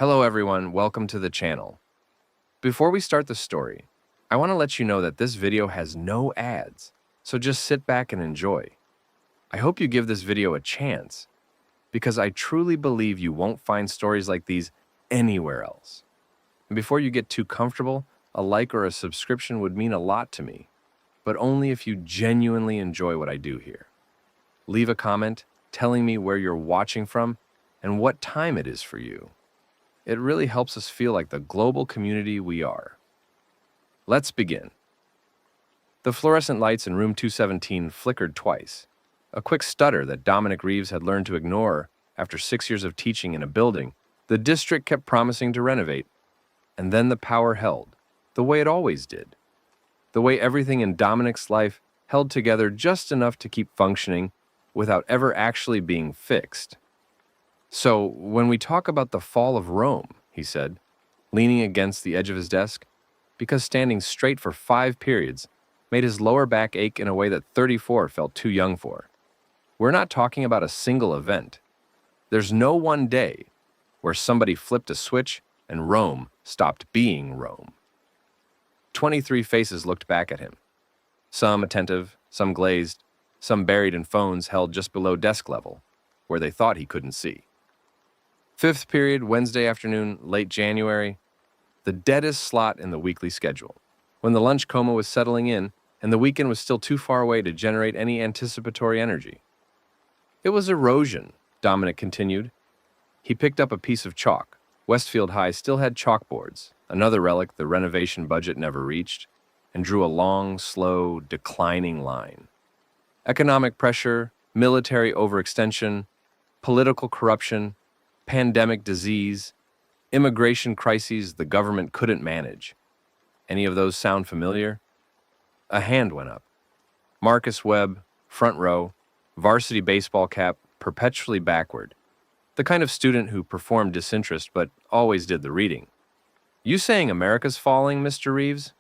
Hello everyone, welcome to the channel. Before we start the story, I want to let you know that this video has no ads, so just sit back and enjoy. I hope you give this video a chance, because I truly believe you won't find stories like these anywhere else. And before you get too comfortable, a like or a subscription would mean a lot to me, but only if you genuinely enjoy what I do here. Leave a comment telling me where you're watching from and what time it is for you. It really helps us feel like the global community we are. Let's begin. The fluorescent lights in room 217 flickered twice, a quick stutter that Dominic Reeves had learned to ignore after 6 years of teaching in a building the district kept promising to renovate. And then the power held, the way it always did. The way everything in Dominic's life held together just enough to keep functioning without ever actually being fixed. So, when we talk about the fall of Rome, he said, leaning against the edge of his desk, because standing straight for 5 periods made his lower back ache in a way that 34 felt too young for. We're not talking about a single event. There's no one day where somebody flipped a switch and Rome stopped being Rome. 23 faces looked back at him. Some attentive, some glazed, some buried in phones held just below desk level, where they thought he couldn't see. 5th period, Wednesday afternoon, late January, the deadest slot in the weekly schedule, when the lunch coma was settling in and the weekend was still too far away to generate any anticipatory energy. It was erosion, Dominic continued. He picked up a piece of chalk. Westfield High still had chalkboards, another relic the renovation budget never reached, and drew a long, slow, declining line. Economic pressure, military overextension, political corruption, pandemic disease, immigration crises the government couldn't manage. Any of those sound familiar? A hand went up. Marcus Webb, front row, varsity baseball cap, perpetually backward. The kind of student who performed disinterest but always did the reading. You saying America's falling, Mr. Reeves?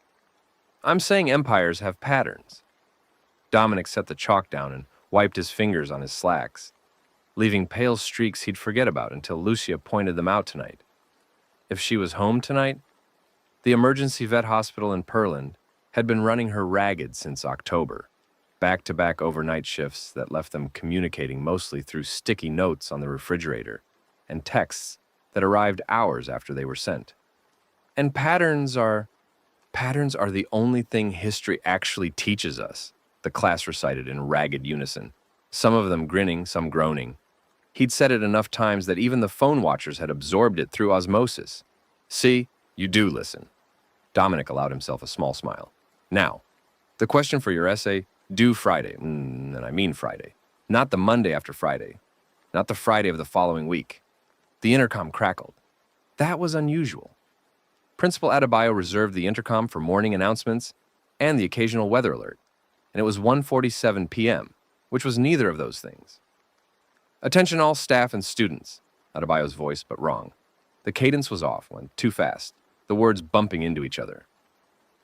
I'm saying empires have patterns. Dominic set the chalk down and wiped his fingers on his slacks, leaving pale streaks he'd forget about until Lucia pointed them out tonight. If she was home tonight, the emergency vet hospital in Pearland had been running her ragged since October, back-to-back overnight shifts that left them communicating mostly through sticky notes on the refrigerator and texts that arrived hours after they were sent. And patterns are the only thing history actually teaches us, the class recited in ragged unison, some of them grinning, some groaning. He'd said it enough times that even the phone watchers had absorbed it through osmosis. See, you do listen. Dominic allowed himself a small smile. Now, the question for your essay, due Friday, and I mean Friday, not the Monday after Friday, not the Friday of the following week. The intercom crackled. That was unusual. Principal Adebayo reserved the intercom for morning announcements and the occasional weather alert, and it was 1:47 p.m., which was neither of those things. Attention all staff and students, Adebayo's voice, but wrong. The cadence was off, went too fast, the words bumping into each other.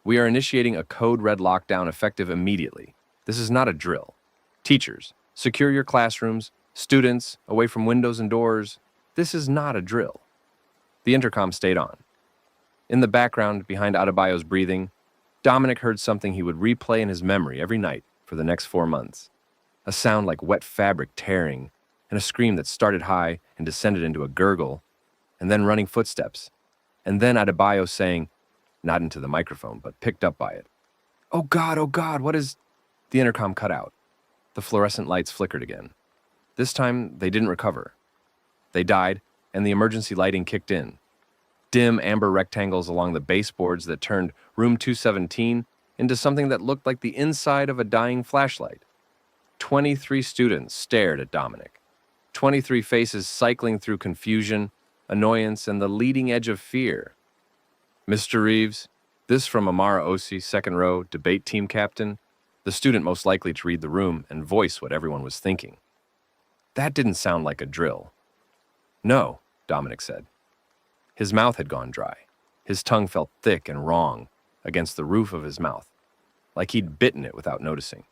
We are initiating a code red lockdown effective immediately. This is not a drill. Teachers, secure your classrooms. Students, away from windows and doors. This is not a drill. The intercom stayed on. In the background, behind Adebayo's breathing, Dominic heard something he would replay in his memory every night for the next 4 months. A sound like wet fabric tearing, and a scream that started high and descended into a gurgle, and then running footsteps, and then Adebayo saying, not into the microphone, but picked up by it, oh God, what is—" The intercom cut out. The fluorescent lights flickered again. This time, they didn't recover. They died, and the emergency lighting kicked in. Dim amber rectangles along the baseboards that turned room 217 into something that looked like the inside of a dying flashlight. 23 students stared at Dominic. 23 faces cycling through confusion, annoyance, and the leading edge of fear. Mr. Reeves, this from Amara Osi, second row, debate team captain, the student most likely to read the room and voice what everyone was thinking. That didn't sound like a drill. No, Dominic said. His mouth had gone dry. His tongue felt thick and wrong against the roof of his mouth, like he'd bitten it without noticing.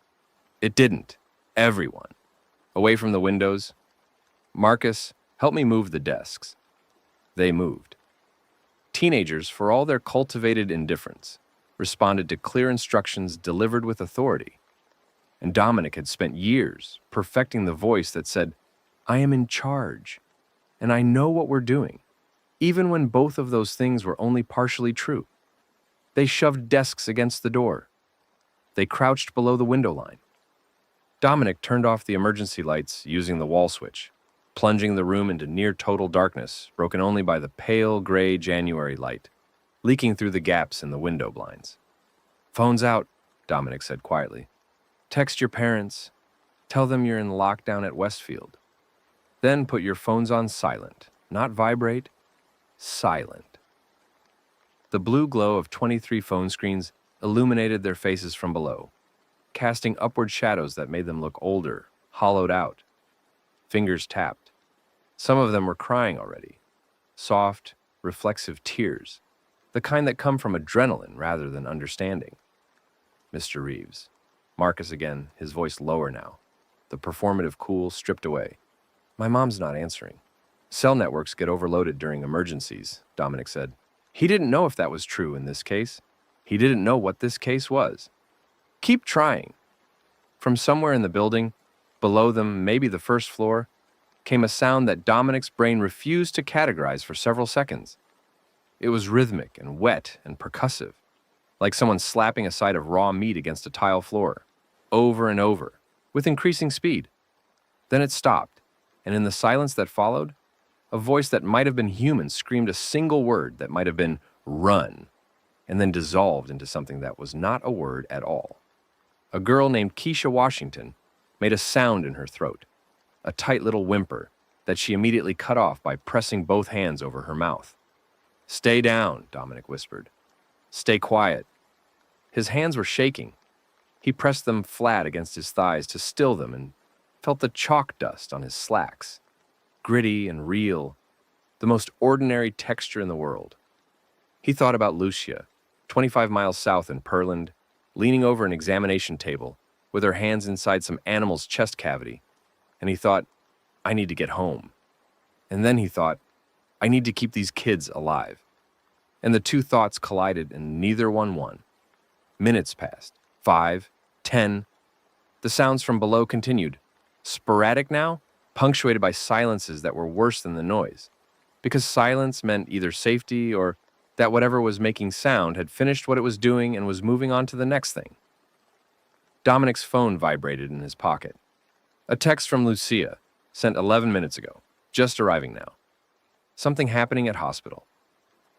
It didn't. Everyone. Away from the windows. Marcus, help me move the desks. They moved. Teenagers, for all their cultivated indifference, responded to clear instructions delivered with authority. And Dominic had spent years perfecting the voice that said, "I am in charge, and I know what we're doing," even when both of those things were only partially true. They shoved desks against the door. They crouched below the window line. Dominic turned off the emergency lights using the wall switch, plunging the room into near-total darkness, broken only by the pale gray January light, leaking through the gaps in the window blinds. "Phone's out," Dominic said quietly. "Text your parents. Tell them you're in lockdown at Westfield. Then put your phones on silent. Not vibrate, silent." The blue glow of 23 phone screens illuminated their faces from below, casting upward shadows that made them look older, hollowed out. Fingers tapped. Some of them were crying already. Soft, reflexive tears, the kind that come from adrenaline rather than understanding. "Mr. Reeves." Marcus again, his voice lower now, the performative cool stripped away. "My mom's not answering. Cell networks get overloaded during emergencies," Dominic said. He didn't know if that was true in this case. He didn't know what this case was. "Keep trying." From somewhere in the building, below them, maybe the first floor, came a sound that Dominic's brain refused to categorize for several seconds. It was rhythmic and wet and percussive, like someone slapping a side of raw meat against a tile floor, over and over, with increasing speed. Then it stopped, and in the silence that followed, a voice that might have been human screamed a single word that might have been "run," and then dissolved into something that was not a word at all. A girl named Keisha Washington made a sound in her throat, a tight little whimper that she immediately cut off by pressing both hands over her mouth. "Stay down," Dominic whispered. "Stay quiet." His hands were shaking. He pressed them flat against his thighs to still them and felt the chalk dust on his slacks. Gritty and real, the most ordinary texture in the world. He thought about Lucia, 25 miles south in Pearland, leaning over an examination table with her hands inside some animal's chest cavity, and he thought, "I need to get home." And then he thought, "I need to keep these kids alive." And the two thoughts collided and neither one won. Minutes passed, 5, 10. The sounds from below continued, sporadic now, punctuated by silences that were worse than the noise, because silence meant either safety or that whatever was making sound had finished what it was doing and was moving on to the next thing. Dominic's phone vibrated in his pocket. A text from Lucia, sent 11 minutes ago, just arriving now. Something happening at hospital.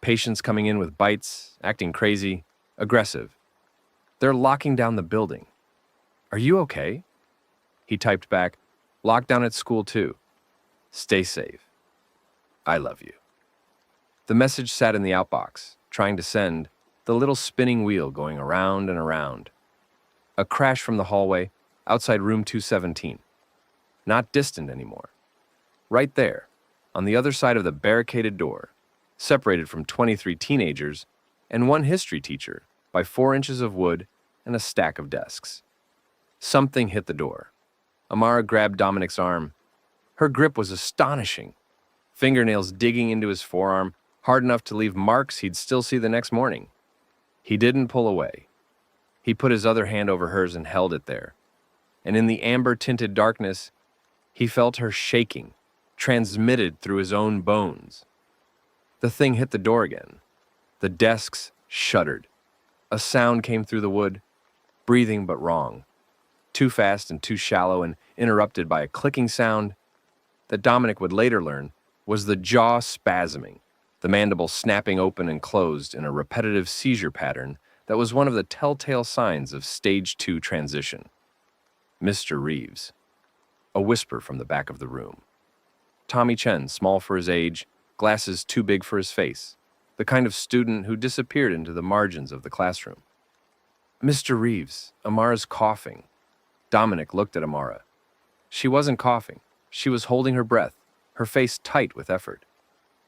Patients coming in with bites, acting crazy, aggressive. They're locking down the building. "Are you okay?" He typed back, "Lockdown at school too. Stay safe. I love you." The message sat in the outbox, trying to send, the little spinning wheel going around and around. A crash from the hallway, outside room 217. Not distant anymore. Right there, on the other side of the barricaded door, separated from 23 teenagers and one history teacher by 4 inches of wood and a stack of desks. Something hit the door. Amara grabbed Dominic's arm. Her grip was astonishing. Fingernails digging into his forearm, hard enough to leave marks he'd still see the next morning. He didn't pull away. He put his other hand over hers and held it there. And in the amber-tinted darkness, he felt her shaking, transmitted through his own bones. The thing hit the door again. The desks shuddered. A sound came through the wood, breathing but wrong. Too fast and too shallow and interrupted by a clicking sound that Dominic would later learn was the jaw spasming, the mandible snapping open and closed in a repetitive seizure pattern that was one of the telltale signs of stage 2 transition. "Mr. Reeves." A whisper from the back of the room. Tommy Chen, small for his age, glasses too big for his face, the kind of student who disappeared into the margins of the classroom. "Mr. Reeves, Amara's coughing." Dominic looked at Amara. She wasn't coughing. She was holding her breath, her face tight with effort.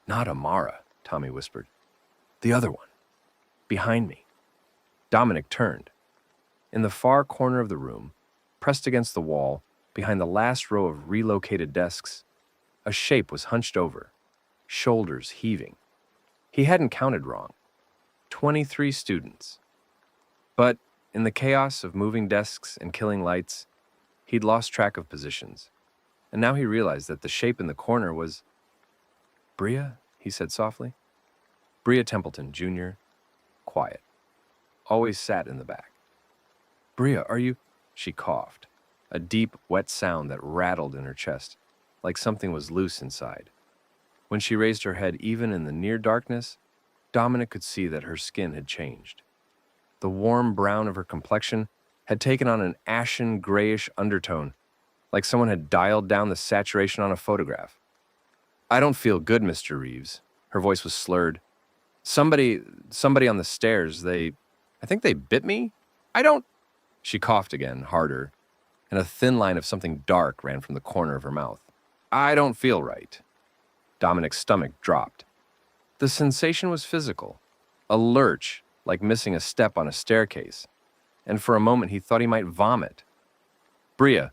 "Not Amara," Tommy whispered. "The other one. Behind me." Dominic turned. In the far corner of the room, pressed against the wall, behind the last row of relocated desks, a shape was hunched over, shoulders heaving. He hadn't counted wrong. 23 students. But in the chaos of moving desks and killing lights, he'd lost track of positions. And now he realized that the shape in the corner was... "Bria?" he said softly. Bria Templeton, Jr., quiet. Always sat in the back. "Bria, are you..." She coughed, a deep, wet sound that rattled in her chest, like something was loose inside. When she raised her head, even in the near darkness, Dominic could see that her skin had changed. The warm brown of her complexion had taken on an ashen, grayish undertone, like someone had dialed down the saturation on a photograph. "I don't feel good, Mr. Reeves." Her voice was slurred. Somebody on the stairs, I think they bit me? I don't..." She coughed again, harder, and a thin line of something dark ran from the corner of her mouth. "I don't feel right." Dominic's stomach dropped. The sensation was physical, a lurch, like missing a step on a staircase, and for a moment he thought he might vomit. "Bria,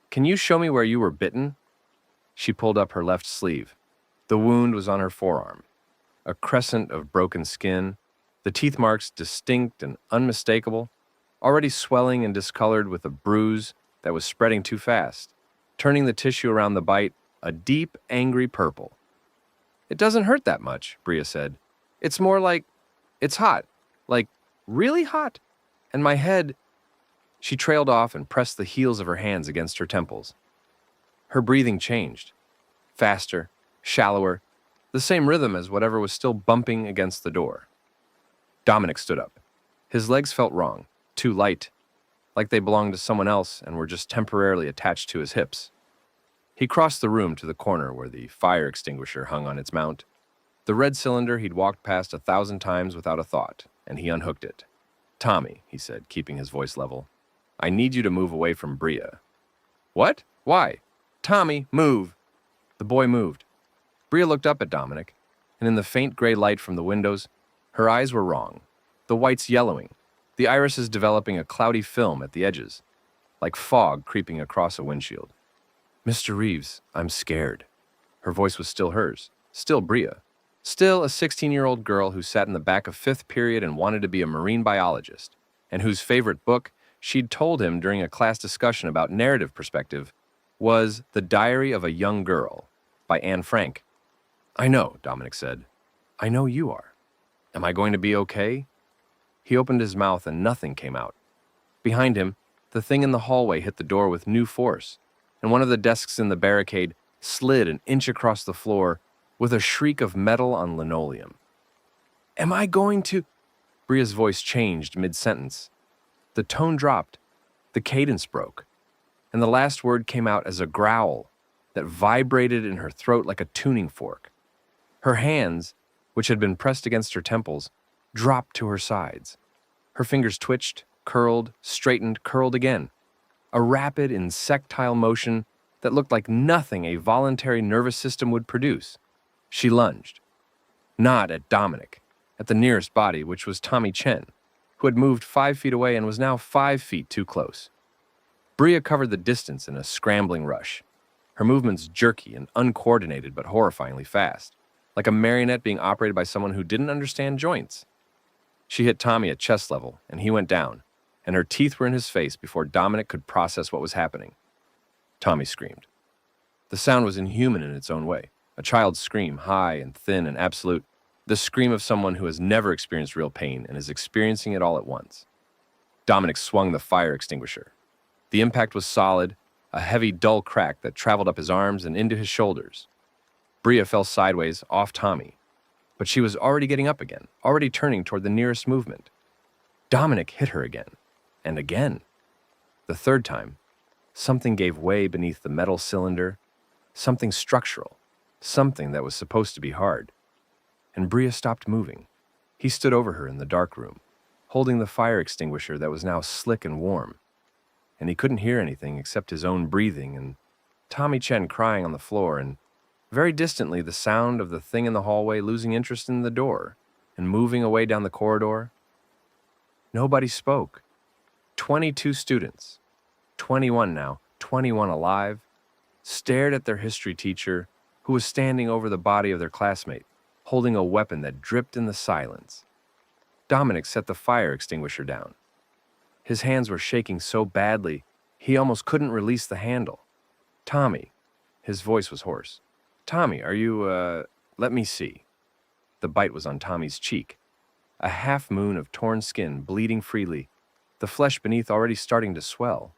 can you show me where you were bitten?" She pulled up her left sleeve. The wound was on her forearm, a crescent of broken skin, the teeth marks distinct and unmistakable, already swelling and discolored with a bruise that was spreading too fast, turning the tissue around the bite a deep, angry purple. "It doesn't hurt that much," Bria said. "It's more like it's hot, like really hot. And my head..." She trailed off and pressed the heels of her hands against her temples. Her breathing changed. Faster, shallower, the same rhythm as whatever was still bumping against the door. Dominic stood up. His legs felt wrong, too light, like they belonged to someone else and were just temporarily attached to his hips. He crossed the room to the corner where the fire extinguisher hung on its mount. The red cylinder he'd walked past 1,000 times without a thought, and he unhooked it. "Tommy," he said, keeping his voice level, "I need you to move away from Bria." "What? Why?" "Tommy, move." The boy moved. Bria looked up at Dominic, and in the faint gray light from the windows, her eyes were wrong. The whites yellowing, the irises developing a cloudy film at the edges, like fog creeping across a windshield. "Mr. Reeves, I'm scared." Her voice was still hers, still Bria, still a 16-year-old girl who sat in the back of fifth period and wanted to be a marine biologist, and whose favorite book, she'd told him during a class discussion about narrative perspective, was The Diary of a Young Girl by Anne Frank. "I know," Dominic said. "I know you are. Am I going to be okay?" He opened his mouth and nothing came out. Behind him, the thing in the hallway hit the door with new force, and one of the desks in the barricade slid an inch across the floor with a shriek of metal on linoleum. "Am I going to..." Bria's voice changed mid-sentence. The tone dropped, the cadence broke, and the last word came out as a growl that vibrated in her throat like a tuning fork. Her hands, which had been pressed against her temples, dropped to her sides. Her fingers twitched, curled, straightened, curled again. A rapid, insectile motion that looked like nothing a voluntary nervous system would produce. She lunged. Not at Dominic, at the nearest body, which was Tommy Chen, who had moved 5 feet away and was now 5 feet too close. Bria covered the distance in a scrambling rush, her movements jerky and uncoordinated but horrifyingly fast, like a marionette being operated by someone who didn't understand joints. She hit Tommy at chest level, and he went down, and her teeth were in his face before Dominic could process what was happening. Tommy screamed. The sound was inhuman in its own way, a child's scream, high and thin and absolute, the scream of someone who has never experienced real pain and is experiencing it all at once. Dominic swung the fire extinguisher. The impact was solid, a heavy, dull crack that traveled up his arms and into his shoulders. Bria fell sideways, off Tommy, but she was already getting up again, already turning toward the nearest movement. Dominic hit her again, and again. The third time, something gave way beneath the metal cylinder, something structural, something that was supposed to be hard. And Bria stopped moving. He stood over her in the dark room, holding the fire extinguisher that was now slick and warm. And he couldn't hear anything except his own breathing and Tommy Chen crying on the floor, and very distantly the sound of the thing in the hallway losing interest in the door and moving away down the corridor. Nobody spoke. 22 students, 21 now, 21 alive, stared at their history teacher who was standing over the body of their classmate, holding a weapon that dripped in the silence. Dominic set the fire extinguisher down. His hands were shaking so badly, he almost couldn't release the handle. "Tommy," his voice was hoarse. "Tommy, are you, let me see." The bite was on Tommy's cheek. A half moon of torn skin bleeding freely, the flesh beneath already starting to swell.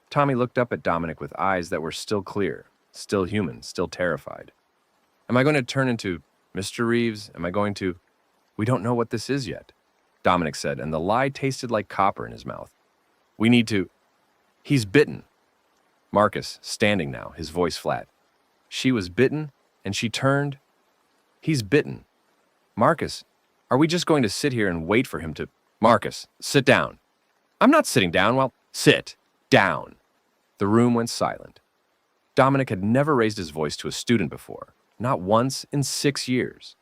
Tommy looked up at Dominic with eyes that were still clear, still human, still terrified. "Am I going to turn into Mr. Reeves? Am I going to—" "We don't know what this is yet," Dominic said, and the lie tasted like copper in his mouth. "We need to—" "He's bitten." Marcus, standing now, his voice flat. "She was bitten, and she turned—" "He's bitten." "Marcus, are we just going to sit here and wait for him to—" "Marcus, sit down." "I'm not sitting down while—" "Sit down." The room went silent. Dominic had never raised his voice to a student before, not once in 6 years.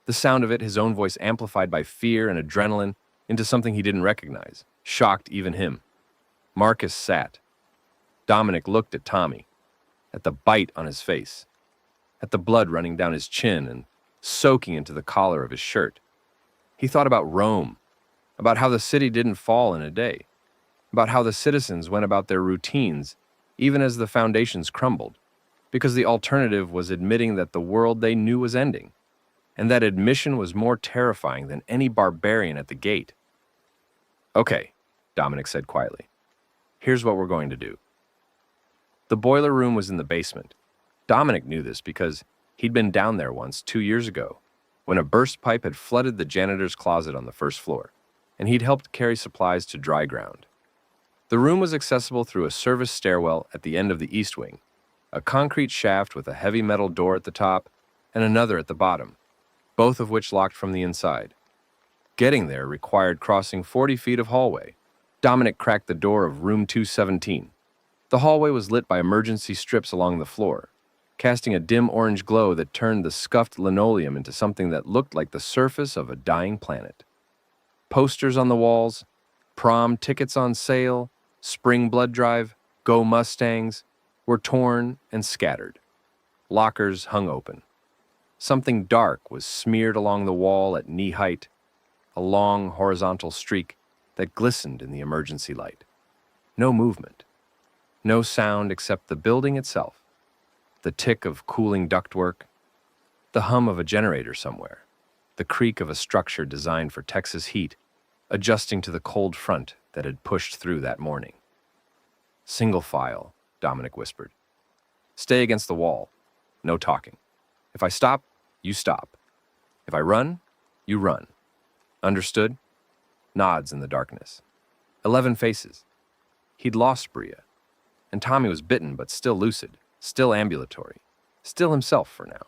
The sound of it, his own voice amplified by fear and adrenaline, into something he didn't recognize, shocked even him. Marcus sat. Dominic looked at Tommy, at the bite on his face, at the blood running down his chin and soaking into the collar of his shirt. He thought about Rome, about how the city didn't fall in a day, about how the citizens went about their routines even as the foundations crumbled, because the alternative was admitting that the world they knew was ending, and that admission was more terrifying than any barbarian at the gate. "Okay," Dominic said quietly. "Here's what we're going to do." The boiler room was in the basement. Dominic knew this because he'd been down there once 2 years ago, when a burst pipe had flooded the janitor's closet on the first floor, and he'd helped carry supplies to dry ground. The room was accessible through a service stairwell at the end of the east wing, a concrete shaft with a heavy metal door at the top and another at the bottom, both of which locked from the inside. Getting there required crossing 40 feet of hallway. Dominic cracked the door of room 217. The hallway was lit by emergency strips along the floor, casting a dim orange glow that turned the scuffed linoleum into something that looked like the surface of a dying planet. Posters on the walls, prom tickets on sale, spring blood drive, go Mustangs, were torn and scattered. Lockers hung open. Something dark was smeared along the wall at knee height, a long horizontal streak that glistened in the emergency light. No movement. No sound except the building itself, the tick of cooling ductwork, the hum of a generator somewhere, the creak of a structure designed for Texas heat, adjusting to the cold front that had pushed through that morning. "Single file," Dominic whispered. "Stay against the wall. No talking. If I stop, you stop. If I run, you run. Understood?" Nods in the darkness. 11 faces. He'd lost Bria, and Tommy was bitten but still lucid, still ambulatory, still himself for now.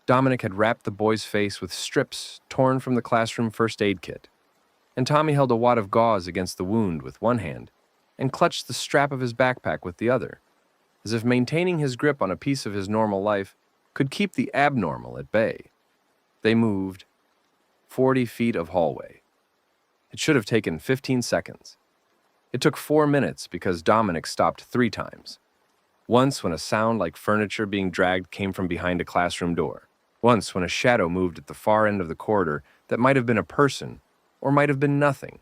Dominic had wrapped the boy's face with strips torn from the classroom first aid kit, and Tommy held a wad of gauze against the wound with one hand and clutched the strap of his backpack with the other, as if maintaining his grip on a piece of his normal life could keep the abnormal at bay. They moved 40 feet of hallway. It should have taken 15 seconds. It took 4 minutes because Dominic stopped 3 times. Once when a sound like furniture being dragged came from behind a classroom door. Once when a shadow moved at the far end of the corridor that might have been a person or might have been nothing.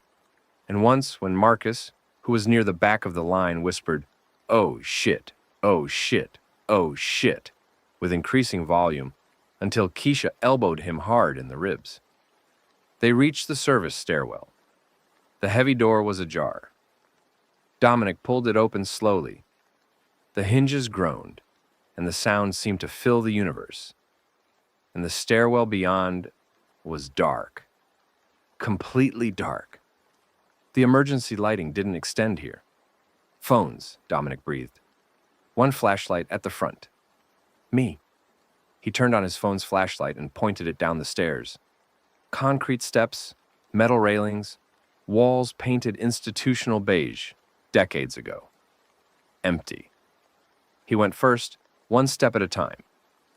And once when Marcus, who was near the back of the line, whispered, "Oh shit, oh shit, oh shit," with increasing volume until Keisha elbowed him hard in the ribs. They reached the service stairwell. The heavy door was ajar. Dominic pulled it open slowly. The hinges groaned, and the sound seemed to fill the universe. And the stairwell beyond was dark. Completely dark. The emergency lighting didn't extend here. "Phones," Dominic breathed. "One flashlight at the front." "Me." He turned on his phone's flashlight and pointed it down the stairs. Concrete steps, metal railings, walls painted institutional beige, decades ago. Empty. He went first, one step at a time,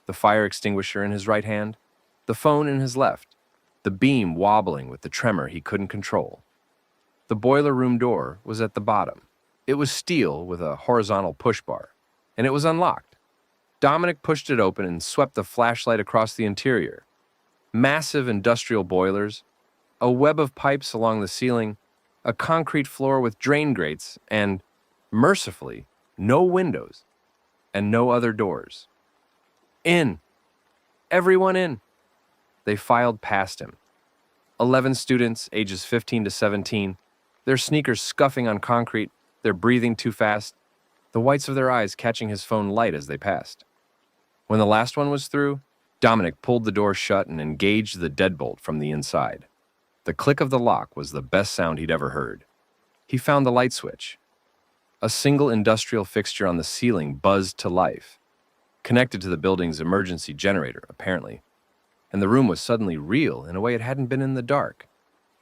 the fire extinguisher in his right hand, the phone in his left, the beam wobbling with the tremor he couldn't control. The boiler room door was at the bottom. It was steel with a horizontal push bar, and it was unlocked. Dominic pushed it open and swept the flashlight across the interior, Massive industrial boilers, a web of pipes along the ceiling, a concrete floor with drain grates, and, mercifully, no windows and no other doors. In! Everyone in! They filed past him. 11 students, ages 15 to 17, their sneakers scuffing on concrete, their breathing too fast, the whites of their eyes catching his phone light as they passed. When the last one was through, Dominic pulled the door shut and engaged the deadbolt from the inside. The click of the lock was the best sound he'd ever heard. He found the light switch. A single industrial fixture on the ceiling buzzed to life, connected to the building's emergency generator, apparently. And the room was suddenly real in a way it hadn't been in the dark.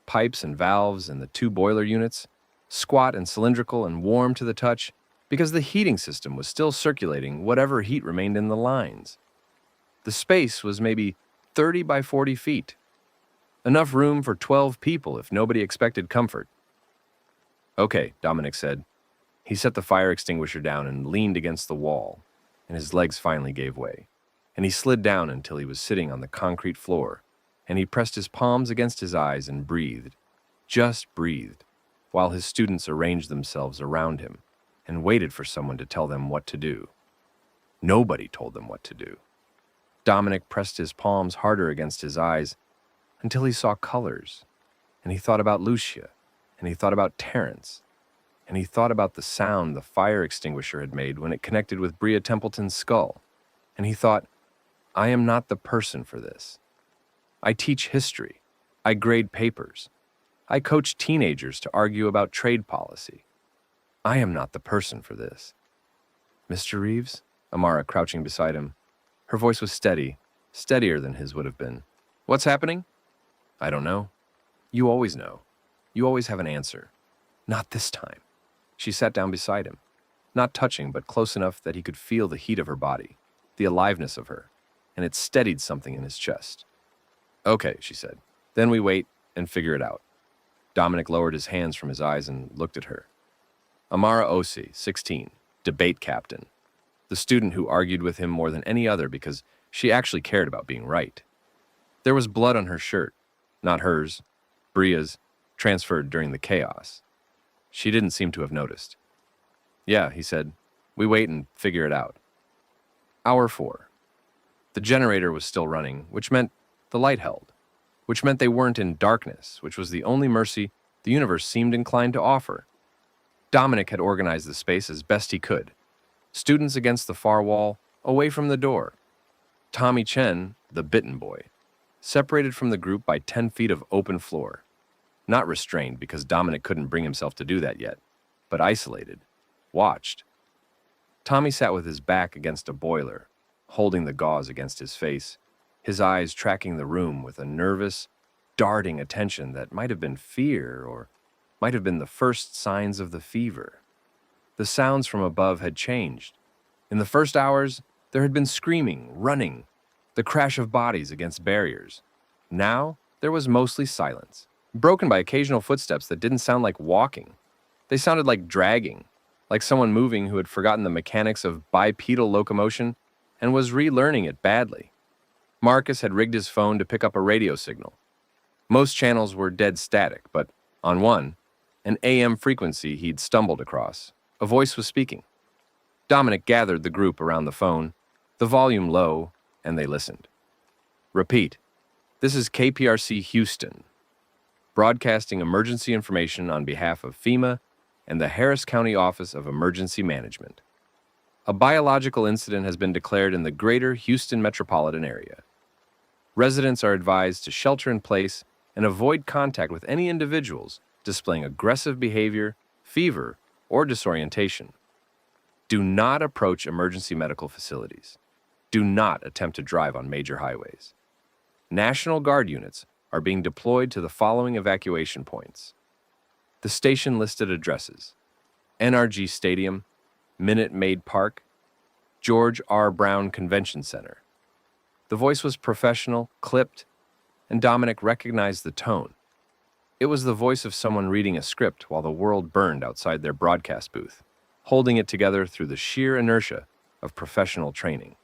Pipes and valves and the two boiler units, squat and cylindrical and warm to the touch, because the heating system was still circulating whatever heat remained in the lines. The space was maybe 30 by 40 feet. Enough room for 12 people if nobody expected comfort. Okay, Dominic said. He set the fire extinguisher down and leaned against the wall, and his legs finally gave way. And he slid down until he was sitting on the concrete floor, and he pressed his palms against his eyes and breathed, just breathed, while his students arranged themselves around him and waited for someone to tell them what to do. Nobody told them what to do. Dominic pressed his palms harder against his eyes until he saw colors, and he thought about Lucia, and he thought about Terrence, and he thought about the sound the fire extinguisher had made when it connected with Bria Templeton's skull, and he thought, I am not the person for this. I teach history. I grade papers. I coach teenagers to argue about trade policy. I am not the person for this. Mr. Reeves? Amara crouching beside him. Her voice was steady, steadier than his would have been. What's happening? I don't know. You always know. You always have an answer. Not this time. She sat down beside him, not touching but close enough that he could feel the heat of her body, the aliveness of her, and it steadied something in his chest. Okay, she said. Then we wait and figure it out. Dominic lowered his hands from his eyes and looked at her. Amara Osi, 16, debate captain. The student who argued with him more than any other because she actually cared about being right. There was blood on her shirt, not hers, Bria's, transferred during the chaos. She didn't seem to have noticed. Yeah, he said. We wait and figure it out. Hour 4. The generator was still running, which meant the light held, which meant they weren't in darkness, which was the only mercy the universe seemed inclined to offer. Dominic had organized the space as best he could. Students against the far wall, away from the door. Tommy Chen, the bitten boy, separated from the group by 10 feet of open floor. Not restrained because Dominic couldn't bring himself to do that yet, but isolated, watched. Tommy sat with his back against a boiler, holding the gauze against his face, his eyes tracking the room with a nervous, darting attention that might have been fear or might have been the first signs of the fever. The sounds from above had changed. In the first hours, there had been screaming, running, the crash of bodies against barriers. Now, there was mostly silence, broken by occasional footsteps that didn't sound like walking. They sounded like dragging, like someone moving who had forgotten the mechanics of bipedal locomotion and was relearning it badly. Marcus had rigged his phone to pick up a radio signal. Most channels were dead static, but on one, an AM frequency he'd stumbled across, a voice was speaking. Dominic gathered the group around the phone, the volume low, and they listened. Repeat. This is KPRC Houston, broadcasting emergency information on behalf of FEMA and the Harris County Office of Emergency Management. A biological incident has been declared in the greater Houston metropolitan area. Residents are advised to shelter in place and avoid contact with any individuals displaying aggressive behavior, fever, or disorientation. Do not approach emergency medical facilities. Do not attempt to drive on major highways. National Guard units are being deployed to the following evacuation points. The station listed addresses: NRG Stadium, Minute Maid Park, George R. Brown Convention Center. The voice was professional, clipped, and Dominic recognized the tone. It was the voice of someone reading a script while the world burned outside their broadcast booth, holding it together through the sheer inertia of professional training.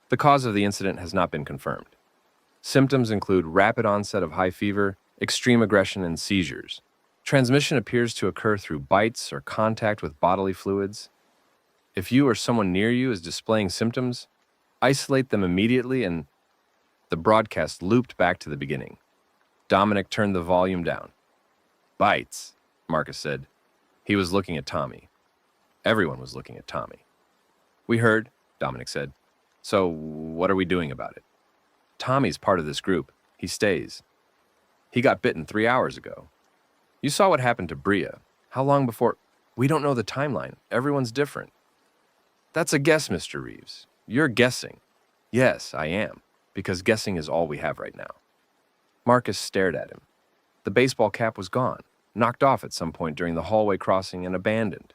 The cause of the incident has not been confirmed. Symptoms include rapid onset of high fever, extreme aggression, and seizures. Transmission appears to occur through bites or contact with bodily fluids. If you or someone near you is displaying symptoms, isolate them immediately, and the broadcast looped back to the beginning. Dominic turned the volume down. Bites, Marcus said. He was looking at Tommy. Everyone was looking at Tommy. We heard, Dominic said. So what are we doing about it? Tommy's part of this group. He stays. He got bitten 3 hours ago. You saw what happened to Bria. How long before? We don't know the timeline. Everyone's different. That's a guess, Mr. Reeves. You're guessing. Yes, I am, because guessing is all we have right now. Marcus stared at him. The baseball cap was gone, knocked off at some point during the hallway crossing and abandoned.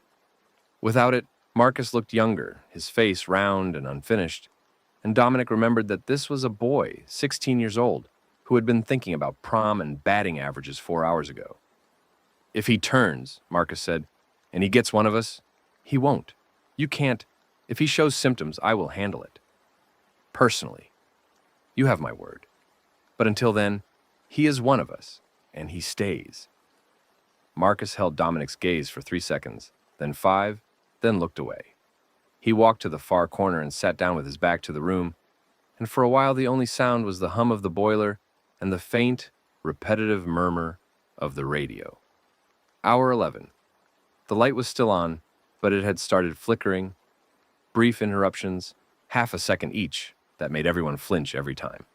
Without it, Marcus looked younger, his face round and unfinished, and Dominic remembered that this was a boy, 16 years old, who had been thinking about prom and batting averages 4 hours ago. If he turns, Marcus said, and he gets one of us, he won't. You can't. If he shows symptoms, I will handle it. Personally. You have my word. But until then, he is one of us, and he stays. Marcus held Dominic's gaze for 3 seconds, then 5, then looked away. He walked to the far corner and sat down with his back to the room, and for a while the only sound was the hum of the boiler and the faint, repetitive murmur of the radio. Hour 11. The light was still on, but it had started flickering. Brief interruptions, half a second each, that made everyone flinch every time.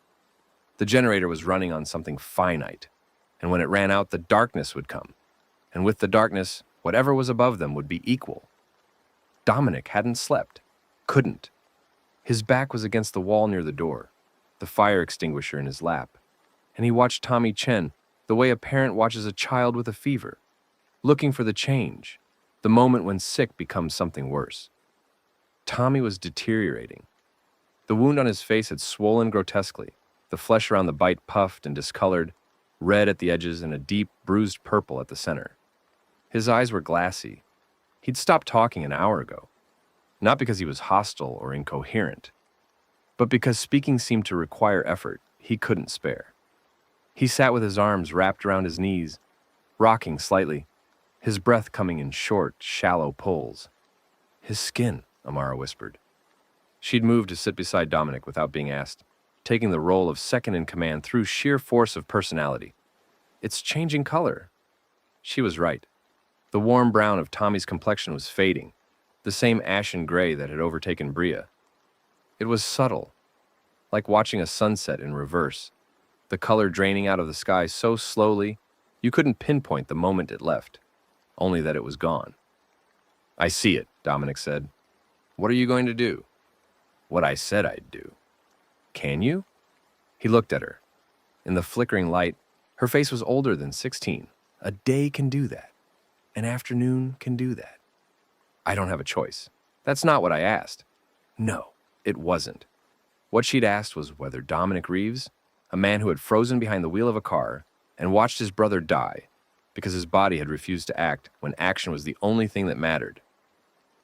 The generator was running on something finite, and when it ran out, the darkness would come. And with the darkness, whatever was above them would be equal. Dominic hadn't slept. Couldn't. His back was against the wall near the door, the fire extinguisher in his lap, and he watched Tommy Chen the way a parent watches a child with a fever, looking for the change, the moment when sick becomes something worse. Tommy was deteriorating. The wound on his face had swollen grotesquely, the flesh around the bite puffed and discolored, red at the edges and a deep, bruised purple at the center. His eyes were glassy. He'd stopped talking an hour ago, not because he was hostile or incoherent, but because speaking seemed to require effort he couldn't spare. He sat with his arms wrapped around his knees, rocking slightly, his breath coming in short, shallow pulls. His skin, Amara whispered. She'd moved to sit beside Dominic without being asked, taking the role of second in command through sheer force of personality. It's changing color. She was right. The warm brown of Tommy's complexion was fading, the same ashen gray that had overtaken Bria. It was subtle, like watching a sunset in reverse, the color draining out of the sky so slowly you couldn't pinpoint the moment it left, only that it was gone. I see it, Dominic said. What are you going to do? What I said I'd do. Can you? He looked at her. In the flickering light, her face was older than 16. A day can do that. An afternoon can do that. I don't have a choice. That's not what I asked. No, it wasn't. What she'd asked was whether Dominic Reeves, a man who had frozen behind the wheel of a car and watched his brother die because his body had refused to act when action was the only thing that mattered,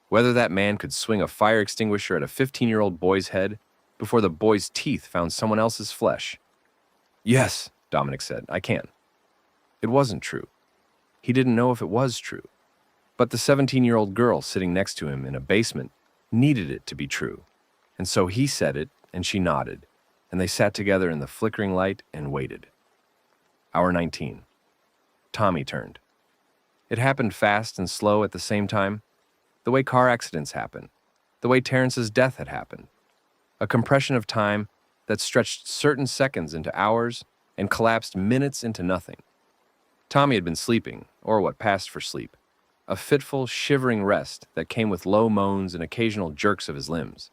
whether that man could swing a fire extinguisher at a 15-year-old boy's head before the boy's teeth found someone else's flesh. Yes, Dominic said, I can. It wasn't true. He didn't know if it was true. But the 17-year-old girl sitting next to him in a basement needed it to be true. And so he said it, and she nodded, and they sat together in the flickering light and waited. Hour 19. Tommy turned. It happened fast and slow at the same time, the way car accidents happen, the way Terrence's death had happened. A compression of time that stretched certain seconds into hours and collapsed minutes into nothing. Tommy had been sleeping, or what passed for sleep, a fitful, shivering rest that came with low moans and occasional jerks of his limbs.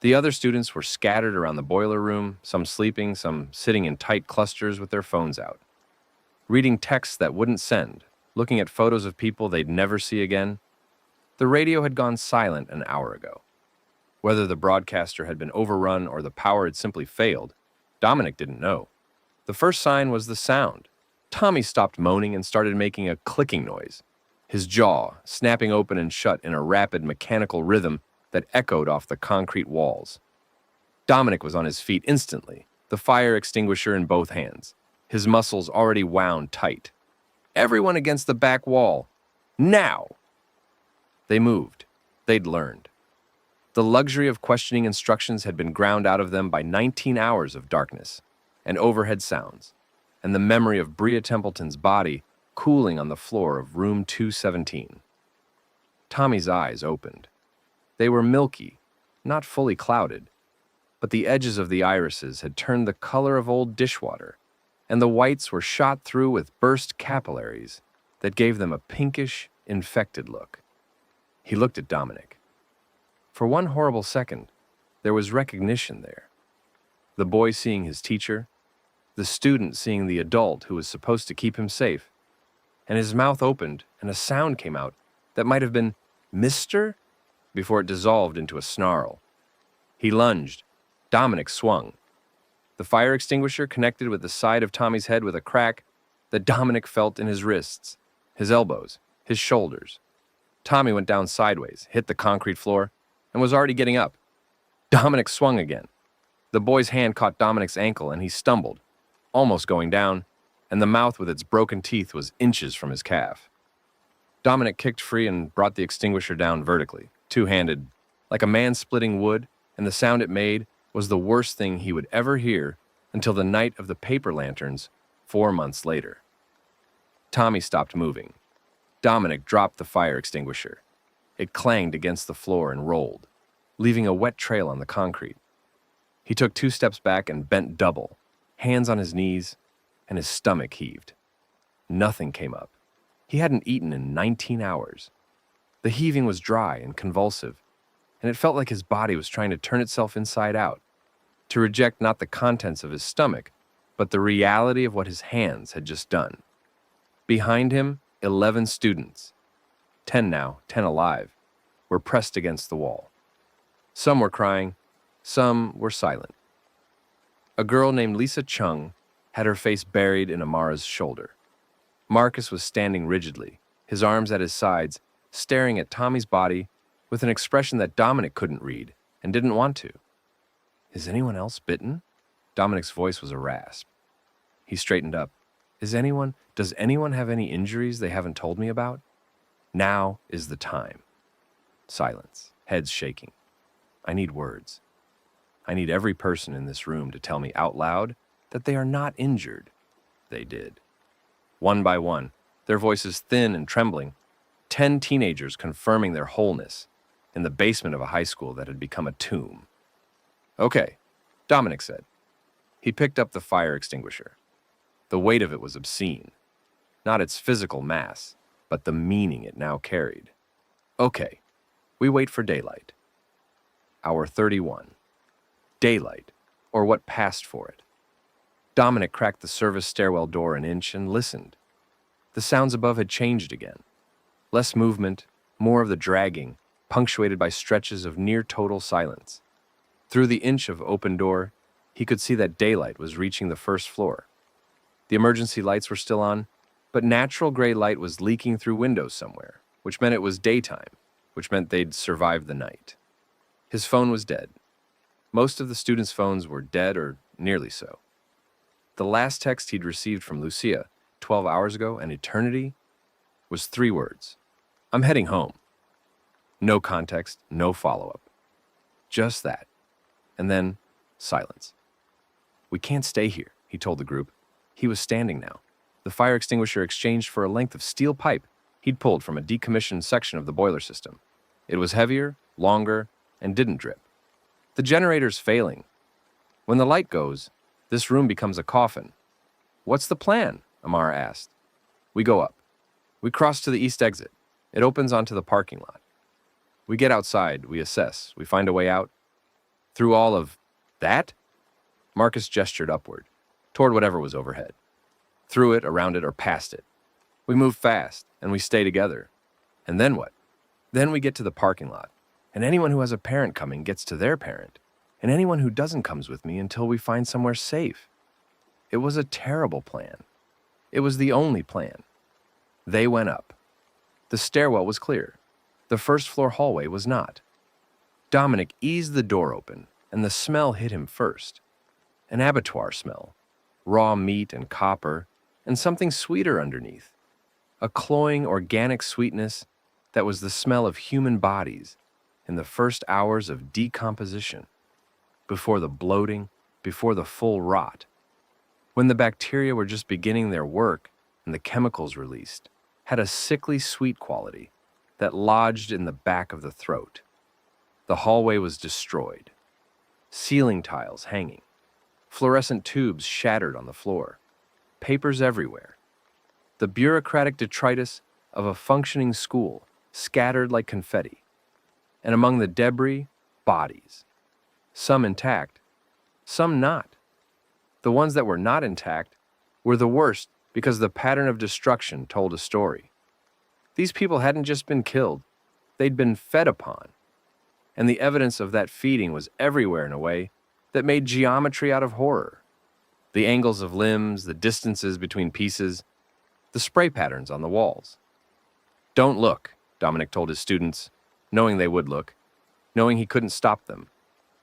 The other students were scattered around the boiler room, some sleeping, some sitting in tight clusters with their phones out, reading texts that wouldn't send, looking at photos of people they'd never see again. The radio had gone silent an hour ago. Whether the broadcaster had been overrun or the power had simply failed, Dominic didn't know. The first sign was the sound. Tommy stopped moaning and started making a clicking noise, his jaw snapping open and shut in a rapid mechanical rhythm that echoed off the concrete walls. Dominic was on his feet instantly, the fire extinguisher in both hands, his muscles already wound tight. Everyone against the back wall. Now! They moved. They'd learned. The luxury of questioning instructions had been ground out of them by 19 hours of darkness and overhead sounds, and the memory of Bria Templeton's body cooling on the floor of room 217. Tommy's eyes opened. They were milky, not fully clouded, but the edges of the irises had turned the color of old dishwater, and the whites were shot through with burst capillaries that gave them a pinkish, infected look. He looked at Dominic. For one horrible second, there was recognition there. The boy seeing his teacher, the student seeing the adult who was supposed to keep him safe, and his mouth opened and a sound came out that might have been "Mister?" before it dissolved into a snarl. He lunged. Dominic swung. The fire extinguisher connected with the side of Tommy's head with a crack that Dominic felt in his wrists, his elbows, his shoulders. Tommy went down sideways, hit the concrete floor, and was already getting up. Dominic swung again. The boy's hand caught Dominic's ankle and he stumbled, almost going down, and the mouth with its broken teeth was inches from his calf. Dominic kicked free and brought the extinguisher down vertically, two-handed, like a man splitting wood, and the sound it made was the worst thing he would ever hear until the night of the paper lanterns 4 months later. Tommy stopped moving. Dominic dropped the fire extinguisher. It clanged against the floor and rolled, leaving a wet trail on the concrete. He took 2 steps back and bent double, hands on his knees, and his stomach heaved. Nothing came up. He hadn't eaten in 19 hours. The heaving was dry and convulsive, and it felt like his body was trying to turn itself inside out, to reject not the contents of his stomach, but the reality of what his hands had just done. Behind him, 11 students, 10 now, 10 alive, were pressed against the wall. Some were crying, some were silent. A girl named Lisa Chung had her face buried in Amara's shoulder. Marcus was standing rigidly, his arms at his sides, staring at Tommy's body with an expression that Dominic couldn't read and didn't want to. Is anyone else bitten? Dominic's voice was a rasp. He straightened up. Does anyone have any injuries they haven't told me about? Now is the time. Silence, heads shaking. I need words. I need every person in this room to tell me out loud that they are not injured. They did. One by one, their voices thin and trembling, 10 teenagers confirming their wholeness in the basement of a high school that had become a tomb. Okay, Dominic said. He picked up the fire extinguisher. The weight of it was obscene. Not its physical mass, but the meaning it now carried. Okay, we wait for daylight. Hour 31. Daylight, or what passed for it. Dominic cracked the service stairwell door an inch and listened. The sounds above had changed again. Less movement, more of the dragging, punctuated by stretches of near-total silence. Through the inch of open door, he could see that daylight was reaching the first floor. The emergency lights were still on, but natural gray light was leaking through windows somewhere, which meant it was daytime, which meant they'd survived the night. His phone was dead. Most of the students' phones were dead or nearly so. The last text he'd received from Lucia, 12 hours ago, an eternity, was 3 words. I'm heading home. No context, no follow-up. Just that. And then, silence. We can't stay here, he told the group. He was standing now. The fire extinguisher exchanged for a length of steel pipe he'd pulled from a decommissioned section of the boiler system. It was heavier, longer, and didn't drip. The generator's failing. When the light goes, this room becomes a coffin. What's the plan? Amara asked. We go up. We cross to the east exit. It opens onto the parking lot. We get outside, we assess, we find a way out. Through all of that? Marcus gestured upward, toward whatever was overhead. Through it, around it, or past it. We move fast, and we stay together. And then what? Then we get to the parking lot, and anyone who has a parent coming gets to their parent, and anyone who doesn't comes with me until we find somewhere safe. It was a terrible plan. It was the only plan. They went up. The stairwell was clear. The first-floor hallway was not. Dominic eased the door open, and the smell hit him first. An abattoir smell, raw meat and copper, and something sweeter underneath. A cloying organic sweetness that was the smell of human bodies in the first hours of decomposition, before the bloating, before the full rot, when the bacteria were just beginning their work and the chemicals released had a sickly sweet quality that lodged in the back of the throat. The hallway was destroyed, ceiling tiles hanging, fluorescent tubes shattered on the floor, papers everywhere. The bureaucratic detritus of a functioning school scattered like confetti, and among the debris, bodies, some intact, some not. The ones that were not intact were the worst because the pattern of destruction told a story. These people hadn't just been killed, they'd been fed upon, and the evidence of that feeding was everywhere in a way that made geometry out of horror. The angles of limbs, the distances between pieces, the spray patterns on the walls. "Don't look," Dominic told his students, knowing they would look, knowing he couldn't stop them,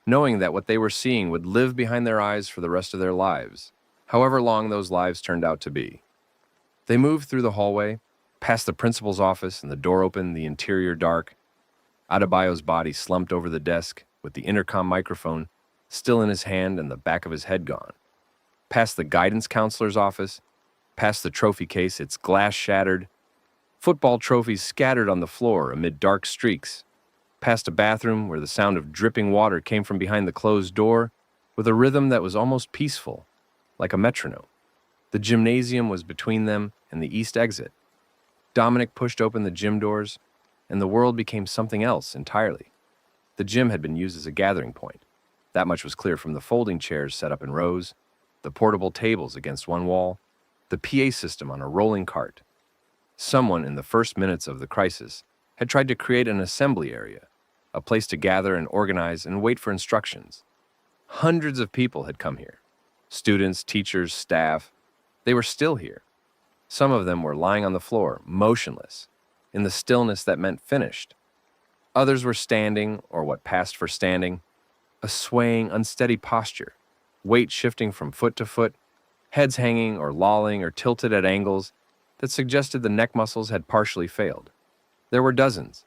knowing that what they were seeing would live behind their eyes for the rest of their lives, however long those lives turned out to be. They moved through the hallway, past the principal's office and the door open, the interior dark. Adebayo's body slumped over the desk, with the intercom microphone still in his hand and the back of his head gone. Past the guidance counselor's office, past the trophy case, its glass shattered, football trophies scattered on the floor amid dark streaks, past a bathroom where the sound of dripping water came from behind the closed door with a rhythm that was almost peaceful, like a metronome. The gymnasium was between them and the east exit. Dominic pushed open the gym doors, and the world became something else entirely. The gym had been used as a gathering point. That much was clear from the folding chairs set up in rows, the portable tables against one wall, the PA system on a rolling cart. Someone in the first minutes of the crisis had tried to create an assembly area, a place to gather and organize and wait for instructions. Hundreds of people had come here. Students, teachers, staff. They were still here. Some of them were lying on the floor, motionless, in the stillness that meant finished. Others were standing, or what passed for standing, a swaying, unsteady posture, weight shifting from foot to foot, heads hanging or lolling or tilted at angles that suggested the neck muscles had partially failed. There were dozens.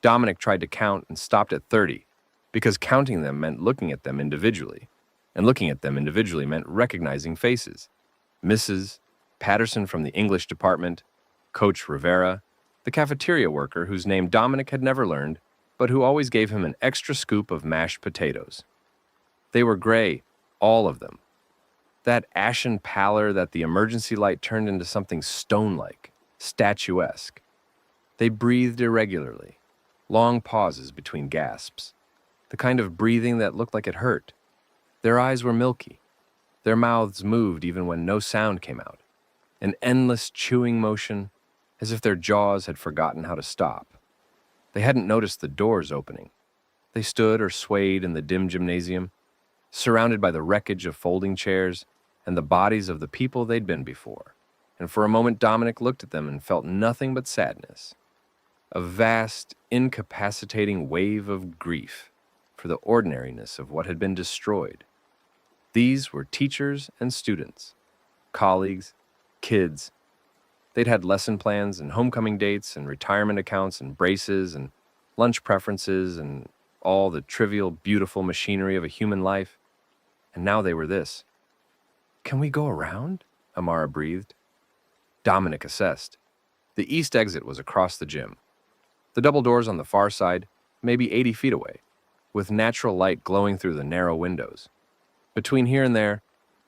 Dominic tried to count and stopped at 30, because counting them meant looking at them individually, and looking at them individually meant recognizing faces. Mrs. Patterson from the English department, Coach Rivera, the cafeteria worker whose name Dominic had never learned, but who always gave him an extra scoop of mashed potatoes. They were gray, all of them. That ashen pallor that the emergency light turned into something stone-like, statuesque. They breathed irregularly, long pauses between gasps, the kind of breathing that looked like it hurt. Their eyes were milky. Their mouths moved even when no sound came out, an endless chewing motion, as if their jaws had forgotten how to stop. They hadn't noticed the doors opening. They stood or swayed in the dim gymnasium, surrounded by the wreckage of folding chairs and the bodies of the people they'd been before. And for a moment, Dominic looked at them and felt nothing but sadness. A vast, incapacitating wave of grief for the ordinariness of what had been destroyed. These were teachers and students, colleagues, kids. They'd had lesson plans and homecoming dates and retirement accounts and braces and lunch preferences and all the trivial, beautiful machinery of a human life. And now they were this. "Can we go around?" Amara breathed. Dominic assessed. The east exit was across the gym. The double doors on the far side, maybe 80 feet away, with natural light glowing through the narrow windows. Between here and there,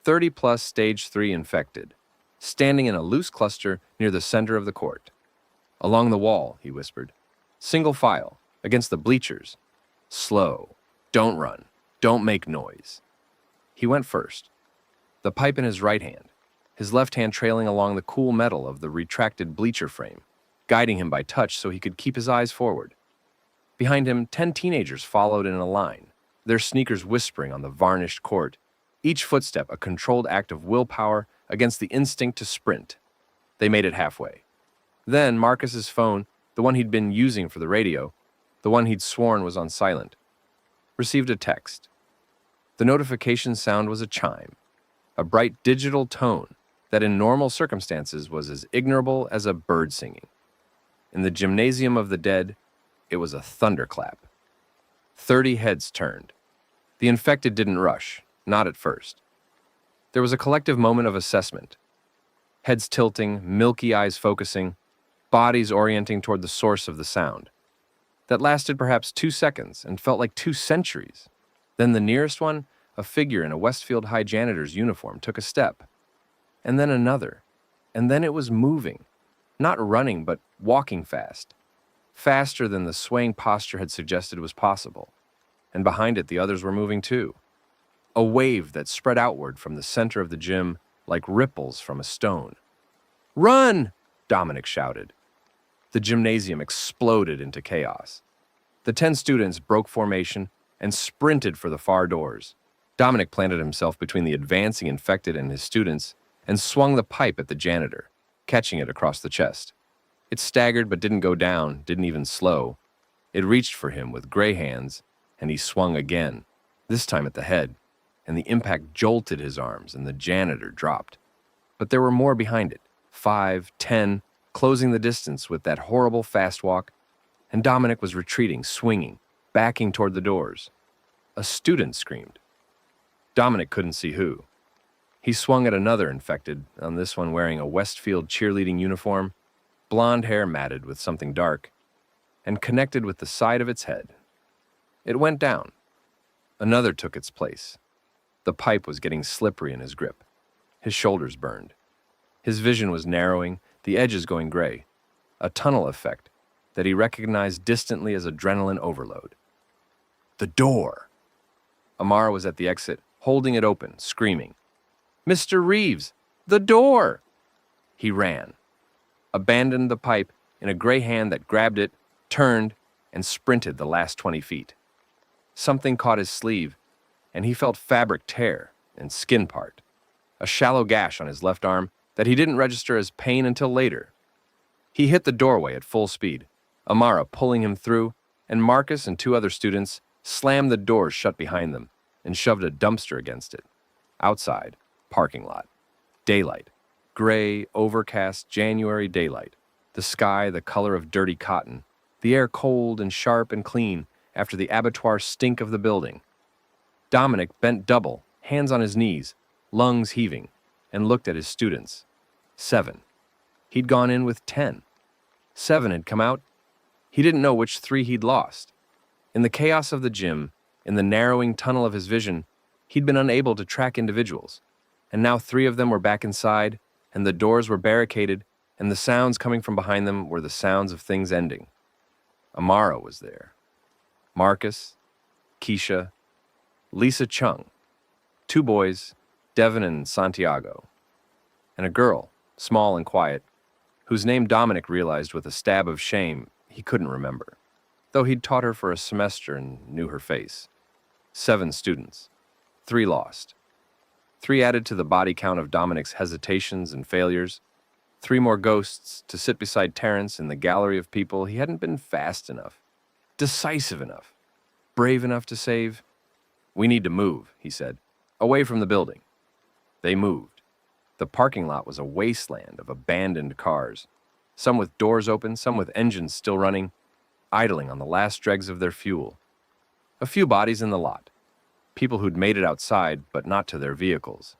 30-plus Stage 3 infected, standing in a loose cluster near the center of the court. "Along the wall," he whispered. "Single file, against the bleachers. Slow. Don't run. Don't make noise." He went first, the pipe in his right hand, his left hand trailing along the cool metal of the retracted bleacher frame, guiding him by touch so he could keep his eyes forward. Behind him, 10 teenagers followed in a line, their sneakers whispering on the varnished court, each footstep a controlled act of willpower against the instinct to sprint. They made it halfway. Then Marcus's phone, the one he'd been using for the radio, the one he'd sworn was on silent, received a text. The notification sound was a chime, a bright digital tone that in normal circumstances was as ignorable as a bird singing. In the gymnasium of the dead, it was a thunderclap. 30 heads turned. The infected didn't rush, not at first. There was a collective moment of assessment. Heads tilting, milky eyes focusing, bodies orienting toward the source of the sound. That lasted perhaps 2 seconds and felt like 2 centuries. Then the nearest one, a figure in a Westfield High janitor's uniform, took a step. And then another. And then it was moving. Not running, but walking fast. Faster than the swaying posture had suggested was possible. And behind it, the others were moving too. A wave that spread outward from the center of the gym like ripples from a stone. "Run!" Dominic shouted. The gymnasium exploded into chaos. The 10 students broke formation and sprinted for the far doors. Dominic planted himself between the advancing infected and his students and swung the pipe at the janitor, catching it across the chest. It staggered but didn't go down, didn't even slow. It reached for him with gray hands, and he swung again, this time at the head, and the impact jolted his arms and the janitor dropped. But there were more behind it, 5, 10, closing the distance with that horrible fast walk, and Dominic was retreating, swinging, backing toward the doors. A student screamed. Dominic couldn't see who. He swung at another infected, on this one wearing a Westfield cheerleading uniform, blonde hair matted with something dark, and connected with the side of its head. It went down. Another took its place. The pipe was getting slippery in his grip. His shoulders burned. His vision was narrowing, the edges going gray. A tunnel effect that he recognized distantly as adrenaline overload. The door! Amara was at the exit, holding it open, screaming, "Mr. Reeves, the door!" He ran, abandoned the pipe in a gray hand that grabbed it, turned, and sprinted the last 20 feet. Something caught his sleeve, and he felt fabric tear and skin part, a shallow gash on his left arm that he didn't register as pain until later. He hit the doorway at full speed, Amara pulling him through, and Marcus and 2 other students slammed the doors shut behind them and shoved a dumpster against it. Outside, parking lot. Daylight. Gray, overcast January daylight. The sky the color of dirty cotton. The air cold and sharp and clean after the abattoir stink of the building. Dominic bent double, hands on his knees, lungs heaving, and looked at his students. 7. He'd gone in with 10. 7 had come out. He didn't know which 3 he'd lost. In the chaos of the gym, in the narrowing tunnel of his vision, he'd been unable to track individuals. And now 3 of them were back inside, and the doors were barricaded, and the sounds coming from behind them were the sounds of things ending. Amara was there. Marcus, Keisha, Lisa Chung, 2 boys, Devin and Santiago, and a girl, small and quiet, whose name Dominic realized with a stab of shame he couldn't remember, though he'd taught her for a semester and knew her face. 7 students, 3 lost. 3 added to the body count of Dominic's hesitations and failures. 3 more ghosts to sit beside Terrence in the gallery of people he hadn't been fast enough, decisive enough, brave enough to save. "We need to move," he said, "away from the building." They moved. The parking lot was a wasteland of abandoned cars, some with doors open, some with engines still running, idling on the last dregs of their fuel. A few bodies in the lot, people who'd made it outside but not to their vehicles.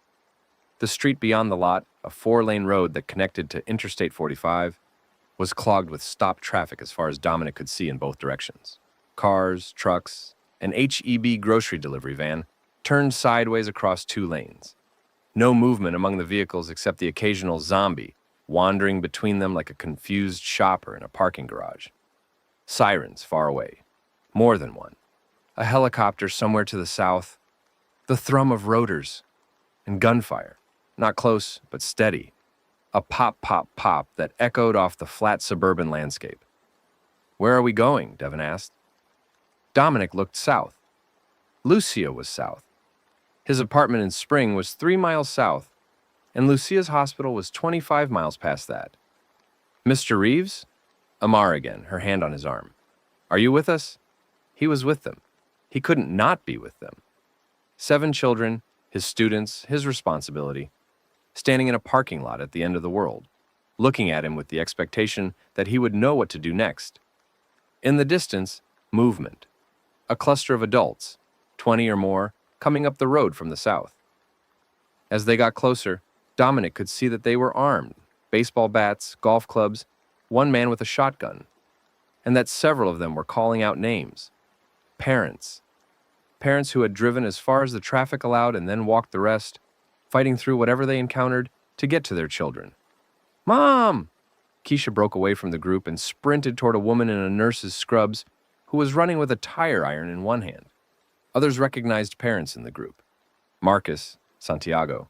The street beyond the lot, a 4-lane road that connected to Interstate 45, was clogged with stopped traffic as far as Dominic could see in both directions. Cars, trucks, an HEB grocery delivery van turned sideways across 2 lanes. No movement among the vehicles except the occasional zombie wandering between them like a confused shopper in a parking garage. Sirens far away. More than one. A helicopter somewhere to the south. The thrum of rotors. And gunfire. Not close, but steady. A pop, pop, pop that echoed off the flat suburban landscape. "Where are we going?" Devin asked. Dominic looked south. Lucia was south. His apartment in Spring was 3 miles south, and Lucia's hospital was 25 miles past that. "Mr. Reeves?" Amar again, her hand on his arm. "Are you with us?" He was with them. He couldn't not be with them. 7 children, his students, his responsibility, standing in a parking lot at the end of the world, looking at him with the expectation that he would know what to do next. In the distance, movement. A cluster of adults, 20 or more, coming up the road from the south. As they got closer, Dominic could see that they were armed, baseball bats, golf clubs, one man with a shotgun, and that several of them were calling out names. Parents. Parents who had driven as far as the traffic allowed and then walked the rest, fighting through whatever they encountered to get to their children. "Mom!" Keisha broke away from the group and sprinted toward a woman in a nurse's scrubs who was running with a tire iron in one hand. Others recognized parents in the group. Marcus, Santiago,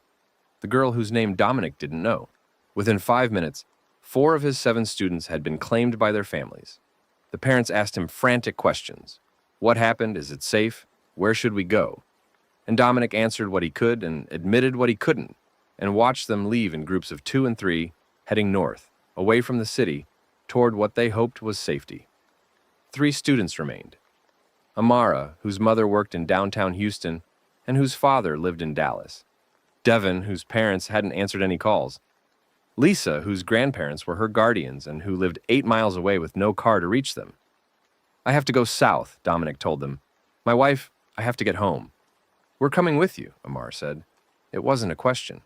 the girl whose name Dominic didn't know. Within 5 minutes, 4 of his 7 students had been claimed by their families. The parents asked him frantic questions. What happened? Is it safe? Where should we go? And Dominic answered what he could and admitted what he couldn't, and watched them leave in groups of 2 and 3, heading north, away from the city, toward what they hoped was safety. 3 students remained. Amara, whose mother worked in downtown Houston, and whose father lived in Dallas. Devin, whose parents hadn't answered any calls. Lisa, whose grandparents were her guardians and who lived 8 miles away with no car to reach them. "I have to go south," Dominic told them. "My wife, I have to get home." "We're coming with you," Amara said. It wasn't a question.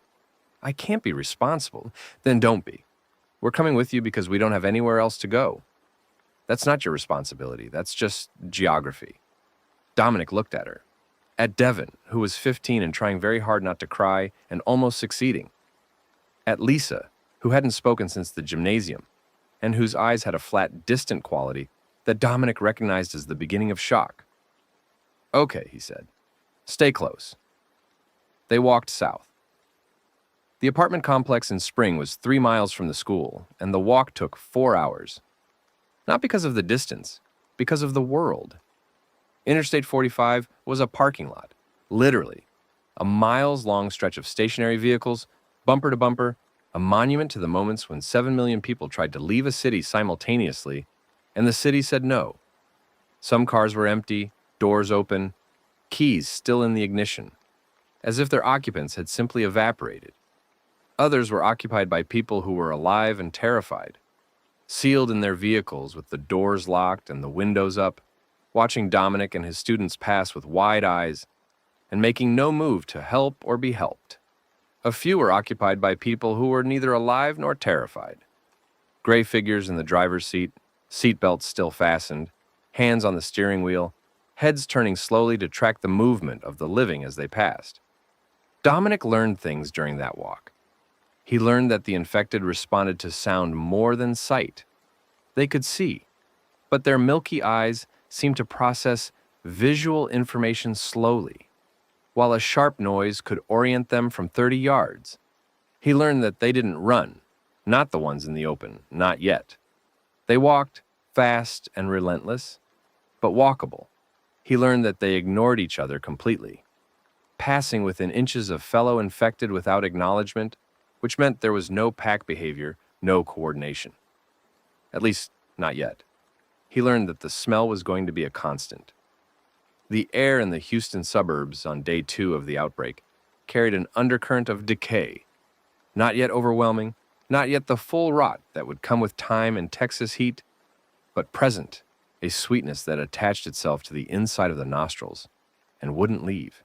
"I can't be responsible." "Then don't be. We're coming with you because we don't have anywhere else to go." "That's not your responsibility. That's just geography." Dominic looked at her. At Devin, who was 15 and trying very hard not to cry and almost succeeding. At Lisa, who hadn't spoken since the gymnasium, and whose eyes had a flat, distant quality that Dominic recognized as the beginning of shock. "Okay," he said. "Stay close." They walked south. The apartment complex in Spring was 3 miles from the school, and the walk took 4 hours. Not because of the distance, because of the world. Interstate 45 was a parking lot, literally. A miles-long stretch of stationary vehicles, bumper to bumper, a monument to the moments when 7 million people tried to leave a city simultaneously, and the city said no. Some cars were empty, doors open, keys still in the ignition, as if their occupants had simply evaporated. Others were occupied by people who were alive and terrified, sealed in their vehicles with the doors locked and the windows up, watching Dominic and his students pass with wide eyes and making no move to help or be helped. A few were occupied by people who were neither alive nor terrified. Gray figures in the driver's seat, seatbelts still fastened, hands on the steering wheel, heads turning slowly to track the movement of the living as they passed. Dominic learned things during that walk. He learned that the infected responded to sound more than sight. They could see, but their milky eyes seemed to process visual information slowly, while a sharp noise could orient them from 30 yards. He learned that they didn't run, not the ones in the open, not yet. They walked, fast and relentless, but walkable. He learned that they ignored each other completely, passing within inches of fellow infected without acknowledgement, which meant there was no pack behavior, no coordination. At least, not yet. He learned that the smell was going to be a constant. The air in the Houston suburbs on day 2 of the outbreak carried an undercurrent of decay, not yet overwhelming, not yet the full rot that would come with time and Texas heat, but present, a sweetness that attached itself to the inside of the nostrils and wouldn't leave.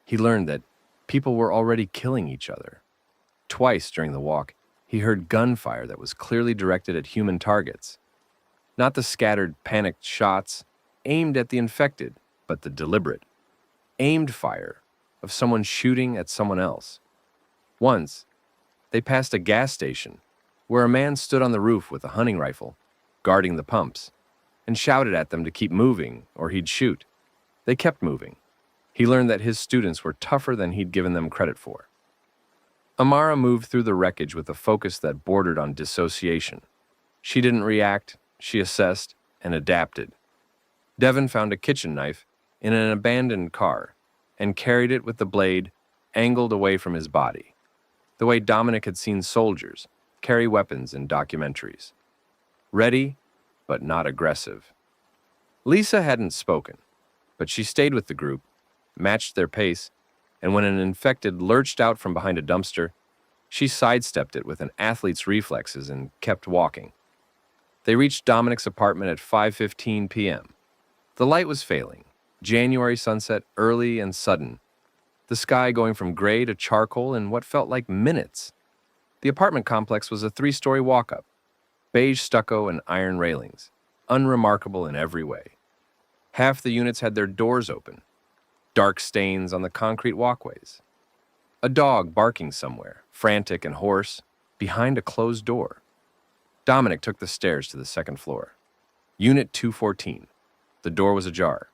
He learned that people were already killing each other. Twice during the walk, he heard gunfire that was clearly directed at human targets. Not the scattered, panicked shots aimed at the infected, but the deliberate, aimed fire of someone shooting at someone else. Once, they passed a gas station where a man stood on the roof with a hunting rifle, guarding the pumps, and shouted at them to keep moving or he'd shoot. They kept moving. He learned that his students were tougher than he'd given them credit for. Amara moved through the wreckage with a focus that bordered on dissociation. She didn't react, she assessed and adapted. Devin found a kitchen knife in an abandoned car and carried it with the blade angled away from his body, the way Dominic had seen soldiers carry weapons in documentaries. Ready, but not aggressive. Lisa hadn't spoken, but she stayed with the group, matched their pace, and when an infected lurched out from behind a dumpster, she sidestepped it with an athlete's reflexes and kept walking. They reached Dominic's apartment at 5:15 p.m. The light was failing. January sunset, early and sudden. The sky going from gray to charcoal in what felt like minutes. The apartment complex was a 3-story walk-up, beige stucco and iron railings, unremarkable in every way. Half the units had their doors open, dark stains on the concrete walkways. A dog barking somewhere, frantic and hoarse, behind a closed door. Dominic took the stairs to the second floor. Unit 214. The door was ajar.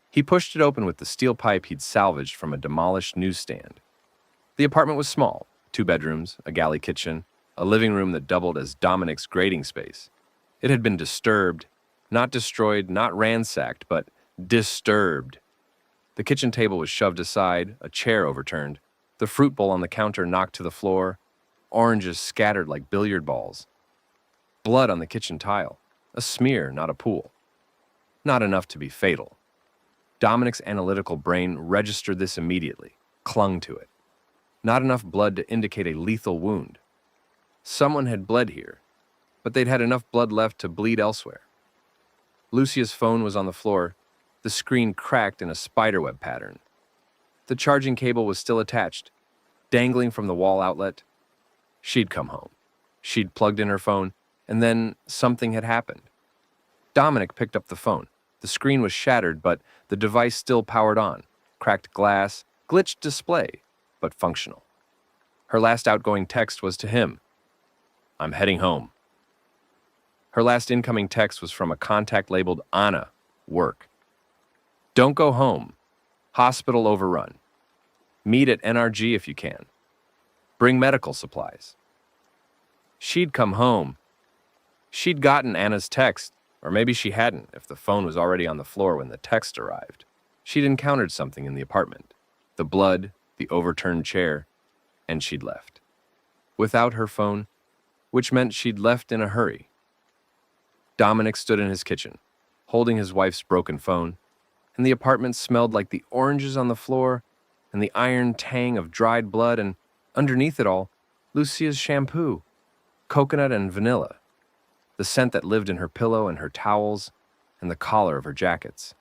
He pushed it open with the steel pipe he'd salvaged from a demolished newsstand. The apartment was small, 2 bedrooms, a galley kitchen, a living room that doubled as Dominic's grading space. It had been disturbed, not destroyed, not ransacked, but disturbed. The kitchen table was shoved aside, a chair overturned, the fruit bowl on the counter knocked to the floor, oranges scattered like billiard balls. Blood on the kitchen tile, a smear, not a pool. Not enough to be fatal. Dominic's analytical brain registered this immediately, clung to it. Not enough blood to indicate a lethal wound. Someone had bled here, but they'd had enough blood left to bleed elsewhere. Lucia's phone was on the floor, the screen cracked in a spiderweb pattern. The charging cable was still attached, dangling from the wall outlet. She'd come home. She'd plugged in her phone, and then something had happened. Dominic picked up the phone. The screen was shattered, but the device still powered on. Cracked glass, glitched display, but functional. Her last outgoing text was to him. "I'm heading home." Her last incoming text was from a contact labeled Anna, work. "Don't go home. Hospital overrun. Meet at NRG if you can. Bring medical supplies." She'd come home. She'd gotten Anna's text, or maybe she hadn't if the phone was already on the floor when the text arrived. She'd encountered something in the apartment. The blood, the overturned chair, and she'd left. Without her phone, which meant she'd left in a hurry. Dominic stood in his kitchen, holding his wife's broken phone, and the apartment smelled like the oranges on the floor and the iron tang of dried blood, and underneath it all, Lucia's shampoo, coconut and vanilla, the scent that lived in her pillow and her towels and the collar of her jackets.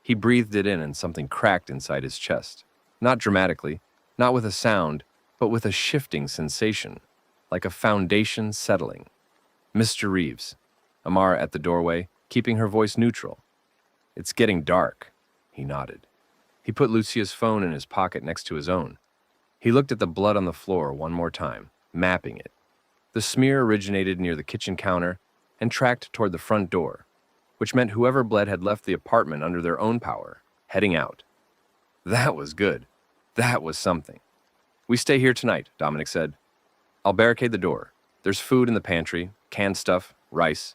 He breathed it in and something cracked inside his chest. Not dramatically, not with a sound, but with a shifting sensation, like a foundation settling. "Mr. Reeves," Amara at the doorway, keeping her voice neutral. "It's getting dark." He nodded. He put Lucia's phone in his pocket next to his own. He looked at the blood on the floor one more time, mapping it. The smear originated near the kitchen counter and tracked toward the front door, which meant whoever bled had left the apartment under their own power, heading out. That was good. That was something. "We stay here tonight," Dominic said. "I'll barricade the door. There's food in the pantry, canned stuff, rice.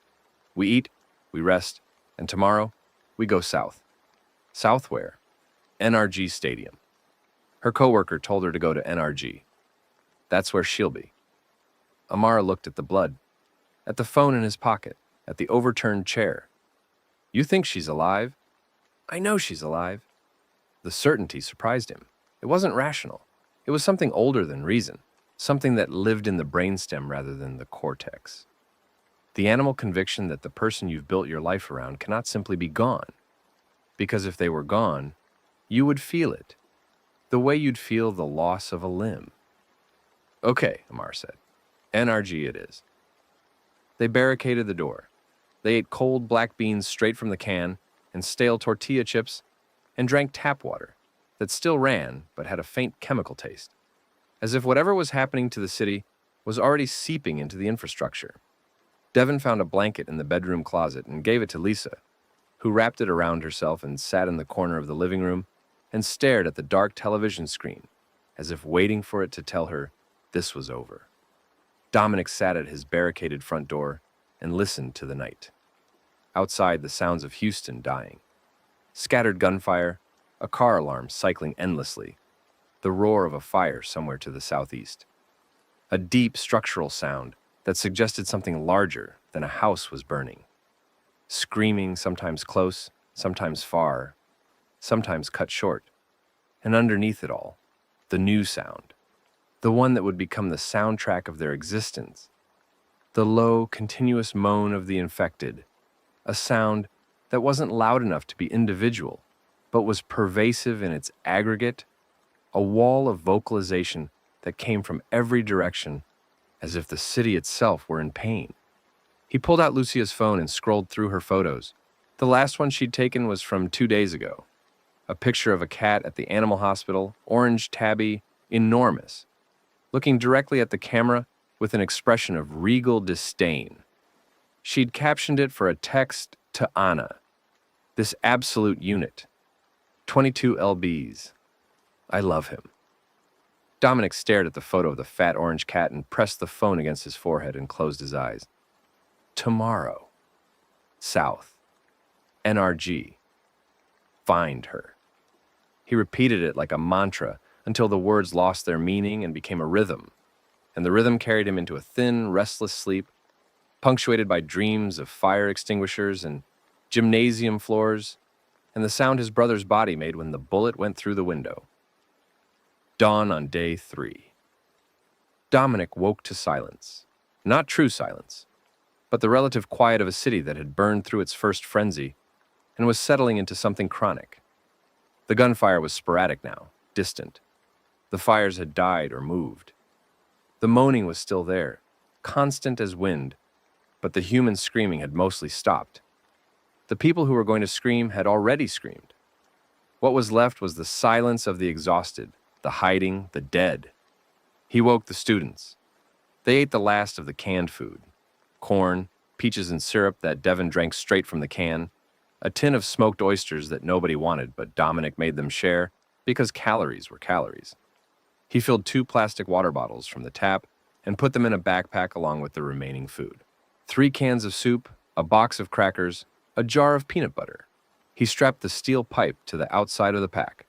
We eat, we rest, and tomorrow, we go south." South where? NRG Stadium. Her coworker told her to go to NRG. That's where she'll be. Amara looked at the blood, at the phone in his pocket, at the overturned chair. "You think she's alive?" "I know she's alive." The certainty surprised him. It wasn't rational. It was something older than reason, something that lived in the brainstem rather than the cortex. The animal conviction that the person you've built your life around cannot simply be gone. Because if they were gone, you would feel it, the way you'd feel the loss of a limb. "Okay," Amar said. "NRG it is." They barricaded the door. They ate cold black beans straight from the can and stale tortilla chips and drank tap water that still ran but had a faint chemical taste, as if whatever was happening to the city was already seeping into the infrastructure. Devin found a blanket in the bedroom closet and gave it to Lisa, who wrapped it around herself and sat in the corner of the living room and stared at the dark television screen, as if waiting for it to tell her this was over. Dominic sat at his barricaded front door and listened to the night. Outside, the sounds of Houston dying. Scattered gunfire, a car alarm cycling endlessly, the roar of a fire somewhere to the southeast. A deep structural sound that suggested something larger than a house was burning. Screaming, sometimes close, sometimes far, sometimes cut short. And underneath it all, the new sound, the one that would become the soundtrack of their existence, the low, continuous moan of the infected, a sound that wasn't loud enough to be individual, but was pervasive in its aggregate, a wall of vocalization that came from every direction, as if the city itself were in pain. He pulled out Lucia's phone and scrolled through her photos. The last one she'd taken was from 2 days ago. A picture of a cat at the animal hospital, orange tabby, enormous, looking directly at the camera with an expression of regal disdain. She'd captioned it for a text to Anna. This absolute unit. 22 lbs. I love him. Dominic stared at the photo of the fat orange cat and pressed the phone against his forehead and closed his eyes. Tomorrow. South. NRG. Find her. He repeated it like a mantra until the words lost their meaning and became a rhythm, and the rhythm carried him into a thin, restless sleep, punctuated by dreams of fire extinguishers and gymnasium floors, and the sound his brother's body made when the bullet went through the window. Dawn on day 3. Dominic woke to silence. Not true silence, but the relative quiet of a city that had burned through its first frenzy and was settling into something chronic. The gunfire was sporadic now, distant. The fires had died or moved. The moaning was still there, constant as wind, but the human screaming had mostly stopped. The people who were going to scream had already screamed. What was left was the silence of the exhausted, the hiding, the dead. He woke the students. They ate the last of the canned food. Corn, peaches and syrup that Devin drank straight from the can, a tin of smoked oysters that nobody wanted but Dominic made them share because calories were calories. He filled 2 plastic water bottles from the tap and put them in a backpack along with the remaining food. 3 cans of soup, a box of crackers, a jar of peanut butter. He strapped the steel pipe to the outside of the pack.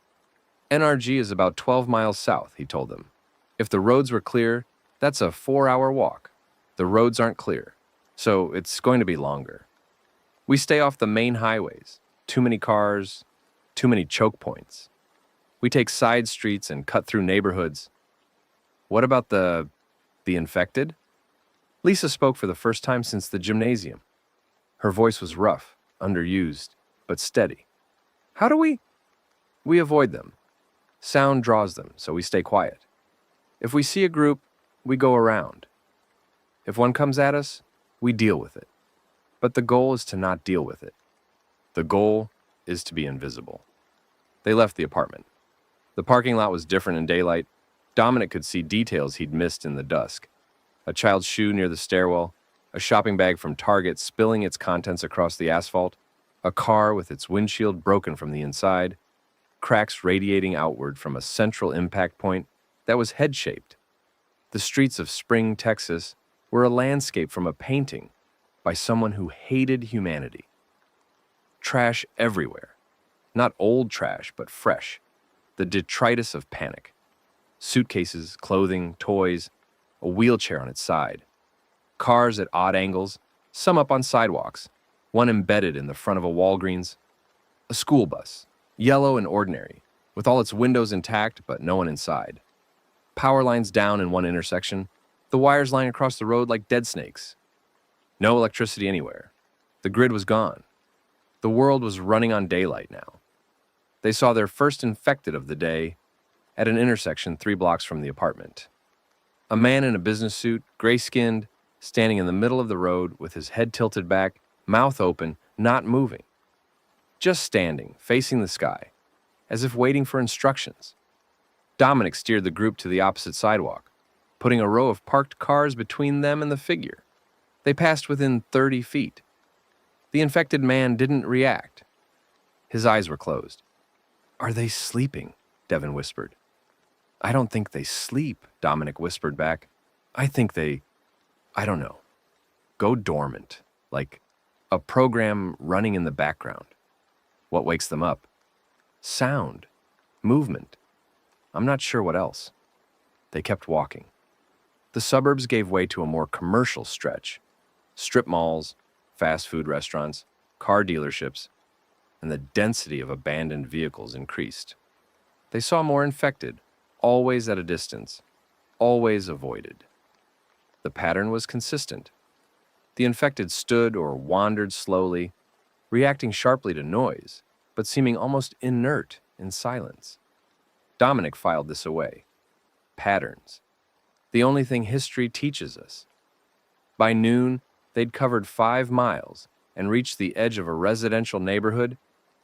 NRG is about 12 miles south, he told them. If the roads were clear, that's a 4-hour walk. The roads aren't clear, so it's going to be longer. We stay off the main highways. Too many cars, too many choke points. We take side streets and cut through neighborhoods. What about the infected? Lisa spoke for the first time since the gymnasium. Her voice was rough, underused, but steady. How do we? We avoid them. Sound draws them, so we stay quiet. If we see a group, we go around. If one comes at us, we deal with it. But the goal is to not deal with it. The goal is to be invisible. They left the apartment. The parking lot was different in daylight. Dominic could see details he'd missed in the dusk. A child's shoe near the stairwell, a shopping bag from Target spilling its contents across the asphalt, a car with its windshield broken from the inside, cracks radiating outward from a central impact point that was head-shaped. The streets of Spring, Texas, were a landscape from a painting by someone who hated humanity. Trash everywhere. Not old trash, but fresh. The detritus of panic. Suitcases, clothing, toys, a wheelchair on its side. Cars at odd angles, some up on sidewalks, one embedded in the front of a Walgreens. A school bus, yellow and ordinary, with all its windows intact but no one inside. Power lines down in one intersection, the wires lying across the road like dead snakes. No electricity anywhere. The grid was gone. The world was running on daylight now. They saw their first infected of the day at an intersection 3 blocks from the apartment. A man in a business suit, gray-skinned, standing in the middle of the road with his head tilted back, mouth open, not moving. Just standing, facing the sky, as if waiting for instructions. Dominic steered the group to the opposite sidewalk, putting a row of parked cars between them and the figure. They passed within 30 feet. The infected man didn't react. His eyes were closed. "Are they sleeping?" Devin whispered. "I don't think they sleep," Dominic whispered back. "I think I don't know, go dormant, like a program running in the background. What wakes them up? Sound, movement. I'm not sure what else." They kept walking. The suburbs gave way to a more commercial stretch. Strip malls, fast food restaurants, car dealerships, and the density of abandoned vehicles increased. They saw more infected, always at a distance, always avoided. The pattern was consistent. The infected stood or wandered slowly, reacting sharply to noise, but seeming almost inert in silence. Dominic filed this away. Patterns. The only thing history teaches us. By noon, they'd covered 5 miles and reached the edge of a residential neighborhood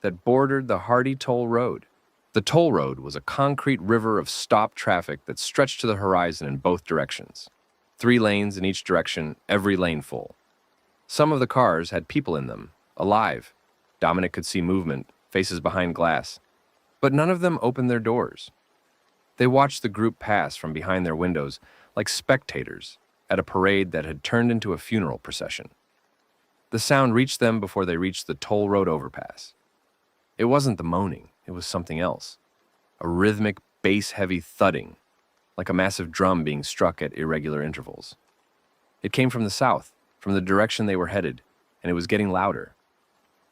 that bordered the Hardy Toll Road. The toll road was a concrete river of stopped traffic that stretched to the horizon in both directions. 3 lanes in each direction, every lane full. Some of the cars had people in them, alive. Dominic could see movement, faces behind glass. But none of them opened their doors. They watched the group pass from behind their windows like spectators at a parade that had turned into a funeral procession. The sound reached them before they reached the toll road overpass. It wasn't the moaning, it was something else. A rhythmic, bass-heavy thudding, like a massive drum being struck at irregular intervals. It came from the south, from the direction they were headed, and it was getting louder.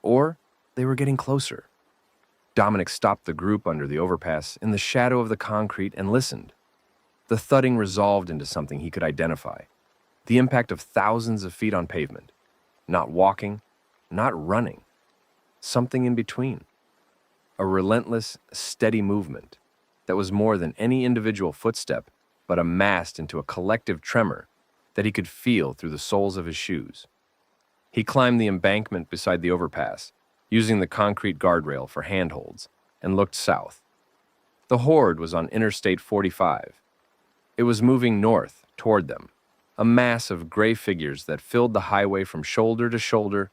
Or they were getting closer. Dominic stopped the group under the overpass in the shadow of the concrete and listened. The thudding resolved into something he could identify. The impact of thousands of feet on pavement. Not walking, not running. Something in between. A relentless, steady movement that was more than any individual footstep, but amassed into a collective tremor that he could feel through the soles of his shoes. He climbed the embankment beside the overpass, using the concrete guardrail for handholds, and looked south. The horde was on Interstate 45. It was moving north toward them, a mass of gray figures that filled the highway from shoulder to shoulder,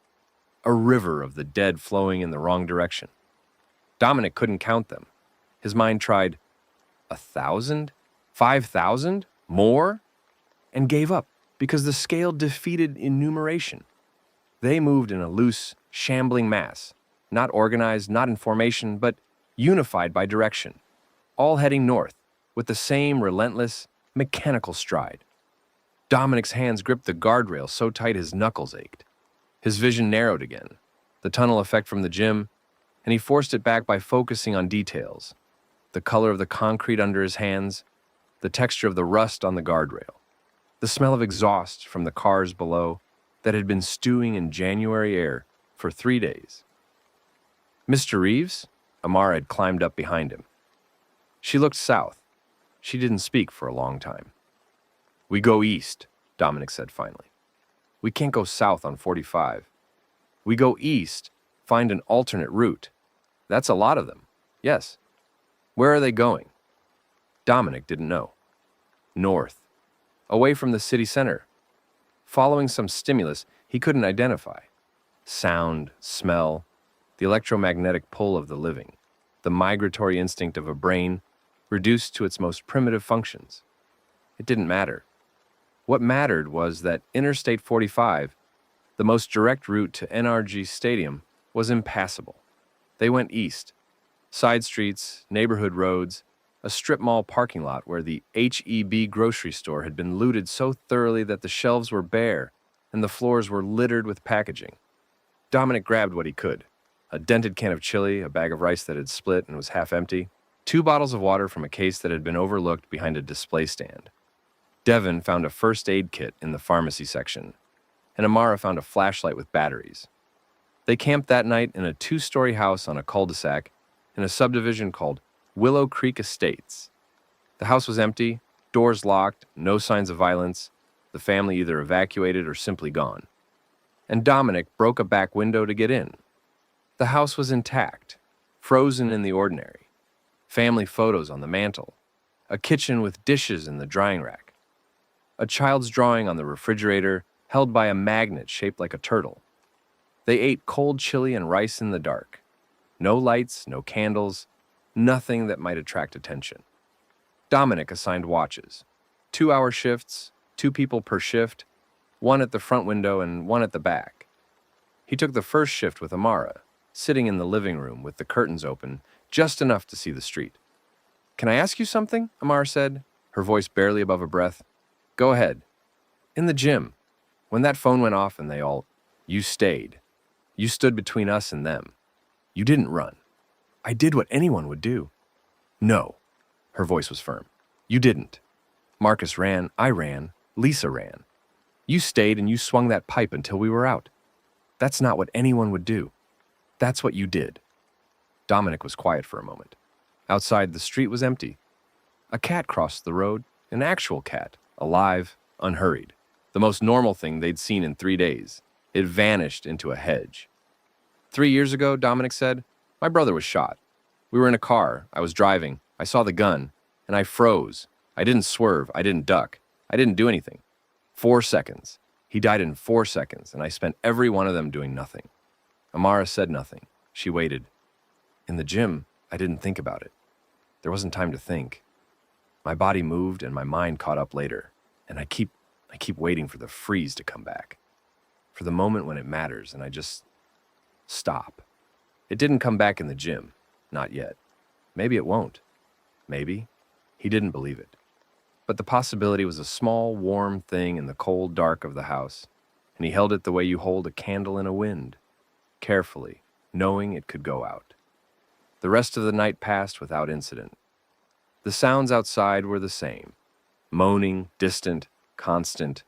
a river of the dead flowing in the wrong direction. Dominic couldn't count them. His mind tried, 1,000? 5,000? More? And gave up, because the scale defeated enumeration. They moved in a loose, shambling mass, not organized, not in formation, but unified by direction, all heading north, with the same relentless, mechanical stride. Dominic's hands gripped the guardrail so tight his knuckles ached. His vision narrowed again, the tunnel effect from the gym, and he forced it back by focusing on details. The color of the concrete under his hands, the texture of the rust on the guardrail, the smell of exhaust from the cars below that had been stewing in January air for 3 days. Mr. Reeves? Amara had climbed up behind him. She looked south. She didn't speak for a long time. We go east, Dominic said finally. We can't go south on 45. We go east, find an alternate route. That's a lot of them. Yes. Where are they going? Dominic didn't know. North. Away from the city center. Following some stimulus he couldn't identify. Sound, smell, the electromagnetic pull of the living, the migratory instinct of a brain reduced to its most primitive functions. It didn't matter. What mattered was that Interstate 45, the most direct route to NRG Stadium, was impassable. They went east. Side streets, neighborhood roads, a strip mall parking lot where the H-E-B grocery store had been looted so thoroughly that the shelves were bare and the floors were littered with packaging. Dominic grabbed what he could. A dented can of chili, a bag of rice that had split and was half empty, 2 bottles of water from a case that had been overlooked behind a display stand. Devin found a first aid kit in the pharmacy section, and Amara found a flashlight with batteries. They camped that night in a 2-story house on a cul-de-sac in a subdivision called Willow Creek Estates. The house was empty, doors locked, no signs of violence, the family either evacuated or simply gone. And Dominic broke a back window to get in. The house was intact, frozen in the ordinary. Family photos on the mantel, a kitchen with dishes in the drying rack, a child's drawing on the refrigerator held by a magnet shaped like a turtle. They ate cold chili and rice in the dark. No lights, no candles, nothing that might attract attention. Dominic assigned watches. 2-hour shifts, 2 people per shift, 1 at the front window and 1 at the back. He took the first shift with Amara, sitting in the living room with the curtains open, just enough to see the street. "Can I ask you something?" Amara said, her voice barely above a breath. "Go ahead." "In the gym, when that phone went off and you stayed. You stood between us and them. You didn't run. I did what anyone would do." No. Her voice was firm. You didn't. Marcus ran, I ran, Lisa ran. You stayed and you swung that pipe until we were out. That's not what anyone would do. That's what you did. Dominic was quiet for a moment. Outside, the street was empty. A cat crossed the road, an actual cat, alive, unhurried. The most normal thing they'd seen in 3 days. It vanished into a hedge. 3 years ago, Dominic said, my brother was shot. We were in a car, I was driving, I saw the gun, and I froze. I didn't swerve, I didn't duck, I didn't do anything. 4 seconds. He died in 4 seconds, and I spent every one of them doing nothing. Amara said nothing. She waited. In the gym, I didn't think about it. There wasn't time to think. My body moved and my mind caught up later, and I keep waiting for the freeze to come back. For the moment when it matters, and I just stop. It didn't come back in the gym. Not yet. Maybe it won't. Maybe. He didn't believe it. But the possibility was a small, warm thing in the cold dark of the house, and he held it the way you hold a candle in a wind, carefully, knowing it could go out. The rest of the night passed without incident. The sounds outside were the same, moaning, distant, constant,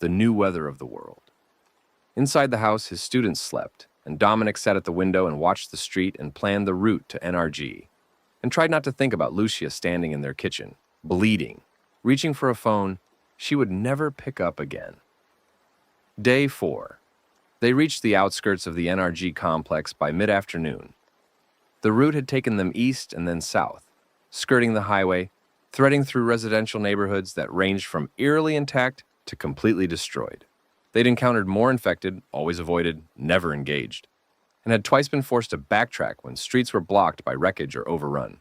the new weather of the world. Inside the house, his students slept, and Dominic sat at the window and watched the street and planned the route to NRG, and tried not to think about Lucia standing in their kitchen, bleeding, reaching for a phone she would never pick up again. Day 4. They reached the outskirts of the NRG complex by mid-afternoon. The route had taken them east and then south, skirting the highway, threading through residential neighborhoods that ranged from eerily intact to completely destroyed. They'd encountered more infected, always avoided, never engaged, and had twice been forced to backtrack when streets were blocked by wreckage or overrun.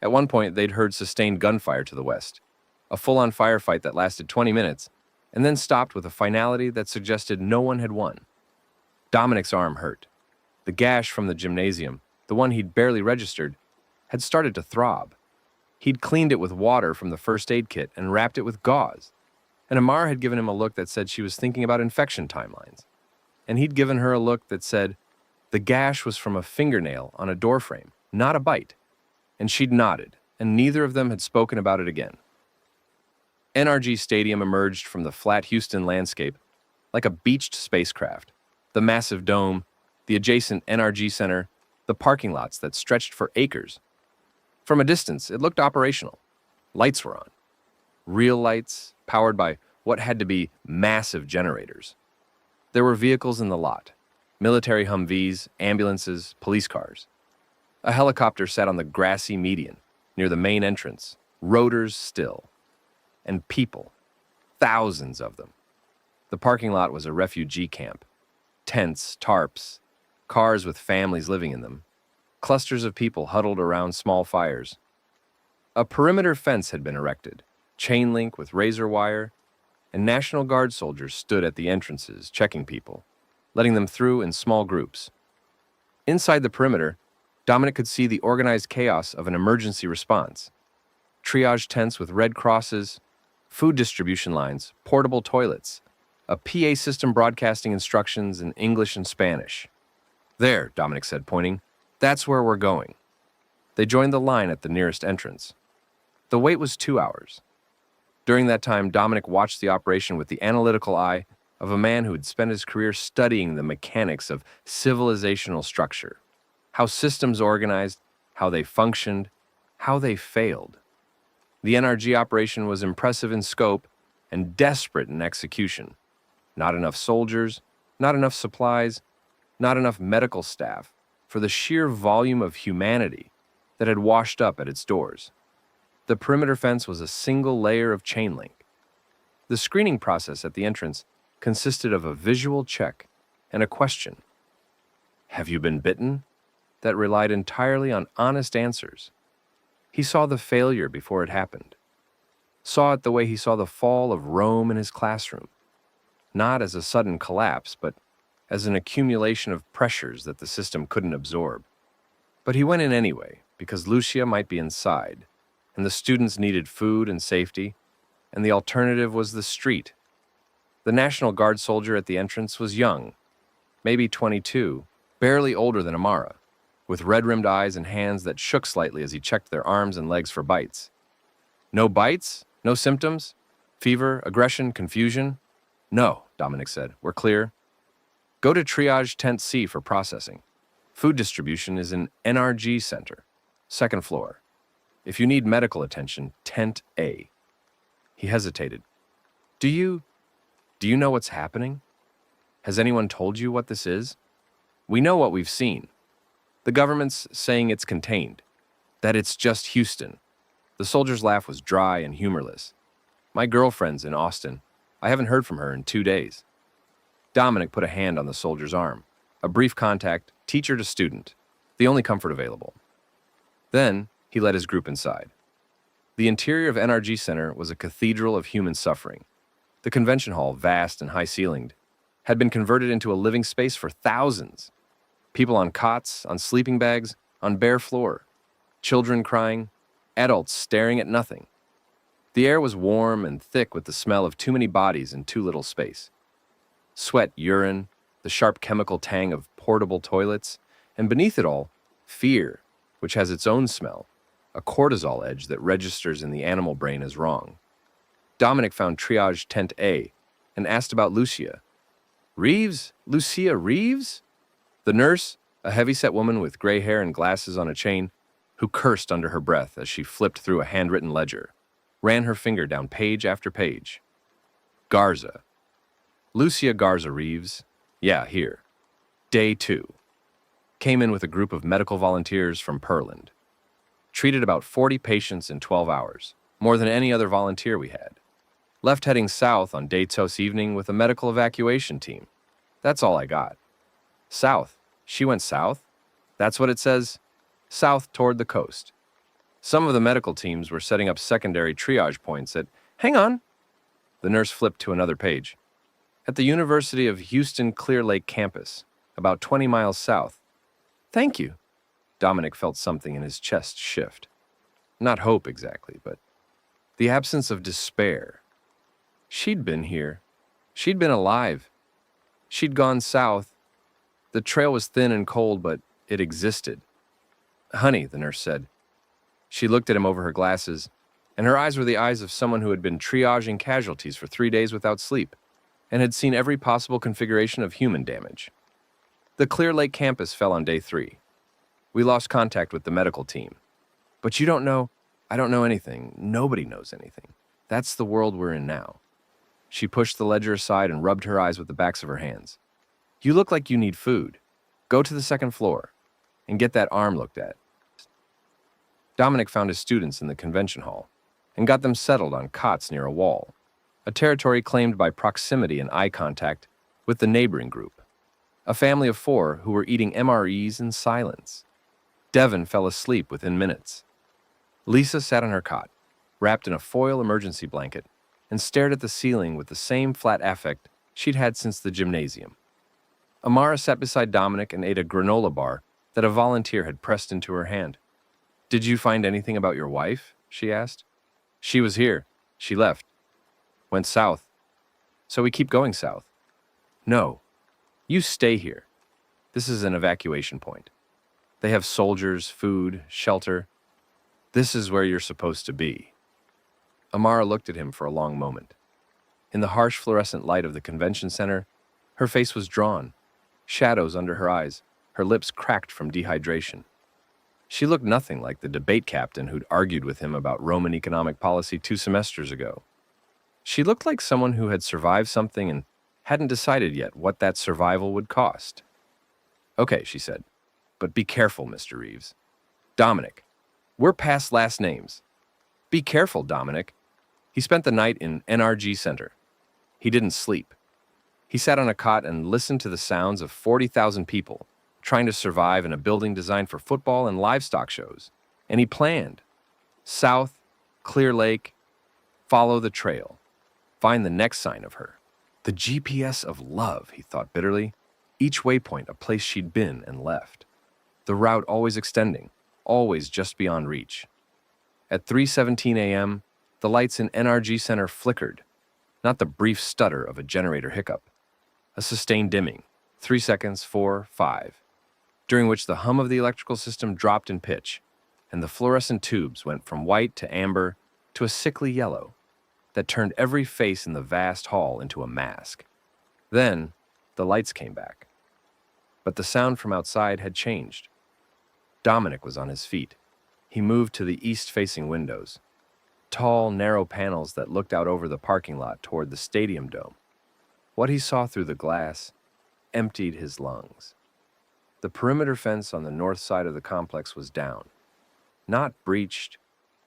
At one point, they'd heard sustained gunfire to the west, a full-on firefight that lasted 20 minutes, and then stopped with a finality that suggested no one had won. Dominic's arm hurt. The gash from the gymnasium, the one he'd barely registered, had started to throb. He'd cleaned it with water from the first aid kit and wrapped it with gauze. And Amara had given him a look that said she was thinking about infection timelines. And he'd given her a look that said the gash was from a fingernail on a doorframe, not a bite. And she'd nodded, and neither of them had spoken about it again. NRG Stadium emerged from the flat Houston landscape like a beached spacecraft. The massive dome, the adjacent NRG Center, the parking lots that stretched for acres. From a distance, it looked operational. Lights were on. Real lights, powered by what had to be massive generators. There were vehicles in the lot. Military Humvees, ambulances, police cars. A helicopter sat on the grassy median, near the main entrance, rotors still. And people. Thousands of them. The parking lot was a refugee camp. Tents, tarps, cars with families living in them. Clusters of people huddled around small fires. A perimeter fence had been erected, chain link with razor wire, and National Guard soldiers stood at the entrances checking people, letting them through in small groups. Inside the perimeter, Dominic could see the organized chaos of an emergency response. Triage tents with red crosses, food distribution lines, portable toilets, a PA system broadcasting instructions in English and Spanish. There, Dominic said, pointing. That's where we're going. They joined the line at the nearest entrance. The wait was 2 hours. During that time, Dominic watched the operation with the analytical eye of a man who had spent his career studying the mechanics of civilizational structure, how systems organized, how they functioned, how they failed. The NRG operation was impressive in scope and desperate in execution. Not enough soldiers, not enough supplies, not enough medical staff for the sheer volume of humanity that had washed up at its doors. The perimeter fence was a single layer of chain link. The screening process at the entrance consisted of a visual check and a question. Have you been bitten? That relied entirely on honest answers. He saw the failure before it happened. Saw it the way he saw the fall of Rome in his classroom. Not as a sudden collapse, but as an accumulation of pressures that the system couldn't absorb. But he went in anyway, because Lucia might be inside, and the students needed food and safety, and the alternative was the street. The National Guard soldier at the entrance was young, maybe 22, barely older than Amara, with red-rimmed eyes and hands that shook slightly as he checked their arms and legs for bites. No bites? No symptoms? Fever, aggression, confusion? No, Dominic said. We're clear. Go to Triage Tent C for processing. Food distribution is in NRG Center, second floor. If you need medical attention, Tent A. He hesitated. Do you know what's happening? Has anyone told you what this is? We know what we've seen. The government's saying it's contained, that it's just Houston. The soldier's laugh was dry and humorless. My girlfriend's in Austin. I haven't heard from her in 2 days. Dominic put a hand on the soldier's arm. A brief contact, teacher to student, the only comfort available. Then, he led his group inside. The interior of NRG Center was a cathedral of human suffering. The convention hall, vast and high-ceilinged, had been converted into a living space for thousands. People on cots, on sleeping bags, on bare floor. Children crying, adults staring at nothing. The air was warm and thick with the smell of too many bodies in too little space. Sweat, urine, the sharp chemical tang of portable toilets, and beneath it all, fear, which has its own smell, a cortisol edge that registers in the animal brain as wrong. Dominic found Triage Tent A and asked about Lucia. Reeves? Lucia Reeves? The nurse, a heavy-set woman with gray hair and glasses on a chain, who cursed under her breath as she flipped through a handwritten ledger, ran her finger down page after page. Garza. Lucia Garza Reeves. Yeah, here. Day 2. Came in with a group of medical volunteers from Pearland. Treated about 40 patients in 12 hours, more than any other volunteer we had. Left heading south on day 2 evening with a medical evacuation team. That's all I got. South. She went south? That's what it says? South toward the coast. Some of the medical teams were setting up secondary triage points at... Hang on! The nurse flipped to another page. At the University of Houston Clear Lake campus, about 20 miles south. Thank you. Dominic felt something in his chest shift. Not hope exactly, but the absence of despair. She'd been here. She'd been alive. She'd gone south. The trail was thin and cold, but it existed. Honey, the nurse said. She looked at him over her glasses, and her eyes were the eyes of someone who had been triaging casualties for 3 days without sleep, and had seen every possible configuration of human damage. The Clear Lake campus fell on day 3. We lost contact with the medical team. But you don't know, I don't know anything, nobody knows anything. That's the world we're in now. She pushed the ledger aside and rubbed her eyes with the backs of her hands. You look like you need food. Go to the second floor and get that arm looked at. Dominic found his students in the convention hall and got them settled on cots near a wall, a territory claimed by proximity and eye contact with the neighboring group, a family of 4 who were eating MREs in silence. Devin fell asleep within minutes. Lisa sat on her cot, wrapped in a foil emergency blanket, and stared at the ceiling with the same flat affect she'd had since the gymnasium. Amara sat beside Dominic and ate a granola bar that a volunteer had pressed into her hand. Did you find anything about your wife? She asked. She was here. She left. Went south. So we keep going south. No. You stay here. This is an evacuation point. They have soldiers, food, shelter. This is where you're supposed to be. Amara looked at him for a long moment. In the harsh fluorescent light of the convention center, her face was drawn, shadows under her eyes, her lips cracked from dehydration. She looked nothing like the debate captain who'd argued with him about Roman economic policy 2 semesters ago. She looked like someone who had survived something and hadn't decided yet what that survival would cost. Okay, she said, but be careful, Mr. Reeves. Dominic, we're past last names. Be careful, Dominic. He spent the night in NRG Center. He didn't sleep. He sat on a cot and listened to the sounds of 40,000 people trying to survive in a building designed for football and livestock shows. And he planned. South, Clear Lake, follow the trail. Find the next sign of her. The GPS of love, he thought bitterly. Each waypoint a place she'd been and left. The route always extending, always just beyond reach. At 3:17 a.m., the lights in NRG Center flickered, not the brief stutter of a generator hiccup. A sustained dimming, 3 seconds, 4, 5. during which the hum of the electrical system dropped in pitch, and the fluorescent tubes went from white to amber to a sickly yellow that turned every face in the vast hall into a mask. Then, the lights came back. But the sound from outside had changed. Dominic was on his feet. He moved to the east-facing windows, tall, narrow panels that looked out over the parking lot toward the stadium dome. What he saw through the glass emptied his lungs. The perimeter fence on the north side of the complex was down. Not breached,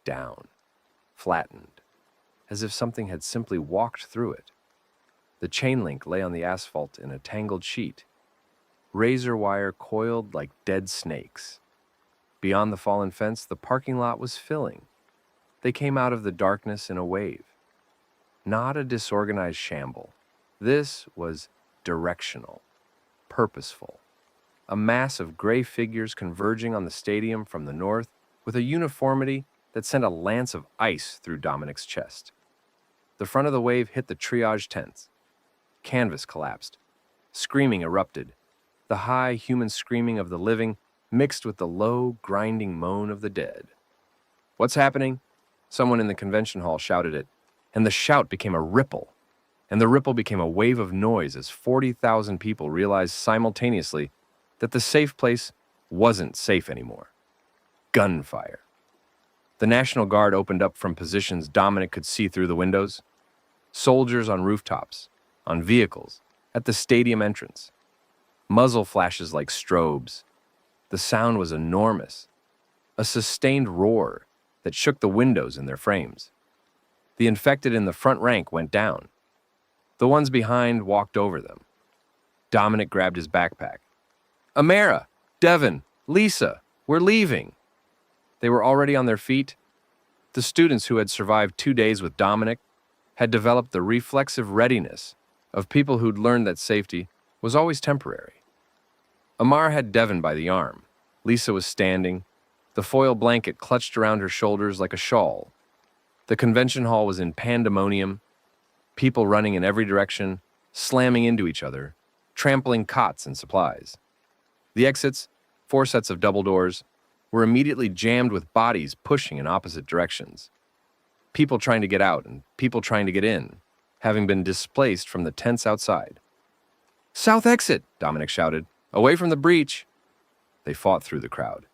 down. Flattened, as if something had simply walked through it. The chain link lay on the asphalt in a tangled sheet. Razor wire coiled like dead snakes. Beyond the fallen fence, the parking lot was filling. They came out of the darkness in a wave. Not a disorganized shamble. This was directional, purposeful. A mass of gray figures converging on the stadium from the north with a uniformity that sent a lance of ice through Dominic's chest. The front of the wave hit the triage tents. Canvas collapsed. Screaming erupted. The high human screaming of the living mixed with the low, grinding moan of the dead. "What's happening?" Someone in the convention hall shouted it, and the shout became a ripple, and the ripple became a wave of noise as 40,000 people realized simultaneously that the safe place wasn't safe anymore. Gunfire. The National Guard opened up from positions Dominic could see through the windows. Soldiers on rooftops, on vehicles, at the stadium entrance. Muzzle flashes like strobes. The sound was enormous, a sustained roar that shook the windows in their frames. The infected in the front rank went down. The ones behind walked over them. Dominic grabbed his backpack. "Amara, Devin, Lisa, we're leaving." They were already on their feet. The students who had survived 2 days with Dominic had developed the reflexive readiness of people who'd learned that safety was always temporary. Amar had Devin by the arm. Lisa was standing, the foil blanket clutched around her shoulders like a shawl. The convention hall was in pandemonium, people running in every direction, slamming into each other, trampling cots and supplies. The exits, 4 sets of double doors, were immediately jammed with bodies pushing in opposite directions. People trying to get out and people trying to get in, having been displaced from the tents outside. "South exit," Dominic shouted. "Away from the breach." They fought through the crowd.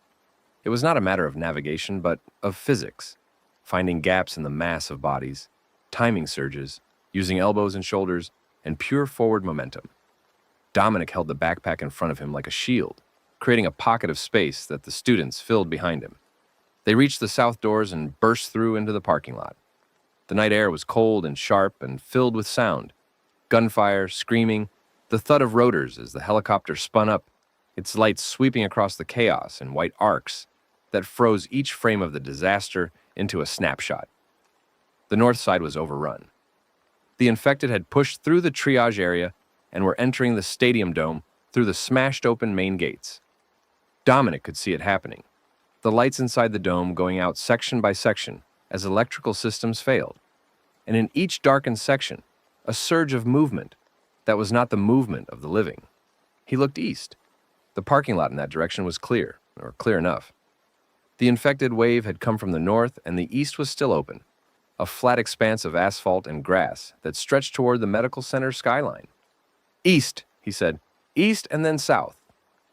It was not a matter of navigation, but of physics, finding gaps in the mass of bodies, timing surges, using elbows and shoulders, and pure forward momentum. Dominic held the backpack in front of him like a shield, creating a pocket of space that the students filled behind him. They reached the south doors and burst through into the parking lot. The night air was cold and sharp and filled with sound. Gunfire, screaming, the thud of rotors as the helicopter spun up, its lights sweeping across the chaos in white arcs that froze each frame of the disaster into a snapshot. The north side was overrun. The infected had pushed through the triage area and were entering the stadium dome through the smashed-open main gates. Dominic could see it happening, the lights inside the dome going out section by section as electrical systems failed, and in each darkened section, a surge of movement that was not the movement of the living. He looked east. The parking lot in that direction was clear, or clear enough. The infected wave had come from the north, and the east was still open, a flat expanse of asphalt and grass that stretched toward the medical center skyline. "East," he said. "East and then south.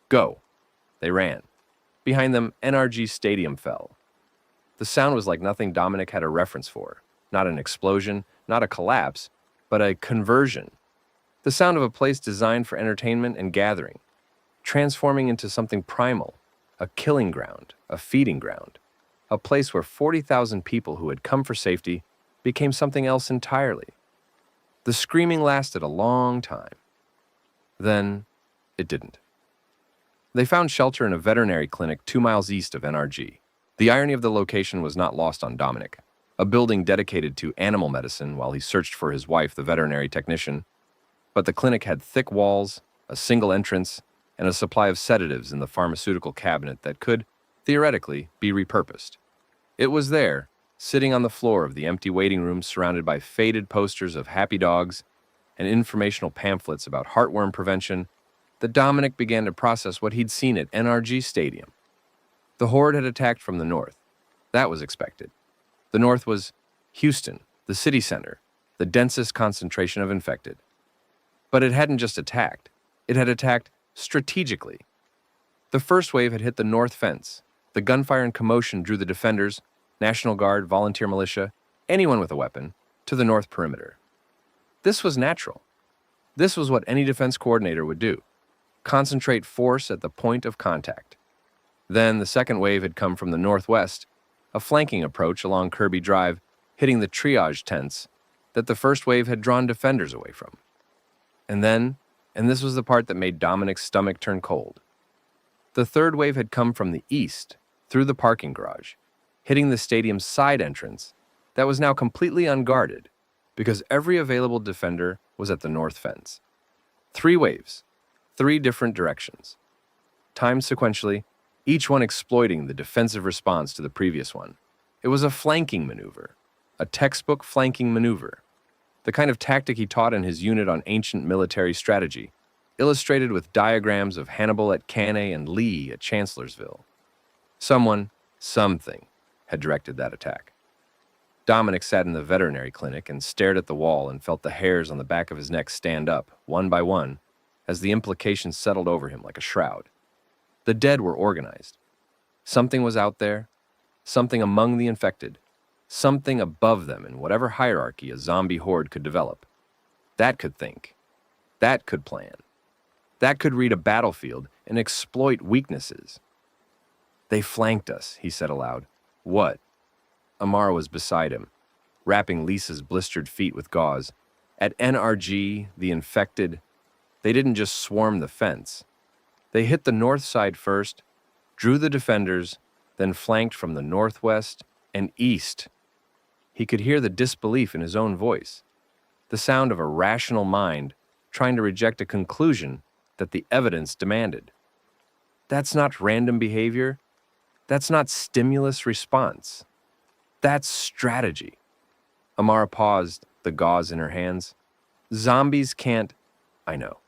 Go." They ran. Behind them, NRG Stadium fell. The sound was like nothing Dominic had a reference for. Not an explosion, not a collapse, but a conversion. The sound of a place designed for entertainment and gathering, transforming into something primal, a killing ground, a feeding ground, a place where 40,000 people who had come for safety became something else entirely. The screaming lasted a long time. Then, it didn't. They found shelter in a veterinary clinic 2 miles east of NRG. The irony of the location was not lost on Dominic, a building dedicated to animal medicine while he searched for his wife, the veterinary technician. But the clinic had thick walls, a single entrance, and a supply of sedatives in the pharmaceutical cabinet that could, theoretically, be repurposed. It was there, sitting on the floor of the empty waiting room surrounded by faded posters of happy dogs and informational pamphlets about heartworm prevention that Dominic began to process what he'd seen at NRG Stadium. The horde had attacked from the north. That was expected. The north was Houston, the city center, the densest concentration of infected. But it hadn't just attacked. It had attacked strategically. The first wave had hit the north fence. The gunfire and commotion drew the defenders, National Guard, volunteer militia, anyone with a weapon, to the north perimeter. This was natural. This was what any defense coordinator would do. Concentrate force at the point of contact. Then the second wave had come from the northwest, a flanking approach along Kirby Drive, hitting the triage tents that the first wave had drawn defenders away from. And then, and this was the part that made Dominic's stomach turn cold, the third wave had come from the east, through the parking garage, hitting the stadium's side entrance that was now completely unguarded because every available defender was at the north fence. 3 waves, 3 different directions, timed sequentially, each one exploiting the defensive response to the previous one. It was a flanking maneuver, a textbook flanking maneuver, the kind of tactic he taught in his unit on ancient military strategy, illustrated with diagrams of Hannibal at Cannae and Lee at Chancellorsville. Someone, something, had directed that attack. Dominic sat in the veterinary clinic and stared at the wall and felt the hairs on the back of his neck stand up, one by one, as the implications settled over him like a shroud. The dead were organized. Something was out there, something among the infected, something above them in whatever hierarchy a zombie horde could develop. That could think. That could plan. That could read a battlefield and exploit weaknesses. They flanked us, he said aloud. What? Amara was beside him, wrapping Lisa's blistered feet with gauze. At NRG, the infected, they didn't just swarm the fence. They hit the north side first, drew the defenders, then flanked from the northwest and east. He could hear the disbelief in his own voice, the sound of a rational mind trying to reject a conclusion that the evidence demanded. That's not random behavior. That's not stimulus response. That's strategy. Amara paused, the gauze in her hands. Zombies can't, I know.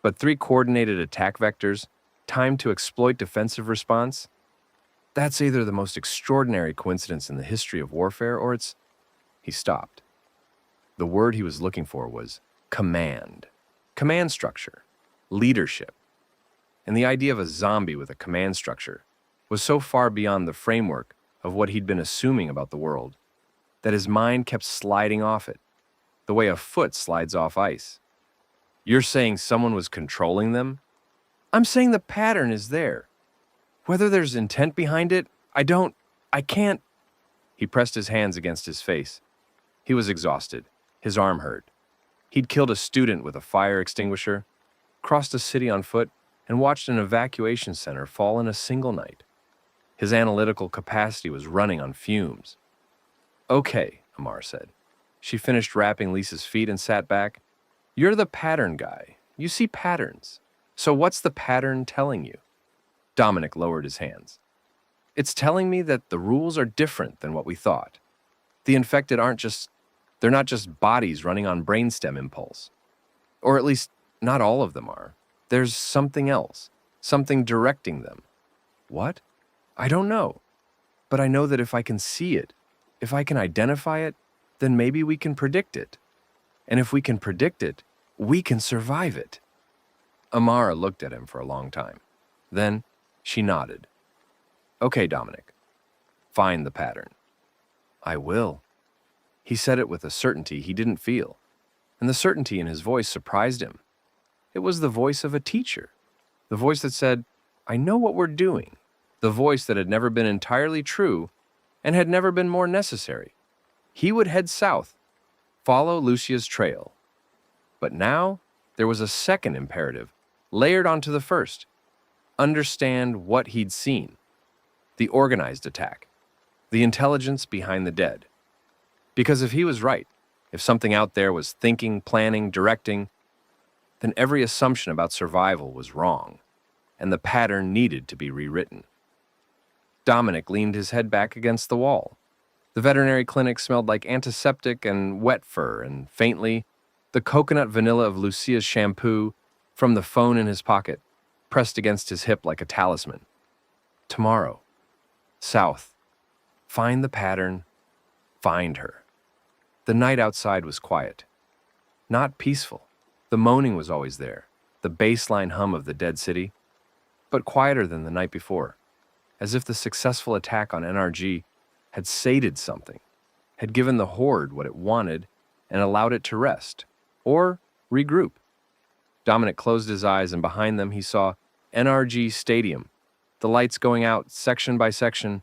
But 3 coordinated attack vectors, timed to exploit defensive response? That's either the most extraordinary coincidence in the history of warfare, or it's... He stopped. The word he was looking for was command. Command structure. Leadership. And the idea of a zombie with a command structure was so far beyond the framework of what he'd been assuming about the world that his mind kept sliding off it, the way a foot slides off ice. You're saying someone was controlling them? I'm saying the pattern is there. Whether there's intent behind it, I can't. He pressed his hands against his face. He was exhausted. His arm hurt. He'd killed a student with a fire extinguisher, crossed a city on foot, and watched an evacuation center fall in a single night. His analytical capacity was running on fumes. Okay, Amar said. She finished wrapping Lisa's feet and sat back. You're the pattern guy. You see patterns. So what's the pattern telling you? Dominic lowered his hands. It's telling me that the rules are different than what we thought. The infected they're not just bodies running on brainstem impulse. Or at least, not all of them are. There's something else, something directing them. What? I don't know. But I know that if I can see it, if I can identify it, then maybe we can predict it. And if we can predict it, we can survive it. Amara looked at him for a long time. Then she nodded. Okay, Dominic. Find the pattern. I will. He said it with a certainty he didn't feel, and the certainty in his voice surprised him. It was the voice of a teacher, the voice that said, I know what we're doing, the voice that had never been entirely true and had never been more necessary. He would head south, follow Lucia's trail. But now there was a second imperative, layered onto the first. Understand what he'd seen. The organized attack. The intelligence behind the dead. Because if he was right, if something out there was thinking, planning, directing, then every assumption about survival was wrong, and the pattern needed to be rewritten. Dominic leaned his head back against the wall. The veterinary clinic smelled like antiseptic and wet fur, and faintly, the coconut vanilla of Lucia's shampoo from from the phone in his pocket, pressed against his hip like a talisman. Tomorrow. South. Find the pattern. Find her. The night outside was quiet. Not peaceful. The moaning was always there, the baseline hum of the dead city, but quieter than the night before, as if the successful attack on NRG had sated something, had given the horde what it wanted and allowed it to rest, or regroup. Dominic closed his eyes, and behind them he saw NRG Stadium, the lights going out section by section,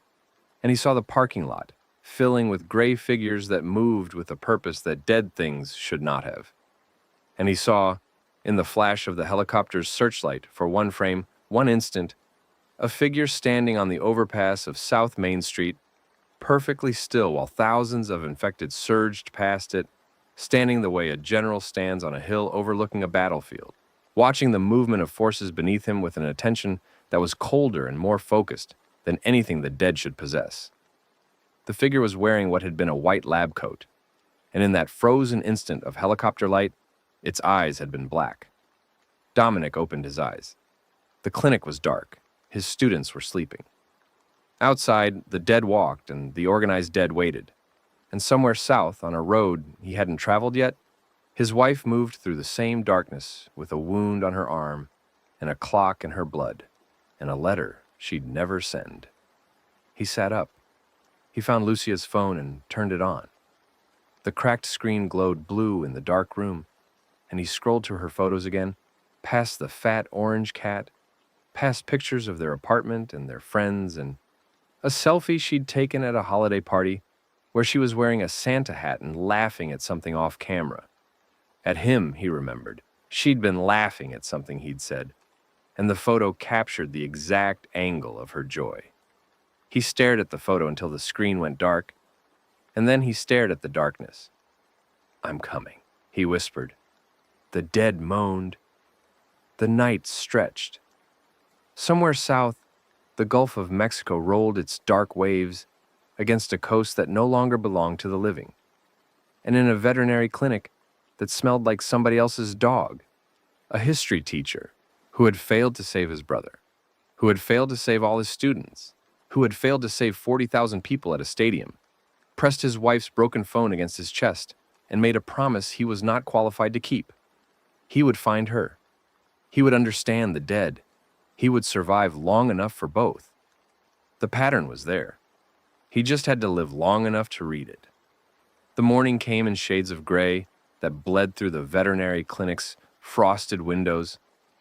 and he saw the parking lot filling with gray figures that moved with a purpose that dead things should not have. And he saw, in the flash of the helicopter's searchlight for one frame, one instant, a figure standing on the overpass of South Main Street, perfectly still while thousands of infected surged past it, standing the way a general stands on a hill overlooking a battlefield, watching the movement of forces beneath him with an attention that was colder and more focused than anything the dead should possess. The figure was wearing what had been a white lab coat, and in that frozen instant of helicopter light, its eyes had been black. Dominic opened his eyes. The clinic was dark. His students were sleeping. Outside, the dead walked and the organized dead waited. And somewhere south, on a road he hadn't traveled yet, his wife moved through the same darkness with a wound on her arm and a clock in her blood and a letter she'd never send. He sat up. He found Lucia's phone and turned it on. The cracked screen glowed blue in the dark room, and he scrolled to her photos again, past the fat orange cat, past pictures of their apartment and their friends, and a selfie she'd taken at a holiday party where she was wearing a Santa hat and laughing at something off camera. At him, he remembered. She'd been laughing at something he'd said, and the photo captured the exact angle of her joy. He stared at the photo until the screen went dark, and then he stared at the darkness. "I'm coming," he whispered. The dead moaned. The night stretched. Somewhere south, the Gulf of Mexico rolled its dark waves against a coast that no longer belonged to the living. And in a veterinary clinic that smelled like somebody else's dog, a history teacher who had failed to save his brother, who had failed to save all his students, who had failed to save 40,000 people at a stadium, pressed his wife's broken phone against his chest and made a promise he was not qualified to keep. He would find her. He would understand the dead. He would survive long enough for both. The pattern was there. He just had to live long enough to read it. The morning came in shades of gray that bled through the veterinary clinic's frosted windows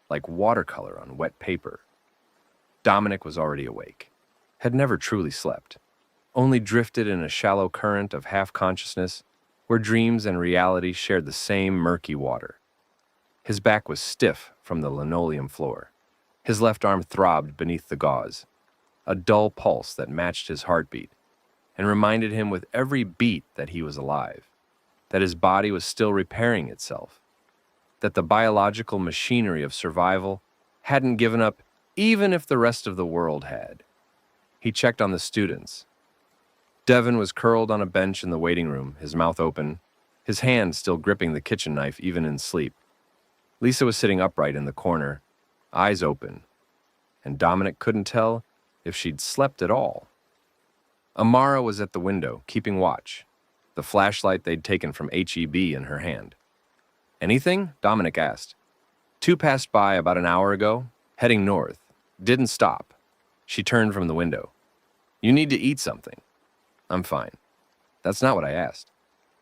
like watercolor on wet paper. Dominic was already awake, had never truly slept, only drifted in a shallow current of half-consciousness where dreams and reality shared the same murky water. His back was stiff from the linoleum floor. His left arm throbbed beneath the gauze, a dull pulse that matched his heartbeat and reminded him with every beat that he was alive, that his body was still repairing itself, that the biological machinery of survival hadn't given up even if the rest of the world had. He checked on the students. Devin was curled on a bench in the waiting room, his mouth open, his hand still gripping the kitchen knife even in sleep. Lisa was sitting upright in the corner, eyes open, and Dominic couldn't tell if she'd slept at all. Amara was at the window, keeping watch, the flashlight they'd taken from HEB in her hand. "Anything?" Dominic asked. "Two passed by about an hour ago, heading north. Didn't stop." She turned from the window. "You need to eat something." "I'm fine." "That's not what I asked."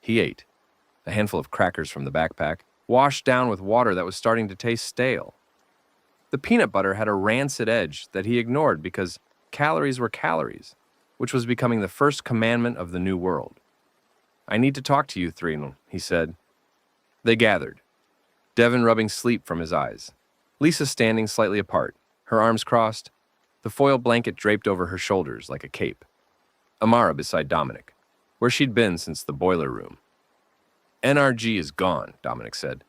He ate. A handful of crackers from the backpack, washed down with water that was starting to taste stale. The peanut butter had a rancid edge that he ignored because calories were calories, which was becoming the first commandment of the new world. "I need to talk to you three," he said. They gathered, Devin rubbing sleep from his eyes, Lisa standing slightly apart, her arms crossed, the foil blanket draped over her shoulders like a cape. Amara beside Dominic, where she'd been since the boiler room. "NRG is gone," Dominic said.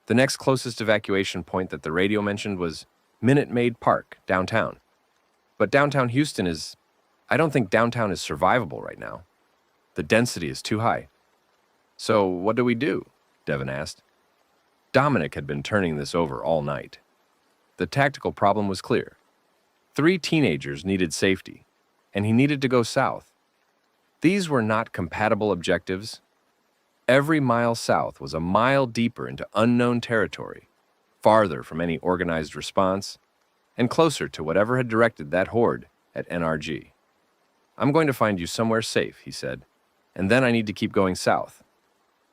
The next closest evacuation point that the radio mentioned was Minute Maid Park, downtown. But downtown Houston I don't think downtown is survivable right now. The density is too high. "So what do we do?" Devin asked. Dominic had been turning this over all night. The tactical problem was clear. 3 teenagers needed safety, and he needed to go south. These were not compatible objectives. Every mile south was a mile deeper into unknown territory, farther from any organized response, and closer to whatever had directed that horde at NRG. "I'm going to find you somewhere safe," he said, "and then I need to keep going south."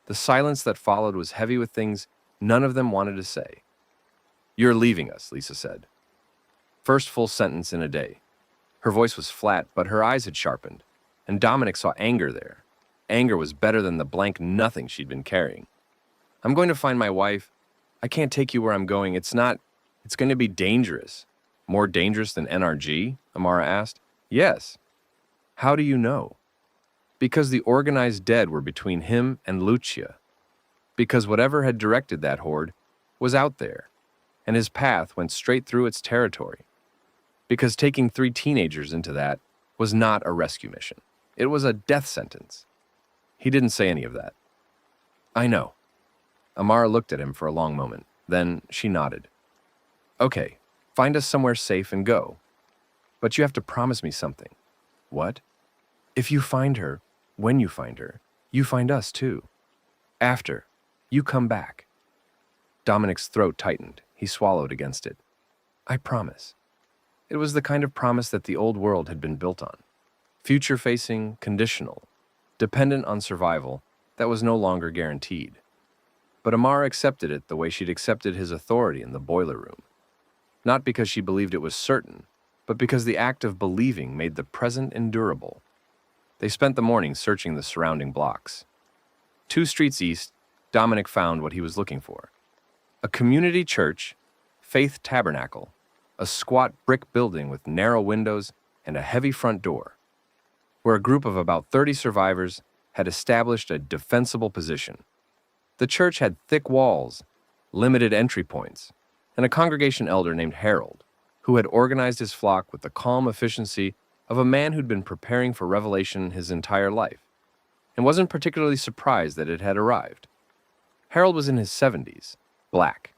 The silence that followed was heavy with things none of them wanted to say. "You're leaving us," Lisa said. First full sentence in a day. Her voice was flat, but her eyes had sharpened, and Dominic saw anger there. Anger was better than the blank nothing she'd been carrying. "I'm going to find my wife. I can't take you where I'm going. It's going to be dangerous." "More dangerous than NRG?" Amara asked. "Yes." "How do you know?" "Because the organized dead were between him and Lucia. Because whatever had directed that horde was out there, and his path went straight through its territory. Because taking 3 teenagers into that was not a rescue mission. It was a death sentence." He didn't say any of that. "I know." Amara looked at him for a long moment. Then she nodded. "Okay, find us somewhere safe and go. But you have to promise me something." "What?" "If you find her, when you find us too. After, you come back." Dominic's throat tightened. He swallowed against it. "I promise." It was the kind of promise that the old world had been built on. Future-facing, conditional, dependent on survival that was no longer guaranteed. But Amara accepted it the way she'd accepted his authority in the boiler room. Not because she believed it was certain, but because the act of believing made the present endurable. They spent the morning searching the surrounding blocks. 2 streets east, Dominic found what he was looking for. A community church, Faith Tabernacle, a squat brick building with narrow windows and a heavy front door, where a group of about 30 survivors had established a defensible position. The church had thick walls, limited entry points, and a congregation elder named Harold, who had organized his flock with the calm efficiency of a man who'd been preparing for revelation his entire life, and wasn't particularly surprised that it had arrived. Harold was in his 70s, black,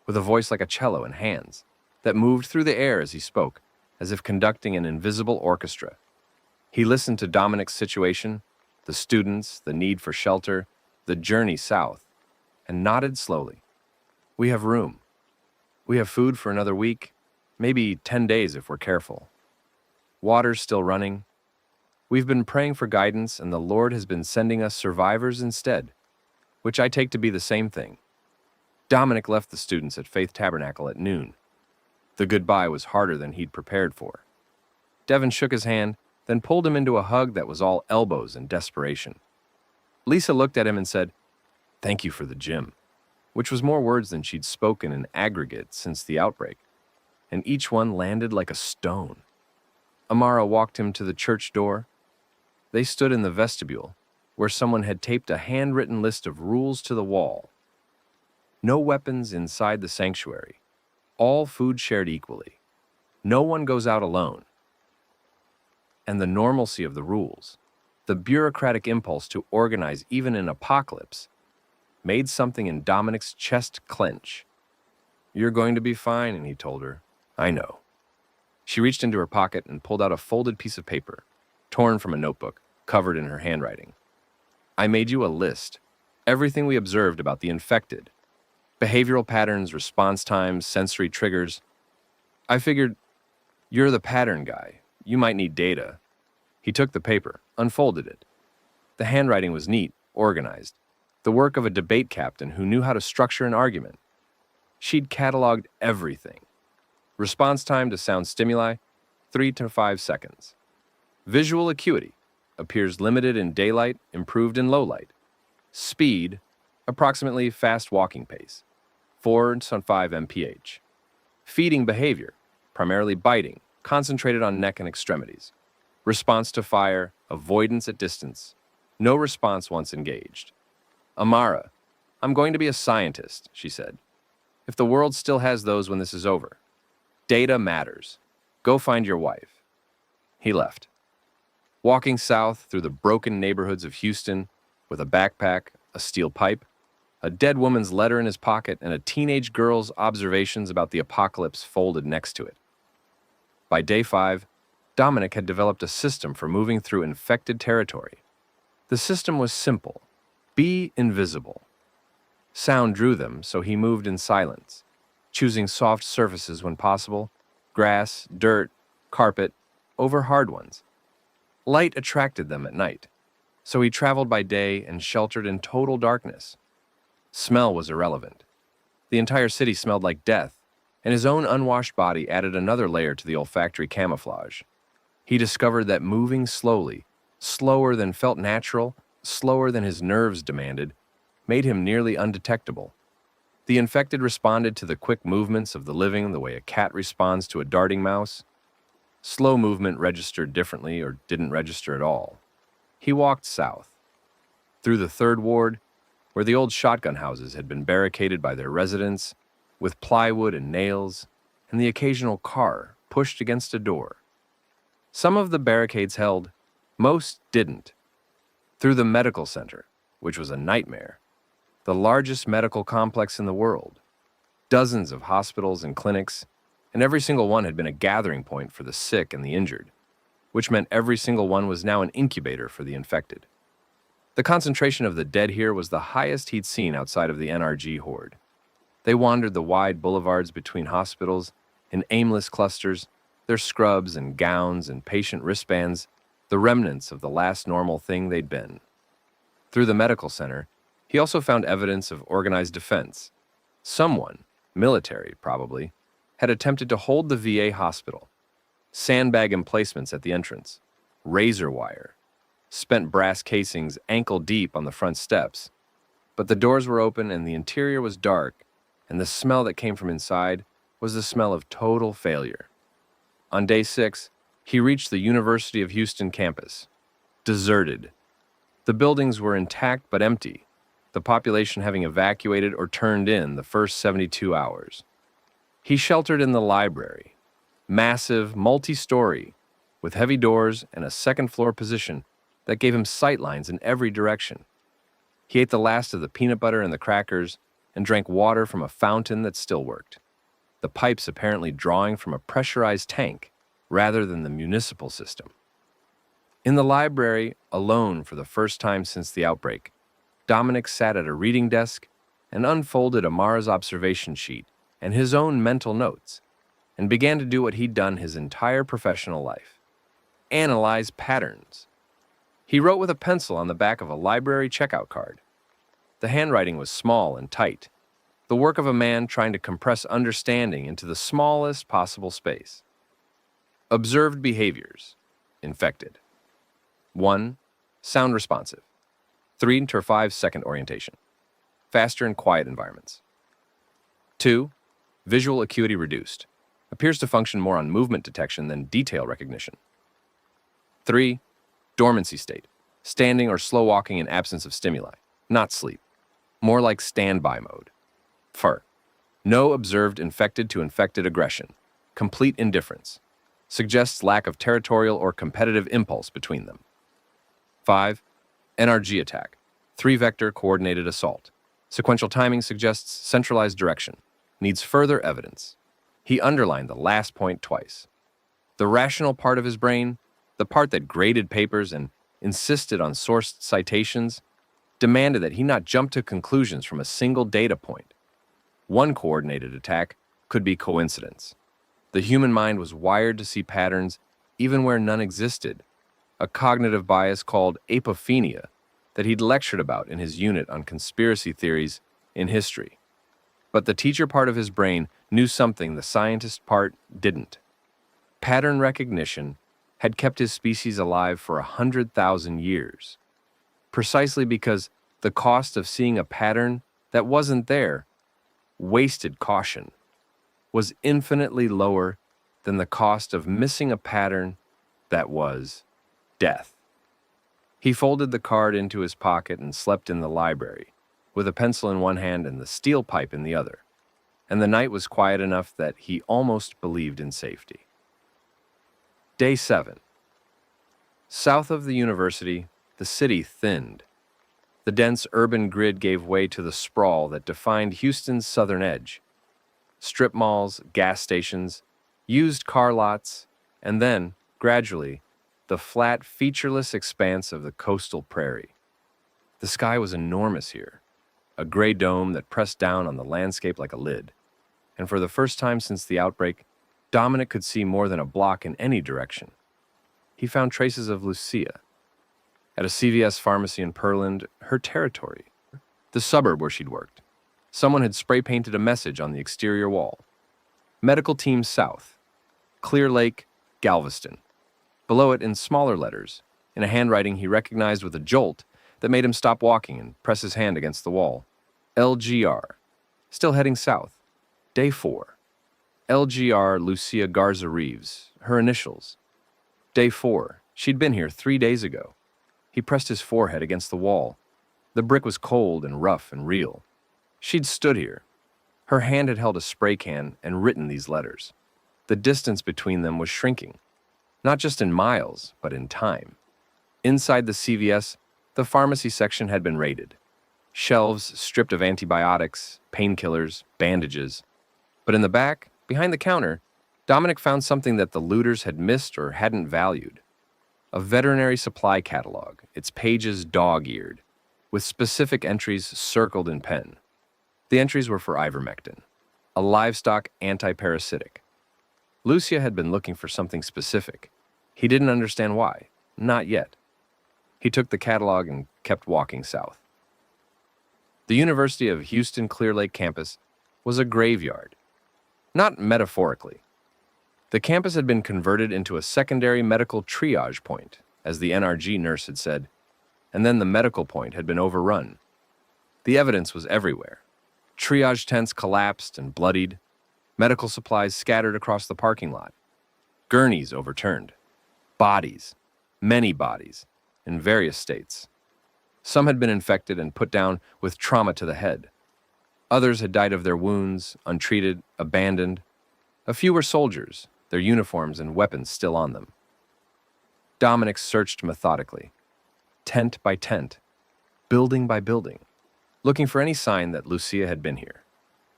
with a voice like a cello and hands that moved through the air as he spoke, as if conducting an invisible orchestra. He listened to Dominic's situation, the students, the need for shelter, the journey south, and nodded slowly. "We have room. We have food for another week, maybe 10 days if we're careful. Water's still running. We've been praying for guidance, and the Lord has been sending us survivors instead, which I take to be the same thing." Dominic left the students at Faith Tabernacle at noon. The goodbye was harder than he'd prepared for. Devin shook his hand, then pulled him into a hug that was all elbows and desperation. Lisa looked at him and said, "Thank you for the gym," which was more words than she'd spoken in aggregate since the outbreak, and each one landed like a stone. Amara walked him to the church door. They stood in the vestibule, where someone had taped a handwritten list of rules to the wall. No weapons inside the sanctuary. All food shared equally. No one goes out alone. And the normalcy of the rules, the bureaucratic impulse to organize even an apocalypse, made something in Dominic's chest clench. "You're going to be fine," and he told her. "I know." She reached into her pocket and pulled out a folded piece of paper, torn from a notebook, covered in her handwriting. "I made you a list. Everything we observed about the infected. Behavioral patterns, response times, sensory triggers. I figured, you're the pattern guy. You might need data." He took the paper, unfolded it. The handwriting was neat, organized, the work of a debate captain who knew how to structure an argument. She'd cataloged everything. Response time to sound stimuli, 3 to 5 seconds. Visual acuity, appears limited in daylight, improved in low light. Speed, approximately fast walking pace, 4 to 5 mph. Feeding behavior, primarily biting, concentrated on neck and extremities. Response to fire, avoidance at distance. No response once engaged. "Amara, I'm going to be a scientist," she said. "If the world still has those when this is over. Data matters. Go find your wife." He left. Walking south through the broken neighborhoods of Houston with a backpack, a steel pipe, a dead woman's letter in his pocket, and a teenage girl's observations about the apocalypse folded next to it. By day 5, Dominic had developed a system for moving through infected territory. The system was simple: be invisible. Sound drew them, so he moved in silence, choosing soft surfaces when possible: grass, dirt, carpet, over hard ones. Light attracted them at night, so he traveled by day and sheltered in total darkness. Smell was irrelevant. The entire city smelled like death, and his own unwashed body added another layer to the olfactory camouflage. He discovered that moving slowly, slower than felt natural, slower than his nerves demanded, made him nearly undetectable. The infected responded to the quick movements of the living the way a cat responds to a darting mouse. Slow movement registered differently or didn't register at all. He walked south, through the third ward, where the old shotgun houses had been barricaded by their residents, with plywood and nails, and the occasional car pushed against a door. Some of the barricades held, most didn't. Through the medical center, which was a nightmare, the largest medical complex in the world. Dozens of hospitals and clinics, and every single one had been a gathering point for the sick and the injured, which meant every single one was now an incubator for the infected. The concentration of the dead here was the highest he'd seen outside of the NRG horde. They wandered the wide boulevards between hospitals in aimless clusters, their scrubs and gowns and patient wristbands, the remnants of the last normal thing they'd been. Through the medical center, he also found evidence of organized defense. Someone, military probably, had attempted to hold the VA hospital. Sandbag emplacements at the entrance, razor wire, spent brass casings ankle deep on the front steps. But the doors were open and the interior was dark, and the smell that came from inside was the smell of total failure. On day 6, he reached the University of Houston campus. Deserted. The buildings were intact but empty, the population having evacuated or turned in the first 72 hours. He sheltered in the library, massive, multi-story, with heavy doors and a second-floor position that gave him sightlines in every direction. He ate the last of the peanut butter and the crackers and drank water from a fountain that still worked, the pipes apparently drawing from a pressurized tank rather than the municipal system. In the library, alone for the first time since the outbreak, Dominic sat at a reading desk and unfolded Amara's observation sheet and his own mental notes, and began to do what he'd done his entire professional life: analyze patterns. He wrote with a pencil on the back of a library checkout card. The handwriting was small and tight, the work of a man trying to compress understanding into the smallest possible space. Observed behaviors. Infected. 1. Sound responsive. 3 to 5 second orientation. Faster in quiet environments. 2. Visual acuity reduced. Appears to function more on movement detection than detail recognition. 3. Dormancy state. Standing or slow walking in absence of stimuli. Not sleep. More like standby mode. 4. No observed infected to infected aggression. Complete indifference. Suggests lack of territorial or competitive impulse between them. 5. NRG attack. 3-vector coordinated assault. Sequential timing suggests centralized direction. Needs further evidence. He underlined the last point twice. The rational part of his brain, the part that graded papers and insisted on sourced citations, demanded that he not jump to conclusions from a single data point. One coordinated attack could be coincidence. The human mind was wired to see patterns even where none existed, a cognitive bias called apophenia that he'd lectured about in his unit on conspiracy theories in history. But the teacher part of his brain knew something the scientist part didn't. Pattern recognition had kept his species alive for 100,000 years, precisely because the cost of seeing a pattern that wasn't there, wasted caution, was infinitely lower than the cost of missing a pattern that was death. He folded the card into his pocket and slept in the library, with a pencil in one hand and the steel pipe in the other, and the night was quiet enough that he almost believed in safety. Day 7. South of the university, the city thinned. The dense urban grid gave way to the sprawl that defined Houston's southern edge. Strip malls, gas stations, used car lots, and then, gradually, the flat, featureless expanse of the coastal prairie. The sky was enormous here, a gray dome that pressed down on the landscape like a lid. And for the first time since the outbreak, Dominic could see more than a block in any direction. He found traces of Lucia. At a CVS pharmacy in Pearland, her territory, the suburb where she'd worked. Someone had spray-painted a message on the exterior wall. Medical Team South, Clear Lake, Galveston. Below it, in smaller letters, in a handwriting he recognized with a jolt that made him stop walking and press his hand against the wall. LGR, still heading south. Day 4. LGR Lucia Garza Reeves, her initials. Day 4, she'd been here 3 days ago. He pressed his forehead against the wall. The brick was cold and rough and real. She'd stood here. Her hand had held a spray can and written these letters. The distance between them was shrinking, not just in miles, but in time. Inside the CVS, the pharmacy section had been raided. Shelves stripped of antibiotics, painkillers, bandages. But in the back, behind the counter, Dominic found something that the looters had missed or hadn't valued. A veterinary supply catalog, its pages dog-eared, with specific entries circled in pen. The entries were for ivermectin, a livestock antiparasitic. Lucia had been looking for something specific. He didn't understand why, not yet. He took the catalog and kept walking south. The University of Houston Clear Lake campus was a graveyard. Not metaphorically. The campus had been converted into a secondary medical triage point, as the NRG nurse had said, and then the medical point had been overrun. The evidence was everywhere. Triage tents collapsed and bloodied, medical supplies scattered across the parking lot, gurneys overturned, bodies, many bodies, in various states. Some had been infected and put down with trauma to the head. Others had died of their wounds, untreated, abandoned. A few were soldiers, their uniforms and weapons still on them. Dominic searched methodically, tent by tent, building by building, looking for any sign that Lucia had been here.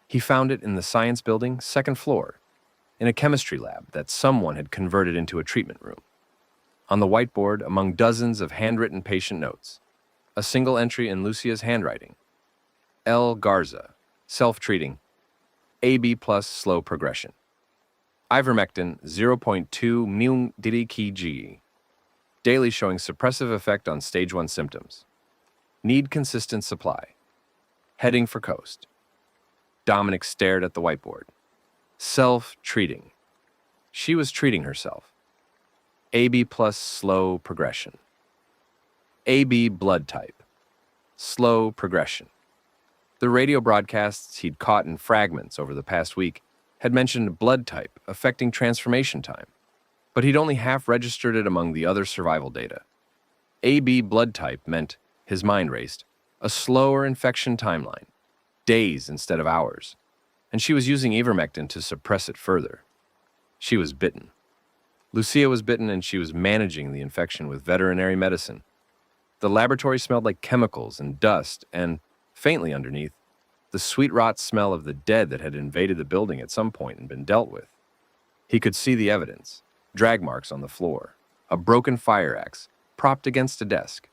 He found it in the science building, second floor, in a chemistry lab that someone had converted into a treatment room. On the whiteboard, among dozens of handwritten patient notes, a single entry in Lucia's handwriting. L. Garza, self-treating, AB plus slow progression. Ivermectin 0.2 mg, daily showing suppressive effect on stage 1 symptoms. Need consistent supply. Heading for coast. Dominic stared at the whiteboard. Self-treating. She was treating herself. AB plus slow progression. AB blood type. Slow progression. The radio broadcasts he'd caught in fragments over the past week had mentioned blood type affecting transformation time, but he'd only half-registered it among the other survival data. AB blood type meant, his mind raced, a slower infection timeline, days instead of hours, and she was using ivermectin to suppress it further. She was bitten. Lucia was bitten and she was managing the infection with veterinary medicine. The laboratory smelled like chemicals and dust and, faintly underneath, the sweet rot smell of the dead that had invaded the building at some point and been dealt with. He could see the evidence, drag marks on the floor, a broken fire axe propped against a desk.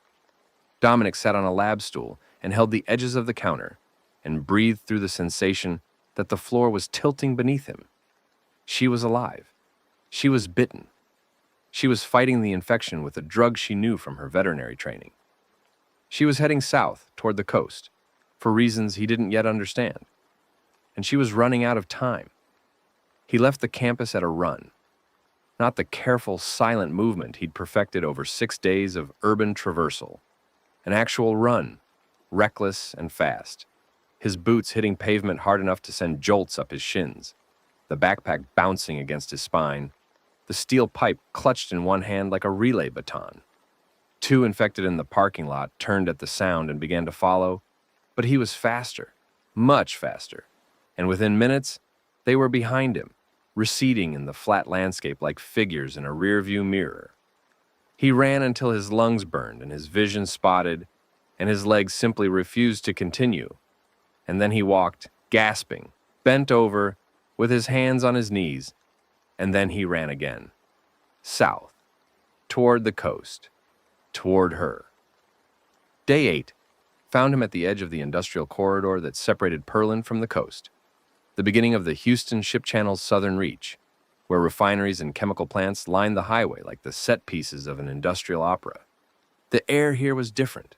Dominic sat on a lab stool and held the edges of the counter and breathed through the sensation that the floor was tilting beneath him. She was alive. She was bitten. She was fighting the infection with a drug she knew from her veterinary training. She was heading south toward the coast, for reasons he didn't yet understand. And she was running out of time. He left the campus at a run, not the careful, silent movement he'd perfected over 6 days of urban traversal. An actual run, reckless and fast, his boots hitting pavement hard enough to send jolts up his shins, the backpack bouncing against his spine, the steel pipe clutched in one hand like a relay baton. 2 infected in the parking lot turned at the sound and began to follow, but he was faster, much faster, and within minutes, they were behind him, receding in the flat landscape like figures in a rearview mirror. He ran until his lungs burned and his vision spotted, and his legs simply refused to continue. And then he walked, gasping, bent over, with his hands on his knees, and then he ran again. South, toward the coast, toward her. Day 8 found him at the edge of the industrial corridor that separated Pearland from the coast, the beginning of the Houston Ship Channel's southern reach, where refineries and chemical plants lined the highway like the set pieces of an industrial opera. The air here was different,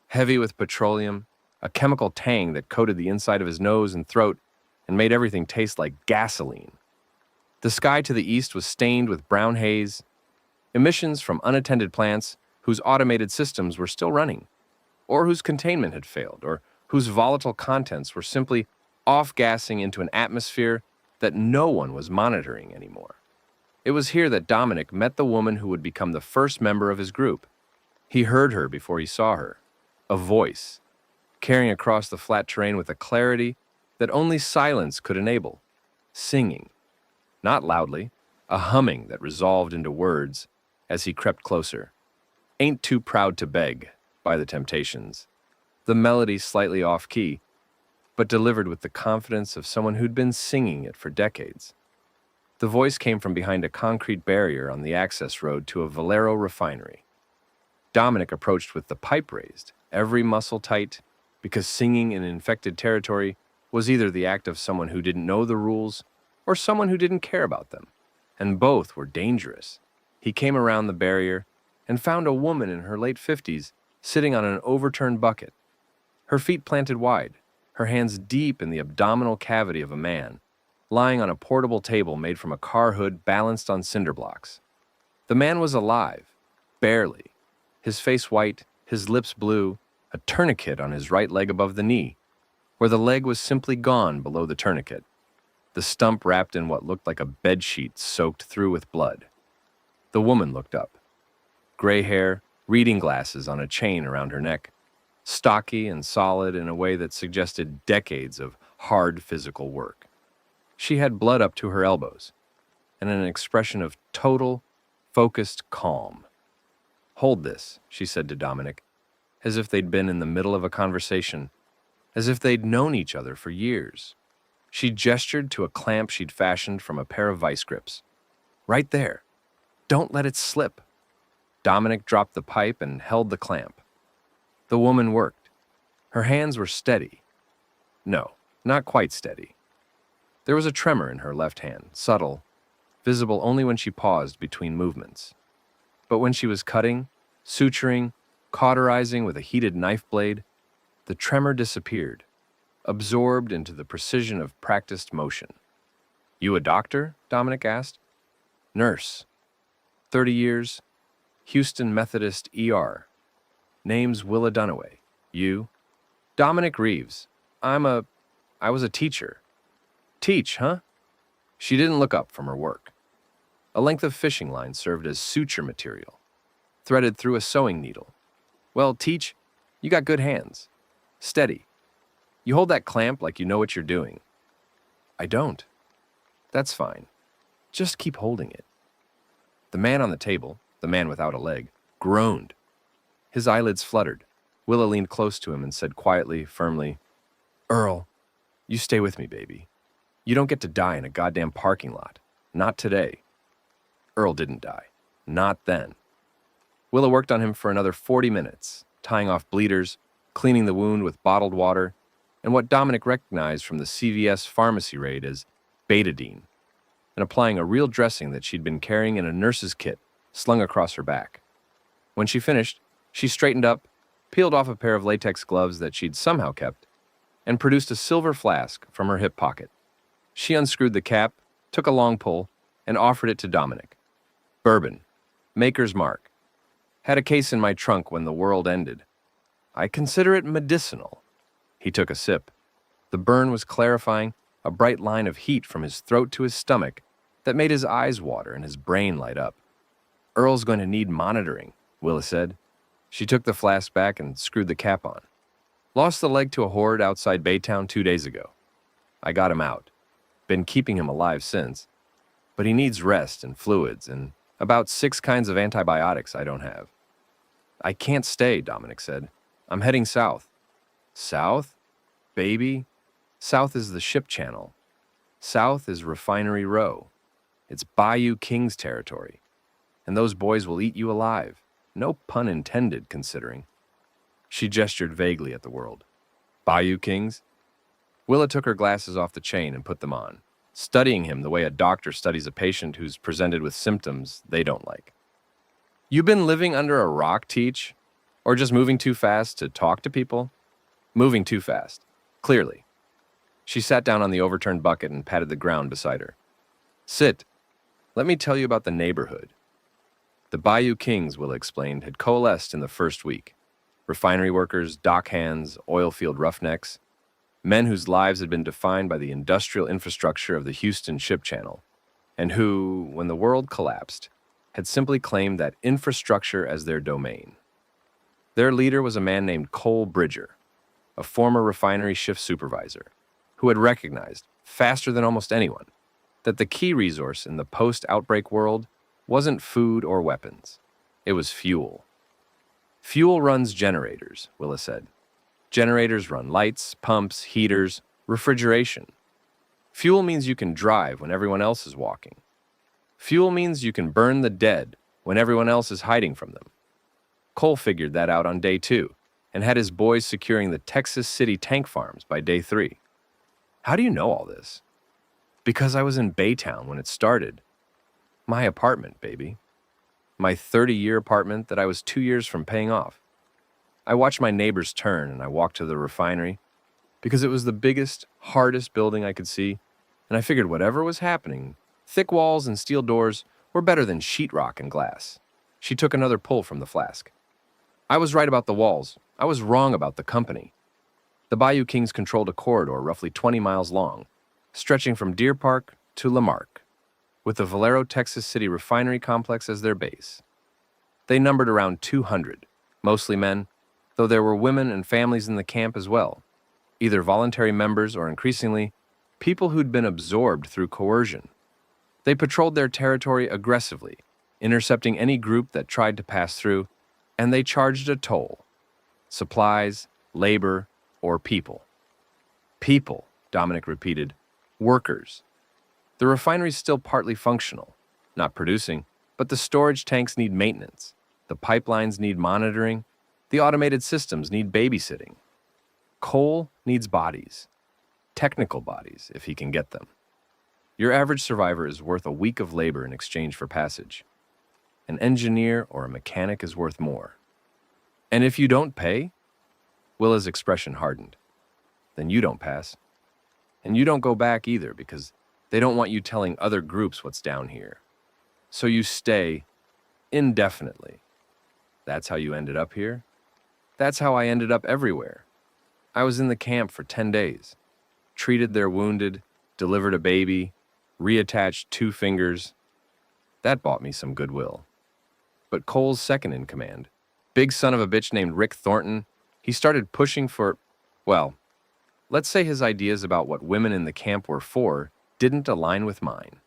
heavy with petroleum, a chemical tang that coated the inside of his nose and throat and made everything taste like gasoline. The sky to the east was stained with brown haze, emissions from unattended plants whose automated systems were still running, or whose containment had failed, or whose volatile contents were simply off-gassing into an atmosphere that no one was monitoring anymore. It was here that Dominic met the woman who would become the first member of his group. He heard her before he saw her, a voice, carrying across the flat terrain with a clarity that only silence could enable, singing, not loudly, a humming that resolved into words as he crept closer. Ain't Too Proud to Beg, by the Temptations. The melody slightly off-key, but delivered with the confidence of someone who'd been singing it for decades. The voice came from behind a concrete barrier on the access road to a Valero refinery. Dominic approached with the pipe raised, every muscle tight, because singing in infected territory was either the act of someone who didn't know the rules or someone who didn't care about them, and both were dangerous. He came around the barrier and found a woman in her late 50s sitting on an overturned bucket, her feet planted wide, her hands deep in the abdominal cavity of a man, lying on a portable table made from a car hood balanced on cinder blocks. The man was alive, barely, his face white, his lips blue, a tourniquet on his right leg above the knee, where the leg was simply gone below the tourniquet, the stump wrapped in what looked like a bedsheet soaked through with blood. The woman looked up. Gray hair, reading glasses on a chain around her neck, stocky and solid in a way that suggested decades of hard physical work. She had blood up to her elbows, and an expression of total, focused calm. "Hold this," she said to Dominic, as if they'd been in the middle of a conversation, as if they'd known each other for years. She gestured to a clamp she'd fashioned from a pair of vice grips. "Right there. Don't let it slip." Dominic dropped the pipe and held the clamp. The woman worked. Her hands were steady. No, not quite steady. There was a tremor in her left hand, subtle, visible only when she paused between movements. But when she was cutting, suturing, cauterizing with a heated knife blade, the tremor disappeared, absorbed into the precision of practiced motion. "You a doctor?" Dominic asked. "Nurse. 30 years. Houston Methodist ER. Name's Willa Dunaway. You?" "Dominic Reeves. I was a teacher." "Teach, huh?" She didn't look up from her work. A length of fishing line served as suture material, threaded through a sewing needle. "Well, teach, you got good hands. Steady. You hold that clamp like you know what you're doing." "I don't." "That's fine. Just keep holding it." The man on the table, the man without a leg, groaned. His eyelids fluttered. Willa leaned close to him and said quietly, firmly, "Earl, you stay with me, baby. You don't get to die in a goddamn parking lot. Not today." Earl didn't die. Not then. Willa worked on him for another 40 minutes, tying off bleeders, cleaning the wound with bottled water, and what Dominic recognized from the CVS pharmacy raid as betadine, and applying a real dressing that she'd been carrying in a nurse's kit slung across her back. When she finished, she straightened up, peeled off a pair of latex gloves that she'd somehow kept, and produced a silver flask from her hip pocket. She unscrewed the cap, took a long pull, and offered it to Dominic. "Bourbon. Maker's Mark. Had a case in my trunk when the world ended. I consider it medicinal." He took a sip. The burn was clarifying, a bright line of heat from his throat to his stomach that made his eyes water and his brain light up. "Earl's going to need monitoring," Willa said. She took the flask back and screwed the cap on. "Lost the leg to a horde outside Baytown 2 days ago. I got him out. Been keeping him alive since. But he needs rest and fluids and about 6 kinds of antibiotics I don't have." "I can't stay," Dominic said. I'm heading south. South? Baby? South is the ship channel. South is Refinery Row. It's Bayou King's territory. And those boys will eat you alive. No pun intended, considering. She gestured vaguely at the world. Bayou Kings? Willa took her glasses off the chain and put them on, studying him the way a doctor studies a patient who's presented with symptoms they don't like. You been living under a rock, Teach? Or just moving too fast to talk to people? Moving too fast. Clearly. She sat down on the overturned bucket and patted the ground beside her. Sit. Let me tell you about the neighborhood. The Bayou Kings, Willa explained, had coalesced in the first week. Refinery workers, dock hands, oil field roughnecks, men whose lives had been defined by the industrial infrastructure of the Houston Ship Channel, and who, when the world collapsed, had simply claimed that infrastructure as their domain. Their leader was a man named Cole Bridger, a former refinery shift supervisor, who had recognized, faster than almost anyone, that the key resource in the post-outbreak world wasn't food or weapons. It was fuel. Fuel runs generators, Willa said. Generators run lights, pumps, heaters, refrigeration. Fuel means you can drive when everyone else is walking. Fuel means you can burn the dead when everyone else is hiding from them. Cole figured that out on day 2 and had his boys securing the Texas City tank farms by day 3. How do you know all this? Because I was in Baytown when it started. My apartment, baby. My 30-year apartment that I was 2 years from paying off. I watched my neighbors turn and I walked to the refinery because it was the biggest, hardest building I could see, and I figured whatever was happening, thick walls and steel doors were better than sheetrock and glass. She took another pull from the flask. I was right about the walls. I was wrong about the company. The Bayou Kings controlled a corridor roughly 20 miles long, stretching from Deer Park to Lamarck, with the Valero Texas City refinery complex as their base. They numbered around 200, mostly men, though there were women and families in the camp as well, either voluntary members or increasingly, people who'd been absorbed through coercion. They patrolled their territory aggressively, intercepting any group that tried to pass through, and they charged a toll. Supplies, labor, or people. People, Dominic repeated. Workers. The refinery's still partly functional, not producing, but the storage tanks need maintenance, the pipelines need monitoring, the automated systems need babysitting. Cole needs bodies. Technical bodies, if he can get them. Your average survivor is worth a week of labor in exchange for passage. An engineer or a mechanic is worth more. And if you don't pay, Willa's expression hardened. Then you don't pass. And you don't go back either because they don't want you telling other groups what's down here. So you stay indefinitely. That's how you ended up here? That's how I ended up everywhere. I was in the camp for 10 days. Treated their wounded, delivered a baby, reattached 2 fingers. That bought me some goodwill. But Cole's second in command, big son of a bitch named Rick Thornton, he started pushing for, well, let's say his ideas about what women in the camp were for didn't align with mine.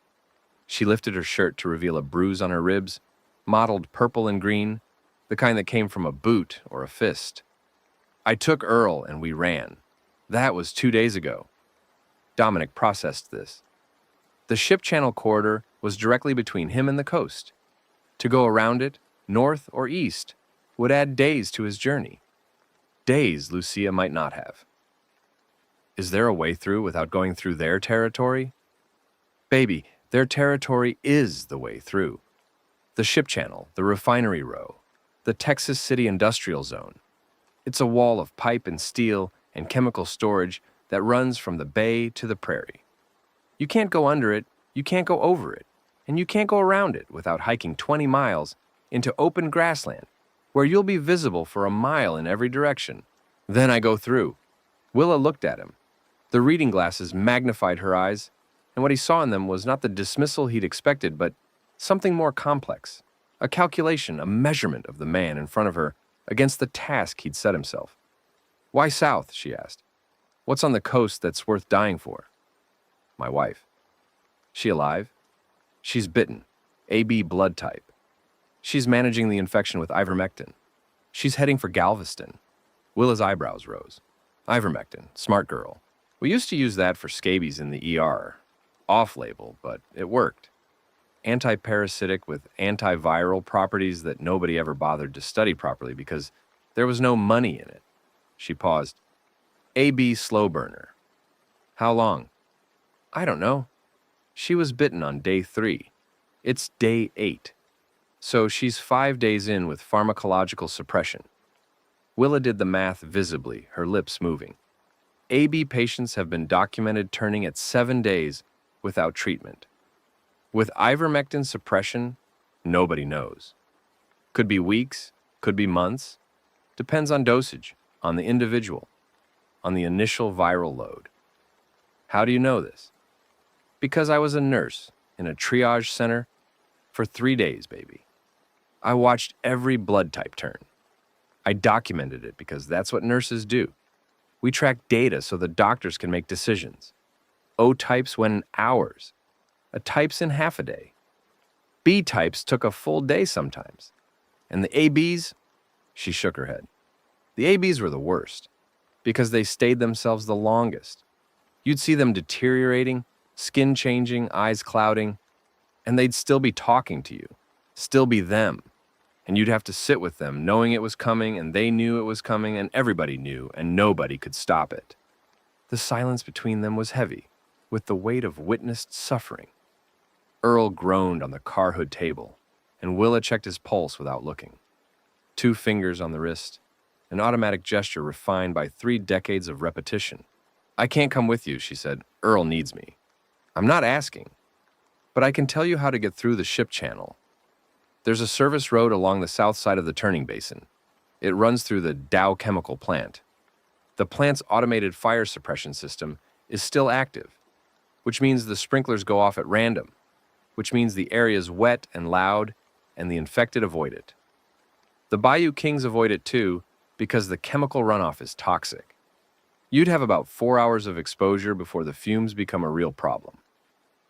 She lifted her shirt to reveal a bruise on her ribs, mottled purple and green, the kind that came from a boot or a fist. I took Earl and we ran. That was 2 days ago. Dominic processed this. The ship channel corridor was directly between him and the coast. To go around it, north or east, would add days to his journey. Days Lucia might not have. Is there a way through without going through their territory? Baby, their territory is the way through. The ship channel, the refinery row, the Texas City Industrial Zone. It's a wall of pipe and steel and chemical storage that runs from the bay to the prairie. You can't go under it, you can't go over it, and you can't go around it without hiking 20 miles into open grassland where you'll be visible for a mile in every direction. Then I go through. Willa looked at him. The reading glasses magnified her eyes, and what he saw in them was not the dismissal he'd expected, but something more complex. A calculation, a measurement of the man in front of her against the task he'd set himself. Why south, she asked. What's on the coast that's worth dying for? My wife. She alive? She's bitten. AB blood type. She's managing the infection with ivermectin. She's heading for Galveston. Willa's eyebrows rose. Ivermectin, smart girl. We used to use that for scabies in the ER. Off-label, but it worked. Anti-parasitic with antiviral properties that nobody ever bothered to study properly because there was no money in it. She paused. AB slow burner. How long? I don't know. She was bitten on day 3. It's day 8. So she's 5 days in with pharmacological suppression. Willa did the math visibly, her lips moving. AB patients have been documented turning at 7 days without treatment. With ivermectin suppression, nobody knows. Could be weeks, could be months. Depends on dosage, on the individual, on the initial viral load. How do you know this? Because I was a nurse in a triage center for 3 days, baby. I watched every blood type turn. I documented it because that's what nurses do. We track data so the doctors can make decisions. O types went in hours. A types in half a day. B types took a full day sometimes. And the ABs, she shook her head. The ABs were the worst because they stayed themselves the longest. You'd see them deteriorating, skin changing, eyes clouding, and they'd still be talking to you, still be them. And you'd have to sit with them knowing it was coming, and they knew it was coming, and everybody knew, and nobody could stop it. The silence between them was heavy, with the weight of witnessed suffering. Earl groaned on the car hood table, and Willa checked his pulse without looking. 2 fingers on the wrist, an automatic gesture refined by 3 decades of repetition. I can't come with you, she said. Earl needs me. I'm not asking, but I can tell you how to get through the ship channel. There's a service road along the south side of the turning basin. It runs through the Dow chemical plant. The plant's automated fire suppression system is still active, which means the sprinklers go off at random, which means the area's wet and loud, and the infected avoid it. The Bayou Kings avoid it too, because the chemical runoff is toxic. You'd have about 4 hours of exposure before the fumes become a real problem.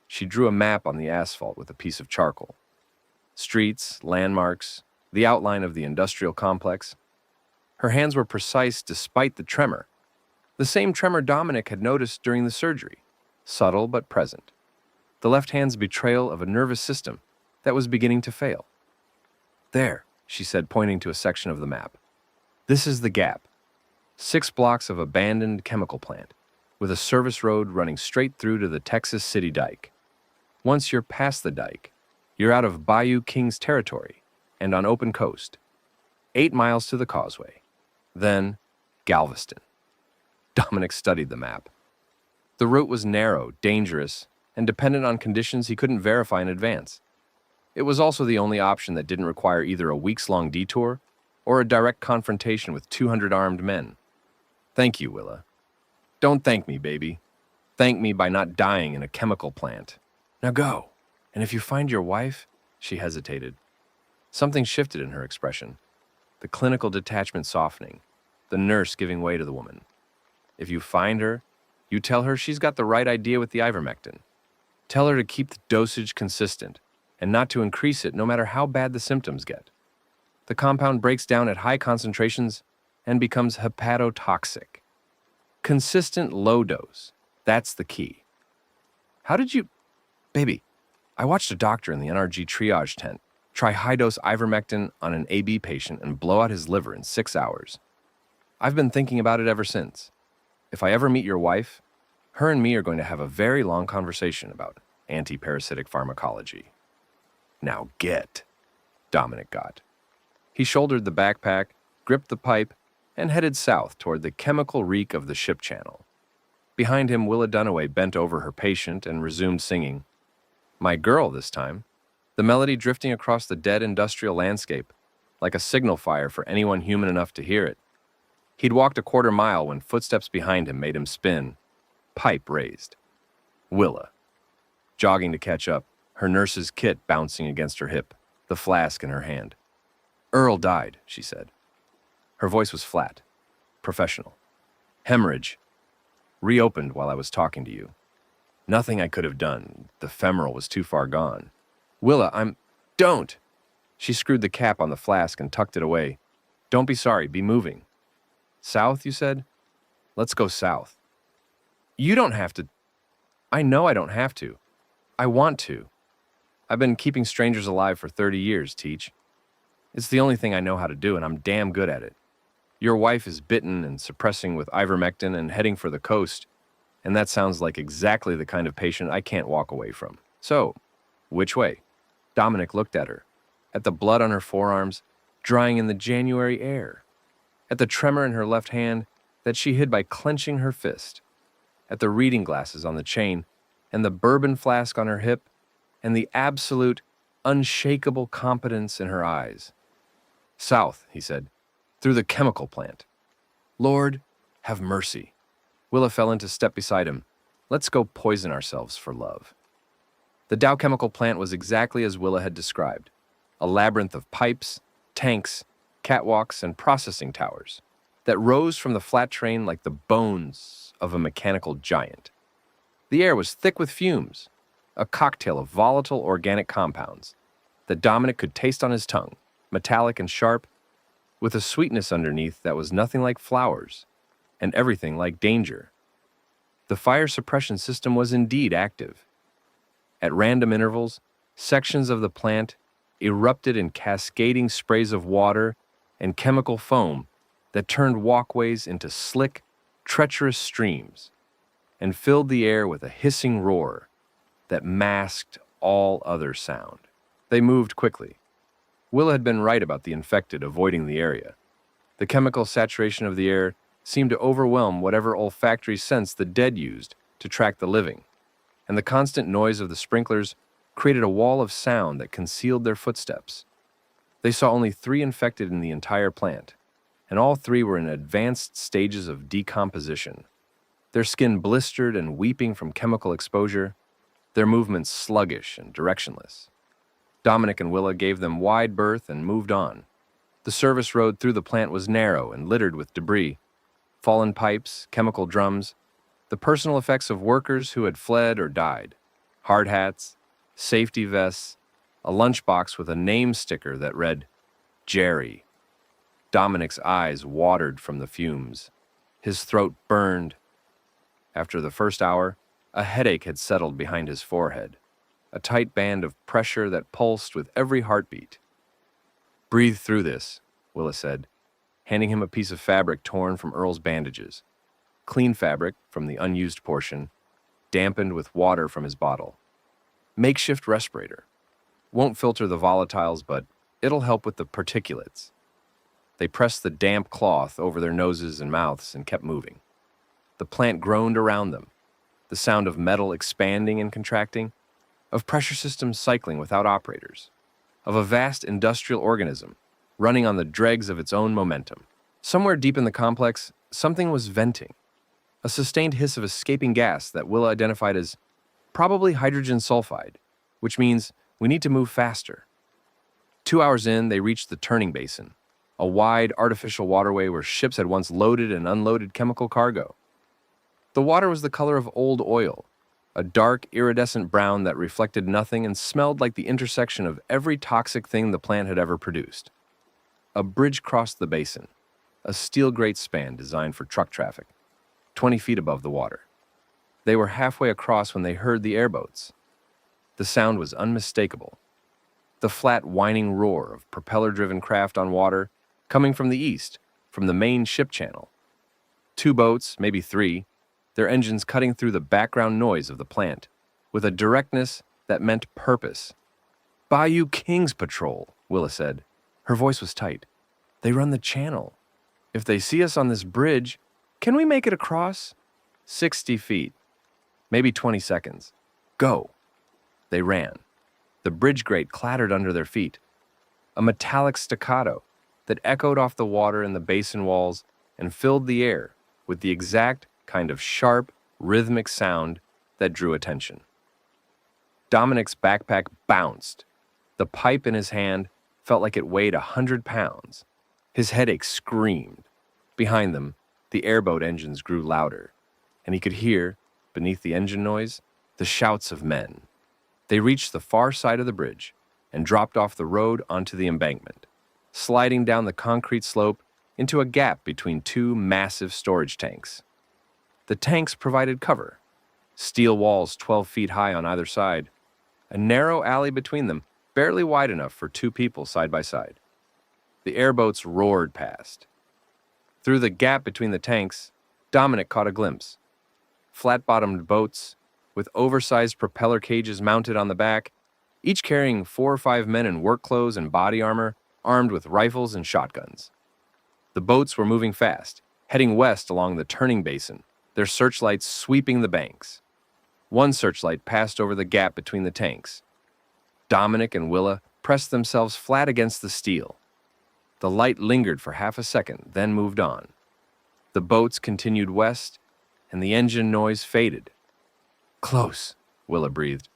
She drew a map on the asphalt with a piece of charcoal. Streets, landmarks, the outline of the industrial complex. Her hands were precise despite the tremor. The same tremor Dominic had noticed during the surgery, subtle but present. The left hand's betrayal of a nervous system that was beginning to fail. There, she said, pointing to a section of the map. This is the gap. 6 blocks of abandoned chemical plant, with a service road running straight through to the Texas City Dike. Once you're past the dike, you're out of Bayou Kings territory and on open coast. 8 miles to the causeway. Then, Galveston. Dominic studied the map. The route was narrow, dangerous, and dependent on conditions he couldn't verify in advance. It was also the only option that didn't require either a weeks-long detour or a direct confrontation with 200 armed men. Thank you, Willa. Don't thank me, baby. Thank me by not dying in a chemical plant. Now go. And if you find your wife, she hesitated. Something shifted in her expression. The clinical detachment softening, the nurse giving way to the woman. If you find her, you tell her she's got the right idea with the ivermectin. Tell her to keep the dosage consistent and not to increase it no matter how bad the symptoms get. The compound breaks down at high concentrations and becomes hepatotoxic. Consistent low dose, that's the key. How did you... Baby, I watched a doctor in the NRG triage tent try high-dose ivermectin on an AB patient and blow out his liver in 6 hours. I've been thinking about it ever since. If I ever meet your wife, her and me are going to have a very long conversation about anti-parasitic pharmacology. Now get, Dominic got. He shouldered the backpack, gripped the pipe, and headed south toward the chemical reek of the ship channel. Behind him, Willa Dunaway bent over her patient and resumed singing. My girl this time, the melody drifting across the dead industrial landscape, like a signal fire for anyone human enough to hear it. He'd walked a quarter mile when footsteps behind him made him spin, pipe raised. Willa, jogging to catch up, her nurse's kit bouncing against her hip, the flask in her hand. Earl died, she said. Her voice was flat, professional. Hemorrhage. Reopened while I was talking to you. Nothing I could have done. The femoral was too far gone. Willa, Don't! She screwed the cap on the flask and tucked it away. Don't be sorry, be moving. South, you said? Let's go south. You don't have to. I know I don't have to. I want to. I've been keeping strangers alive for 30 years, Teach. It's the only thing I know how to do, and I'm damn good at it. Your wife is bitten and suppressing with ivermectin and heading for the coast, and that sounds like exactly the kind of patient I can't walk away from. So, which way? Dominic looked at her, at the blood on her forearms, drying in the January air, at the tremor in her left hand that she hid by clenching her fist, at the reading glasses on the chain, and the bourbon flask on her hip, and the absolute, unshakable competence in her eyes. South, he said, through the chemical plant. Lord, have mercy. Willa fell into step beside him. Let's go poison ourselves for love. The Dow chemical plant was exactly as Willa had described, a labyrinth of pipes, tanks, catwalks, and processing towers that rose from the flat train like the bones of a mechanical giant. The air was thick with fumes, a cocktail of volatile organic compounds that Dominic could taste on his tongue, metallic and sharp, with a sweetness underneath that was nothing like flowers and everything like danger. The fire suppression system was indeed active. At random intervals, sections of the plant erupted in cascading sprays of water and chemical foam that turned walkways into slick, treacherous streams and filled the air with a hissing roar that masked all other sound. They moved quickly. Willa had been right about the infected avoiding the area. The chemical saturation of the air seemed to overwhelm whatever olfactory sense the dead used to track the living, and the constant noise of the sprinklers created a wall of sound that concealed their footsteps. They saw only 3 infected in the entire plant, and all 3 were in advanced stages of decomposition. Their skin blistered and weeping from chemical exposure, their movements sluggish and directionless. Dominic and Willa gave them wide berth and moved on. The service road through the plant was narrow and littered with debris, fallen pipes, chemical drums, the personal effects of workers who had fled or died, hard hats, safety vests, a lunchbox with a name sticker that read, Jerry. Dominic's eyes watered from the fumes. His throat burned. After the first hour, a headache had settled behind his forehead, a tight band of pressure that pulsed with every heartbeat. Breathe through this, Willa said, handing him a piece of fabric torn from Earl's bandages. Clean fabric from the unused portion, dampened with water from his bottle. Makeshift respirator. Won't filter the volatiles, but it'll help with the particulates. They pressed the damp cloth over their noses and mouths and kept moving. The plant groaned around them, the sound of metal expanding and contracting, of pressure systems cycling without operators, of a vast industrial organism running on the dregs of its own momentum. Somewhere deep in the complex, something was venting, a sustained hiss of escaping gas that Willa identified as probably hydrogen sulfide, which means we need to move faster. 2 hours in, they reached the turning basin, a wide artificial waterway where ships had once loaded and unloaded chemical cargo. The water was the color of old oil, a dark, iridescent brown that reflected nothing and smelled like the intersection of every toxic thing the plant had ever produced. A bridge crossed the basin, a steel grate span designed for truck traffic, 20 feet above the water. They were halfway across when they heard the airboats. The sound was unmistakable. The flat, whining roar of propeller-driven craft on water coming from the east, from the main ship channel. 2 boats, maybe 3, their engines cutting through the background noise of the plant, with a directness that meant purpose. Bayou Kings Patrol, Willa said. Her voice was tight. They run the channel. If they see us on this bridge, can we make it across? 60 feet. Maybe 20 seconds. Go. They ran. The bridge grate clattered under their feet. A metallic staccato that echoed off the water in the basin walls and filled the air with the exact kind of sharp, rhythmic sound that drew attention. Dominic's backpack bounced. The pipe in his hand felt like it weighed 100 pounds. His headache screamed. Behind them, the airboat engines grew louder, and he could hear, beneath the engine noise, the shouts of men. They reached the far side of the bridge and dropped off the road onto the embankment. Sliding down the concrete slope, into a gap between two massive storage tanks. The tanks provided cover, steel walls 12 feet high on either side, a narrow alley between them, barely wide enough for two people side by side. The airboats roared past. Through the gap between the tanks, Dominic caught a glimpse. Flat-bottomed boats, with oversized propeller cages mounted on the back, each carrying 4 or 5 men in work clothes and body armor, armed with rifles and shotguns. The boats were moving fast, heading west along the turning basin, their searchlights sweeping the banks. One searchlight passed over the gap between the tanks. Dominic and Willa pressed themselves flat against the steel. The light lingered for half a second, then moved on. The boats continued west, and the engine noise faded. "Close," Willa breathed.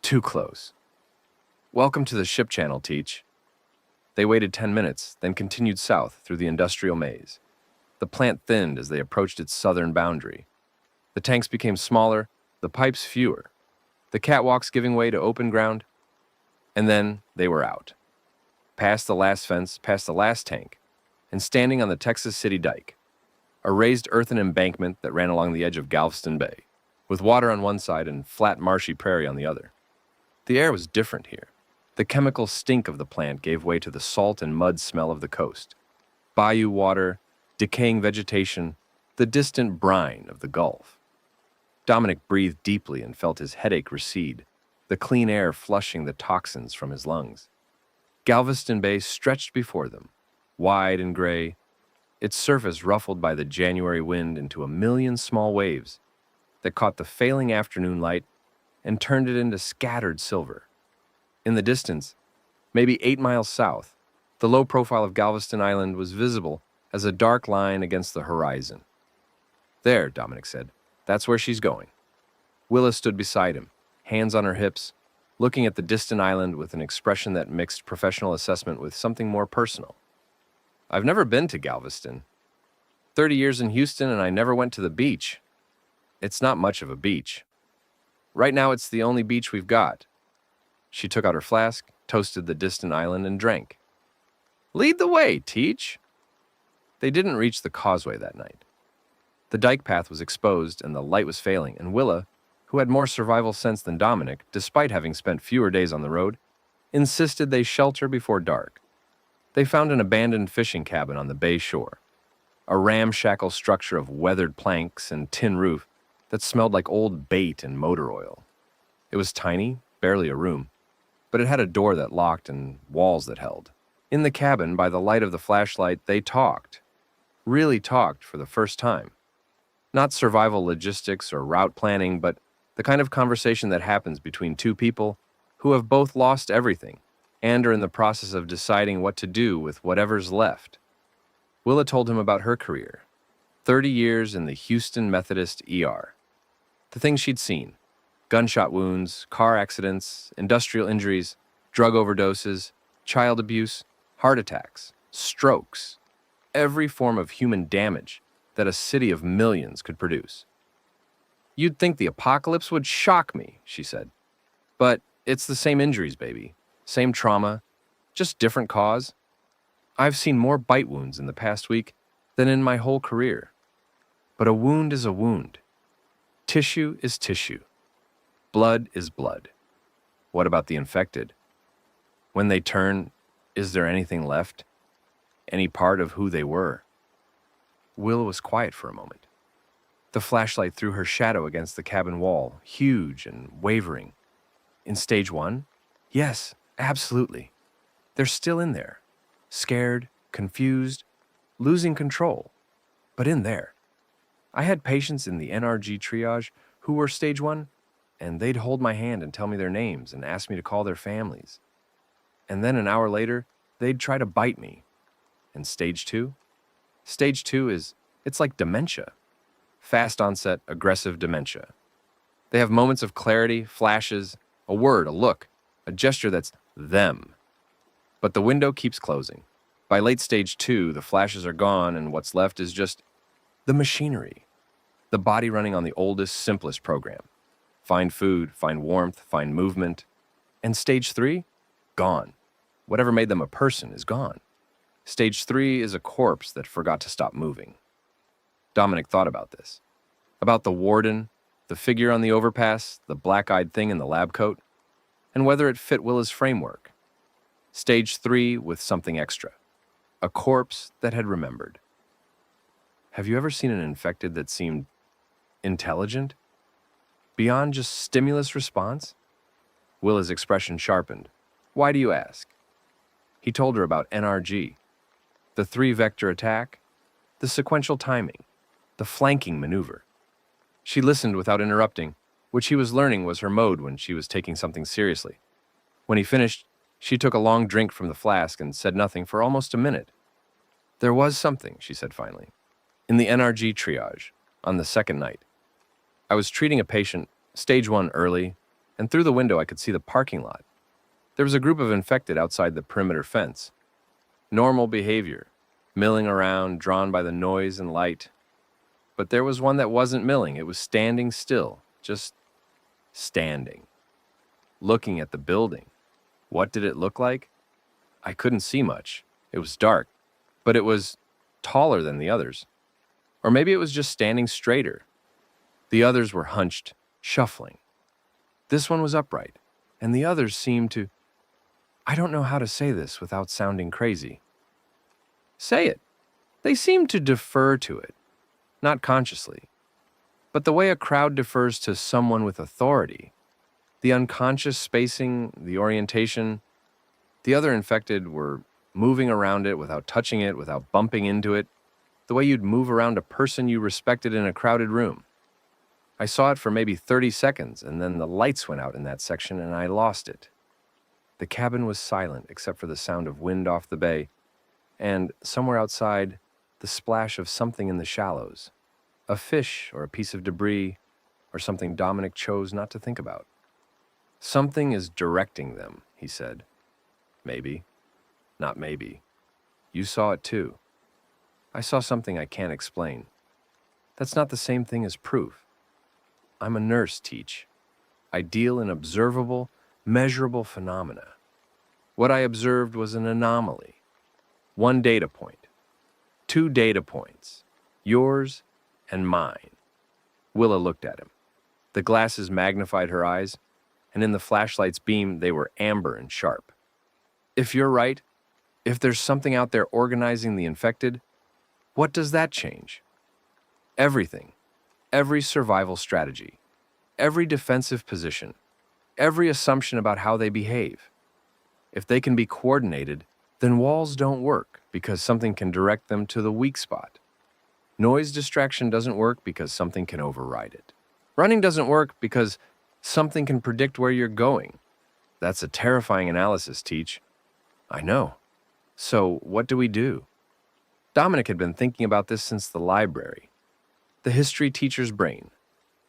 "Too close." "Welcome to the ship channel, Teach." They waited 10 minutes, then continued south through the industrial maze. The plant thinned as they approached its southern boundary. The tanks became smaller, the pipes fewer, the catwalks giving way to open ground, and then they were out. Past the last fence, past the last tank, and standing on the Texas City Dike, a raised earthen embankment that ran along the edge of Galveston Bay, with water on one side and flat marshy prairie on the other. The air was different here. The chemical stink of the plant gave way to the salt and mud smell of the coast. Bayou water, decaying vegetation, the distant brine of the Gulf. Dominic breathed deeply and felt his headache recede, the clean air flushing the toxins from his lungs. Galveston Bay stretched before them, wide and gray, its surface ruffled by the January wind into a million small waves that caught the failing afternoon light and turned it into scattered silver. In the distance, maybe 8 miles south, the low profile of Galveston Island was visible as a dark line against the horizon. "There," Dominic said. "That's where she's going." Willa stood beside him, hands on her hips, looking at the distant island with an expression that mixed professional assessment with something more personal. "I've never been to Galveston. 30 years in Houston and I never went to the beach. It's not much of a beach. Right now it's the only beach we've got." She took out her flask, toasted the distant island, and drank. "Lead the way, Teach." They didn't reach the causeway that night. The dike path was exposed and the light was failing, and Willa, who had more survival sense than Dominic, despite having spent fewer days on the road, insisted they shelter before dark. They found an abandoned fishing cabin on the bay shore, a ramshackle structure of weathered planks and tin roof that smelled like old bait and motor oil. It was tiny, barely a room, but it had a door that locked and walls that held. In the cabin, by the light of the flashlight, they talked. Really talked for the first time. Not survival logistics or route planning, but the kind of conversation that happens between two people who have both lost everything and are in the process of deciding what to do with whatever's left. Willa told him about her career, 30 years in the Houston Methodist ER. The things she'd seen: gunshot wounds, car accidents, industrial injuries, drug overdoses, child abuse, heart attacks, strokes, every form of human damage that a city of millions could produce. "You'd think the apocalypse would shock me," she said. "But it's the same injuries, baby. Same trauma, just different cause. I've seen more bite wounds in the past week than in my whole career. But a wound is a wound. Tissue is tissue. Blood is blood. What about the infected? When they turn, is there anything left? Any part of who they were?" Will was quiet for a moment. The flashlight threw her shadow against the cabin wall, huge and wavering. "In stage 1? Yes, absolutely. They're still in there. Scared, confused, losing control. But in there. I had patients in the NRG triage who were stage 1, and they'd hold my hand and tell me their names and ask me to call their families. And then an hour later, they'd try to bite me. And stage 2? Stage 2 it's like dementia. Fast onset, aggressive dementia. They have moments of clarity, flashes, a word, a look, a gesture that's them. But the window keeps closing. By late stage 2, the flashes are gone and what's left is just the machinery. The body running on the oldest, simplest program. Find food, find warmth, find movement. And stage 3? Gone. Whatever made them a person is gone. Stage 3 is a corpse that forgot to stop moving. Dominic thought about this. About the warden, the figure on the overpass, the black-eyed thing in the lab coat, and whether it fit Willa's framework. Stage 3 with something extra. A corpse that had remembered. Have you ever seen an infected that seemed intelligent? Beyond just stimulus response? Willa's expression sharpened. Why do you ask? He told her about NRG, the 3-vector attack, the sequential timing, the flanking maneuver. She listened without interrupting, which he was learning was her mode when she was taking something seriously. When he finished, she took a long drink from the flask and said nothing for almost a minute. There was something, she said finally. In the NRG triage, on the second night. I was treating a patient, stage 1 early, and through the window I could see the parking lot. There was a group of infected outside the perimeter fence. Normal behavior, milling around, drawn by the noise and light. But there was one that wasn't milling. It was standing still, just standing. Looking at the building. What did it look like? I couldn't see much. It was dark, but it was taller than the others. Or maybe it was just standing straighter. The others were hunched, shuffling. This one was upright, and the others seemed to... I don't know how to say this without sounding crazy. Say it. They seemed to defer to it, not consciously, but the way a crowd defers to someone with authority. The unconscious spacing, the orientation. The other infected were moving around it without touching it, without bumping into it, the way you'd move around a person you respected in a crowded room. I saw it for maybe 30 seconds, and then the lights went out in that section, and I lost it. The cabin was silent except for the sound of wind off the bay, and somewhere outside, the splash of something in the shallows. A fish or a piece of debris, or something Dominic chose not to think about. Something is directing them, he said. Maybe. Not maybe. You saw it too. I saw something I can't explain. That's not the same thing as proof. I'm a nurse, Teach. I deal in observable, measurable phenomena. What I observed was an anomaly. 1 data point. 2 data points. Yours and mine. Willa looked at him. The glasses magnified her eyes, and in the flashlight's beam they were amber and sharp. If you're right, if there's something out there organizing the infected, what does that change? Everything. Every survival strategy. Every defensive position. Every assumption about how they behave. If they can be coordinated, then walls don't work because something can direct them to the weak spot. Noise distraction doesn't work because something can override it. Running doesn't work because something can predict where you're going. That's a terrifying analysis, Teach. I know. So what do we do? Dominic had been thinking about this since the library. The history teacher's brain,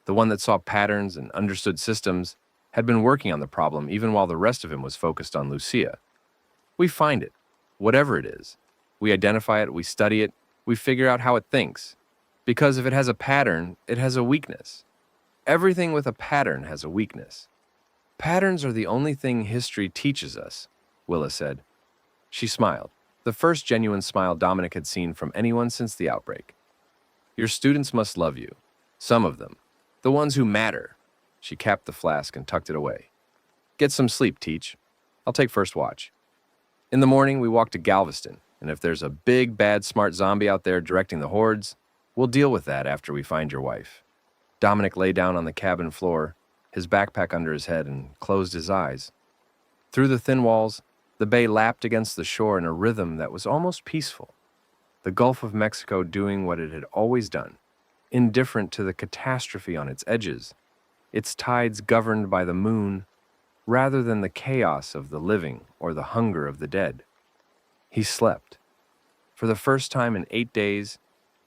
the one that saw patterns and understood systems, had been working on the problem even while the rest of him was focused on Lucia. We find it, whatever it is. We identify it, we study it, we figure out how it thinks. Because if it has a pattern, it has a weakness. Everything with a pattern has a weakness. Patterns are the only thing history teaches us, Willa said. She smiled, the first genuine smile Dominic had seen from anyone since the outbreak. Your students must love you. Some of them. The ones who matter. She capped the flask and tucked it away. Get some sleep, Teach. I'll take first watch. In the morning, we walk to Galveston, and if there's a big, bad, smart zombie out there directing the hordes, we'll deal with that after we find your wife. Dominic lay down on the cabin floor, his backpack under his head, and closed his eyes. Through the thin walls, the bay lapped against the shore in a rhythm that was almost peaceful. The Gulf of Mexico doing what it had always done, indifferent to the catastrophe on its edges, its tides governed by the moon, rather than the chaos of the living or the hunger of the dead. He slept. For the first time in 8 days,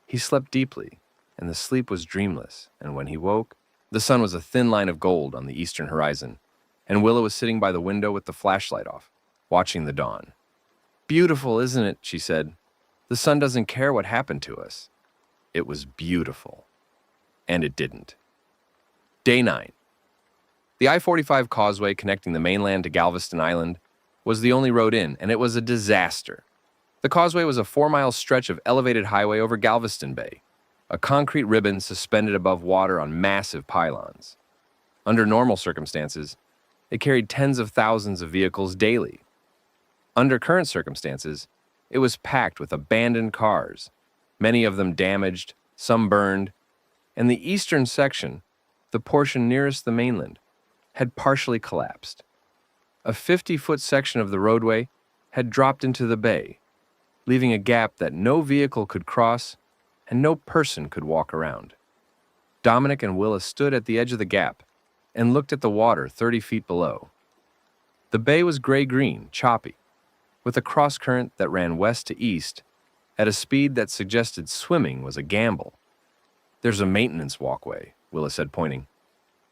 he slept deeply, and the sleep was dreamless, and when he woke, the sun was a thin line of gold on the eastern horizon, and Willa was sitting by the window with the flashlight off, watching the dawn. Beautiful, isn't it? She said. The sun doesn't care what happened to us. It was beautiful. And it didn't. Day 9. The I-45 causeway connecting the mainland to Galveston Island was the only road in, and it was a disaster. The causeway was a 4-mile stretch of elevated highway over Galveston Bay, a concrete ribbon suspended above water on massive pylons. Under normal circumstances, it carried tens of thousands of vehicles daily. Under current circumstances, it was packed with abandoned cars, many of them damaged, some burned, and the eastern section, the portion nearest the mainland, had partially collapsed. A 50-foot section of the roadway had dropped into the bay, leaving a gap that no vehicle could cross and no person could walk around. Dominic and Willa stood at the edge of the gap and looked at the water 30 feet below. The bay was gray-green, choppy, with a cross-current that ran west to east at a speed that suggested swimming was a gamble. "There's a maintenance walkway," Willa said, pointing.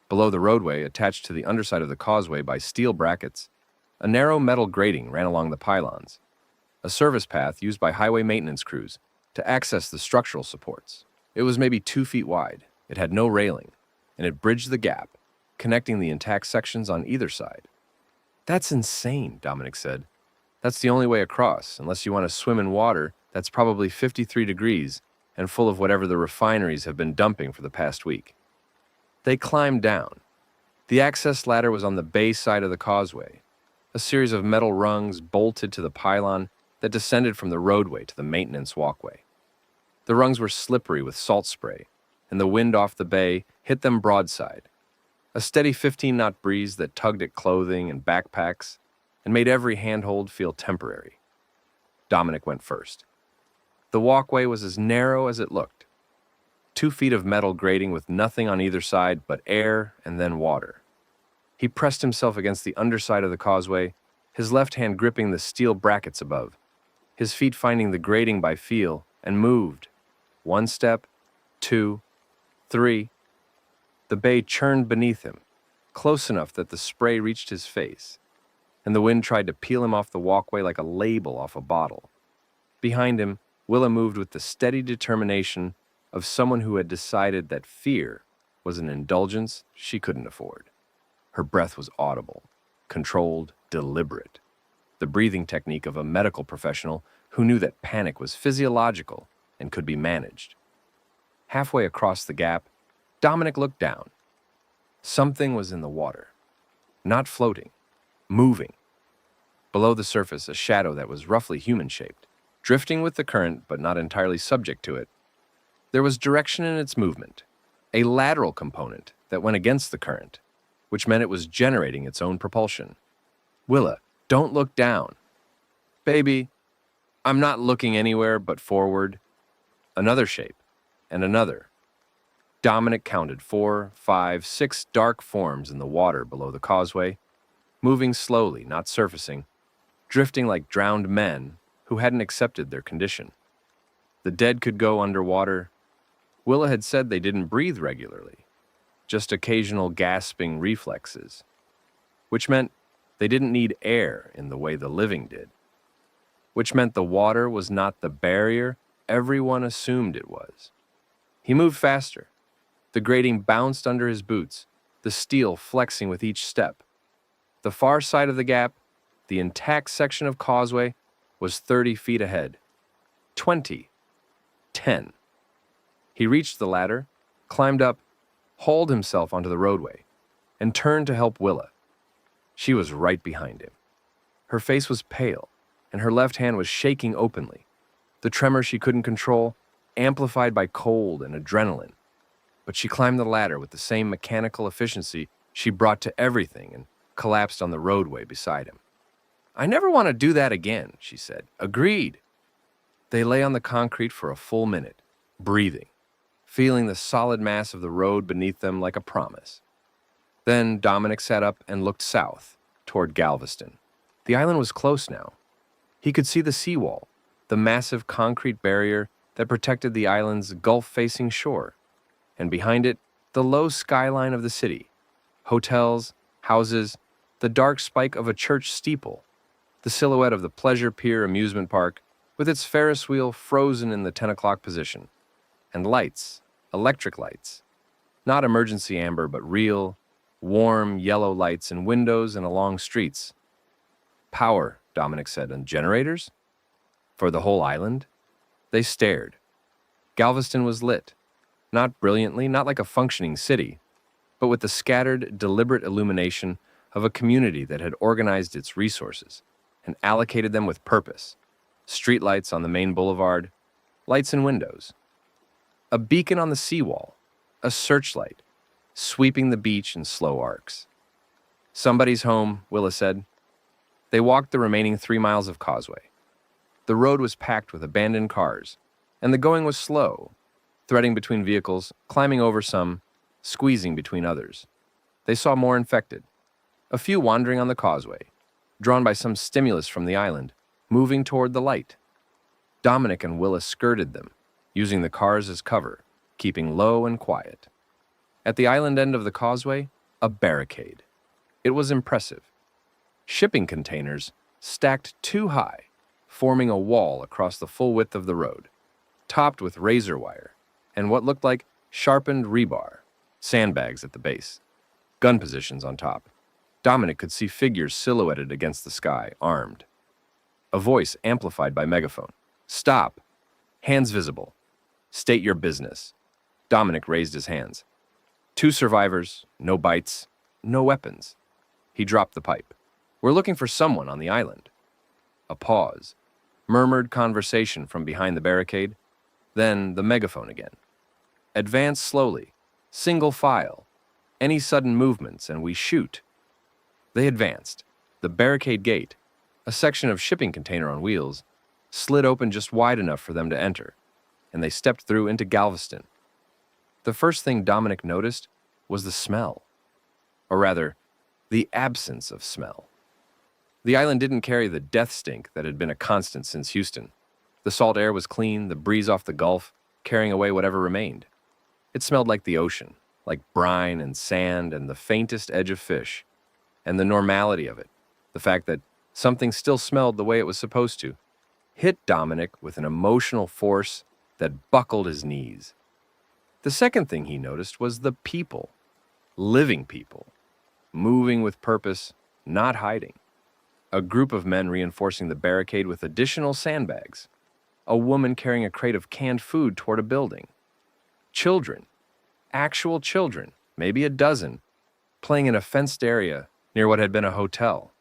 Below the roadway, attached to the underside of the causeway by steel brackets, a narrow metal grating ran along the pylons, a service path used by highway maintenance crews to access the structural supports. It was maybe 2 feet wide, it had no railing, and it bridged the gap, connecting the intact sections on either side. "That's insane," Dominic said. "That's the only way across, unless you want to swim in water that's probably 53 degrees and full of whatever the refineries have been dumping for the past week." They climbed down. The access ladder was on the bay side of the causeway, a series of metal rungs bolted to the pylon that descended from the roadway to the maintenance walkway. The rungs were slippery with salt spray, and the wind off the bay hit them broadside, a steady 15-knot breeze that tugged at clothing and backpacks and made every handhold feel temporary. Dominic went first. The walkway was as narrow as it looked. 2 feet of metal grating with nothing on either side but air and then water. He pressed himself against the underside of the causeway, his left hand gripping the steel brackets above, his feet finding the grating by feel, and moved. 1 step, 2, 3. The bay churned beneath him, close enough that the spray reached his face, and the wind tried to peel him off the walkway like a label off a bottle. Behind him, Willa moved with the steady determination of someone who had decided that fear was an indulgence she couldn't afford. Her breath was audible, controlled, deliberate, the breathing technique of a medical professional who knew that panic was physiological and could be managed. Halfway across the gap, Dominic looked down. Something was in the water, not floating, moving. Below the surface, a shadow that was roughly human-shaped, drifting with the current but not entirely subject to it. There was direction in its movement, a lateral component that went against the current, which meant it was generating its own propulsion. "Willa, don't look down." "Baby, I'm not looking anywhere but forward." Another shape, and another. Dominic counted 4, 5, 6 dark forms in the water below the causeway, moving slowly, not surfacing, drifting like drowned men who hadn't accepted their condition. The dead could go underwater. Willa had said they didn't breathe regularly, just occasional gasping reflexes, which meant they didn't need air in the way the living did, which meant the water was not the barrier everyone assumed it was. He moved faster. The grating bounced under his boots, the steel flexing with each step. The far side of the gap, the intact section of causeway, was 30 feet ahead. 20. 10. He reached the ladder, climbed up, hauled himself onto the roadway, and turned to help Willa. She was right behind him. Her face was pale, and her left hand was shaking openly, the tremor she couldn't control, amplified by cold and adrenaline. But she climbed the ladder with the same mechanical efficiency she brought to everything and collapsed on the roadway beside him. "I never want to do that again," she said. "Agreed." They lay on the concrete for a full minute, breathing, feeling the solid mass of the road beneath them like a promise. Then Dominic sat up and looked south, toward Galveston. The island was close now. He could see the seawall, the massive concrete barrier that protected the island's Gulf-facing shore, and behind it, the low skyline of the city, hotels, houses, the dark spike of a church steeple, the silhouette of the Pleasure Pier amusement park with its Ferris wheel frozen in the 10 o'clock position, and lights, electric lights, not emergency amber, but real, warm yellow lights in windows and along streets. "Power," Dominic said, "and generators?" For the whole island? They stared. Galveston was lit. Not brilliantly, not like a functioning city, but with the scattered, deliberate illumination of a community that had organized its resources and allocated them with purpose. Streetlights on the main boulevard, lights in windows, a beacon on the seawall, a searchlight, sweeping the beach in slow arcs. Somebody's home, Willa said. They walked the remaining 3 miles of causeway. The road was packed with abandoned cars, and the going was slow, threading between vehicles, climbing over some, squeezing between others. They saw more infected, a few wandering on the causeway, drawn by some stimulus from the island, moving toward the light. Dominic and Willa skirted them, using the cars as cover, keeping low and quiet. At the island end of the causeway, a barricade. It was impressive. Shipping containers stacked too high, forming a wall across the full width of the road, topped with razor wire and what looked like sharpened rebar, sandbags at the base, gun positions on top. Dominic could see figures silhouetted against the sky, armed. A voice amplified by megaphone. Stop. Hands visible. State your business. Dominic raised his hands. 2 survivors, no bites, no weapons. He dropped the pipe. We're looking for someone on the island. A pause. Murmured conversation from behind the barricade. Then the megaphone again. Advance slowly. Single file. Any sudden movements and we shoot. They advanced. The barricade gate, a section of shipping container on wheels, slid open just wide enough for them to enter, and they stepped through into Galveston. The first thing Dominic noticed was the smell. Or rather, the absence of smell. The island didn't carry the death stink that had been a constant since Houston. The salt air was clean, the breeze off the Gulf, carrying away whatever remained. It smelled like the ocean, like brine and sand and the faintest edge of fish. And the normality of it, the fact that something still smelled the way it was supposed to, hit Dominic with an emotional force that buckled his knees. The second thing he noticed was the people, living people, moving with purpose, not hiding. A group of men reinforcing the barricade with additional sandbags. A woman carrying a crate of canned food toward a building. Children, actual children, maybe a dozen, playing in a fenced area near what had been a hotel.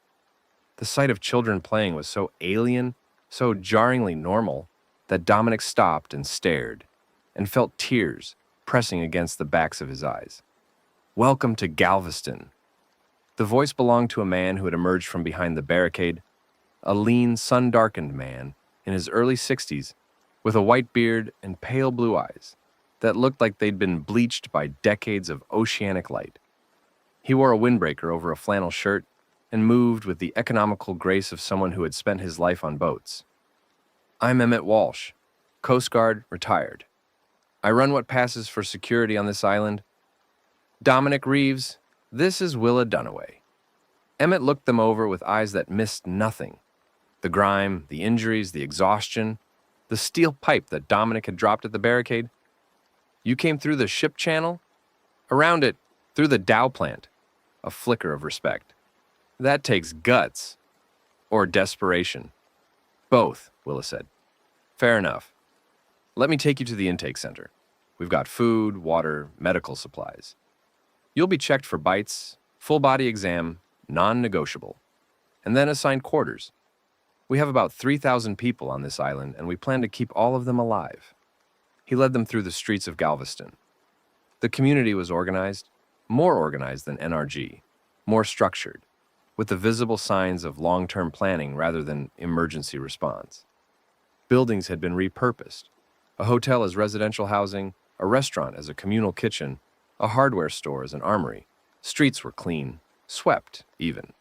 The sight of children playing was so alien, so jarringly normal, that Dominic stopped and stared, and felt tears pressing against the backs of his eyes. Welcome to Galveston. The voice belonged to a man who had emerged from behind the barricade, a lean, sun-darkened man in his early 60s, with a white beard and pale blue eyes that looked like they'd been bleached by decades of oceanic light. He wore a windbreaker over a flannel shirt and moved with the economical grace of someone who had spent his life on boats. I'm Emmett Walsh, Coast Guard, retired. I run what passes for security on this island. Dominic Reeves, this is Willa Dunaway. Emmett looked them over with eyes that missed nothing. The grime, the injuries, the exhaustion, the steel pipe that Dominic had dropped at the barricade. You came through the ship channel? Around it, through the Dow plant. A flicker of respect. That takes guts. Or desperation. Both, Willa said. Fair enough. Let me take you to the intake center. We've got food, water, medical supplies. You'll be checked for bites, full body exam, non-negotiable, and then assigned quarters. We have about 3,000 people on this island, and we plan to keep all of them alive. He led them through the streets of Galveston. The community was organized, more organized than NRG, more structured, with the visible signs of long-term planning rather than emergency response. Buildings had been repurposed, a hotel as residential housing, a restaurant as a communal kitchen, a hardware store as an armory. Streets were clean, swept even,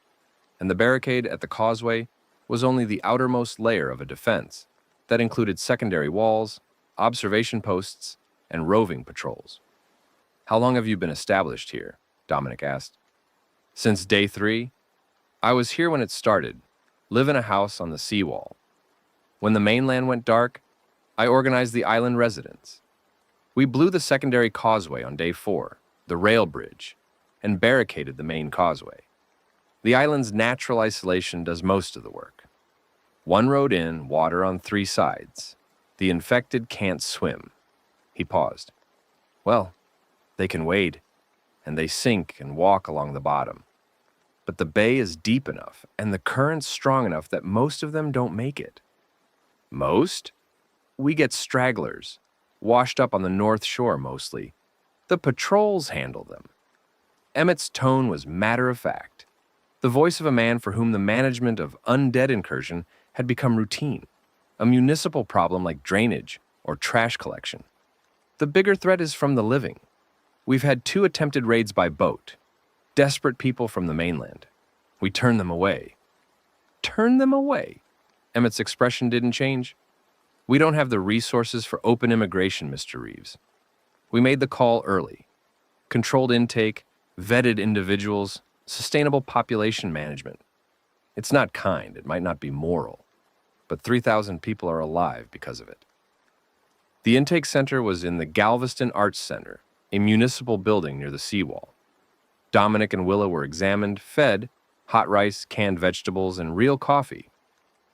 and the barricade at the causeway was only the outermost layer of a defense that included secondary walls, observation posts, and roving patrols. How long have you been established here? Dominic asked. Since day 3. I was here when it started, live in a house on the seawall. When the mainland went dark, I organized the island residents. We blew the secondary causeway on day 4, the rail bridge, and barricaded the main causeway. The island's natural isolation does most of the work. One road in, water on 3 sides. The infected can't swim. He paused. Well, they can wade, and they sink and walk along the bottom. But the bay is deep enough, and the current's strong enough that most of them don't make it. Most? We get stragglers, washed up on the north shore mostly. The patrols handle them. Emmett's tone was matter-of-fact, the voice of a man for whom the management of undead incursion had become routine, a municipal problem like drainage or trash collection. The bigger threat is from the living. We've had 2 attempted raids by boat, desperate people from the mainland. We turn them away. Turn them away? Emmett's expression didn't change. We don't have the resources for open immigration, Mr. Reeves. We made the call early. Controlled intake, vetted individuals, sustainable population management. It's not kind, it might not be moral, but 3,000 people are alive because of it. The intake center was in the Galveston Arts Center, a municipal building near the seawall. Dominic and Willa were examined, fed, hot rice, canned vegetables, and real coffee.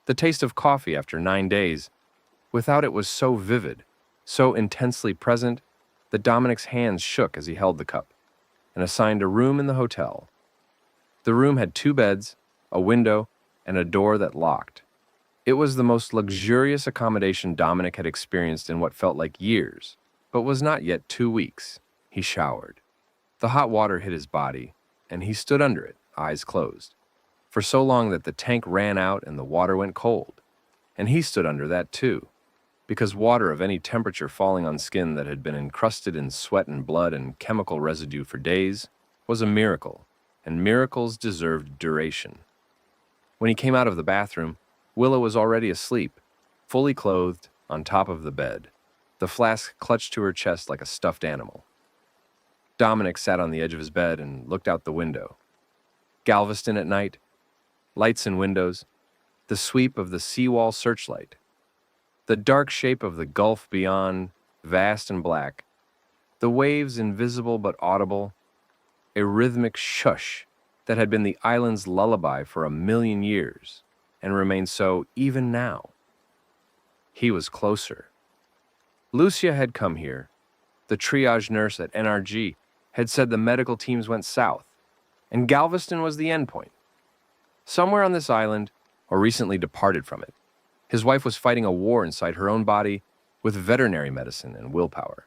The taste of coffee after 9 days, without it was so vivid, so intensely present, that Dominic's hands shook as he held the cup, and assigned a room in the hotel. The room had 2 beds, a window, and a door that locked. It was the most luxurious accommodation Dominic had experienced in what felt like years, but was not yet 2 weeks. He showered. The hot water hit his body, and he stood under it, eyes closed, for so long that the tank ran out and the water went cold. And he stood under that too, because water of any temperature falling on skin that had been encrusted in sweat and blood and chemical residue for days was a miracle, and miracles deserved duration. When he came out of the bathroom, Willa was already asleep, fully clothed, on top of the bed, the flask clutched to her chest like a stuffed animal. Dominic sat on the edge of his bed and looked out the window. Galveston at night, lights in windows, the sweep of the seawall searchlight, the dark shape of the gulf beyond, vast and black, the waves invisible but audible, a rhythmic shush that had been the island's lullaby for 1,000,000 years and remained so even now. He was closer. Lucia had come here. The triage nurse at NRG had said the medical teams went south, and Galveston was the endpoint. Somewhere on this island, or recently departed from it, his wife was fighting a war inside her own body with veterinary medicine and willpower.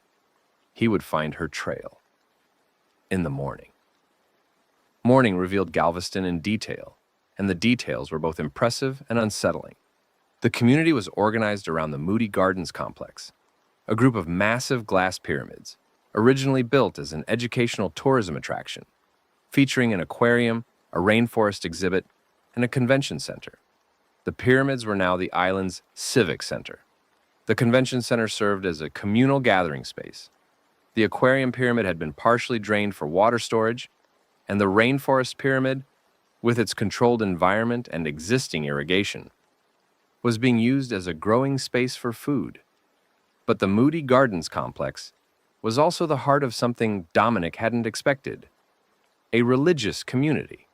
He would find her trail. In the morning. Morning revealed Galveston in detail, and the details were both impressive and unsettling. The community was organized around the Moody Gardens complex, a group of massive glass pyramids, originally built as an educational tourism attraction, featuring an aquarium, a rainforest exhibit, and a convention center. The pyramids were now the island's civic center. The convention center served as a communal gathering space. The aquarium pyramid had been partially drained for water storage, and the rainforest pyramid, with its controlled environment and existing irrigation, was being used as a growing space for food. But the Moody Gardens complex was also the heart of something Dominic hadn't expected, a religious community.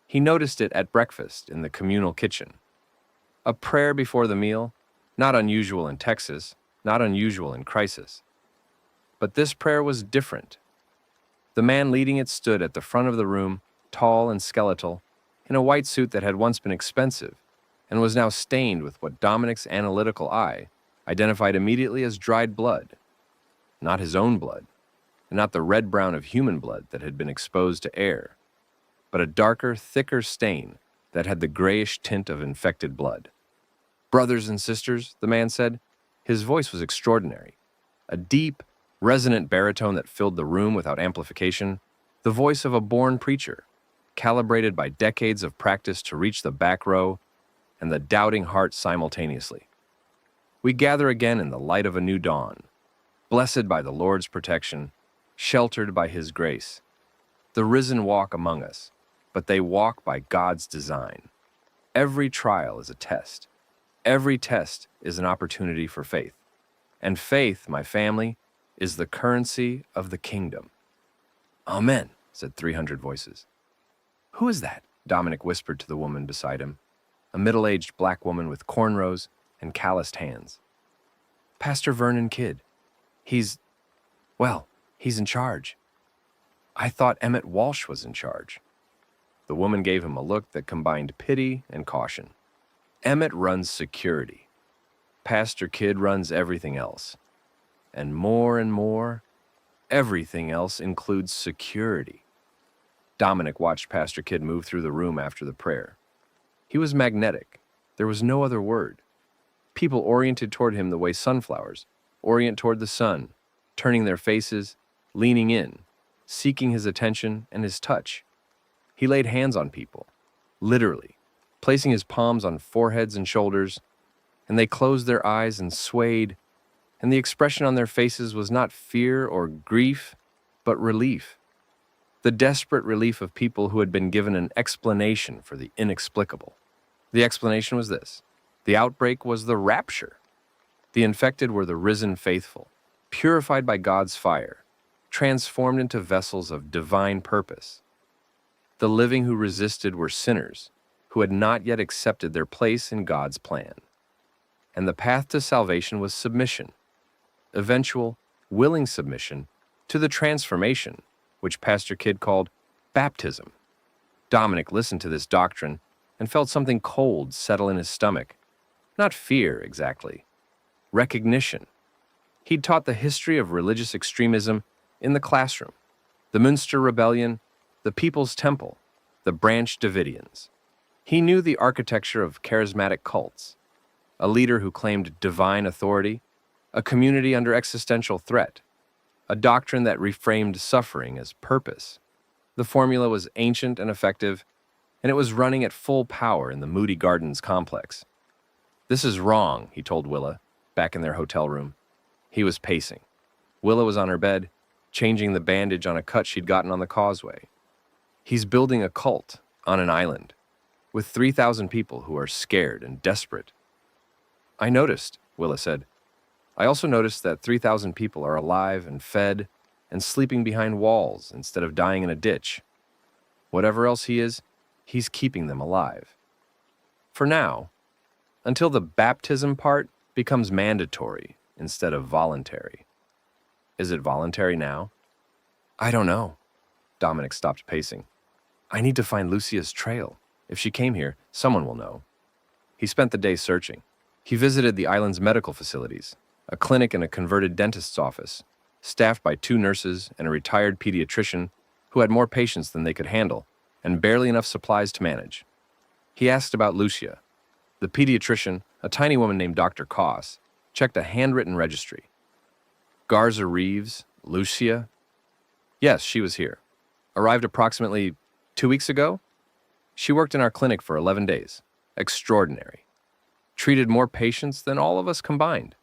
He noticed it at breakfast in the communal kitchen. A prayer before the meal, not unusual in Texas, not unusual in crisis. But this prayer was different. The man leading it stood at the front of the room, tall and skeletal, in a white suit that had once been expensive and was now stained with what Dominic's analytical eye identified immediately as dried blood. Not his own blood, and not the red-brown of human blood that had been exposed to air, but a darker, thicker stain that had the grayish tint of infected blood. "Brothers and sisters," the man said. His voice was extraordinary. A deep, resonant baritone that filled the room without amplification, the voice of a born preacher, calibrated by decades of practice to reach the back row and the doubting heart simultaneously. "We gather again in the light of a new dawn, blessed by the Lord's protection, sheltered by His grace. The risen walk among us, but they walk by God's design. Every trial is a test. Every test is an opportunity for faith. And faith, my family, is the currency of the kingdom." "Amen," said 300 voices. "Who is that?" Dominic whispered to the woman beside him. a middle-aged black woman with cornrows and calloused hands. "Pastor Vernon Kidd. Well, he's in charge." "I thought Emmett Walsh was in charge." The woman gave him a look that combined pity and caution. "Emmett runs security. Pastor Kidd runs everything else. And more, everything else includes security." Dominic watched Pastor Kidd move through the room after the prayer. He was magnetic. There was no other word. People oriented toward him the way sunflowers orient toward the sun, turning their faces, leaning in, seeking his attention and his touch. He laid hands on people, literally, placing his palms on foreheads and shoulders, and they closed their eyes and swayed, and the expression on their faces was not fear or grief, but relief. The desperate relief of people who had been given an explanation for the inexplicable. The explanation was this: the outbreak was the rapture. The infected were the risen faithful, purified by God's fire, transformed into vessels of divine purpose. The living who resisted were sinners who had not yet accepted their place in God's plan. And the path to salvation was submission, eventual, willing submission to the transformation, which Pastor Kidd called baptism. Dominic listened to this doctrine and felt something cold settle in his stomach. Not fear, exactly. Recognition. He'd taught the history of religious extremism in the classroom. The Münster Rebellion, the People's Temple, the Branch Davidians. He knew the architecture of charismatic cults, a leader who claimed divine authority, a community under existential threat, a doctrine that reframed suffering as purpose. The formula was ancient and effective, and it was running at full power in the Moody Gardens complex. "This is wrong," he told Willa, back in their hotel room. He was pacing. Willa was on her bed, changing the bandage on a cut she'd gotten on the causeway. "He's building a cult on an island, with 3,000 people who are scared and desperate." "I noticed," Willa said. "I also noticed that 3,000 people are alive and fed and sleeping behind walls instead of dying in a ditch. Whatever else he is, he's keeping them alive. For now, until the baptism part becomes mandatory instead of voluntary." "Is it voluntary now?" "I don't know." Dominic stopped pacing. "I need to find Lucia's trail. If she came here, someone will know." He spent the day searching. He visited the island's medical facilities, a clinic and a converted dentist's office, staffed by 2 nurses and a retired pediatrician who had more patients than they could handle and barely enough supplies to manage. He asked about Lucia. The pediatrician, a tiny woman named Dr. Koss, checked a handwritten registry. Garza Reeves, Lucia? Yes, she was here. Arrived approximately 2 weeks ago? She worked in our clinic for 11 days. Extraordinary. Treated more patients than all of us combined.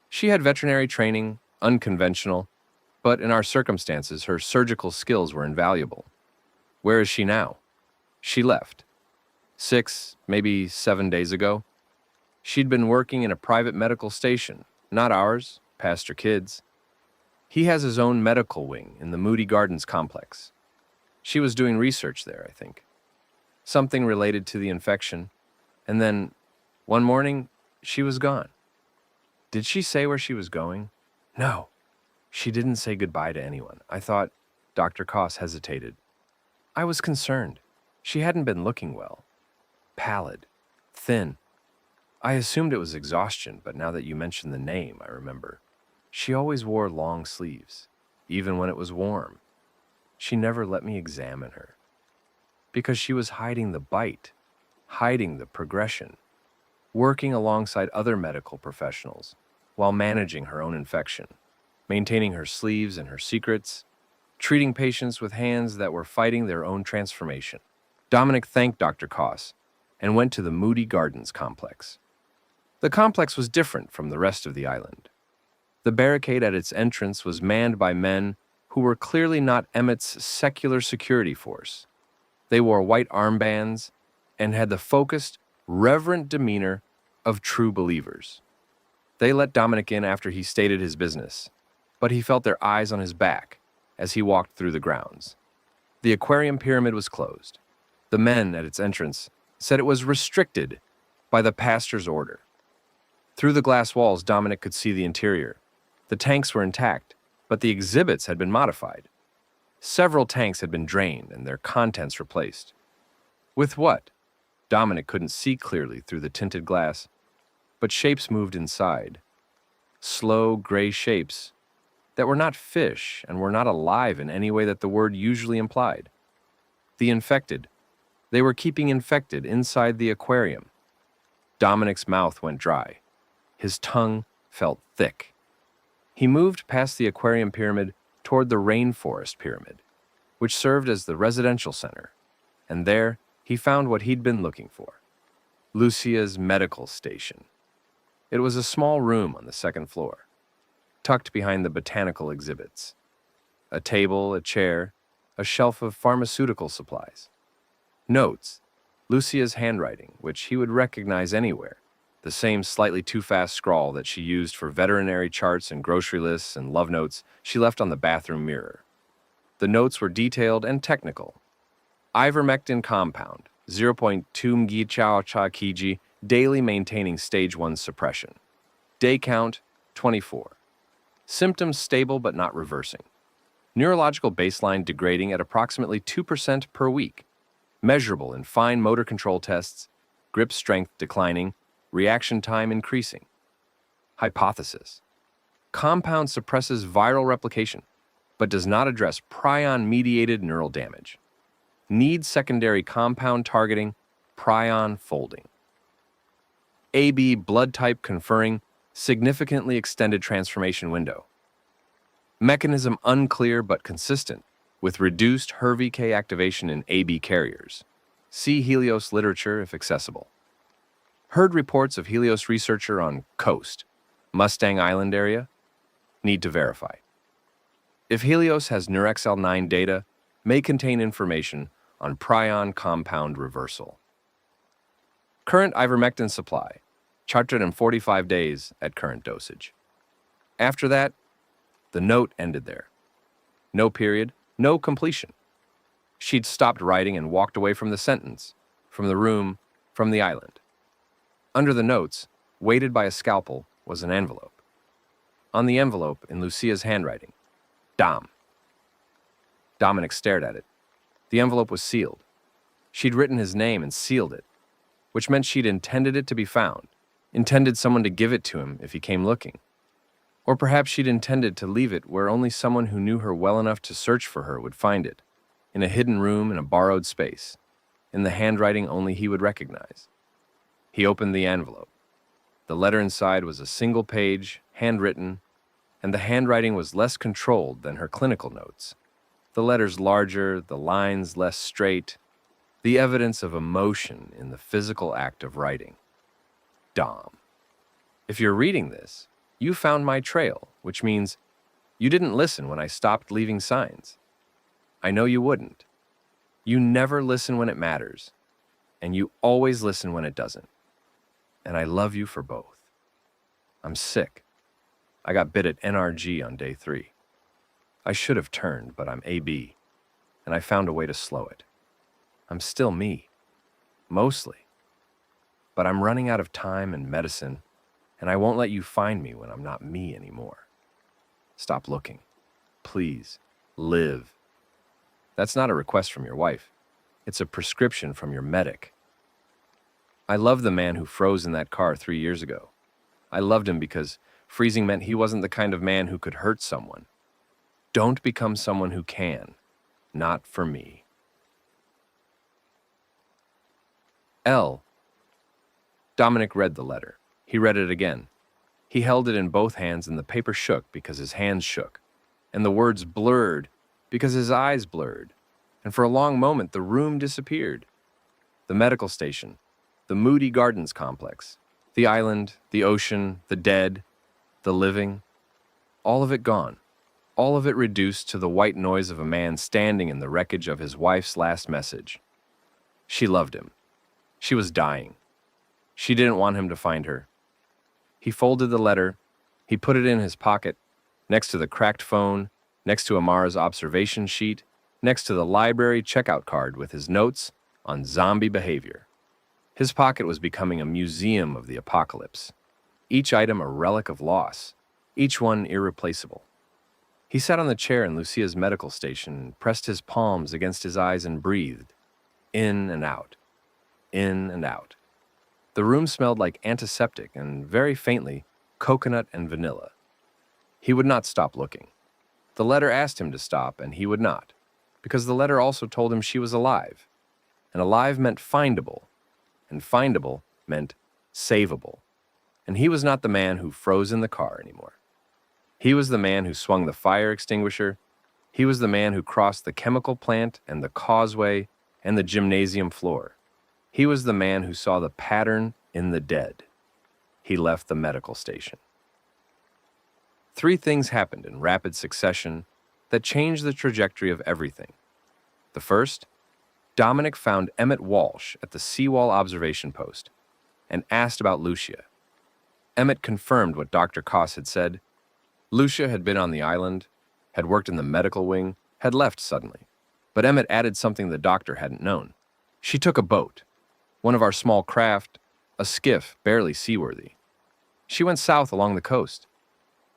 She had veterinary training, unconventional, but in our circumstances, her surgical skills were invaluable. Where is she now? She left. 6, maybe 7 days ago. She'd been working in a private medical station, not ours, Pastor Kidd's. He has his own medical wing in the Moody Gardens complex. She was doing research there, I think. Something related to the infection, and then, one morning, she was gone. Did she say where she was going? No. She didn't say goodbye to anyone. I thought. Dr. Koss hesitated. I was concerned. She hadn't been looking well. Pallid. Thin. I assumed it was exhaustion, but now that you mention the name, I remember. She always wore long sleeves, even when it was warm. She never let me examine her. Because she was hiding the bite, hiding the progression, working alongside other medical professionals while managing her own infection, maintaining her sleeves and her secrets, treating patients with hands that were fighting their own transformation. Dominic thanked Dr. Koss and went to the Moody Gardens complex. The complex was different from the rest of the island. The barricade at its entrance was manned by men who were clearly not Emmett's secular security force. They wore white armbands and had the focused, reverent demeanor of true believers. They let Dominic in after he stated his business, but he felt their eyes on his back as he walked through the grounds. The aquarium pyramid was closed. The men at its entrance said it was restricted by the pastor's order. Through the glass walls, Dominic could see the interior. The tanks were intact, but the exhibits had been modified. Several tanks had been drained and their contents replaced. With what? Dominic couldn't see clearly through the tinted glass, but shapes moved inside. Slow, gray shapes that were not fish and were not alive in any way that the word usually implied. The infected. They were keeping infected inside the aquarium. Dominic's mouth went dry. His tongue felt thick. He moved past the aquarium pyramid toward the rainforest pyramid, which served as the residential center, and there he found what he'd been looking for: Lucia's medical station. It was a small room on the second floor, tucked behind the botanical exhibits. A table, a chair, a shelf of pharmaceutical supplies. Notes, Lucia's handwriting, which he would recognize anywhere, the same slightly too fast scrawl that she used for veterinary charts and grocery lists and love notes she left on the bathroom mirror. The notes were detailed and technical. Ivermectin compound, 0.2 mg chow cha kg, daily maintaining stage 1 suppression. Day count, 24. Symptoms stable but not reversing. Neurological baseline degrading at approximately 2% per week. Measurable in fine motor control tests, grip strength declining, reaction time increasing. Hypothesis. Compound suppresses viral replication, but does not address prion-mediated neural damage. Needs secondary compound targeting, prion folding. AB blood type conferring significantly extended transformation window. Mechanism unclear but consistent, with reduced HER-VK activation in AB carriers. See Helios literature if accessible. Heard reports of Helios researcher on Coast, Mustang Island area? Need to verify. If Helios has NeurXL9 data, may contain information on prion compound reversal. Current ivermectin supply, charted in 45 days at current dosage. After that, the note ended there. No period, no completion. She'd stopped writing and walked away from the sentence, from the room, from the island. Under the notes, weighted by a scalpel, was an envelope. On the envelope, in Lucia's handwriting, Dom. Dominic stared at it. The envelope was sealed. She'd written his name and sealed it, which meant she'd intended it to be found, intended someone to give it to him if he came looking. Or perhaps she'd intended to leave it where only someone who knew her well enough to search for her would find it, in a hidden room in a borrowed space, in the handwriting only he would recognize. He opened the envelope. The letter inside was a single page, handwritten, and the handwriting was less controlled than her clinical notes. The letters larger, the lines less straight, the evidence of emotion in the physical act of writing. Dom. If you're reading this, you found my trail, which means you didn't listen when I stopped leaving signs. I know you wouldn't. You never listen when it matters, and you always listen when it doesn't. And I love you for both. I'm sick. I got bit at NRG on day 3. I should have turned, but I'm AB, and I found a way to slow it. I'm still me, mostly. But I'm running out of time and medicine, and I won't let you find me when I'm not me anymore. Stop looking. Please, live. That's not a request from your wife. It's a prescription from your medic. I love the man who froze in that car 3 years ago. I loved him because freezing meant he wasn't the kind of man who could hurt someone. Don't become someone who can. Not for me. L. Dominic read the letter. He read it again. He held it in both hands and the paper shook because his hands shook, and the words blurred because his eyes blurred, and for a long moment the room disappeared. The medical station, the Moody Gardens complex, the island, the ocean, the dead, the living, all of it gone, all of it reduced to the white noise of a man standing in the wreckage of his wife's last message. She loved him. She was dying. She didn't want him to find her. He folded the letter. He put it in his pocket, next to the cracked phone, next to Amara's observation sheet, next to the library checkout card with his notes on zombie behavior. His pocket was becoming a museum of the apocalypse, each item a relic of loss, each one irreplaceable. He sat on the chair in Lucia's medical station, pressed his palms against his eyes and breathed, in and out, in and out. The room smelled like antiseptic and, very faintly, coconut and vanilla. He would not stop looking. The letter asked him to stop, and he would not, because the letter also told him she was alive, and alive meant findable, and findable meant savable. And he was not the man who froze in the car anymore. He was the man who swung the fire extinguisher. He was the man who crossed the chemical plant and the causeway and the gymnasium floor. He was the man who saw the pattern in the dead. He left the medical station. 3 things happened in rapid succession that changed the trajectory of everything. The first, Dominic found Emmett Walsh at the seawall observation post and asked about Lucia. Emmett confirmed what Dr. Koss had said. Lucia had been on the island, had worked in the medical wing, had left suddenly. But Emmett added something the doctor hadn't known. She took a boat, one of our small craft, a skiff barely seaworthy. She went south along the coast.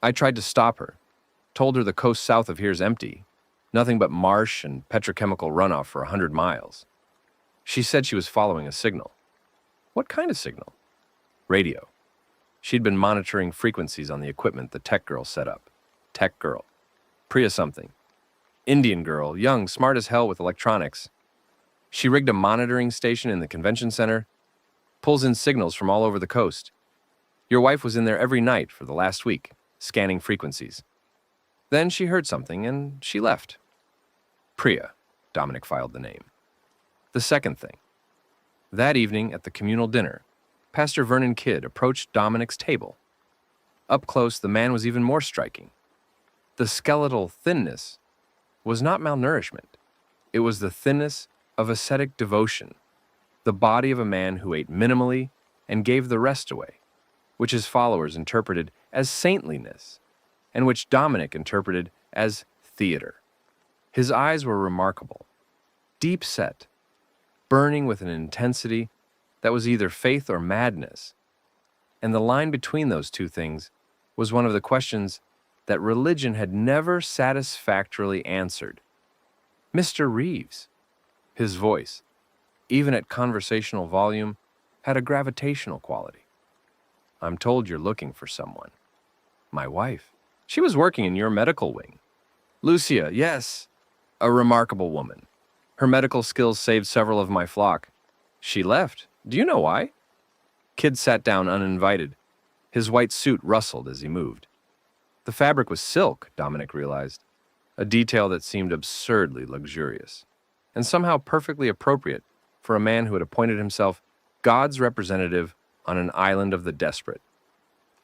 I tried to stop her, told her the coast south of here's empty, nothing but marsh and petrochemical runoff for 100 miles. She said she was following a signal. What kind of signal? Radio. She'd been monitoring frequencies on the equipment the tech girl set up. Tech girl. Priya something. Indian girl, young, smart as hell with electronics. She rigged a monitoring station in the convention center, pulls in signals from all over the coast. Your wife was in there every night for the last week, scanning frequencies. Then she heard something and she left. Priya, Dominic filed the name. The second thing. That evening at the communal dinner, Pastor Vernon Kidd approached Dominic's table. Up close, the man was even more striking. The skeletal thinness was not malnourishment. It was the thinness of ascetic devotion, the body of a man who ate minimally and gave the rest away, which his followers interpreted as saintliness, and which Dominic interpreted as theater. His eyes were remarkable, deep set, burning with an intensity that was either faith or madness, and the line between those two things was one of the questions that religion had never satisfactorily answered. Mr. Reeves, his voice, even at conversational volume, had a gravitational quality. I'm told you're looking for someone. My wife. She was working in your medical wing. Lucia, yes, a remarkable woman. Her medical skills saved several of my flock. She left. Do you know why? Kidd sat down uninvited. His white suit rustled as he moved. The fabric was silk, Dominic realized, a detail that seemed absurdly luxurious, and somehow perfectly appropriate for a man who had appointed himself God's representative on an island of the desperate.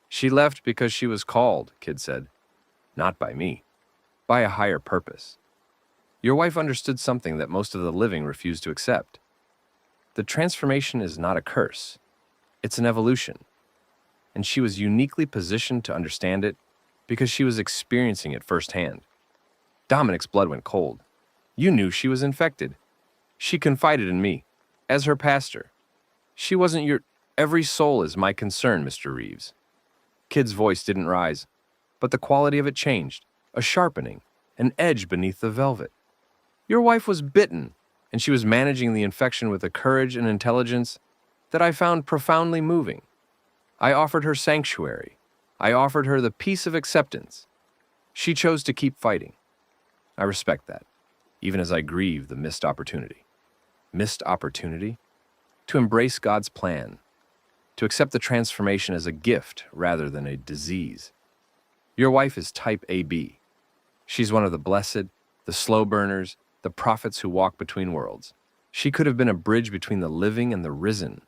She left because she was called, Kidd said. Not by me. By a higher purpose. Your wife understood something that most of the living refused to accept. The transformation is not a curse. It's an evolution. And she was uniquely positioned to understand it because she was experiencing it firsthand. Dominic's blood went cold. You knew she was infected. She confided in me, as her pastor. She wasn't your... Every soul is my concern, Mr. Reeves. Kidd's voice didn't rise, but the quality of it changed, a sharpening, an edge beneath the velvet. Your wife was bitten, and she was managing the infection with a courage and intelligence that I found profoundly moving. I offered her sanctuary. I offered her the peace of acceptance. She chose to keep fighting. I respect that, even as I grieve the missed opportunity. Missed opportunity? To embrace God's plan, to accept the transformation as a gift rather than a disease. Your wife is type AB. She's one of the blessed, the slow burners, the prophets who walk between worlds. She could have been a bridge between the living and the risen.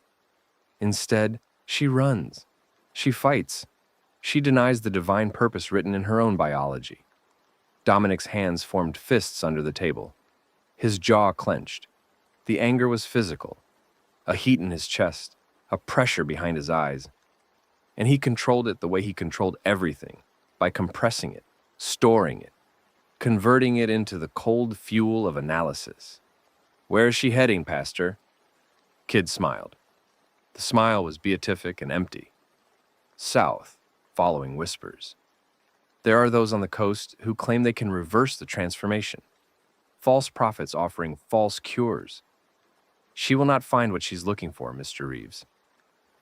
Instead, she runs. She fights. She denies the divine purpose written in her own biology. Dominic's hands formed fists under the table. His jaw clenched. The anger was physical, a heat in his chest, a pressure behind his eyes. And he controlled it the way he controlled everything, by compressing it, storing it, converting it into the cold fuel of analysis. Where is she heading, Pastor? Kidd smiled. The smile was beatific and empty. South, following whispers. There are those on the coast who claim they can reverse the transformation. False prophets offering false cures. She will not find what she's looking for, Mr. Reeves.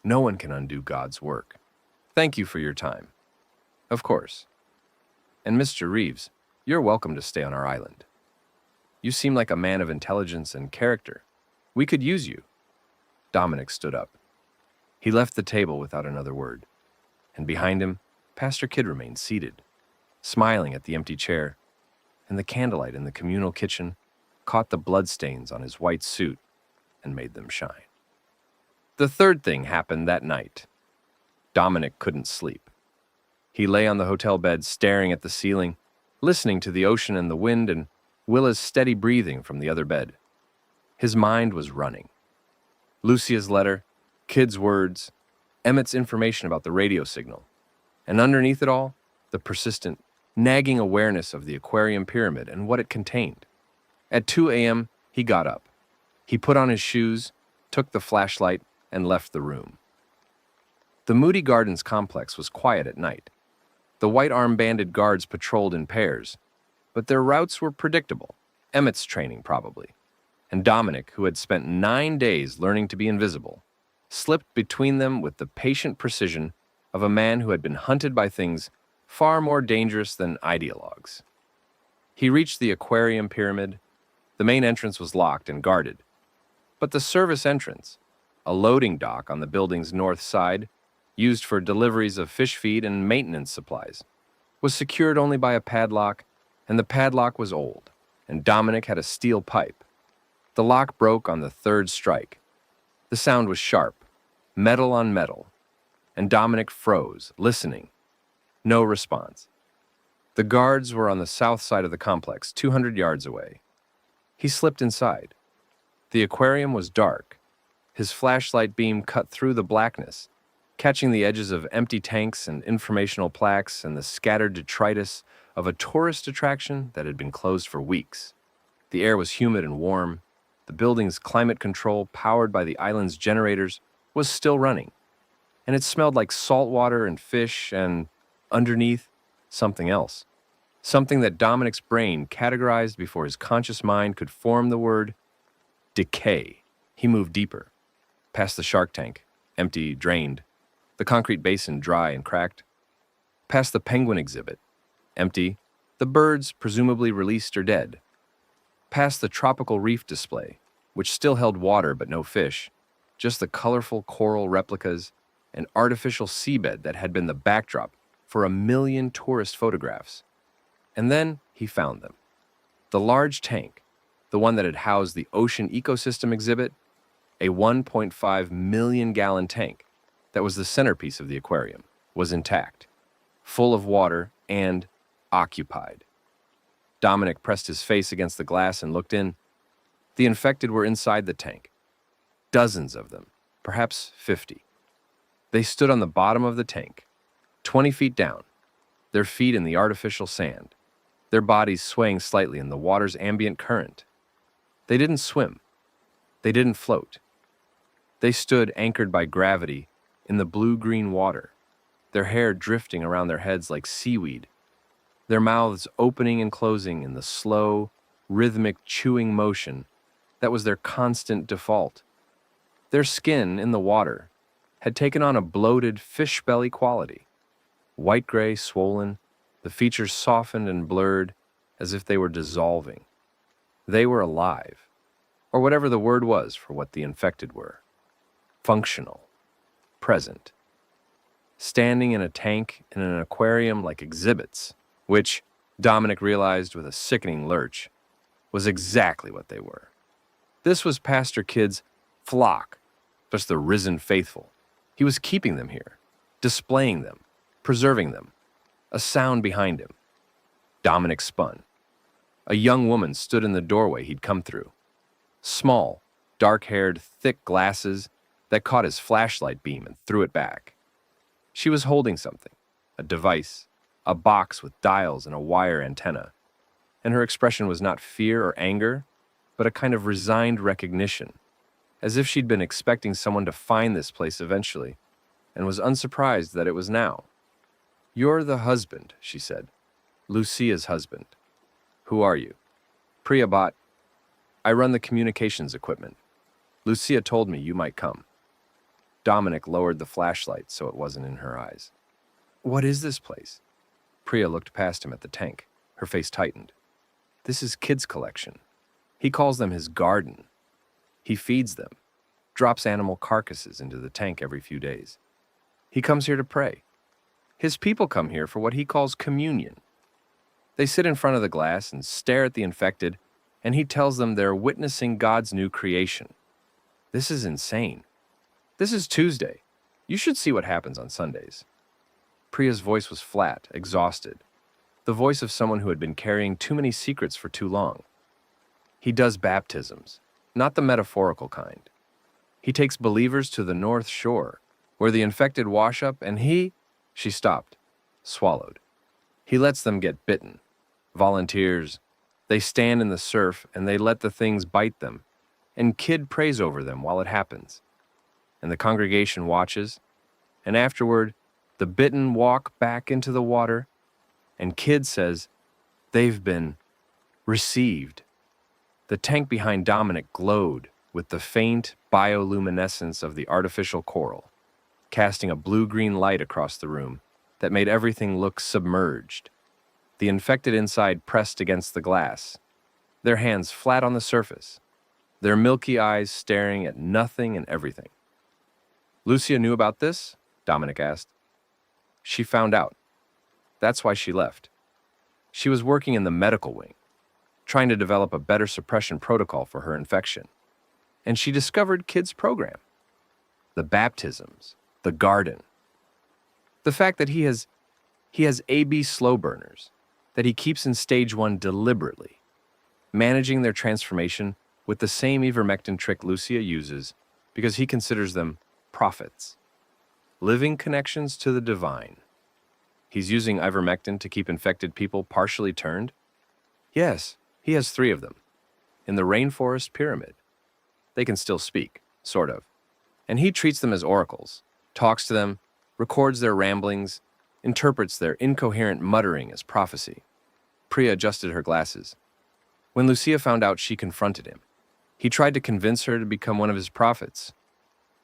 No one can undo God's work. Thank you for your time. Of course. And Mr. Reeves, you're welcome to stay on our island. You seem like a man of intelligence and character. We could use you. Dominic stood up. He left the table without another word. And behind him, Pastor Kidd remained seated, smiling at the empty chair, and the candlelight in the communal kitchen caught the bloodstains on his white suit and made them shine. The third thing happened that night. Dominic couldn't sleep. He lay on the hotel bed staring at the ceiling, listening to the ocean and the wind and Willa's steady breathing from the other bed. His mind was running. Lucia's letter, Kidd's words, Emmett's information about the radio signal, and underneath it all, the persistent, nagging awareness of the aquarium pyramid and what it contained. At 2 a.m., he got up. He put on his shoes, took the flashlight, and left the room. The Moody Gardens complex was quiet at night. The white arm-banded guards patrolled in pairs, but their routes were predictable, Emmett's training probably. And Dominic, who had spent 9 days learning to be invisible, slipped between them with the patient precision of a man who had been hunted by things far more dangerous than ideologues. He reached the aquarium pyramid. The main entrance was locked and guarded, but the service entrance, a loading dock on the building's north side, used for deliveries of fish feed and maintenance supplies, was secured only by a padlock, and the padlock was old, and Dominic had a steel pipe. The lock broke on the third strike. The sound was sharp, metal on metal, and Dominic froze, listening. No response. The guards were on the south side of the complex, 200 yards away. He slipped inside. The aquarium was dark. His flashlight beam cut through the blackness, catching the edges of empty tanks and informational plaques and the scattered detritus of a tourist attraction that had been closed for weeks. The air was humid and warm. The building's climate control, powered by the island's generators, was still running, and it smelled like salt water and fish and, underneath, something else. Something that Dominic's brain categorized before his conscious mind could form the word decay. He moved deeper, past the shark tank, empty, drained, the concrete basin dry and cracked, past the penguin exhibit, empty, the birds presumably released or dead, past the tropical reef display, which still held water but no fish, just the colorful coral replicas and artificial seabed that had been the backdrop for 1 million tourist photographs. And then he found them. The large tank, the one that had housed the ocean ecosystem exhibit, a 1.5 million gallon tank that was the centerpiece of the aquarium, was intact, full of water and occupied. Dominic pressed his face against the glass and looked in. The infected were inside the tank. Dozens of them, perhaps 50. They stood on the bottom of the tank, 20 feet down, their feet in the artificial sand, their bodies swaying slightly in the water's ambient current. They didn't swim. They didn't float. They stood anchored by gravity in the blue-green water, their hair drifting around their heads like seaweed, their mouths opening and closing in the slow, rhythmic chewing motion that was their constant default. Their skin in the water had taken on a bloated fish belly quality, white-gray, swollen, the features softened and blurred as if they were dissolving. They were alive, or whatever the word was for what the infected were. Functional, present, standing in a tank in an aquarium like exhibits, which, Dominic realized with a sickening lurch, was exactly what they were. This was Pastor Kidd's flock, just the risen faithful. He was keeping them here, displaying them, preserving them, a sound behind him. Dominic spun. A young woman stood in the doorway he'd come through. Small, dark-haired, thick glasses that caught his flashlight beam and threw it back. She was holding something, a device, a box with dials and a wire antenna, and her expression was not fear or anger, but a kind of resigned recognition. as if she'd been expecting someone to find this place eventually, and was unsurprised that it was now. "You're the husband," she said. "Lucia's husband. Who are you?" "Priya Bhatt. I run the communications equipment. Lucia told me you might come." Dominic lowered the flashlight so it wasn't in her eyes. "What is this place?" Priya looked past him at the tank. Her face tightened. "This is Kid's collection. He calls them his garden. He feeds them, drops animal carcasses into the tank every few days. He comes here to pray. His people come here for what he calls communion. They sit in front of the glass and stare at the infected, and he tells them they're witnessing God's new creation. This is insane. This is Tuesday. You should see what happens on Sundays." Priya's voice was flat, exhausted, the voice of someone who had been carrying too many secrets for too long. "He does baptisms, not the metaphorical kind. He takes believers to the North Shore, where the infected wash up, and She stopped, swallowed. "He lets them get bitten. Volunteers. They stand in the surf and they let the things bite them, and Kid prays over them while it happens. And the congregation watches, and afterward, the bitten walk back into the water, and Kid says, they've been received." The tank behind Dominic glowed with the faint bioluminescence of the artificial coral, casting a blue-green light across the room that made everything look submerged. The infected inside pressed against the glass, their hands flat on the surface, their milky eyes staring at nothing and everything. "Lucia knew about this?" Dominic asked. "She found out. That's why she left. She was working in the medical wing, trying to develop a better suppression protocol for her infection. And she discovered Kid's program. The baptisms, the garden. The fact that he has AB slow burners, that he keeps in stage 1 deliberately, managing their transformation with the same ivermectin trick Lucia uses because he considers them prophets, living connections to the divine. He's using ivermectin to keep infected people partially turned? Yes, he has 3 of them, in the rainforest pyramid. They can still speak, sort of. And he treats them as oracles, talks to them, records their ramblings, interprets their incoherent muttering as prophecy. Priya adjusted her glasses. When Lucia found out, she confronted him. He tried to convince her to become one of his prophets.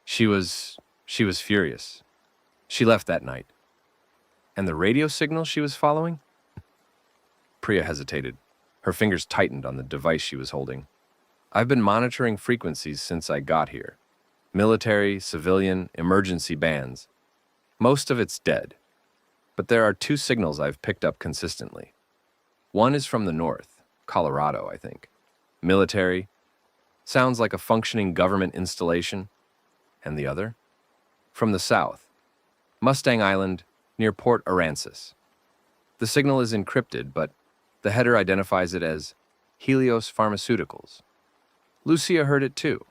She was furious. She left that night. And the radio signal she was following? Priya hesitated. Her fingers tightened on the device she was holding. "I've been monitoring frequencies since I got here. Military, civilian, emergency bands. Most of it's dead. But there are 2 signals I've picked up consistently. One is from the north, Colorado, I think. Military. Sounds like a functioning government installation. And the other? From the south, Mustang Island, near Port Aransas. The signal is encrypted, but the header identifies it as Helios Pharmaceuticals. Lucia heard it too.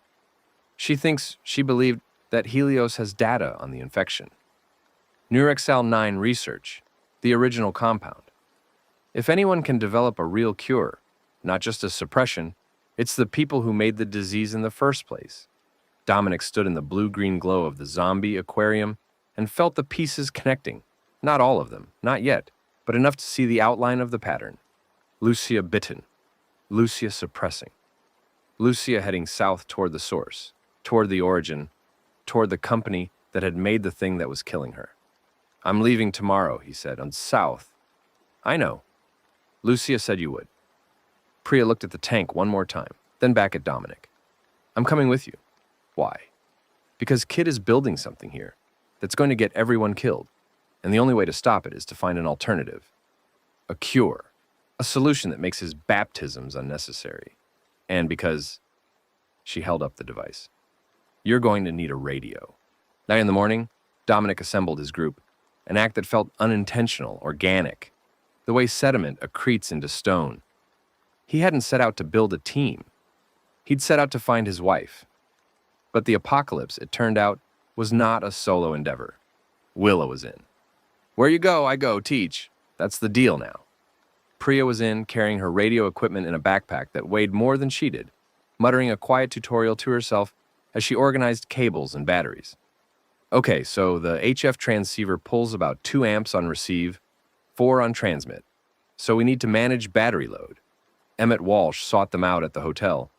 She believed that Helios has data on the infection. Neurexal 9 research, the original compound. If anyone can develop a real cure, not just a suppression, it's the people who made the disease in the first place. Dominic stood in the blue-green glow of the zombie aquarium and felt the pieces connecting. Not all of them, not yet, but enough to see the outline of the pattern. Lucia bitten. Lucia suppressing. Lucia heading south toward the source, toward the origin, toward the company that had made the thing that was killing her. "I'm leaving tomorrow," he said, "on south." "I know. Lucia said you would." Priya looked at the tank one more time, then back at Dominic. "I'm coming with you." "Why?" "Because Kid is building something here that's going to get everyone killed, and the only way to stop it is to find an alternative. A cure. A solution that makes his baptisms unnecessary. And because..." She held up the device. "You're going to need a radio." 9 in the morning, Dominic assembled his group, an act that felt unintentional, organic, the way sediment accretes into stone. He hadn't set out to build a team. He'd set out to find his wife. But the apocalypse, it turned out, was not a solo endeavor. Willa was in. "Where you go, I go, teach. That's the deal now." Priya was in, carrying her radio equipment in a backpack that weighed more than she did, muttering a quiet tutorial to herself as she organized cables and batteries. Okay, so the HF transceiver pulls about 2 amps on receive, 4 on transmit. So we need to manage battery load. Emmett Walsh sought them out at the hotel.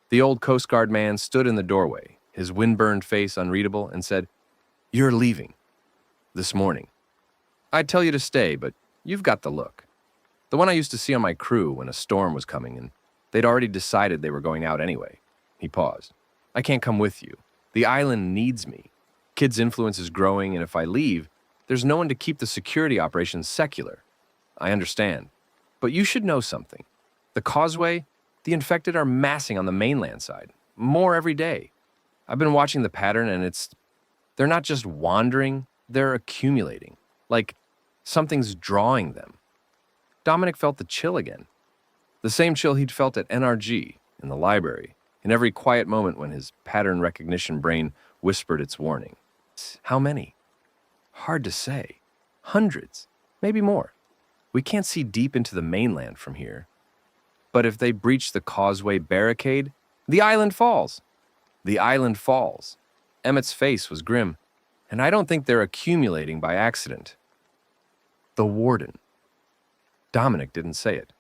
The old Coast Guard man stood in the doorway, his windburned face unreadable, and said, "You're leaving. This morning. I'd tell you to stay, but you've got the look. The one I used to see on my crew when a storm was coming, and they'd already decided they were going out anyway." He paused. "I can't come with you. The island needs me. Kids' influence is growing, and if I leave, there's no one to keep the security operations secular. I understand. But you should know something. The causeway, the infected are massing on the mainland side. More every day. I've been watching the pattern, and they're not just wandering, they're accumulating. Like something's drawing them." Dominic felt the chill again. The same chill he'd felt at NRG, in the library, in every quiet moment when his pattern recognition brain whispered its warning. How many? Hard to say. Hundreds, maybe more. We can't see deep into the mainland from here. But if they breach the causeway barricade, the island falls. The island falls. Emmett's face was grim, and I don't think they're accumulating by accident. The warden. Dominic didn't say it.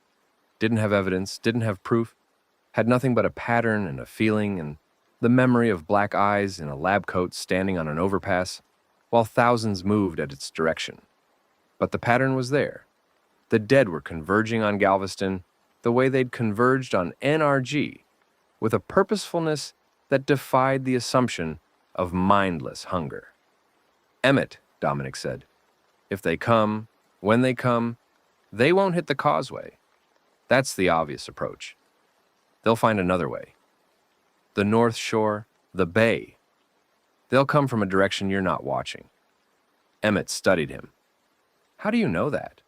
Didn't have evidence, didn't have proof, had nothing but a pattern and a feeling and the memory of black eyes in a lab coat standing on an overpass while thousands moved at its direction. But the pattern was there. The dead were converging on Galveston the way they'd converged on NRG, with a purposefulness that defied the assumption of mindless hunger. "Emmett," Dominic said, "if they come, when they come, they won't hit the causeway. That's the obvious approach. They'll find another way. The North Shore, the bay. They'll come from a direction you're not watching." Emmett studied him. "How do you know that?"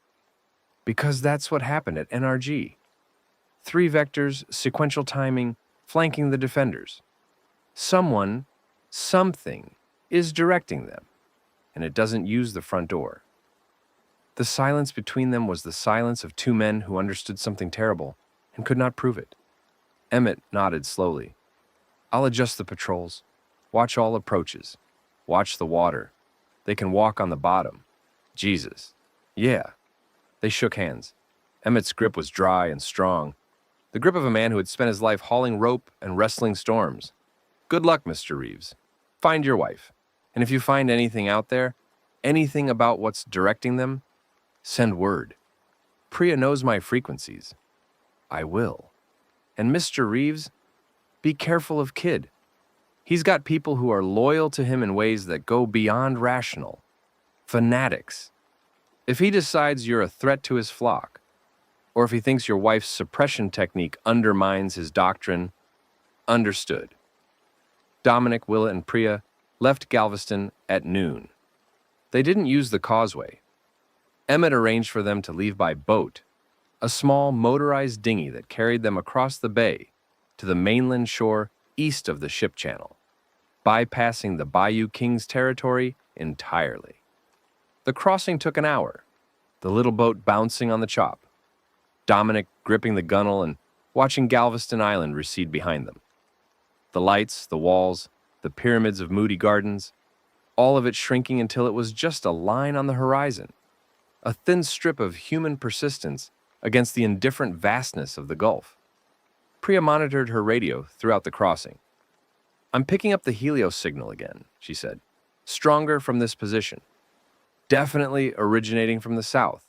"Because that's what happened at NRG. 3 vectors, sequential timing, flanking the defenders. Someone, something, is directing them, and it doesn't use the front door." The silence between them was the silence of 2 men who understood something terrible and could not prove it. Emmett nodded slowly. "I'll adjust the patrols. Watch all approaches. Watch the water. They can walk on the bottom. Jesus. Yeah." They shook hands. Emmett's grip was dry and strong, the grip of a man who had spent his life hauling rope and wrestling storms. "Good luck, Mr. Reeves. Find your wife. And if you find anything out there, anything about what's directing them, send word. Priya knows my frequencies." "I will. And Mr. Reeves, be careful of Kid. He's got people who are loyal to him in ways that go beyond rational. Fanatics. If he decides you're a threat to his flock, or if he thinks your wife's suppression technique undermines his doctrine, understood." Dominic, Willa, and Priya left Galveston at noon. They didn't use the causeway. Emmett arranged for them to leave by boat, a small motorized dinghy that carried them across the bay to the mainland shore east of the ship channel, bypassing the Bayou Kings territory entirely. The crossing took an hour, the little boat bouncing on the chop, Dominic gripping the gunwale and watching Galveston Island recede behind them. The lights, the walls, the pyramids of Moody Gardens, all of it shrinking until it was just a line on the horizon, a thin strip of human persistence against the indifferent vastness of the Gulf. Priya monitored her radio throughout the crossing. "I'm picking up the Helios signal again," she said. "Stronger from this position. Definitely originating from the south.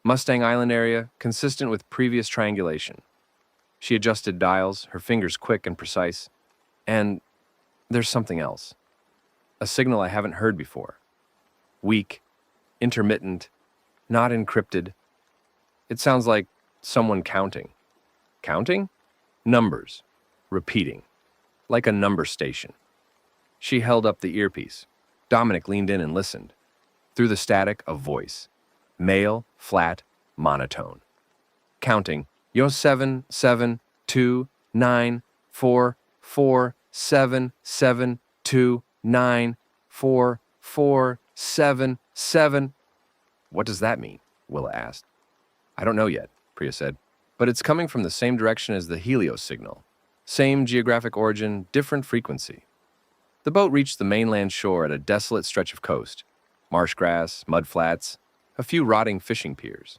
Mustang Island area, consistent with previous triangulation." She adjusted dials, her fingers quick and precise. "And there's something else. A signal I haven't heard before. Weak, intermittent, not encrypted. It sounds like someone counting." "Counting?" "Numbers. Repeating. Like a number station." She held up the earpiece. Dominic leaned in and listened. Through the static, a voice. Male, flat, monotone. Counting. "Yo 7, 7, 2, 9, 4, 4, 7, 7, 2, 9, 4, 4, 7, 7. "What does that mean?" Willa asked. "I don't know yet," Priya said, "but it's coming from the same direction as the Helios signal. Same geographic origin, different frequency." The boat reached the mainland shore at a desolate stretch of coast, marsh grass, mud flats, a few rotting fishing piers.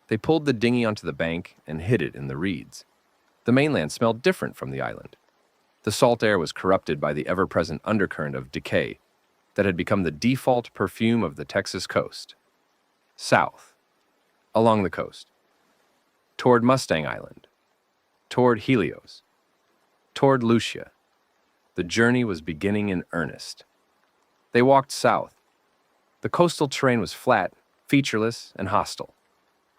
They pulled the dinghy onto the bank and hid it in the reeds. The mainland smelled different from the island. The salt air was corrupted by the ever-present undercurrent of decay that had become the default perfume of the Texas coast. South, along the coast, toward Mustang Island, toward Helios, toward Lucia. The journey was beginning in earnest. They walked south. The coastal terrain was flat, featureless, and hostile.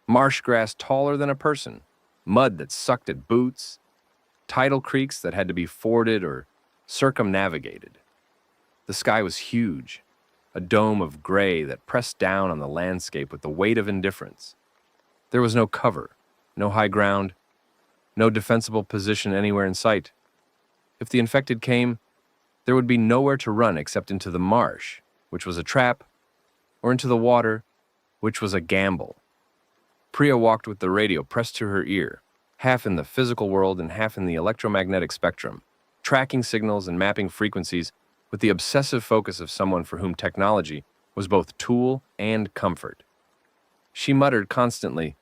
Marsh grass taller than a person, mud that sucked at boots, tidal creeks that had to be forded or circumnavigated. The sky was huge, a dome of gray that pressed down on the landscape with the weight of indifference. There was no cover, no high ground, no defensible position anywhere in sight. If the infected came, there would be nowhere to run except into the marsh, which was a trap, or into the water, which was a gamble. Priya walked with the radio pressed to her ear, half in the physical world and half in the electromagnetic spectrum, tracking signals and mapping frequencies with the obsessive focus of someone for whom technology was both tool and comfort. She muttered constantly,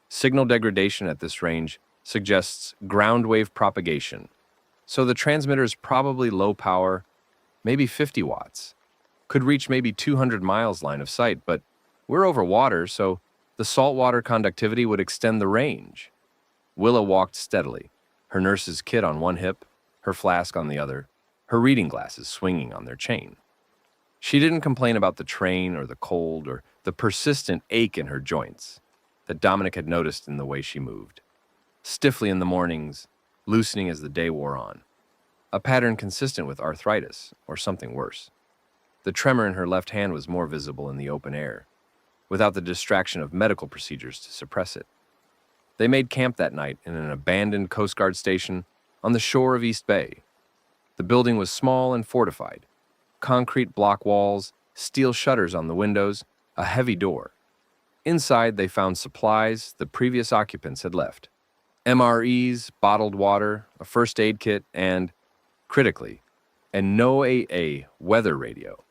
"Signal degradation at this range suggests ground wave propagation, so the transmitter is probably low power, maybe 50 watts, could reach maybe 200 miles line of sight, but we're over water, so the saltwater conductivity would extend the range." Willa walked steadily, her nurse's kit on one hip, her flask on the other, her reading glasses swinging on their chain. She didn't complain about the train or the cold or the persistent ache in her joints that Dominic had noticed in the way she moved. Stiffly in the mornings, loosening as the day wore on. A pattern consistent with arthritis or something worse. The tremor in her left hand was more visible in the open air, without the distraction of medical procedures to suppress it. They made camp that night in an abandoned Coast Guard station on the shore of East Bay. The building was small and fortified. Concrete block walls, steel shutters on the windows, a heavy door. Inside, they found supplies the previous occupants had left. MREs, bottled water, a first aid kit, and, critically, a NOAA weather radio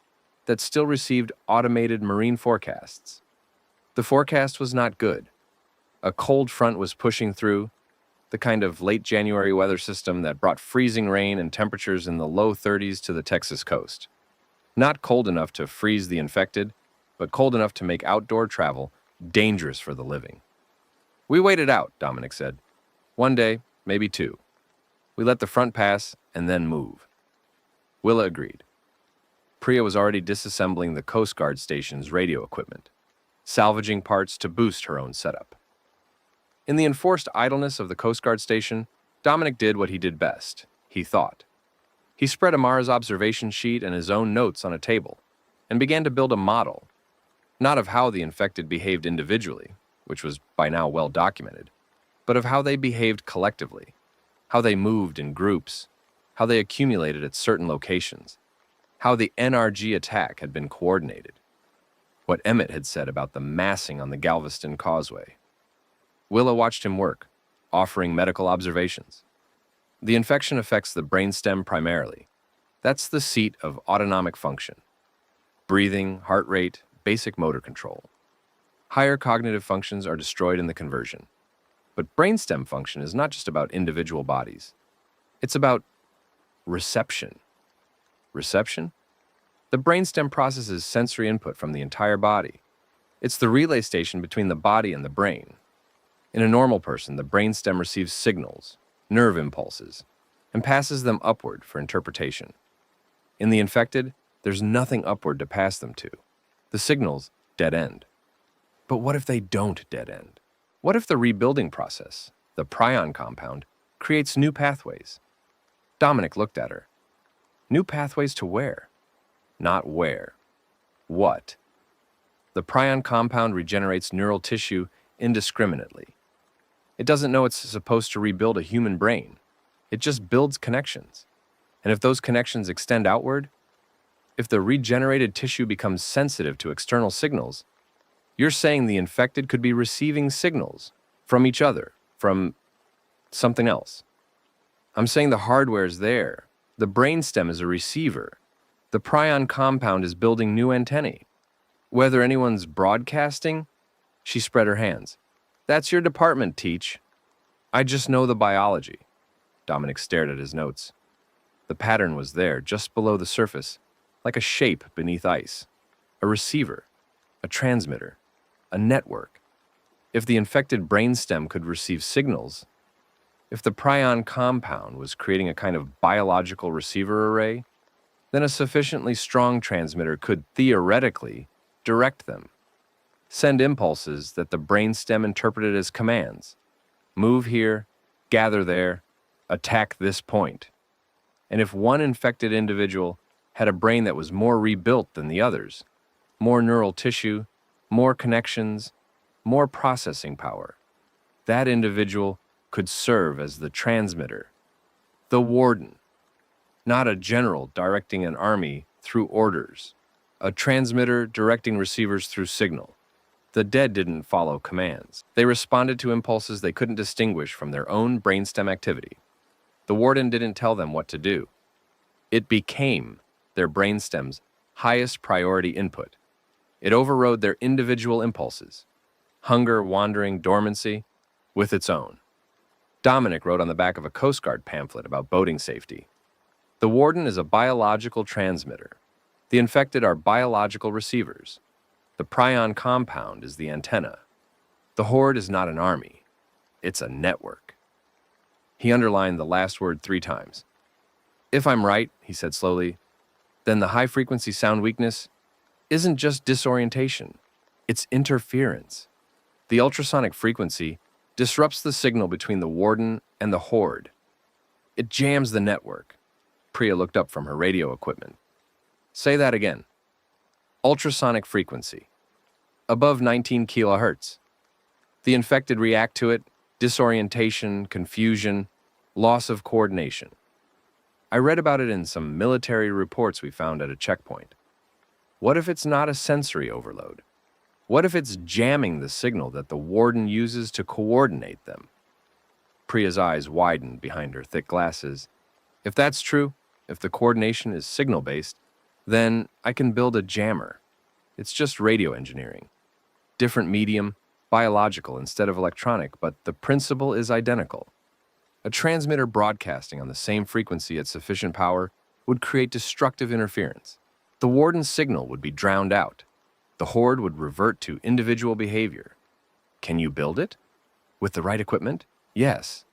that still received automated marine forecasts. The forecast was not good. A cold front was pushing through, the kind of late January weather system that brought freezing rain and temperatures in the low 30s to the Texas coast. Not cold enough to freeze the infected, but cold enough to make outdoor travel dangerous for the living. "We waited out," Dominic said. "One day, maybe two. We let the front pass and then move." Willa agreed. Priya was already disassembling the Coast Guard station's radio equipment, salvaging parts to boost her own setup. In the enforced idleness of the Coast Guard station, Dominic did what he did best, he thought. He spread Amara's observation sheet and his own notes on a table, and began to build a model, not of how the infected behaved individually, which was by now well documented, but of how they behaved collectively, how they moved in groups, how they accumulated at certain locations, how the NRG attack had been coordinated, what Emmett had said about the massing on the Galveston Causeway. Willa watched him work, offering medical observations. The infection affects the brainstem primarily. That's the seat of autonomic function. Breathing, heart rate, basic motor control. Higher cognitive functions are destroyed in the conversion. But brainstem function is not just about individual bodies. It's about reception. Reception? The brainstem processes sensory input from the entire body. It's the relay station between the body and the brain. In a normal person, the brainstem receives signals, nerve impulses, and passes them upward for interpretation. In the infected, there's nothing upward to pass them to. The signals dead end. But what if they don't dead end? What if the rebuilding process, the prion compound, creates new pathways? Dominic looked at her. New pathways to where? Not where. What? The prion compound regenerates neural tissue indiscriminately. It doesn't know it's supposed to rebuild a human brain. It just builds connections. And if those connections extend outward, if the regenerated tissue becomes sensitive to external signals, you're saying the infected could be receiving signals from each other, from something else. I'm saying the hardware's there. The brainstem is a receiver. The prion compound is building new antennae. Whether anyone's broadcasting? She spread her hands. That's your department, Teach. I just know the biology. Dominic stared at his notes. The pattern was there, just below the surface, like a shape beneath ice. A receiver, a transmitter, a network. If the infected brainstem could receive signals, if the prion compound was creating a kind of biological receiver array, then a sufficiently strong transmitter could theoretically direct them, send impulses that the brainstem interpreted as commands. Move here, gather there, attack this point. And if one infected individual had a brain that was more rebuilt than the others, more neural tissue, more connections, more processing power, that individual could serve as the transmitter, the warden, not a general directing an army through orders, a transmitter directing receivers through signal. The dead didn't follow commands. They responded to impulses they couldn't distinguish from their own brainstem activity. The warden didn't tell them what to do. It became their brainstem's highest priority input. It overrode their individual impulses, hunger, wandering, dormancy, with its own. Dominic wrote on the back of a Coast Guard pamphlet about boating safety. The warden is a biological transmitter. The infected are biological receivers. The prion compound is the antenna. The horde is not an army. It's a network. He underlined the last word 3 times. If I'm right, he said slowly, then the high-frequency sound weakness isn't just disorientation. It's interference. The ultrasonic frequency disrupts the signal between the warden and the horde. It jams the network. Priya looked up from her radio equipment. Say that again. Ultrasonic frequency. Above 19 kilohertz. The infected react to it, disorientation, confusion, loss of coordination. I read about it in some military reports we found at a checkpoint. What if it's not a sensory overload? What if it's jamming the signal that the warden uses to coordinate them? Priya's eyes widened behind her thick glasses. If that's true, if the coordination is signal-based, then I can build a jammer. It's just radio engineering. Different medium, biological instead of electronic, but the principle is identical. A transmitter broadcasting on the same frequency at sufficient power would create destructive interference. The warden's signal would be drowned out. The horde would revert to individual behavior. Can you build it? With the right equipment? Yes.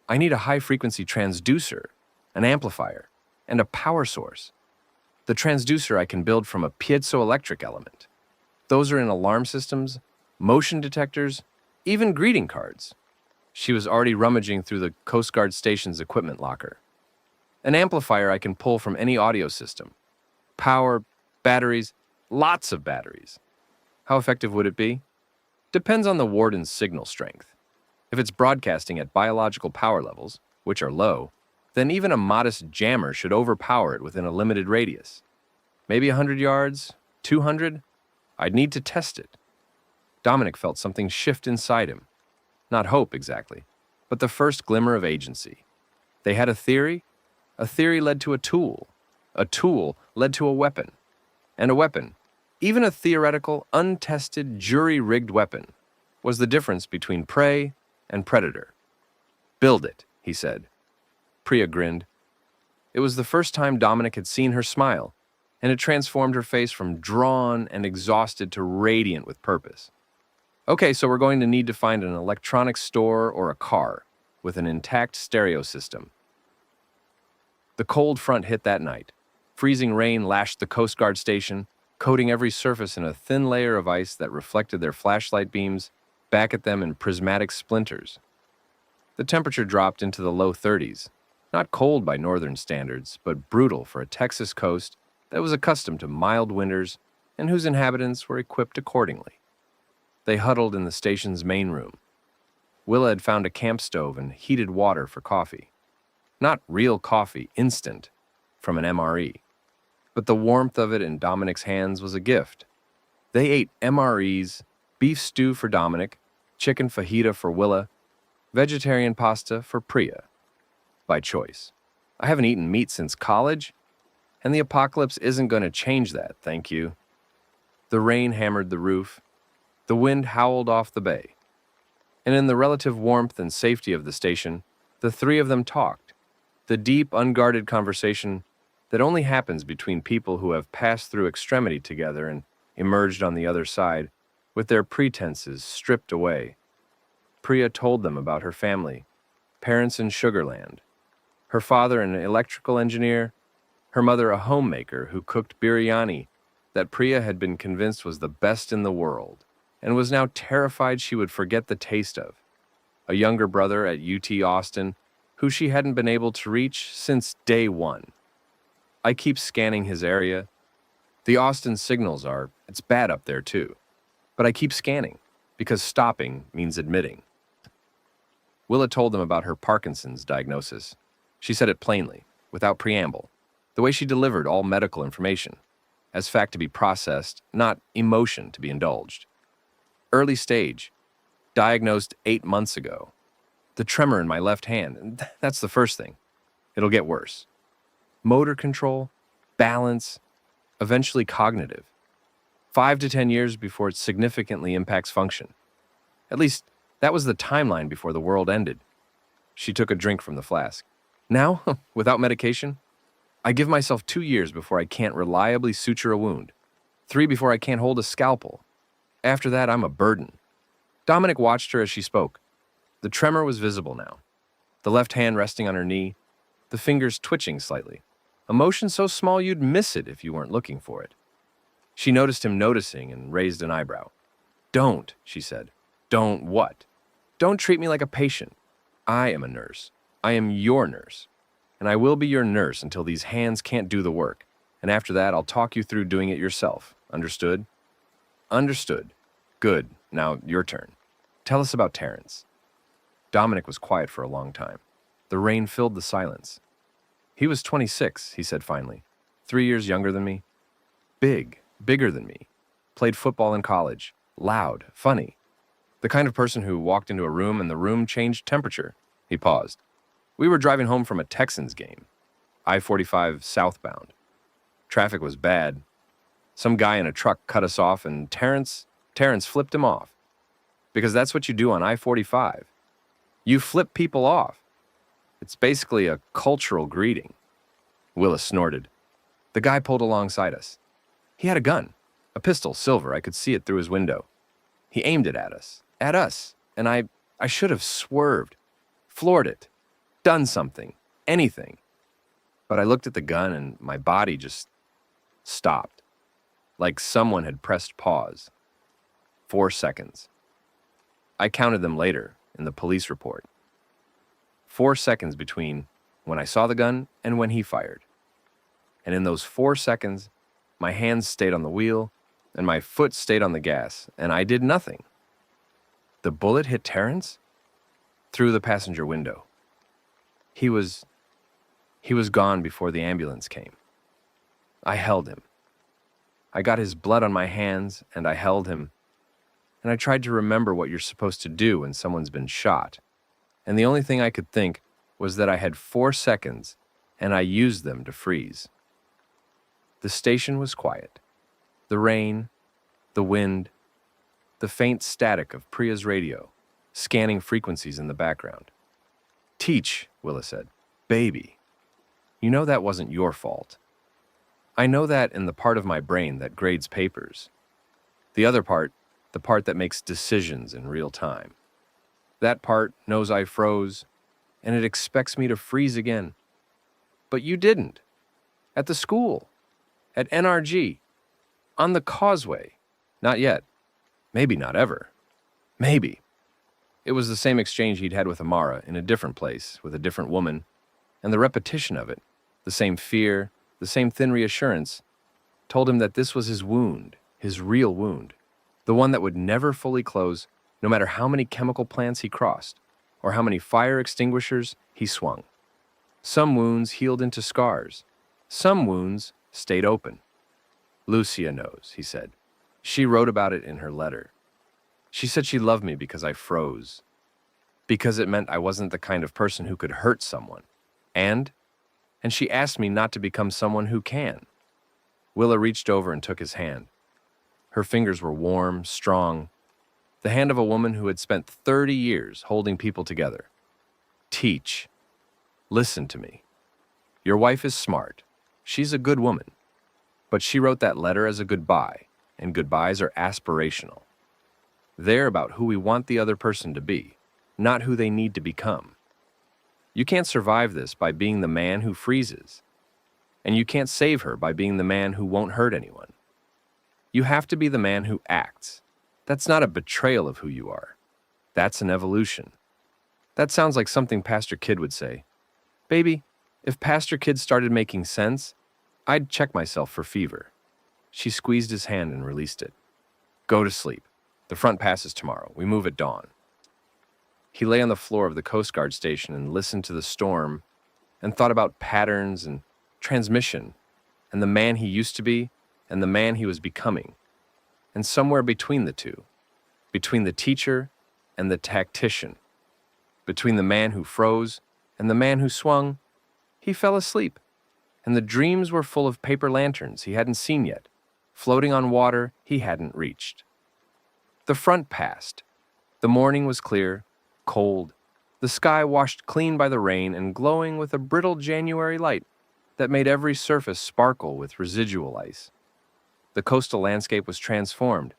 I need a high-frequency transducer, an amplifier, and a power source. The transducer I can build from a piezoelectric element. Those are in alarm systems, motion detectors, even greeting cards. She was already rummaging through the Coast Guard station's equipment locker. An amplifier I can pull from any audio system. Power, batteries, lots of batteries. How effective would it be? Depends on the warden's signal strength. If it's broadcasting at biological power levels, which are low, then even a modest jammer should overpower it within a limited radius. Maybe 100 yards, 200? I'd need to test it. Dominic felt something shift inside him. Not hope, exactly, but the first glimmer of agency. They had a theory led to a tool led to a weapon, and a weapon, even a theoretical, untested, jury-rigged weapon, was the difference between prey and predator. Build it, he said. Priya grinned. It was the first time Dominic had seen her smile, and it transformed her face from drawn and exhausted to radiant with purpose. Okay, so we're going to need to find an electronics store or a car with an intact stereo system. The cold front hit that night. Freezing rain lashed the Coast Guard station, coating every surface in a thin layer of ice that reflected their flashlight beams back at them in prismatic splinters. The temperature dropped into the low 30s, not cold by northern standards, but brutal for a Texas coast that was accustomed to mild winters and whose inhabitants were equipped accordingly. They huddled in the station's main room. Willa had found a camp stove and heated water for coffee. Not real coffee, instant, from an MRE. But the warmth of it in Dominic's hands was a gift. They ate MREs, beef stew for Dominic, chicken fajita for Willa, vegetarian pasta for Priya. By choice. I haven't eaten meat since college, and the apocalypse isn't going to change that, thank you. The rain hammered the roof, the wind howled off the bay, and in the relative warmth and safety of the station, the three of them talked, the deep, unguarded conversation that only happens between people who have passed through extremity together and emerged on the other side with their pretenses stripped away. Priya told them about her family, parents in Sugarland, her father an electrical engineer, her mother a homemaker who cooked biryani that Priya had been convinced was the best in the world and was now terrified she would forget the taste of, a younger brother at UT Austin who she hadn't been able to reach since day one. I keep scanning his area. The Austin signals it's bad up there too. But I keep scanning, because stopping means admitting. Willa told them about her Parkinson's diagnosis. She said it plainly, without preamble, the way she delivered all medical information, as fact to be processed, not emotion to be indulged. Early stage, diagnosed 8 months ago. The tremor in my left hand, and that's the first thing. It'll get worse. Motor control, balance, eventually cognitive. 5 to 10 years before it significantly impacts function. At least, that was the timeline before the world ended. She took a drink from the flask. Now, without medication, I give myself 2 years before I can't reliably suture a wound. 3 before I can't hold a scalpel. After that, I'm a burden. Dominic watched her as she spoke. The tremor was visible now. The left hand resting on her knee, the fingers twitching slightly. A motion so small you'd miss it if you weren't looking for it. She noticed him noticing and raised an eyebrow. "Don't," she said. "Don't what?" "Don't treat me like a patient. I am a nurse. I am your nurse. And I will be your nurse until these hands can't do the work. And after that, I'll talk you through doing it yourself. Understood?" "Understood. Good. Now, your turn. Tell us about Terrence." Dominic was quiet for a long time. The rain filled the silence. "He was 26, he said finally. 3 years younger than me. Bigger than me. Played football in college. Loud, funny. The kind of person who walked into a room and the room changed temperature." He paused. "We were driving home from a Texans game. I-45 southbound. Traffic was bad. Some guy in a truck cut us off and Terrence flipped him off. Because that's what you do on I-45. You flip people off. It's basically a cultural greeting." Willis snorted. The guy pulled alongside us. He had a gun, a pistol, silver. I could see it through his window. He aimed it at us, and I should have swerved, floored it, done something, anything. But I looked at the gun and my body just stopped, like someone had pressed pause. 4 seconds. I counted them later in the police report. 4 seconds between when I saw the gun and when he fired. And in those 4 seconds, my hands stayed on the wheel and my foot stayed on the gas, and I did nothing. The bullet hit Terrence through the passenger window. He was gone before the ambulance came. I held him. I got his blood on my hands and I held him. And I tried to remember what you're supposed to do when someone's been shot. And the only thing I could think was that I had 4 seconds and I used them to freeze. The station was quiet. The rain, the wind, the faint static of Priya's radio, scanning frequencies in the background. "Teach," Willa said. "Baby. You know that wasn't your fault. I know that in the part of my brain that grades papers. The other part, the part that makes decisions in real time. That part knows I froze, and it expects me to freeze again. But you didn't. At the school. At NRG. On the causeway. Not yet. Maybe not ever. Maybe." It was the same exchange he'd had with Amara in a different place, with a different woman, and the repetition of it, the same fear, the same thin reassurance, told him that this was his wound, his real wound, the one that would never fully close, no matter how many chemical plants he crossed, or how many fire extinguishers he swung. Some wounds healed into scars. Some wounds stayed open. "Lucia knows," he said. "She wrote about it in her letter. She said she loved me because I froze. Because it meant I wasn't the kind of person who could hurt someone. And and she asked me not to become someone who can. Willa reached over and took his hand. Her fingers were warm, strong, the hand of a woman who had spent 30 years holding people together. Teach. Listen to me. Your wife is smart. She's a good woman. But she wrote that letter as a goodbye, and goodbyes are aspirational. They're about who we want the other person to be, not who they need to become. You can't survive this by being the man who freezes, and you can't save her by being the man who won't hurt anyone. You have to be the man who acts. That's not a betrayal of who you are. That's an evolution. That sounds like something Pastor Kid would say. Baby, if Pastor Kid started making sense, I'd check myself for fever. She squeezed his hand and released it. Go to sleep. The front passes tomorrow. We move at dawn. He lay on the floor of the Coast Guard station and listened to the storm and thought about patterns and transmission and the man he used to be and the man he was becoming. And somewhere between the two, between the teacher and the tactician, between the man who froze and the man who swung, he fell asleep. And the dreams were full of paper lanterns he hadn't seen yet, floating on water he hadn't reached. The front passed. The morning was clear, cold, the sky washed clean by the rain and glowing with a brittle January light that made every surface sparkle with residual ice. The coastal landscape was transformed.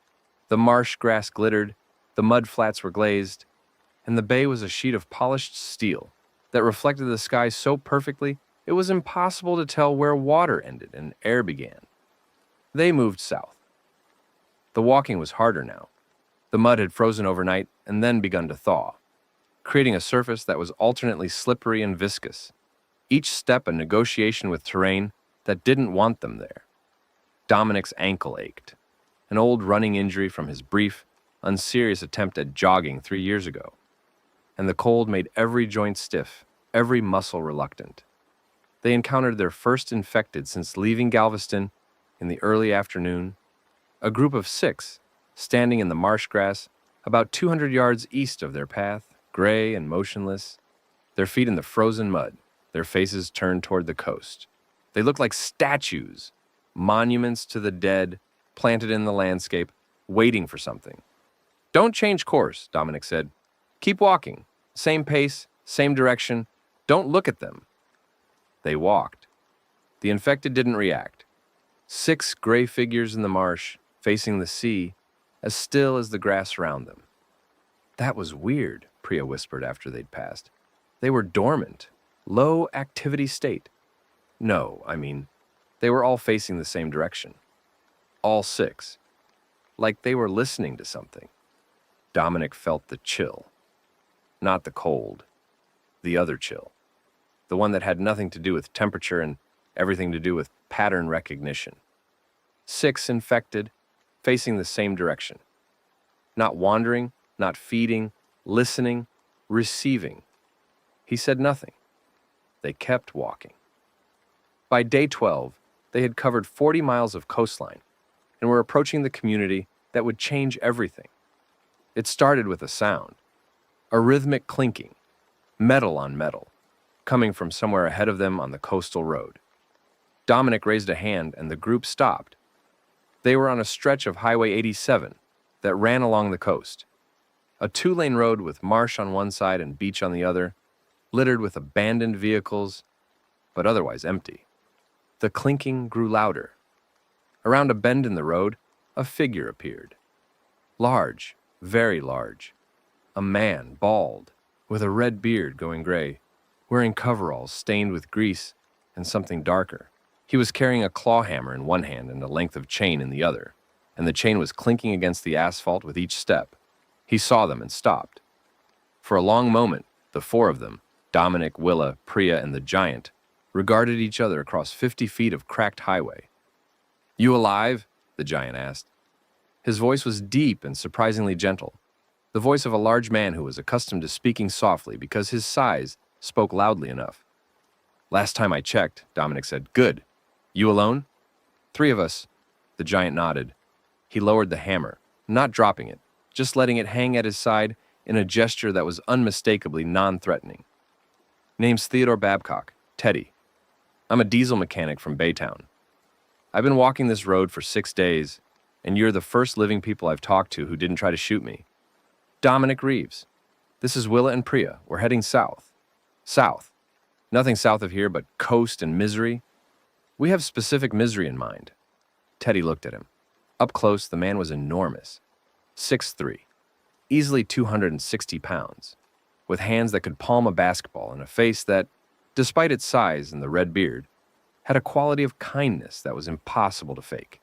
The marsh grass glittered, the mud flats were glazed, and the bay was a sheet of polished steel that reflected the sky so perfectly it was impossible to tell where water ended and air began. They moved south. The walking was harder now. The mud had frozen overnight and then begun to thaw, creating a surface that was alternately slippery and viscous, each step a negotiation with terrain that didn't want them there. Dominic's ankle ached, an old running injury from his brief, unserious attempt at jogging 3 years ago, and the cold made every joint stiff, every muscle reluctant. They encountered their first infected since leaving Galveston in the early afternoon, a group of 6 standing in the marsh grass about 200 yards east of their path, gray and motionless, their feet in the frozen mud, their faces turned toward the coast. They looked like statues, monuments to the dead, planted in the landscape, waiting for something. Don't change course, Dominic said. Keep walking. Same pace, same direction. Don't look at them. They walked. The infected didn't react. 6 gray figures in the marsh, facing the sea, as still as the grass around them. That was weird, Priya whispered after they'd passed. They were dormant, low activity state. No, I mean, they were all facing the same direction. All 6. Like they were listening to something. Dominic felt the chill. Not the cold. The other chill. The one that had nothing to do with temperature and everything to do with pattern recognition. 6 infected, facing the same direction. Not wandering, not feeding, listening, receiving. He said nothing. They kept walking. By day 12, they had covered 40 miles of coastline and were approaching the community that would change everything. It started with a sound, a rhythmic clinking, metal on metal, coming from somewhere ahead of them on the coastal road. Dominic raised a hand and the group stopped. They were on a stretch of Highway 87 that ran along the coast, a 2-lane road with marsh on one side and beach on the other, littered with abandoned vehicles, but otherwise empty. The clinking grew louder. Around a bend in the road, a figure appeared. Large, very large. A man, bald, with a red beard going gray, wearing coveralls stained with grease and something darker. He was carrying a claw hammer in one hand and a length of chain in the other, and the chain was clinking against the asphalt with each step. He saw them and stopped. For a long moment, the 4 of them, Dominic, Willa, Priya, and the giant, regarded each other across 50 feet of cracked highway. You alive? The giant asked. His voice was deep and surprisingly gentle, the voice of a large man who was accustomed to speaking softly because his size spoke loudly enough. Last time I checked, Dominic said. Good. You alone? 3 of us. The giant nodded. He lowered the hammer, not dropping it, just letting it hang at his side in a gesture that was unmistakably non-threatening. Name's Theodore Babcock, Teddy. I'm a diesel mechanic from Baytown. I've been walking this road for 6 days, and you're the first living people I've talked to who didn't try to shoot me. Dominic Reeves. This is Willa and Priya. We're heading south. South. Nothing south of here but coast and misery. We have specific misery in mind. Teddy looked at him. Up close, the man was enormous. 6'3", easily 260 pounds, with hands that could palm a basketball and a face that, despite its size and the red beard, had a quality of kindness that was impossible to fake.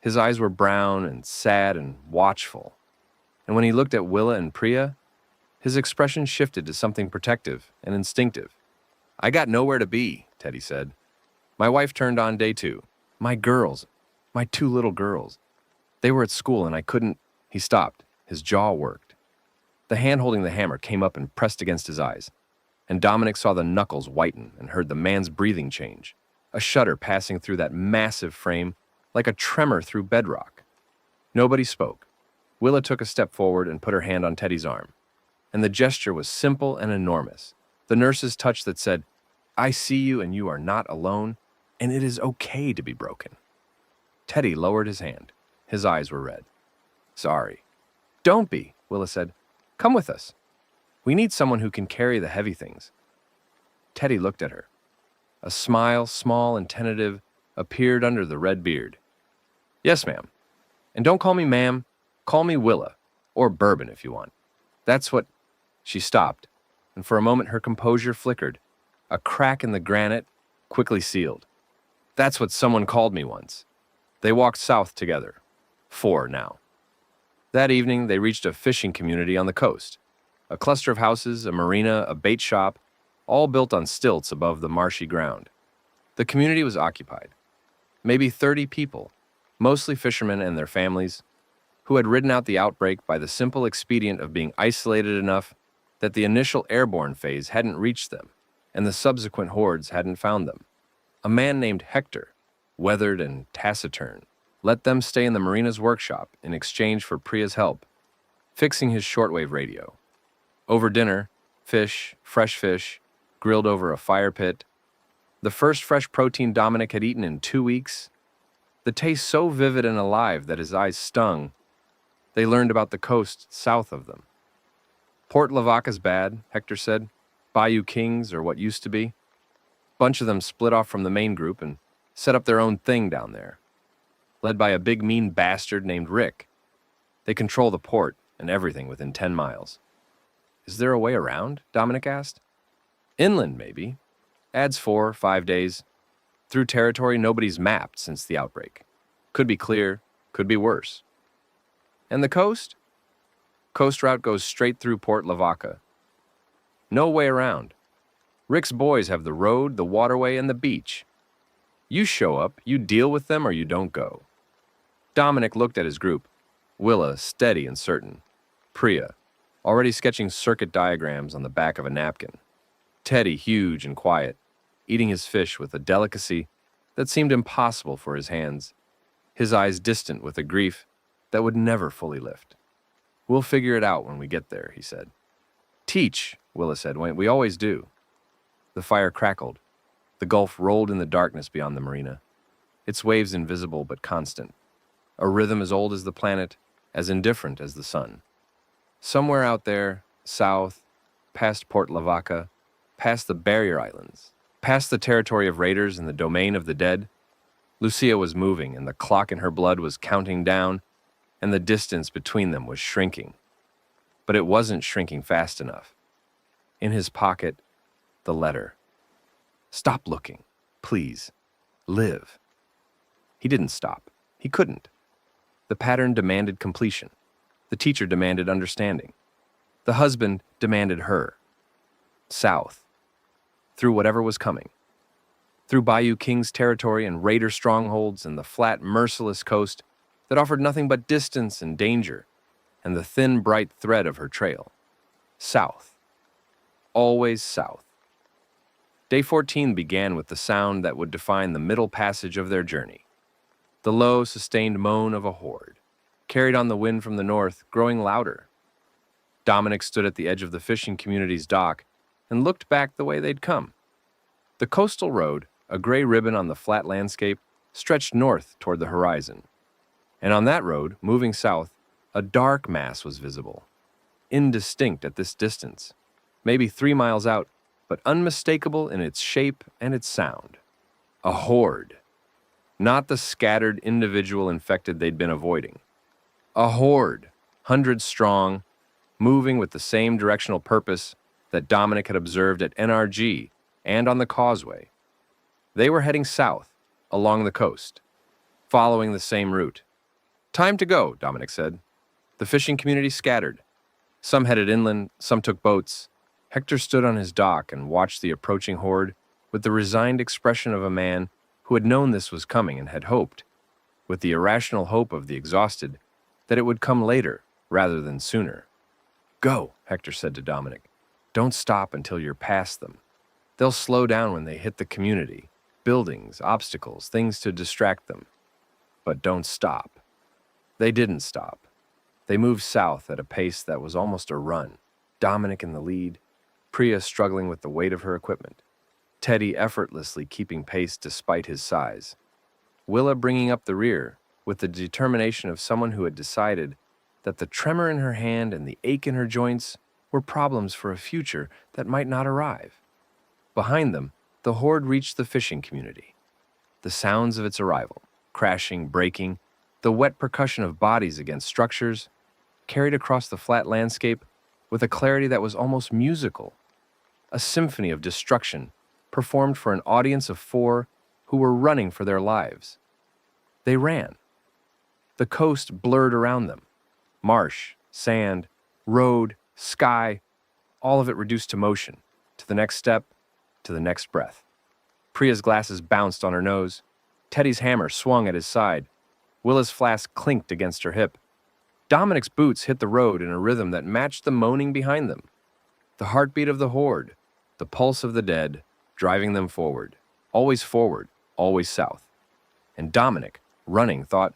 His eyes were brown and sad and watchful, and when he looked at Willa and Priya, his expression shifted to something protective and instinctive. I got nowhere to be, Teddy said. My wife turned on day 2. My girls, my 2 little girls. They were at school and I couldn't. He stopped. His jaw worked. The hand holding the hammer came up and pressed against his eyes, and Dominic saw the knuckles whiten and heard the man's breathing change, a shudder passing through that massive frame like a tremor through bedrock. Nobody spoke. Willa took a step forward and put her hand on Teddy's arm, and the gesture was simple and enormous. The nurse's touch that said, I see you and you are not alone, and it is okay to be broken. Teddy lowered his hand. His eyes were red. Sorry. Don't be, Willa said. Come with us. We need someone who can carry the heavy things. Teddy looked at her. A smile, small and tentative, appeared under the red beard. Yes, ma'am. And don't call me ma'am. Call me Willa, or Bourbon if you want. That's what... She stopped, and for a moment her composure flickered. A crack in the granite, quickly sealed. That's what someone called me once. They walked south together. 4 now. That evening, they reached a fishing community on the coast. A cluster of houses, a marina, a bait shop, all built on stilts above the marshy ground. The community was occupied. Maybe 30 people, mostly fishermen and their families, who had ridden out the outbreak by the simple expedient of being isolated enough that the initial airborne phase hadn't reached them, and the subsequent hordes hadn't found them. A man named Hector, weathered and taciturn, let them stay in the marina's workshop in exchange for Priya's help, fixing his shortwave radio. Over dinner, fresh fish, grilled over a fire pit, the first fresh protein Dominic had eaten in 2 weeks, the taste so vivid and alive that his eyes stung. They learned about the coast south of them. Port Lavaca's bad, Hector said. Bayou Kings, or what used to be. Bunch of them split off from the main group and set up their own thing down there, led by a big mean bastard named Rick. They control the port and everything within 10 miles. Is there a way around? Dominic asked. Inland, maybe. Adds 4 or 5 days. Through territory nobody's mapped since the outbreak. Could be clear, could be worse. And the coast? Coast route goes straight through Port Lavaca. No way around. Rick's boys have the road, the waterway, and the beach. You show up, you deal with them, or you don't go. Dominic looked at his group. Willa, steady and certain. Priya, already sketching circuit diagrams on the back of a napkin. Teddy, huge and quiet, eating his fish with a delicacy that seemed impossible for his hands, his eyes distant with a grief that would never fully lift. We'll figure it out when we get there, he said. Teach, Willa said. We always do. The fire crackled. The gulf rolled in the darkness beyond the marina, its waves invisible but constant, a rhythm as old as the planet, as indifferent as the sun. Somewhere out there, south, past Port Lavaca, past the barrier islands, past the territory of raiders and the domain of the dead, Lucia was moving, and the clock in her blood was counting down, and the distance between them was shrinking. But it wasn't shrinking fast enough. In his pocket, the letter. Stop looking, please. Live. He didn't stop. He couldn't. The pattern demanded completion. The teacher demanded understanding. The husband demanded her. South. Through whatever was coming. Through Bayou King's territory and raider strongholds and the flat, merciless coast that offered nothing but distance and danger and the thin, bright thread of her trail. South. Always south. Day 14 began with the sound that would define the middle passage of their journey. The low, sustained moan of a horde, carried on the wind from the north, growing louder. Dominic stood at the edge of the fishing community's dock and looked back the way they'd come. The coastal road, A gray ribbon on the flat landscape stretched north toward the horizon. And on that road, moving south, a dark mass was visible, indistinct at this distance, maybe 3 miles out, but unmistakable in its shape and its sound. A horde. Not the scattered individual infected they'd been avoiding. A horde, hundreds strong, moving with the same directional purpose that Dominic had observed at NRG and on the causeway. They were heading south, along the coast, following the same route. "Time to go," Dominic said. The fishing community scattered. Some headed inland, some took boats. Hector stood on his dock and watched the approaching horde with the resigned expression of a man who had known this was coming and had hoped, with the irrational hope of the exhausted, that it would come later rather than sooner. "Go," Hector said to Dominic. "Don't stop until you're past them. They'll slow down when they hit the community, buildings, obstacles, things to distract them. But don't stop." They didn't stop. They moved south at a pace that was almost a run, Dominic in the lead, Priya struggling with the weight of her equipment, Teddy effortlessly keeping pace despite his size, Willa bringing up the rear with the determination of someone who had decided that the tremor in her hand and the ache in her joints were problems for a future that might not arrive. Behind them, the horde reached the fishing community. The sounds of its arrival, crashing, breaking, the wet percussion of bodies against structures, carried across the flat landscape with a clarity that was almost musical. A symphony of destruction performed for an audience of 4 who were running for their lives. They ran. The coast blurred around them. Marsh, sand, road, sky, all of it reduced to motion, to the next step, to the next breath. Priya's glasses bounced on her nose. Teddy's hammer swung at his side. Willa's flask clinked against her hip. Dominic's boots hit the road in a rhythm that matched the moaning behind them. The heartbeat of the horde, the pulse of the dead, driving them forward, always south. And Dominic, running, thought,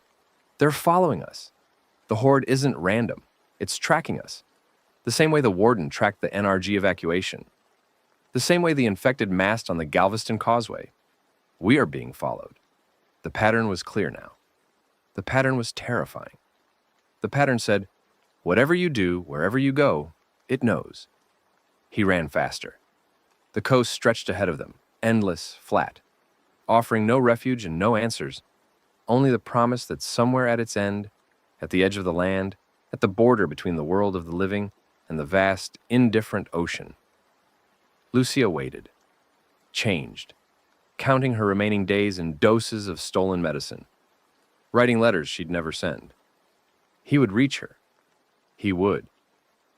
"They're following us. The horde isn't random. It's tracking us. The same way the warden tracked the NRG evacuation. The same way the infected massed on the Galveston Causeway. We are being followed." The pattern was clear now. The pattern was terrifying. The pattern said, "Whatever you do, wherever you go, it knows." He ran faster. The coast stretched ahead of them, endless, flat, offering no refuge and no answers, only the promise that somewhere at its end, at the edge of the land, at the border between the world of the living and the vast, indifferent ocean. Lucia waited, changed, counting her remaining days in doses of stolen medicine, writing letters she'd never send. He would reach her. He would.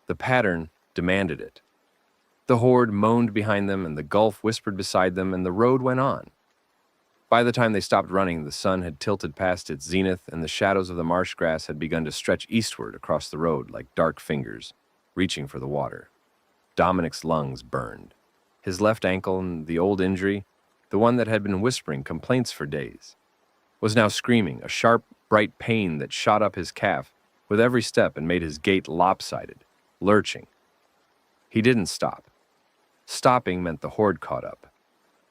The pattern demanded it. The horde moaned behind them, and the Gulf whispered beside them, and the road went on. By the time they stopped running, the sun had tilted past its zenith, and the shadows of the marsh grass had begun to stretch eastward across the road like dark fingers, reaching for the water. Dominic's lungs burned. His left ankle and the old injury, the one that had been whispering complaints for days, was now screaming, a sharp, bright pain that shot up his calf with every step and made his gait lopsided, lurching. He didn't stop. Stopping meant the horde caught up.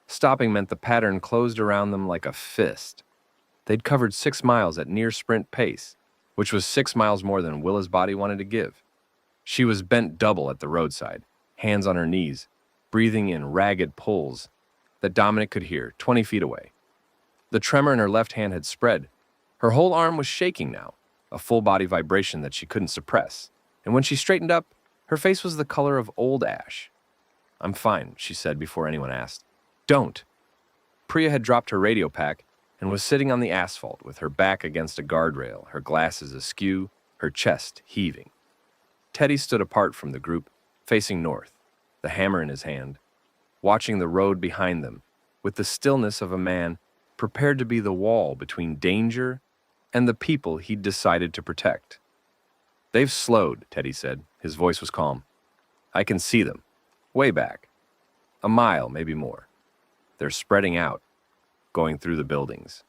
Stopping meant the pattern closed around them like a fist. They'd covered 6 miles at near sprint pace, which was 6 miles more than Willa's body wanted to give. She was bent double at the roadside, hands on her knees, breathing in ragged pulls that Dominic could hear 20 feet away. The tremor in her left hand had spread. Her whole arm was shaking now, a full-body vibration that she couldn't suppress. And when she straightened up, her face was the color of old ash. "I'm fine," she said before anyone asked. "Don't." Priya had dropped her radio pack and was sitting on the asphalt with her back against a guardrail, her glasses askew, her chest heaving. Teddy stood apart from the group, facing north, the hammer in his hand, watching the road behind them with the stillness of a man prepared to be the wall between danger and the people he'd decided to protect. "They've slowed," Teddy said. His voice was calm. "I can see them. Way back. A mile, maybe more. They're spreading out, going through the buildings."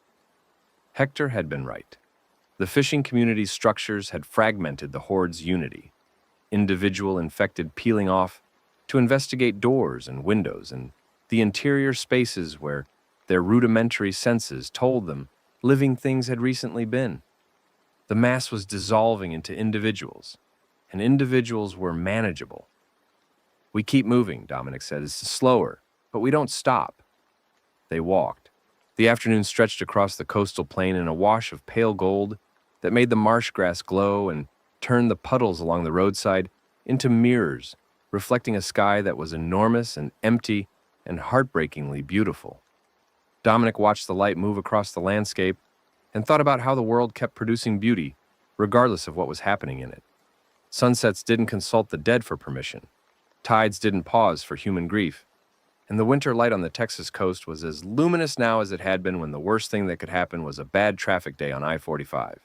Hector had been right. The fishing community's structures had fragmented the horde's unity. Individual infected peeling off to investigate doors and windows and the interior spaces where Their rudimentary senses told them living things had recently been. The mass was dissolving into individuals, and individuals were manageable. "We keep moving," Dominic said. "It's slower, but we don't stop." They walked. The afternoon stretched across the coastal plain in a wash of pale gold that made the marsh grass glow and turned the puddles along the roadside into mirrors, reflecting a sky that was enormous and empty and heartbreakingly beautiful. Dominic watched the light move across the landscape and thought about how the world kept producing beauty, regardless of what was happening in it. Sunsets didn't consult the dead for permission. Tides didn't pause for human grief. And the winter light on the Texas coast was as luminous now as it had been when the worst thing that could happen was a bad traffic day on I-45.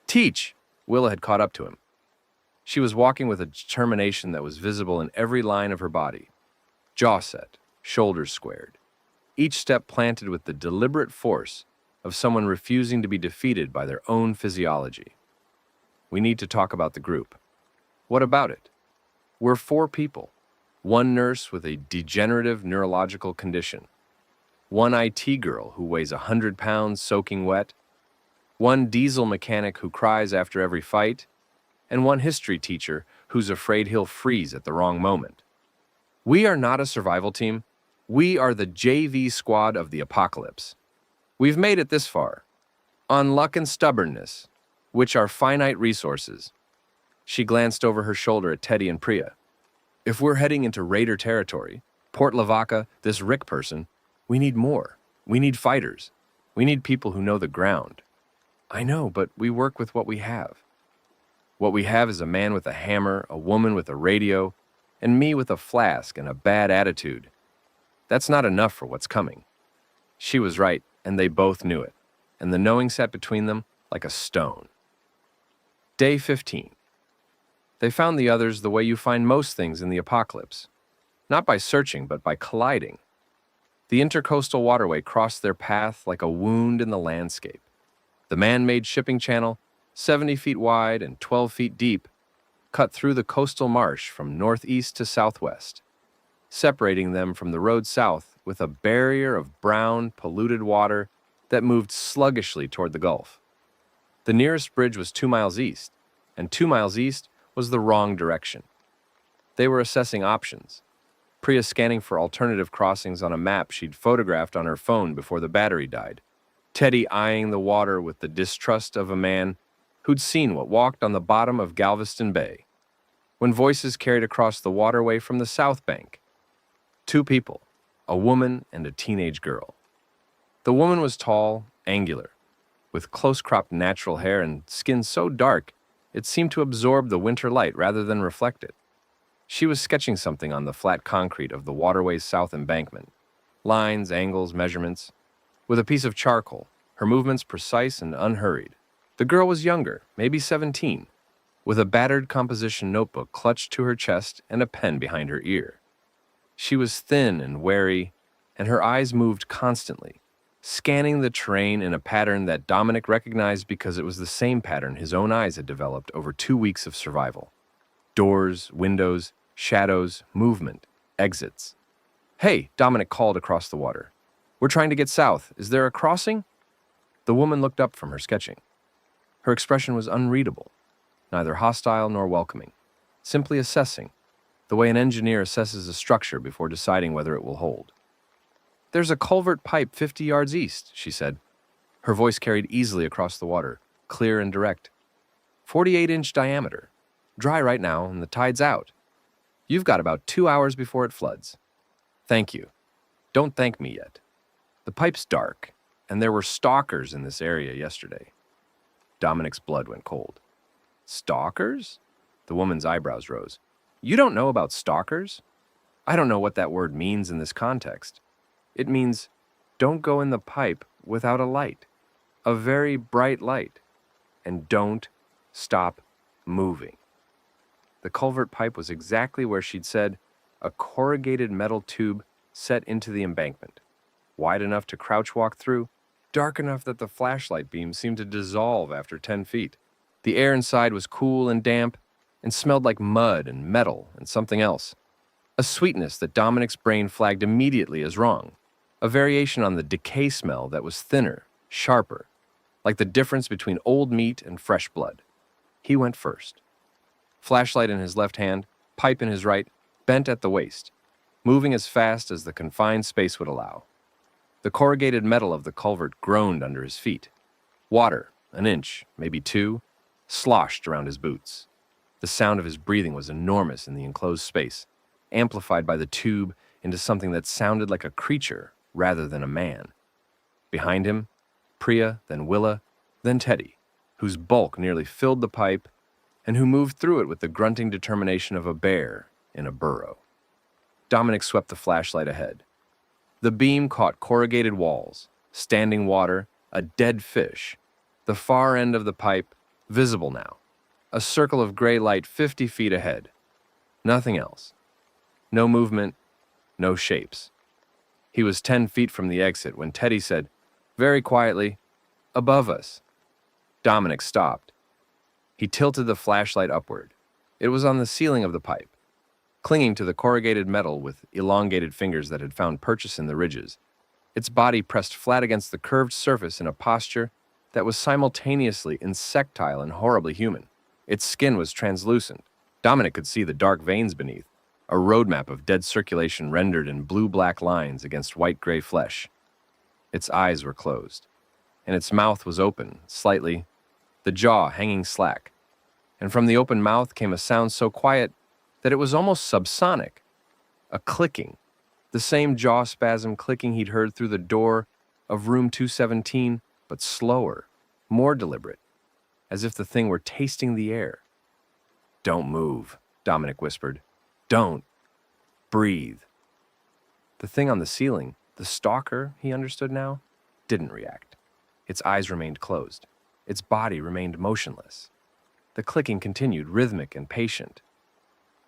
"Teach!" Willa had caught up to him. She was walking with a determination that was visible in every line of her body. Jaw set, shoulders squared. Each step planted with the deliberate force of someone refusing to be defeated by their own physiology. "We need to talk about the group." "What about it?" "We're 4 people. 1 nurse with a degenerative neurological condition. 1 IT girl who weighs 100 pounds soaking wet. 1 diesel mechanic who cries after every fight. And 1 history teacher who's afraid he'll freeze at the wrong moment. We are not a survival team. We are the JV squad of the apocalypse. We've made it this far, on luck and stubbornness, which are finite resources." She glanced over her shoulder at Teddy and Priya. "If we're heading into Raider territory, Port Lavaca, this Rick person, we need more. We need fighters. We need people who know the ground." "I know, but we work with what we have." "What we have is a man with a hammer, a woman with a radio, and me with a flask and a bad attitude. That's not enough for what's coming." She was right, and they both knew it, and the knowing sat between them like a stone. Day 15. They found the others the way you find most things in the apocalypse. Not by searching, but by colliding. The intercoastal waterway crossed their path like a wound in the landscape. The man-made shipping channel, 70 feet wide and 12 feet deep, cut through the coastal marsh from northeast to southwest, separating them from the road south with a barrier of brown, polluted water that moved sluggishly toward the Gulf. The nearest bridge was 2 miles east, and 2 miles east was the wrong direction. They were assessing options. Priya scanning for alternative crossings on a map she'd photographed on her phone before the battery died. Teddy eyeing the water with the distrust of a man who'd seen what walked on the bottom of Galveston Bay. When voices carried across the waterway from the south bank. 2 people, a woman and a teenage girl. The woman was tall, angular, with close-cropped natural hair and skin so dark it seemed to absorb the winter light rather than reflect it. She was sketching something on the flat concrete of the waterway's south embankment. Lines, angles, measurements. With a piece of charcoal, her movements precise and unhurried. The girl was younger, maybe 17, with a battered composition notebook clutched to her chest and a pen behind her ear. She was thin and wary, and her eyes moved constantly, scanning the terrain in a pattern that Dominic recognized because it was the same pattern his own eyes had developed over 2 weeks of survival. Doors, windows, shadows, movement, exits. "Hey," Dominic called across the water. "We're trying to get south. Is there a crossing?" The woman looked up from her sketching. Her expression was unreadable, neither hostile nor welcoming, simply assessing, the way an engineer assesses a structure before deciding whether it will hold. "There's a culvert pipe 50 yards east," she said. Her voice carried easily across the water, clear and direct. 48-inch diameter. Dry right now, and the tide's out. You've got about 2 hours before it floods." "Thank you. Don't thank me yet. The pipe's dark, and there were stalkers in this area yesterday." Dominic's blood went cold. "Stalkers?" The woman's eyebrows rose. "You don't know about stalkers?" "I don't know what that word means in this context. It means, don't go in the pipe without a light, a very bright light, and don't stop moving." The culvert pipe was exactly where she'd said, a corrugated metal tube set into the embankment, wide enough to crouch walk through, dark enough that the flashlight beam seemed to dissolve after 10 feet. The air inside was cool and damp, and smelled like mud and metal and something else. A sweetness that Dominic's brain flagged immediately as wrong. a variation on the decay smell that was thinner, sharper, like the difference between old meat and fresh blood. He went first. Flashlight in his left hand, pipe in his right, bent at the waist, moving as fast as the confined space would allow. The corrugated metal of the culvert groaned under his feet. Water, an inch, maybe two, sloshed around his boots. The sound of his breathing was enormous in the enclosed space, amplified by the tube into something that sounded like a creature rather than a man. Behind him, Priya, then Willa, then Teddy, whose bulk nearly filled the pipe and who moved through it with the grunting determination of a bear in a burrow. Dominic swept the flashlight ahead. The beam caught corrugated walls, standing water, a dead fish, the far end of the pipe, visible now, a circle of gray light 50 feet ahead. Nothing else. No movement, no shapes. He was 10 feet from the exit when Teddy said, very quietly, above us. Dominic stopped. He tilted the flashlight upward. It was on the ceiling of the pipe, clinging to the corrugated metal with elongated fingers that had found purchase in the ridges. Its body pressed flat against the curved surface in a posture that was simultaneously insectile and horribly human. Its skin was translucent. Dominic could see the dark veins beneath, a roadmap of dead circulation rendered in blue-black lines against white-gray flesh. Its eyes were closed, and its mouth was open, slightly, the jaw hanging slack. And from the open mouth came a sound so quiet that it was almost subsonic, a clicking, the same jaw spasm clicking he'd heard through the door of room 217, but slower, more deliberate, as if the thing were tasting the air. Don't move, Dominic whispered. Don't. Breathe. The thing on the ceiling, the stalker, he understood now, didn't react. Its eyes remained closed. Its body remained motionless. The clicking continued, rhythmic and patient.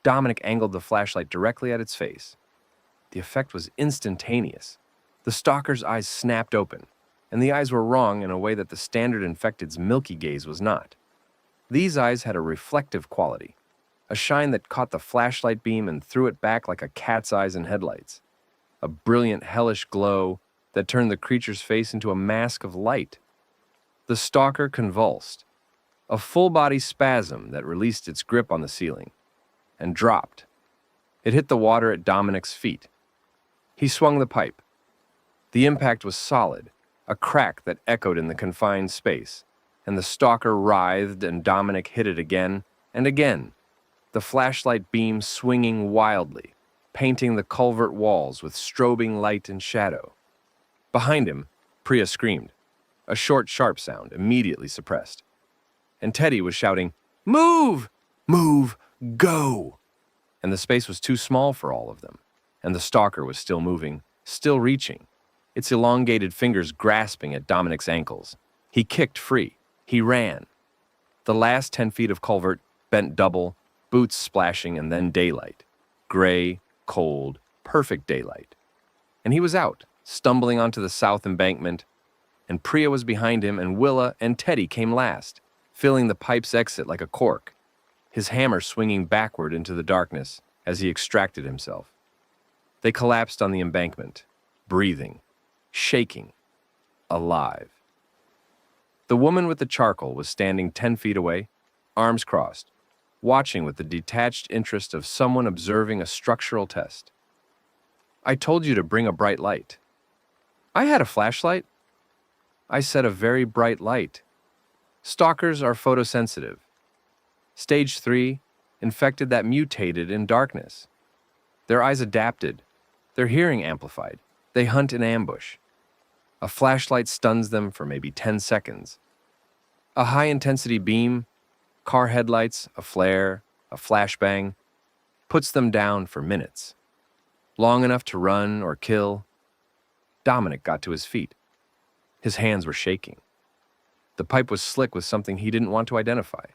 Dominic angled the flashlight directly at its face. The effect was instantaneous. The stalker's eyes snapped open, and the eyes were wrong in a way that the standard infected's milky gaze was not. These eyes had a reflective quality, a shine that caught the flashlight beam and threw it back like a cat's eyes in headlights, a brilliant, hellish glow that turned the creature's face into a mask of light. The stalker convulsed, a full-body spasm that released its grip on the ceiling, and dropped. It hit the water at Dominic's feet. He swung the pipe. The impact was solid, a crack that echoed in the confined space, and the stalker writhed and Dominic hit it again and again, the flashlight beam swinging wildly, painting the culvert walls with strobing light and shadow. Behind him, Priya screamed, a short, sharp sound immediately suppressed. And Teddy was shouting, "Move! Move! Go!" And the space was too small for all of them, and the stalker was still moving, still reaching, its elongated fingers grasping at Dominic's ankles. He kicked free. He ran. The last 10 feet of culvert bent double, boots splashing, and then daylight. Gray, cold, perfect daylight. And he was out, stumbling onto the south embankment, and Priya was behind him, and Willa and Teddy came last, filling the pipe's exit like a cork, his hammer swinging backward into the darkness as he extracted himself. They collapsed on the embankment, breathing, shaking, alive. The woman with the charcoal was standing 10 feet away, arms crossed, watching with the detached interest of someone observing a structural test. "I told you to bring a bright light." "I had a flashlight." "I said a very bright light. Stalkers are photosensitive. Stage 3, infected that mutated in darkness. Their eyes adapted, their hearing amplified. They hunt in ambush. A flashlight stuns them for maybe 10 seconds. A high-intensity beam, car headlights, a flare, a flashbang, puts them down for minutes. Long enough to run or kill. Dominic got to his feet. His hands were shaking. The pipe was slick with something he didn't want to identify.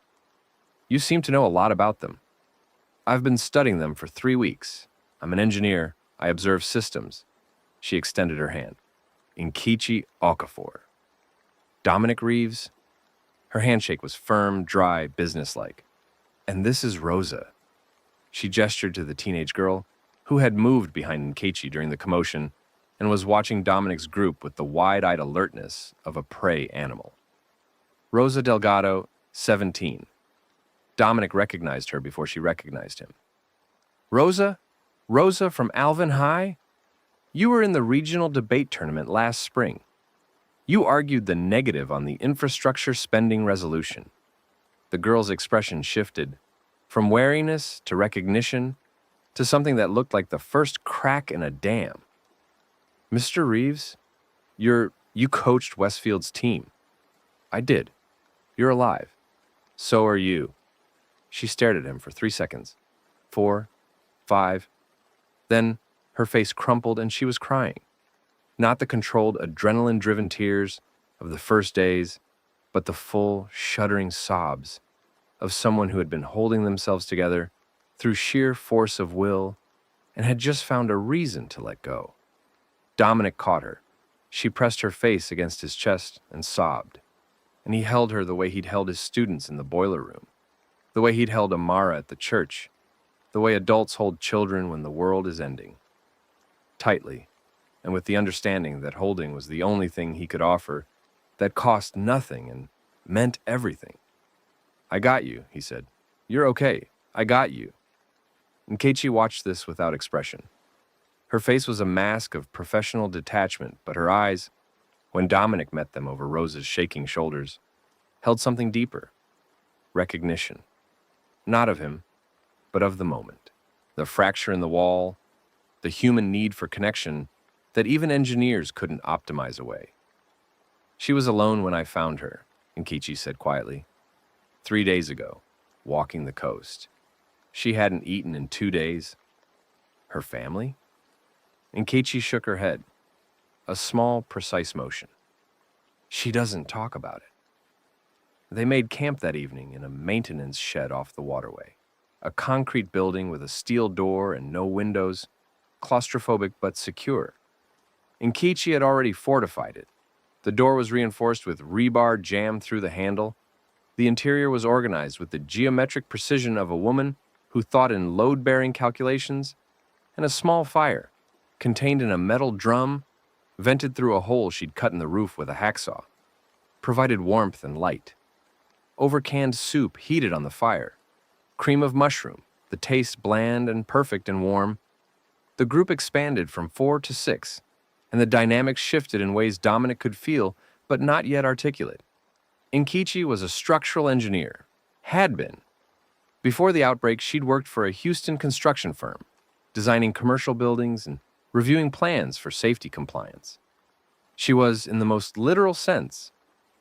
"You seem to know a lot about them." "I've been studying them for 3 weeks. I'm an engineer. I observe systems." She extended her hand. "Nkechi Okafor." "Dominic Reeves?" Her handshake was firm, dry, businesslike. "And this is Rosa." She gestured to the teenage girl, who had moved behind Nkechi during the commotion, and was watching Dominic's group with the wide-eyed alertness of a prey animal. Rosa Delgado, 17. Dominic recognized her before she recognized him. Rosa? Rosa from Alvin High? You were in the regional debate tournament last spring. You argued the negative on the infrastructure spending resolution. The girl's expression shifted from wariness to recognition to something that looked like the first crack in a dam. Mr. Reeves, you coached Westfield's team. I did. You're alive. So are you. She stared at him for 3 seconds. 4, 5. Then her face crumpled and she was crying. Not the controlled, adrenaline-driven tears of the first days, but the full, shuddering sobs of someone who had been holding themselves together through sheer force of will and had just found a reason to let go. Dominic caught her. She pressed her face against his chest and sobbed, and he held her the way he'd held his students in the boiler room, the way he'd held Amara at the church, the way adults hold children when the world is ending. Tightly, and with the understanding that holding was the only thing he could offer that cost nothing and meant everything. I got you, he said. You're okay. I got you. Nkechi watched this without expression. Her face was a mask of professional detachment, but her eyes, when Dominic met them over Rosa's shaking shoulders, held something deeper. Recognition. Not of him, but of the moment. The fracture in the wall, the human need for connection that even engineers couldn't optimize away. She was alone when I found her, Nkechi said quietly. 3 days ago, walking the coast. She hadn't eaten in 2 days. Her family? Nkechi shook her head. A small, precise motion. She doesn't talk about it. They made camp that evening in a maintenance shed off the waterway. A concrete building with a steel door and no windows, claustrophobic but secure. Nkechi had already fortified it. The door was reinforced with rebar jammed through the handle. The interior was organized with the geometric precision of a woman who thought in load-bearing calculations, and a small fire, contained in a metal drum, vented through a hole she'd cut in the roof with a hacksaw, provided warmth and light. Over-canned soup heated on the fire. Cream of mushroom, the taste bland and perfect and warm. The group expanded from 4 to 6, and the dynamics shifted in ways Dominic could feel, but not yet articulate. Nkechi was a structural engineer, had been. Before the outbreak, she'd worked for a Houston construction firm, designing commercial buildings and reviewing plans for safety compliance. She was, in the most literal sense,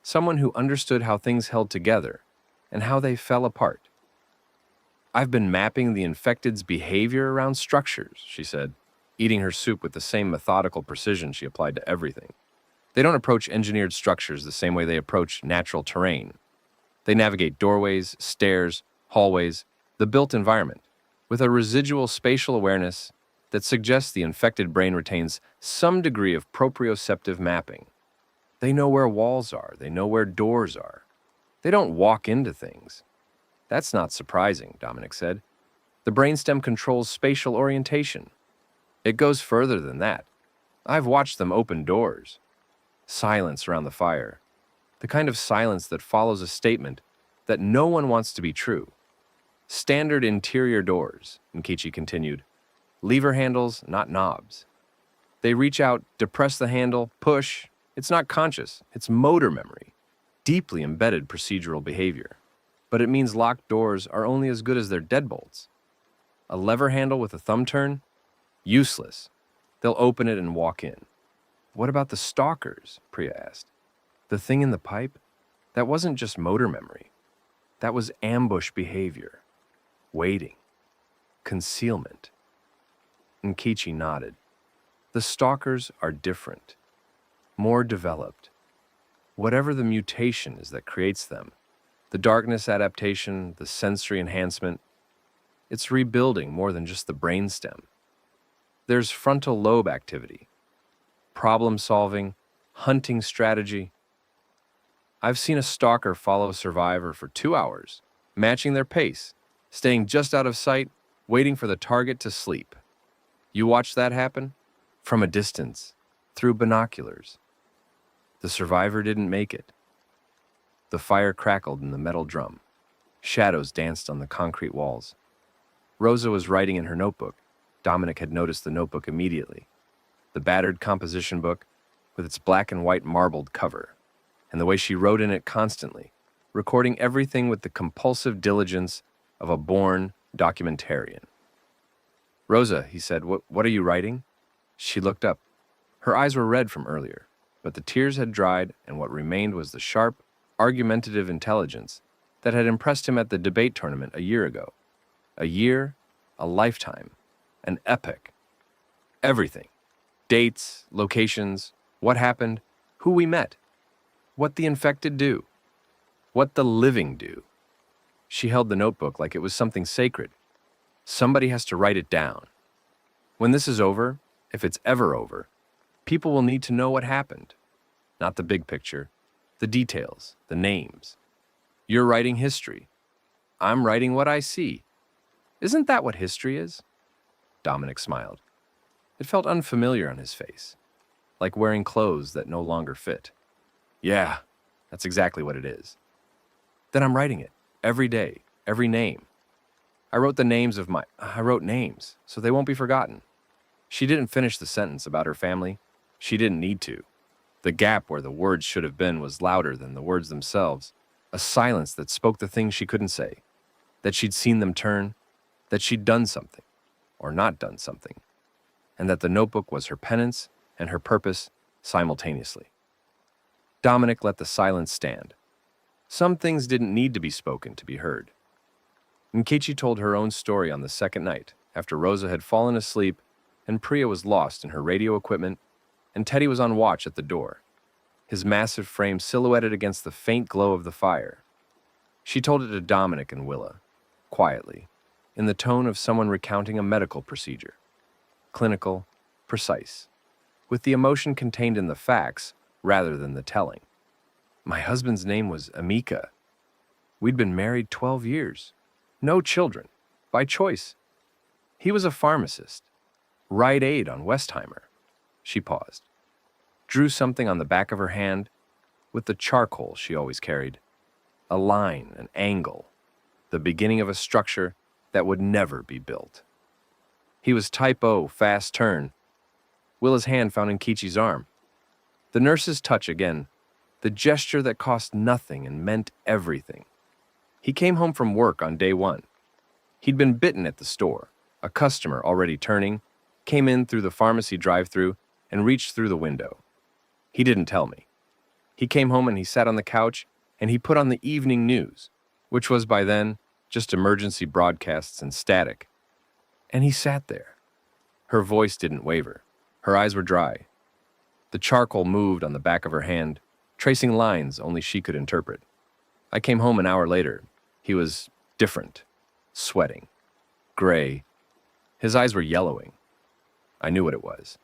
someone who understood how things held together and how they fell apart. I've been mapping the infected's behavior around structures, she said, eating her soup with the same methodical precision she applied to everything. They don't approach engineered structures the same way they approach natural terrain. They navigate doorways, stairs, hallways, the built environment, with a residual spatial awareness that suggests the infected brain retains some degree of proprioceptive mapping. They know where walls are, they know where doors are. They don't walk into things. That's not surprising, Dominic said. The brainstem controls spatial orientation. It goes further than that. I've watched them open doors. Silence around the fire. The kind of silence that follows a statement that no one wants to be true. Standard interior doors, Nkechi continued. Lever handles, not knobs. They reach out, depress the handle, push. It's not conscious, it's motor memory. Deeply embedded procedural behavior. But it means locked doors are only as good as their deadbolts. A lever handle with a thumb turn? Useless. They'll open it and walk in. What about the stalkers? Priya asked. The thing in the pipe? That wasn't just motor memory. That was ambush behavior. Waiting. Concealment. Nkechi nodded. The stalkers are different. More developed. Whatever the mutation is that creates them, the darkness adaptation, the sensory enhancement, it's rebuilding more than just the brainstem. There's frontal lobe activity, problem solving, hunting strategy. I've seen a stalker follow a survivor for 2 hours, matching their pace, staying just out of sight, waiting for the target to sleep. You watch that happen? From a distance, through binoculars. The survivor didn't make it. The fire crackled in the metal drum. Shadows danced on the concrete walls. Rosa was writing in her notebook. Dominic had noticed the notebook immediately. The battered composition book with its black and white marbled cover, and the way she wrote in it constantly, recording everything with the compulsive diligence of a born documentarian. "Rosa," he said, what are you writing?" She looked up. Her eyes were red from earlier, but the tears had dried, and what remained was the sharp, argumentative intelligence that had impressed him at the debate tournament a year ago. A year, a lifetime, an epic. Everything. Dates, locations, what happened, who we met, what the infected do, what the living do. She held the notebook like it was something sacred. Somebody has to write it down. When this is over, if it's ever over, people will need to know what happened. Not the big picture, the details, the names. You're writing history. I'm writing what I see. Isn't that what history is? Dominic smiled. It felt unfamiliar on his face, like wearing clothes that no longer fit. Yeah, that's exactly what it is. Then I'm writing it, every day, every name. I wrote names, so they won't be forgotten. She didn't finish the sentence about her family. She didn't need to. The gap where the words should have been was louder than the words themselves, a silence that spoke the things she couldn't say, that she'd seen them turn, that she'd done something, or not done something, and that the notebook was her penance and her purpose simultaneously. Dominic let the silence stand. Some things didn't need to be spoken to be heard. Nkechi told her own story on the second night, after Rosa had fallen asleep and Priya was lost in her radio equipment, and Teddy was on watch at the door, his massive frame silhouetted against the faint glow of the fire. She told it to Dominic and Willa, quietly, in the tone of someone recounting a medical procedure. Clinical, precise, with the emotion contained in the facts rather than the telling. My husband's name was Amika. We'd been married 12 years. No children, by choice. He was a pharmacist. Rite Aid on Westheimer. She paused, drew something on the back of her hand with the charcoal she always carried. A line, an angle, the beginning of a structure that would never be built. He was type O, fast turn. Willa's hand found Nkechi's arm. The nurse's touch again, the gesture that cost nothing and meant everything. He came home from work on day one. He'd been bitten at the store. A customer, already turning, came in through the pharmacy drive-thru and reached through the window. He didn't tell me. He came home and he sat on the couch and he put on the evening news, which was by then just emergency broadcasts and static. And he sat there. Her voice didn't waver. Her eyes were dry. The charcoal moved on the back of her hand, tracing lines only she could interpret. I came home an hour later. He was different, sweating, gray. His eyes were yellowing. I knew what it was.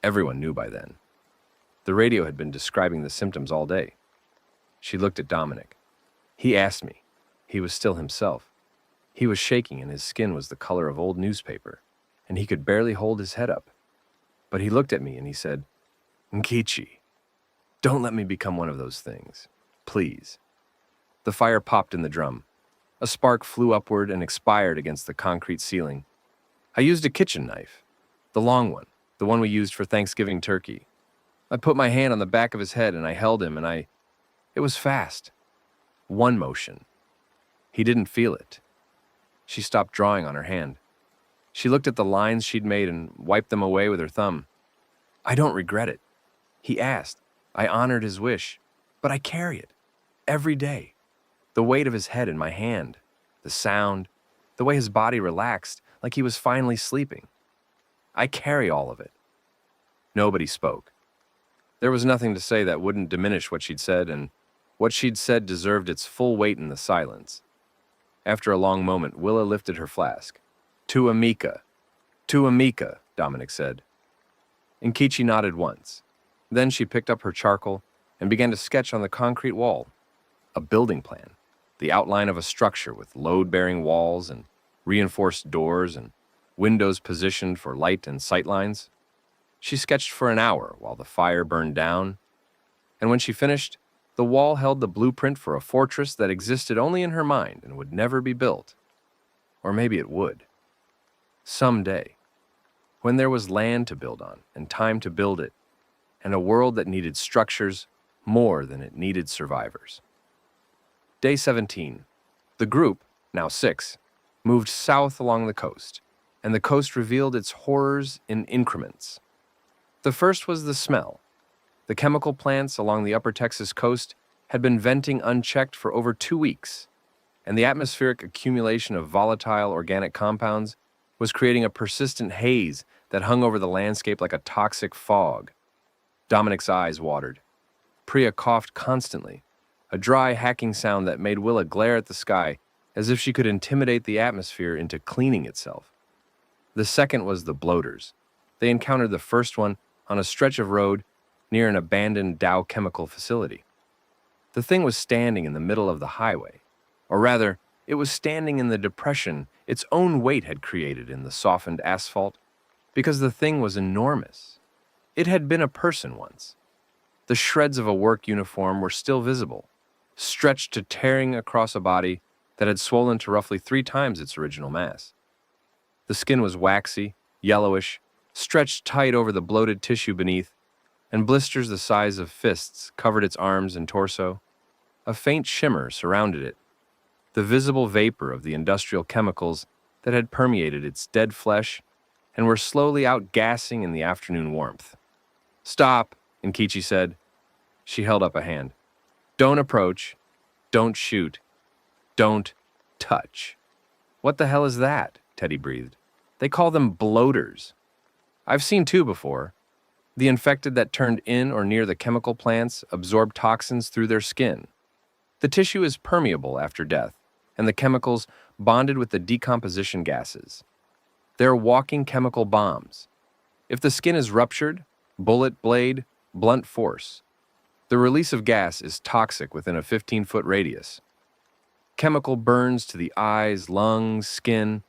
Everyone knew by then. The radio had been describing the symptoms all day. She looked at Dominic. He asked me. He was still himself. He was shaking and his skin was the color of old newspaper, and he could barely hold his head up. But he looked at me and he said, Nkechi, don't let me become one of those things. Please. The fire popped in the drum. A spark flew upward and expired against the concrete ceiling. I used a kitchen knife, the long one, the one we used for Thanksgiving turkey. I put my hand on the back of his head and I held him and it was fast. One motion. He didn't feel it. She stopped drawing on her hand. She looked at the lines she'd made and wiped them away with her thumb. I don't regret it. He asked. I honored his wish, but I carry it every day. The weight of his head in my hand, the sound, the way his body relaxed like he was finally sleeping. I carry all of it. Nobody spoke. There was nothing to say that wouldn't diminish what she'd said, and what she'd said deserved its full weight in the silence. After a long moment, Willa lifted her flask. To Amika, Dominic said. Nkechi nodded once. Then she picked up her charcoal and began to sketch on the concrete wall. A building plan, the outline of a structure with load-bearing walls and reinforced doors and windows positioned for light and sight lines. She sketched for an hour while the fire burned down, and when she finished, the wall held the blueprint for a fortress that existed only in her mind and would never be built. Or maybe it would. Someday, when there was land to build on and time to build it, and a world that needed structures more than it needed survivors. Day 17. The group, now 6, moved south along the coast, and the coast revealed its horrors in increments. The first was the smell. The chemical plants along the upper Texas coast had been venting unchecked for over 2 weeks, and the atmospheric accumulation of volatile organic compounds was creating a persistent haze that hung over the landscape like a toxic fog. Dominic's eyes watered. Priya coughed constantly, a dry, hacking sound that made Willa glare at the sky as if she could intimidate the atmosphere into cleaning itself. The second was the bloaters. They encountered the first one on a stretch of road near an abandoned Dow chemical facility. The thing was standing in the middle of the highway, or rather, it was standing in the depression its own weight had created in the softened asphalt, because the thing was enormous. It had been a person once. The shreds of a work uniform were still visible, stretched to tearing across a body that had swollen to roughly 3 times its original mass. The skin was waxy, yellowish, stretched tight over the bloated tissue beneath, and blisters the size of fists covered its arms and torso. A faint shimmer surrounded it, the visible vapor of the industrial chemicals that had permeated its dead flesh and were slowly outgassing in the afternoon warmth. "Stop," Nkichi said. She held up a hand. "Don't approach. Don't shoot. Don't touch." "What the hell is that?" Teddy breathed. "They call them bloaters. I've seen 2 before. The infected that turned in or near the chemical plants absorb toxins through their skin. The tissue is permeable after death, and the chemicals bonded with the decomposition gases. They're walking chemical bombs. If the skin is ruptured, bullet blade, blunt force. The release of gas is toxic within a 15-foot radius. Chemical burns to the eyes, lungs, skin,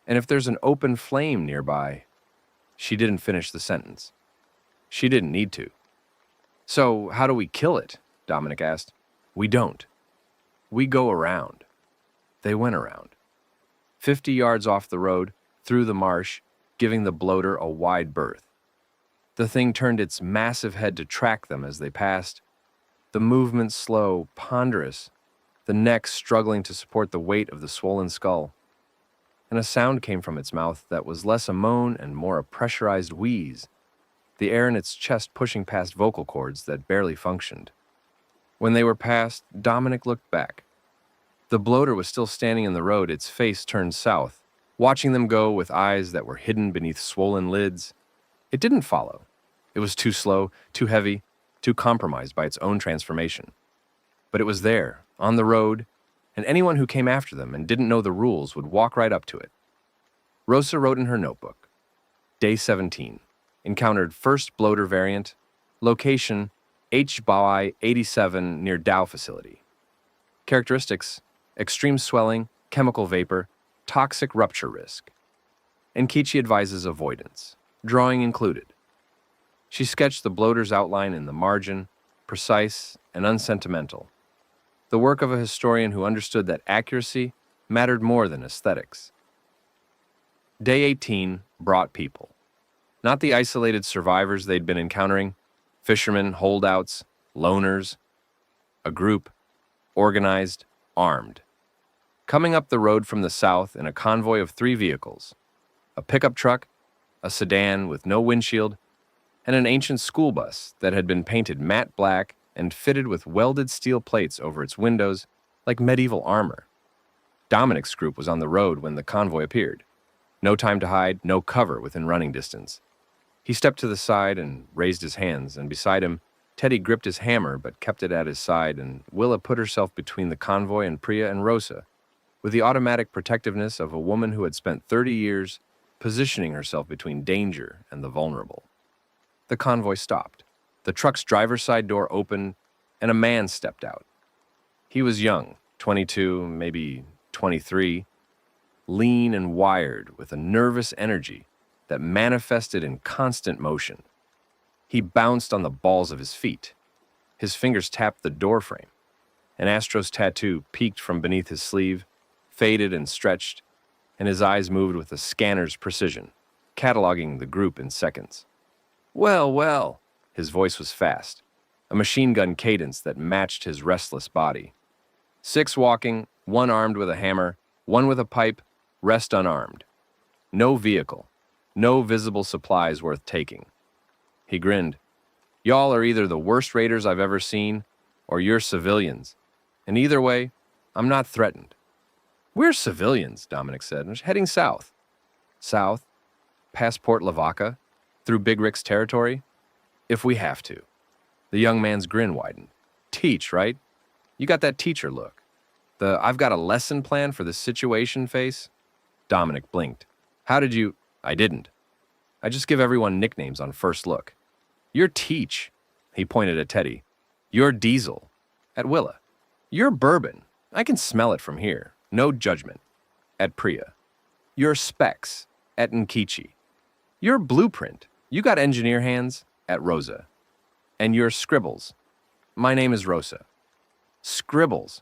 and if there's an open flame nearby..." She didn't finish the sentence. She didn't need to. "So, how do we kill it?" Dominic asked. "We don't. We go around." They went around. 50 yards off the road, through the marsh, giving the bloater a wide berth. The thing turned its massive head to track them as they passed, the movement slow, ponderous, the neck struggling to support the weight of the swollen skull. And a sound came from its mouth that was less a moan and more a pressurized wheeze, the air in its chest pushing past vocal cords that barely functioned. When they were past, Dominic looked back. The bloater was still standing in the road, its face turned south, watching them go with eyes that were hidden beneath swollen lids. It didn't follow. It was too slow, too heavy, too compromised by its own transformation. But it was there, on the road, and anyone who came after them and didn't know the rules would walk right up to it. Rosa wrote in her notebook. Day 17. Encountered first bloater variant. Location, HBI 87 near Dow facility. Characteristics, extreme swelling, chemical vapor, toxic rupture risk. Nkichi advises avoidance, drawing included. She sketched the bloater's outline in the margin, precise and unsentimental. The work of a historian who understood that accuracy mattered more than aesthetics. Day 18 brought people. Not the isolated survivors they'd been encountering, fishermen, holdouts, loners. A group, organized, armed. Coming up the road from the south in a convoy of 3 vehicles, a pickup truck, a sedan with no windshield, and an ancient school bus that had been painted matte black and fitted with welded steel plates over its windows like medieval armor. Dominic's group was on the road when the convoy appeared. No time to hide, no cover within running distance. He stepped to the side and raised his hands, and beside him, Teddy gripped his hammer but kept it at his side, and Willa put herself between the convoy and Priya and Rosa, with the automatic protectiveness of a woman who had spent 30 years positioning herself between danger and the vulnerable. The convoy stopped. The truck's driver's side door opened, and a man stepped out. He was young, 22, maybe 23, lean and wired with a nervous energy that manifested in constant motion. He bounced on the balls of his feet. His fingers tapped the doorframe. An Astros tattoo peeked from beneath his sleeve, faded and stretched, and his eyes moved with a scanner's precision, cataloging the group in seconds. Well, well, his voice was fast, a machine gun cadence that matched his restless body. 6 walking, 1 armed with a hammer, 1 with a pipe, rest unarmed. No vehicle, no visible supplies worth taking. He grinned. Y'all are either the worst raiders I've ever seen, or you're civilians. And either way, I'm not threatened. We're civilians, Dominic said, heading south. South? Past Port Lavaca? Through Big Rick's territory? If we have to. The young man's grin widened. Teach, right? You got that teacher look. The I've got a lesson plan for this situation face? Dominic blinked. How did you? I didn't. I just give everyone nicknames on first look. You're Teach. He pointed at Teddy. You're Diesel. At Willa. You're Bourbon. I can smell it from here. No judgment. At Priya. You're Specs. At Nkichi. You're Blueprint. You got engineer hands? At Rosa. And you're Scribbles. My name is Rosa. Scribbles.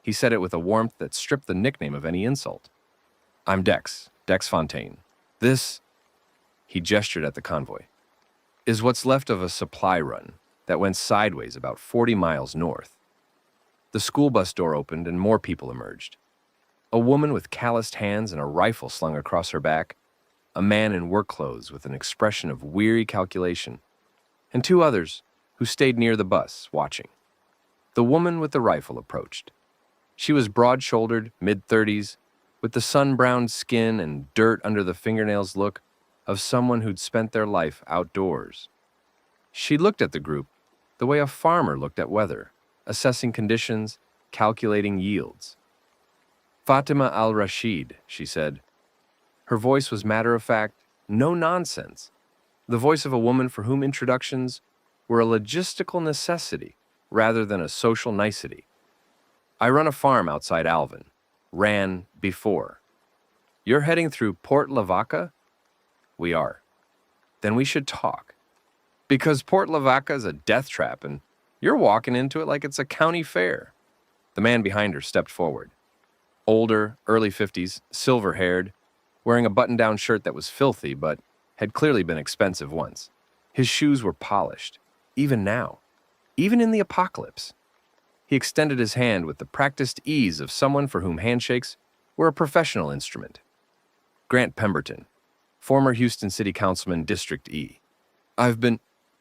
He said it with a warmth that stripped the nickname of any insult. I'm Dex Fontaine. This, he gestured at the convoy, is what's left of a supply run that went sideways about 40 miles north. The school bus door opened and more people emerged. A woman with calloused hands and a rifle slung across her back, a man in work clothes with an expression of weary calculation, and 2 others who stayed near the bus, watching. The woman with the rifle approached. She was broad-shouldered, mid-30s, with the sun-browned skin and dirt under the fingernails look of someone who'd spent their life outdoors. She looked at the group the way a farmer looked at weather, assessing conditions, calculating yields. Fatima al-Rashid, she said. Her voice was matter-of-fact, no nonsense, the voice of a woman for whom introductions were a logistical necessity rather than a social nicety. I run a farm outside Alvin. Ran before. You're heading through Port Lavaca? We are. Then we should talk. Because Port Lavaca is a death trap and you're walking into it like it's a county fair. The man behind her stepped forward. Older, early 50s, silver-haired, wearing a button-down shirt that was filthy but had clearly been expensive once. His shoes were polished, even now, even in the apocalypse. He extended his hand with the practiced ease of someone for whom handshakes were a professional instrument. Grant Pemberton, former Houston City Councilman, District E.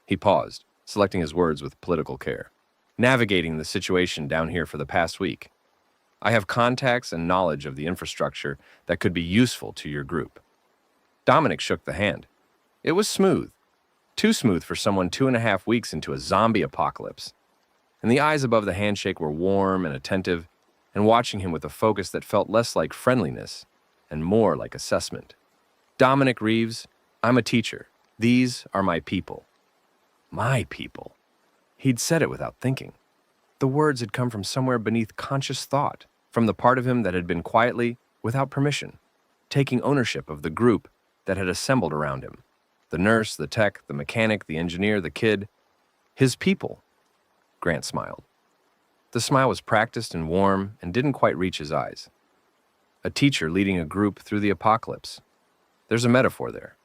He paused, selecting his words with political care, navigating the situation down here for the past week. I have contacts and knowledge of the infrastructure that could be useful to your group. Dominic shook the hand. It was smooth, too smooth for someone 2.5 weeks into a zombie apocalypse. And the eyes above the handshake were warm and attentive, and watching him with a focus that felt less like friendliness and more like assessment. Dominic Reeves, I'm a teacher. These are my people. My people. He'd said it without thinking. The words had come from somewhere beneath conscious thought, from the part of him that had been quietly, without permission, taking ownership of the group that had assembled around him. The nurse, the tech, the mechanic, the engineer, the kid. His people. Grant smiled. The smile was practiced and warm and didn't quite reach his eyes. A teacher leading a group through the apocalypse. There's a metaphor there.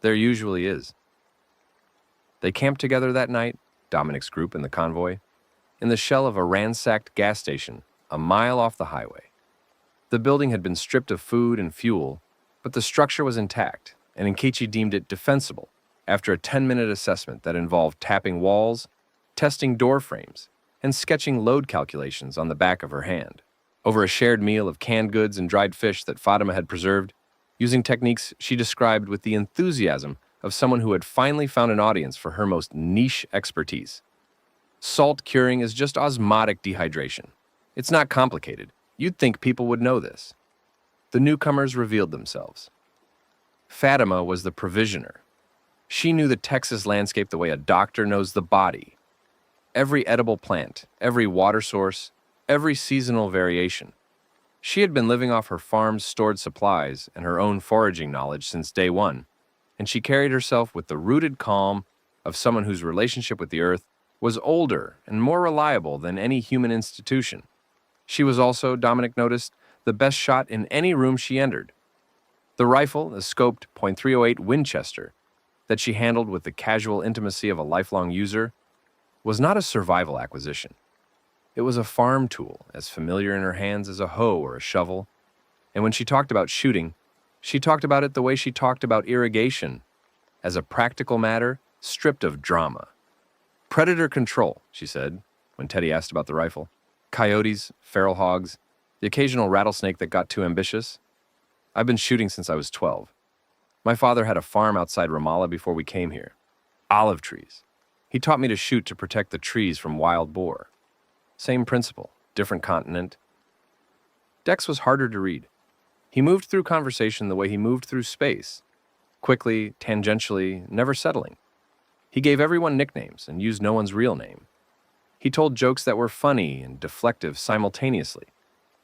There usually is. They camped together that night, Dominic's group and the convoy, in the shell of a ransacked gas station a mile off the highway. The building had been stripped of food and fuel, but the structure was intact, and Nkechi deemed it defensible after a 10-minute assessment that involved tapping walls, testing door frames, and sketching load calculations on the back of her hand, over a shared meal of canned goods and dried fish that Fatima had preserved, using techniques she described with the enthusiasm of someone who had finally found an audience for her most niche expertise. Salt curing is just osmotic dehydration. It's not complicated. You'd think people would know this. The newcomers revealed themselves. Fatima was the provisioner. She knew the Texas landscape the way a doctor knows the body. Every edible plant, every water source, every seasonal variation. She had been living off her farm's stored supplies and her own foraging knowledge since day one, and she carried herself with the rooted calm of someone whose relationship with the earth was older and more reliable than any human institution. She was also, Dominic noticed, the best shot in any room she entered. The rifle, a scoped .308 Winchester, that she handled with the casual intimacy of a lifelong user, was not a survival acquisition. It was a farm tool, as familiar in her hands as a hoe or a shovel, and when she talked about shooting, she talked about it the way she talked about irrigation, as a practical matter stripped of drama. Predator control, she said, when Teddy asked about the rifle. Coyotes, feral hogs, the occasional rattlesnake that got too ambitious. I've been shooting since I was 12. My father had a farm outside Ramallah before we came here. Olive trees. He taught me to shoot to protect the trees from wild boar. Same principle, different continent. Dex was harder to read. He moved through conversation the way he moved through space, quickly, tangentially, never settling. He gave everyone nicknames and used no one's real name. He told jokes that were funny and deflective simultaneously,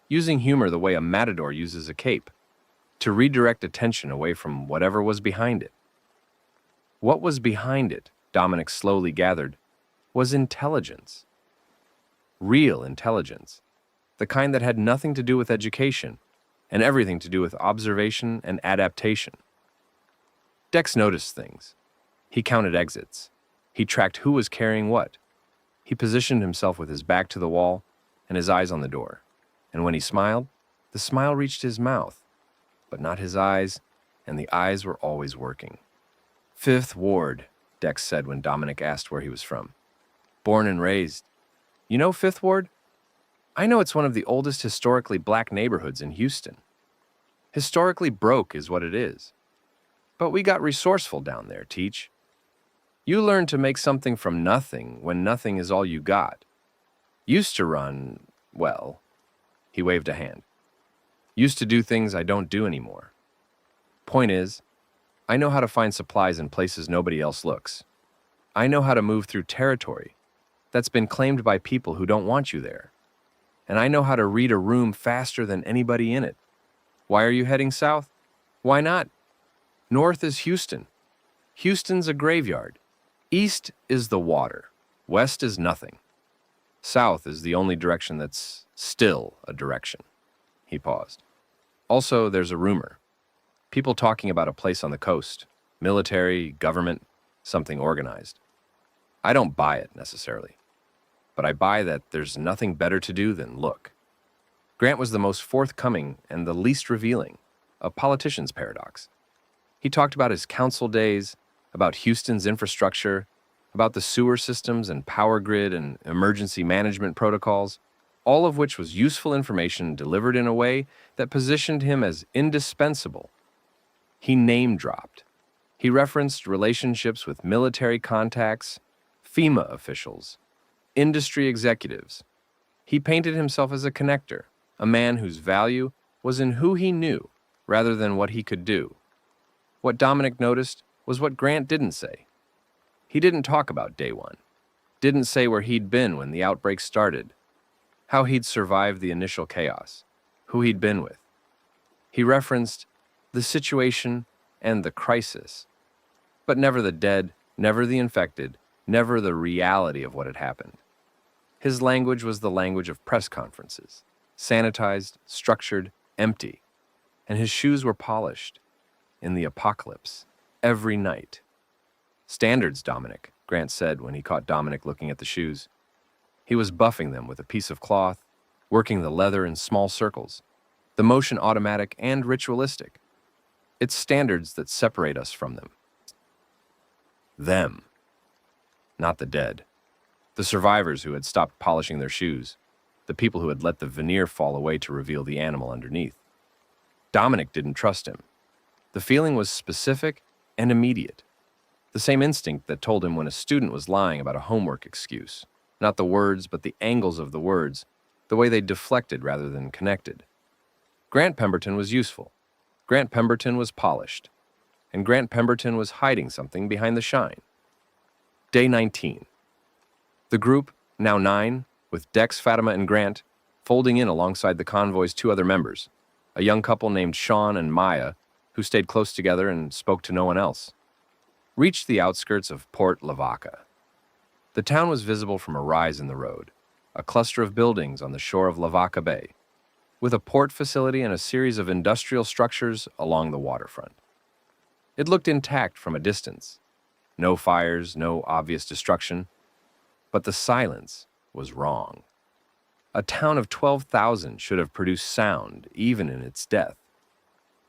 using humor the way a matador uses a cape, to redirect attention away from whatever was behind it. What was behind it, Dominic slowly gathered, was intelligence. Real intelligence, the kind that had nothing to do with education and everything to do with observation and adaptation. Dex noticed things. He counted exits. He tracked who was carrying what. He positioned himself with his back to the wall and his eyes on the door. And when he smiled, the smile reached his mouth, but not his eyes, and the eyes were always working. Fifth Ward, Dex said when Dominic asked where he was from. Born and raised. You know Fifth Ward? I know it's one of the oldest historically black neighborhoods in Houston. Historically broke is what it is. But we got resourceful down there, Teach. You learn to make something from nothing when nothing is all you got. Used to run, well, he waved a hand. Used to do things I don't do anymore. Point is, I know how to find supplies in places nobody else looks. I know how to move through territory that's been claimed by people who don't want you there. And I know how to read a room faster than anybody in it. Why are you heading south? Why not? North is Houston. Houston's a graveyard. East is the water. West is nothing. South is the only direction that's still a direction. He paused. Also, there's a rumor. People talking about a place on the coast. Military, government, something organized. I don't buy it, necessarily. But I buy that there's nothing better to do than look. Grant was the most forthcoming and the least revealing, a politician's paradox. He talked about his council days, about Houston's infrastructure, about the sewer systems and power grid and emergency management protocols, all of which was useful information delivered in a way that positioned him as indispensable. He name-dropped. He referenced relationships with military contacts, FEMA officials, industry executives. He painted himself as a connector, a man whose value was in who he knew rather than what he could do. What Dominic noticed was what Grant didn't say. He didn't talk about day one, didn't say where he'd been when the outbreak started, how he'd survived the initial chaos, who he'd been with. He referenced the situation and the crisis, but never the dead, never the infected, never the reality of what had happened. His language was the language of press conferences, sanitized, structured, empty, and his shoes were polished in the apocalypse every night. Standards, Dominic, Grant said when he caught Dominic looking at the shoes. He was buffing them with a piece of cloth, working the leather in small circles, the motion automatic and ritualistic. It's standards that separate us from them. Them. Not the dead. The survivors who had stopped polishing their shoes. The people who had let the veneer fall away to reveal the animal underneath. Dominic didn't trust him. The feeling was specific and immediate. The same instinct that told him when a student was lying about a homework excuse. Not the words, but the angles of the words, the way they deflected rather than connected. Grant Pemberton was useful. Grant Pemberton was polished. And Grant Pemberton was hiding something behind the shine. Day 19. The group, now 9, with Dex, Fatima, and Grant, folding in alongside the convoy's 2 other members, a young couple named Sean and Maya, who stayed close together and spoke to no one else. reached the outskirts of Port Lavaca. The town was visible from a rise in the road, a cluster of buildings on the shore of Lavaca Bay, with a port facility and a series of industrial structures along the waterfront. It looked intact from a distance. No fires, no obvious destruction. But the silence was wrong. A town of 12,000 should have produced sound even in its death.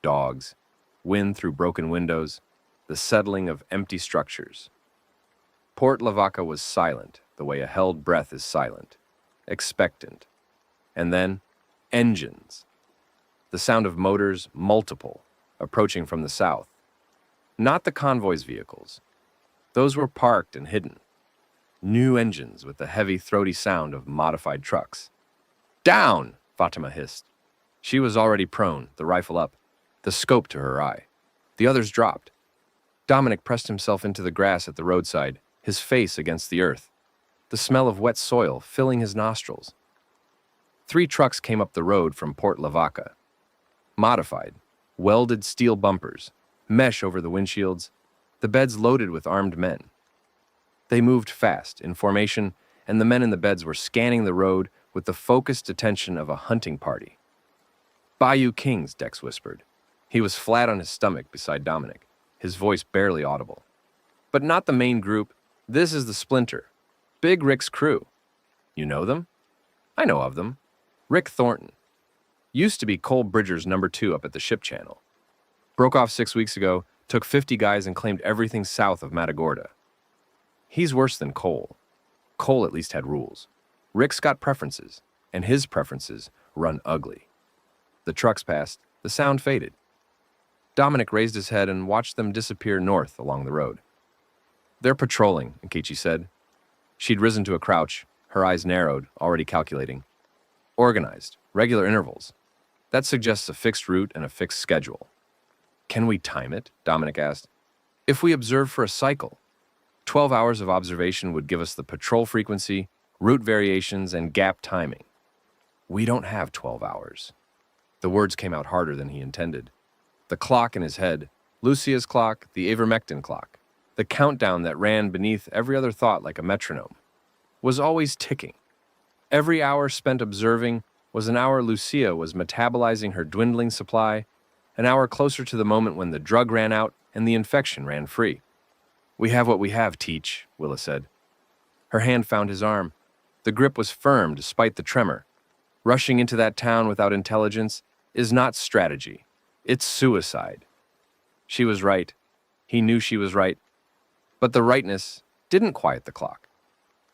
Dogs, wind through broken windows, the settling of empty structures. Port Lavaca was silent, the way a held breath is silent, expectant. And then, engines. The sound of motors, multiple, approaching from the south. Not the convoy's vehicles. Those were parked and hidden. New engines with the heavy, throaty sound of modified trucks. "Down!" Fatima hissed. She was already prone, the rifle up, the scope to her eye. The others dropped. Dominic pressed himself into the grass at the roadside, his face against the earth, the smell of wet soil filling his nostrils. 3 trucks came up the road from Port Lavaca. Modified, welded steel bumpers, mesh over the windshields, the beds loaded with armed men. They moved fast, in formation, and the men in the beds were scanning the road with the focused attention of a hunting party. "Bayou Kings," Dex whispered. He was flat on his stomach beside Dominic, his voice barely audible. "But not the main group. This is the Splinter. Big Rick's crew. You know them?" "I know of them. Rick Thornton. Used to be Cole Bridger's number 2 up at the ship channel. Broke off 6 weeks ago, took 50 guys and claimed everything south of Matagorda. He's worse than Cole. Cole at least had rules. Rick's got preferences, and his preferences run ugly." The trucks passed. The sound faded. Dominic raised his head and watched them disappear north along the road. "They're patrolling," Nkechi said. She'd risen to a crouch, her eyes narrowed, already calculating. "Organized, regular intervals. That suggests a fixed route and a fixed schedule." "Can we time it?" Dominic asked. "If we observe for a cycle, 12 hours of observation would give us the patrol frequency, route variations, and gap timing. We don't have 12 hours. The words came out harder than he intended. The clock in his head, Lucia's clock, the ivermectin clock, the countdown that ran beneath every other thought like a metronome, was always ticking. Every hour spent observing was an hour Lucia was metabolizing her dwindling supply, an hour closer to the moment when the drug ran out and the infection ran free. "We have what we have, Teach," Willa said. Her hand found his arm. The grip was firm despite the tremor. Rushing into that town without intelligence is not strategy. It's suicide. She was right. He knew she was right. But the rightness didn't quiet the clock.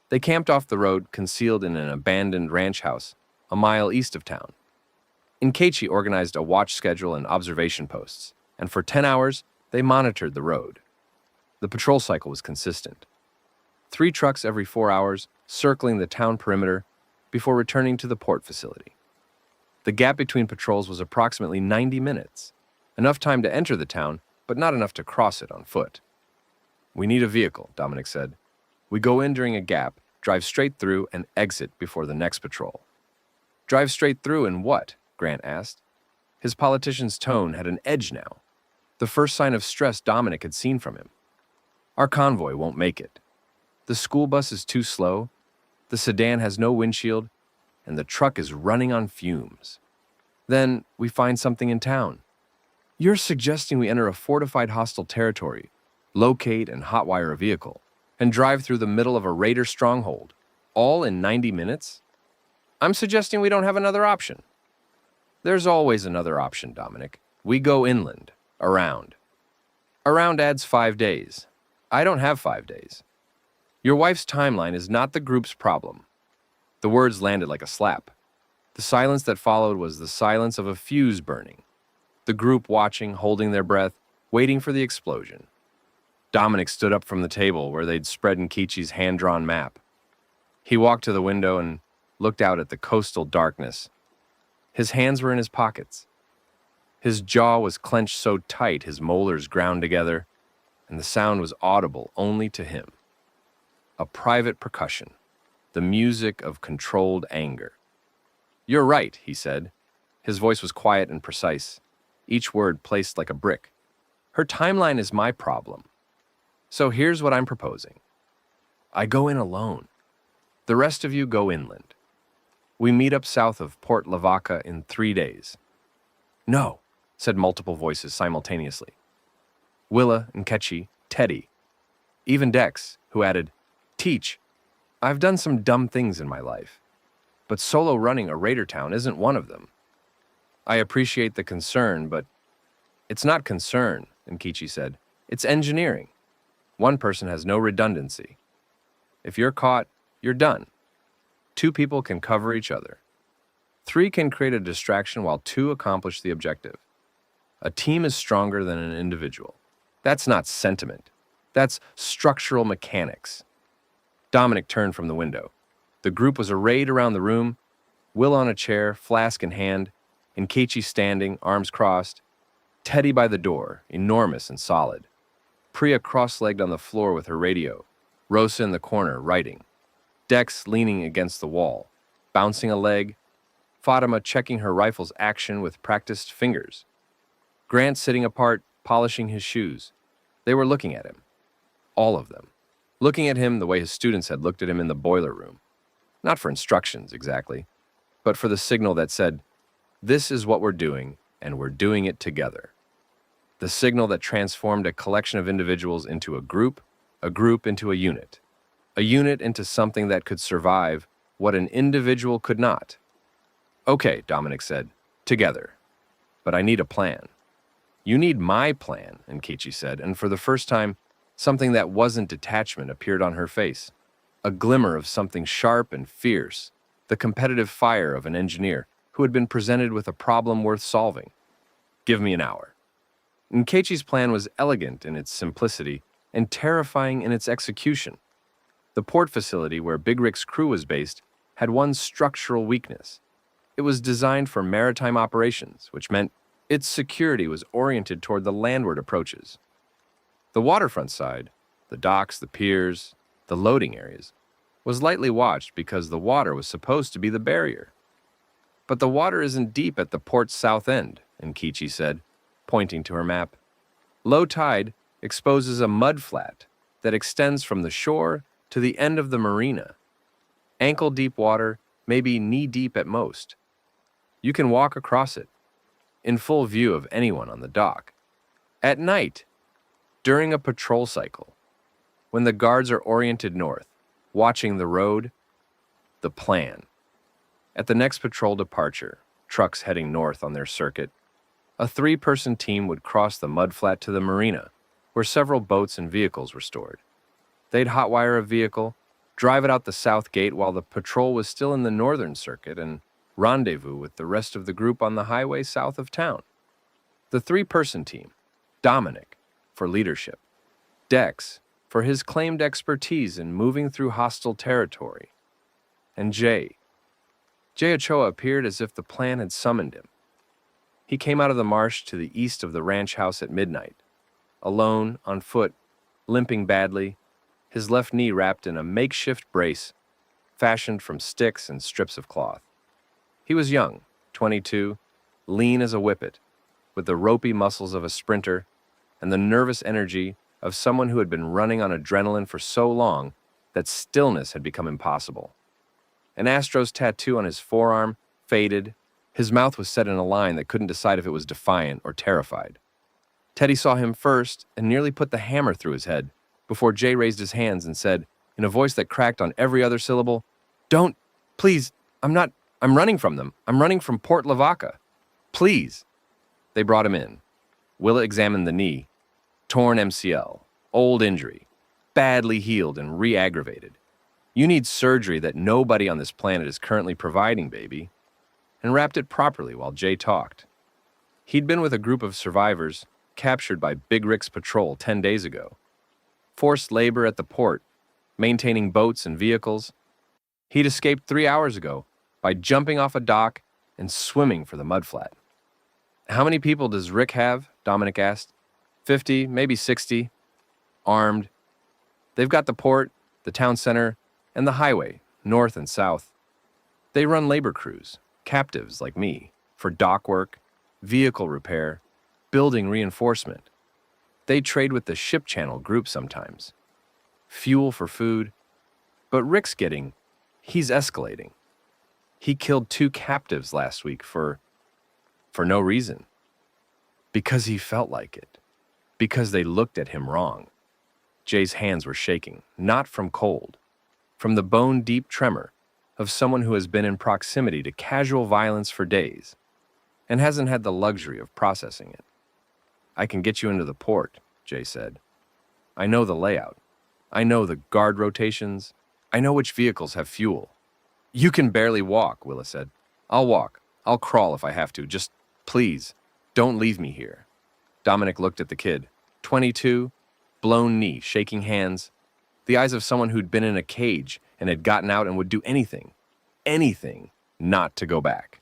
They camped off the road, concealed in an abandoned ranch house, a mile east of town. Nkechi organized a watch schedule and observation posts, and for 10 hours, they monitored the road. The patrol cycle was consistent. 3 trucks every 4 hours, circling the town perimeter before returning to the port facility. The gap between patrols was approximately 90 minutes, enough time to enter the town, but not enough to cross it on foot. "We need a vehicle," Dominic said. "We go in during a gap, drive straight through, and exit before the next patrol." "Drive straight through and what?" Grant asked. His politician's tone had an edge now, the first sign of stress Dominic had seen from him. "Our convoy won't make it. The school bus is too slow, the sedan has no windshield, and the truck is running on fumes. Then we find something in town." "You're suggesting we enter a fortified hostile territory, locate and hotwire a vehicle, and drive through the middle of a raider stronghold, all in 90 minutes? "I'm suggesting we don't have another option." "There's always another option, Dominic. We go inland, around. Around adds 5 days. I don't have 5 days. Your wife's timeline is not the group's problem." The words landed like a slap. The silence that followed was the silence of a fuse burning. The group watching, holding their breath, waiting for the explosion. Dominic stood up from the table where they'd spread Nkechi's hand-drawn map. He walked to the window and looked out at the coastal darkness. His hands were in his pockets. His jaw was clenched so tight his molars ground together, and the sound was audible only to him. A private percussion, the music of controlled anger. "You're right," he said. His voice was quiet and precise, each word placed like a brick. "Her timeline is my problem. So here's what I'm proposing. I go in alone. The rest of you go inland. We meet up south of Port Lavaca in 3 days. No, said multiple voices simultaneously. Willa and Ketchy, Teddy, even Dex, who added, Teach, I've done some dumb things in my life, but solo running a raider town isn't one of them. I appreciate the concern, but it's not concern, Nkichi said. It's engineering. One person has no redundancy. If you're caught, you're done. 2 people can cover each other. 3 can create a distraction while 2 accomplish the objective. A team is stronger than an individual. That's not sentiment. That's structural mechanics. Dominic turned from the window. The group was arrayed around the room, Will on a chair, flask in hand, Nkechi standing, arms crossed, Teddy by the door, enormous and solid, Priya cross-legged on the floor with her radio, Rosa in the corner, writing, Dex leaning against the wall, bouncing a leg, Fatima checking her rifle's action with practiced fingers, Grant sitting apart, polishing his shoes. They were looking at him. All of them. Looking at him the way his students had looked at him in the boiler room. Not for instructions, exactly, but for the signal that said, this is what we're doing, and we're doing it together. The signal that transformed a collection of individuals into a group into a unit into something that could survive what an individual could not. Okay, Dominic said, together. But I need a plan. You need my plan, Nkechi said, and for the first time, something that wasn't detachment appeared on her face. A glimmer of something sharp and fierce, the competitive fire of an engineer who had been presented with a problem worth solving. Give me an hour. Nkechi's plan was elegant in its simplicity and terrifying in its execution. The port facility where Big Rick's crew was based had one structural weakness. It was designed for maritime operations, which meant its security was oriented toward the landward approaches. The waterfront side, the docks, the piers, the loading areas, was lightly watched because the water was supposed to be the barrier. But the water isn't deep at the port's south end, Nkechi said, pointing to her map. Low tide exposes a mud flat that extends from the shore to the end of the marina. Ankle-deep water, maybe knee-deep at most. You can walk across it, in full view of anyone on the dock. At night, during a patrol cycle, when the guards are oriented north, watching the road, the plan. At the next patrol departure, trucks heading north on their circuit, a 3-person team would cross the mudflat to the marina, where several boats and vehicles were stored. They'd hotwire a vehicle, drive it out the south gate while the patrol was still in the northern circuit, and rendezvous with the rest of the group on the highway south of town. The 3-person team, Dominic, for leadership, Dex, for his claimed expertise in moving through hostile territory, and Jay. Jay Ochoa appeared as if the plan had summoned him. He came out of the marsh to the east of the ranch house at midnight, alone, on foot, limping badly, his left knee wrapped in a makeshift brace fashioned from sticks and strips of cloth. He was young, 22, lean as a whippet, with the ropey muscles of a sprinter and the nervous energy of someone who had been running on adrenaline for so long that stillness had become impossible. An Astros tattoo on his forearm faded. His mouth was set in a line that couldn't decide if it was defiant or terrified. Teddy saw him first and nearly put the hammer through his head before Jay raised his hands and said, in a voice that cracked on every other syllable, Don't, please, I'm running from them. I'm running from Port Lavaca. Please. They brought him in. Willa examined the knee. Torn MCL. Old injury. Badly healed and re-aggravated. You need surgery that nobody on this planet is currently providing, baby. And wrapped it properly while Jay talked. He'd been with a group of survivors captured by Big Rick's patrol 10 days ago. Forced labor at the port, maintaining boats and vehicles. He'd escaped 3 hours ago by jumping off a dock and swimming for the mudflat. How many people does Rick have? Dominic asked. 50, maybe 60. Armed. They've got the port, the town center, and the highway, north and south. They run labor crews, captives like me, for dock work, vehicle repair, building reinforcement. They trade with the ship channel group sometimes. Fuel for food. But Rick's he's escalating. He killed 2 captives last week for no reason. Because he felt like it. Because they looked at him wrong. Jay's hands were shaking, not from cold, from the bone-deep tremor of someone who has been in proximity to casual violence for days and hasn't had the luxury of processing it. "I can get you into the port," Jay said. "I know the layout. I know the guard rotations. I know which vehicles have fuel." "You can barely walk," Willa said. "I'll walk. I'll crawl if I have to. Just, please, don't leave me here." Dominic looked at the kid. 22, blown knee, shaking hands, the eyes of someone who'd been in a cage and had gotten out and would do anything, not to go back.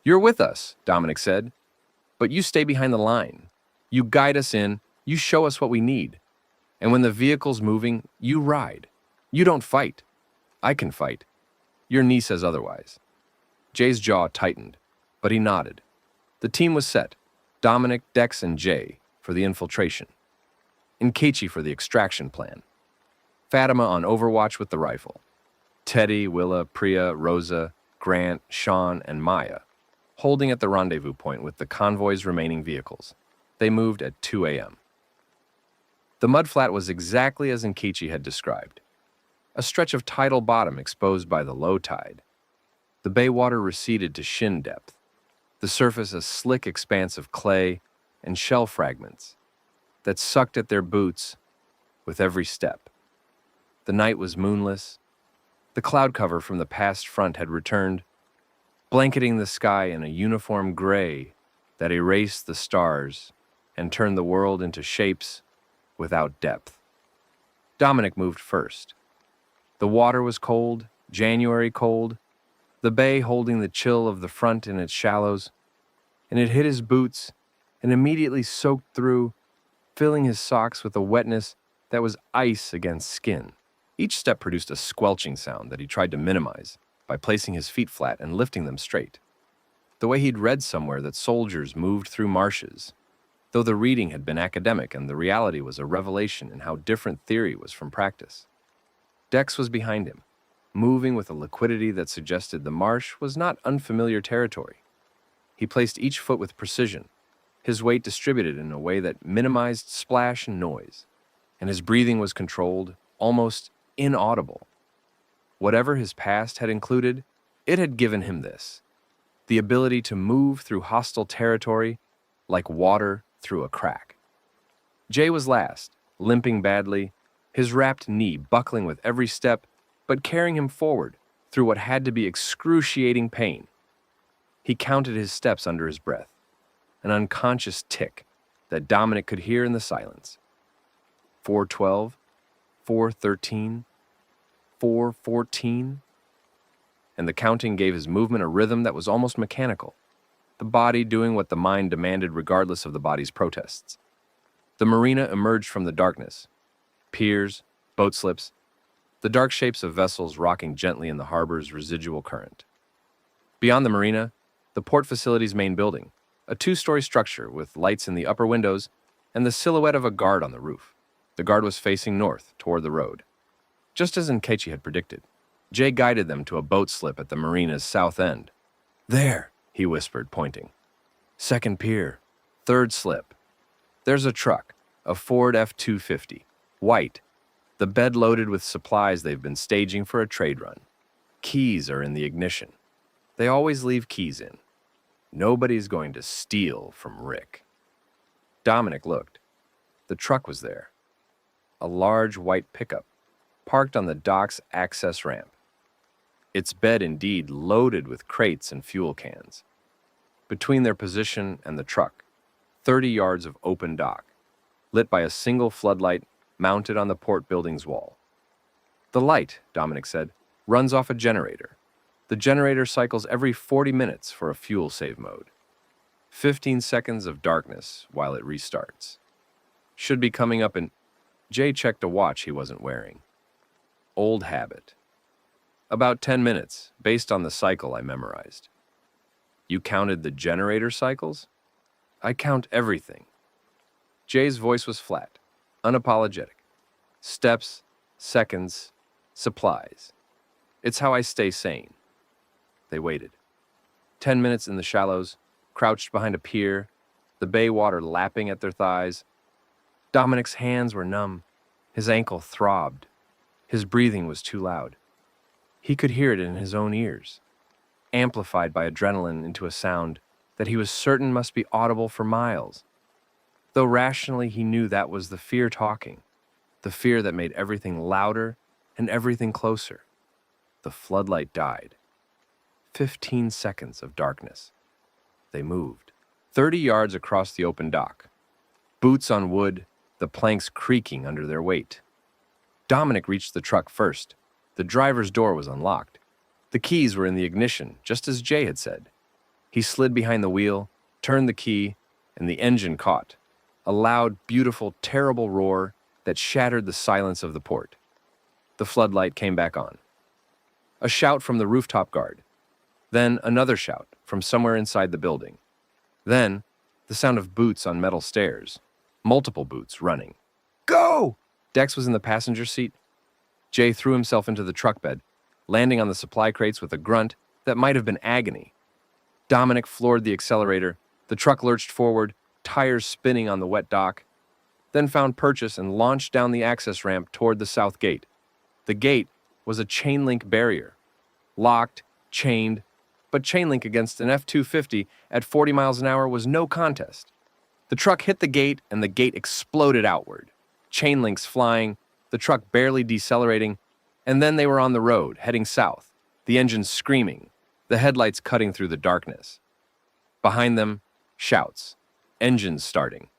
"You're with us," Dominic said, "but you stay behind the line. You guide us in, you show us what we need. And when the vehicle's moving, you ride. You don't fight. I can fight. Your knee says otherwise." Jay's jaw tightened, but he nodded. The team was set. Dominic, Dex, and Jay for the infiltration. Nkechi for the extraction plan. Fatima on overwatch with the rifle. Teddy, Willa, Priya, Rosa, Grant, Sean, and Maya holding at the rendezvous point with the convoy's remaining vehicles. They moved at 2 a.m. The mudflat was exactly as Nkechi had described. A stretch of tidal bottom exposed by the low tide. The bay water receded to shin depth. The surface a slick expanse of clay and shell fragments that sucked at their boots with every step. The night was moonless. The cloud cover from the past front had returned, blanketing the sky in a uniform gray that erased the stars and turned the world into shapes without depth. Dominic moved first. The water was cold, January cold, the bay holding the chill of the front in its shallows, and it hit his boots and immediately soaked through, filling his socks with a wetness that was ice against skin. Each step produced a squelching sound that he tried to minimize by placing his feet flat and lifting them straight. The way he'd read somewhere that soldiers moved through marshes, though the reading had been academic and the reality was a revelation in how different theory was from practice. Dex was behind him, moving with a liquidity that suggested the marsh was not unfamiliar territory. He placed each foot with precision, his weight distributed in a way that minimized splash and noise, and his breathing was controlled, almost inaudible. Whatever his past had included, it had given him this: the ability to move through hostile territory like water through a crack. Jay was last, limping badly, his wrapped knee buckling with every step, but carrying him forward through what had to be excruciating pain. He counted his steps under his breath, an unconscious tick that Dominic could hear in the silence. 412, 413, 414, and the counting gave his movement a rhythm that was almost mechanical, the body doing what the mind demanded regardless of the body's protests. The marina emerged from the darkness. Piers, boat slips, the dark shapes of vessels rocking gently in the harbor's residual current. Beyond the marina, the port facility's main building, a 2-story structure with lights in the upper windows and the silhouette of a guard on the roof. The guard was facing north, toward the road. Just as Nkechi had predicted, Jay guided them to a boat slip at the marina's south end. "There," he whispered, pointing. "Second pier, 3rd slip. There's a truck, a Ford F-250, white, the bed loaded with supplies they've been staging for a trade run. Keys are in the ignition. They always leave keys in. Nobody's going to steal from Rick." Dominic looked. The truck was there. A large white pickup, parked on the dock's access ramp. Its bed indeed loaded with crates and fuel cans. Between their position and the truck, 30 yards of open dock, lit by a single floodlight mounted on the port building's wall. "The light," Dominic said, "runs off a generator. The generator cycles every 40 minutes for a fuel save mode. 15 seconds of darkness while it restarts. Should be coming up in..." Jay checked a watch he wasn't wearing. "Old habit. About 10 minutes, based on the cycle I memorized." "You counted the generator cycles?" "I count everything." Jay's voice was flat, unapologetic. Steps, seconds, supplies. It's how I stay sane. They waited. 10 minutes in the shallows, crouched behind a pier, the bay water lapping at their thighs. Dominic's hands were numb. His ankle throbbed. His breathing was too loud. He could hear it in his own ears, amplified by adrenaline into a sound that he was certain must be audible for miles. Though rationally he knew that was the fear talking, the fear that made everything louder and everything closer. The floodlight died. 15 seconds of darkness. They moved. 30 yards across the open dock. Boots on wood, the planks creaking under their weight. Dominic reached the truck first. The driver's door was unlocked. The keys were in the ignition, just as Jay had said. He slid behind the wheel, turned the key, and the engine caught. A loud, beautiful, terrible roar that shattered the silence of the port. The floodlight came back on. A shout from the rooftop guard. Then another shout from somewhere inside the building. Then the sound of boots on metal stairs. Multiple boots running. Go! Dex was in the passenger seat. Jay threw himself into the truck bed, landing on the supply crates with a grunt that might have been agony. Dominic floored the accelerator. The truck lurched forward, tires spinning on the wet dock, then found purchase and launched down the access ramp toward the south gate. The gate was a chain link barrier. Locked, chained, but chain link against an F-250 at 40 miles an hour was no contest. The truck hit the gate and the gate exploded outward. Chain links flying, the truck barely decelerating, and then they were on the road, heading south, the engine screaming, the headlights cutting through the darkness. Behind them, shouts, engines starting.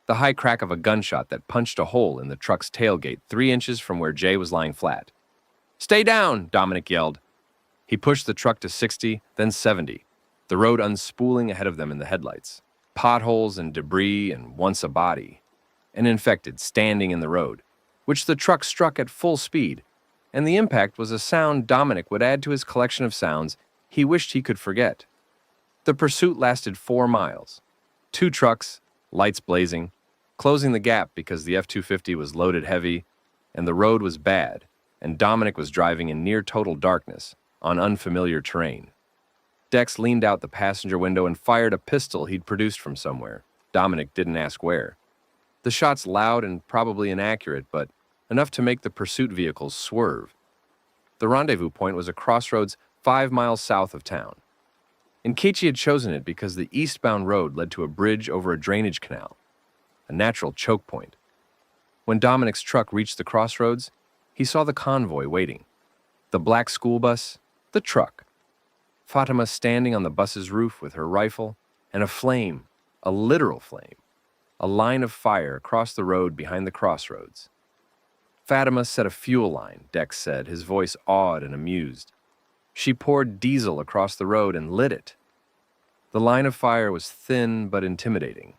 The high crack of a gunshot that punched a hole in the truck's tailgate 3 inches from where Jay was lying flat. "Stay down!" Dominic yelled. He pushed the truck to 60, then 70, the road unspooling ahead of them in the headlights. Potholes and debris and once a body. An infected standing in the road, which the truck struck at full speed, and the impact was a sound Dominic would add to his collection of sounds he wished he could forget. The pursuit lasted 4 miles. 2 trucks, lights blazing, closing the gap because the F-250 was loaded heavy, and the road was bad, and Dominic was driving in near total darkness on unfamiliar terrain. Dex leaned out the passenger window and fired a pistol he'd produced from somewhere. Dominic didn't ask where. The shots loud and probably inaccurate, but enough to make the pursuit vehicles swerve. The rendezvous point was a crossroads 5 miles south of town. Nkechi had chosen it because the eastbound road led to a bridge over a drainage canal, a natural choke point. When Dominic's truck reached the crossroads, he saw the convoy waiting. The black school bus, the truck. Fatima standing on the bus's roof with her rifle, and a flame, a literal flame, a line of fire across the road behind the crossroads. Fatima set a fuel line, Dex said, his voice awed and amused. She poured diesel across the road and lit it. The line of fire was thin but intimidating,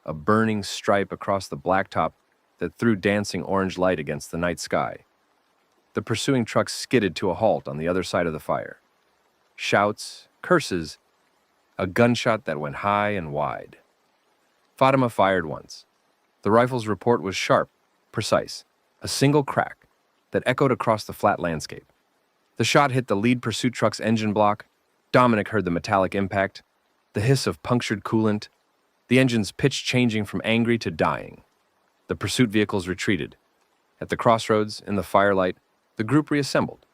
a burning stripe across the blacktop that threw dancing orange light against the night sky. The pursuing truck skidded to a halt on the other side of the fire. Shouts, curses, a gunshot that went high and wide. Fatima fired once. The rifle's report was sharp, precise, a single crack that echoed across the flat landscape. The shot hit the lead pursuit truck's engine block. Dominic heard the metallic impact, the hiss of punctured coolant, the engine's pitch changing from angry to dying. The pursuit vehicles retreated. At the crossroads, in the firelight, the group reassembled.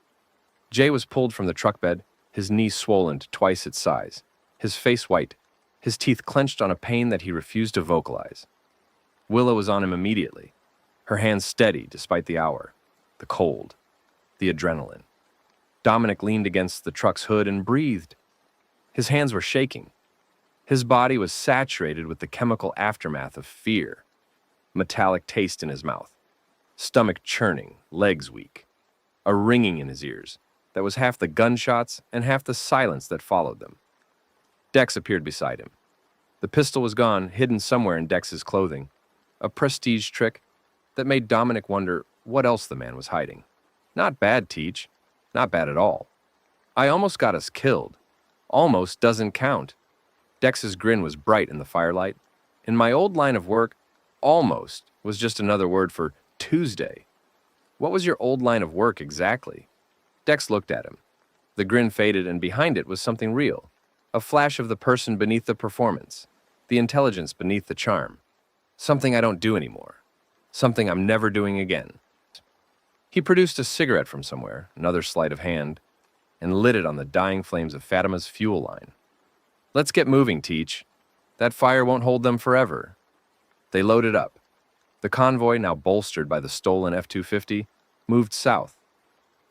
Jay was pulled from the truck bed, his knee swollen to twice its size, his face white, his teeth clenched on a pain that he refused to vocalize. Willa was on him immediately, her hands steady despite the hour, the cold, the adrenaline. Dominic leaned against the truck's hood and breathed. His hands were shaking. His body was saturated with the chemical aftermath of fear, metallic taste in his mouth, stomach churning, legs weak, a ringing in his ears that was half the gunshots and half the silence that followed them. Dex appeared beside him. The pistol was gone, hidden somewhere in Dex's clothing, a prestige trick that made Dominic wonder what else the man was hiding. Not bad, Teach. Not bad at all. I almost got us killed. Almost doesn't count. Dex's grin was bright in the firelight. In my old line of work, Almost was just another word for Tuesday. What was your old line of work exactly? Dex looked at him. The grin faded, and behind it was something real. A flash of the person beneath the performance, the intelligence beneath the charm. Something I don't do anymore. Something I'm never doing again. He produced a cigarette from somewhere, another sleight of hand, and lit it on the dying flames of Fatima's fuel line. Let's get moving, Teach. That fire won't hold them forever. They loaded up. The convoy, now bolstered by the stolen F-250, moved south.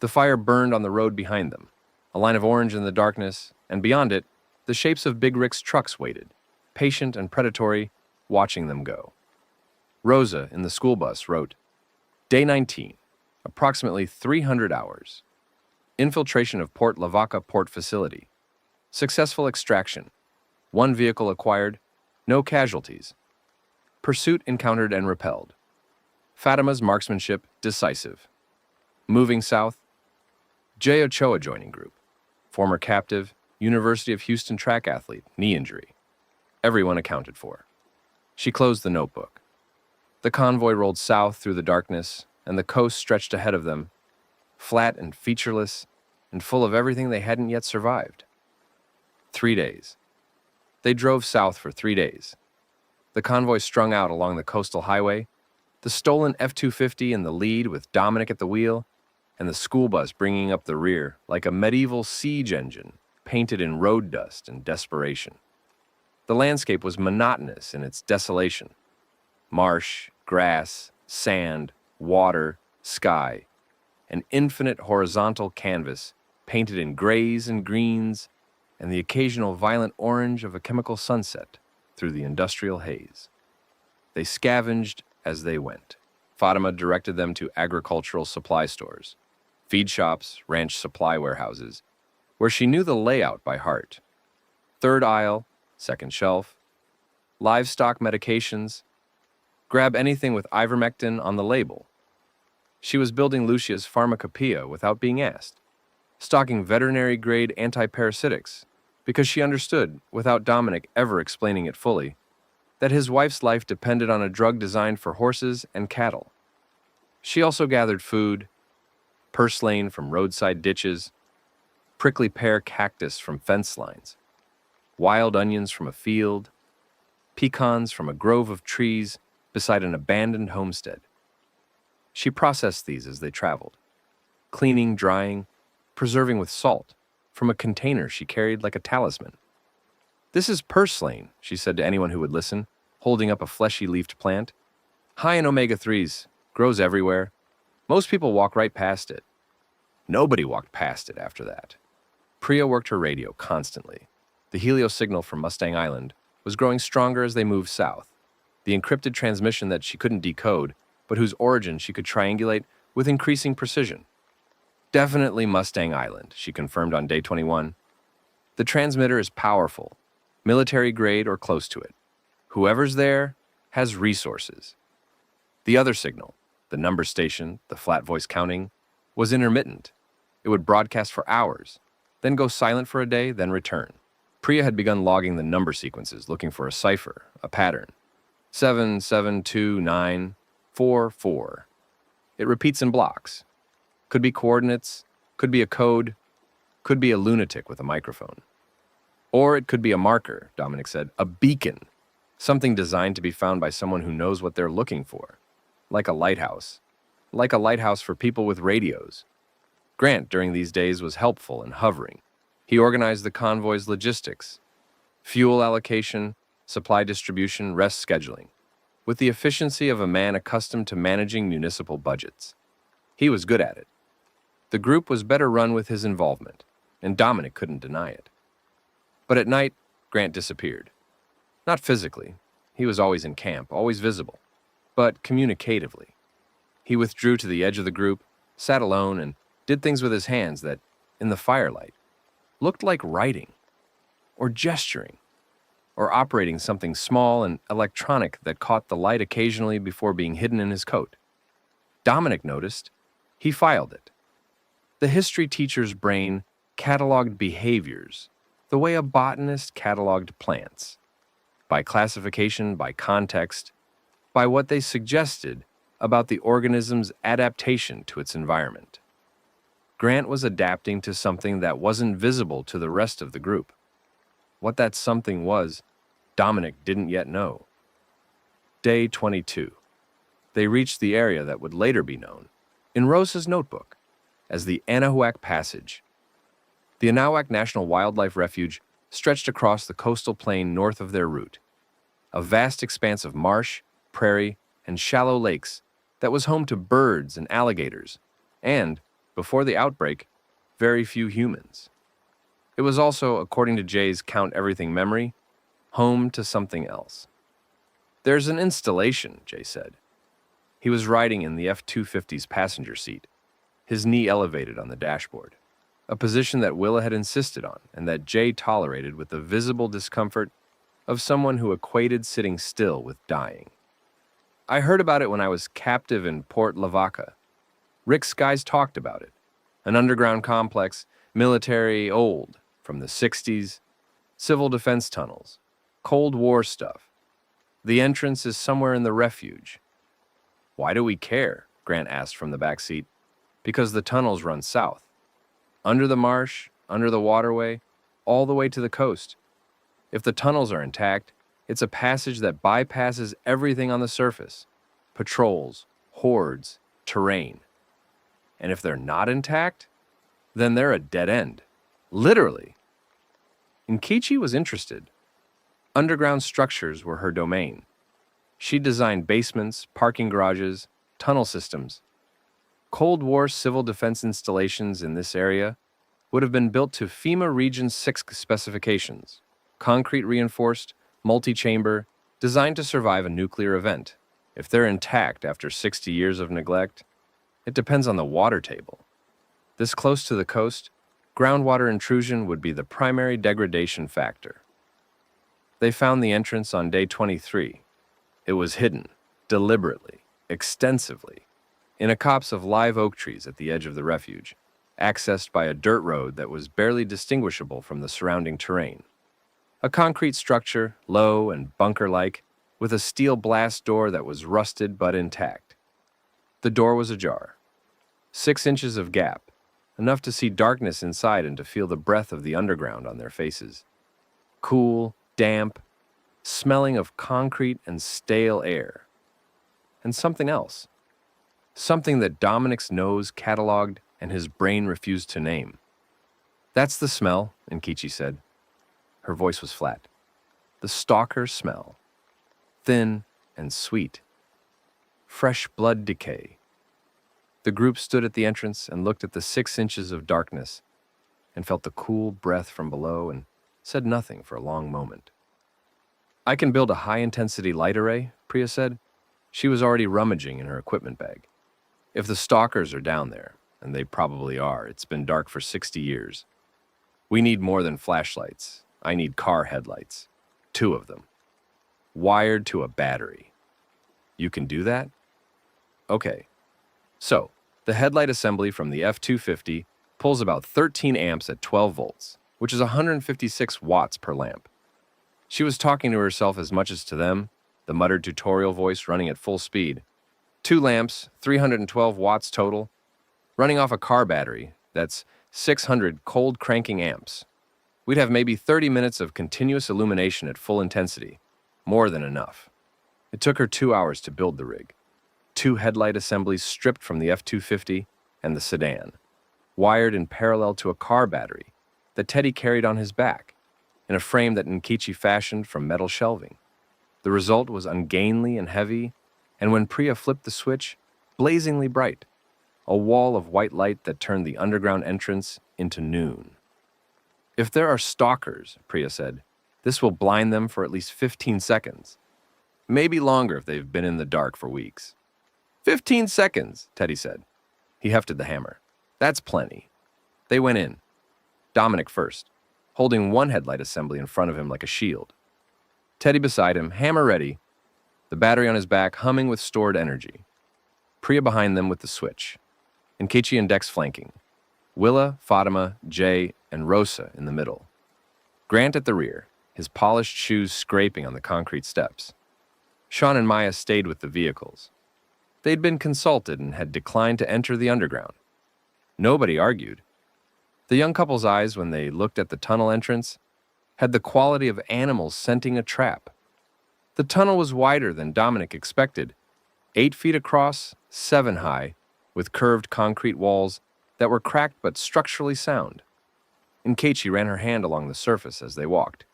The fire burned on the road behind them, a line of orange in the darkness, and beyond it, the shapes of Big Rick's trucks waited, patient and predatory, watching them go. Rosa, in the school bus, wrote, Day 19, approximately 300 hours. Infiltration of Port Lavaca port facility. Successful extraction. 1 vehicle acquired, no casualties. Pursuit encountered and repelled. Fatima's marksmanship decisive. Moving south, J. Ochoa joining group. Former captive, University of Houston track athlete, knee injury. Everyone accounted for. She closed the notebook. The convoy rolled south through the darkness, and the coast stretched ahead of them, flat and featureless, and full of everything they hadn't yet survived. 3 days. They drove south for 3 days. The convoy strung out along the coastal highway, the stolen F-250 in the lead with Dominic at the wheel, and the school bus bringing up the rear like a medieval siege engine painted in road dust and desperation. The landscape was monotonous in its desolation. Marsh, grass, sand, water, sky, an infinite horizontal canvas painted in grays and greens and the occasional violent orange of a chemical sunset through the industrial haze. They scavenged as they went. Fatima directed them to agricultural supply stores, feed shops, ranch supply warehouses, where she knew the layout by heart. Third aisle, second shelf, livestock medications, grab anything with ivermectin on the label. She was building Lucia's pharmacopoeia without being asked, stocking veterinary-grade antiparasitics, because she understood, without Dominic ever explaining it fully, that his wife's life depended on a drug designed for horses and cattle. She also gathered food, purslane from roadside ditches, prickly pear cactus from fence lines, wild onions from a field, pecans from a grove of trees beside an abandoned homestead. She processed these as they traveled, cleaning, drying, preserving with salt, from a container she carried like a talisman. This is purslane, she said to anyone who would listen, holding up a fleshy-leafed plant. High in omega-3s, grows everywhere. Most people walk right past it. Nobody walked past it after that. Priya worked her radio constantly. The helio signal from Mustang Island was growing stronger as they moved south. The encrypted transmission that she couldn't decode, but whose origin she could triangulate with increasing precision. Definitely Mustang Island, she confirmed on day 21. The transmitter is powerful, military grade or close to it. Whoever's there has resources. The other signal, the number station, the flat voice counting, was intermittent. It would broadcast for hours, then go silent for a day, then return. Priya had begun logging the number sequences, looking for a cipher, a pattern. 772944. It repeats in blocks. Could be coordinates, could be a code, could be a lunatic with a microphone. Or it could be a marker, Dominic said, a beacon, something designed to be found by someone who knows what they're looking for. Like a lighthouse for people with radios. Grant, during these days, was helpful in hovering. He organized the convoy's logistics, fuel allocation, supply distribution, rest scheduling, with the efficiency of a man accustomed to managing municipal budgets. He was good at it. The group was better run with his involvement, and Dominic couldn't deny it. But at night, Grant disappeared. Not physically. He was always in camp, always visible. But communicatively. He withdrew to the edge of the group, sat alone, and did things with his hands that, in the firelight, looked like writing, or gesturing, or operating something small and electronic that caught the light occasionally before being hidden in his coat. Dominic noticed. He filed it. The history teacher's brain cataloged behaviors the way a botanist cataloged plants, by classification, by context, by what they suggested about the organism's adaptation to its environment. Grant was adapting to something that wasn't visible to the rest of the group. What that something was, Dominic didn't yet know. Day 22. They reached the area that would later be known, in Rosa's notebook, as the Anahuac Passage. The Anahuac National Wildlife Refuge stretched across the coastal plain north of their route, a vast expanse of marsh, prairie, and shallow lakes that was home to birds and alligators, and, before the outbreak, very few humans. It was also, according to Jay's Count Everything memory, home to something else. "There's an installation," Jay said. He was riding in the F-250's passenger seat, his knee elevated on the dashboard, a position that Willa had insisted on and that Jay tolerated with the visible discomfort of someone who equated sitting still with dying. "I heard about it when I was captive in Port Lavaca. Rick's guys talked about it. An underground complex, military, old, from the 60s, civil defense tunnels, Cold War stuff. The entrance is somewhere in the refuge." "Why do we care?" Grant asked from the back seat. "Because the tunnels run south. Under the marsh, under the waterway, all the way to the coast. If the tunnels are intact, it's a passage that bypasses everything on the surface. Patrols, hordes, terrain. And if they're not intact, then they're a dead end. Literally." Nkechi was interested. Underground structures were her domain. She designed basements, parking garages, tunnel systems. Cold War civil defense installations in this area would have been built to FEMA Region 6 specifications, concrete reinforced, multi-chamber, designed to survive a nuclear event. If they're intact after 60 years of neglect, it depends on the water table. This close to the coast, groundwater intrusion would be the primary degradation factor. They found the entrance on day 23. It was hidden, deliberately, extensively, in a copse of live oak trees at the edge of the refuge, accessed by a dirt road that was barely distinguishable from the surrounding terrain. A concrete structure, low and bunker-like, with a steel blast door that was rusted but intact. The door was ajar. 6 inches of gap, enough to see darkness inside and to feel the breath of the underground on their faces. Cool, damp, smelling of concrete and stale air. And something else. Something that Dominic's nose cataloged and his brain refused to name. "That's the smell," Nkechi said. Her voice was flat. "The stalker smell. Thin and sweet. Fresh blood decay." The group stood at the entrance and looked at the 6 inches of darkness and felt the cool breath from below and said nothing for a long moment. "I can build a high-intensity light array," Priya said. She was already rummaging in her equipment bag. "If the stalkers are down there, and they probably are, it's been dark for 60 years. We need more than flashlights. I need car headlights. 2 of them. Wired to a battery. You can do that?" "Okay." So, the headlight assembly from the F-250 pulls about 13 amps at 12 volts, which is 156 watts per lamp. She was talking to herself as much as to them, the muttered tutorial voice running at full speed. 2 lamps, 312 watts total, running off a car battery, that's 600 cold cranking amps. We'd have maybe 30 minutes of continuous illumination at full intensity, more than enough. It took her 2 hours to build the rig. 2 headlight assemblies stripped from the F-250 and the sedan, wired in parallel to a car battery that Teddy carried on his back, in a frame that Nkechi fashioned from metal shelving. The result was ungainly and heavy, and when Priya flipped the switch, blazingly bright, a wall of white light that turned the underground entrance into noon. "If there are stalkers," Priya said, "this will blind them for at least 15 seconds. Maybe longer if they've been in the dark for weeks." 15 seconds, Teddy said. He hefted the hammer. "That's plenty." They went in. Dominic first, holding one headlight assembly in front of him like a shield. Teddy beside him, hammer ready, the battery on his back humming with stored energy. Priya behind them with the switch. Nkechi and Dex flanking. Willa, Fatima, Jay, and Rosa in the middle. Grant at the rear, his polished shoes scraping on the concrete steps. Sean and Maya stayed with the vehicles. They'd been consulted and had declined to enter the underground. Nobody argued. The young couple's eyes, when they looked at the tunnel entrance, had the quality of animals scenting a trap. The tunnel was wider than Dominic expected, 8 feet across, 7 high, with curved concrete walls that were cracked but structurally sound. Nkechi ran her hand along the surface as they walked,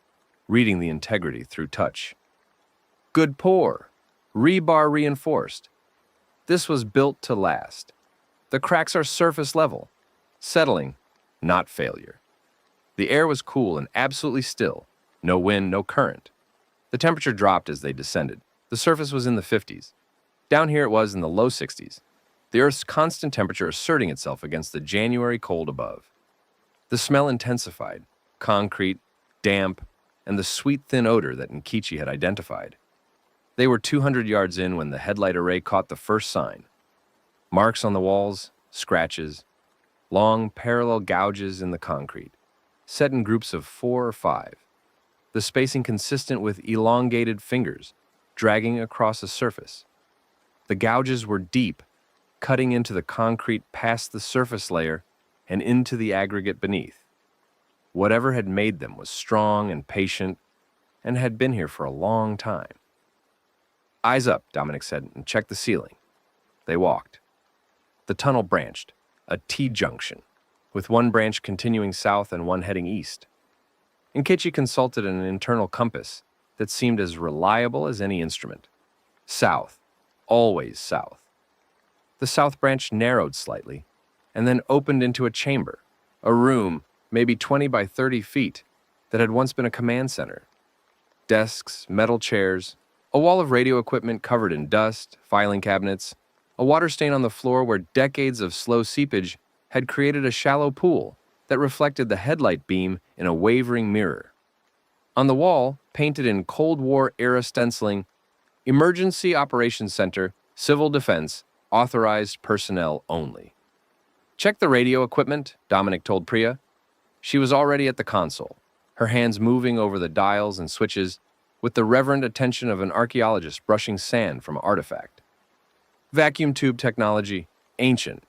reading the integrity through touch. Good pour, rebar reinforced. This was built to last. The cracks are surface level, settling, not failure. The air was cool and absolutely still, no wind, no current. The temperature dropped as they descended. The surface was in the 50s. Down here it was in the low 60s, the Earth's constant temperature asserting itself against the January cold above. The smell intensified, concrete, damp, and the sweet thin odor that Nkechi had identified. They were 200 yards in when the headlight array caught the first sign. Marks on the walls, scratches, long parallel gouges in the concrete, set in groups of 4 or 5, the spacing consistent with elongated fingers dragging across a surface. The gouges were deep, cutting into the concrete past the surface layer and into the aggregate beneath. Whatever had made them was strong and patient and had been here for a long time. Eyes up, Dominic said, and check the ceiling. They walked. The tunnel branched, a T-junction, with one branch continuing south and one heading east. Nkechi consulted an internal compass that seemed as reliable as any instrument. South, always south. The south branch narrowed slightly, and then opened into a chamber, a room, maybe 20 by 30 feet, that had once been a command center. Desks, metal chairs, a wall of radio equipment covered in dust, filing cabinets, a water stain on the floor where decades of slow seepage had created a shallow pool that reflected the headlight beam in a wavering mirror. On the wall, painted in Cold War-era stenciling, Emergency Operations Center, Civil Defense, authorized personnel only. Check the radio equipment, Dominic told Priya. She was already at the console, her hands moving over the dials and switches with the reverent attention of an archaeologist brushing sand from an artifact. Vacuum tube technology, ancient.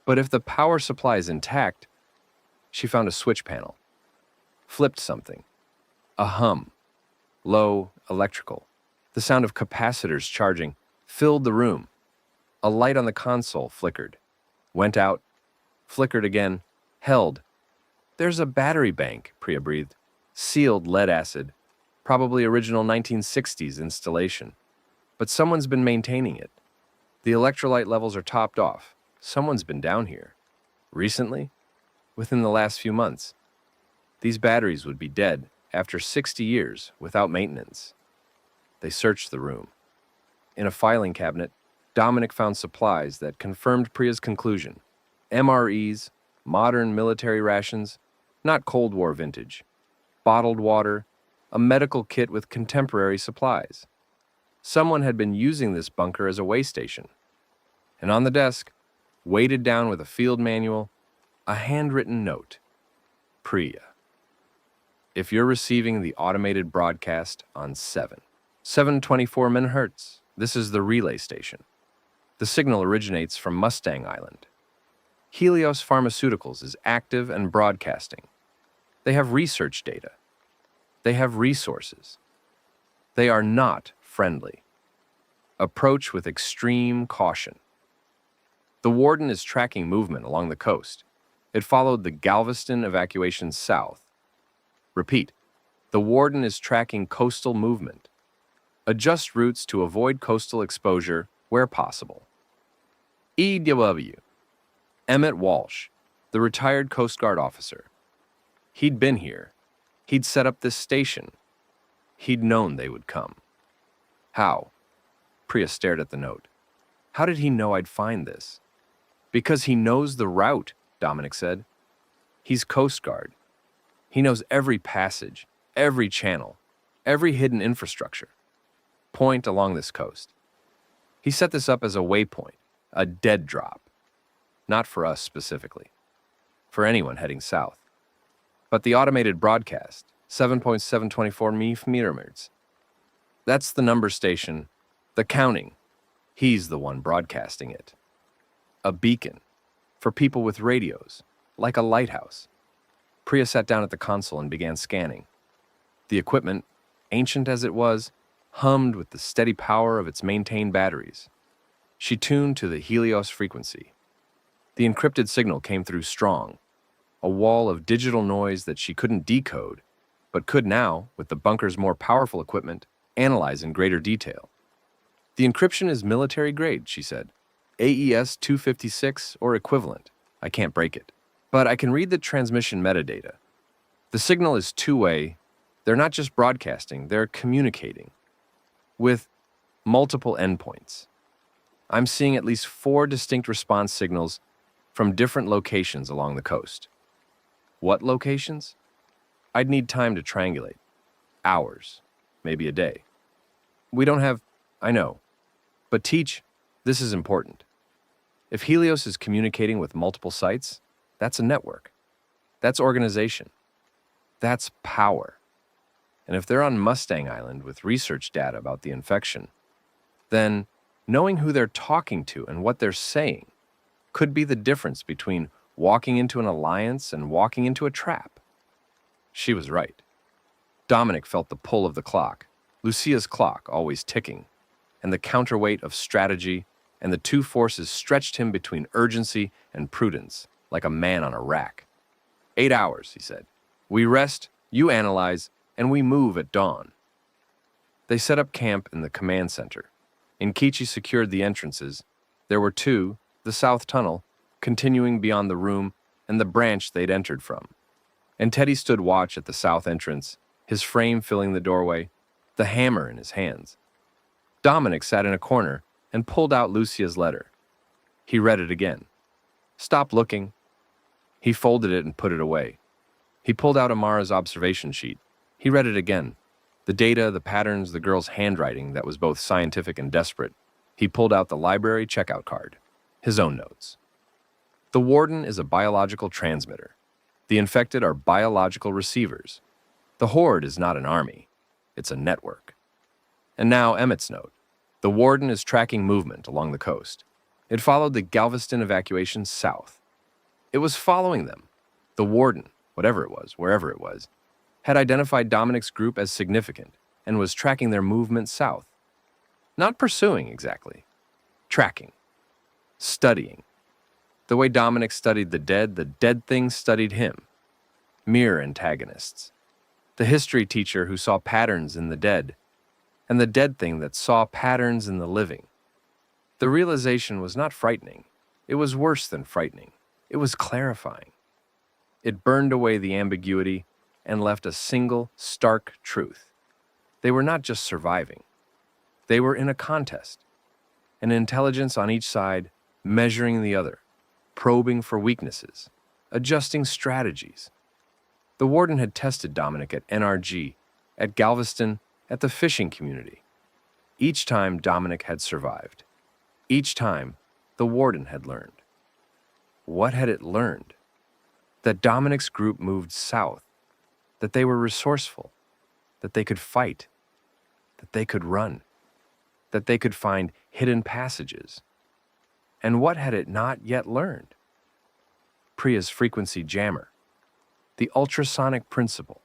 But if the power supply is intact, she found a switch panel. Flipped something. A hum. Low, electrical. The sound of capacitors charging filled the room. A light on the console flickered. Went out. Flickered again. Held. There's a battery bank, Priya breathed. Sealed lead acid. Probably original 1960s installation. But someone's been maintaining it. The electrolyte levels are topped off. Someone's been down here. Recently? Within the last few months. These batteries would be dead after 60 years without maintenance. They searched the room. In a filing cabinet, Dominic found supplies that confirmed Priya's conclusion. MREs, modern military rations, not Cold War vintage. Bottled water, a medical kit with contemporary supplies. Someone had been using this bunker as a way station. And on the desk, weighted down with a field manual, a handwritten note. Priya. If you're receiving the automated broadcast on 724 MHz, this is the relay station. The signal originates from Mustang Island. Helios Pharmaceuticals is active and broadcasting. They have research data. They have resources. They are not friendly. Approach with extreme caution. The warden is tracking movement along the coast. It followed the Galveston evacuation south. Repeat, the warden is tracking coastal movement. Adjust routes to avoid coastal exposure where possible. E.W. Emmett Walsh, the retired Coast Guard officer. He'd been here. He'd set up this station. He'd known they would come. How? Priya stared at the note. How did he know I'd find this? Because he knows the route, Dominic said. He's Coast Guard. He knows every passage, every channel, every hidden infrastructure. Point along this coast. He set this up as a waypoint, a dead drop. Not for us specifically. For anyone heading south. But the automated broadcast, 7.724 MHz. That's the number station. The counting. He's the one broadcasting it. A beacon. For people with radios. Like a lighthouse. Priya sat down at the console and began scanning. The equipment, ancient as it was, hummed with the steady power of its maintained batteries. She tuned to the Helios frequency. The encrypted signal came through strong, a wall of digital noise that she couldn't decode, but could now, with the bunker's more powerful equipment, analyze in greater detail. The encryption is military grade, she said. AES 256 or equivalent. I can't break it. But I can read the transmission metadata. The signal is two-way. They're not just broadcasting, they're communicating with multiple endpoints. I'm seeing at least 4 distinct response signals from different locations along the coast. What locations? I'd need time to triangulate. Hours, maybe a day. We don't have, I know. But teach, this is important. If Helios is communicating with multiple sites, that's a network. That's organization. That's power. And if they're on Mustang Island with research data about the infection, then knowing who they're talking to and what they're saying could be the difference between walking into an alliance and walking into a trap. She was right. Dominic felt the pull of the clock, Lucia's clock always ticking, and the counterweight of strategy, and the two forces stretched him between urgency and prudence, like a man on a rack. 8 hours, he said. We rest, you analyze, and we move at dawn. They set up camp in the command center. Inkichi secured the entrances. There were 2, the south tunnel, continuing beyond the room, and the branch they'd entered from. And Teddy stood watch at the south entrance, his frame filling the doorway, the hammer in his hands. Dominic sat in a corner and pulled out Lucia's letter. He read it again. Stop looking. He folded it and put it away. He pulled out Amara's observation sheet. He read it again. The data, the patterns, the girl's handwriting that was both scientific and desperate. He pulled out the library checkout card. His own notes. The warden is a biological transmitter. The infected are biological receivers. The horde is not an army. It's a network. And now Emmett's note. The warden is tracking movement along the coast. It followed the Galveston evacuation south. It was following them. The warden, whatever it was, wherever it was, had identified Dominic's group as significant and was tracking their movement south. Not pursuing exactly. Tracking. Studying. The way Dominic studied the dead thing studied him. Mirror antagonists. The history teacher who saw patterns in the dead, and the dead thing that saw patterns in the living. The realization was not frightening. It was worse than frightening. It was clarifying. It burned away the ambiguity and left a single, stark truth. They were not just surviving. They were in a contest. An intelligence on each side measuring the other, probing for weaknesses, adjusting strategies. The warden had tested Dominic at NRG, at Galveston, at the fishing community. Each time Dominic had survived. Each time the warden had learned. What had it learned? That Dominic's group moved south, that they were resourceful, that they could fight, that they could run, that they could find hidden passages. And what had it not yet learned? Priya's frequency jammer, the ultrasonic principle,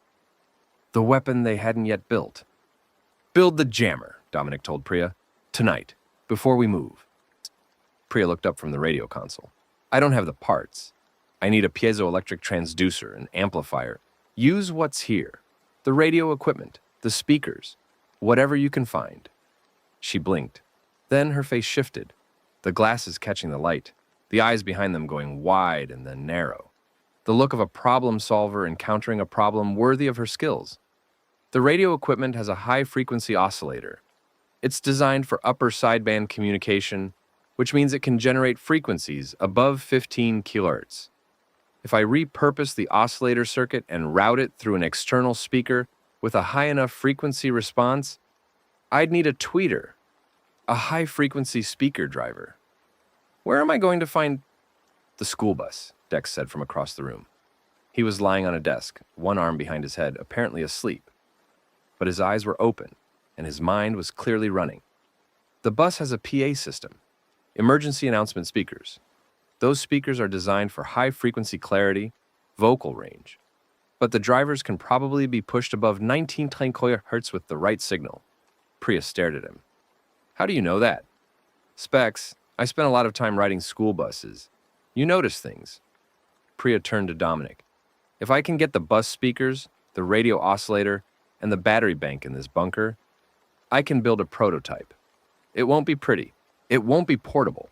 the weapon they hadn't yet built. Build the jammer, Dominic told Priya, tonight, before we move. Priya looked up from the radio console. I don't have the parts. I need a piezoelectric transducer, an amplifier. Use what's here. The radio equipment, the speakers, whatever you can find. She blinked. Then her face shifted, the glasses catching the light, the eyes behind them going wide and then narrow. The look of a problem solver encountering a problem worthy of her skills. The radio equipment has a high-frequency oscillator. It's designed for upper sideband communication, which means it can generate frequencies above 15 kHz. If I repurpose the oscillator circuit and route it through an external speaker with a high enough frequency response, I'd need a tweeter, a high-frequency speaker driver. Where am I going to find the school bus? Dex said from across the room. He was lying on a desk, one arm behind his head, apparently asleep. But his eyes were open, and his mind was clearly running. The bus has a PA system, emergency announcement speakers. Those speakers are designed for high-frequency clarity, vocal range. But the drivers can probably be pushed above 19 kHz with the right signal. Priya stared at him. How do you know that? Specs, I spent a lot of time riding school buses. You notice things. Priya turned to Dominic. If I can get the bus speakers, the radio oscillator, and the battery bank in this bunker, I can build a prototype. It won't be pretty. It won't be portable.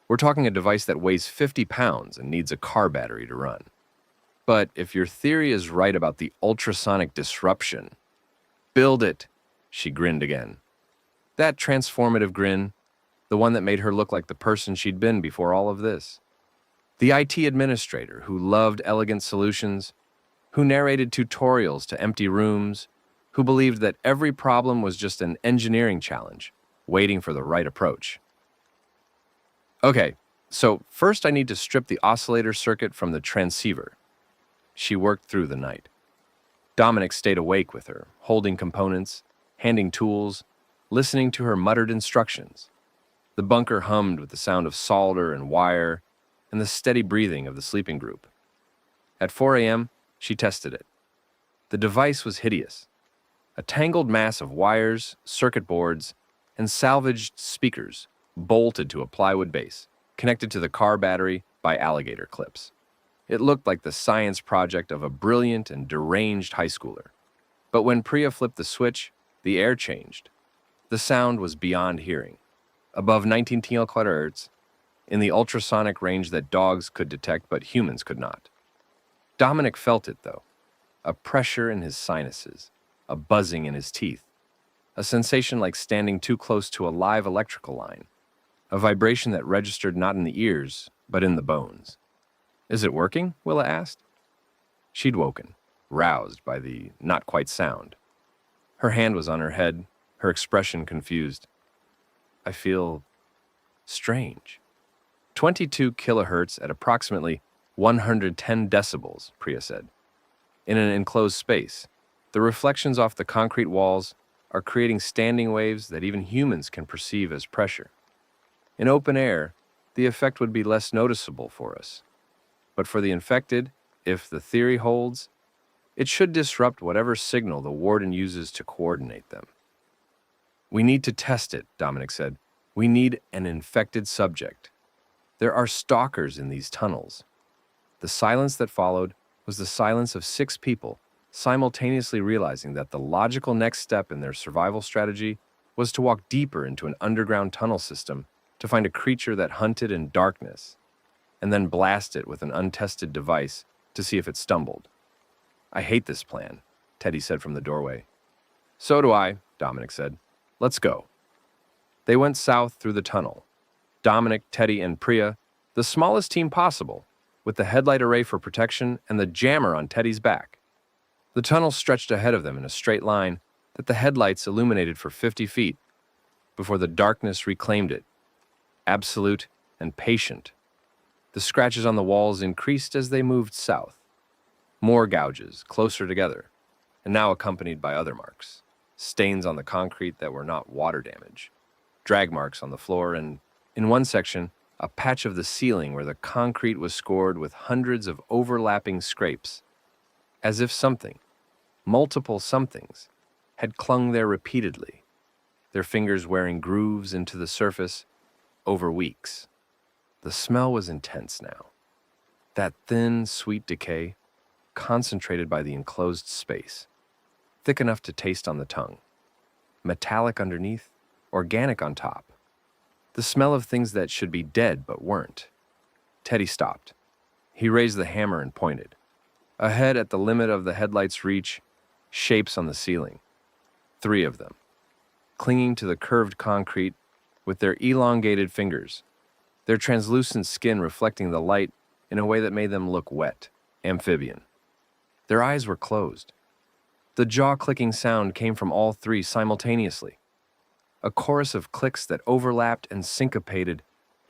We're talking a device that weighs 50 pounds and needs a car battery to run. But if your theory is right about the ultrasonic disruption, build it, she grinned again. That transformative grin, the one that made her look like the person she'd been before all of this. The IT administrator who loved elegant solutions, who narrated tutorials to empty rooms, who believed that every problem was just an engineering challenge, waiting for the right approach. Okay, so first I need to strip the oscillator circuit from the transceiver. She worked through the night. Dominic stayed awake with her, holding components, handing tools, listening to her muttered instructions. The bunker hummed with the sound of solder and wire and the steady breathing of the sleeping group. At 4 a.m., she tested it. The device was hideous. A tangled mass of wires, circuit boards, and salvaged speakers bolted to a plywood base, connected to the car battery by alligator clips. It looked like the science project of a brilliant and deranged high schooler. But when Priya flipped the switch, the air changed. The sound was beyond hearing, above 19 kHz, in the ultrasonic range that dogs could detect but humans could not. Dominic felt it, though, a pressure in his sinuses, a buzzing in his teeth, a sensation like standing too close to a live electrical line, a vibration that registered not in the ears, but in the bones. Is it working? Willa asked. She'd woken, roused by the not-quite sound. Her hand was on her head, her expression confused. I feel strange. 22 kilohertz at approximately 110 decibels, Priya said. In an enclosed space, the reflections off the concrete walls are creating standing waves that even humans can perceive as pressure. In open air, the effect would be less noticeable for us. But for the infected, if the theory holds, it should disrupt whatever signal the warden uses to coordinate them. We need to test it, Dominic said. We need an infected subject. There are stalkers in these tunnels. The silence that followed was the silence of 6 people simultaneously realizing that the logical next step in their survival strategy was to walk deeper into an underground tunnel system to find a creature that hunted in darkness, and then blast it with an untested device to see if it stumbled. I hate this plan, Teddy said from the doorway. So do I, Dominic said. Let's go. They went south through the tunnel. Dominic, Teddy, and Priya, the smallest team possible, with the headlight array for protection and the jammer on Teddy's back. The tunnel stretched ahead of them in a straight line that the headlights illuminated for 50 feet before the darkness reclaimed it, absolute and patient. The scratches on the walls increased as they moved south. More gouges, closer together, and now accompanied by other marks, stains on the concrete that were not water damage, drag marks on the floor, and, in one section, a patch of the ceiling where the concrete was scored with hundreds of overlapping scrapes, as if something, multiple somethings, had clung there repeatedly, their fingers wearing grooves into the surface over weeks. The smell was intense now. That thin, sweet decay, concentrated by the enclosed space, thick enough to taste on the tongue, metallic underneath, organic on top. The smell of things that should be dead but weren't. Teddy stopped. He raised the hammer and pointed. Ahead at the limit of the headlight's reach, shapes on the ceiling. 3 of them, clinging to the curved concrete with their elongated fingers, their translucent skin reflecting the light in a way that made them look wet, amphibian. Their eyes were closed. The jaw-clicking sound came from all 3 simultaneously. A chorus of clicks that overlapped and syncopated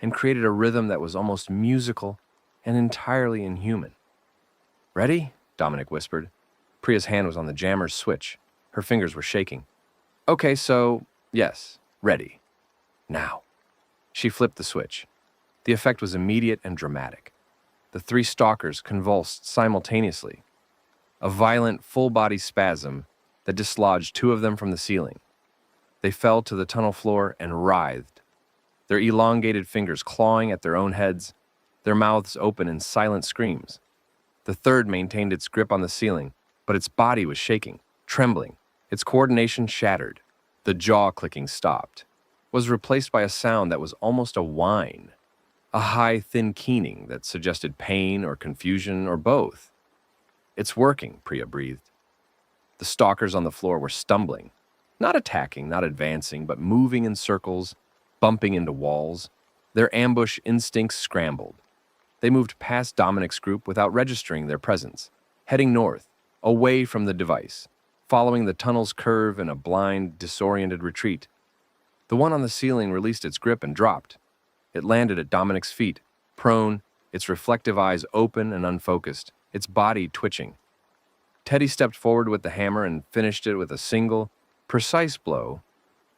and created a rhythm that was almost musical and entirely inhuman. Ready? Dominic whispered. Priya's hand was on the jammer's switch. Her fingers were shaking. Okay, so, yes, ready. Now. She flipped the switch. The effect was immediate and dramatic. The three stalkers convulsed simultaneously, a violent full-body spasm that dislodged two of them from the ceiling. They fell to the tunnel floor and writhed, their elongated fingers clawing at their own heads, their mouths open in silent screams. The third maintained its grip on the ceiling, but its body was shaking, trembling, its coordination shattered. The jaw-clicking stopped, was replaced by a sound that was almost a whine, a high, thin keening that suggested pain or confusion or both. It's working, Priya breathed. The stalkers on the floor were stumbling, not attacking, not advancing, but moving in circles, bumping into walls. Their ambush instincts scrambled. They moved past Dominic's group without registering their presence, heading north, away from the device, following the tunnel's curve in a blind, disoriented retreat. The one on the ceiling released its grip and dropped. It landed at Dominic's feet, prone, its reflective eyes open and unfocused, its body twitching. Teddy stepped forward with the hammer and finished it with a single, precise blow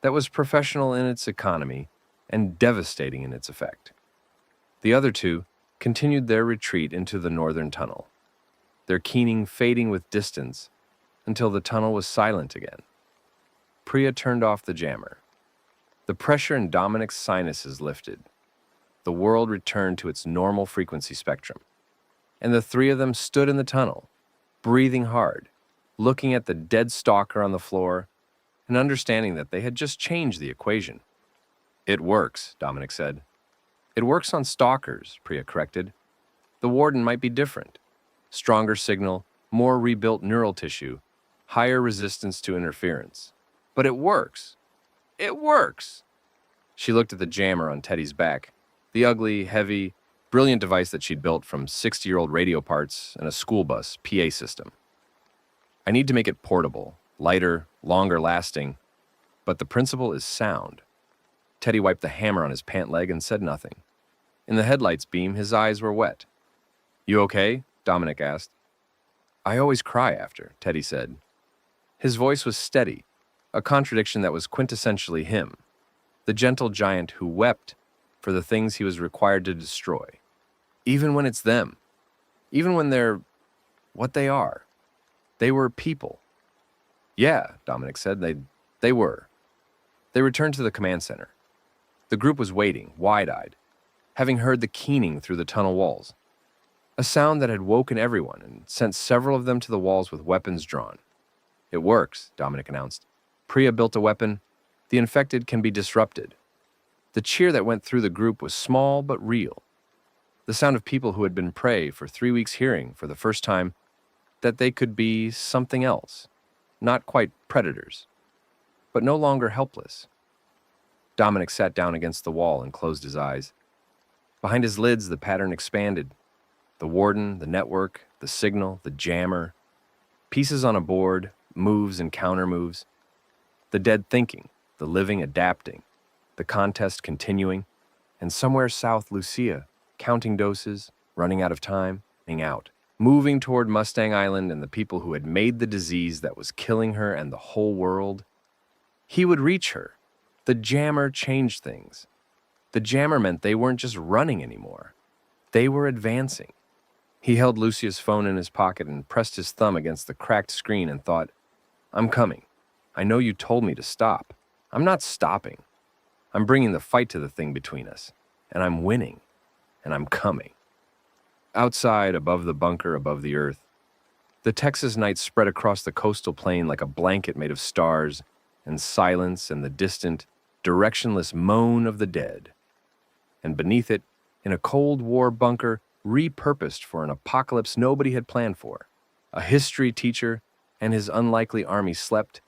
that was professional in its economy and devastating in its effect. The other two continued their retreat into the northern tunnel, their keening fading with distance until the tunnel was silent again. Priya turned off the jammer. The pressure in Dominic's sinuses lifted. The world returned to its normal frequency spectrum, and the three of them stood in the tunnel, breathing hard, looking at the dead stalker on the floor, and understanding that they had just changed the equation. It works, Dominic said. It works on stalkers, Priya corrected. The warden might be different. Stronger signal, more rebuilt neural tissue, higher resistance to interference. But it works. It works. She looked at the jammer on Teddy's back, the ugly, heavy, brilliant device that she'd built from 60-year-old radio parts and a school bus PA system. I need to make it portable, lighter, longer lasting, but the principle is sound. Teddy wiped the hammer on his pant leg and said nothing. In the headlight's beam, his eyes were wet. You okay? Dominic asked. I always cry after, Teddy said. His voice was steady, a contradiction that was quintessentially him, the gentle giant who wept for the things he was required to destroy. Even when it's them. Even when they're what they are. They were people. Yeah, Dominic said, they were. They returned to the command center. The group was waiting, wide-eyed, having heard the keening through the tunnel walls, a sound that had woken everyone and sent several of them to the walls with weapons drawn. It works, Dominic announced. Priya built a weapon. The infected can be disrupted. The cheer that went through the group was small but real. The sound of people who had been prey for 3 weeks hearing, for the first time, that they could be something else, not quite predators, but no longer helpless. Dominic sat down against the wall and closed his eyes. Behind his lids, the pattern expanded. The warden, the network, the signal, the jammer, pieces on a board, moves and counter-moves. The dead thinking, the living adapting, the contest continuing, and somewhere south Lucia, counting doses, running out of time, out, moving toward Mustang Island and the people who had made the disease that was killing her and the whole world. He would reach her. The jammer changed things. The jammer meant they weren't just running anymore. They were advancing. He held Lucia's phone in his pocket and pressed his thumb against the cracked screen and thought, I'm coming. I know you told me to stop. I'm not stopping. I'm bringing the fight to the thing between us. And I'm winning. And I'm coming. Outside, above the bunker, above the earth, the Texas night spread across the coastal plain like a blanket made of stars and silence and the distant, directionless moan of the dead. And beneath it, in a Cold War bunker repurposed for an apocalypse nobody had planned for, a history teacher and his unlikely army slept,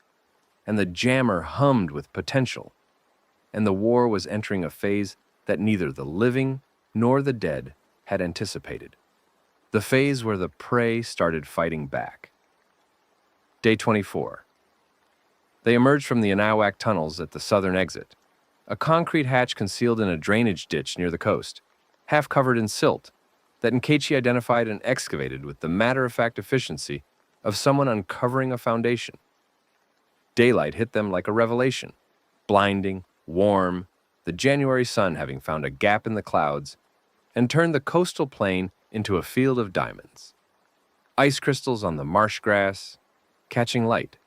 and the jammer hummed with potential, and the war was entering a phase that neither the living nor the dead had anticipated. The phase where the prey started fighting back. Day 24. They emerged from the Anahuac tunnels at the southern exit, a concrete hatch concealed in a drainage ditch near the coast, half covered in silt, that Nkechi identified and excavated with the matter-of-fact efficiency of someone uncovering a foundation. Daylight hit them like a revelation. Blinding, warm, the January sun having found a gap in the clouds and turned the coastal plain into a field of diamonds. Ice crystals on the marsh grass, catching light,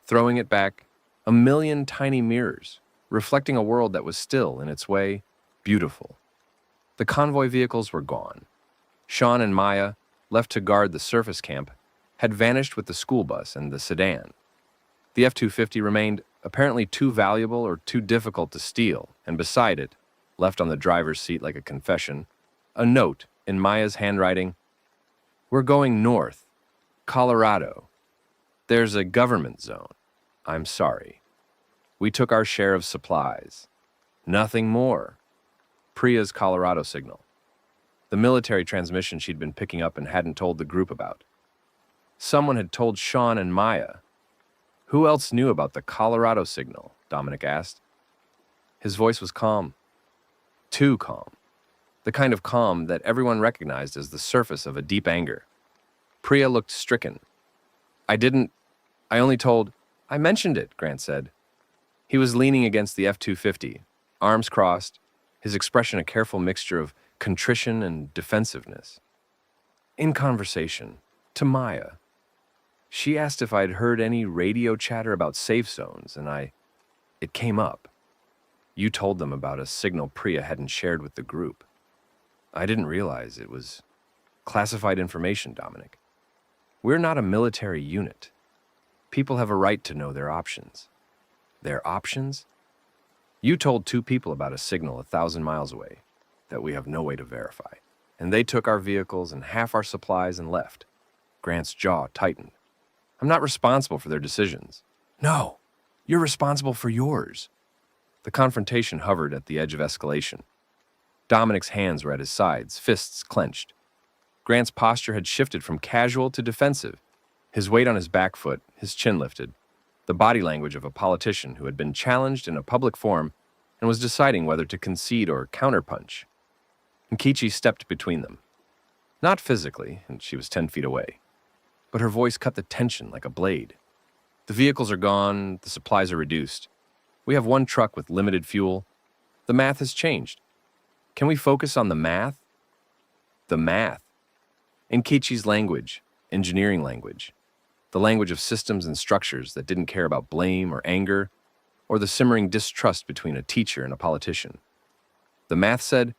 throwing it back, a million tiny mirrors, reflecting a world that was still, in its way, beautiful. The convoy vehicles were gone. Sean and Maya, left to guard the surface camp, had vanished with the school bus and the sedan. The F-250 remained apparently too valuable or too difficult to steal, and beside it, left on the driver's seat like a confession, a note in Maya's handwriting, "We're going north, Colorado. There's a government zone. I'm sorry. We took our share of supplies. Nothing more." Priya's Colorado signal. The military transmission she'd been picking up and hadn't told the group about. Someone had told Sean and Maya. Who else knew about the Colorado signal? Dominic asked. His voice was calm. Too calm. The kind of calm that everyone recognized as the surface of a deep anger. Priya looked stricken. I only told, I mentioned it, Grant said. He was leaning against the F-250, arms crossed, his expression a careful mixture of contrition and defensiveness. In conversation, to Maya, she asked if I'd heard any radio chatter about safe zones, and it came up. You told them about a signal Priya hadn't shared with the group. I didn't realize it was classified information, Dominic. We're not a military unit. People have a right to know their options. Their options? You told 2 people about a signal 1,000 miles away that we have no way to verify, and they took our vehicles and half our supplies and left. Grant's jaw tightened. I'm not responsible for their decisions. No, you're responsible for yours. The confrontation hovered at the edge of escalation. Dominic's hands were at his sides, fists clenched. Grant's posture had shifted from casual to defensive, his weight on his back foot, his chin lifted, the body language of a politician who had been challenged in a public forum and was deciding whether to concede or counterpunch. Nkechi stepped between them. Not physically, and she was 10 feet away, but her voice cut the tension like a blade. The vehicles are gone, the supplies are reduced. We have 1 truck with limited fuel. The math has changed. Can we focus on the math? The math. Nkechi's language, engineering language, the language of systems and structures that didn't care about blame or anger, or the simmering distrust between a teacher and a politician. The math said,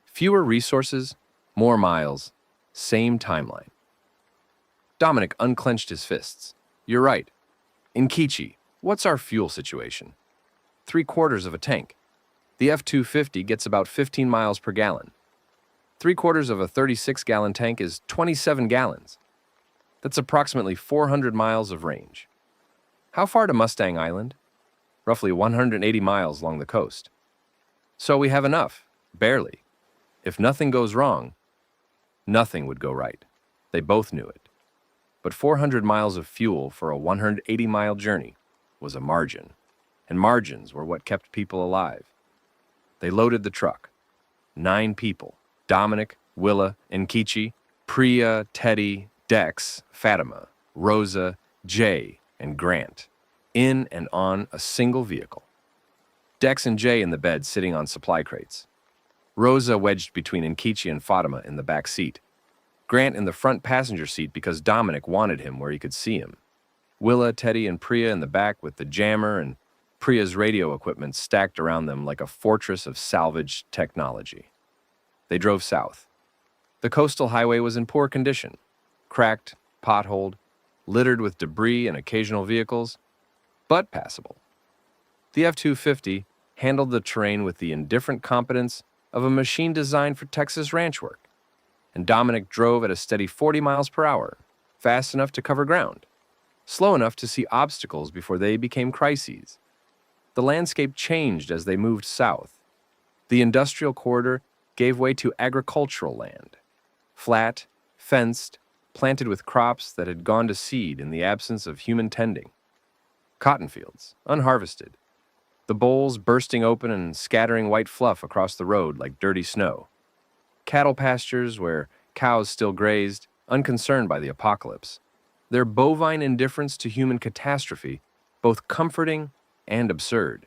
fewer resources, more miles, same timeline. Dominic unclenched his fists. You're right. Nkechi, what's our fuel situation? 3/4 of a tank. The F-250 gets about 15 miles per gallon. 3/4 of a 36-gallon tank is 27 gallons. That's approximately 400 miles of range. How far to Mustang Island? Roughly 180 miles along the coast. So we have enough, barely. If nothing goes wrong, nothing would go right. They both knew it. But 400 miles of fuel for a 180-mile journey was a margin, and margins were what kept people alive. They loaded the truck. 9 people, Dominic, Willa, Nkechi, Priya, Teddy, Dex, Fatima, Rosa, Jay, and Grant, in and on a single vehicle. Dex and Jay in the bed sitting on supply crates. Rosa wedged between Nkechi and Fatima in the back seat. Grant in the front passenger seat because Dominic wanted him where he could see him. Willa, Teddy, and Priya in the back with the jammer and Priya's radio equipment stacked around them like a fortress of salvaged technology. They drove south. The coastal highway was in poor condition, cracked, potholed, littered with debris and occasional vehicles, but passable. The F-250 handled the terrain with the indifferent competence of a machine designed for Texas ranch work, and Dominic drove at a steady 40 miles per hour, fast enough to cover ground, slow enough to see obstacles before they became crises. The landscape changed as they moved south. The industrial corridor gave way to agricultural land, flat, fenced, planted with crops that had gone to seed in the absence of human tending. Cotton fields, unharvested, the bowls bursting open and scattering white fluff across the road like dirty snow. Cattle pastures where cows still grazed, unconcerned by the apocalypse. Their bovine indifference to human catastrophe both comforting and absurd.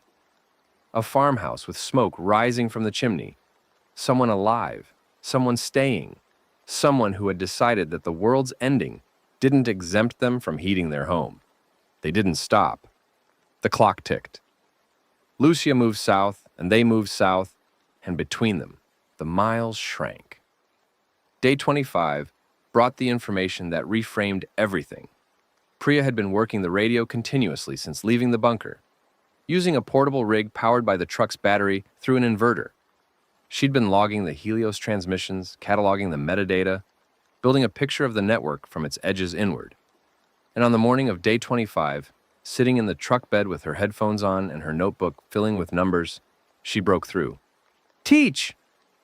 A farmhouse with smoke rising from the chimney, someone alive, someone staying, someone who had decided that the world's ending didn't exempt them from heating their home. They didn't stop. The clock ticked. Lucia moved south, and they moved south, and between them, the miles shrank. Day 25 brought the information that reframed everything. Priya had been working the radio continuously since leaving the bunker, using a portable rig powered by the truck's battery through an inverter. She'd been logging the Helios transmissions, cataloging the metadata, building a picture of the network from its edges inward. And on the morning of day 25, sitting in the truck bed with her headphones on and her notebook filling with numbers, she broke through. "Teach!"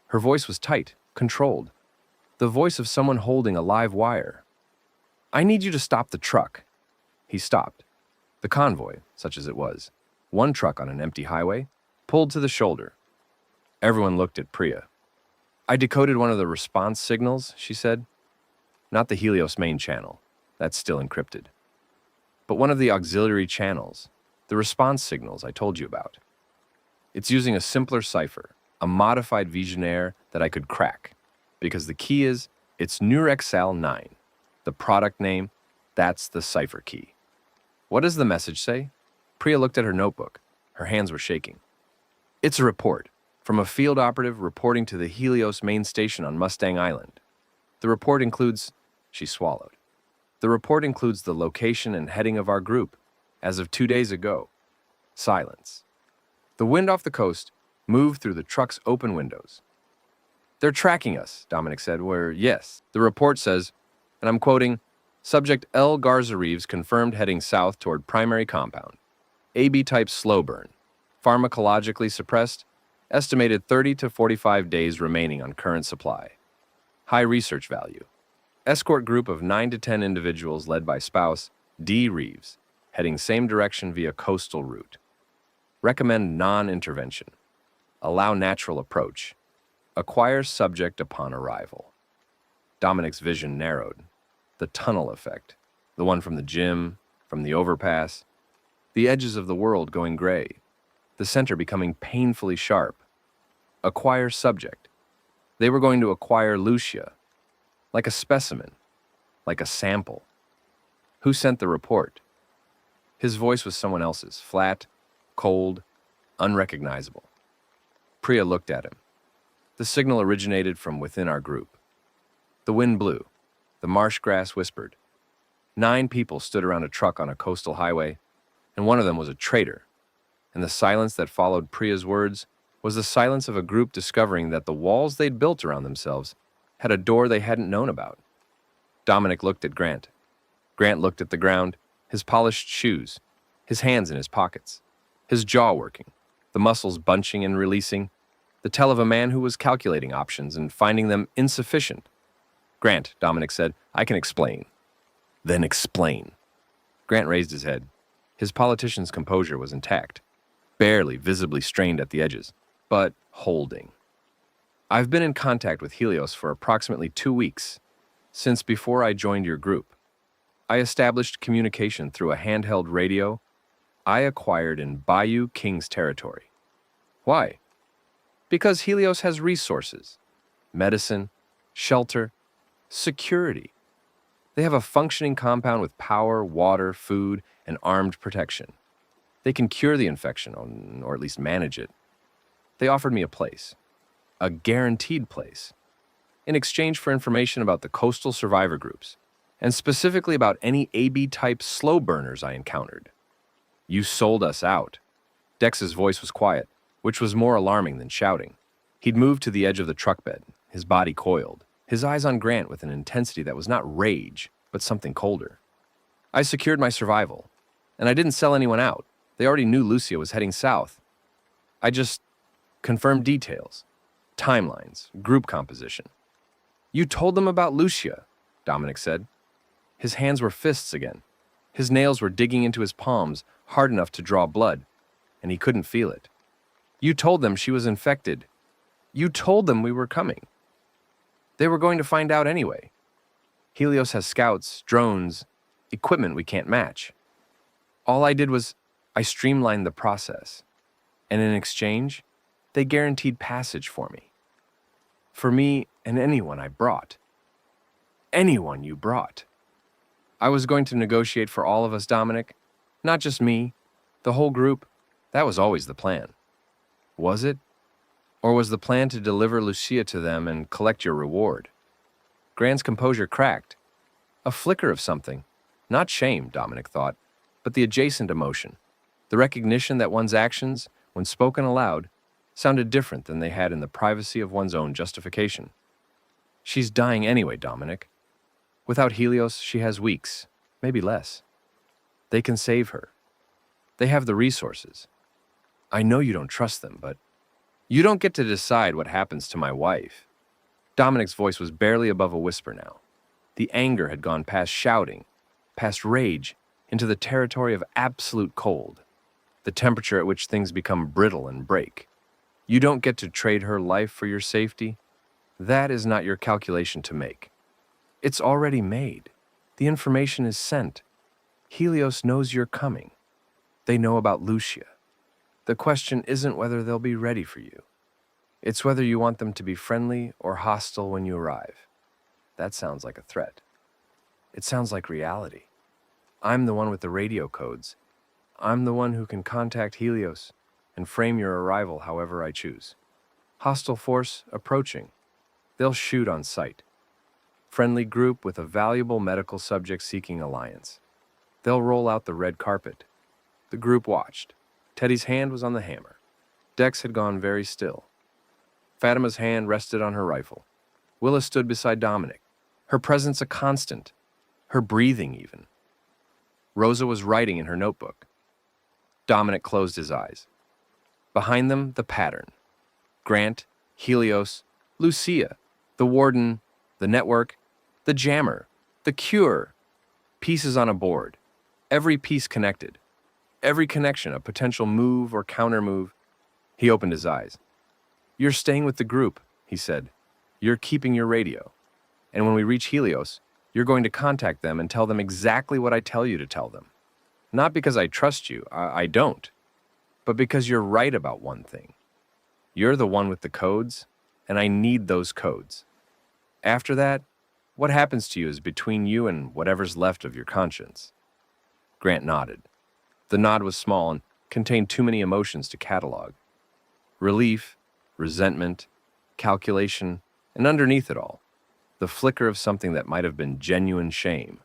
Her voice was tight, controlled. The voice of someone holding a live wire. "I need you to stop the truck." He stopped. The convoy, such as it was, one truck on an empty highway, pulled to the shoulder. Everyone looked at Priya. "I decoded one of the response signals," she said. "Not the Helios main channel. That's still encrypted. But one of the auxiliary channels, the response signals I told you about. It's using a simpler cipher, a modified Visionaire that I could crack, because the key is, it's Nurexal 9. The product name, that's the cipher key." "What does the message say?" Priya looked at her notebook. Her hands were shaking. "It's a report from a field operative reporting to the Helios main station on Mustang Island. The report includes..." She swallowed. "The report includes the location and heading of our group, as of 2 days ago." Silence. The wind off the coast moved through the truck's open windows. "They're tracking us," Dominic said. Yes. The report says, and I'm quoting, "Subject L. Garza Reeves confirmed heading south toward primary compound. AB-type slow burn. Pharmacologically suppressed. Estimated 30 to 45 days remaining on current supply. High research value. Escort group of 9 to 10 individuals led by spouse D. Reeves, heading same direction via coastal route. Recommend non-intervention. Allow natural approach. Acquire subject upon arrival." Dominic's vision narrowed. The tunnel effect, the one from the gym, from the overpass, the edges of the world going gray, the center becoming painfully sharp. Acquire subject. They were going to acquire Lucia, like a specimen, like a sample. Who sent the report? His voice was someone else's, flat, cold, unrecognizable. Priya looked at him. The signal originated from within our group. The wind blew. The marsh grass whispered. 9 people stood around a truck on a coastal highway, and one of them was a traitor. And the silence that followed Priya's words was the silence of a group discovering that the walls they'd built around themselves had a door they hadn't known about. Dominic looked at Grant. Grant looked at the ground, his polished shoes, his hands in his pockets, his jaw working, the muscles bunching and releasing, the tell of a man who was calculating options and finding them insufficient. "Grant," Dominic said, "I can explain." "Then explain." Grant raised his head. His politician's composure was intact, barely visibly strained at the edges, but holding. "I've been in contact with Helios for approximately 2 weeks, since before I joined your group. I established communication through a handheld radio I acquired in Bayou King's territory." "Why?" "Because Helios has resources, medicine, shelter, security. They have a functioning compound with power, water, food, and armed protection. They can cure the infection, or at least manage it. They offered me a place, a guaranteed place, in exchange for information about the coastal survivor groups, and specifically about any AB-type slow burners I encountered." "You sold us out." Dex's voice was quiet, which was more alarming than shouting. He'd moved to the edge of the truck bed, his body coiled, his eyes on Grant with an intensity that was not rage, but something colder. "I secured my survival, and I didn't sell anyone out. They already knew Lucia was heading south. I just confirmed details, timelines, group composition." "You told them about Lucia," Dominic said. His hands were fists again. His nails were digging into his palms hard enough to draw blood, and he couldn't feel it. "You told them she was infected. You told them we were coming. They were going to find out anyway. Helios has scouts, drones, equipment we can't match. All I did was..." I streamlined the process, and in exchange, they guaranteed passage for me. For me and anyone I brought. Anyone you brought. I was going to negotiate for all of us, Dominic. Not just me, the whole group. That was always the plan. Was it? Or was the plan to deliver Lucia to them and collect your reward? Grant's composure cracked. A flicker of something. Not shame, Dominic thought, but the adjacent emotion. The recognition that one's actions, when spoken aloud, sounded different than they had in the privacy of one's own justification. She's dying anyway, Dominic. Without Helios, she has weeks, maybe less. They can save her. They have the resources. I know you don't trust them, but you don't get to decide what happens to my wife. Dominic's voice was barely above a whisper now. The anger had gone past shouting, past rage, into the territory of absolute cold, the temperature at which things become brittle and break. You don't get to trade her life for your safety. That is not your calculation to make. It's already made. The information is sent. Helios knows you're coming. They know about Lucia. The question isn't whether they'll be ready for you. It's whether you want them to be friendly or hostile when you arrive. That sounds like a threat. It sounds like reality. I'm the one with the radio codes. I'm the one who can contact Helios and frame your arrival however I choose. Hostile force approaching. They'll shoot on sight. Friendly group with a valuable medical subject seeking alliance. They'll roll out the red carpet. The group watched. Teddy's hand was on the hammer. Dex had gone very still. Fatima's hand rested on her rifle. Willa stood beside Dominic, her presence a constant, her breathing even. Rosa was writing in her notebook. Dominic closed his eyes. Behind them, the pattern. Grant, Helios, Lucia, the warden, the network, the jammer, the cure. Pieces on a board. Every piece connected. Every connection a potential move or counter-move. He opened his eyes. You're staying with the group, he said. You're keeping your radio. And when we reach Helios, you're going to contact them and tell them exactly what I tell you to tell them. Not because I trust you, I don't, but because you're right about one thing. You're the one with the codes, and I need those codes. After that, what happens to you is between you and whatever's left of your conscience. Grant nodded. The nod was small and contained too many emotions to catalog. Relief, resentment, calculation, and underneath it all, the flicker of something that might have been genuine shame.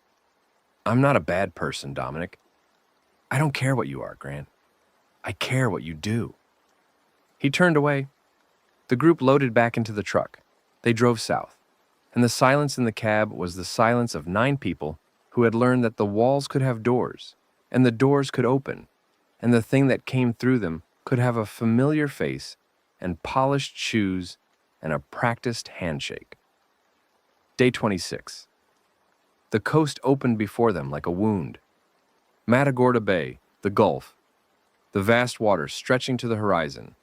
I'm not a bad person, Dominic. I don't care what you are, Grant. I care what you do. He turned away. The group loaded back into the truck. They drove south, and the silence in the cab was the silence of 9 people who had learned that the walls could have doors, and the doors could open, and the thing that came through them could have a familiar face and polished shoes and a practiced handshake. Day 26. The coast opened before them like a wound. Matagorda Bay, the Gulf, the vast water stretching to the horizon,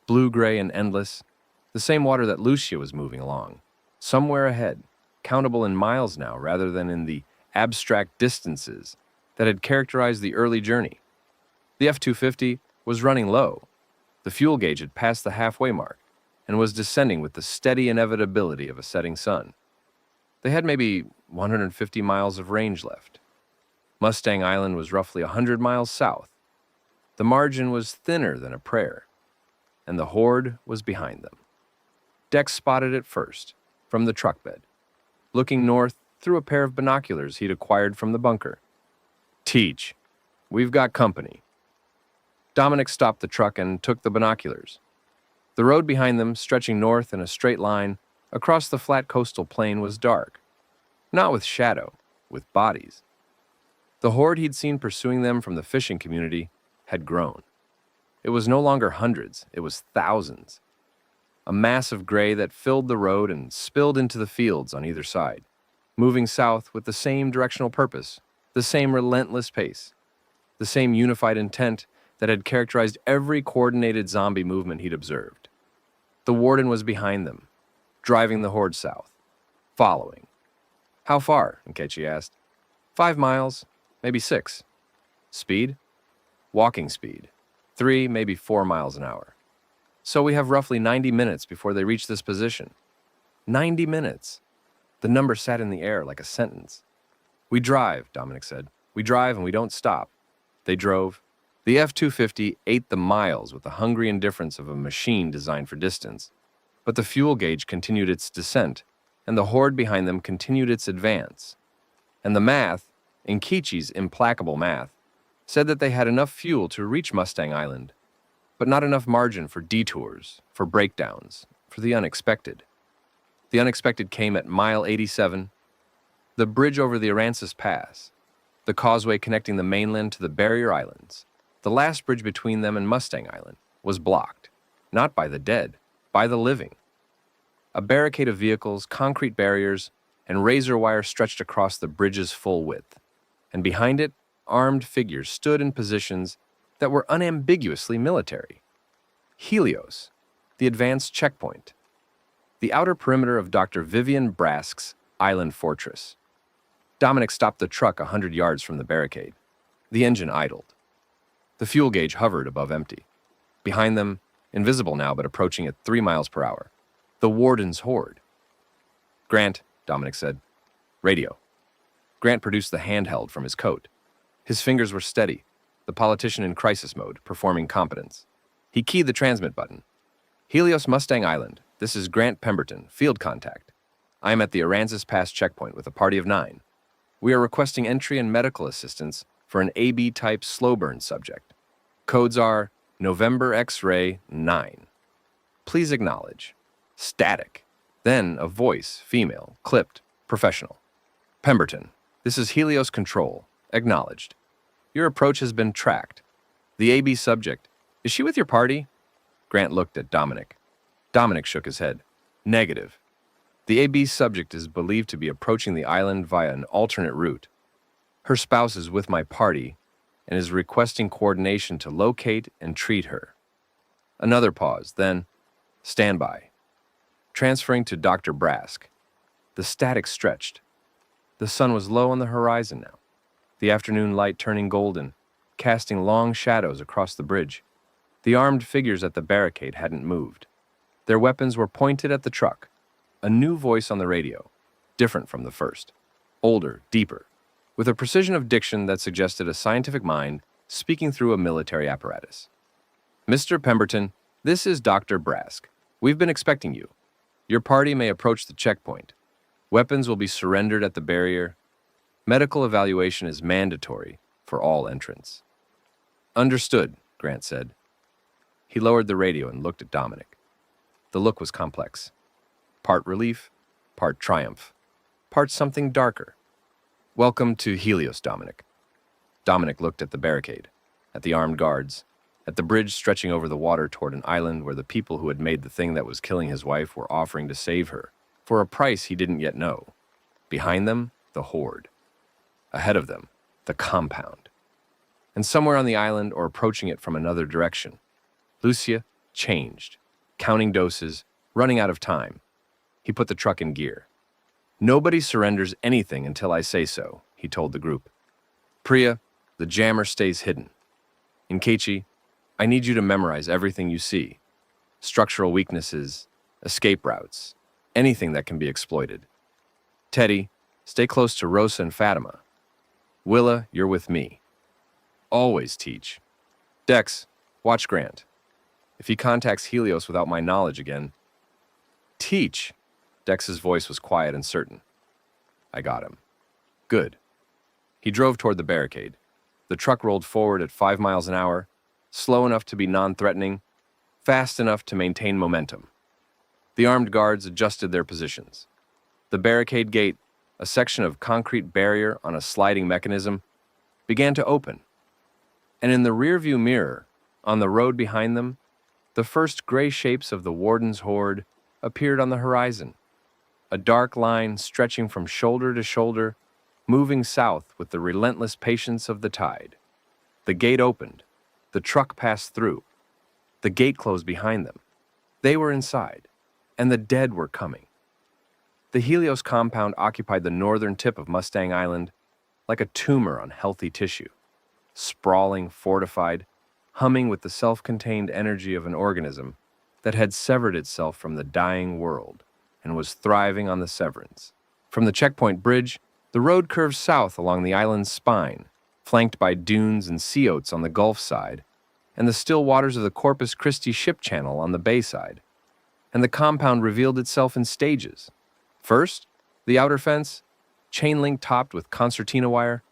blue-gray and endless, the same water that Lucia was moving along, somewhere ahead, countable in miles now rather than in the abstract distances that had characterized the early journey. The F-250 was running low. The fuel gauge had passed the halfway mark and was descending with the steady inevitability of a setting sun. They had maybe 150 miles of range left. Mustang Island was roughly 100 miles south. The margin was thinner than a prayer, and the horde was behind them. Dex spotted it first, from the truck bed, looking north through a pair of binoculars he'd acquired from the bunker. Teach, we've got company. Dominic stopped the truck and took the binoculars. The road behind them, stretching north in a straight line across the flat coastal plain, was dark. Not with shadow, with bodies. The horde he'd seen pursuing them from the fishing community had grown. It was no longer hundreds, it was thousands. A mass of gray that filled the road and spilled into the fields on either side, moving south with the same directional purpose, the same relentless pace, the same unified intent that had characterized every coordinated zombie movement he'd observed. The warden was behind them, driving the horde south, following. How far? Nkechi asked. 5 miles, maybe 6. Speed? Walking speed, 3, maybe 4 miles an hour. So we have roughly 90 minutes before they reach this position. 90 minutes. The number sat in the air like a sentence. We drive, Dominic said. We drive and we don't stop. They drove. The F-250 ate the miles with the hungry indifference of a machine designed for distance. But the fuel gauge continued its descent, and the horde behind them continued its advance. And the math, Nkechi's implacable math, said that they had enough fuel to reach Mustang Island, but not enough margin for detours, for breakdowns, for the unexpected. The unexpected came at mile 87, the bridge over the Aransas Pass, the causeway connecting the mainland to the barrier islands. The last bridge between them and Mustang Island was blocked, not by the dead, by the living. A barricade of vehicles, concrete barriers, and razor wire stretched across the bridge's full width, and behind it, armed figures stood in positions that were unambiguously military. Helios, the advanced checkpoint, the outer perimeter of Dr. Vivian Brask's island fortress. Dominic stopped the truck 100 yards from the barricade. The engine idled. The fuel gauge hovered above empty. Behind them, invisible now but approaching at 3 miles per hour, the warden's horde. "Grant," Dominic said. "Radio." Grant produced the handheld from his coat. His fingers were steady, the politician in crisis mode, performing competence. He keyed the transmit button. "Helios, Mustang Island. This is Grant Pemberton, field contact. I am at the Aransas Pass checkpoint with a party of 9. We are requesting entry and medical assistance for an AB-type slow burn subject. Codes are November X-ray 9. Please acknowledge." Static. Then a voice, female, clipped, professional. "Pemberton, this is Helios Control. Acknowledged. Your approach has been tracked. The AB subject, is she with your party?" Grant looked at Dominic. Dominic shook his head. "Negative. The AB subject is believed to be approaching the island via an alternate route. Her spouse is with my party and is requesting coordination to locate and treat her." Another pause, then, "Stand by." Transferring to Dr. Brask. The static stretched. The sun was low on the horizon now, the afternoon light turning golden, casting long shadows across the bridge. The armed figures at the barricade hadn't moved. Their weapons were pointed at the truck. A new voice on the radio, different from the first, older, deeper, with a precision of diction that suggested a scientific mind speaking through a military apparatus. "Mr. Pemberton, this is Dr. Brask. We've been expecting you. Your party may approach the checkpoint. Weapons will be surrendered at the barrier. Medical evaluation is mandatory for all entrants." "Understood," Grant said. He lowered the radio and looked at Dominic. The look was complex. Part relief, part triumph, part something darker. "Welcome to Helios, Dominic." Dominic looked at the barricade, at the armed guards, at the bridge stretching over the water toward an island where the people who had made the thing that was killing his wife were offering to save her, for a price he didn't yet know. Behind them, the horde. Ahead of them, the compound. And somewhere on the island or approaching it from another direction, Lucia changed, counting doses, running out of time. He put the truck in gear. "Nobody surrenders anything until I say so," he told the group. "Priya, the jammer stays hidden. Nkechi, I need you to memorize everything you see. Structural weaknesses, escape routes, anything that can be exploited. Teddy, stay close to Rosa and Fatima. Willa, you're with me. Always teach. Dex, watch Grant. If he contacts Helios without my knowledge again, teach." Dex's voice was quiet and certain. "I got him." "Good." He drove toward the barricade. The truck rolled forward at 5 miles an hour, slow enough to be non-threatening, fast enough to maintain momentum. The armed guards adjusted their positions. The barricade gate, a section of concrete barrier on a sliding mechanism, began to open. And in the rearview mirror, on the road behind them, the first gray shapes of the warden's horde appeared on the horizon. A dark line stretching from shoulder to shoulder, moving south with the relentless patience of the tide. The gate opened. The truck passed through. The gate closed behind them. They were inside, and the dead were coming. The Helios compound occupied the northern tip of Mustang Island, like a tumor on healthy tissue. sprawling, fortified, humming with the self-contained energy of an organism that had severed itself from the dying world and was thriving on the severance. From the checkpoint bridge, the road curves south along the island's spine, flanked by dunes and sea oats on the Gulf side, and the still waters of the Corpus Christi ship channel on the bay side. And the compound revealed itself in stages. First, the outer fence, chain link topped with concertina wire,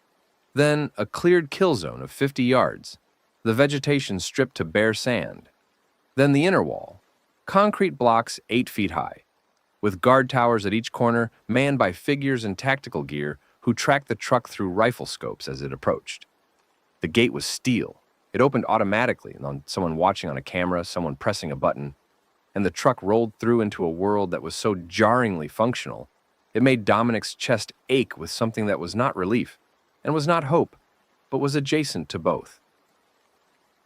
then a cleared kill zone of 50 yards, the vegetation stripped to bare sand. Then the inner wall, concrete blocks 8 feet high, with guard towers at each corner manned by figures in tactical gear who tracked the truck through rifle scopes as it approached. The gate was steel. It opened automatically on someone watching on a camera, someone pressing a button, and the truck rolled through into a world that was so jarringly functional, it made Dominic's chest ache with something that was not relief and was not hope, but was adjacent to both.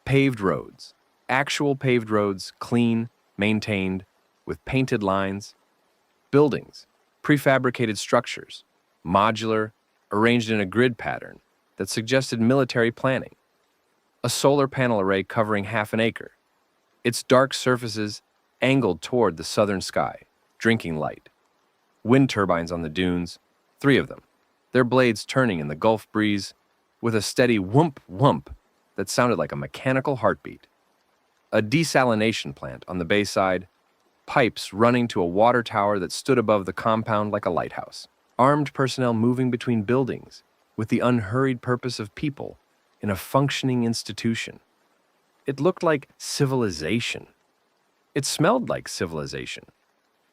Paved roads. Actual paved roads, clean, maintained, with painted lines. Buildings, prefabricated structures, modular, arranged in a grid pattern that suggested military planning. A solar panel array covering half an acre, its dark surfaces angled toward the southern sky, drinking light. Wind turbines on the dunes, 3 of them, their blades turning in the Gulf breeze with a steady whoomp-whoomp that sounded like a mechanical heartbeat. A desalination plant on the bayside, pipes running to a water tower that stood above the compound like a lighthouse. Armed personnel moving between buildings with the unhurried purpose of people in a functioning institution. It looked like civilization. It smelled like civilization.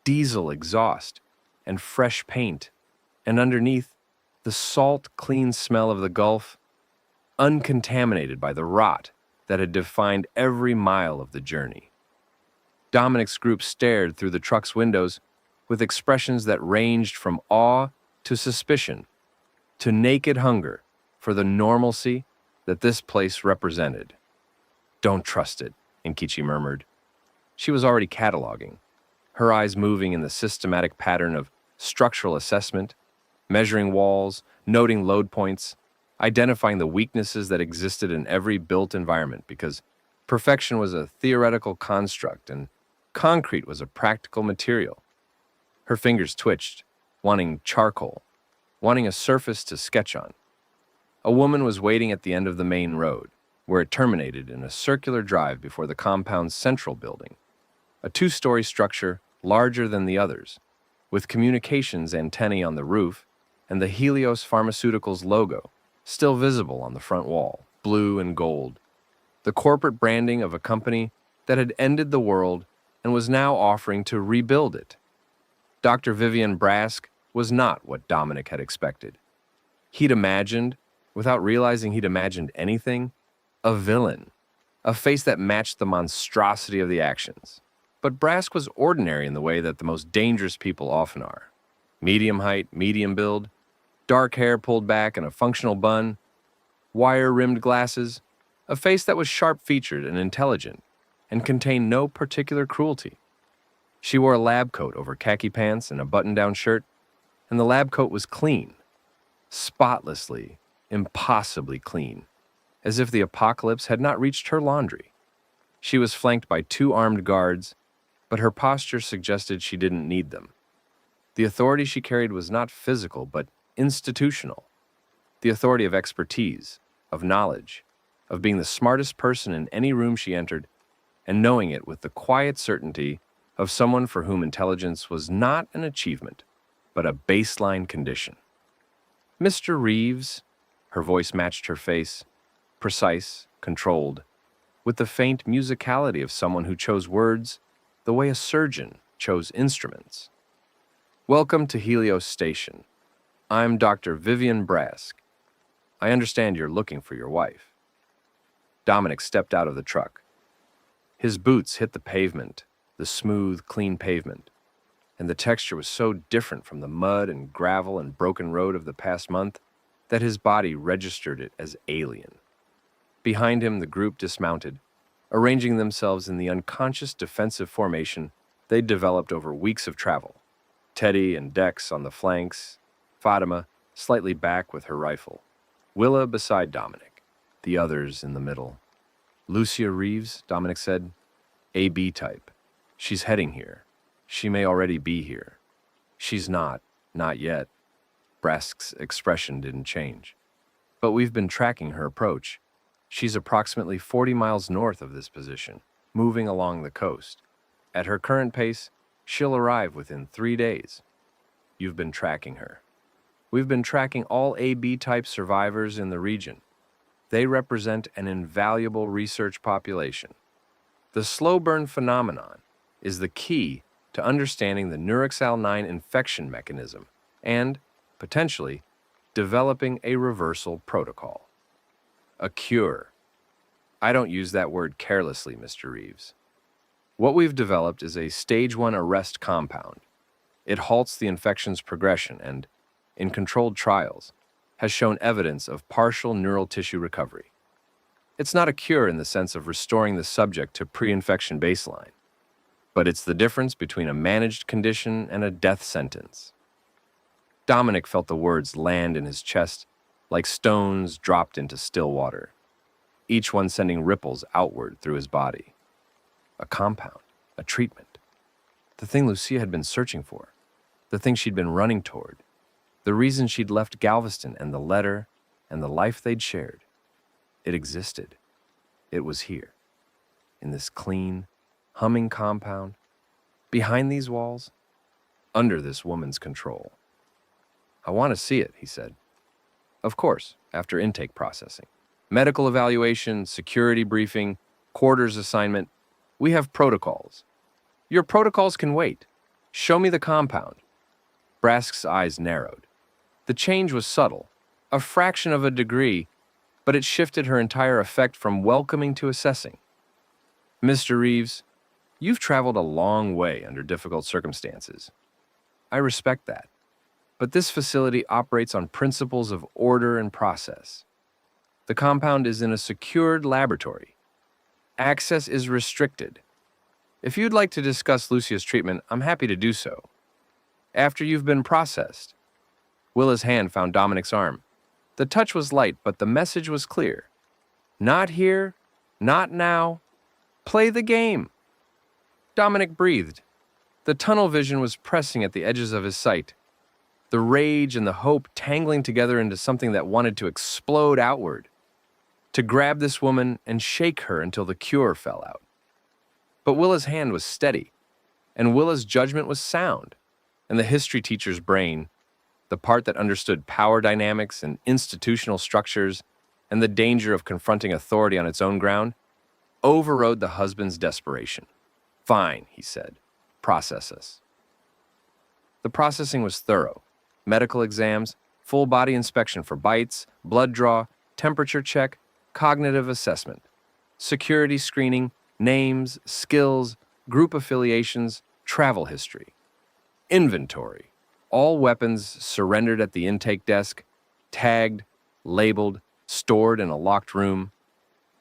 Diesel exhaust and fresh paint, and underneath, the salt, clean smell of the Gulf, uncontaminated by the rot that had defined every mile of the journey. Dominic's group stared through the truck's windows with expressions that ranged from awe to suspicion to naked hunger for the normalcy that this place represented. "Don't trust it," Nkichi murmured. She was already cataloging, her eyes moving in the systematic pattern of structural assessment, measuring walls, noting load points, identifying the weaknesses that existed in every built environment, because perfection was a theoretical construct and concrete was a practical material. Her fingers twitched, wanting charcoal, wanting a surface to sketch on. A woman was waiting at the end of the main road, where it terminated in a circular drive before the compound's central building, a 2-story structure larger than the others, with communications antennae on the roof and the Helios Pharmaceuticals logo still visible on the front wall, blue and gold, the corporate branding of a company that had ended the world and was now offering to rebuild it. Dr. Vivian Brask was not what Dominic had expected. He'd imagined, without realizing he'd imagined anything, a villain, a face that matched the monstrosity of the actions. But Brask was ordinary in the way that the most dangerous people often are. Medium height, medium build, dark hair pulled back in a functional bun, wire-rimmed glasses, a face that was sharp-featured and intelligent, and contained no particular cruelty. She wore a lab coat over khaki pants and a button-down shirt, and the lab coat was clean, spotlessly, impossibly clean, as if the apocalypse had not reached her laundry. She was flanked by 2 armed guards, but her posture suggested she didn't need them. The authority she carried was not physical, but institutional. The authority of expertise, of knowledge, of being the smartest person in any room she entered, and knowing it with the quiet certainty of someone for whom intelligence was not an achievement, but a baseline condition. "Mr. Reeves," her voice matched her face, precise, controlled, with the faint musicality of someone who chose words the way a surgeon chose instruments. "Welcome to Helios Station. I'm Dr. Vivian Brask. I understand you're looking for your wife." Dominic stepped out of the truck. His boots hit the pavement, the smooth, clean pavement, and the texture was so different from the mud and gravel and broken road of the past month that his body registered it as alien. Behind him, the group dismounted, arranging themselves in the unconscious defensive formation they'd developed over weeks of travel. Teddy and Dex on the flanks, Fatima slightly back with her rifle, Willa beside Dominic. the others in the middle. Lucia Reeves, Dominic said. AB type. She's heading here. She may already be here. She's not yet. Brask's expression didn't change. But we've been tracking her approach. She's approximately 40 miles north of this position, moving along the coast. At her current pace, she'll arrive within 3 days. You've been tracking her. We've been tracking all AB-type survivors in the region. They represent an invaluable research population. The slow burn phenomenon is the key to understanding the Neurexal-9 infection mechanism and, potentially, developing a reversal protocol. A cure. I don't use that word carelessly, Mr. Reeves. What we've developed is a stage 1 arrest compound. It halts the infection's progression and, in controlled trials, has shown evidence of partial neural tissue recovery. It's not a cure in the sense of restoring the subject to pre-infection baseline, but it's the difference between a managed condition and a death sentence. Dominic felt the words land in his chest like stones dropped into still water, each one sending ripples outward through his body. A compound, a treatment. The thing Lucia had been searching for, the thing she'd been running toward, the reason she'd left Galveston and the letter and the life they'd shared. It existed. It was here, in this clean, humming compound, behind these walls, under this woman's control. I want to see it, he said. Of course, after intake processing. Medical evaluation, security briefing, quarters assignment. We have protocols. Your protocols can wait. Show me the compound. Brask's eyes narrowed. The change was subtle, a fraction of a degree, but it shifted her entire effect from welcoming to assessing. Mr. Reeves, you've traveled a long way under difficult circumstances. I respect that. But this facility operates on principles of order and process. The compound is in a secured laboratory. Access is restricted. If you'd like to discuss Lucia's treatment, I'm happy to do so. After you've been processed. Willa's hand found Dominic's arm. The touch was light, but the message was clear. Not here, not now. Play the game. Dominic breathed. The tunnel vision was pressing at the edges of his sight. The rage and the hope tangling together into something that wanted to explode outward. To grab this woman and shake her until the cure fell out. But Willa's hand was steady, and Willa's judgment was sound, and the history teacher's brain, the part that understood power dynamics and institutional structures and the danger of confronting authority on its own ground, overrode the husband's desperation. Fine, he said. Process us. The processing was thorough. Medical exams, full body inspection for bites, blood draw, temperature check, cognitive assessment, security screening, names, skills, group affiliations, travel history. Inventory. All weapons surrendered at the intake desk, tagged, labeled, stored in a locked room.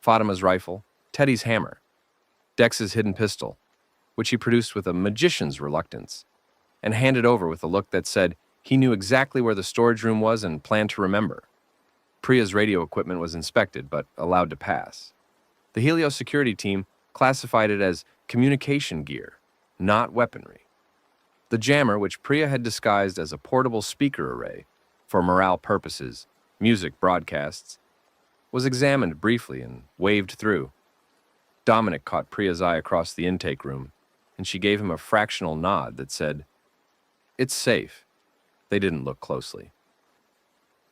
Fatima's rifle, Teddy's hammer, Dex's hidden pistol, which he produced with a magician's reluctance, and handed over with a look that said he knew exactly where the storage room was and planned to remember. Priya's radio equipment was inspected, but allowed to pass. The Helios security team classified it as communication gear, not weaponry. The jammer, which Priya had disguised as a portable speaker array for morale purposes, music broadcasts, was examined briefly and waved through. Dominic caught Priya's eye across the intake room, and she gave him a fractional nod that said, "It's safe." They didn't look closely.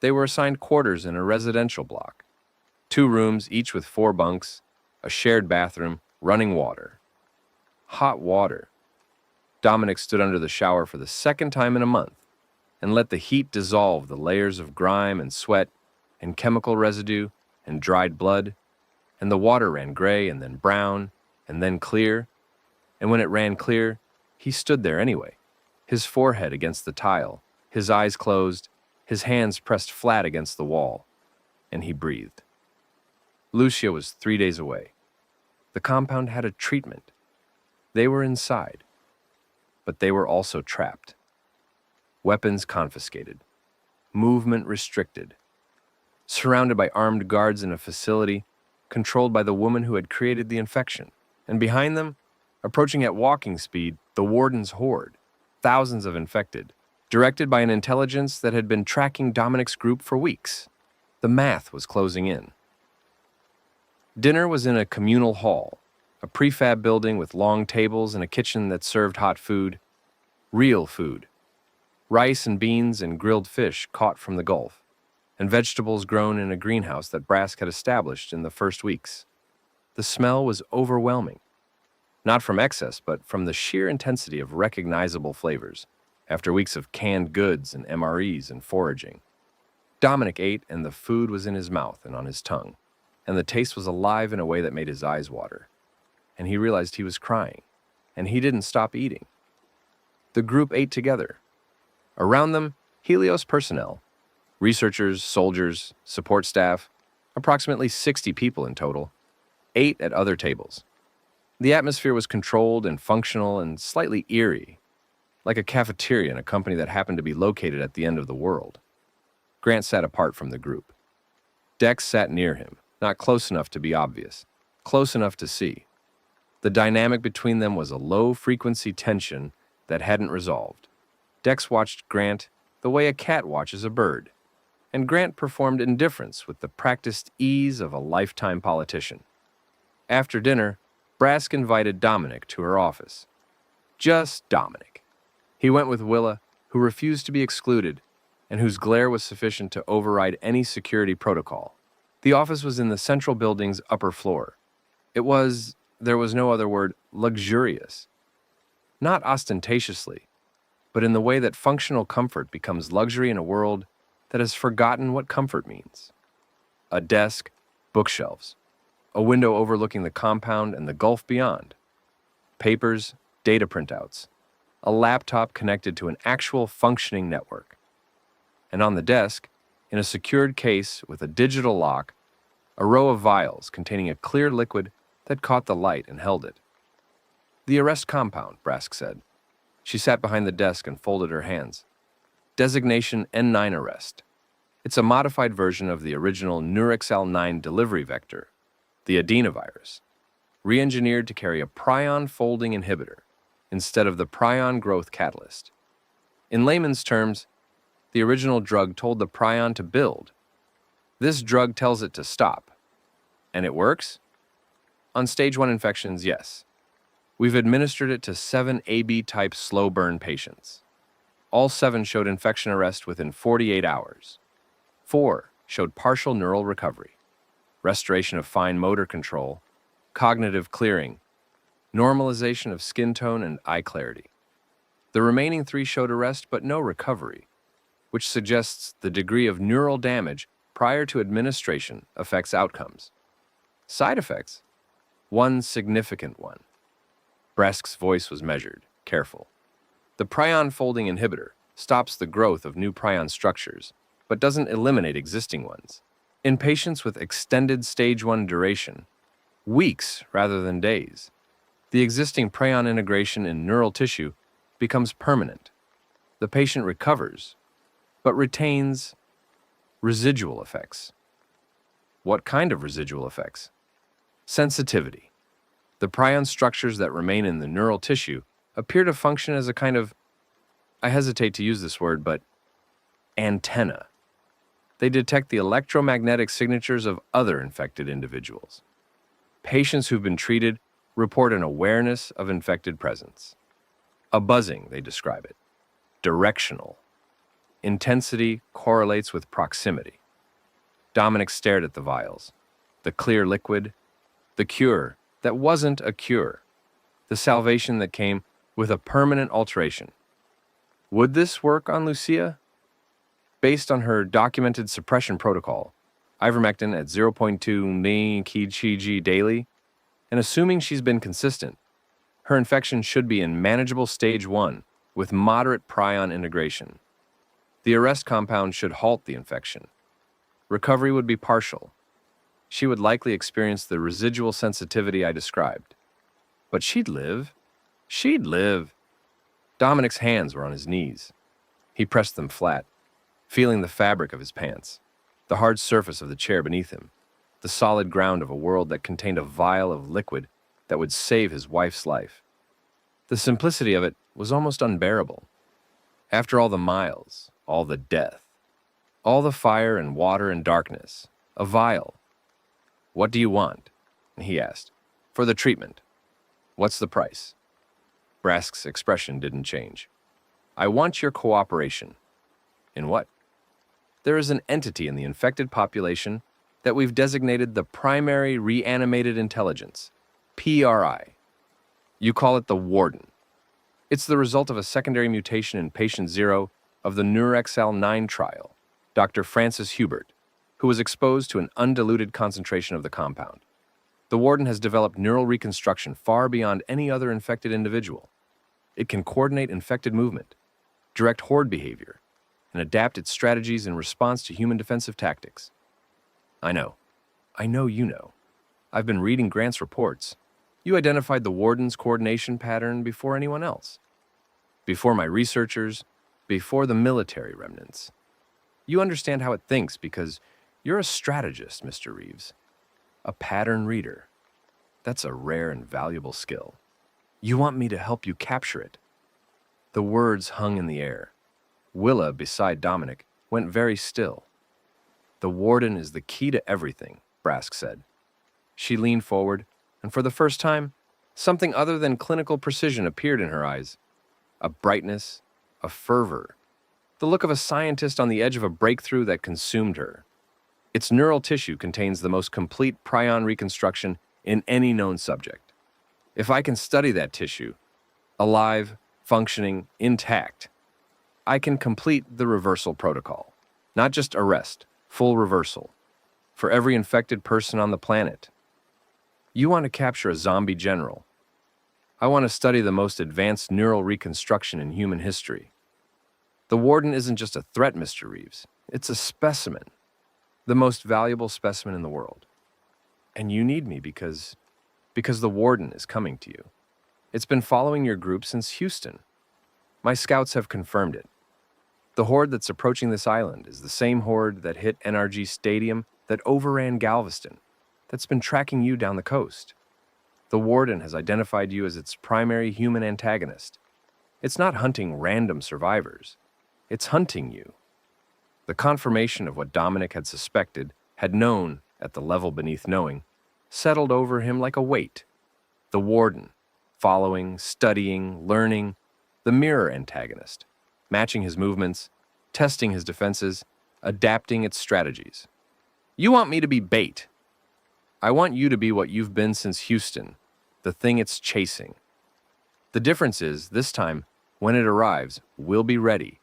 They were assigned quarters in a residential block. 2 rooms, each with 4 bunks, a shared bathroom, running water. Hot water. Dominic stood under the shower for the second time in a month and let the heat dissolve the layers of grime and sweat and chemical residue and dried blood, and the water ran gray and then brown and then clear, and when it ran clear, he stood there anyway, his forehead against the tile, his eyes closed, his hands pressed flat against the wall, and he breathed. Lucia was 3 days away. The compound had a treatment. They were inside. But they were also trapped. Weapons confiscated. Movement restricted. surrounded by armed guards in a facility controlled by the woman who had created the infection. And behind them, approaching at walking speed, the warden's horde, thousands of infected, directed by an intelligence that had been tracking Dominic's group for weeks. The math was closing in. Dinner was in a communal hall, a prefab building with long tables and a kitchen that served hot food. Real food. Rice and beans and grilled fish caught from the Gulf, and vegetables grown in a greenhouse that Brask had established in the first weeks. The smell was overwhelming, not from excess, but from the sheer intensity of recognizable flavors, after weeks of canned goods and MREs and foraging. Dominic ate, and the food was in his mouth and on his tongue, and the taste was alive in a way that made his eyes water. And he realized he was crying, and he didn't stop eating. The group ate together. Around them, Helios personnel, researchers, soldiers, support staff, approximately 60 people in total, ate at other tables. The atmosphere was controlled and functional and slightly eerie, like a cafeteria in a company that happened to be located at the end of the world. Grant sat apart from the group. Dex sat near him, not close enough to be obvious, close enough to see. The dynamic between them was a low-frequency tension that hadn't resolved. Dex watched Grant the way a cat watches a bird, and Grant performed indifference with the practiced ease of a lifetime politician. After dinner, Brask invited Dominic to her office. Just Dominic. He went with Willa, who refused to be excluded, and whose glare was sufficient to override any security protocol. The office was in the central building's upper floor. It was, there was no other word, luxurious. Not ostentatiously, but in the way that functional comfort becomes luxury in a world that has forgotten what comfort means. A desk, bookshelves, a window overlooking the compound and the Gulf beyond, papers, data printouts, a laptop connected to an actual functioning network. And on the desk, in a secured case with a digital lock, a row of vials containing a clear liquid that caught the light and held it. The arrest compound, Brask said. She sat behind the desk and folded her hands. Designation N9 arrest. It's a modified version of the original Nurixal-9 delivery vector, the adenovirus, re-engineered to carry a prion folding inhibitor instead of the prion growth catalyst. In layman's terms, the original drug told the prion to build. This drug tells it to stop. And it works? On stage 1 infections, yes. We've administered it to 7 AB-type slow-burn patients. All 7 showed infection arrest within 48 hours. 4 showed partial neural recovery, restoration of fine motor control, cognitive clearing, normalization of skin tone and eye clarity. The remaining 3 showed arrest but no recovery, which suggests the degree of neural damage prior to administration affects outcomes. Side effects? One significant one. Brask's voice was measured, careful. The prion folding inhibitor stops the growth of new prion structures, but doesn't eliminate existing ones. In patients with extended stage 1 duration, weeks rather than days, the existing prion integration in neural tissue becomes permanent. The patient recovers, but retains residual effects. What kind of residual effects? Sensitivity. The prion structures that remain in the neural tissue appear to function as a kind of, I hesitate to use this word, but antenna. They detect the electromagnetic signatures of other infected individuals. Patients who've been treated report an awareness of infected presence. A buzzing, they describe it. Directional. Intensity correlates with proximity. Dominic stared at the vials. The clear liquid. The cure that wasn't a cure. The salvation that came with a permanent alteration. Would this work on Lucia? Based on her documented suppression protocol, ivermectin at 0.2 mg/kg daily, and assuming she's been consistent, her infection should be in manageable stage 1 with moderate prion integration. The arrest compound should halt the infection. Recovery would be partial. She would likely experience the residual sensitivity I described. But she'd live. She'd live. Dominic's hands were on his knees. He pressed them flat, feeling the fabric of his pants. the hard surface of the chair beneath him, the solid ground of a world that contained a vial of liquid that would save his wife's life. The simplicity of it was almost unbearable. After all the miles, all the death, all the fire and water and darkness, a vial. "What do you want?" he asked. "For the treatment. What's the price?" Brask's expression didn't change. "I want your cooperation." "In what?" "There is an entity in the infected population that we've designated the Primary Reanimated Intelligence, PRI. You call it the Warden. It's the result of a secondary mutation in patient 0 of the Neurexal-9 trial, Dr. Francis Hubert, who was exposed to an undiluted concentration of the compound. The Warden has developed neural reconstruction far beyond any other infected individual. It can coordinate infected movement, direct horde behavior, and adapt its strategies in response to human defensive tactics." "I know. I know you know. I've been reading Grant's reports. You identified the Warden's coordination pattern before anyone else. Before my researchers, before the military remnants. You understand how it thinks because you're a strategist, Mr. Reeves. A pattern reader. That's a rare and valuable skill. You want me to help you capture it." The words hung in the air. Willa, beside Dominic, went very still. "The Warden is the key to everything," Brask said. She leaned forward, and for the first time, something other than clinical precision appeared in her eyes. A brightness, a fervor, the look of a scientist on the edge of a breakthrough that consumed her. Its neural tissue contains the most complete prion reconstruction in any known subject. If I can study that tissue, alive, functioning, intact, I can complete the reversal protocol. Not just arrest, full reversal. For every infected person on the planet. You want to capture a zombie general. I want to study the most advanced neural reconstruction in human history. The Warden isn't just a threat, Mr. Reeves. It's a specimen. The most valuable specimen in the world. And you need me because the Warden is coming to you. It's been following your group since Houston. My scouts have confirmed it. The horde that's approaching this island is the same horde that hit NRG Stadium, that overran Galveston, that's been tracking you down the coast. The Warden has identified you as its primary human antagonist. It's not hunting random survivors. It's hunting you. The confirmation of what Dominic had suspected, had known at the level beneath knowing, settled over him like a weight. The Warden, following, studying, learning, the mirror antagonist, matching his movements, testing his defenses, adapting its strategies. You want me to be bait. I want you to be what you've been since Houston, the thing it's chasing. The difference is, this time, when it arrives, we'll be ready.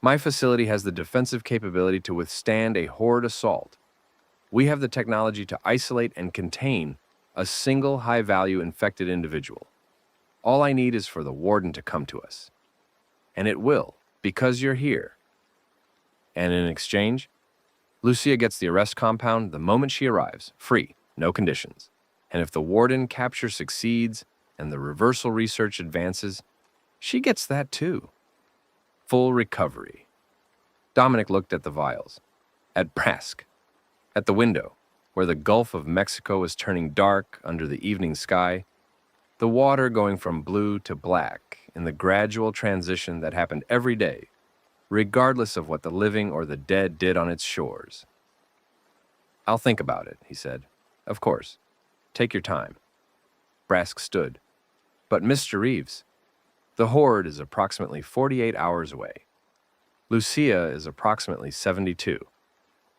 My facility has the defensive capability to withstand a horde assault. We have the technology to isolate and contain a single high-value infected individual. All I need is for the Warden to come to us. And it will, because you're here. And in exchange, Lucia gets the arrest compound the moment she arrives, free, no conditions. And if the Warden capture succeeds and the reversal research advances, she gets that too. Full recovery. Dominic looked at the vials, at Brask, at the window, where the Gulf of Mexico was turning dark under the evening sky, the water going from blue to black in the gradual transition that happened every day, regardless of what the living or the dead did on its shores. "I'll think about it," he said. "Of course. Take your time." Brask stood. "But Mr. Reeves, the horde is approximately 48 hours away. Lucia is approximately 72.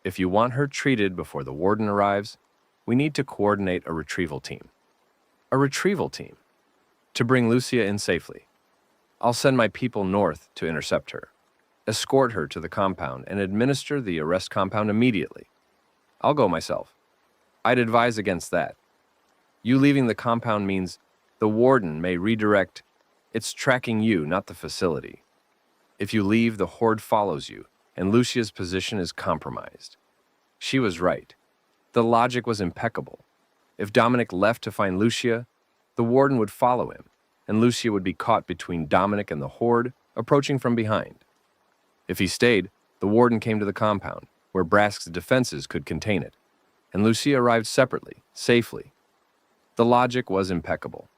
If you want her treated before the Warden arrives, we need to coordinate a retrieval team. A retrieval team? To bring Lucia in safely. I'll send my people north to intercept her, escort her to the compound, and administer the arrest compound immediately. I'll go myself. I'd advise against that. You leaving the compound means the Warden may redirect. It's tracking you, not the facility. If you leave, the horde follows you, and Lucia's position is compromised." She was right. The logic was impeccable. If Dominic left to find Lucia, the Warden would follow him, and Lucia would be caught between Dominic and the horde, approaching from behind. If he stayed, the Warden came to the compound, where Brask's defenses could contain it, and Lucia arrived separately, safely. The logic was impeccable,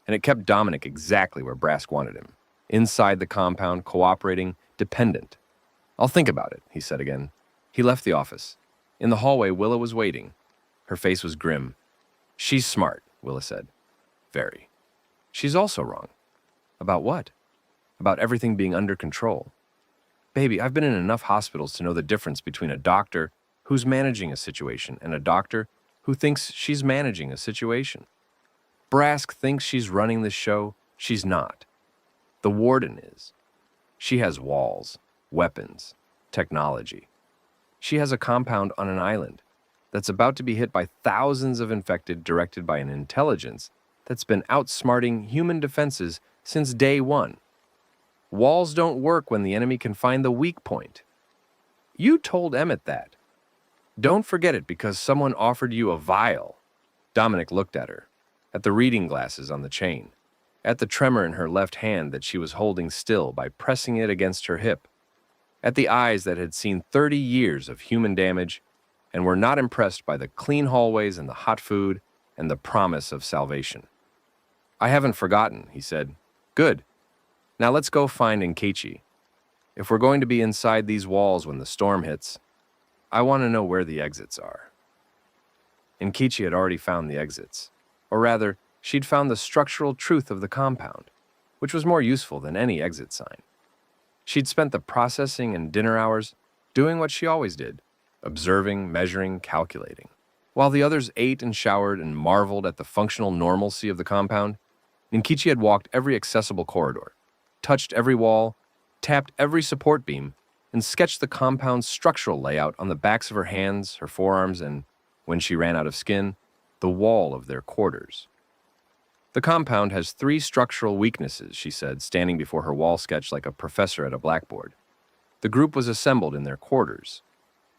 and it kept Dominic exactly where Brask wanted him, inside the compound, cooperating, dependent. "I'll think about it," he said again. He left the office. In the hallway, Willa was waiting. Her face was grim. "She's smart," Willa said. "Very. She's also wrong." "About what?" "About everything being under control. Baby, I've been in enough hospitals to know the difference between a doctor who's managing a situation and a doctor who thinks she's managing a situation. Brask thinks she's running this show. She's not. The warden is. She has walls, weapons, technology. She has a compound on an island that's about to be hit by thousands of infected directed by an intelligence that's been outsmarting human defenses since day one. Walls don't work when the enemy can find the weak point. You told Emmett that. Don't forget it because someone offered you a vial." Dominic looked at her, at the reading glasses on the chain, at the tremor in her left hand that she was holding still by pressing it against her hip, at the eyes that had seen 30 years of human damage and were not impressed by the clean hallways and the hot food and the promise of salvation. "I haven't forgotten," he said. "Good. Now let's go find Nkechi. If we're going to be inside these walls when the storm hits, I want to know where the exits are." Nkechi had already found the exits. Or rather, she'd found the structural truth of the compound, which was more useful than any exit sign. She'd spent the processing and dinner hours doing what she always did, observing, measuring, calculating. While the others ate and showered and marveled at the functional normalcy of the compound, Nkechi had walked every accessible corridor, touched every wall, tapped every support beam, and sketched the compound's structural layout on the backs of her hands, her forearms, and, when she ran out of skin, the wall of their quarters. "The compound has 3 structural weaknesses," she said, standing before her wall sketch like a professor at a blackboard. The group was assembled in their quarters.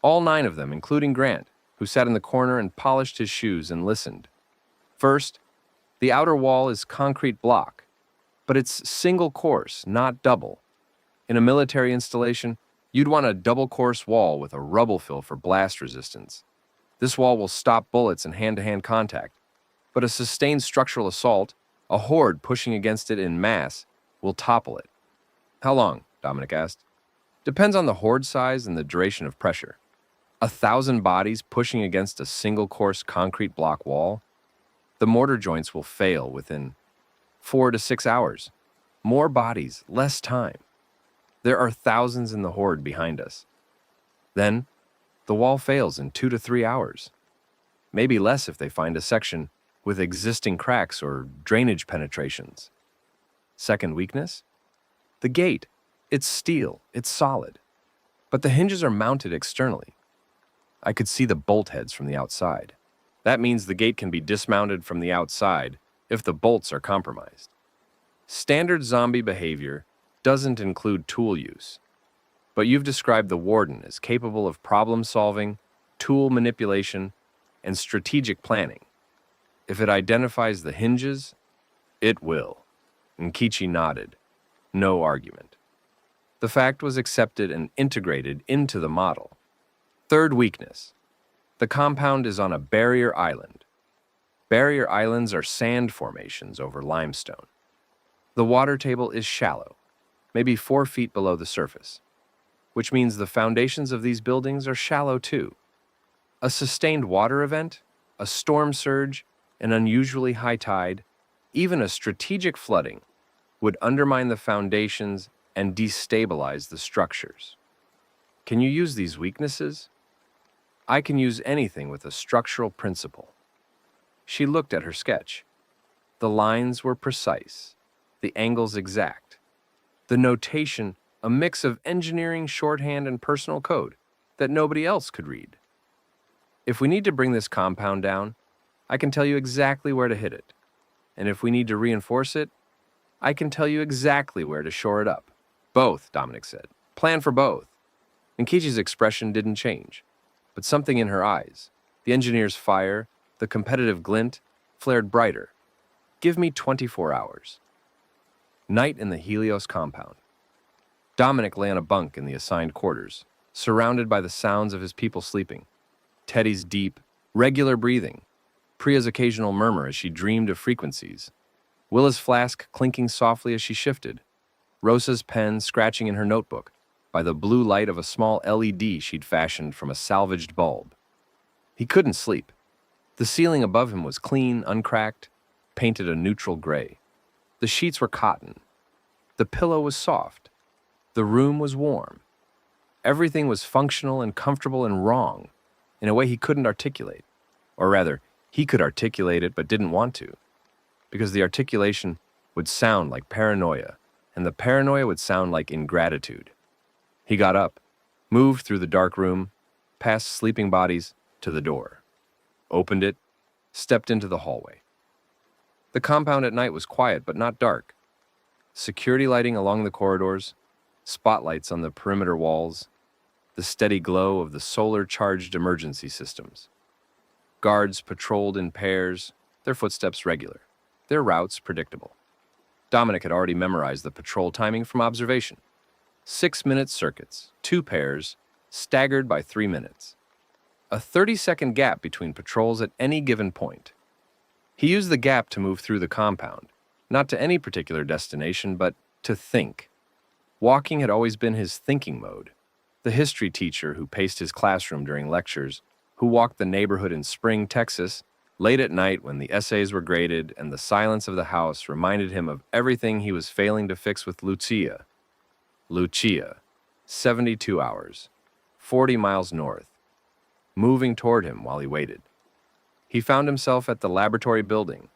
All 9 of them, including Grant, who sat in the corner and polished his shoes and listened. First, the outer wall is concrete block, but it's single course, not double. In a military installation, you'd want a double-course wall with a rubble fill for blast resistance. This wall will stop bullets and hand-to-hand contact, but a sustained structural assault, a horde pushing against it in mass, will topple it. "How long?" Dominic asked. "Depends on the horde size and the duration of pressure. 1,000 bodies pushing against a single-course concrete block wall? The mortar joints will fail within 4 to 6 hours. More bodies, less time. There are thousands in the horde behind us. Then, the wall fails in 2 to 3 hours. Maybe less if they find a section with existing cracks or drainage penetrations. Second weakness? The gate. It's steel, it's solid. But the hinges are mounted externally. I could see the bolt heads from the outside. That means the gate can be dismounted from the outside if the bolts are compromised. Standard zombie behavior doesn't include tool use, but you've described the warden as capable of problem-solving, tool manipulation, and strategic planning. If it identifies the hinges, it will. Nkechi nodded. No argument. The fact was accepted and integrated into the model. Third weakness. The compound is on a barrier island. Barrier islands are sand formations over limestone. The water table is shallow, maybe 4 feet below the surface, which means the foundations of these buildings are shallow too. A sustained water event, a storm surge, an unusually high tide, even a strategic flooding would undermine the foundations and destabilize the structures. Can you use these weaknesses? I can use anything with a structural principle. She looked at her sketch. The lines were precise, the angles exact, the notation a mix of engineering, shorthand, and personal code that nobody else could read. If we need to bring this compound down, I can tell you exactly where to hit it. And if we need to reinforce it, I can tell you exactly where to shore it up. Both, Dominic said. Plan for both. Nkechi's expression didn't change, but something in her eyes, the engineer's fire, the competitive glint, flared brighter. Give me 24 hours. Night in the Helios compound. Dominic lay on a bunk in the assigned quarters, surrounded by the sounds of his people sleeping. Teddy's deep, regular breathing, Priya's occasional murmur as she dreamed of frequencies, Willa's flask clinking softly as she shifted, Rosa's pen scratching in her notebook by the blue light of a small LED she'd fashioned from a salvaged bulb. He couldn't sleep. The ceiling above him was clean, uncracked, painted a neutral gray. The sheets were cotton. The pillow was soft. The room was warm. Everything was functional and comfortable and wrong in a way he couldn't articulate. Or rather, he could articulate it but didn't want to, because the articulation would sound like paranoia, and the paranoia would sound like ingratitude. He got up, moved through the dark room, past sleeping bodies, to the door, opened it, stepped into the hallway. The compound at night was quiet but not dark. Security lighting along the corridors, spotlights on the perimeter walls, the steady glow of the solar-charged emergency systems. Guards patrolled in pairs, their footsteps regular, their routes predictable. Dominic had already memorized the patrol timing from observation. 6-minute circuits, 2 pairs, staggered by 3 minutes. A 30-second gap between patrols at any given point. He used the gap to move through the compound, not to any particular destination, but to think. Walking had always been his thinking mode. The history teacher who paced his classroom during lectures, who walked the neighborhood in Spring, Texas, late at night when the essays were graded and the silence of the house reminded him of everything he was failing to fix with Lucia. Lucia, 72 hours, 40 miles north, moving toward him while he waited. He found himself at the laboratory building.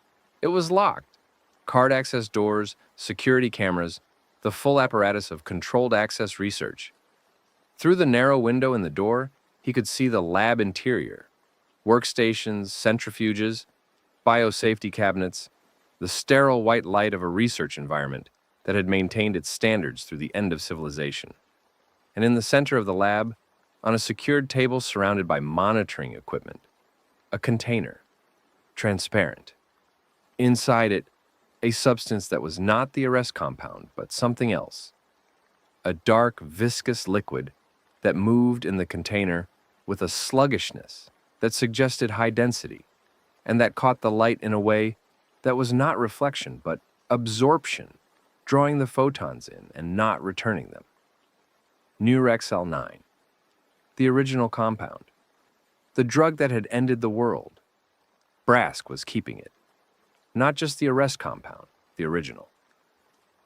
It was locked. Card access doors, security cameras, the full apparatus of controlled access research. Through the narrow window in the door, he could see the lab interior. Workstations, centrifuges, biosafety cabinets, the sterile white light of a research environment that had maintained its standards through the end of civilization. And in the center of the lab, on a secured table surrounded by monitoring equipment, a container, transparent. Inside it, a substance that was not the arrest compound, but something else. A dark, viscous liquid that moved in the container with a sluggishness that suggested high density, and that caught the light in a way that was not reflection, but absorption, drawing the photons in and not returning them. Nurex L9, the original compound, the drug that had ended the world. Brask was keeping it. Not just the arrest compound, the original.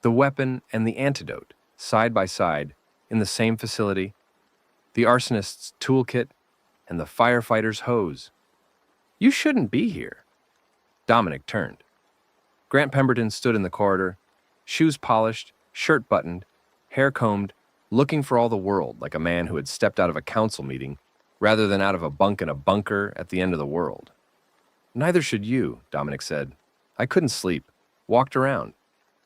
The weapon and the antidote, side by side, in the same facility, the arsonist's toolkit and the firefighter's hose. You shouldn't be here. Dominic turned. Grant Pemberton stood in the corridor, shoes polished, shirt buttoned, hair combed, looking for all the world like a man who had stepped out of a council meeting rather than out of a bunk in a bunker at the end of the world. Neither should you, Dominic said. I couldn't sleep. Walked around.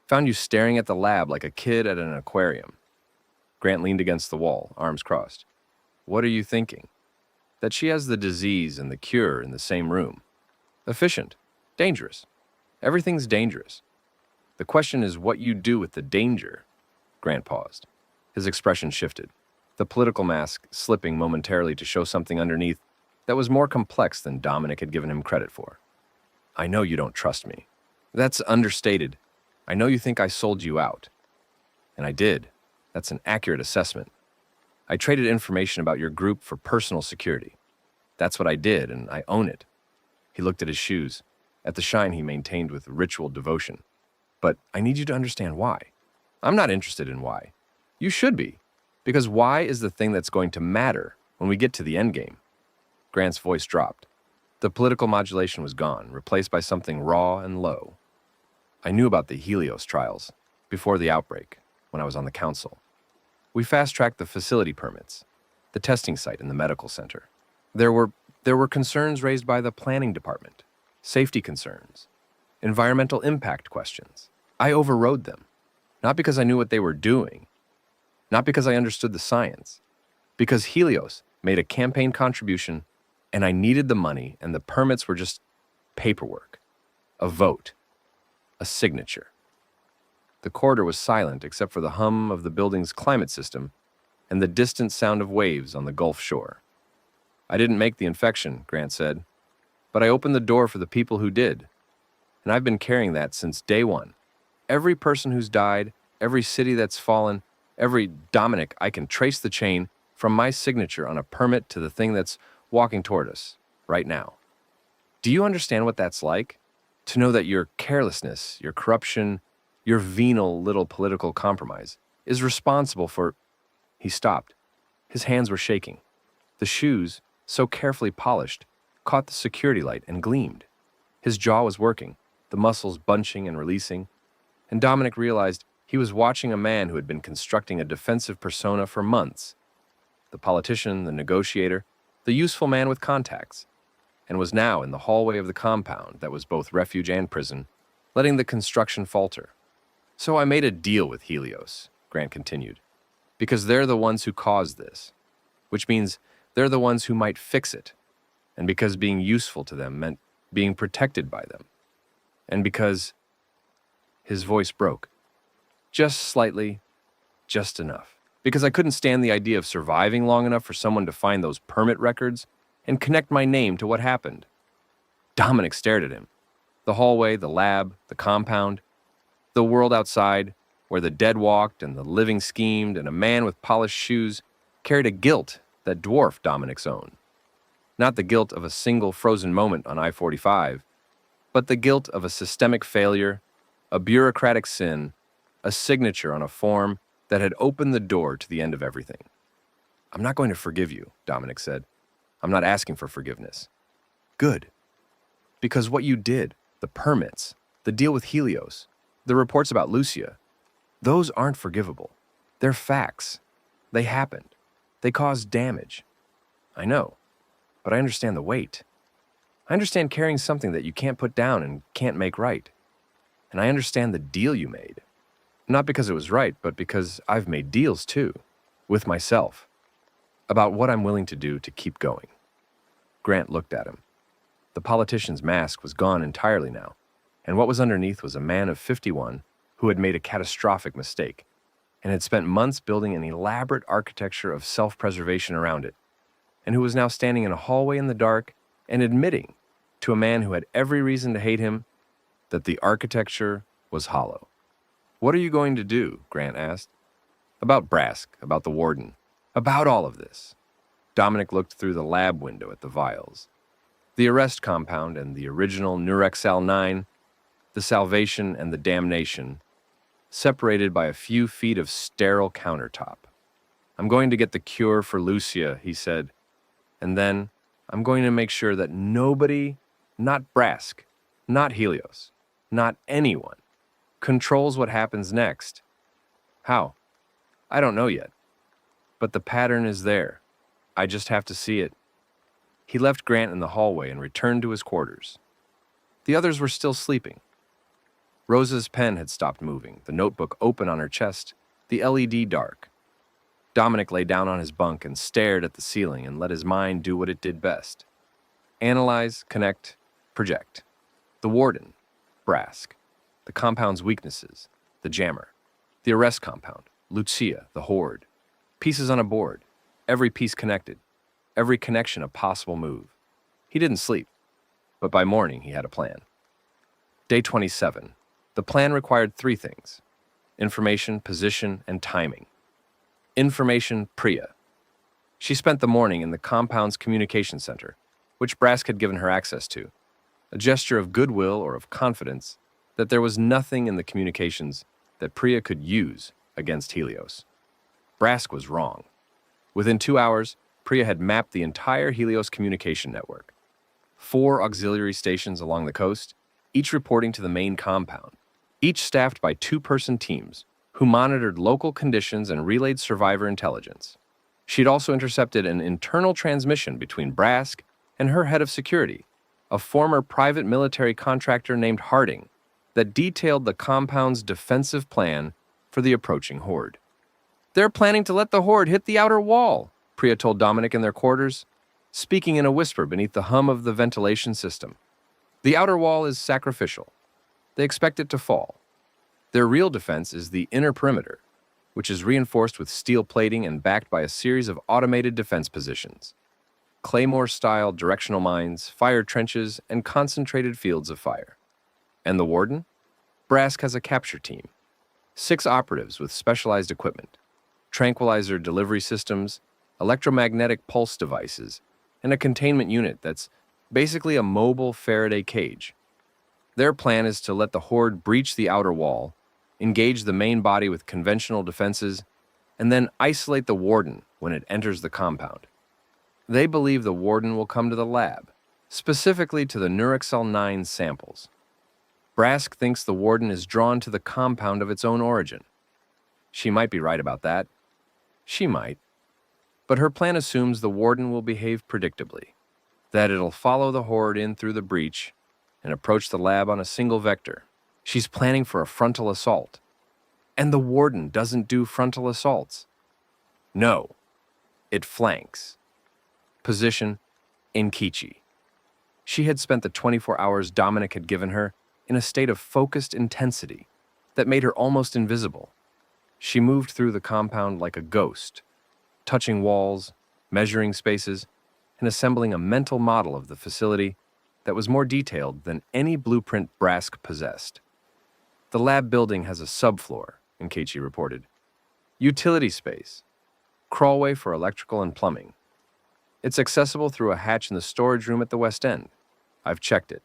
Found you staring at the lab like a kid at an aquarium. Grant leaned against the wall, arms crossed. What are you thinking? That she has the disease and the cure in the same room. Efficient. Dangerous. Everything's dangerous. The question is what you do with the danger. Grant paused. His expression shifted, the political mask slipping momentarily to show something underneath that was more complex than Dominic had given him credit for. I know you don't trust me. That's understated. I know you think I sold you out. And I did. That's an accurate assessment. I traded information about your group for personal security. That's what I did, and I own it. He looked at his shoes, at the shine he maintained with ritual devotion. But I need you to understand why. I'm not interested in why. You should be, because why is the thing that's going to matter when we get to the endgame. Grant's voice dropped. The political modulation was gone, replaced by something raw and low. I knew about the Helios trials before the outbreak, when I was on the council. We fast-tracked the facility permits, the testing site and the medical center. There were concerns raised by the planning department, safety concerns, environmental impact questions. I overrode them, not because I knew what they were doing, not because I understood the science, because Helios made a campaign contribution and I needed the money and the permits were just paperwork, a vote, a signature. The corridor was silent except for the hum of the building's climate system and the distant sound of waves on the Gulf shore. "I didn't make the infection," Grant said, "but I opened the door for the people who did, and I've been carrying that since day one. Every person who's died, every city that's fallen, every Dominic, I can trace the chain from my signature on a permit to the thing that's walking toward us right now. Do you understand what that's like? To know that your carelessness, your corruption, your venal little political compromise is responsible for—" He stopped. His hands were shaking. The shoes, so carefully polished, caught the security light and gleamed. His jaw was working, the muscles bunching and releasing, and Dominic realized he was watching a man who had been constructing a defensive persona for months. The politician, the negotiator, the useful man with contacts, and was now in the hallway of the compound that was both refuge and prison, letting the construction falter. "So I made a deal with Helios," Grant continued, "because they're the ones who caused this, which means they're the ones who might fix it, and because being useful to them meant being protected by them, and because—" His voice broke. "Just slightly, just enough. Because I couldn't stand the idea of surviving long enough for someone to find those permit records and connect my name to what happened." Dominic stared at him. The hallway, the lab, the compound, the world outside, where the dead walked and the living schemed, and a man with polished shoes carried a guilt that dwarfed Dominic's own. Not the guilt of a single frozen moment on I-45, but the guilt of a systemic failure, a bureaucratic sin, a signature on a form that had opened the door to the end of everything. "I'm not going to forgive you," Dominic said. "I'm not asking for forgiveness." "Good. Because what you did, the permits, the deal with Helios, the reports about Lucia, those aren't forgivable. They're facts. They happened. They caused damage. I know, but I understand the weight. I understand carrying something that you can't put down and can't make right. And I understand the deal you made. Not because it was right, but because I've made deals too, with myself, about what I'm willing to do to keep going." Grant looked at him. The politician's mask was gone entirely now, and what was underneath was a man of 51 who had made a catastrophic mistake and had spent months building an elaborate architecture of self-preservation around it, and who was now standing in a hallway in the dark and admitting to a man who had every reason to hate him that the architecture was hollow. "What are you going to do?" Grant asked. "About Brask, about the warden, about all of this." Dominic looked through the lab window at the vials. The arrest compound and the original Nurexal 9, the salvation and the damnation, separated by a few feet of sterile countertop. "I'm going to get the cure for Lucia," he said, "and then I'm going to make sure that nobody, not Brask, not Helios, not anyone, controls what happens next. How? I don't know yet. But the pattern is there. I just have to see it." He left Grant in the hallway and returned to his quarters. The others were still sleeping. Rosa's pen had stopped moving, the notebook open on her chest, the LED dark. Dominic lay down on his bunk and stared at the ceiling and let his mind do what it did best. Analyze, connect, project. The warden, Brask. The compound's weaknesses, the jammer. The arrest compound, Lucia, the horde. Pieces on a board, every piece connected, every connection a possible move. He didn't sleep, but by morning he had a plan. Day 27. The plan required 3 things: information, position, and timing. Information, Priya. She spent the morning in the compound's communication center, which Brask had given her access to, a gesture of goodwill or of confidence that there was nothing in the communications that Priya could use against Helios. Brask was wrong. Within 2 hours, Priya had mapped the entire Helios communication network. 4 auxiliary stations along the coast, each reporting to the main compound, each staffed by 2-person teams who monitored local conditions and relayed survivor intelligence. She'd also intercepted an internal transmission between Brask and her head of security, a former private military contractor named Harding, that detailed the compound's defensive plan for the approaching horde. "They're planning to let the horde hit the outer wall," Priya told Dominic in their quarters, speaking in a whisper beneath the hum of the ventilation system. "The outer wall is sacrificial. They expect it to fall. Their real defense is the inner perimeter. which is reinforced with steel plating and backed by a series of automated defense positions. Claymore-style directional mines, fire trenches, and concentrated fields of fire. And the warden? Brask has a capture team. 6 operatives with specialized equipment, tranquilizer delivery systems, electromagnetic pulse devices, and a containment unit that's basically a mobile Faraday cage. Their plan is to let the Horde breach the outer wall, engage the main body with conventional defenses, and then isolate the Warden when it enters the compound. They believe the Warden will come to the lab, specifically to the Neurexel 9 samples. Brask thinks the Warden is drawn to the compound of its own origin. She might be right about that. She might. But her plan assumes the Warden will behave predictably, that it'll follow the Horde in through the breach and approach the lab on a single vector. She's planning for a frontal assault. And the Warden doesn't do frontal assaults. No, it flanks. Position, Inkichi. She had spent the 24 hours Dominic had given her in a state of focused intensity that made her almost invisible. She moved through the compound like a ghost, touching walls, measuring spaces, and assembling a mental model of the facility that was more detailed than any blueprint Brask possessed. The lab building has a subfloor, Nkechi reported. Utility space, crawlway for electrical and plumbing. It's accessible through a hatch in the storage room at the west end. I've checked it.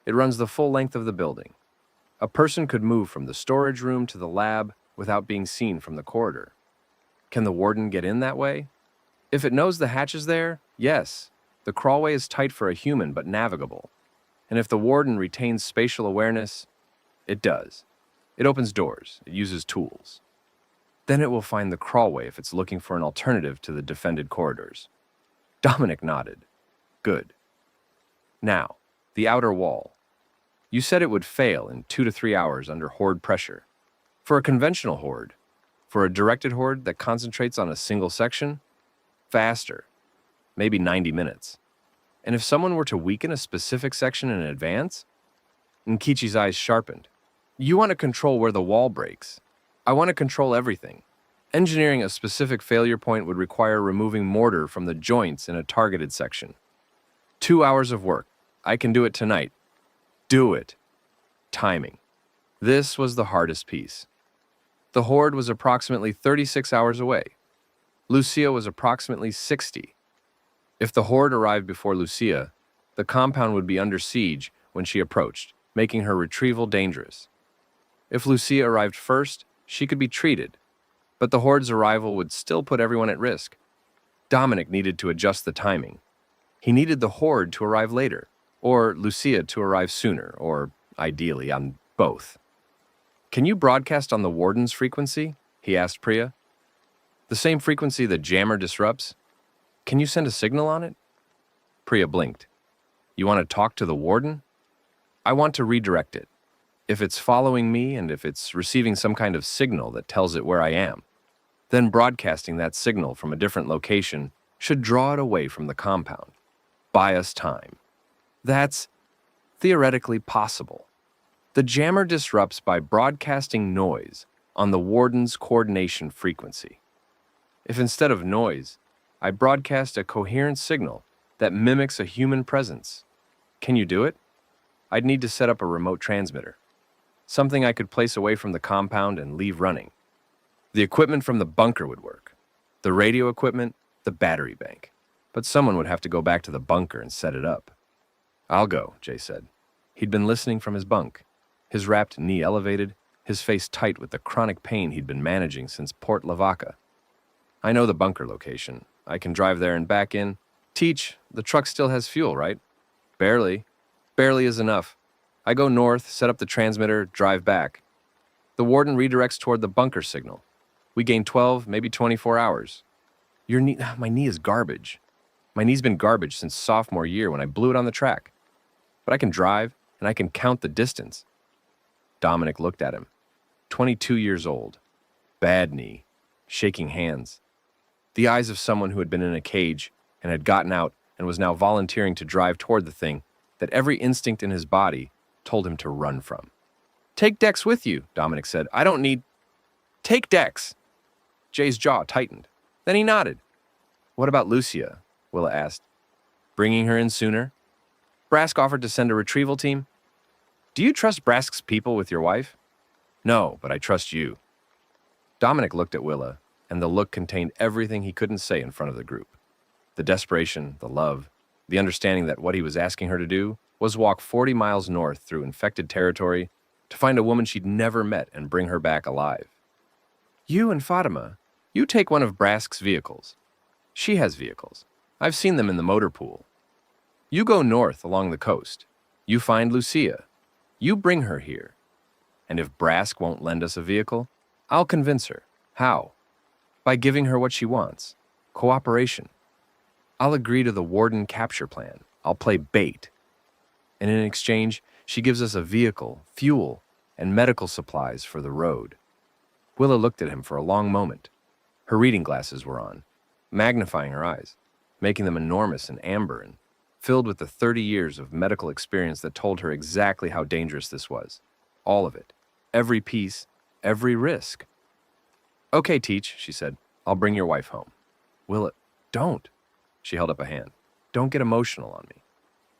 It runs the full length of the building. A person could move from the storage room to the lab without being seen from the corridor. Can the Warden get in that way? If it knows the hatch is there, yes. The crawlway is tight for a human but navigable. And if the Warden retains spatial awareness, it does. It opens doors. It uses tools. Then it will find the crawlway if it's looking for an alternative to the defended corridors. Dominic nodded. Good. Now, the outer wall. You said it would fail in 2 to 3 hours under Horde pressure. For a conventional Horde, for a directed Horde that concentrates on a single section, faster, maybe 90 minutes. And if someone were to weaken a specific section in advance? Nkichi's eyes sharpened. You want to control where the wall breaks. I want to control everything. Engineering a specific failure point would require removing mortar from the joints in a targeted section. 2 hours of work. I can do it tonight. Do it. Timing. This was the hardest piece. The Horde was approximately 36 hours away. Lucia was approximately 60. If the Horde arrived before Lucia, the compound would be under siege when she approached, making her retrieval dangerous. If Lucia arrived first, she could be treated, but the Horde's arrival would still put everyone at risk. Dominic needed to adjust the timing. He needed the Horde to arrive later, or Lucia to arrive sooner, or, ideally, on both. Can you broadcast on the Warden's frequency? He asked Priya. The same frequency the jammer disrupts? Can you send a signal on it? Priya blinked. You want to talk to the Warden? I want to redirect it. If it's following me and if it's receiving some kind of signal that tells it where I am, then broadcasting that signal from a different location should draw it away from the compound. Buy us time. That's theoretically possible. The jammer disrupts by broadcasting noise on the Warden's coordination frequency. If instead of noise, I broadcast a coherent signal that mimics a human presence, can you do it? I'd need to set up a remote transmitter, something I could place away from the compound and leave running. The equipment from the bunker would work. The radio equipment, the battery bank. But someone would have to go back to the bunker and set it up. I'll go, Jay said. He'd been listening from his bunk, his wrapped knee elevated, his face tight with the chronic pain he'd been managing since Port Lavaca. I know the bunker location. I can drive there and back in. Teach, the truck still has fuel, right? Barely. Barely is enough. I go north, set up the transmitter, drive back. The Warden redirects toward the bunker signal. We gain 12, maybe 24 hours. My knee is garbage. My knee's been garbage since sophomore year when I blew it on the track. But I can drive, and I can count the distance. Dominic looked at him. 22 years old. Bad knee. Shaking hands. The eyes of someone who had been in a cage and had gotten out and was now volunteering to drive toward the thing that every instinct in his body told him to run from. Take Dex with you, Dominic said. I don't need... Take Dex. Jay's jaw tightened. Then he nodded. What about Lucia? Willa asked. Bringing her in sooner? Brask offered to send a retrieval team. Do you trust Brask's people with your wife? No, but I trust you. Dominic looked at Willa, and the look contained everything he couldn't say in front of the group. The desperation, the love, the understanding that what he was asking her to do was walk 40 miles north through infected territory to find a woman she'd never met and bring her back alive. You and Fatima, you take one of Brask's vehicles. She has vehicles. I've seen them in the motor pool. You go north along the coast. You find Lucia. You bring her here. And if Brask won't lend us a vehicle, I'll convince her. How? By giving her what she wants. Cooperation. I'll agree to the warden capture plan. I'll play bait. And in exchange, she gives us a vehicle, fuel, and medical supplies for the road. Willa looked at him for a long moment. Her reading glasses were on, magnifying her eyes, making them enormous and amber and filled with the 30 years of medical experience that told her exactly how dangerous this was. All of it. Every piece, every risk. Okay, Teach, she said. I'll bring your wife home. Willa, don't. She held up a hand. Don't get emotional on me.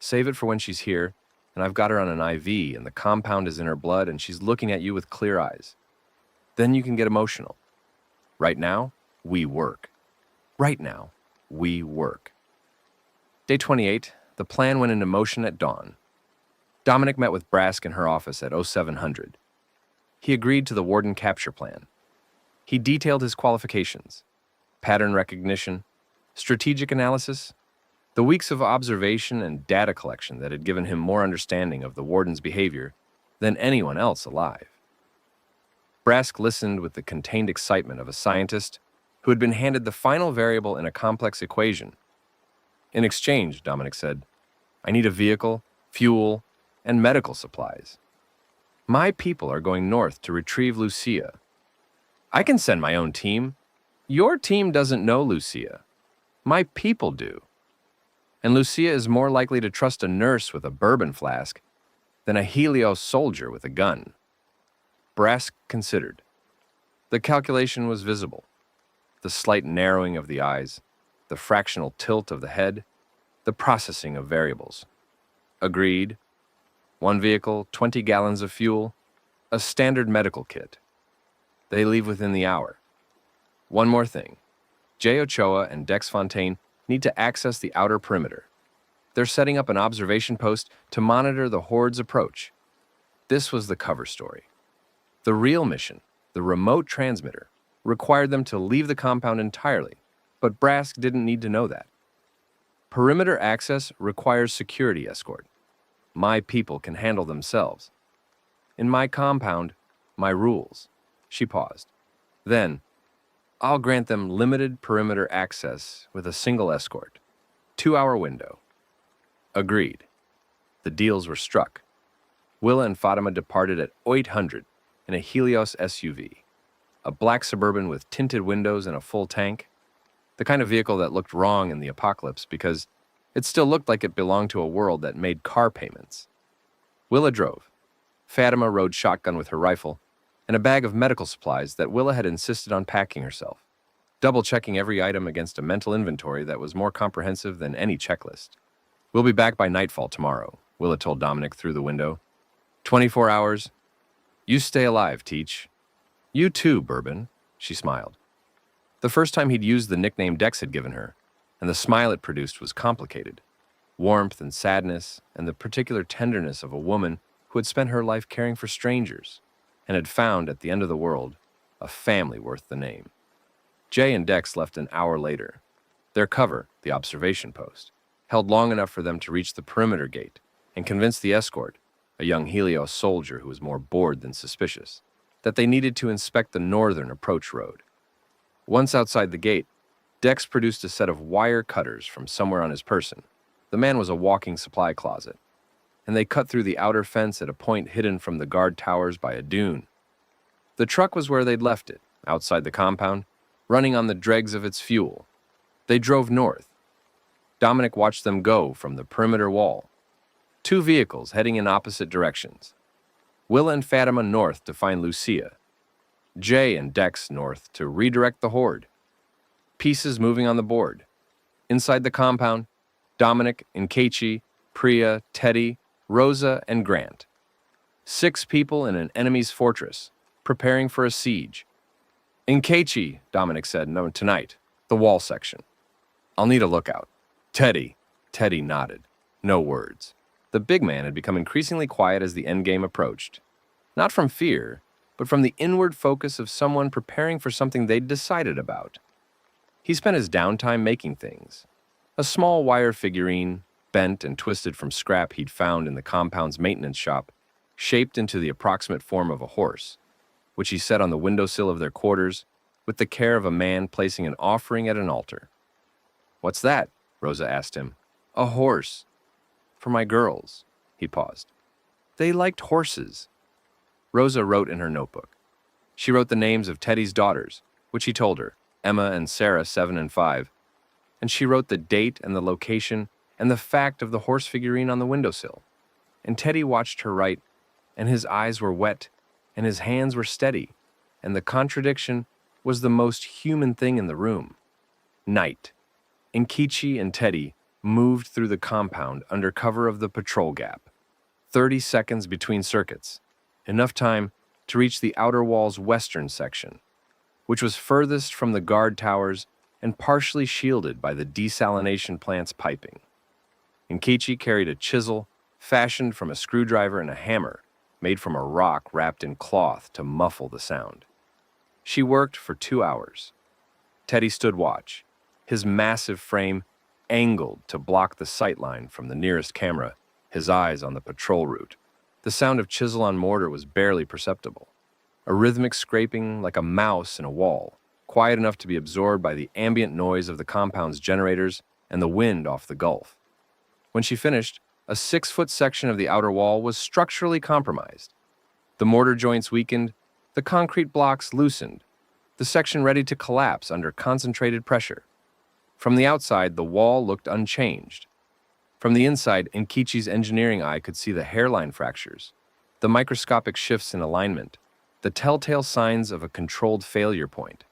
Save it for when she's here, and I've got her on an IV, and the compound is in her blood, and she's looking at you with clear eyes. Then you can get emotional. Right now, we work. Right now, we work. Day 28, the plan went into motion at dawn. Dominic met with Brask in her office at 0700. He agreed to the warden capture plan. He detailed his qualifications: pattern recognition, strategic analysis, the weeks of observation and data collection that had given him more understanding of the warden's behavior than anyone else alive. Brask listened with the contained excitement of a scientist who had been handed the final variable in a complex equation. In exchange, Dominic said, I need a vehicle, fuel, and medical supplies. My people are going north to retrieve Lucia. I can send my own team. Your team doesn't know Lucia. My people do. And Lucia is more likely to trust a nurse with a bourbon flask than a Helios soldier with a gun. Brask considered. The calculation was visible. The slight narrowing of the eyes, the fractional tilt of the head, the processing of variables. Agreed. 1 vehicle, 20 gallons of fuel, a standard medical kit. They leave within the hour. One more thing. Jay Ochoa and Dex Fontaine need to access the outer perimeter. They're setting up an observation post to monitor the horde's approach. This was the cover story. The real mission, the remote transmitter, required them to leave the compound entirely, but Brask didn't need to know that. Perimeter access requires security escort. My people can handle themselves. In my compound, my rules. She paused. Then, I'll grant them limited perimeter access with a single escort. 2-hour window. Agreed. The deals were struck. Willa and Fatima departed at 800 in a Helios SUV, a black Suburban with tinted windows and a full tank, the kind of vehicle that looked wrong in the apocalypse because it still looked like it belonged to a world that made car payments. Willa drove. Fatima rode shotgun with her rifle and a bag of medical supplies that Willa had insisted on packing herself, double-checking every item against a mental inventory that was more comprehensive than any checklist. We'll be back by nightfall tomorrow, Willa told Dominic through the window. 24 hours. You stay alive, Teach. You too, Bourbon, she smiled. The first time he'd used the nickname Dex had given her, and the smile it produced was complicated. Warmth and sadness, and the particular tenderness of a woman who had spent her life caring for strangers, and had found, at the end of the world, a family worth the name. Jay and Dex left an hour later. Their cover, the observation post, held long enough for them to reach the perimeter gate and convince the escort, a young Helios soldier who was more bored than suspicious, that they needed to inspect the northern approach road. Once outside the gate, Dex produced a set of wire cutters from somewhere on his person. The man was a walking supply closet, and they cut through the outer fence at a point hidden from the guard towers by a dune. The truck was where they'd left it, outside the compound, running on the dregs of its fuel. They drove north. Dominic watched them go from the perimeter wall. 2 vehicles heading in opposite directions. Willa and Fatima north to find Lucia. Jay and Dex north to redirect the horde. Pieces moving on the board. Inside the compound, Dominic, Nkechi, Priya, Teddy, Rosa, and Grant. 6 people in an enemy's fortress, preparing for a siege. Nkechi, Dominic said, no, tonight, the wall section. I'll need a lookout. Teddy nodded. No words. The big man had become increasingly quiet as the endgame approached. Not from fear, but from the inward focus of someone preparing for something they'd decided about. He spent his downtime making things. A small wire figurine, bent and twisted from scrap he'd found in the compound's maintenance shop, shaped into the approximate form of a horse, which he set on the windowsill of their quarters with the care of a man placing an offering at an altar. "What's that?" Rosa asked him. "A horse. For my girls." He paused. They liked horses. Rosa wrote in her notebook. She wrote the names of Teddy's daughters, which he told her, Emma and Sarah, 7 and 5, and she wrote the date and the location and the fact of the horse figurine on the windowsill. And Teddy watched her write, and his eyes were wet, and his hands were steady, and the contradiction was the most human thing in the room. Night. Nkechi and Teddy moved through the compound under cover of the patrol gap. 30 seconds between circuits, enough time to reach the outer wall's western section, which was furthest from the guard towers and partially shielded by the desalination plant's piping. Nkechi carried a chisel fashioned from a screwdriver and a hammer made from a rock wrapped in cloth to muffle the sound. She worked for 2 hours. Teddy stood watch, his massive frame angled to block the sightline from the nearest camera, his eyes on the patrol route. The sound of chisel on mortar was barely perceptible, a rhythmic scraping like a mouse in a wall, quiet enough to be absorbed by the ambient noise of the compound's generators and the wind off the Gulf. When she finished, a 6-foot section of the outer wall was structurally compromised. The mortar joints weakened, the concrete blocks loosened, the section ready to collapse under concentrated pressure. From the outside, the wall looked unchanged. From the inside, Nkechi's engineering eye could see the hairline fractures, the microscopic shifts in alignment, the telltale signs of a controlled failure point.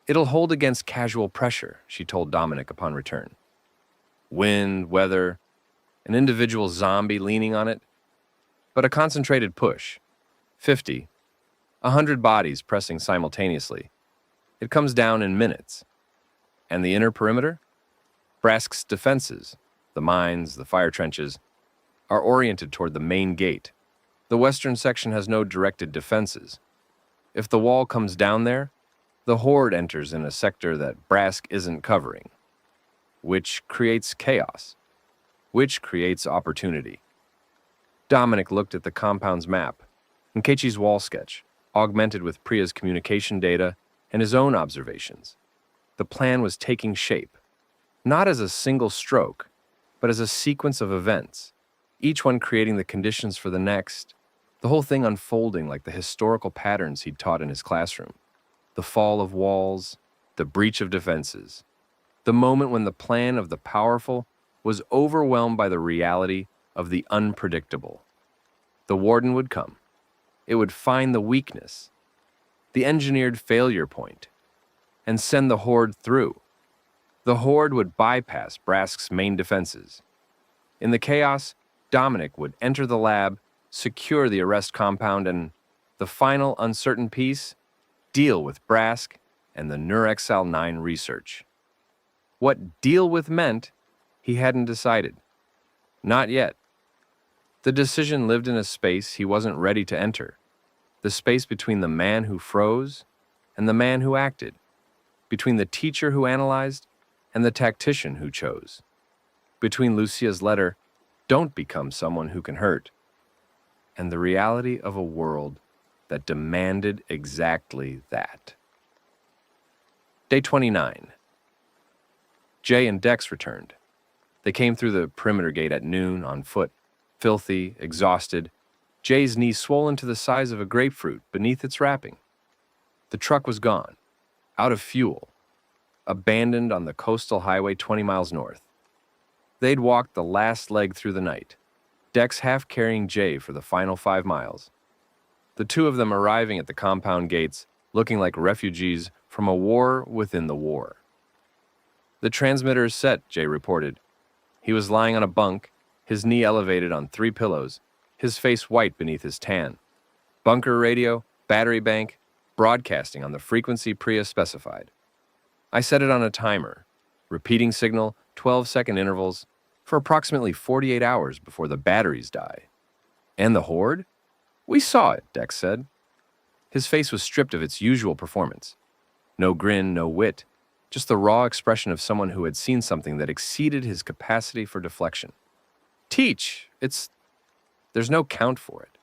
"It'll hold against casual pressure," she told Dominic upon return. Wind, weather, an individual zombie leaning on it, but a concentrated push. 50, 100 bodies pressing simultaneously. It comes down in minutes. And the inner perimeter? Brask's defenses, the mines, the fire trenches, are oriented toward the main gate. The western section has no directed defenses. If the wall comes down there, the horde enters in a sector that Brask isn't covering, which creates chaos, which creates opportunity. Dominic looked at the compound's map, Nkechi's wall sketch, augmented with Priya's communication data and his own observations. The plan was taking shape, not as a single stroke, but as a sequence of events, each one creating the conditions for the next, the whole thing unfolding like the historical patterns he'd taught in his classroom. The fall of walls, the breach of defenses, the moment when the plan of the powerful was overwhelmed by the reality of the unpredictable. The warden would come. It would find the weakness, the engineered failure point, and send the horde through. The horde would bypass Brask's main defenses. In the chaos, Dominic would enter the lab, secure the arrest compound, and the final uncertain piece, deal with Brask and the Nurexal 9 research. What deal with meant, he hadn't decided. Not yet. The decision lived in a space he wasn't ready to enter, the space between the man who froze and the man who acted, between the teacher who analyzed and the tactician who chose, between Lucia's letter, "Don't become someone who can hurt," and the reality of a world that demanded exactly that. Day 29. Jay and Dex returned. They came through the perimeter gate at noon on foot, filthy, exhausted, Jay's knee swollen to the size of a grapefruit beneath its wrapping. The truck was gone, out of fuel, abandoned on the coastal highway 20 miles north. They'd walked the last leg through the night, Dex half carrying Jay for the final 5 miles. the two of them arriving at the compound gates, looking like refugees from a war within the war. "The transmitter is set," Jay reported. He was lying on a bunk, his knee elevated on 3 pillows, his face white beneath his tan. Bunker radio, battery bank, broadcasting on the frequency Priya specified. I set it on a timer, repeating signal, 12-second intervals, for approximately 48 hours before the batteries die. "And the horde?" "We saw it," Dex said. His face was stripped of its usual performance. No grin, no wit, just the raw expression of someone who had seen something that exceeded his capacity for deflection. "Teach! There's no count for it.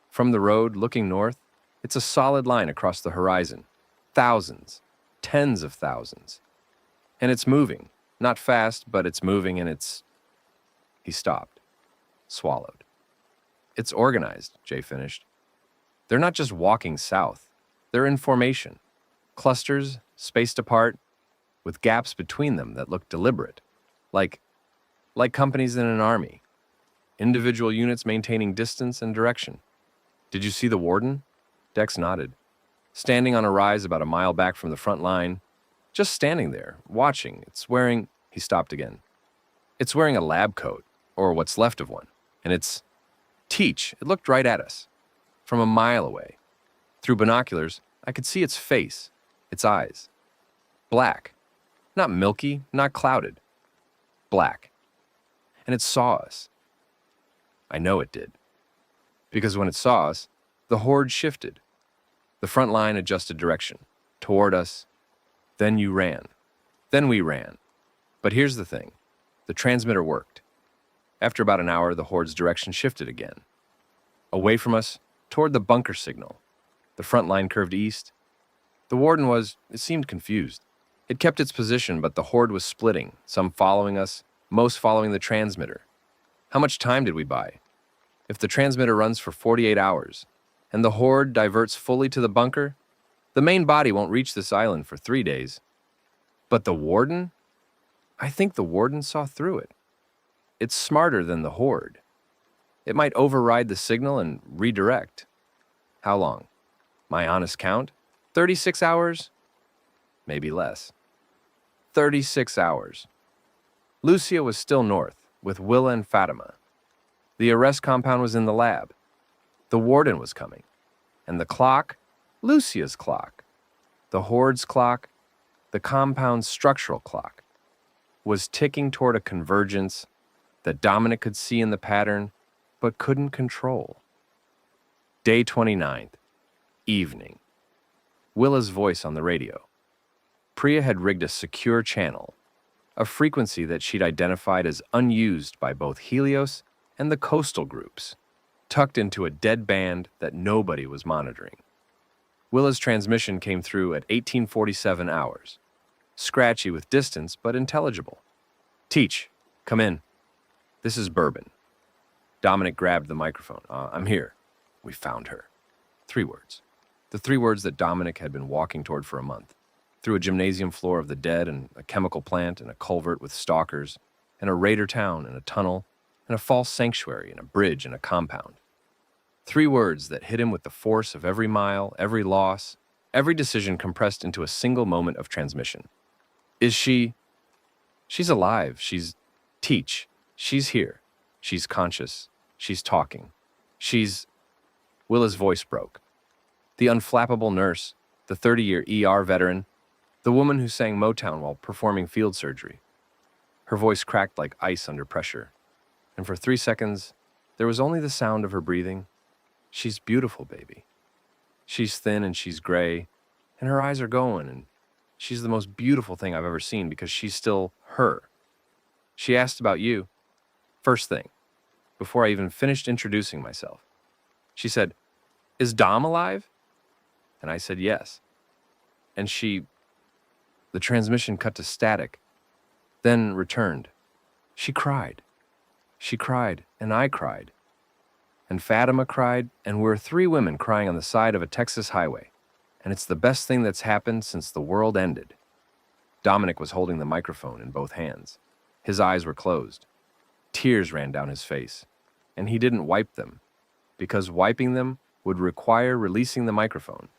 From the road, looking north, it's a solid line across the horizon. Thousands, tens of thousands. And it's moving. Not fast, but it's moving and it's..." He stopped, swallowed. "It's organized," Jay finished. "They're not just walking south. They're in formation. Clusters, spaced apart, with gaps between them that look deliberate. Like companies in an army. Individual units maintaining distance and direction. Did you see the warden?" Dex nodded. "Standing on a rise about a mile back from the front line. Just standing there, watching. It's wearing..." He stopped again. "It's wearing a lab coat, or what's left of one. And it's..." "Teach!" It looked right at us. From a mile away. Through binoculars, I could see its face, its eyes. Black. Not milky, not clouded. Black. And it saw us. I know it did. Because when it saw us, the horde shifted. The front line adjusted direction. Toward us. Then you ran. Then we ran. But here's the thing. The transmitter worked. After about an hour, the horde's direction shifted again. Away from us, toward the bunker signal. The front line curved east. The warden it seemed confused. It kept its position, but the horde was splitting, some following us, most following the transmitter. How much time did we buy? If the transmitter runs for 48 hours, and the horde diverts fully to the bunker, the main body won't reach this island for 3 days. But the warden? I think the warden saw through it. It's smarter than the horde. It might override the signal and redirect. How long? My honest count? 36 hours? Maybe less. 36 hours. Lucia was still north, with Willa and Fatima. The arrest compound was in the lab. The warden was coming. And the clock? Lucia's clock. The horde's clock, the compound's structural clock, was ticking toward a convergence that Dominic could see in the pattern, but couldn't control. Day 29th, evening. Willa's voice on the radio. Priya had rigged a secure channel, a frequency that she'd identified as unused by both Helios and the coastal groups, tucked into a dead band that nobody was monitoring. Willa's transmission came through at 1847 hours, scratchy with distance but intelligible. "Teach, come in. This is Bourbon." Dominic grabbed the microphone. "I'm here. We found her." 3 words. The 3 words that Dominic had been walking toward for a month. Through a gymnasium floor of the dead and a chemical plant and a culvert with stalkers and a raider town and a tunnel and a false sanctuary and a bridge and a compound. 3 words that hit him with the force of every mile, every loss, every decision compressed into a single moment of transmission. "Is she..." "She's alive. Teach. She's here. She's conscious. She's talking. She's..." Willa's voice broke. The unflappable nurse, the 30-year ER veteran, the woman who sang Motown while performing field surgery. Her voice cracked like ice under pressure, and for 3 seconds, there was only the sound of her breathing. "She's beautiful, baby. She's thin and she's gray, and her eyes are going, and she's the most beautiful thing I've ever seen because she's still her. She asked about you. First thing, before I even finished introducing myself. She said, 'Is Dom alive?' And I said yes. And the transmission cut to static, then returned. She cried. She cried, and I cried. And Fatima cried, and we're 3 women crying on the side of a Texas highway. And it's the best thing that's happened since the world ended." Dominic was holding the microphone in both hands. His eyes were closed. Tears ran down his face, and he didn't wipe them, because wiping them would require releasing the microphone,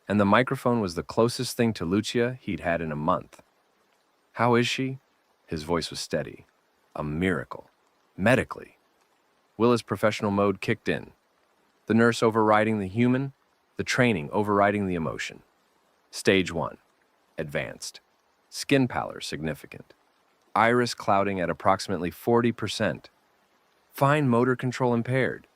and the microphone was the closest thing to Lucia he'd had in a month. "How is she?" His voice was steady. "A miracle. Medically." Willa's professional mode kicked in. The nurse overriding the human, the training overriding the emotion. Stage 1. Advanced. Skin pallor significant. Iris clouding at approximately 40%. Fine motor control impaired.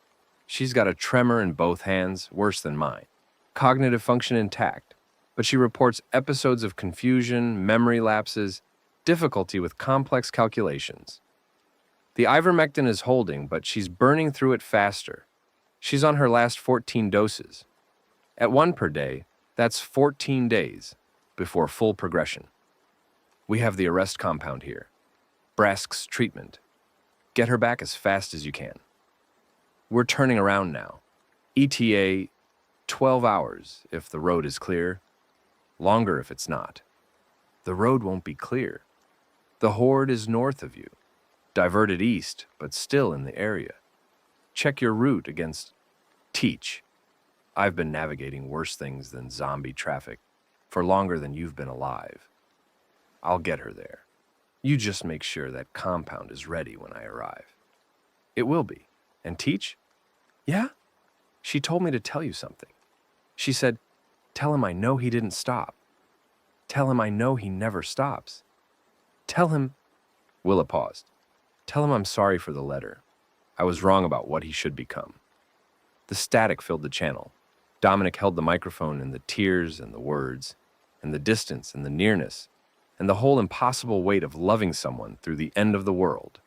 She's got a tremor in both hands, worse than mine. Cognitive function intact, but she reports episodes of confusion, memory lapses, difficulty with complex calculations. The ivermectin is holding, but she's burning through it faster. She's on her last 14 doses. At 1 per day, that's 14 days before full progression. We have the arrest compound here. Brask's treatment. Get her back as fast as you can. We're turning around now. ETA 12 hours if the road is clear. Longer if it's not. The road won't be clear. The horde is north of you. Diverted east, but still in the area. Check your route against Teach. I've been navigating worse things than zombie traffic for longer than you've been alive. I'll get her there. You just make sure that compound is ready when I arrive. It will be. And Teach? Yeah? She told me to tell you something. She said, tell him I know he didn't stop. Tell him I know he never stops. Tell him... Willa paused. Tell him I'm sorry for the letter. I was wrong about what he should become. The static filled the channel. Dominic held the microphone, and the tears and the words, and the distance and the nearness, and the whole impossible weight of loving someone through the end of the world.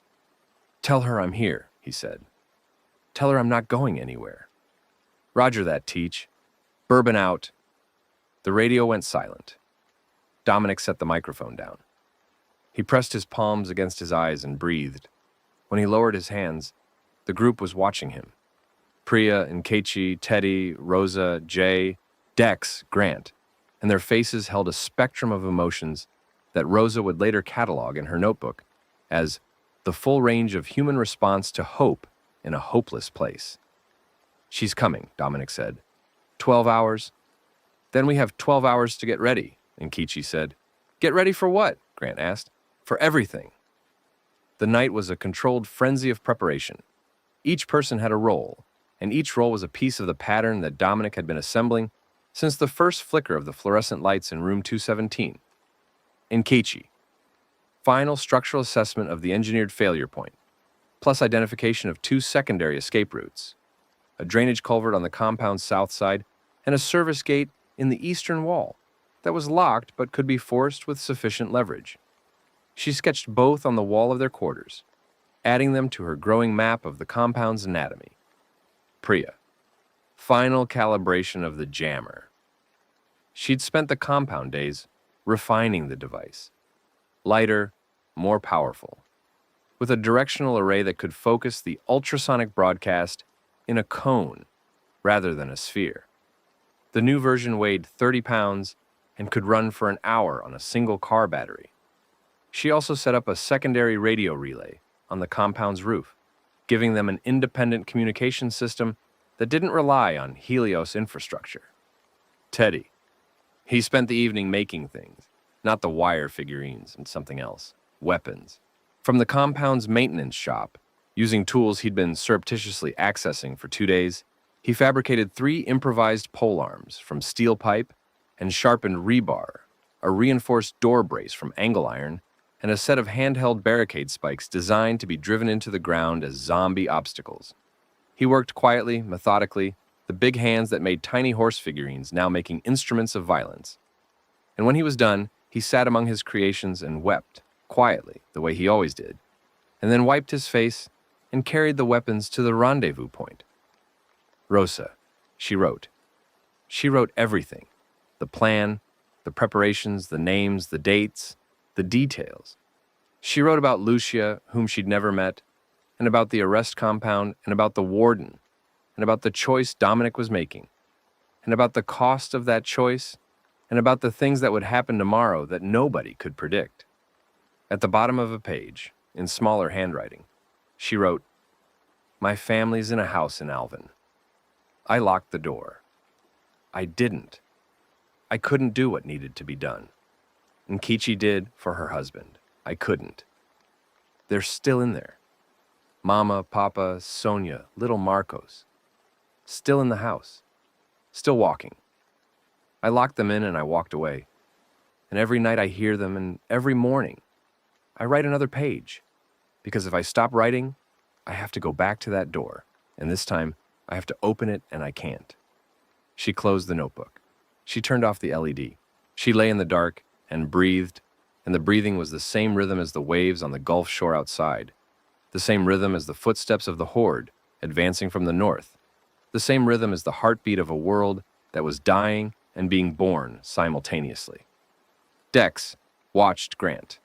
Tell her I'm here, he said. Tell her I'm not going anywhere. Roger that, Teach. Bourbon out. The radio went silent. Dominic set the microphone down. He pressed his palms against his eyes and breathed. When he lowered his hands, the group was watching him. Priya, Nkechi, Teddy, Rosa, Jay, Dex, Grant, and their faces held a spectrum of emotions that Rosa would later catalog in her notebook as the full range of human response to hope in a hopeless place. She's coming, Dominic said. 12 hours? Then we have 12 hours to get ready, Nkechi said. Get ready for what? Grant asked. For everything. The night was a controlled frenzy of preparation. Each person had a role, and each role was a piece of the pattern that Dominic had been assembling since the first flicker of the fluorescent lights in room 217. Nkechi. Final structural assessment of the engineered failure point, plus identification of 2 secondary escape routes, a drainage culvert on the compound's south side, and a service gate in the eastern wall that was locked but could be forced with sufficient leverage. She sketched both on the wall of their quarters, adding them to her growing map of the compound's anatomy. Priya. Final calibration of the jammer. She'd spent the compound days refining the device. Lighter, more powerful, with a directional array that could focus the ultrasonic broadcast in a cone rather than a sphere. The new version weighed 30 pounds and could run for an hour on a single car battery. She also set up a secondary radio relay on the compound's roof, giving them an independent communication system that didn't rely on Helios infrastructure. Teddy. He spent the evening making things, not the wire figurines and something else, weapons. From the compound's maintenance shop, using tools he'd been surreptitiously accessing for 2 days, he fabricated 3 improvised polearms from steel pipe and sharpened rebar, a reinforced door brace from angle iron, and a set of handheld barricade spikes designed to be driven into the ground as zombie obstacles. He worked quietly, methodically, the big hands that made tiny horse figurines now making instruments of violence. And when he was done, he sat among his creations and wept, quietly, the way he always did, and then wiped his face and carried the weapons to the rendezvous point. Rosa, she wrote. She wrote everything. The plan, the preparations, the names, the dates, the details. She wrote about Lucia, whom she'd never met, and about the arrest compound, and about the warden, and about the choice Dominic was making, and about the cost of that choice, and about the things that would happen tomorrow that nobody could predict. At the bottom of a page, in smaller handwriting, she wrote, My family's in a house in Alvin. I locked the door. I didn't. I couldn't do what needed to be done. And Kichi did for her husband. I couldn't. They're still in there. Mama, Papa, Sonia, little Marcos. Still in the house. Still walking. I locked them in and I walked away. And every night I hear them, and every morning I write another page. Because if I stop writing, I have to go back to that door. And this time, I have to open it and I can't. She closed the notebook. She turned off the LED. She lay in the dark and breathed, and the breathing was the same rhythm as the waves on the Gulf shore outside, the same rhythm as the footsteps of the horde advancing from the north, the same rhythm as the heartbeat of a world that was dying and being born simultaneously. Dex watched Grant,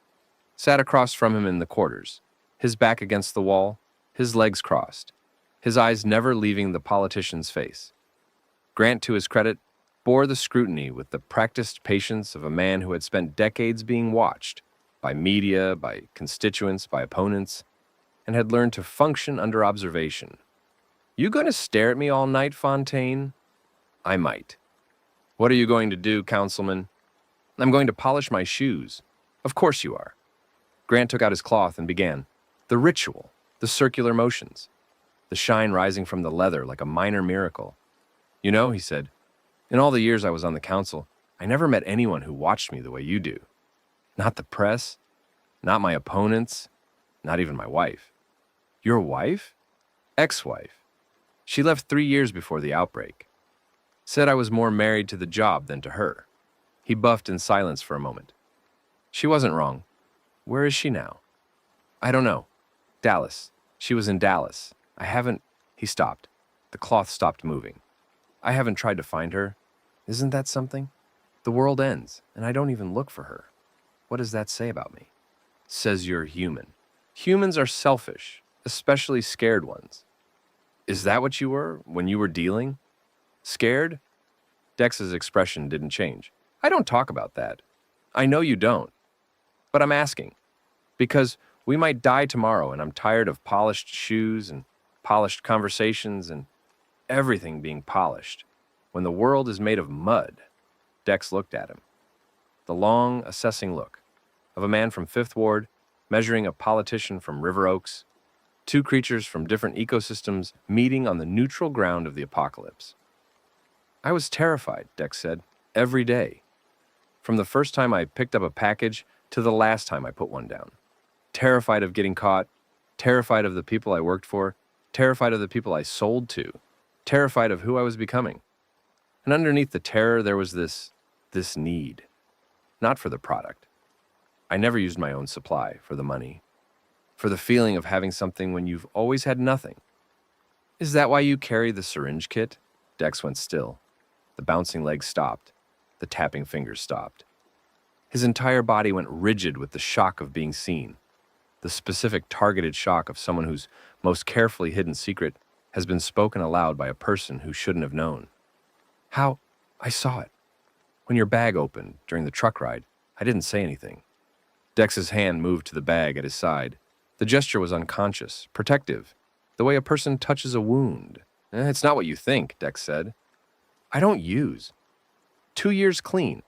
sat across from him in the quarters, his back against the wall, his legs crossed, his eyes never leaving the politician's face. Grant, to his credit, bore the scrutiny with the practiced patience of a man who had spent decades being watched by media, by constituents, by opponents, and had learned to function under observation. You going to stare at me all night, Fontaine? I might. What are you going to do, Councilman? I'm going to polish my shoes. Of course you are. Grant took out his cloth and began. The ritual, the circular motions, the shine rising from the leather like a minor miracle. You know, he said, in all the years I was on the council, I never met anyone who watched me the way you do. Not the press, not my opponents, not even my wife. Your wife? Ex-wife. She left 3 years before the outbreak. Said I was more married to the job than to her. He buffed in silence for a moment. She wasn't wrong. Where is she now? I don't know. Dallas. She was in Dallas. I haven't... He stopped. The cloth stopped moving. I haven't tried to find her. Isn't that something? The world ends, and I don't even look for her. What does that say about me? Says you're human. Humans are selfish, especially scared ones. Is that what you were when you were dealing? Scared? Dex's expression didn't change. I don't talk about that. I know you don't. But I'm asking. Because we might die tomorrow, and I'm tired of polished shoes and polished conversations and everything being polished, when the world is made of mud. Dex looked at him. The long, assessing look of a man from Fifth Ward measuring a politician from River Oaks, two creatures from different ecosystems meeting on the neutral ground of the apocalypse. I was terrified, Dex said, every day. From the first time I picked up a package to the last time I put one down. Terrified of getting caught, terrified of the people I worked for, terrified of the people I sold to, terrified of who I was becoming. And underneath the terror, there was this need. Not for the product. I never used my own supply for the money. For the feeling of having something when you've always had nothing. Is that why you carry the syringe kit? Dex went still. The bouncing legs stopped. The tapping fingers stopped. His entire body went rigid with the shock of being seen. The specific targeted shock of someone whose most carefully hidden secret has been spoken aloud by a person who shouldn't have known. How? I saw it. When your bag opened during the truck ride, I didn't say anything. Dex's hand moved to the bag at his side. The gesture was unconscious, protective, the way a person touches a wound. It's not what you think, Dex said. I don't use. 2 years clean.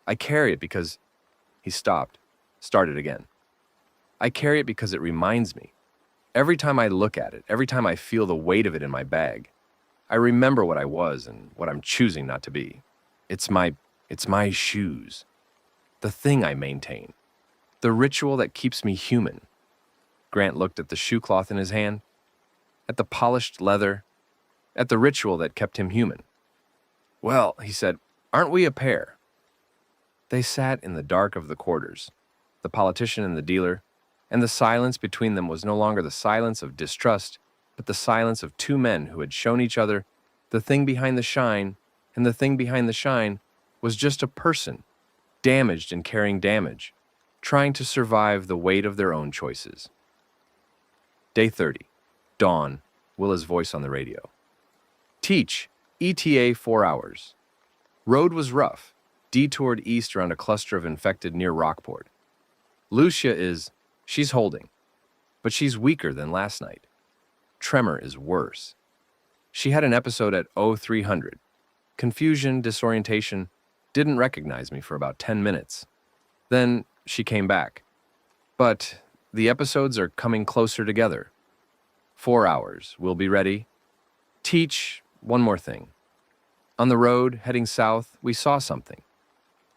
I carry it because... He stopped, started again. I carry it because it reminds me. Every time I look at it, every time I feel the weight of it in my bag, I remember what I was and what I'm choosing not to be. It's my shoes. The thing I maintain. The ritual that keeps me human. Grant looked at the shoe cloth in his hand, at the polished leather, at the ritual that kept him human. Well, he said, aren't we a pair? They sat in the dark of the quarters, the politician and the dealer, and the silence between them was no longer the silence of distrust, but the silence of two men who had shown each other the thing behind the shine, and the thing behind the shine was just a person, damaged and carrying damage, trying to survive the weight of their own choices. Day 30. Dawn. Willa's voice on the radio. Teach. ETA 4 hours. Road was rough. Detoured east around a cluster of infected near Rockport. Lucia she's holding, but she's weaker than last night. Tremor is worse. She had an episode at 0300. Confusion, disorientation, didn't recognize me for about 10 minutes. Then she came back. But the episodes are coming closer together. 4 hours, we'll be ready. Teach, one more thing. On the road, heading south, we saw something.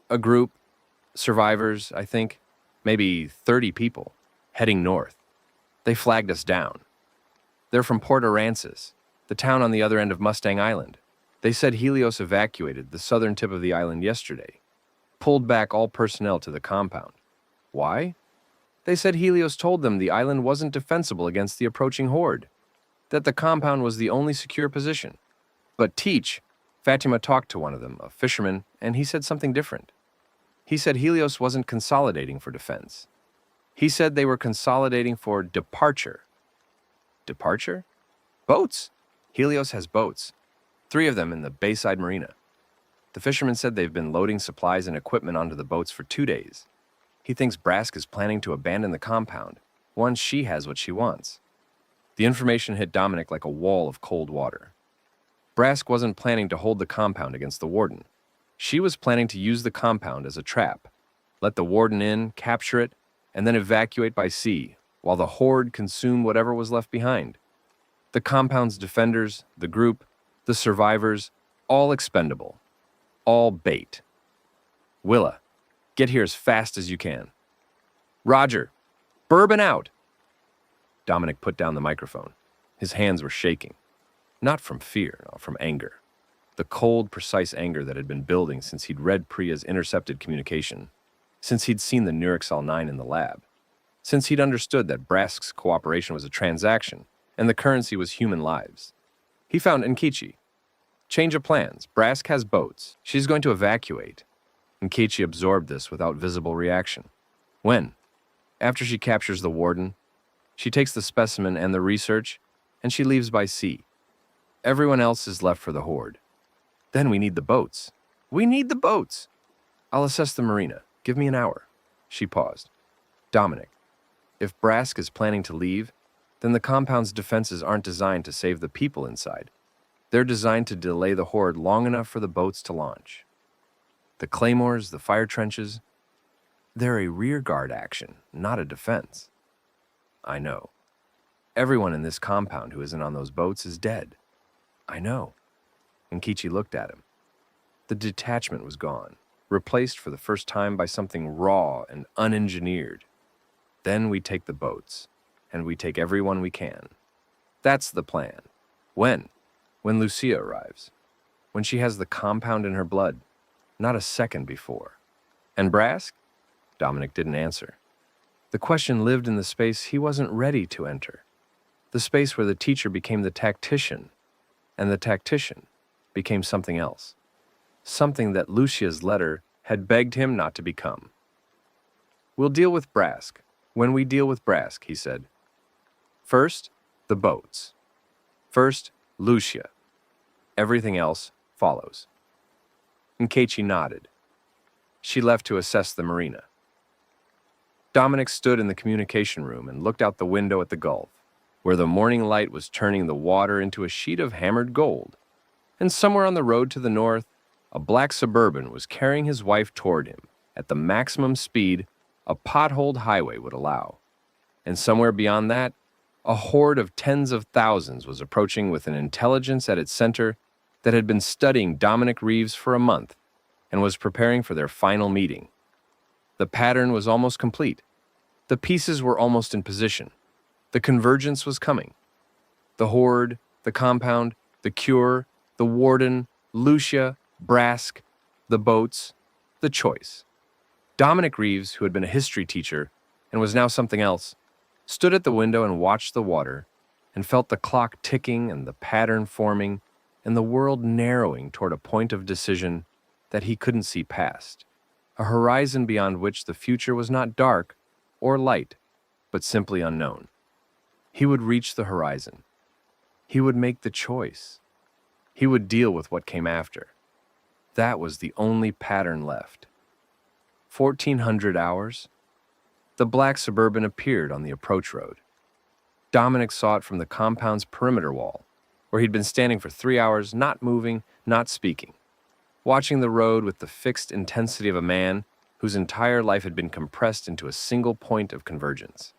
A group, survivors, I think, maybe 30 people, heading north. They flagged us down. They're from Port Aransas, the town on the other end of Mustang Island. They said Helios evacuated the southern tip of the island yesterday, pulled back all personnel to the compound. Why? They said Helios told them the island wasn't defensible against the approaching horde, that the compound was the only secure position. But Teach, Fatima talked to one of them, a fisherman, and he said something different. He said Helios wasn't consolidating for defense. He said they were consolidating for departure. Departure? Boats. Helios has boats. 3 of them in the Bayside Marina. The fisherman said they've been loading supplies and equipment onto the boats for 2 days. He thinks Brask is planning to abandon the compound once she has what she wants. The information hit Dominic like a wall of cold water. Brask wasn't planning to hold the compound against the warden. She was planning to use the compound as a trap, let the warden in, capture it, and then evacuate by sea, while the horde consumed whatever was left behind. The compound's defenders, the group, the survivors, all expendable. All bait. Willa, get here as fast as you can. Roger, bourbon out. Dominic put down the microphone. His hands were shaking. Not from fear, no, from anger. The cold, precise anger that had been building since he'd read Priya's intercepted communication, since he'd seen the Nurixol 9 in the lab, since he'd understood that Brask's cooperation was a transaction and the currency was human lives. He found Nkichi. Change of plans. Brask has boats. She's going to evacuate. Nkichi absorbed this without visible reaction. When? After she captures the warden, she takes the specimen and the research, and she leaves by sea. Everyone else is left for the horde. Then we need the boats. We need the boats. I'll assess the marina. Give me an hour. She paused. Dominic, if Brask is planning to leave, then the compound's defenses aren't designed to save the people inside. They're designed to delay the horde long enough for the boats to launch. The claymores, the fire trenches, they're a rearguard action, not a defense. I know. Everyone in this compound who isn't on those boats is dead. I know. Nkichi looked at him. The detachment was gone, replaced for the first time by something raw and unengineered. Then we take the boats, and we take everyone we can. That's the plan. When? When Lucia arrives. When she has the compound in her blood, not a second before. And Brask? Dominic didn't answer. The question lived in the space he wasn't ready to enter. The space where the teacher became the tactician, and the tactician became something else. Something that Lucia's letter had begged him not to become. We'll deal with Brask when we deal with Brask, he said. First, the boats. First, Lucia. Everything else follows. Nkechi nodded. She left to assess the marina. Dominic stood in the communication room and looked out the window at the Gulf, where the morning light was turning the water into a sheet of hammered gold. And somewhere on the road to the north, a black Suburban was carrying his wife toward him at the maximum speed a potholed highway would allow. And somewhere beyond that, a horde of tens of thousands was approaching with an intelligence at its center that had been studying Dominic Reeves for a month and was preparing for their final meeting. The pattern was almost complete. The pieces were almost in position. The convergence was coming. The horde, the compound, the cure, the warden, Lucia, Brask, the boats, the choice. Dominic Reeves, who had been a history teacher and was now something else, stood at the window and watched the water and felt the clock ticking and the pattern forming and the world narrowing toward a point of decision that he couldn't see past, a horizon beyond which the future was not dark or light, but simply unknown. He would reach the horizon. He would make the choice. He would deal with what came after. That was the only pattern left. 1400 hours. The black Suburban appeared on the approach road. Dominic saw it from the compound's perimeter wall, where he'd been standing for 3 hours, not moving, not speaking, watching the road with the fixed intensity of a man whose entire life had been compressed into a single point of convergence.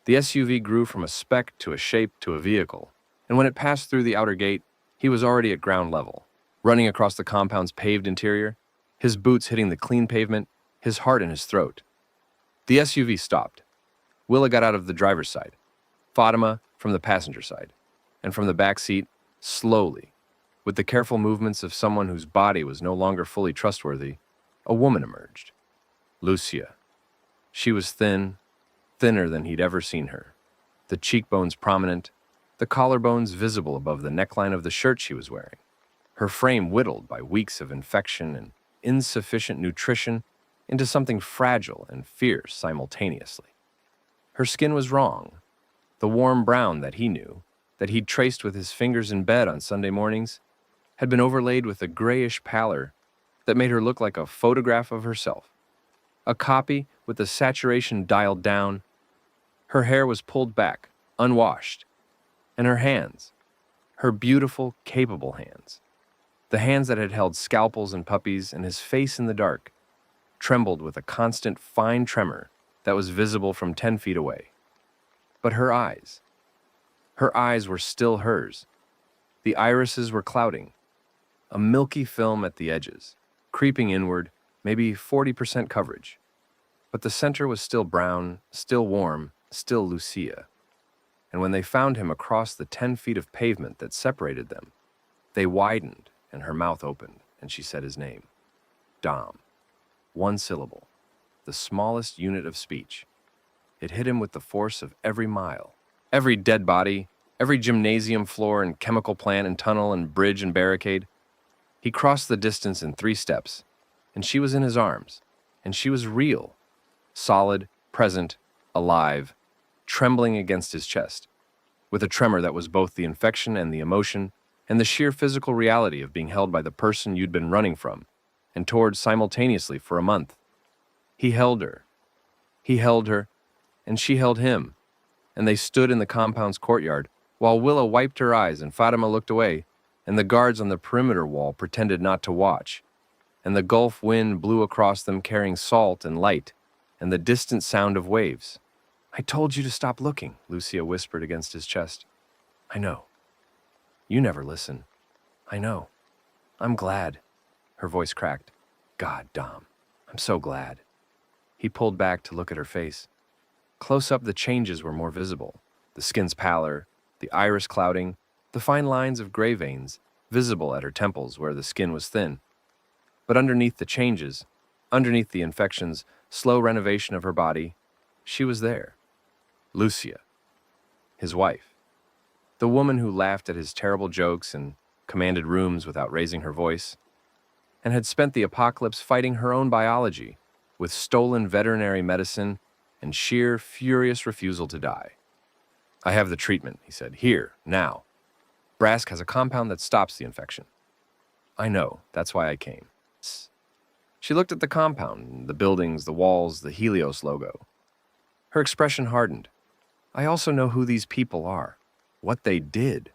The SUV grew from a speck to a shape to a vehicle, and when it passed through the outer gate, he was already at ground level, running across the compound's paved interior, his boots hitting the clean pavement, his heart in his throat. The SUV stopped. Willa got out of the driver's side, Fatima from the passenger side, and from the back seat, slowly, with the careful movements of someone whose body was no longer fully trustworthy, a woman emerged. Lucia. She was thin, thinner than he'd ever seen her, the cheekbones prominent, the collarbones visible above the neckline of the shirt she was wearing, her frame whittled by weeks of infection and insufficient nutrition into something fragile and fierce simultaneously. Her skin was wrong, the warm brown that he knew, that he'd traced with his fingers in bed on Sunday mornings, had been overlaid with a grayish pallor that made her look like a photograph of herself, a copy with the saturation dialed down. Her hair was pulled back, unwashed, and her hands, her beautiful, capable hands, the hands that had held scalpels and puppies and his face in the dark, trembled with a constant fine tremor that was visible from 10 feet away. But her eyes were still hers. The irises were clouding, a milky film at the edges, creeping inward, maybe 40% coverage. But the center was still brown, still warm, still Lucia. And when they found him across the 10 feet of pavement that separated them, they widened and her mouth opened, and she said his name. Dom. One syllable, the smallest unit of speech. It hit him with the force of every mile, every dead body, every gymnasium floor and chemical plant and tunnel and bridge and barricade. He crossed the distance in 3 steps, and she was in his arms, and she was real, solid, present, alive, trembling against his chest, with a tremor that was both the infection and the emotion and the sheer physical reality of being held by the person you'd been running from and towards simultaneously for a month. He held her, and she held him, and they stood in the compound's courtyard while Willa wiped her eyes and Fatima looked away, and the guards on the perimeter wall pretended not to watch, and the Gulf wind blew across them carrying salt and light, and the distant sound of waves. "I told you to stop looking," Lucia whispered against his chest. "I know. You never listen. I know. I'm glad." Her voice cracked. "God, Dom, I'm so glad." He pulled back to look at her face. Close up, the changes were more visible. The skin's pallor, the iris clouding, the fine lines of gray veins visible at her temples where the skin was thin. But underneath the changes, underneath the infection's slow renovation of her body, she was there. Lucia, his wife. The woman who laughed at his terrible jokes and commanded rooms without raising her voice, and had spent the apocalypse fighting her own biology with stolen veterinary medicine and sheer, furious refusal to die. "I have the treatment," he said. "Here, now. Brask has a compound that stops the infection." "I know, that's why I came." She looked at the compound, the buildings, the walls, the Helios logo. Her expression hardened. "I also know who these people are, what they did."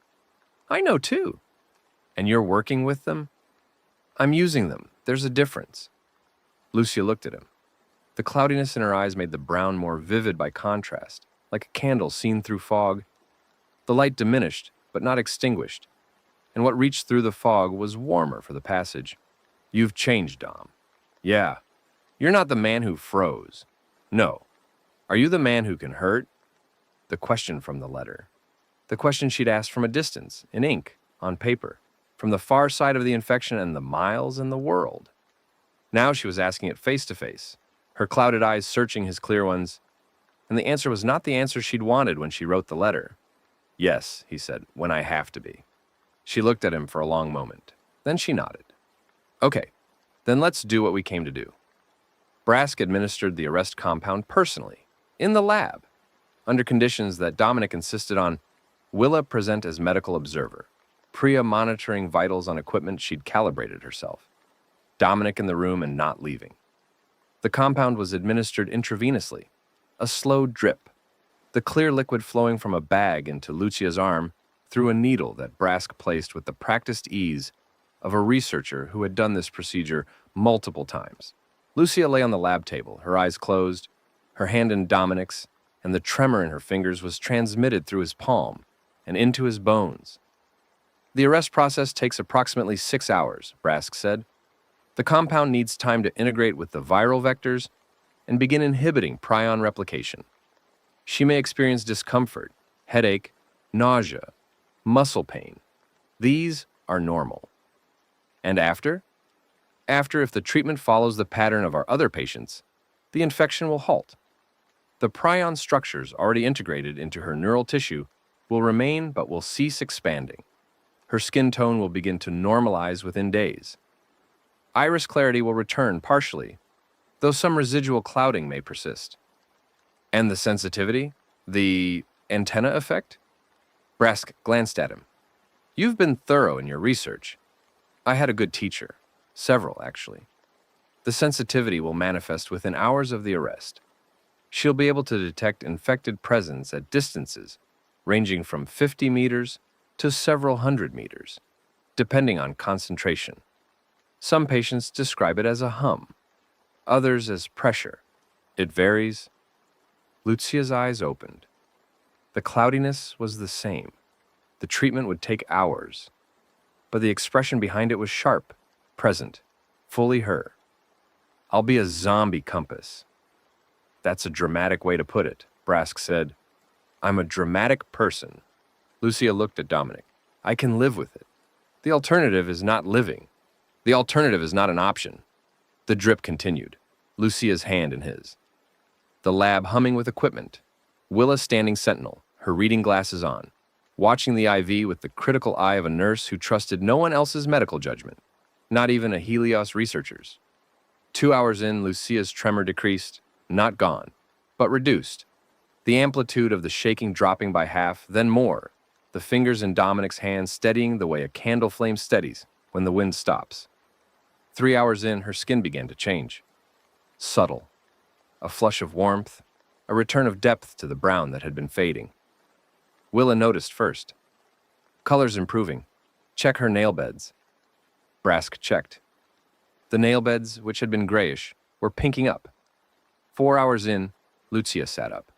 "I know too." "And you're working with them?" "I'm using them. There's a difference." Lucia looked at him. The cloudiness in her eyes made the brown more vivid by contrast, like a candle seen through fog. The light diminished, but not extinguished, and what reached through the fog was warmer for the passage. "You've changed, Dom." "Yeah. You're not the man who froze." "No. Are you the man who can hurt?" The question from the letter. The question she'd asked from a distance, in ink, on paper, from the far side of the infection and the miles in the world. Now she was asking it face to face, her clouded eyes searching his clear ones, and the answer was not the answer she'd wanted when she wrote the letter. "Yes," he said, "when I have to be." She looked at him for a long moment. Then she nodded. "Okay, then let's do what we came to do." Brask administered the arrest compound personally, in the lab, under conditions that Dominic insisted on. Willa present as medical observer, Priya monitoring vitals on equipment she'd calibrated herself, Dominic in the room and not leaving. The compound was administered intravenously, a slow drip, the clear liquid flowing from a bag into Lucia's arm, through a needle that Brask placed with the practiced ease of a researcher who had done this procedure multiple times. Lucia lay on the lab table, her eyes closed, her hand in Dominic's, and the tremor in her fingers was transmitted through his palm and into his bones. The arrest process takes approximately 6 hours, Brask said. The compound needs time to integrate with the viral vectors and begin inhibiting prion replication. She may experience discomfort, headache, nausea, muscle pain. These are normal. And after? After, if the treatment follows the pattern of our other patients, the infection will halt. The prion structures already integrated into her neural tissue will remain but will cease expanding. Her skin tone will begin to normalize within days. Iris clarity will return partially, though some residual clouding may persist. And the sensitivity? The antenna effect? Brask glanced at him. You've been thorough in your research. I had a good teacher. Several, actually. The sensitivity will manifest within hours of the arrest. She'll be able to detect infected presence at distances ranging from 50 meters to several hundred meters, depending on concentration. Some patients describe it as a hum, others as pressure. It varies. Lucia's eyes opened. The cloudiness was the same. The treatment would take hours, but the expression behind it was sharp, present, fully her. I'll be a zombie compass. That's a dramatic way to put it, Brask said. I'm a dramatic person. Lucia looked at Dominic. I can live with it. The alternative is not living. The alternative is not an option. The drip continued, Lucia's hand in his. The lab humming with equipment. Willa standing sentinel, her reading glasses on, watching the IV with the critical eye of a nurse who trusted no one else's medical judgment, not even a Helios researcher's. 2 hours in, Lucia's tremor decreased, not gone, but reduced. The amplitude of the shaking dropping by half, then more, the fingers in Dominic's hand steadying the way a candle flame steadies when the wind stops. 3 hours in, her skin began to change. Subtle. A flush of warmth, a return of depth to the brown that had been fading. Willa noticed first. Colors improving. Check her nail beds. Brask checked. The nail beds, which had been grayish, were pinking up. 4 hours in, Lucia sat up.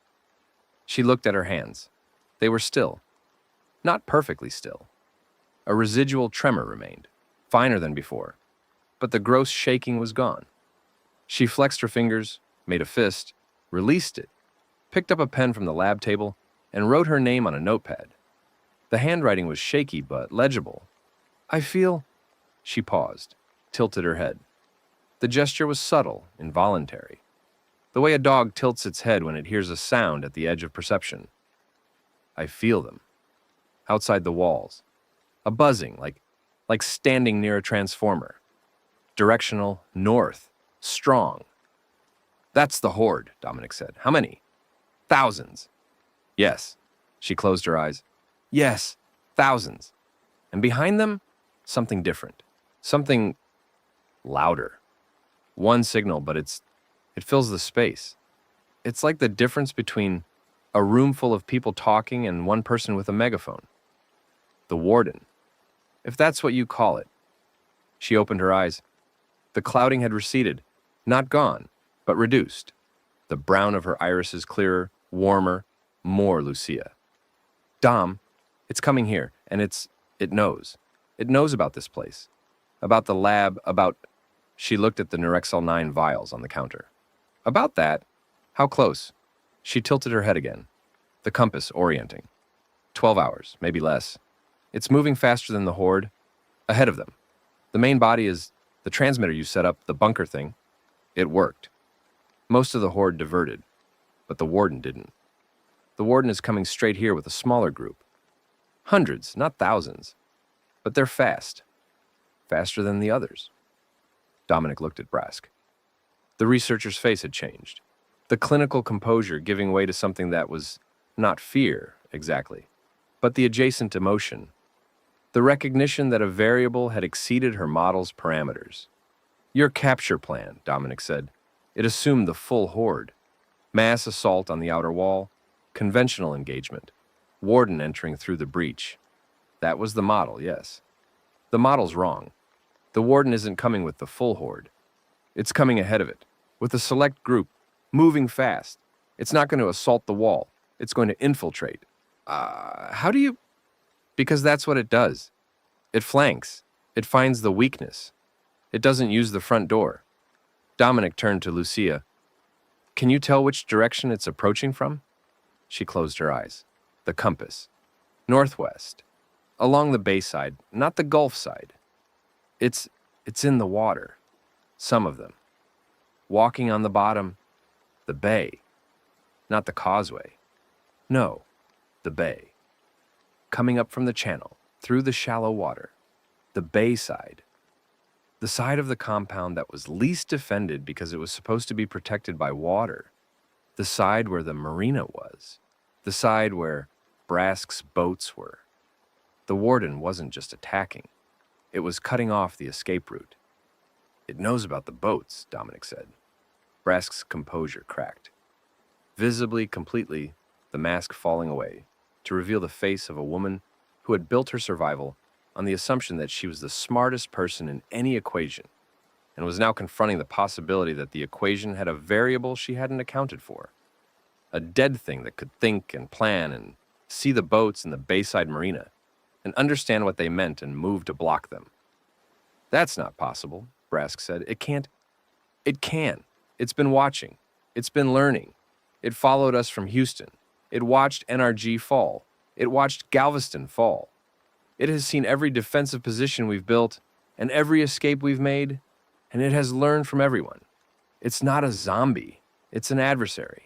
She looked at her hands. They were still. Not perfectly still. A residual tremor remained, finer than before, but the gross shaking was gone. She flexed her fingers, made a fist, released it, picked up a pen from the lab table, and wrote her name on a notepad. The handwriting was shaky but legible. I feel... She paused, tilted her head. The gesture was subtle, involuntary. The way a dog tilts its head when it hears a sound at the edge of perception. I feel them. Outside the walls. A buzzing, like standing near a transformer. Directional, north, strong. That's the horde, Dominic said. How many? Thousands. Yes. She closed her eyes. Yes, thousands. And behind them, something different. Something louder. One signal, but it fills the space. It's like the difference between a room full of people talking and one person with a megaphone. The warden. If that's what you call it. She opened her eyes. The clouding had receded. Not gone, but reduced. The brown of her irises clearer, warmer, more Lucia. Dom, it's coming here, and it knows. It knows about this place. About the lab, about... She looked at the Nurexol 9 vials on the counter. About that? How close? She tilted her head again. The compass orienting. 12 hours, maybe less. It's moving faster than the horde. Ahead of them. The main body is the transmitter you set up, the bunker thing. It worked. Most of the horde diverted, but the warden didn't. The warden is coming straight here with a smaller group. Hundreds, not thousands. But they're fast. Faster than the others. Dominic looked at Brask. The researcher's face had changed. The clinical composure giving way to something that was not fear, exactly, but the adjacent emotion. The recognition that a variable had exceeded her model's parameters. Your capture plan, Dominic said. It assumed the full horde. Mass assault on the outer wall, conventional engagement, warden entering through the breach. That was the model, yes. The model's wrong. The warden isn't coming with the full horde. It's coming ahead of it, with a select group, moving fast. It's not going to assault the wall. It's going to infiltrate. How do you... Because that's what it does. It flanks. It finds the weakness. It doesn't use the front door. Dominic turned to Lucia. Can you tell which direction it's approaching from? She closed her eyes. The compass. Northwest. Along the bay side, not the Gulf side. It's in the water. Some of them. Walking on the bottom, the bay. Not the causeway. No, the bay. Coming up from the channel, through the shallow water. The bay side. The side of the compound that was least defended because it was supposed to be protected by water. The side where the marina was. The side where Brask's boats were. The warden wasn't just attacking. It was cutting off the escape route. It knows about the boats, Dominic said. Brask's composure cracked. Visibly, completely, the mask falling away, to reveal the face of a woman who had built her survival on the assumption that she was the smartest person in any equation, and was now confronting the possibility that the equation had a variable she hadn't accounted for. A dead thing that could think and plan and see the boats in the bayside marina, and understand what they meant and move to block them. That's not possible, Brask said. It can't. It can. It's been watching. It's been learning. It followed us from Houston. It watched NRG fall. It watched Galveston fall. It has seen every defensive position we've built and every escape we've made, and it has learned from everyone. It's not a zombie. It's an adversary.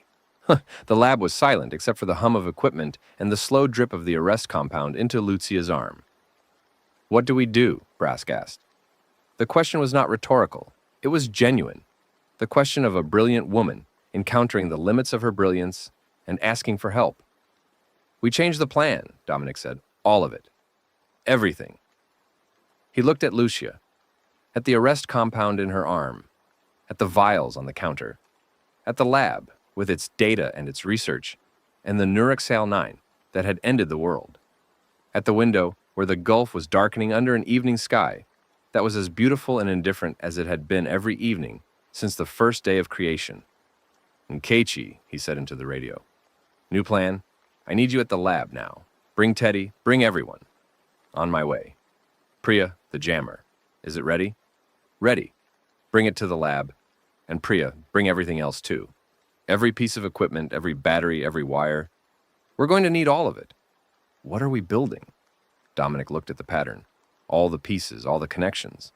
The lab was silent except for the hum of equipment and the slow drip of the arrest compound into Lucia's arm. What do we do? Brask asked. The question was not rhetorical. It was genuine. The question of a brilliant woman encountering the limits of her brilliance and asking for help. We changed the plan, Dominic said. All of it. Everything. He looked at Lucia, at the arrest compound in her arm, at the vials on the counter, at the lab with its data and its research, and the Nurexal 9 that had ended the world, at the window where the Gulf was darkening under an evening sky that was as beautiful and indifferent as it had been every evening since the first day of creation. Nkechi, he said into the radio. New plan. I need you at the lab now. Bring Teddy, bring everyone. On my way. Priya, the jammer. Is it ready? Ready. Bring it to the lab. And Priya, bring everything else too. Every piece of equipment, every battery, every wire. We're going to need all of it. What are we building? Dominic looked at the pattern. All the pieces, all the connections.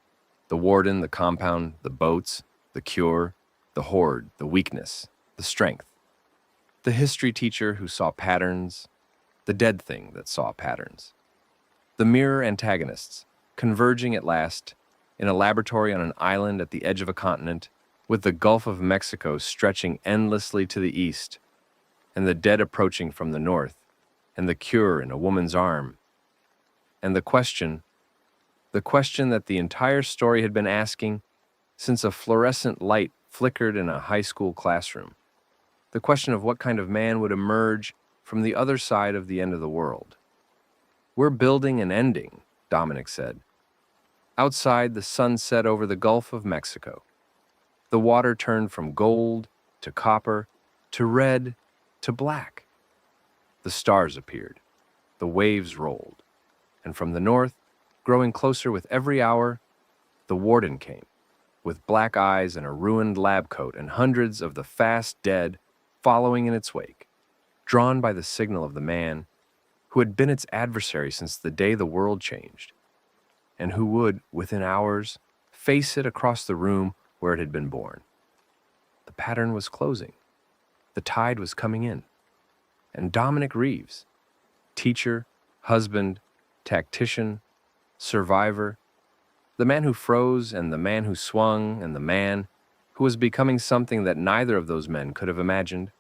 The warden, the compound, the boats, the cure, the horde, the weakness, the strength. The history teacher who saw patterns, the dead thing that saw patterns. The mirror antagonists, converging at last, in a laboratory on an island at the edge of a continent, with the Gulf of Mexico stretching endlessly to the east, and the dead approaching from the north, and the cure in a woman's arm. And the question that the entire story had been asking since a fluorescent light flickered in a high school classroom. The question of what kind of man would emerge from the other side of the end of the world. We're building an ending, Dominic said. Outside, the sun set over the Gulf of Mexico. The water turned from gold to copper to red to black. The stars appeared. The waves rolled. And from the north, growing closer with every hour, the warden came, with black eyes and a ruined lab coat and hundreds of the fast dead following in its wake, drawn by the signal of the man who had been its adversary since the day the world changed, and who would, within hours, face it across the room where it had been born. The pattern was closing. The tide was coming in. And Dominic Reeves, teacher, husband, tactician, survivor, the man who froze and the man who swung and the man who was becoming something that neither of those men could have imagined,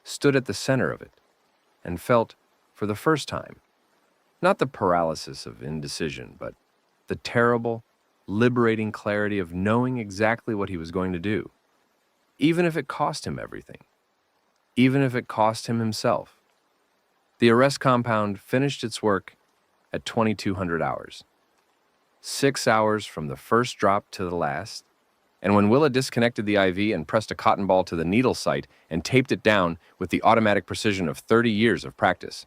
stood at the center of it and felt, for the first time, not the paralysis of indecision, but the terrible, liberating clarity of knowing exactly what he was going to do, even if it cost him everything, even if it cost him himself. The arrest compound finished its work, at 2200 hours. 6 hours from the first drop to the last, and when Willa disconnected the IV and pressed a cotton ball to the needle site and taped it down with the automatic precision of 30 years of practice,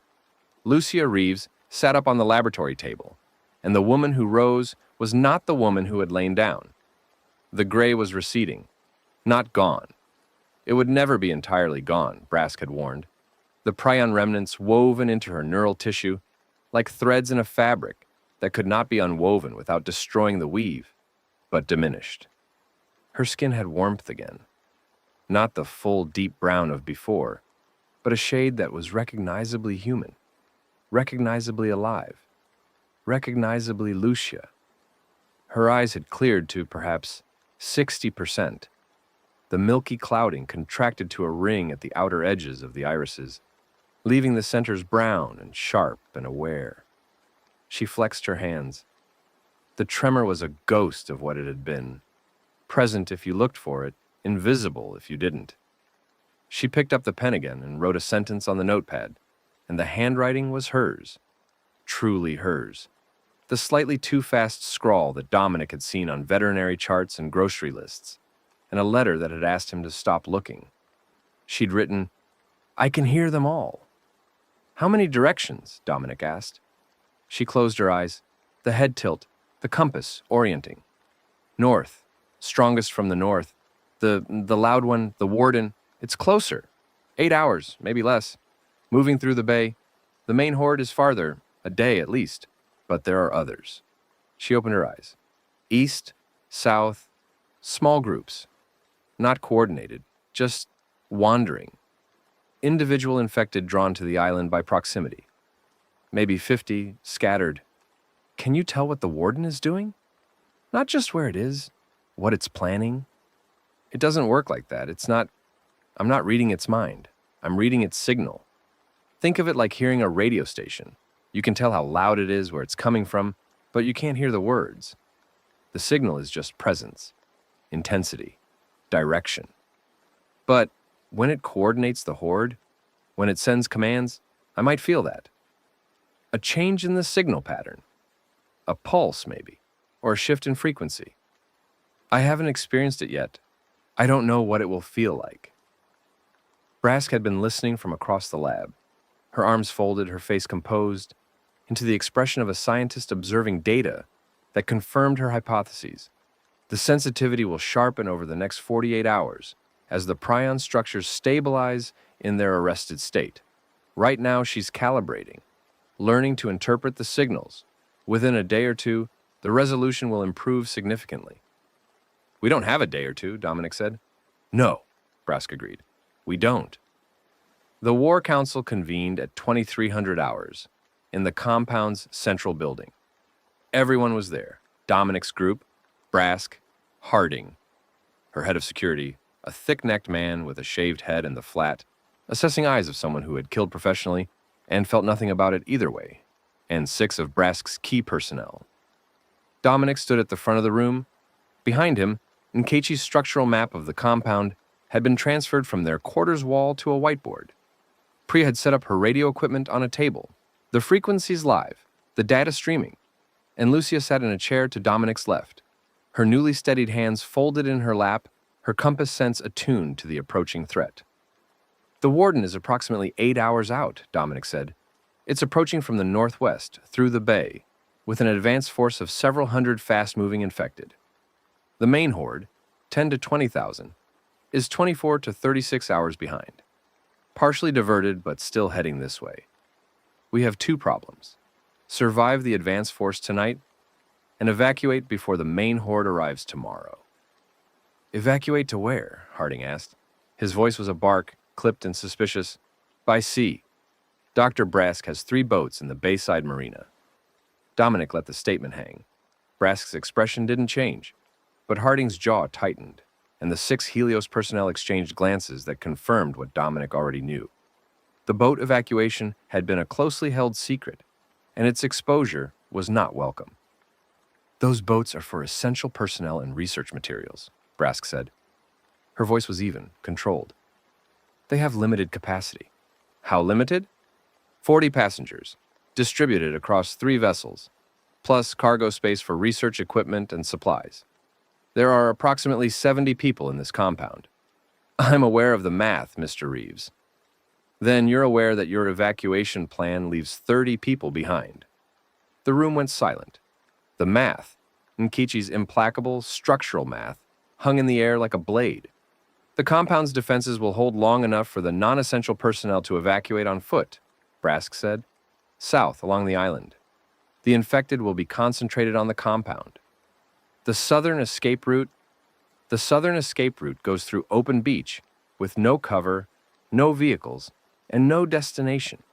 Lucia Reeves sat up on the laboratory table, and the woman who rose was not the woman who had lain down. The gray was receding, not gone. It would never be entirely gone, Brask had warned. The prion remnants woven into her neural tissue like threads in a fabric that could not be unwoven without destroying the weave, but diminished. Her skin had warmth again, not the full deep brown of before, but a shade that was recognizably human, recognizably alive, recognizably Lucia. Her eyes had cleared to perhaps 60%. The milky clouding contracted to a ring at the outer edges of the irises, leaving the centers brown and sharp and aware. She flexed her hands. The tremor was a ghost of what it had been, present if you looked for it, invisible if you didn't. She picked up the pen again and wrote a sentence on the notepad, and the handwriting was hers, truly hers. The slightly too fast scrawl that Dominic had seen on veterinary charts and grocery lists, and a letter that had asked him to stop looking. She'd written, "I can hear them all." "How many directions?" Dominic asked. She closed her eyes, the head tilt, the compass orienting. "North, strongest from the north. The loud one, the warden, it's closer. 8 hours, maybe less. Moving through the bay. The main horde is farther, a day at least, but there are others." She opened her eyes. East, south, small groups. Not coordinated, just wandering. Individual infected drawn to the island by proximity. Maybe 50, scattered. Can you tell what the warden is doing? Not just where it is, what it's planning. It doesn't work like that. I'm not reading its mind. I'm reading its signal. Think of it like hearing a radio station. You can tell how loud it is, where it's coming from, but you can't hear the words. The signal is just presence, intensity, direction. But when it coordinates the horde, when it sends commands, I might feel that. A change in the signal pattern. A pulse, maybe, or a shift in frequency. I haven't experienced it yet. I don't know what it will feel like. Brask had been listening from across the lab, her arms folded, her face composed, into the expression of a scientist observing data that confirmed her hypotheses. The sensitivity will sharpen over the next 48 hours as the prion structures stabilize in their arrested state. Right now, she's calibrating, learning to interpret the signals. Within a day or two, the resolution will improve significantly. "We don't have a day or two," Dominic said. "No," Brask agreed. "We don't." The War Council convened at 2300 hours in the compound's central building. Everyone was there. Dominic's group, Brask, Harding, her head of security, a thick-necked man with a shaved head and the flat, assessing eyes of someone who had killed professionally and felt nothing about it either way, and 6 of Brask's key personnel. Dominic stood at the front of the room. Behind him, Nkechi's structural map of the compound had been transferred from their quarters wall to a whiteboard. Priya had set up her radio equipment on a table, the frequencies live, the data streaming, and Lucia sat in a chair to Dominic's left, her newly steadied hands folded in her lap, her compass sense attuned to the approaching threat. "The warden is approximately 8 hours out," Dominic said. "It's approaching from the northwest, through the bay, with an advance force of several hundred fast-moving infected. The main horde, 10 to 20,000, is 24 to 36 hours behind. Partially diverted, but still heading this way. We have 2 problems. Survive the advance force tonight, and evacuate before the main horde arrives tomorrow." "Evacuate to where?" Harding asked. His voice was a bark, clipped and suspicious. "By sea. Dr. Brask has 3 boats in the Bayside Marina." Dominic let the statement hang. Brask's expression didn't change, but Harding's jaw tightened, and the 6 Helios personnel exchanged glances that confirmed what Dominic already knew. The boat evacuation had been a closely held secret, and its exposure was not welcome. "Those boats are for essential personnel and research materials," Brask said. Her voice was even, controlled. "They have limited capacity." "How limited?" 40 passengers. distributed across 3 vessels, plus cargo space for research equipment and supplies. There are approximately 70 people in this compound. I'm aware of the math, Mr. Reeves. Then you're aware that your evacuation plan leaves 30 people behind. The room went silent. The math, Nkichi's implacable structural math, hung in the air like a blade. The compound's defenses will hold long enough for the non-essential personnel to evacuate on foot, Brask said, south along the island. The infected will be concentrated on the compound. The southern escape route goes through open beach with no cover, no vehicles, and no destination.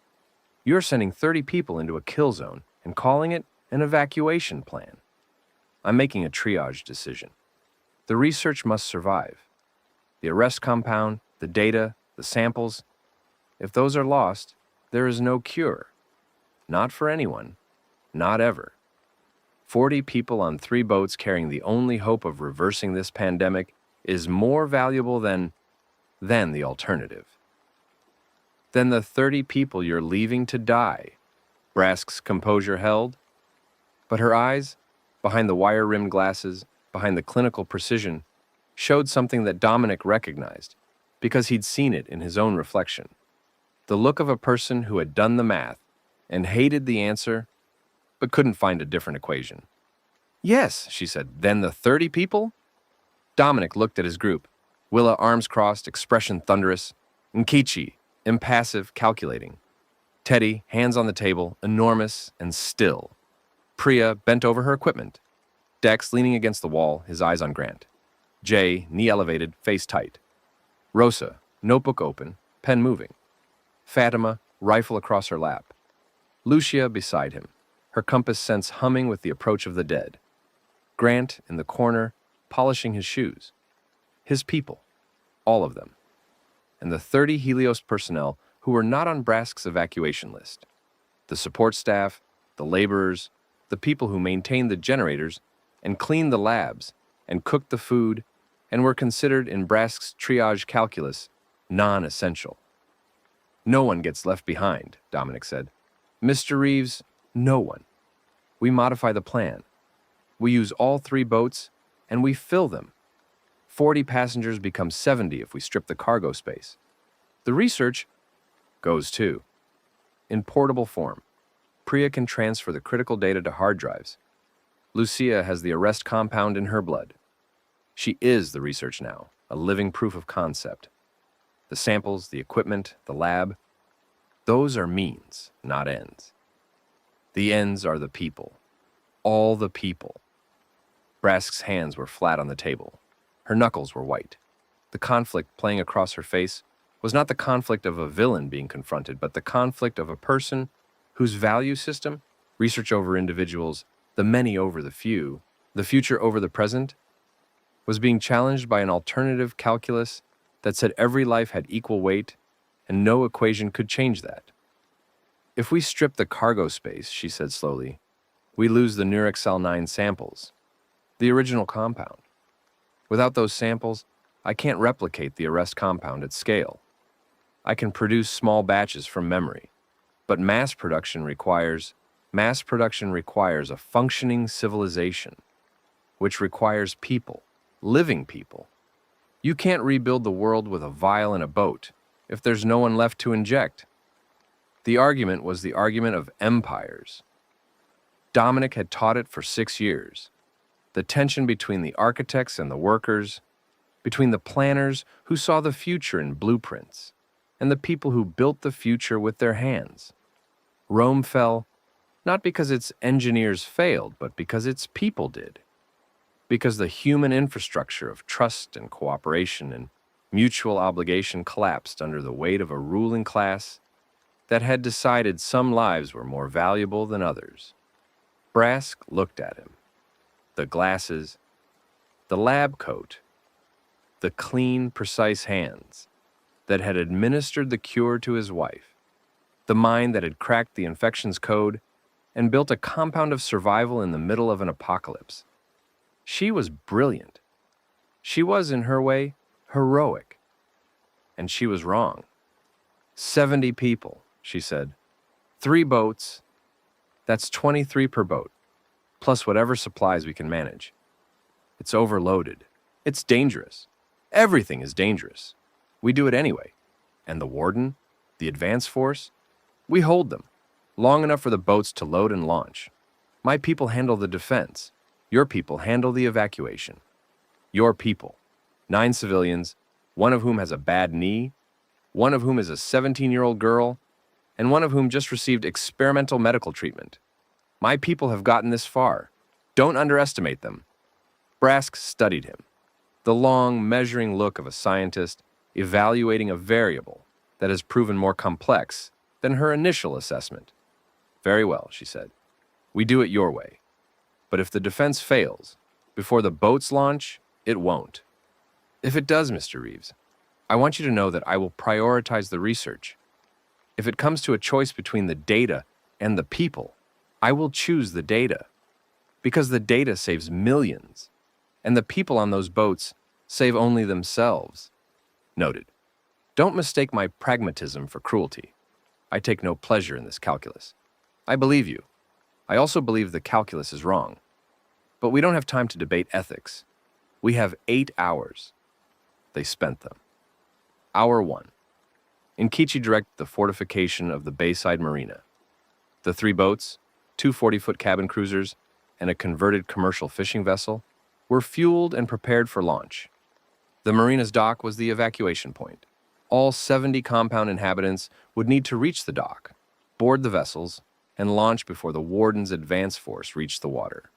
You're sending 30 people into a kill zone and calling it an evacuation plan. I'm making a triage decision. The research must survive. The arrest compound, the data, the samples. If those are lost, there is no cure. Not for anyone. Not ever. 40 people on 3 boats carrying the only hope of reversing this pandemic is more valuable than the alternative. Than the 30 people you're leaving to die, Brask's composure held. But her eyes, behind the wire-rimmed glasses, behind the clinical precision, showed something that Dominic recognized, because he'd seen it in his own reflection. The look of a person who had done the math and hated the answer, but couldn't find a different equation. Yes, she said, then the 30 people? Dominic looked at his group. Willa, arms crossed, expression thunderous. Nkichi, impassive, calculating. Teddy, hands on the table, enormous and still. Priya bent over her equipment. Dex leaning against the wall, his eyes on Grant. Jay, knee elevated, face tight. Rosa, notebook open, pen moving. Fatima, rifle across her lap. Lucia beside him, her compass sense humming with the approach of the dead. Grant, in the corner, polishing his shoes. His people, all of them. And the 30 Helios personnel who were not on Brask's evacuation list. The support staff, the laborers, the people who maintained the generators and cleaned the labs and cooked the food and were considered in Brask's triage calculus non-essential. No one gets left behind, Dominic said. Mr. Reeves, no one. We modify the plan. We use all 3 boats and we fill them. 40 passengers become 70 if we strip the cargo space. The research goes too. In portable form, Priya can transfer the critical data to hard drives. Lucia has the arrest compound in her blood. She is the research now, a living proof of concept. The samples, the equipment, the lab, those are means, not ends. The ends are the people. All the people. Brask's hands were flat on the table. Her knuckles were white. The conflict playing across her face was not the conflict of a villain being confronted, but the conflict of a person whose value system, research over individuals, the many over the few, the future over the present, was being challenged by an alternative calculus that said every life had equal weight and no equation could change that. If we strip the cargo space, she said slowly, we lose the Nurexel 9 samples, the original compound. Without those samples, I can't replicate the arrest compound at scale. I can produce small batches from memory, but mass production requires a functioning civilization, which requires people, living people. You can't rebuild the world with a vial and a boat if there's no one left to inject. The argument was the argument of empires. Dominic had taught it for 6 years. The tension between the architects and the workers, between the planners who saw the future in blueprints, and the people who built the future with their hands. Rome fell, not because its engineers failed, but because its people did. Because the human infrastructure of trust and cooperation and mutual obligation collapsed under the weight of a ruling class that had decided some lives were more valuable than others. Brask looked at him. The glasses, the lab coat, the clean, precise hands that had administered the cure to his wife, the mind that had cracked the infection's code and built a compound of survival in the middle of an apocalypse. She was brilliant. She was, in her way, heroic. And she was wrong. 70 people, she said. 3 boats, That's 23 per boat, plus whatever supplies we can manage. It's overloaded. It's dangerous. Everything is dangerous. We do it anyway. And the warden, the advance force, we hold them, long enough for the boats to load and launch. My people handle the defense. Your people handle the evacuation. Your people. 9 civilians, one of whom has a bad knee, one of whom is a 17-year-old girl, and one of whom just received experimental medical treatment. My people have gotten this far. Don't underestimate them. Brask studied him, the long, measuring look of a scientist evaluating a variable that has proven more complex than her initial assessment. Very well, she said. We do it your way. But if the defense fails, before the boats launch, it won't. If it does, Mr. Reeves, I want you to know that I will prioritize the research. If it comes to a choice between the data and the people, I will choose the data. Because the data saves millions, and the people on those boats save only themselves. Noted. Don't mistake my pragmatism for cruelty. I take no pleasure in this calculus. I believe you. I also believe the calculus is wrong. But we don't have time to debate ethics. We have 8 hours. They spent them. Hour 1. Nkichi directed the fortification of the Bayside Marina. The 3 boats, 2 40-foot cabin cruisers, and a converted commercial fishing vessel were fueled and prepared for launch. The marina's dock was the evacuation point. All 70 compound inhabitants would need to reach the dock, board the vessels, and launch before the warden's advance force reached the water.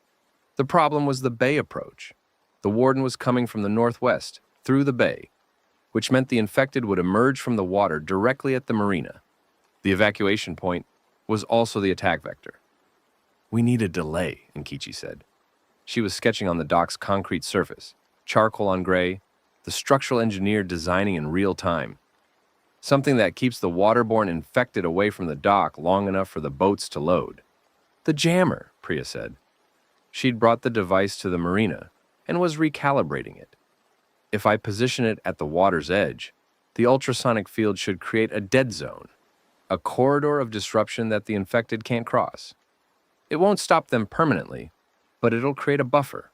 The problem was the bay approach. The warden was coming from the northwest, through the bay, which meant the infected would emerge from the water directly at the marina. The evacuation point was also the attack vector. We need a delay, Nkichi said. She was sketching on the dock's concrete surface, charcoal on gray, the structural engineer designing in real time. Something that keeps the waterborne infected away from the dock long enough for the boats to load. The jammer, Priya said. She'd brought the device to the marina and was recalibrating it. If I position it at the water's edge, the ultrasonic field should create a dead zone, a corridor of disruption that the infected can't cross. It won't stop them permanently, but it'll create a buffer.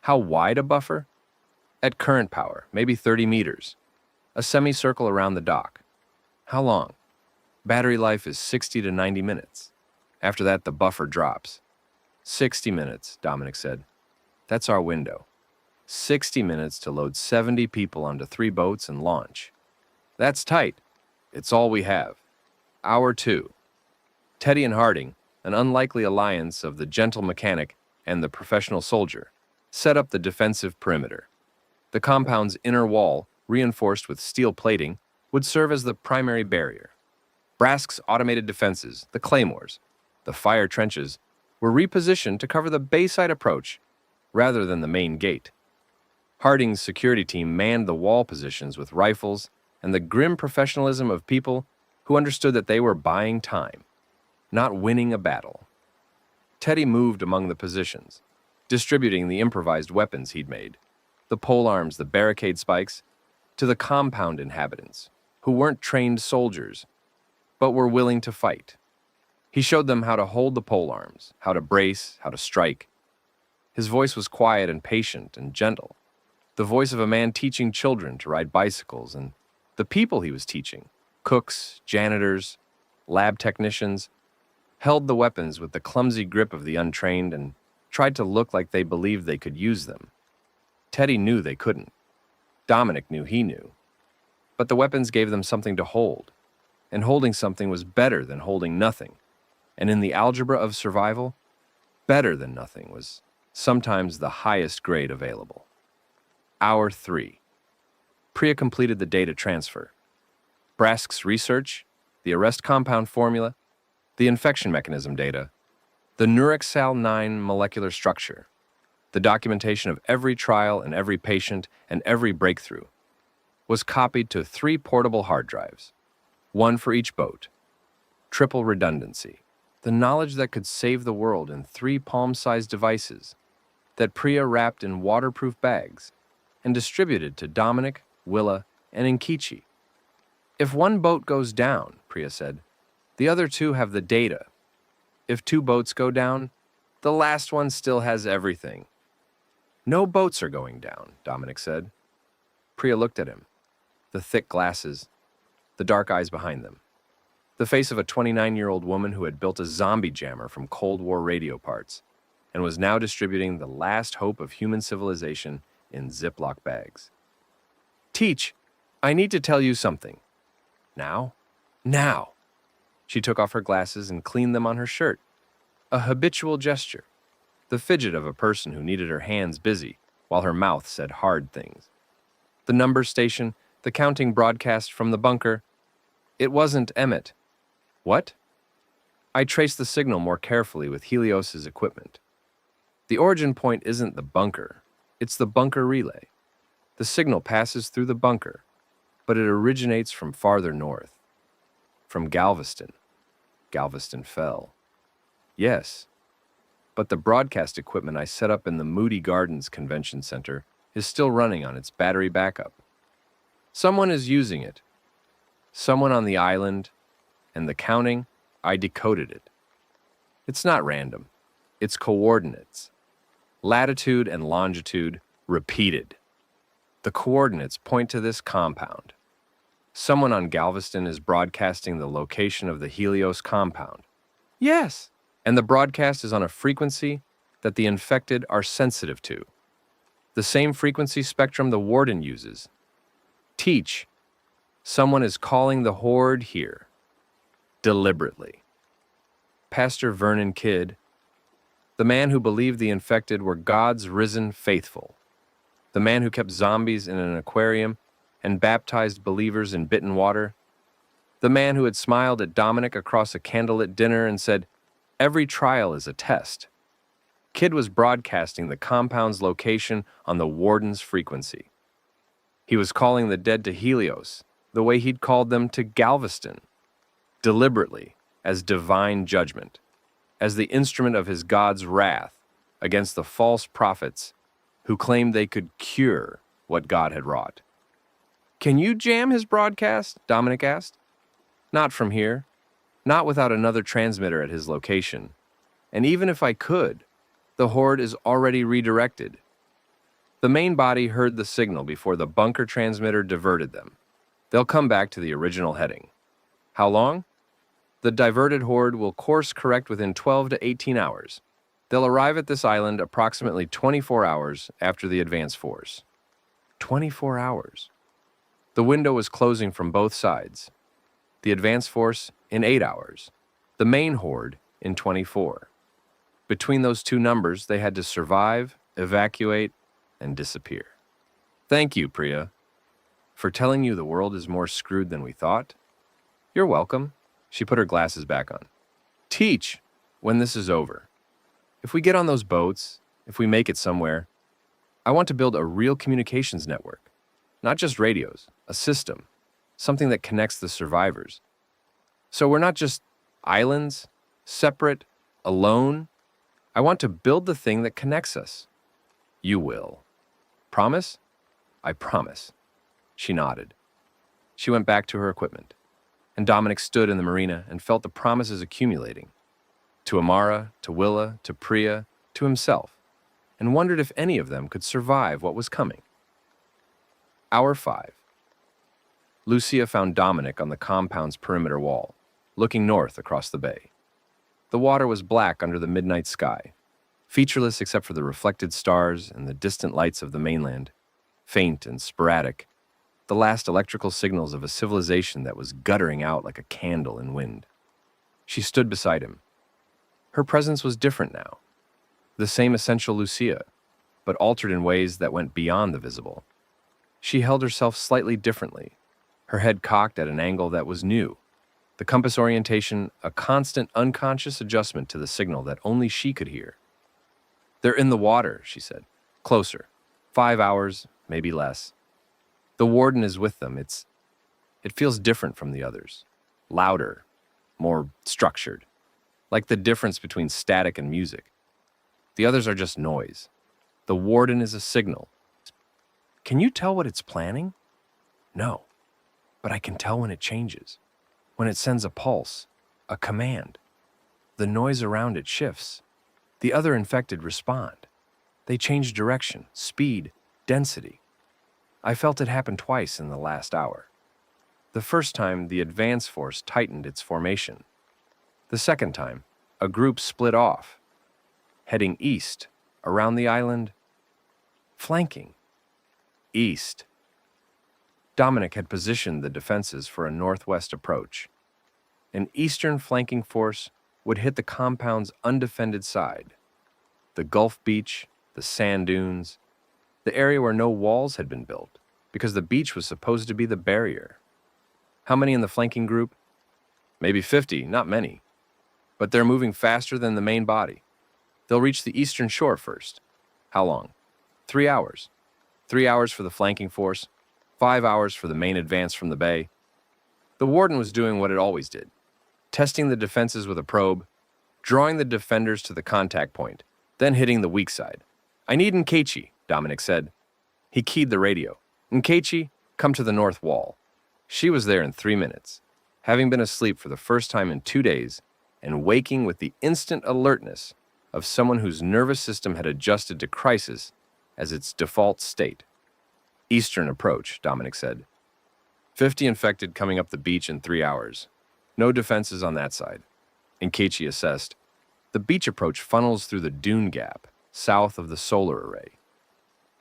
How wide a buffer? At current power, maybe 30 meters. A semicircle around the dock. How long? Battery life is 60 to 90 minutes. After that, the buffer drops. 60 minutes, Dominic said. That's our window. 60 minutes to load 70 people onto 3 boats and launch. That's tight. It's all we have. Hour 2. Teddy and Harding, an unlikely alliance of the gentle mechanic and the professional soldier, set up the defensive perimeter. The compound's inner wall, reinforced with steel plating, would serve as the primary barrier. Brask's automated defenses, the claymores, the fire trenches, were repositioned to cover the bayside approach rather than the main gate. Harding's security team manned the wall positions with rifles and the grim professionalism of people who understood that they were buying time, not winning a battle. Teddy moved among the positions, distributing the improvised weapons he'd made, the polearms, the barricade spikes, to the compound inhabitants, who weren't trained soldiers, but were willing to fight. He showed them how to hold the polearms, how to brace, how to strike. His voice was quiet and patient and gentle, the voice of a man teaching children to ride bicycles, and the people he was teaching, cooks, janitors, lab technicians, held the weapons with the clumsy grip of the untrained and tried to look like they believed they could use them. Teddy knew they couldn't. Dominic knew he knew. But the weapons gave them something to hold, and holding something was better than holding nothing. And in the algebra of survival, better than nothing was sometimes the highest grade available. Hour 3. Priya completed the data transfer. Brask's research, the arrest compound formula, the infection mechanism data, the Nurexal-9 molecular structure, the documentation of every trial and every patient and every breakthrough, was copied to 3 portable hard drives, 1 for each boat. Triple redundancy, the knowledge that could save the world in 3 palm-sized devices that Priya wrapped in waterproof bags and distributed to Dominic, Willa, and Nkichi. If one boat goes down, Priya said, the other 2 have the data. If 2 boats go down, the last one still has everything. No boats are going down, Dominic said. Priya looked at him, the thick glasses, the dark eyes behind them. The face of a 29-year-old woman who had built a zombie jammer from Cold War radio parts and was now distributing the last hope of human civilization in Ziploc bags. Teach, I need to tell you something. Now? Now! She took off her glasses and cleaned them on her shirt. A habitual gesture, the fidget of a person who needed her hands busy while her mouth said hard things. The number station, the counting broadcast from the bunker. It wasn't Emmett. What? I traced the signal more carefully with Helios's equipment. The origin point isn't the bunker, it's the bunker relay. The signal passes through the bunker, but it originates from farther north. From Galveston. Galveston fell. Yes, but the broadcast equipment I set up in the Moody Gardens Convention Center is still running on its battery backup. Someone is using it. Someone on the island, and the counting, I decoded it. It's not random. It's coordinates. Latitude and longitude repeated. The coordinates point to this compound. Someone on Galveston is broadcasting the location of the Helios compound. Yes, and the broadcast is on a frequency that the infected are sensitive to. The same frequency spectrum the warden uses. Teach. Someone is calling the horde here. Deliberately. Pastor Vernon Kidd, the man who believed the infected were God's risen faithful, the man who kept zombies in an aquarium and baptized believers in bitten water, the man who had smiled at Dominic across a candlelit dinner and said, "Every trial is a test." Kidd was broadcasting the compound's location on the warden's frequency. He was calling the dead to Helios, the way he'd called them to Galveston, deliberately, as divine judgment, as the instrument of his God's wrath against the false prophets who claimed they could cure what God had wrought. Can you jam his broadcast? Dominic asked. Not from here, not without another transmitter at his location. And even if I could, the horde is already redirected. The main body heard the signal before the bunker transmitter diverted them. They'll come back to the original heading. How long? The diverted horde will course correct within 12 to 18 hours. They'll arrive at this island approximately 24 hours after the advance force. 24 hours. The window was closing from both sides. The advance force in 8 hours. The main horde in 24. Between those two numbers, they had to survive, evacuate, and disappear. Thank you, Priya, for telling you the world is more screwed than we thought. You're welcome. She put her glasses back on. Teach when this is over. If we get on those boats, if we make it somewhere, I want to build a real communications network. Not just radios, a system, something that connects the survivors. So we're not just islands, separate, alone. I want to build the thing that connects us. You will. Promise? I promise. She nodded. She went back to her equipment, and Dominic stood in the marina and felt the promises accumulating. To Amara, to Willa, to Priya, to himself, and wondered if any of them could survive what was coming. Hour 5. Lucia found Dominic on the compound's perimeter wall, looking north across the bay. The water was black under the midnight sky, featureless except for the reflected stars and the distant lights of the mainland, faint and sporadic, the last electrical signals of a civilization that was guttering out like a candle in wind. She stood beside him. Her presence was different now, the same essential Lucia, but altered in ways that went beyond the visible. She held herself slightly differently, her head cocked at an angle that was new, the compass orientation a constant unconscious adjustment to the signal that only she could hear. They're in the water, she said. Closer. 5 hours, maybe less. The warden is with them. It feels different from the others. Louder, more structured. Like the difference between static and music. The others are just noise. The warden is a signal. Can you tell what it's planning? No, but I can tell when it changes. When it sends a pulse, a command. the noise around it shifts. The other infected respond. They change direction, speed, density. I felt it happen twice in the last hour. The first time, the advance force tightened its formation. The second time, a group split off, heading east, around the island, flanking. East. Dominic had positioned the defenses for a northwest approach. An eastern flanking force would hit the compound's undefended side. The Gulf Beach, the sand dunes, the area where no walls had been built, because the beach was supposed to be the barrier. How many in the flanking group? Maybe 50, not many. But they're moving faster than the main body. They'll reach the eastern shore first. How long? 3 hours. 3 hours for the flanking force, 5 hours for the main advance from the bay. The warden was doing what it always did, testing the defenses with a probe, drawing the defenders to the contact point, then hitting the weak side. "I need Nkechi," Dominic said. He keyed the radio. "Nkechi, come to the north wall." She was there in 3 minutes, having been asleep for the first time in 2 days and waking with the instant alertness of someone whose nervous system had adjusted to crisis as its default state. "Eastern approach," Dominic said. 50 infected coming up the beach in 3 hours. No defenses on that side. Nkechi assessed. The beach approach funnels through the dune gap, south of the solar array.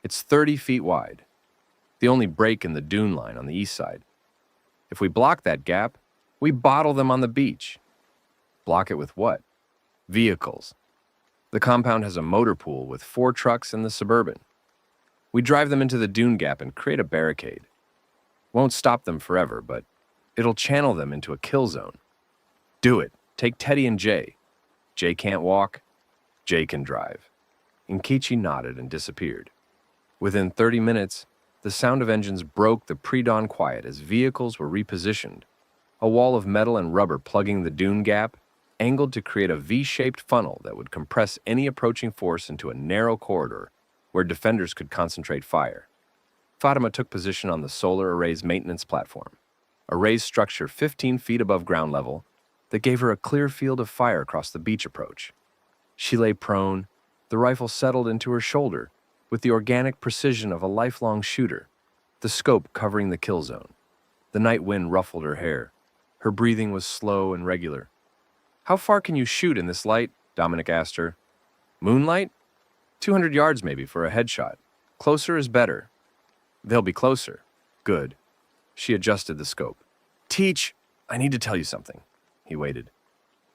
It's 30 feet wide, the only break in the dune line on the east side. If we block that gap, we bottle them on the beach. Block it with what? Vehicles. The compound has a motor pool with 4 trucks and the Suburban. We drive them into the dune gap and create a barricade. Won't stop them forever, but it'll channel them into a kill zone. Do it. Take Teddy and Jay. Jay can't walk. Jay can drive. Nkechi nodded and disappeared. Within 30 minutes, the sound of engines broke the pre-dawn quiet as vehicles were repositioned. A wall of metal and rubber plugging the dune gap, angled to create a V-shaped funnel that would compress any approaching force into a narrow corridor where defenders could concentrate fire. Fatima took position on the solar array's maintenance platform, a raised structure 15 feet above ground level that gave her a clear field of fire across the beach approach. She lay prone, the rifle settled into her shoulder with the organic precision of a lifelong shooter, the scope covering the kill zone. The night wind ruffled her hair. Her breathing was slow and regular. "How far can you shoot in this light?" Dominic asked her. "Moonlight? 200 yards maybe for a headshot. Closer is better." "They'll be closer." "Good." She adjusted the scope. "Teach, I need to tell you something." He waited.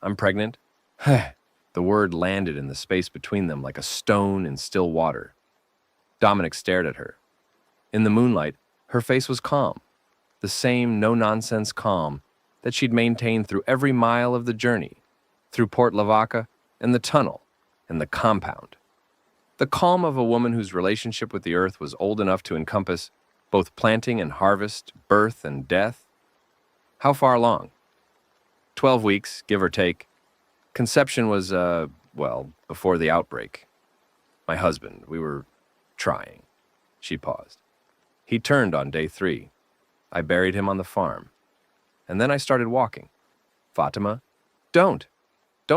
"I'm pregnant." The word landed in the space between them like a stone in still water. Dominic stared at her. In the moonlight, her face was calm, the same no-nonsense calm that she'd maintained through every mile of the journey, through Port Lavaca and the tunnel and the compound. The calm of a woman whose relationship with the earth was old enough to encompass both planting and harvest, birth and death. "How far along?" 12 weeks, give or take. Conception was, before the outbreak. My husband, we were trying. She paused. He turned on day 3. I buried him on the farm. And then I started walking. "Fatima, don't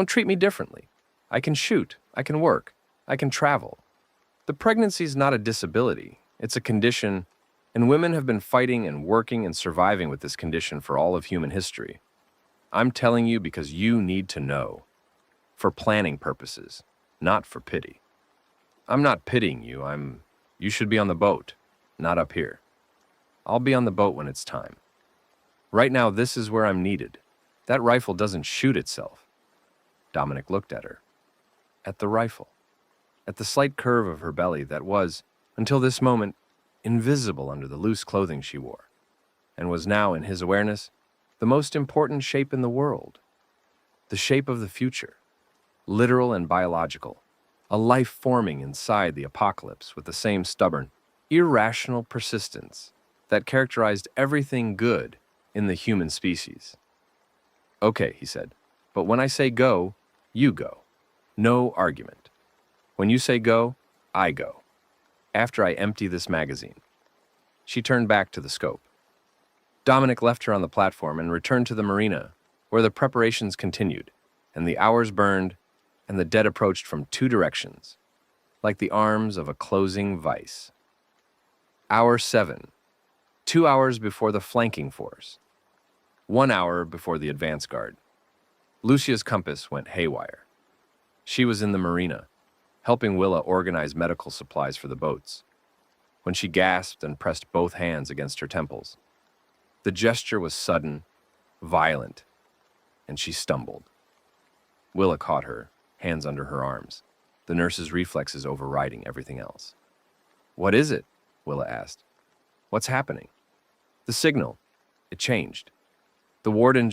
treat me differently. I can shoot, I can work, I can travel. The pregnancy's not a disability, it's a condition, and women have been fighting and working and surviving with this condition for all of human history. I'm telling you because you need to know. For planning purposes, not for pity. I'm not pitying you, you should be on the boat, not up here. I'll be on the boat when it's time. Right now, this is where I'm needed. That rifle doesn't shoot itself." Dominic looked at her. At the rifle. At the slight curve of her belly that was, until this moment, invisible under the loose clothing she wore, and was now, in his awareness, the most important shape in the world. The shape of the future. Literal and biological. A life forming inside the apocalypse with the same stubborn, irrational persistence that characterized everything good in the human species. "Okay," he said, "but when I say go, you go. No argument. When you say go, I go. After I empty this magazine." She turned back to the scope. Dominic left her on the platform and returned to the marina, where the preparations continued, and the hours burned, and the dead approached from two directions, like the arms of a closing vice. Hour 7, 2 hours before the flanking force, 1 hour before the advance guard. Lucia's compass went haywire. She was in the marina, helping Willa organize medical supplies for the boats, when she gasped and pressed both hands against her temples. The gesture was sudden, violent, and she stumbled. Willa caught her, hands under her arms, the nurse's reflexes overriding everything else. "What is it?" Willa asked. "What's happening?" "The signal. It changed. The warden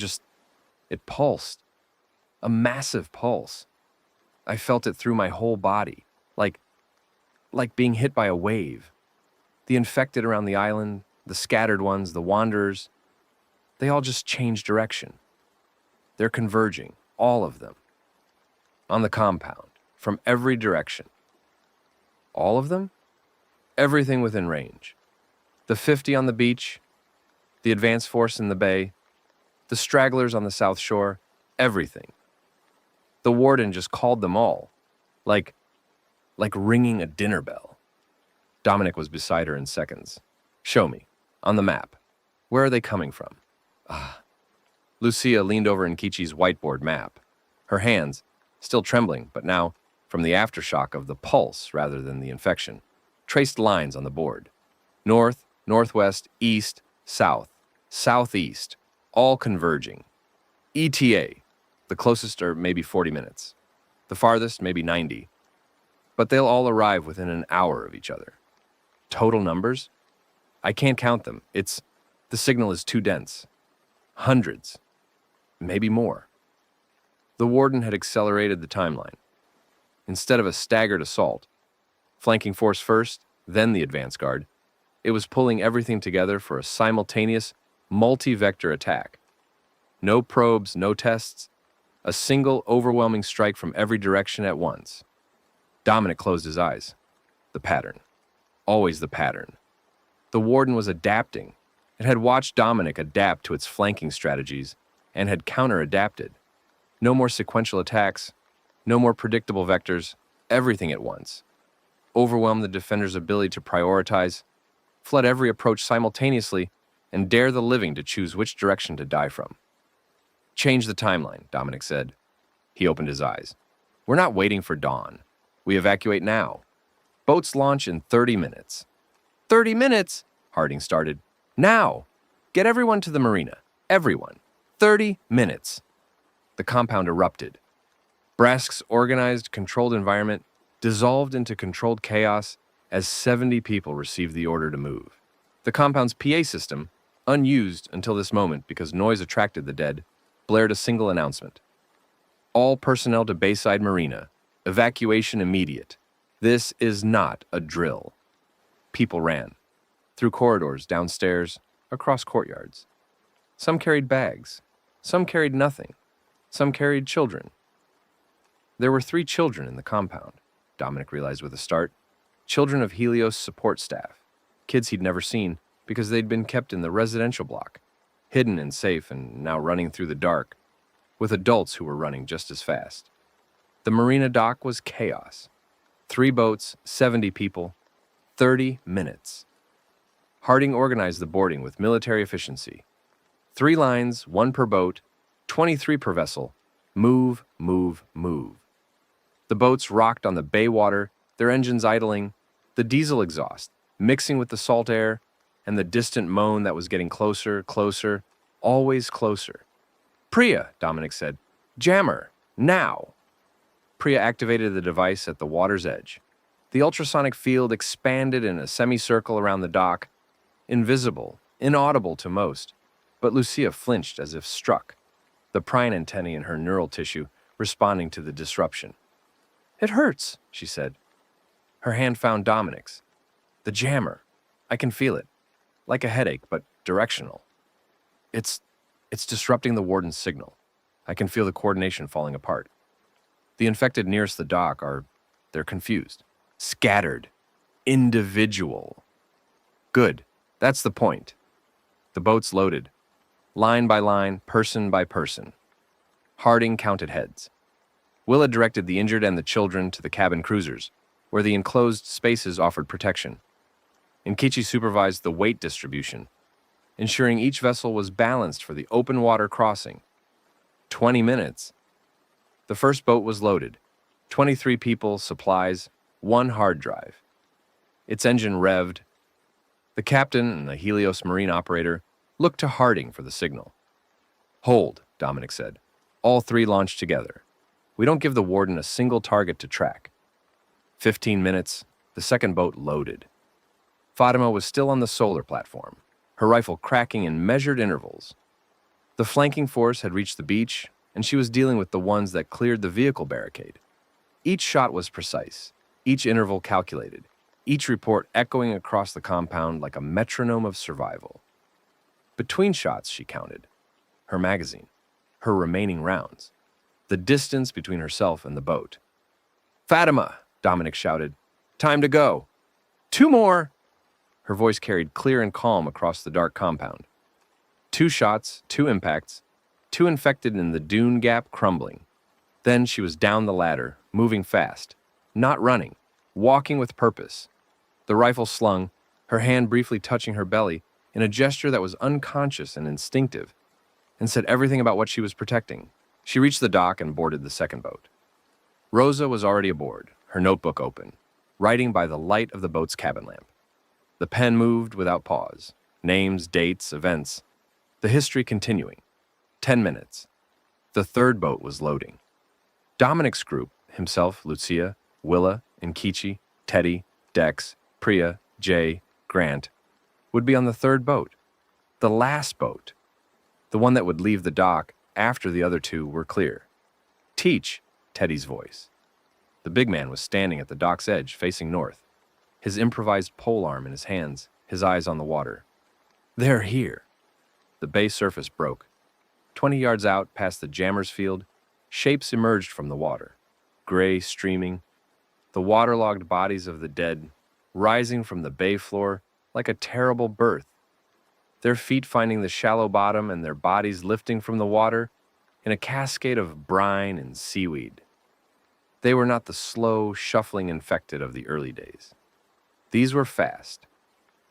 it pulsed. A massive pulse. I felt it through my whole body, like being hit by a wave. The infected around the island, the scattered ones, the wanderers, they all just changed direction. They're converging, all of them. On the compound, from every direction." "All of them?" "Everything within range. The 50 on the beach, the advance force in the bay, the stragglers on the south shore, everything. The warden just called them all, like ringing a dinner bell." Dominic was beside her in seconds. "Show me. On the map. Where are they coming from?" Lucia leaned over Nkichi's whiteboard map. Her hands, still trembling, but now, from the aftershock of the pulse rather than the infection, traced lines on the board. North, northwest, east, south, southeast, all converging. ETA, the closest are maybe 40 minutes. The farthest, maybe 90. But they'll all arrive within an hour of each other. Total numbers? I can't count them. The signal is too dense. Hundreds. Maybe more. The warden had accelerated the timeline. Instead of a staggered assault, flanking force first, then the advance guard, it was pulling everything together for a simultaneous, multi-vector attack. No probes, no tests, a single overwhelming strike from every direction at once. Dominic closed his eyes. The pattern. Always the pattern. The warden was adapting. It had watched Dominic adapt to its flanking strategies and had counter-adapted. No more sequential attacks, no more predictable vectors, everything at once. Overwhelm the defender's ability to prioritize, flood every approach simultaneously, and dare the living to choose which direction to die from. "Change the timeline," Dominic said. He opened his eyes. "We're not waiting for dawn. We evacuate now. Boats launch in 30 minutes. 30 minutes? Harding started. Now! Get everyone to the marina. Everyone. 30 minutes. The compound erupted. Brask's organized, controlled environment dissolved into controlled chaos as 70 people received the order to move. The compound's PA system, unused until this moment because noise attracted the dead, blared a single announcement. "All personnel to Bayside Marina. Evacuation immediate. This is not a drill." People ran. Through corridors, downstairs, across courtyards. Some carried bags. Some carried nothing. Some carried children. There were 3 children in the compound, Dominic realized with a start. Children of Helios support staff. Kids he'd never seen because they'd been kept in the residential block, hidden and safe and now running through the dark, with adults who were running just as fast. The marina dock was chaos. 3 boats, 70 people, 30 minutes. Harding organized the boarding with military efficiency. 3 lines, 1 per boat, 23 per vessel. Move, move, move. The boats rocked on the bay water, their engines idling, the diesel exhaust mixing with the salt air, and the distant moan that was getting closer, closer, always closer. "Priya," Dominic said. "Jammer, now!" Priya activated the device at the water's edge. The ultrasonic field expanded in a semicircle around the dock, invisible, inaudible to most, but Lucia flinched as if struck, the prying antennae in her neural tissue responding to the disruption. "It hurts," she said. Her hand found Dominic's. "The jammer. I can feel it. Like a headache, but directional. It's disrupting the warden's signal. I can feel the coordination falling apart. The infected nearest the dock they're confused. Scattered. Individual. Good. That's the point." The boats loaded. Line by line, person by person. Harding counted heads. Willa directed the injured and the children to the cabin cruisers, where the enclosed spaces offered protection. Nkichi supervised the weight distribution, ensuring each vessel was balanced for the open water crossing. 20 minutes. The first boat was loaded. 23 people, supplies, 1 hard drive. Its engine revved. The captain and the Helios marine operator looked to Harding for the signal. "Hold," Dominic said. "All 3 launched together. We don't give the warden a single target to track." 15 minutes, the second boat loaded. Fatima was still on the solar platform, her rifle cracking in measured intervals. The flanking force had reached the beach, and she was dealing with the ones that cleared the vehicle barricade. Each shot was precise, each interval calculated, each report echoing across the compound like a metronome of survival. Between shots, she counted her magazine, her remaining rounds, the distance between herself and the boat. "Fatima!" Dominic shouted. "Time to go." "2 more!" Her voice carried clear and calm across the dark compound. 2 shots, 2 impacts, 2 infected in the dune gap crumbling. Then she was down the ladder, moving fast, not running, walking with purpose. The rifle slung, her hand briefly touching her belly in a gesture that was unconscious and instinctive, and said everything about what she was protecting. She reached the dock and boarded the second boat. Rosa was already aboard, her notebook open, writing by the light of the boat's cabin lamp. The pen moved without pause. Names, dates, events. The history continuing. 10 minutes. The third boat was loading. Dominic's group, himself, Lucia, Willa, Nkichi, Teddy, Dex, Priya, Jay, Grant, would be on the third boat. The last boat. The one that would leave the dock after the other 2 were clear. "Teach," Teddy's voice. The big man was standing at the dock's edge, facing north, his improvised polearm in his hands, his eyes on the water. "They're here." The bay surface broke. 20 yards out, past the jammer's field, shapes emerged from the water, gray streaming, the waterlogged bodies of the dead rising from the bay floor like a terrible birth, their feet finding the shallow bottom and their bodies lifting from the water in a cascade of brine and seaweed. They were not the slow, shuffling infected of the early days. These were fast,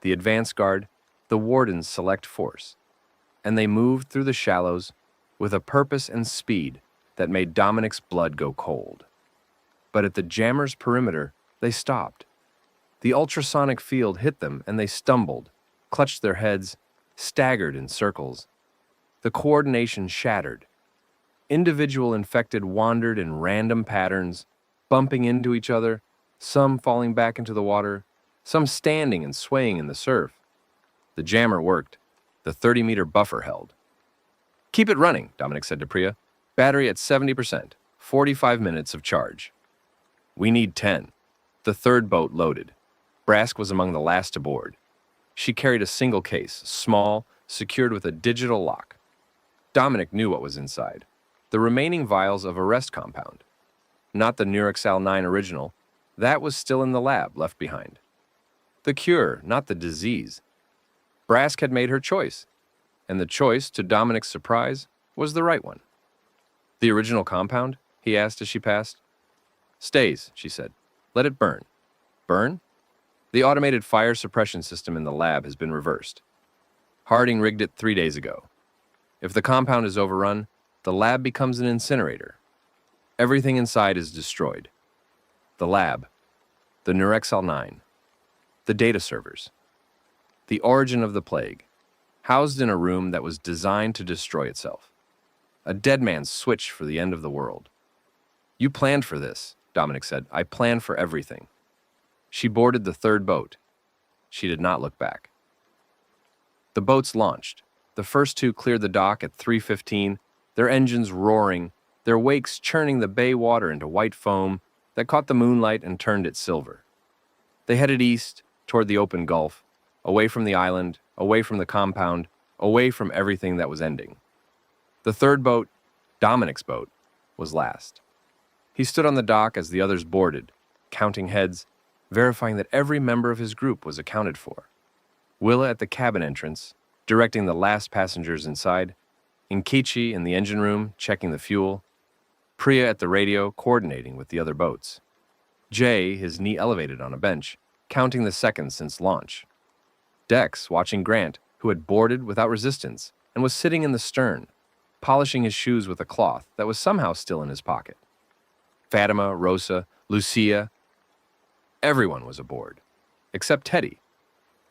the advance guard, the warden's select force, and they moved through the shallows with a purpose and speed that made Dominic's blood go cold. But at the jammer's perimeter, they stopped. The ultrasonic field hit them and they stumbled, clutched their heads, staggered in circles. The coordination shattered. Individual infected wandered in random patterns, bumping into each other, some falling back into the water, some standing and swaying in the surf. The jammer worked. The 30-meter buffer held. "Keep it running," Dominic said to Priya. "Battery at 70%, 45 minutes of charge." "We need 10. The third boat loaded. Brask was among the last to board. She carried a single case, small, secured with a digital lock. Dominic knew what was inside. The remaining vials of a rest compound. Not the Nurexal 9 original. That was still in the lab, left behind. The cure, not the disease. Brask had made her choice, and the choice, to Dominic's surprise, was the right one. "The original compound?" he asked as she passed. "Stays," she said. "Let it burn." "Burn?" "The automated fire suppression system in the lab has been reversed. Harding rigged it 3 days ago. If the compound is overrun, the lab becomes an incinerator. Everything inside is destroyed. The lab, the Nurexal 9, the data servers, the origin of the plague, housed in a room that was designed to destroy itself. A dead man's switch for the end of the world." "You planned for this," Dominic said. "I planned for everything." She boarded the third boat. She did not look back. The boats launched. The first 2 cleared the dock at 3:15, their engines roaring, their wakes churning the bay water into white foam that caught the moonlight and turned it silver. They headed east, toward the open gulf, away from the island, away from the compound, away from everything that was ending. The third boat, Dominic's boat, was last. He stood on the dock as the others boarded, counting heads, verifying that every member of his group was accounted for. Willa at the cabin entrance, directing the last passengers inside, Nkichi in the engine room, checking the fuel, Priya at the radio, coordinating with the other boats. Jay, his knee elevated on a bench, counting the seconds since launch. Dex, watching Grant, who had boarded without resistance and was sitting in the stern, polishing his shoes with a cloth that was somehow still in his pocket. Fatima, Rosa, Lucia, everyone was aboard, except Teddy.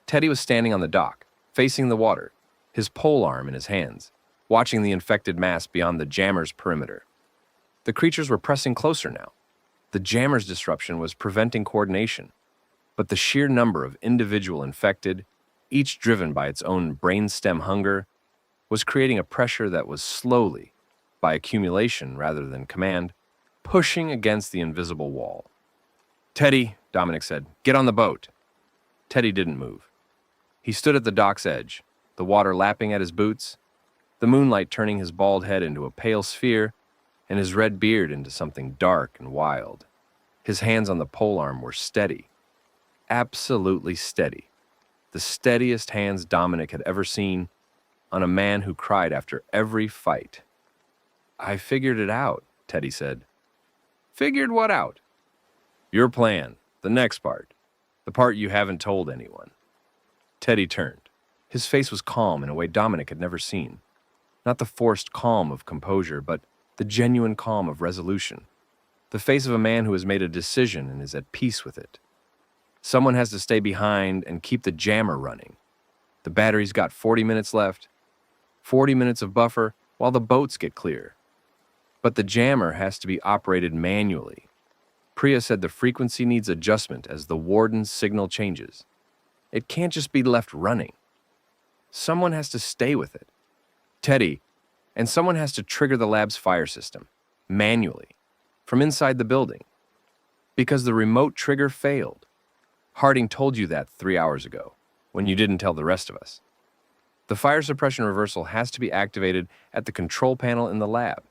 Teddy was standing on the dock, facing the water, his polearm in his hands, watching the infected mass beyond the jammer's perimeter. The creatures were pressing closer now. The jammer's disruption was preventing coordination, but the sheer number of individual infected, each driven by its own brainstem hunger, was creating a pressure that was slowly, by accumulation rather than command, pushing against the invisible wall. "Teddy," Dominic said, "get on the boat." Teddy didn't move. He stood at the dock's edge, the water lapping at his boots, the moonlight turning his bald head into a pale sphere and his red beard into something dark and wild. His hands on the polearm were steady, absolutely steady, the steadiest hands Dominic had ever seen on a man who cried after every fight. "I figured it out," Teddy said. "Figured what out?" "Your plan, the next part, the part you haven't told anyone." Teddy turned. His face was calm in a way Dominic had never seen. Not the forced calm of composure, but the genuine calm of resolution. The face of a man who has made a decision and is at peace with it. Someone has to stay behind and keep the jammer running. The battery's got 40 minutes left, 40 minutes of buffer while the boats get clear. But the jammer has to be operated manually. Priya said the frequency needs adjustment as the warden's signal changes. It can't just be left running. Someone has to stay with it. Teddy, and someone has to trigger the lab's fire system, manually, from inside the building. Because the remote trigger failed. Harding told you that 3 hours ago, when you didn't tell the rest of us. The fire suppression reversal has to be activated at the control panel in the lab.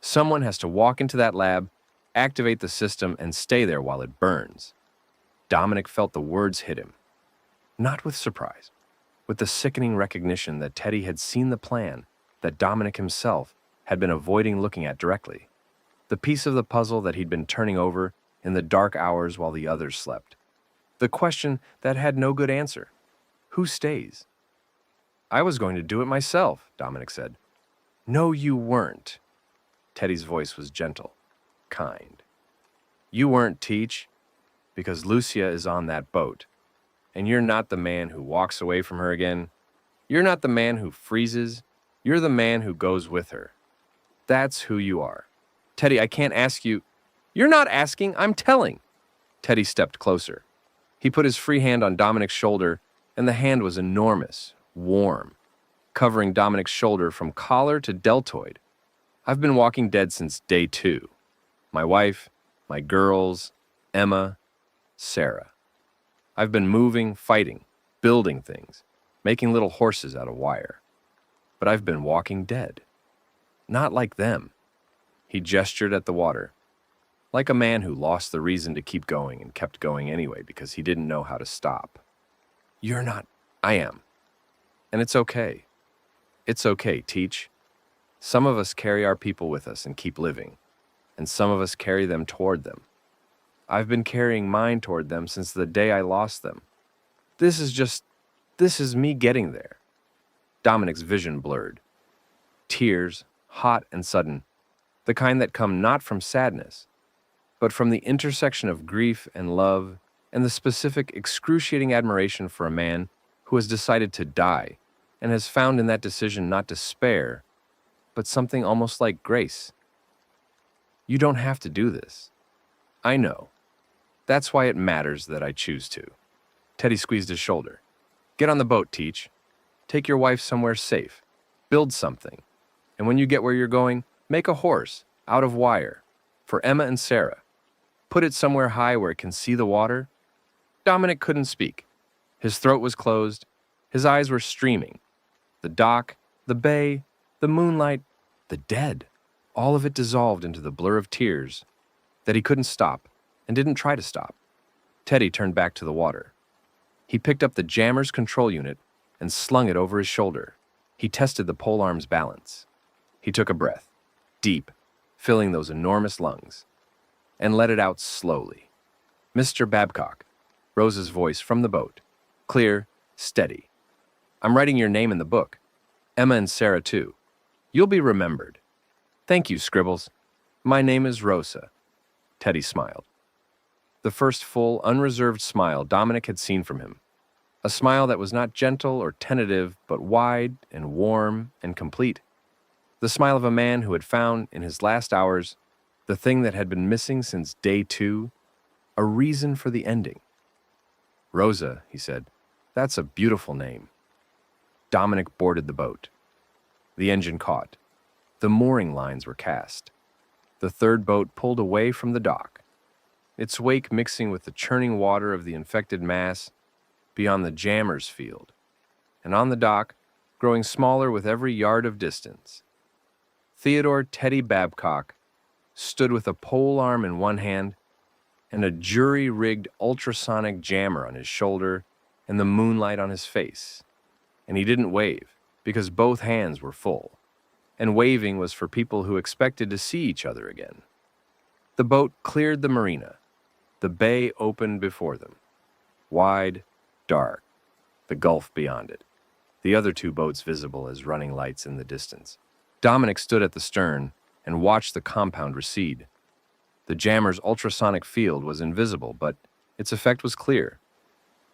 Someone has to walk into that lab, activate the system, and stay there while it burns. Dominic felt the words hit him. Not with surprise, with the sickening recognition that Teddy had seen the plan that Dominic himself had been avoiding looking at directly. The piece of the puzzle that he'd been turning over in the dark hours while the others slept. The question that had no good answer. Who stays? "I was going to do it myself," Dominic said. "No, you weren't." Teddy's voice was gentle, kind. "You weren't, Teach, because Lucia is on that boat. And you're not the man who walks away from her again. You're not the man who freezes. You're the man who goes with her. That's who you are. Teddy, I can't ask you." "You're not asking, I'm telling." Teddy stepped closer. He put his free hand on Dominic's shoulder, and the hand was enormous, warm, covering Dominic's shoulder from collar to deltoid. "I've been walking dead since day 2. My wife, my girls, Emma, Sarah. I've been moving, fighting, building things, making little horses out of wire. But I've been walking dead. Not like them." He gestured at the water. "Like a man who lost the reason to keep going and kept going anyway because he didn't know how to stop." "You're not." "I am. And it's okay. It's okay, Teach. Some of us carry our people with us and keep living, and some of us carry them toward them. I've been carrying mine toward them since the day I lost them. This is me getting there." Dominic's vision blurred. Tears, hot and sudden, the kind that come not from sadness, but from the intersection of grief and love and the specific excruciating admiration for a man who has decided to die and has found in that decision not despair, but something almost like grace. "You don't have to do this. I know. That's why it matters that I choose to." Teddy squeezed his shoulder. "Get on the boat, Teach. Take your wife somewhere safe. Build something. And when you get where you're going, make a horse out of wire for Emma and Sarah. Put it somewhere high where it can see the water." Dominic couldn't speak. His throat was closed. His eyes were streaming. The dock, the bay, the moonlight, the dead, all of it dissolved into the blur of tears that he couldn't stop and didn't try to stop. Teddy turned back to the water. He picked up the jammer's control unit and slung it over his shoulder. He tested the polearm's balance. He took a breath, deep, filling those enormous lungs, and let it out slowly. "Mr. Babcock," Rose's voice from the boat. Clear, steady. "I'm writing your name in the book. Emma and Sarah, too. You'll be remembered." "Thank you, Scribbles. My name is Rosa." Teddy smiled. The first full, unreserved smile Dominic had seen from him. A smile that was not gentle or tentative, but wide and warm and complete. The smile of a man who had found, in his last hours, the thing that had been missing since day 2, a reason for the ending. "Rosa," he said, "that's a beautiful name." Dominic boarded the boat. The engine caught. The mooring lines were cast. The third boat pulled away from the dock, its wake mixing with the churning water of the infected mass beyond the jammer's field, and on the dock, growing smaller with every yard of distance, Theodore Teddy Babcock stood with a pole arm in one hand and a jury-rigged ultrasonic jammer on his shoulder and the moonlight on his face. And he didn't wave, because both hands were full, and waving was for people who expected to see each other again. The boat cleared the marina. The bay opened before them. Wide, dark, the gulf beyond it, the other 2 boats visible as running lights in the distance. Dominic stood at the stern and watched the compound recede. The jammer's ultrasonic field was invisible, but its effect was clear.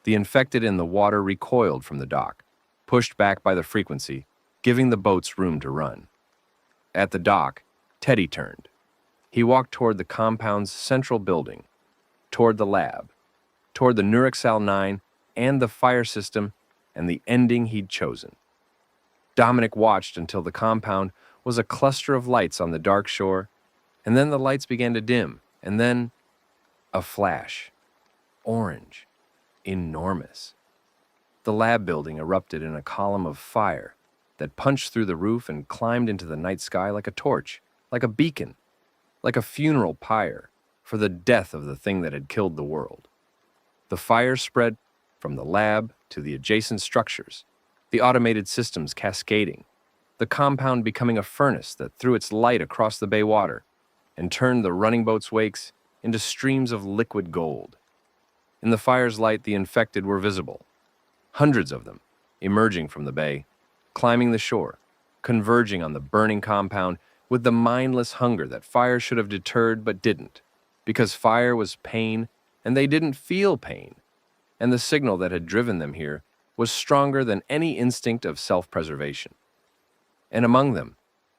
The infected in the water recoiled from the dock, pushed back by the frequency, giving the boats room to run. At the dock, Teddy turned. He walked toward the compound's central building, toward the lab, toward the Nurexal 9 and the fire system and the ending he'd chosen. Dominic watched until the compound was a cluster of lights on the dark shore, and then the lights began to dim, and then a flash. Orange. Enormous. The lab building erupted in a column of fire that punched through the roof and climbed into the night sky like a torch, like a beacon, like a funeral pyre for the death of the thing that had killed the world. The fire spread from the lab to the adjacent structures, the automated systems cascading, the compound becoming a furnace that threw its light across the bay water and turned the running boats' wakes into streams of liquid gold. In the fire's light, the infected were visible, hundreds of them, emerging from the bay, climbing the shore, converging on the burning compound with the mindless hunger that fire should have deterred but didn't, because fire was pain and they didn't feel pain, and the signal that had driven them here was stronger than any instinct of self-preservation. And among them,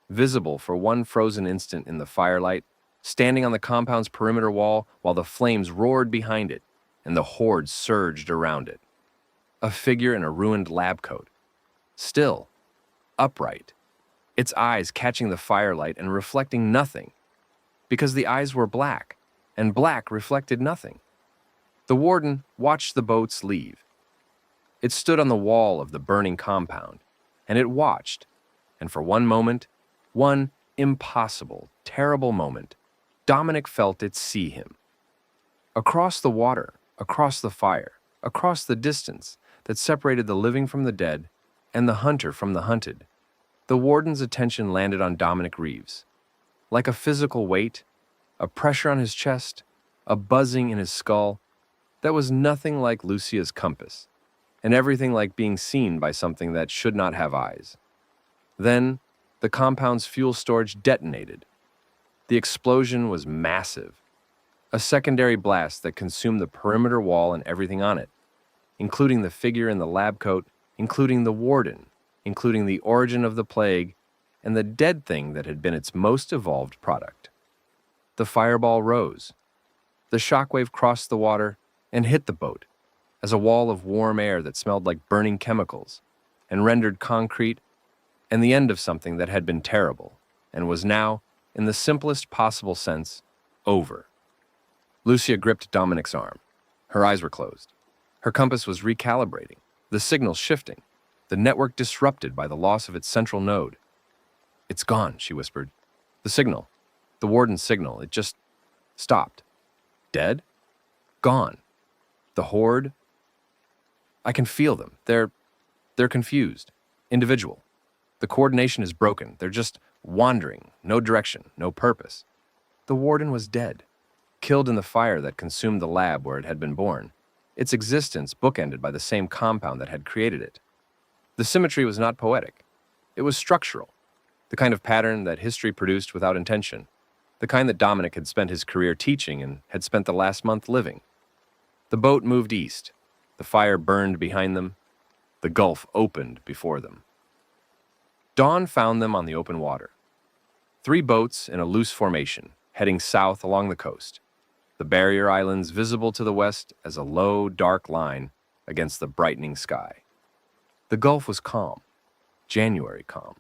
visible for one frozen instant in the firelight, standing on the compound's perimeter wall while the flames roared behind it and the horde surged around it, a figure in a ruined lab coat, still, upright, its eyes catching the firelight and reflecting nothing, because the eyes were black, and black reflected nothing. The warden watched the boats leave. It stood on the wall of the burning compound, and it watched, and for one moment, one impossible, terrible moment, Dominic felt it see him. Across the water, across the fire, across the distance that separated the living from the dead and the hunter from the hunted, the warden's attention landed on Dominic Reeves. Like a physical weight, a pressure on his chest, a buzzing in his skull, that was nothing like Lucia's compass, and everything like being seen by something that should not have eyes. Then, the compound's fuel storage detonated. The explosion was massive, a secondary blast that consumed the perimeter wall and everything on it, including the figure in the lab coat, including the warden, including the origin of the plague, and the dead thing that had been its most evolved product. The fireball rose. The shockwave crossed the water and hit the boat as a wall of warm air that smelled like burning chemicals and rendered concrete and the end of something that had been terrible and was now, in the simplest possible sense, over. Lucia gripped Dominic's arm. Her eyes were closed. Her compass was recalibrating, the signals shifting, the network disrupted by the loss of its central node. "It's gone," she whispered. "The signal, the warden's signal, it just stopped. Dead? Gone. The horde? I can feel them. They're confused. Individual. The coordination is broken. They're just wandering, no direction, no purpose. The warden was dead, killed in the fire that consumed the lab where it had been born, its existence bookended by the same compound that had created it. The symmetry was not poetic. It was structural, the kind of pattern that history produced without intention, the kind that Dominic had spent his career teaching and had spent the last month living. The boat moved east. The fire burned behind them. The gulf opened before them. Dawn found them on the open water. 3 boats in a loose formation, heading south along the coast, the barrier islands visible to the west as a low, dark line against the brightening sky. The gulf was calm, January calm.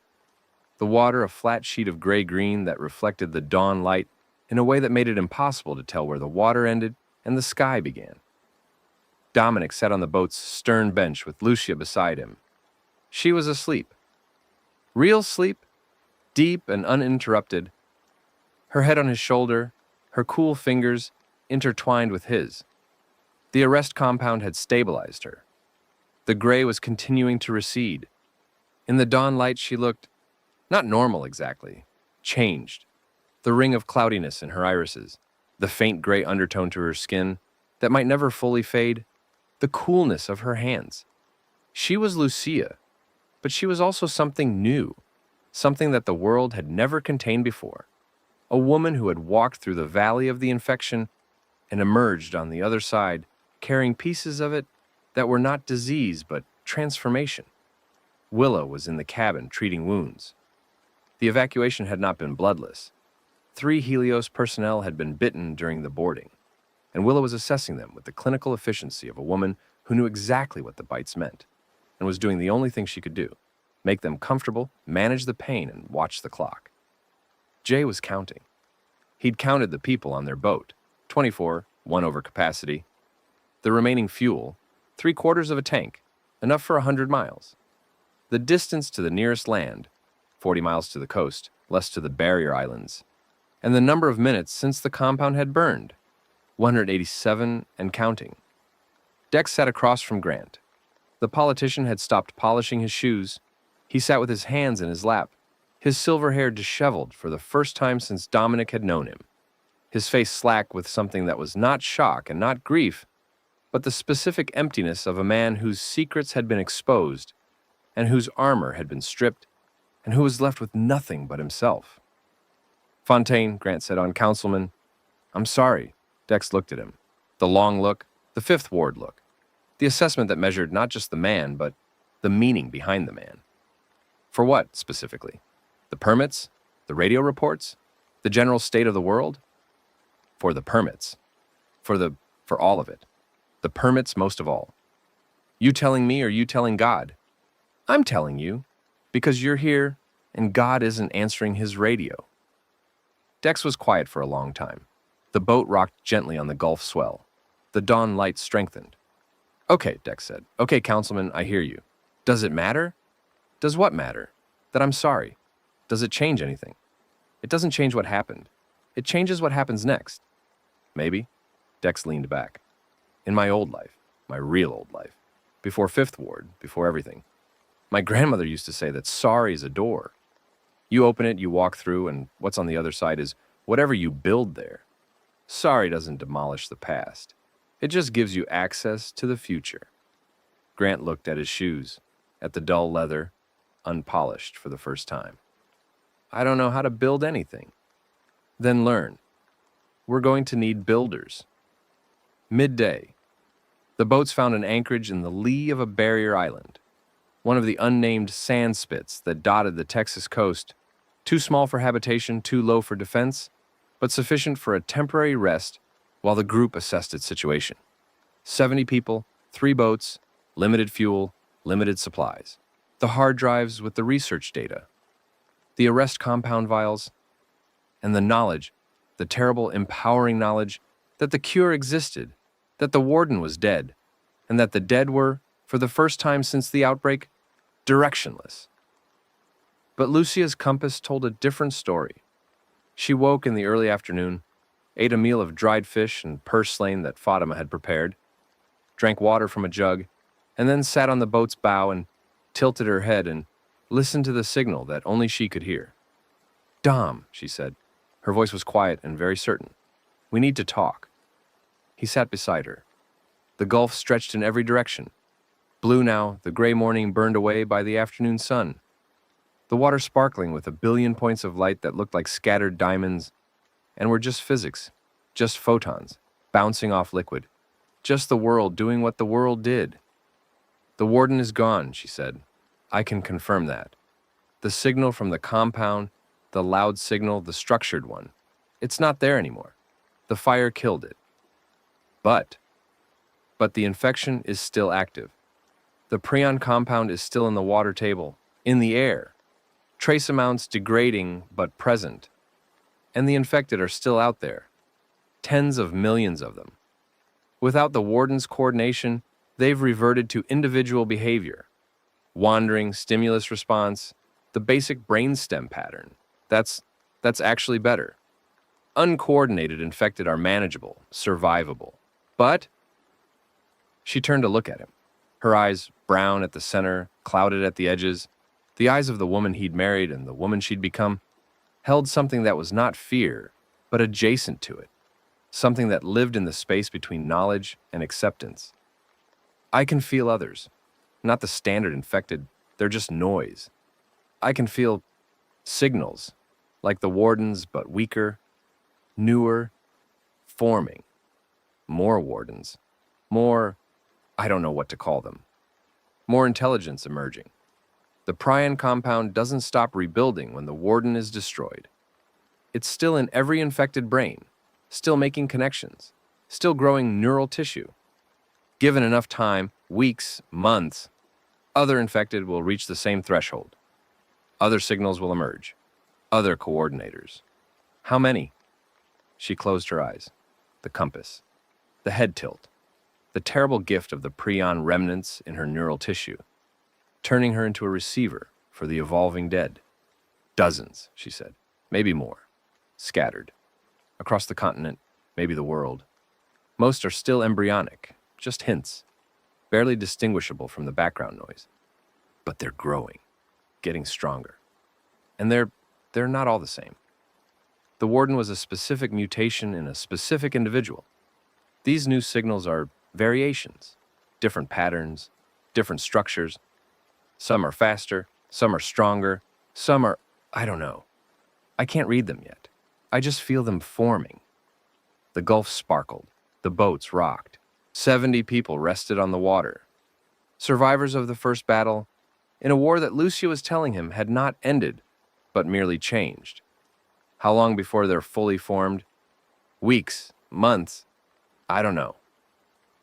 The water a flat sheet of gray-green that reflected the dawn light in a way that made it impossible to tell where the water ended and the sky began. Dominic sat on the boat's stern bench with Lucia beside him. She was asleep. Real sleep, deep and uninterrupted, her head on his shoulder, her cool fingers intertwined with his. The arrest compound had stabilized her. The gray was continuing to recede. In the dawn light she looked, not normal exactly, changed. The ring of cloudiness in her irises, the faint gray undertone to her skin that might never fully fade, the coolness of her hands. She was Lucia, but she was also something new, something that the world had never contained before. A woman who had walked through the valley of the infection and emerged on the other side, carrying pieces of it that were not disease but transformation. Willa was in the cabin treating wounds. The evacuation had not been bloodless. 3 Helios personnel had been bitten during the boarding, and Willa was assessing them with the clinical efficiency of a woman who knew exactly what the bites meant and was doing the only thing she could do: make them comfortable, manage the pain, and watch the clock. Jay was counting. He'd counted the people on their boat, 24, 1 over capacity. The remaining fuel, 3/4 of a tank, enough for 100 miles. The distance to the nearest land, 40 miles to the coast, less to the barrier islands. And the number of minutes since the compound had burned, 187 and counting. Dex sat across from Grant. The politician had stopped polishing his shoes. He sat with his hands in his lap, his silver hair disheveled for the first time since Dominic had known him, his face slack with something that was not shock and not grief, but the specific emptiness of a man whose secrets had been exposed and whose armor had been stripped and who was left with nothing but himself. "Fontaine," Grant said on Councilman. "I'm sorry." Dex looked at him. The long look, the Fifth Ward look. The assessment that measured not just the man, but the meaning behind the man. For what, specifically? The permits? The radio reports? The general state of the world? For the permits. For all of it. The permits most of all. You telling me or you telling God? I'm telling you, because you're here and God isn't answering his radio. Dex was quiet for a long time. The boat rocked gently on the Gulf swell. The dawn light strengthened. "Okay," Dex said. "Okay, Councilman, I hear you. Does it matter?" "Does what matter?" "That I'm sorry. Does it change anything?" "It doesn't change what happened. It changes what happens next." "Maybe." Dex leaned back. "In my old life, my real old life, before Fifth Ward, before everything, my grandmother used to say that sorry is a door. You open it, you walk through, and what's on the other side is whatever you build there. Sorry doesn't demolish the past. It just gives you access to the future." Grant looked at his shoes, at the dull leather, unpolished for the first time. "I don't know how to build anything." "Then learn. We're going to need builders." Midday. The boats found an anchorage in the lee of a barrier island, one of the unnamed sand spits that dotted the Texas coast, too small for habitation, too low for defense, but sufficient for a temporary rest while the group assessed its situation. 70 people, 3 boats, limited fuel, limited supplies. The hard drives with the research data, the arrest compound vials, and the knowledge, the terrible, empowering knowledge that the cure existed, that the warden was dead, and that the dead were, for the first time since the outbreak, directionless. But Lucia's compass told a different story. She woke in the early afternoon, ate a meal of dried fish and purslane that Fatima had prepared, drank water from a jug, and then sat on the boat's bow and tilted her head and listened to the signal that only she could hear. Dom, she said. Her voice was quiet and very certain. We need to talk. He sat beside her. The gulf stretched in every direction. Blue now, the gray morning burned away by the afternoon sun. The water sparkling with a billion points of light that looked like scattered diamonds, and were just physics, just photons, bouncing off liquid, just the world doing what the world did. The warden is gone, she said. I can confirm that. The signal from the compound, the loud signal, the structured one, it's not there anymore. The fire killed it. But the infection is still active. The prion compound is still in the water table, in the air. Trace amounts degrading but present. And the infected are still out there. Tens of millions of them. Without the warden's coordination, they've reverted to individual behavior. Wandering stimulus response, the basic brainstem pattern. That's actually better. Uncoordinated infected are manageable, survivable. But she turned to look at him. Her eyes, brown at the center, clouded at the edges, the eyes of the woman he'd married and the woman she'd become, held something that was not fear, but adjacent to it. Something that lived in the space between knowledge and acceptance. I can feel others. Not the standard infected, they're just noise. I can feel signals, like the wardens, but weaker, newer, forming. More wardens. More, I don't know what to call them. More intelligence emerging. The prion compound doesn't stop rebuilding when the warden is destroyed. It's still in every infected brain, still making connections, still growing neural tissue. Given enough time, weeks, months, other infected will reach the same threshold. Other signals will emerge. Other coordinators. How many? She closed her eyes. The compass. The head tilt. The terrible gift of the prion remnants in her neural tissue, turning her into a receiver for the evolving dead. Dozens, she said. Maybe more. Scattered. Across the continent, maybe the world. Most are still embryonic, just hints, barely distinguishable from the background noise. But they're growing, getting stronger. And they're not all the same. The warden was a specific mutation in a specific individual. These new signals are variations, different patterns, different structures. Some are faster, some are stronger, some are, I don't know. I can't read them yet. I just feel them forming. The gulf sparkled, the boats rocked. 70 people rested on the water. Survivors of the first battle, in a war that Lucia was telling him had not ended, but merely changed. How long before they're fully formed? Weeks, months, I don't know.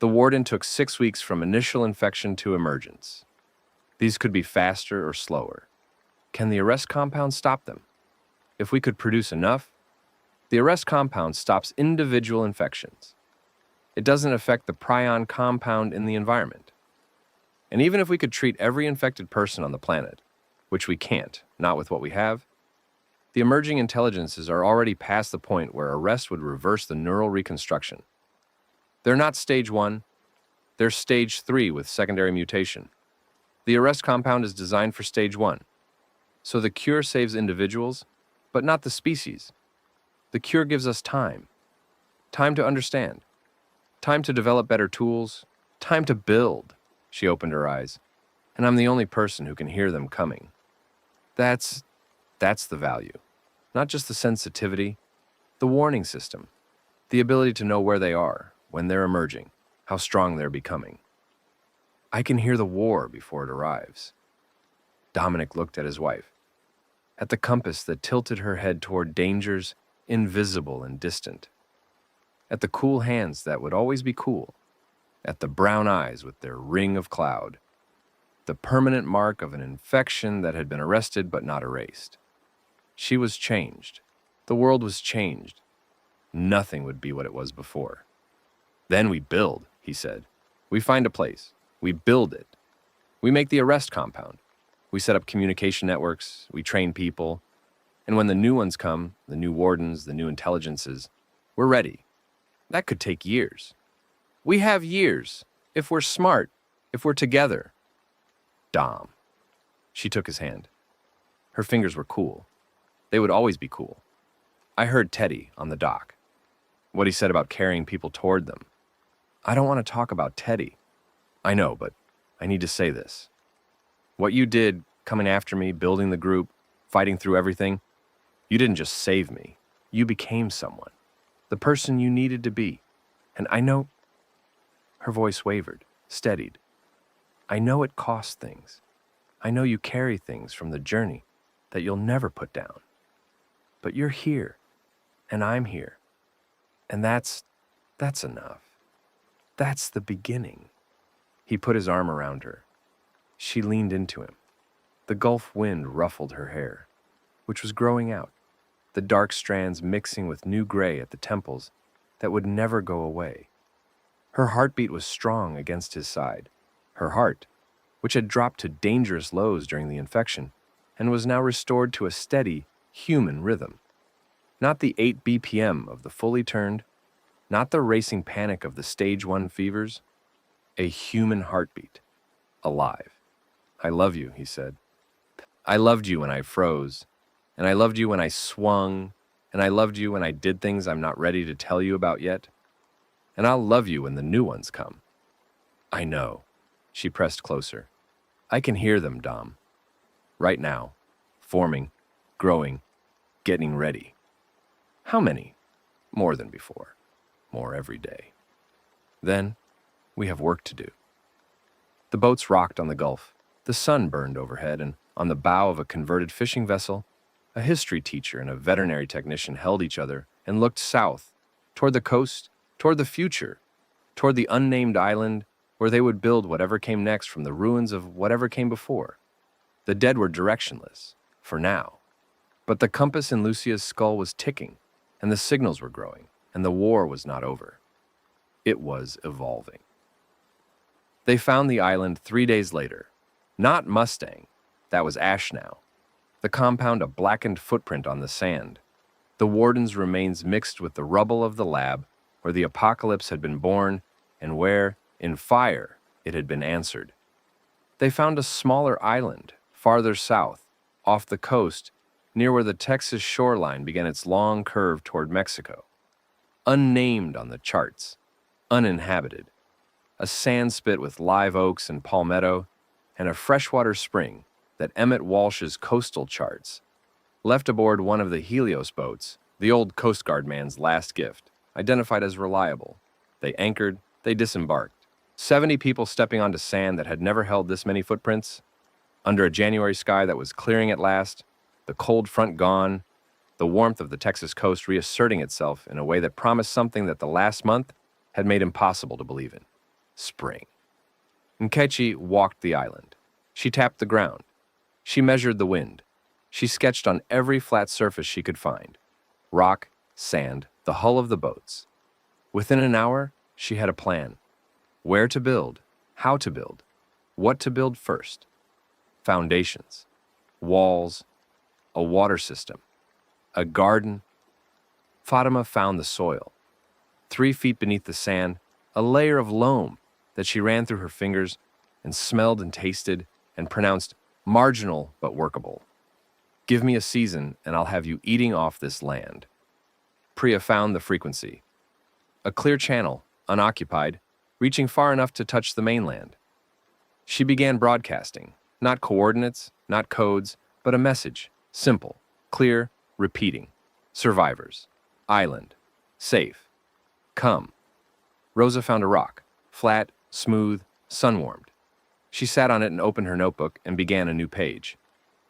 The warden took 6 weeks from initial infection to emergence. These could be faster or slower. Can the arrest compound stop them? If we could produce enough, the arrest compound stops individual infections. It doesn't affect the prion compound in the environment. And even if we could treat every infected person on the planet, which we can't, not with what we have, the emerging intelligences are already past the point where arrest would reverse the neural reconstruction. They're not stage 1, they're stage 3 with secondary mutation. The arrest compound is designed for stage 1. So the cure saves individuals, but not the species. The cure gives us time. Time to understand. Time to develop better tools. Time to build. She opened her eyes. And I'm the only person who can hear them coming. That's the value. Not just the sensitivity, the warning system. The ability to know where they are, when they're emerging, how strong they're becoming. I can hear the war before it arrives. Dominic looked at his wife, at the compass that tilted her head toward dangers invisible and distant, at the cool hands that would always be cool, at the brown eyes with their ring of cloud, the permanent mark of an infection that had been arrested but not erased. She was changed. The world was changed. Nothing would be what it was before. Then we build, he said. We find a place. We build it. We make the arrest compound. We set up communication networks. We train people. And when the new ones come, the new wardens, the new intelligences, we're ready. That could take years. We have years, if we're smart, if we're together. Dom. She took his hand. Her fingers were cool. They would always be cool. I heard Teddy on the dock, what he said about carrying people toward them. I don't want to talk about Teddy. I know, but I need to say this. What you did, coming after me, building the group, fighting through everything, you didn't just save me. You became someone, the person you needed to be. And I know, her voice wavered, steadied. I know it costs things. I know you carry things from the journey that you'll never put down. But you're here, and I'm here. And that's enough. That's the beginning. He put his arm around her. She leaned into him. The Gulf wind ruffled her hair, which was growing out, the dark strands mixing with new gray at the temples that would never go away. Her heartbeat was strong against his side. Her heart, which had dropped to dangerous lows during the infection, and was now restored to a steady, human rhythm. Not the 8 BPM of the fully turned, not the racing panic of the stage 1 fevers, a human heartbeat, alive. I love you, he said. I loved you when I froze, and I loved you when I swung, and I loved you when I did things I'm not ready to tell you about yet. And I'll love you when the new ones come. I know. She pressed closer. I can hear them, Dom. Right now. Forming, growing, getting ready. How many? More than before. More every day. Then, we have work to do. The boats rocked on the Gulf. The sun burned overhead, and on the bow of a converted fishing vessel, a history teacher and a veterinary technician held each other and looked south, toward the coast, toward the future, toward the unnamed island where they would build whatever came next from the ruins of whatever came before. The dead were directionless, for now. But the compass in Lucia's skull was ticking, and the signals were growing, and the war was not over. It was evolving. They found the island 3 days later. Not Mustang, that was ash now. The compound a blackened footprint on the sand. The warden's remains mixed with the rubble of the lab where the apocalypse had been born and where, in fire, it had been answered. They found a smaller island, farther south, off the coast, near where the Texas shoreline began its long curve toward Mexico. Unnamed on the charts, uninhabited. A sand spit with live oaks and palmetto, and a freshwater spring that Emmett Walsh's coastal charts left aboard one of the Helios boats, the old Coast Guard man's last gift, identified as reliable. They anchored, they disembarked. 70 people stepping onto sand that had never held this many footprints. Under a January sky that was clearing at last, the cold front gone, the warmth of the Texas coast reasserting itself in a way that promised something that the last month had made impossible to believe in. Spring. Nkechi walked the island. She tapped the ground. She measured the wind. She sketched on every flat surface she could find. Rock, sand, the hull of the boats. Within an hour, she had a plan. Where to build, how to build, what to build first. Foundations, walls, a water system, a garden. Fatima found the soil. 3 feet beneath the sand, a layer of loam that she ran through her fingers and smelled and tasted and pronounced marginal but workable. Give me a season and I'll have you eating off this land. Priya found the frequency. A clear channel, unoccupied, reaching far enough to touch the mainland. She began broadcasting, not coordinates, not codes, but a message, simple, clear, repeating. Survivors. Island. Safe. Come. Rosa found a rock, flat, smooth, sun-warmed. She sat on it and opened her notebook and began a new page.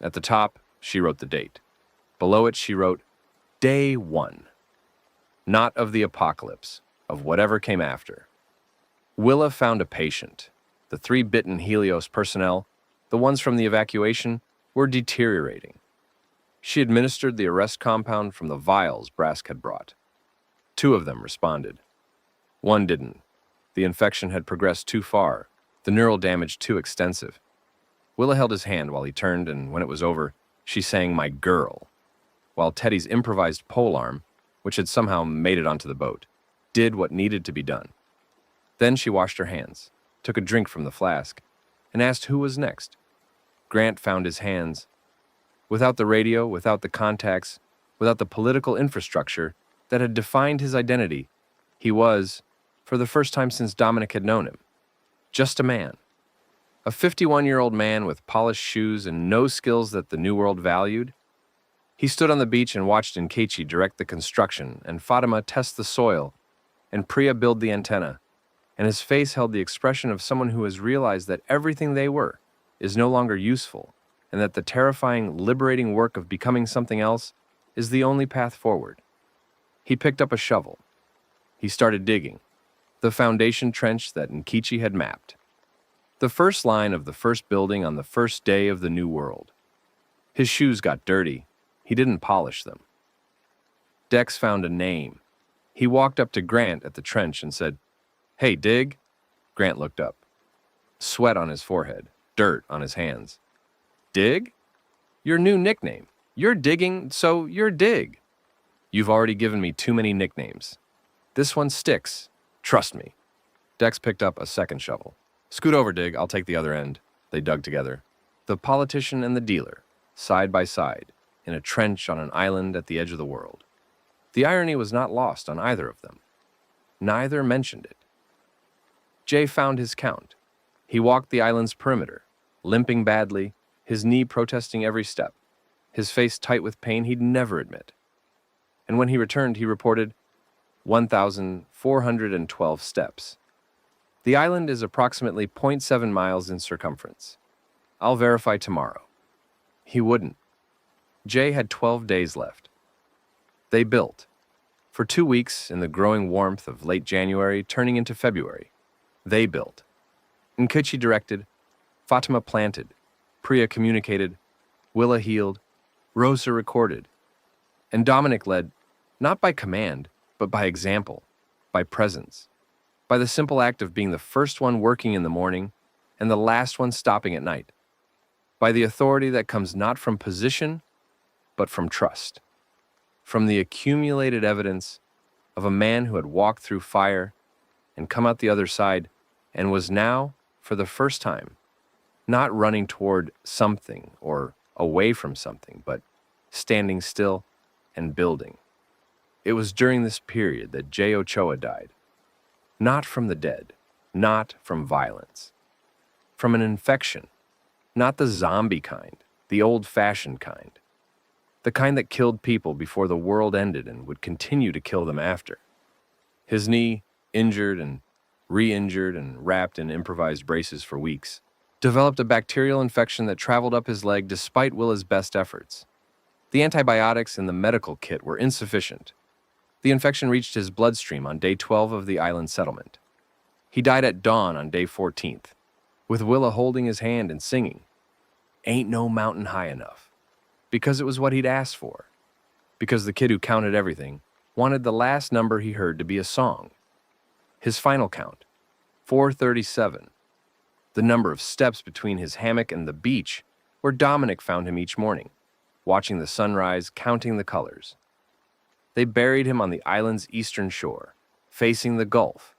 At the top, she wrote the date. Below it, she wrote, Day 1. Not of the apocalypse, of whatever came after. Willa found a patient. The 3 bitten Helios personnel, the ones from the evacuation, were deteriorating. She administered the arrest compound from the vials Brask had brought. 2 of them responded. 1 didn't. The infection had progressed too far, the neural damage too extensive. Willa held his hand while he turned, and when it was over, she sang My Girl, while Teddy's improvised polearm, which had somehow made it onto the boat, did what needed to be done. Then she washed her hands, took a drink from the flask, and asked who was next. Grant found his hands. Without the radio, without the contacts, without the political infrastructure that had defined his identity, he was, for the first time since Dominic had known him, just a man. A 51-year-old man with polished shoes and no skills that the New World valued. He stood on the beach and watched Nkechi direct the construction and Fatima test the soil and Priya build the antenna, and his face held the expression of someone who has realized that everything they were is no longer useful, and that the terrifying, liberating work of becoming something else is the only path forward. He picked up a shovel. He started digging, the foundation trench that Nkechi had mapped. The first line of the first building on the first day of the new world. His shoes got dirty. He didn't polish them. Dex found a name. He walked up to Grant at the trench and said, "Hey, dig." Grant looked up. Sweat on his forehead, dirt on his hands. "Dig? Your new nickname. You're digging, so you're Dig." "You've already given me too many nicknames. This one sticks. Trust me." Dex picked up a second shovel. "Scoot over, Dig. I'll take the other end." They dug together. The politician and the dealer, side by side, in a trench on an island at the edge of the world. The irony was not lost on either of them. Neither mentioned it. Jay found his count. He walked the island's perimeter, limping badly, his knee protesting every step, his face tight with pain he'd never admit. And when he returned, he reported 1,412 steps. The island is approximately 0.7 miles in circumference. "I'll verify tomorrow." He wouldn't. Jay had 12 days left. They built. For 2 weeks, in the growing warmth of late January, turning into February, they built. Nkechi directed, Fatima planted, Priya communicated, Willa healed, Rosa recorded, and Dominic led, not by command, but by example, by presence, by the simple act of being the first one working in the morning and the last one stopping at night, by the authority that comes not from position, but from trust, from the accumulated evidence of a man who had walked through fire and come out the other side and was now, for the first time, not running toward something or away from something, but standing still and building. It was during this period that Jay Ochoa died. Not from the dead, not from violence, from an infection, not the zombie kind, the old-fashioned kind, the kind that killed people before the world ended and would continue to kill them after. His knee, injured and re-injured and wrapped in improvised braces for weeks, developed a bacterial infection that traveled up his leg despite Willa's best efforts. The antibiotics in the medical kit were insufficient. The infection reached his bloodstream on day 12 of the island settlement. He died at dawn on day 14th, with Willa holding his hand and singing, "Ain't no mountain high enough," because it was what he'd asked for, because the kid who counted everything wanted the last number he heard to be a song. His final count, 437, the number of steps between his hammock and the beach where Dominic found him each morning, watching the sunrise, counting the colors. They buried him on the island's eastern shore, facing the Gulf,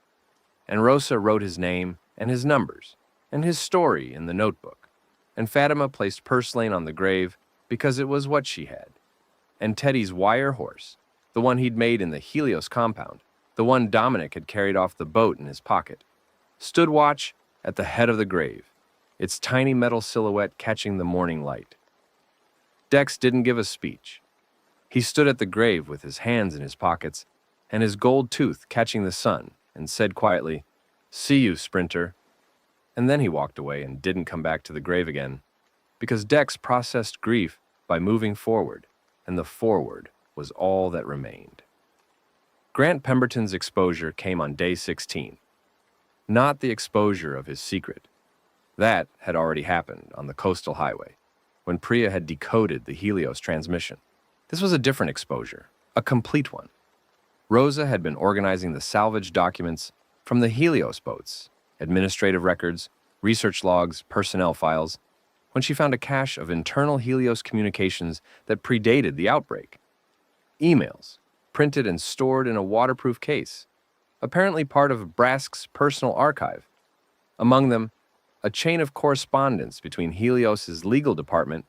and Rosa wrote his name and his numbers and his story in the notebook, and Fatima placed purslane on the grave because it was what she had, and Teddy's wire horse, the one he'd made in the Helios compound, the one Dominic had carried off the boat in his pocket, stood watch at the head of the grave, its tiny metal silhouette catching the morning light. Dex didn't give a speech. He stood at the grave with his hands in his pockets and his gold tooth catching the sun and said quietly, "See you, Sprinter." And then he walked away and didn't come back to the grave again, because Dex processed grief by moving forward, and the forward was all that remained. Grant Pemberton's exposure came on day 16. Not the exposure of his secret. That had already happened on the coastal highway, when Priya had decoded the Helios transmission. This was a different exposure, a complete one. Rosa had been organizing the salvage documents from the Helios boats, administrative records, research logs, personnel files, when she found a cache of internal Helios communications that predated the outbreak. Emails, printed and stored in a waterproof case, apparently part of Brask's personal archive. Among them, a chain of correspondence between Helios's legal department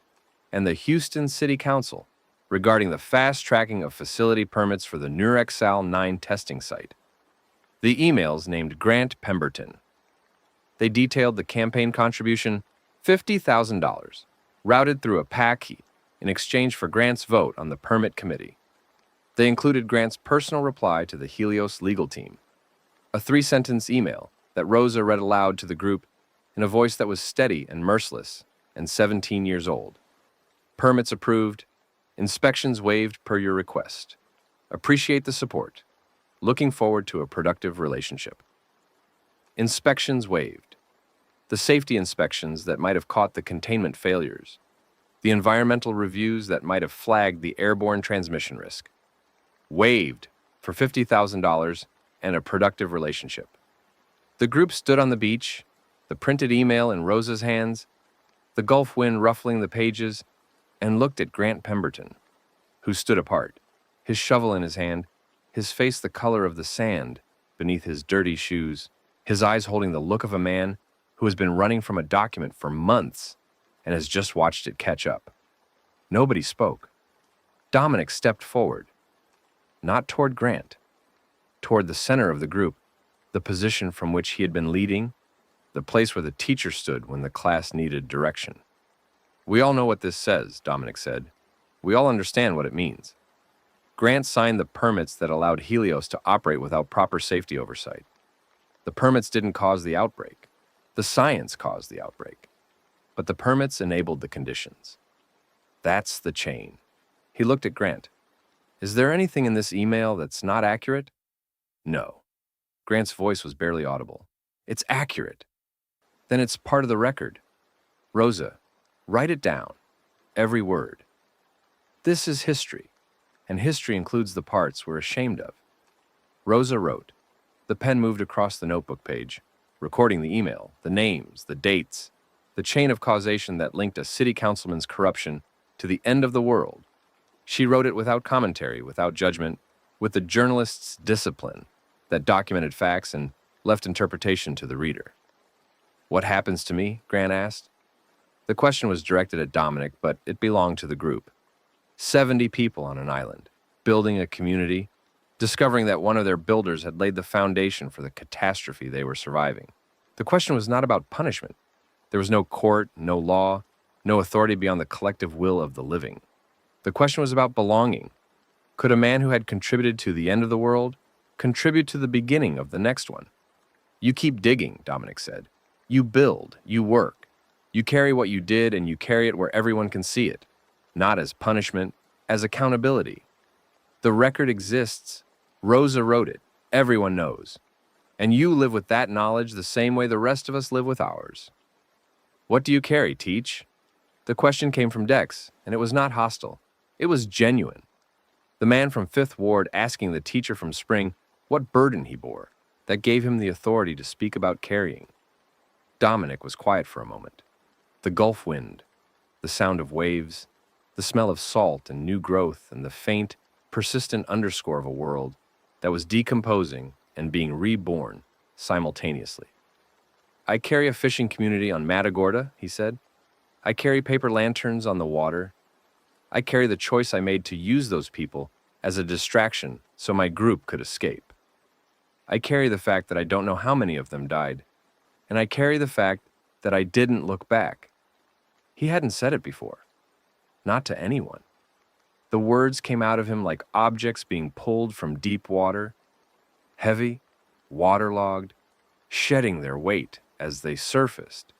and the Houston City Council regarding the fast tracking of facility permits for the Nurexal 9 testing site. The emails named Grant Pemberton. They detailed the campaign contribution, $50,000, routed through a PAC in exchange for Grant's vote on the permit committee. They included Grant's personal reply to the Helios legal team, a 3-sentence email that Rosa read aloud to the group in a voice that was steady and merciless and 17 years old. Permits approved, inspections waived per your request. Appreciate the support. Looking forward to a productive relationship. Inspections waived. The safety inspections that might have caught the containment failures. The environmental reviews that might have flagged the airborne transmission risk. Waived for $50,000 and a productive relationship. The group stood on the beach, the printed email in Rosa's hands, the Gulf wind ruffling the pages, and looked at Grant Pemberton, who stood apart, his shovel in his hand, his face the color of the sand beneath his dirty shoes, his eyes holding the look of a man who has been running from a document for months and has just watched it catch up. Nobody spoke. Dominic stepped forward, not toward Grant, toward the center of the group, the position from which he had been leading, the place where the teacher stood when the class needed direction. "We all know what this says," Dominic said. "We all understand what it means." Grant signed the permits that allowed Helios to operate without proper safety oversight. The permits didn't cause the outbreak. The science caused the outbreak. But the permits enabled the conditions. That's the chain. He looked at Grant. "Is there anything in this email that's not accurate?" "No." Grant's voice was barely audible. "It's accurate." "Then it's part of the record. Rosa, write it down. Every word. This is history, and history includes the parts we're ashamed of." Rosa wrote. The pen moved across the notebook page, recording the email, the names, the dates, the chain of causation that linked a city councilman's corruption to the end of the world. She wrote it without commentary, without judgment, with the journalist's discipline that documented facts and left interpretation to the reader. "What happens to me?" Grant asked. The question was directed at Dominic, but it belonged to the group. 70 people on an island, building a community, discovering that one of their builders had laid the foundation for the catastrophe they were surviving. The question was not about punishment. There was no court, no law, no authority beyond the collective will of the living. The question was about belonging. Could a man who had contributed to the end of the world contribute to the beginning of the next one? "You keep digging," Dominic said. "You build, you work. You carry what you did and you carry it where everyone can see it, not as punishment, as accountability. The record exists. Rosa wrote it. Everyone knows. And you live with that knowledge the same way the rest of us live with ours." "What do you carry, Teach?" The question came from Dex, and it was not hostile. It was genuine. The man from 5th Ward asking the teacher from Spring what burden he bore that gave him the authority to speak about carrying. Dominic was quiet for a moment. The Gulf wind, the sound of waves, the smell of salt and new growth, and the faint, persistent underscore of a world that was decomposing and being reborn simultaneously. "I carry a fishing community on Matagorda," he said. "I carry paper lanterns on the water. I carry the choice I made to use those people as a distraction so my group could escape. I carry the fact that I don't know how many of them died, and I carry the fact that I didn't look back." He hadn't said it before. Not to anyone. The words came out of him like objects being pulled from deep water, heavy, waterlogged, shedding their weight as they surfaced,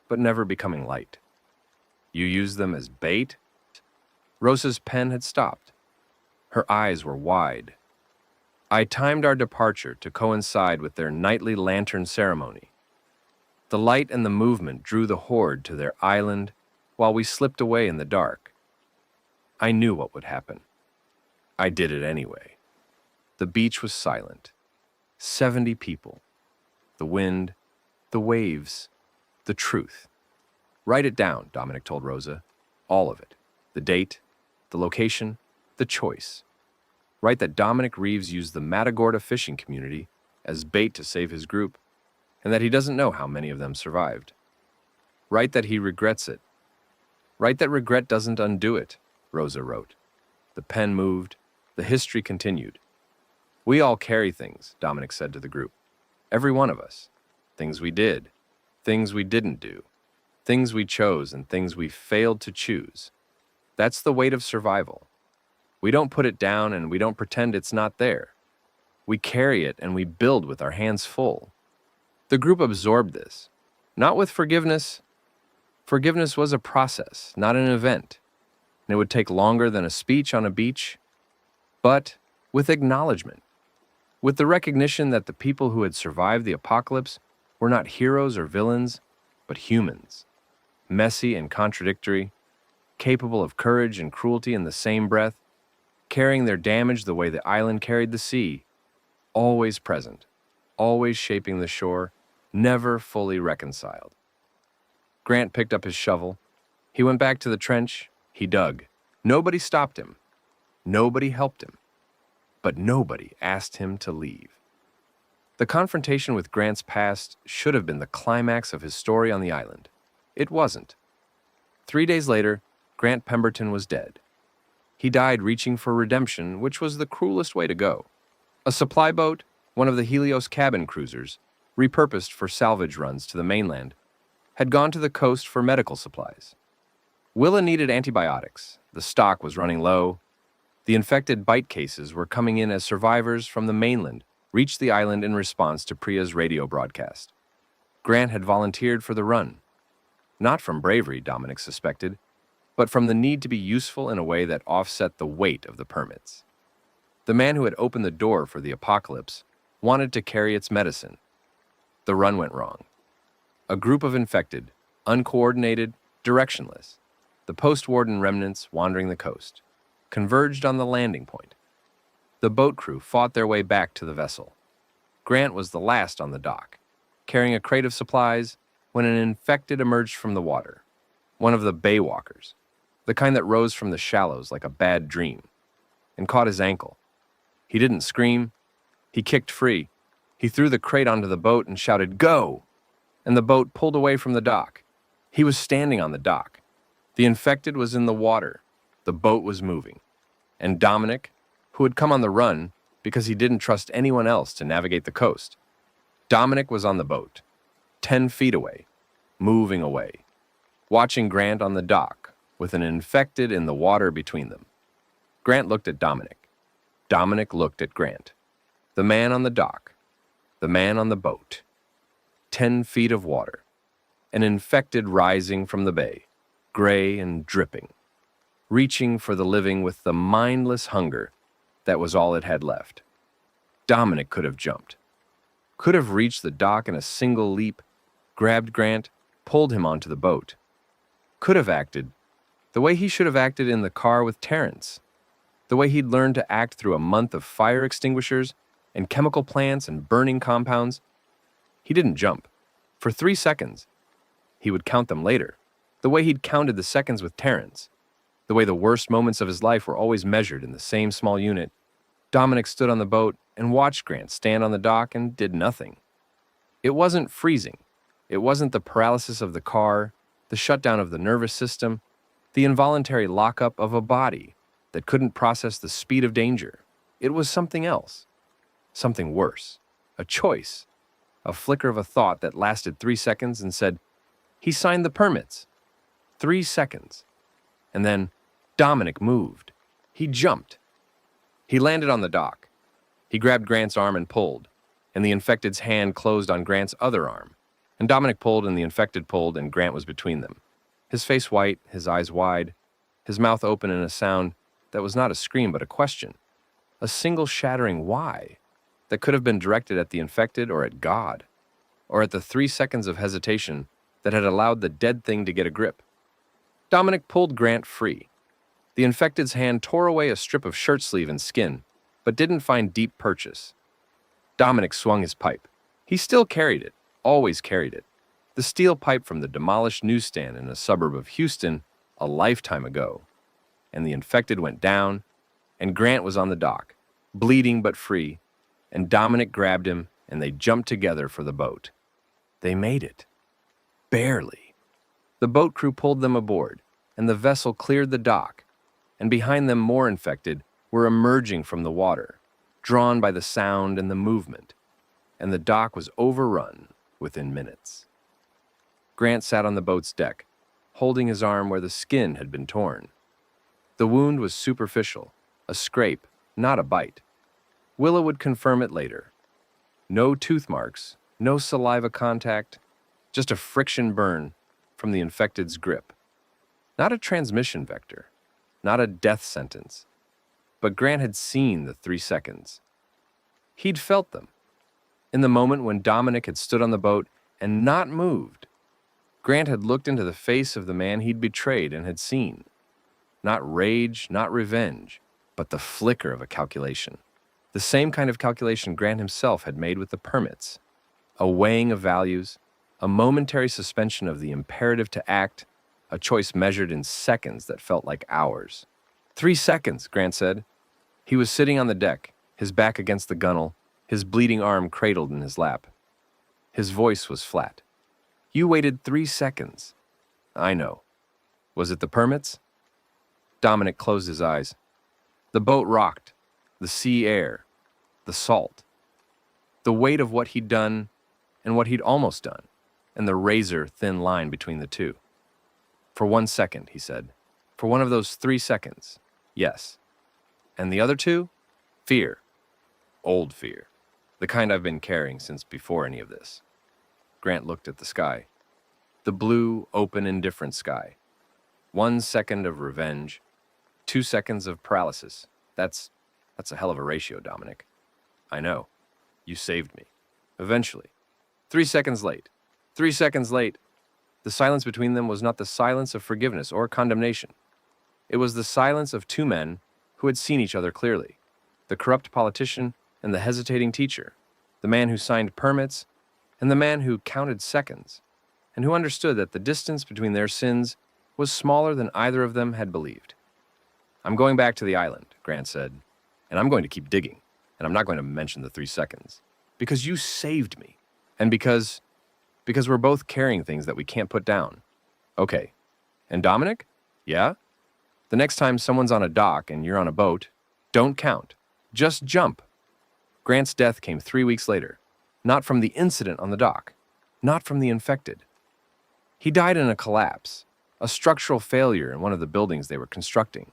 but never becoming light. "You use them as bait?" Rosa's pen had stopped. Her eyes were wide. "I timed our departure to coincide with their nightly lantern ceremony. The light and the movement drew the horde to their island while we slipped away in the dark. I knew what would happen. I did it anyway." The beach was silent. 70 people. The wind, the waves, the truth. "Write it down," Dominic told Rosa. "All of it. The date, the location, the choice. Write that Dominic Reeves used the Matagorda fishing community as bait to save his group, and that he doesn't know how many of them survived. Write that he regrets it. Write that regret doesn't undo it, Rosa wrote. The pen moved. The history continued. We all carry things, Dominic said to the group. Every one of us. Things we did, things we didn't do, things we chose and things we failed to choose. That's the weight of survival. We don't put it down and we don't pretend it's not there. We carry it and we build with our hands full. The group absorbed this, not with forgiveness. Forgiveness was a process, not an event, and it would take longer than a speech on a beach, but with acknowledgement, with the recognition that the people who had survived the apocalypse were not heroes or villains, but humans, messy and contradictory, capable of courage and cruelty in the same breath, carrying their damage the way the island carried the sea, always present, always shaping the shore, never fully reconciled. Grant picked up his shovel. He went back to the trench. He dug. Nobody stopped him. Nobody helped him. But nobody asked him to leave. The confrontation with Grant's past should have been the climax of his story on the island. It wasn't. 3 days later, Grant Pemberton was dead. He died reaching for redemption, which was the cruelest way to go. A supply boat, one of the Helios cabin cruisers, repurposed for salvage runs to the mainland, had gone to the coast for medical supplies. Willa needed antibiotics. The stock was running low. The infected bite cases were coming in as survivors from the mainland reached the island in response to Priya's radio broadcast. Grant had volunteered for the run. Not from bravery, Dominic suspected, but from the need to be useful in a way that offset the weight of the permits. The man who had opened the door for the apocalypse wanted to carry its medicine. The run went wrong. A group of infected, uncoordinated, directionless, the post-warden remnants wandering the coast, converged on the landing point. The boat crew fought their way back to the vessel. Grant was the last on the dock, carrying a crate of supplies when an infected emerged from the water, one of the baywalkers, the kind that rose from the shallows like a bad dream, and caught his ankle. He didn't scream. He kicked free. He threw the crate onto the boat and shouted, "Go!" And the boat pulled away from the dock. He was standing on the dock. The infected was in the water. The boat was moving. And Dominic, who had come on the run because he didn't trust anyone else to navigate the coast, Dominic was on the boat, 10 feet away, moving away, watching Grant on the dock with an infected in the water between them. Grant looked at Dominic. Dominic looked at Grant. The man on the dock, the man on the boat. 10 feet of water, an infected rising from the bay, gray and dripping, reaching for the living with the mindless hunger that was all it had left. Dominic could have jumped, could have reached the dock in a single leap, grabbed Grant, pulled him onto the boat, could have acted the way he should have acted in the car with Terrence, the way he'd learned to act through a month of fire extinguishers and chemical plants and burning compounds. He didn't jump. For 3 seconds. He would count them later, the way he'd counted the seconds with Terrence, the way the worst moments of his life were always measured in the same small unit. Dominic stood on the boat and watched Grant stand on the dock and did nothing. It wasn't freezing. It wasn't the paralysis of the car, the shutdown of the nervous system, the involuntary lockup of a body that couldn't process the speed of danger. It was something else, something worse, a choice. A flicker of a thought that lasted 3 seconds and said, "He signed the permits." 3 seconds. And then Dominic moved. He jumped. He landed on the dock. He grabbed Grant's arm and pulled, and the infected's hand closed on Grant's other arm. And Dominic pulled and the infected pulled and Grant was between them. His face white, his eyes wide, his mouth open in a sound that was not a scream but a question. A single shattering why that could have been directed at the infected or at God, or at the 3 seconds of hesitation that had allowed the dead thing to get a grip. Dominic pulled Grant free. The infected's hand tore away a strip of shirt sleeve and skin, but didn't find deep purchase. Dominic swung his pipe. He still carried it, always carried it. The steel pipe from the demolished newsstand in a suburb of Houston a lifetime ago. And the infected went down, and Grant was on the dock, bleeding but free, and Dominic grabbed him, and they jumped together for the boat. They made it. Barely. The boat crew pulled them aboard, and the vessel cleared the dock, and behind them more infected were emerging from the water, drawn by the sound and the movement, and the dock was overrun within minutes. Grant sat on the boat's deck, holding his arm where the skin had been torn. The wound was superficial, a scrape, not a bite. Willa would confirm it later. No tooth marks, no saliva contact, just a friction burn from the infected's grip. Not a transmission vector, not a death sentence. But Grant had seen the 3 seconds. He'd felt them. In the moment when Dominic had stood on the boat and not moved, Grant had looked into the face of the man he'd betrayed and had seen. Not rage, not revenge, but the flicker of a calculation. The same kind of calculation Grant himself had made with the permits. A weighing of values, a momentary suspension of the imperative to act, a choice measured in seconds that felt like hours. 3 seconds, Grant said. He was sitting on the deck, his back against the gunwale, his bleeding arm cradled in his lap. His voice was flat. You waited 3 seconds. I know. Was it the permits? Dominic closed his eyes. The boat rocked, the sea air, the salt. The weight of what he'd done and what he'd almost done, and the razor-thin line between the two. For 1 second, he said. For one of those 3 seconds, yes. And the other 2? Fear. Old fear. The kind I've been carrying since before any of this. Grant looked at the sky. The blue, open, indifferent sky. 1 second of revenge, 2 seconds of paralysis. That's a hell of a ratio, Dominic. I know. You saved me. Eventually. 3 seconds late. 3 seconds late. The silence between them was not the silence of forgiveness or condemnation. It was the silence of 2 men who had seen each other clearly. The corrupt politician and the hesitating teacher. The man who signed permits and the man who counted seconds, and who understood that the distance between their sins was smaller than either of them had believed. I'm going back to the island, Grant said, and I'm going to keep digging, and I'm not going to mention the 3 seconds. Because you saved me, and because we're both carrying things that we can't put down. Okay. And Dominic? Yeah? The next time someone's on a dock and you're on a boat, don't count. Just jump. Grant's death came 3 weeks later, not from the incident on the dock, not from the infected. He died in a collapse, a structural failure in one of the buildings they were constructing,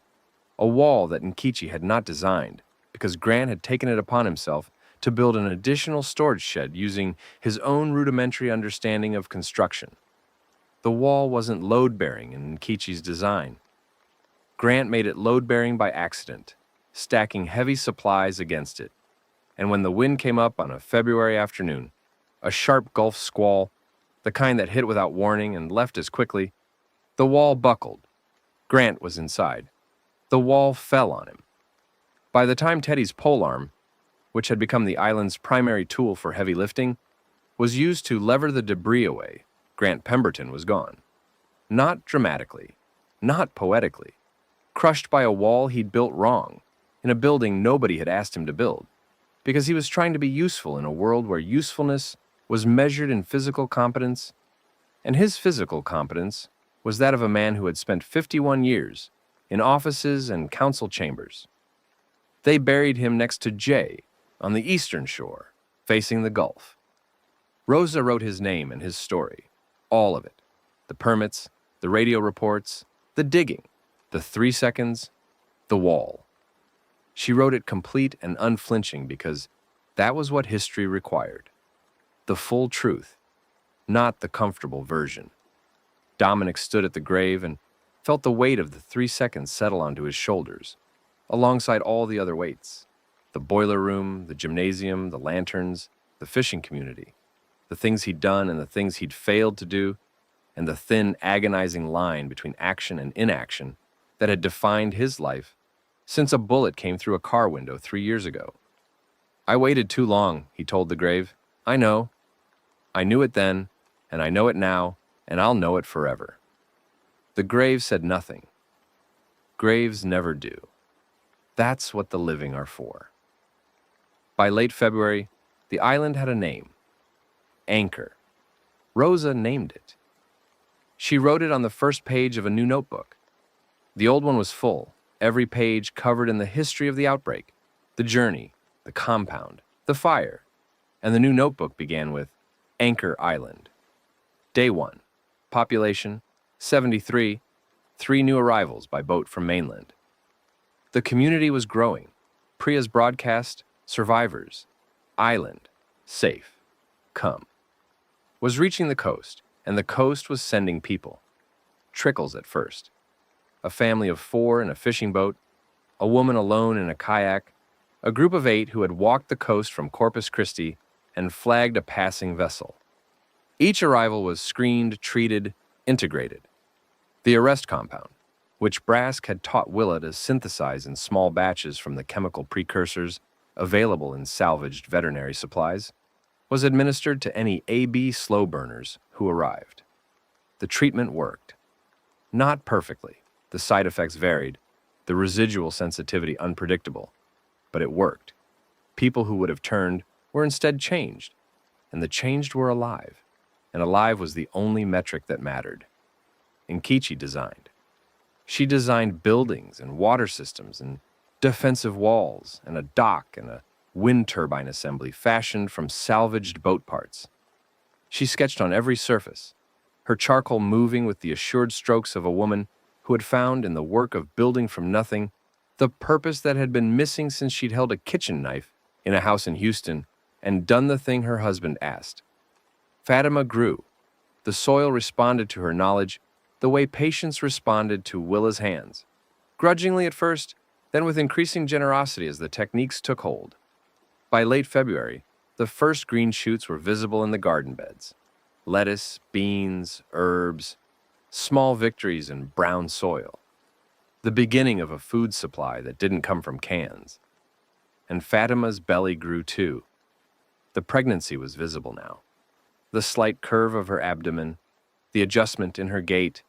a wall that Nkichi had not designed because Grant had taken it upon himself to build an additional storage shed using his own rudimentary understanding of construction. The wall wasn't load-bearing in Nkichi's design. Grant made it load-bearing by accident, stacking heavy supplies against it. And when the wind came up on a February afternoon, a sharp Gulf squall, the kind that hit without warning and left as quickly, the wall buckled. Grant was inside. The wall fell on him. By the time Teddy's polearm, which had become the island's primary tool for heavy lifting, was used to lever the debris away, Grant Pemberton was gone. Not dramatically, not poetically, crushed by a wall he'd built wrong, in a building nobody had asked him to build, because he was trying to be useful in a world where usefulness was measured in physical competence, and his physical competence was that of a man who had spent 51 years in offices and council chambers. They buried him next to Jay on the eastern shore, facing the Gulf. Rosa wrote his name and his story, all of it, the permits, the radio reports, the digging, the 3 seconds, the wall. She wrote it complete and unflinching because that was what history required. The full truth, not the comfortable version. Dominic stood at the grave and felt the weight of the 3 seconds settle onto his shoulders, alongside all the other weights. The boiler room, the gymnasium, the lanterns, the fishing community, the things he'd done and the things he'd failed to do, and the thin, agonizing line between action and inaction that had defined his life since a bullet came through a car window 3 years ago. I waited too long, he told the grave. I know. I knew it then, and I know it now, and I'll know it forever. The grave said nothing. Graves never do. That's what the living are for. By late February, the island had a name. Anchor. Rosa named it. She wrote it on the first page of a new notebook, The old one was full, every page covered in the history of the outbreak, the journey, the compound, the fire, and the new notebook began with Anchor Island. Day 1. Population 73, 3 new arrivals by boat from mainland. The community was growing. Priya's broadcast, survivors, island, safe, come, was reaching the coast, and the coast was sending people. Trickles at first. A family of 4 in a fishing boat, a woman alone in a kayak, a group of 8 who had walked the coast from Corpus Christi and flagged a passing vessel. Each arrival was screened, treated, integrated. The arrest compound, which Brask had taught Willa to synthesize in small batches from the chemical precursors available in salvaged veterinary supplies, was administered to any AB slow burners who arrived. The treatment worked. Not perfectly. The side effects varied, the residual sensitivity unpredictable, but it worked. People who would have turned were instead changed, and the changed were alive, and alive was the only metric that mattered. Nkichi designed. She designed buildings and water systems and defensive walls and a dock and a wind turbine assembly fashioned from salvaged boat parts. She sketched on every surface, her charcoal moving with the assured strokes of a woman who had found in the work of building from nothing the purpose that had been missing since she'd held a kitchen knife in a house in Houston and done the thing her husband asked. Fatima grew. The soil responded to her knowledge the way patience responded to Willa's hands, grudgingly at first, then with increasing generosity as the techniques took hold. By late February, the first green shoots were visible in the garden beds. Lettuce, beans, herbs, small victories in brown soil. The beginning of a food supply that didn't come from cans. And Fatima's belly grew too. The pregnancy was visible now. The slight curve of her abdomen, the adjustment in her gait,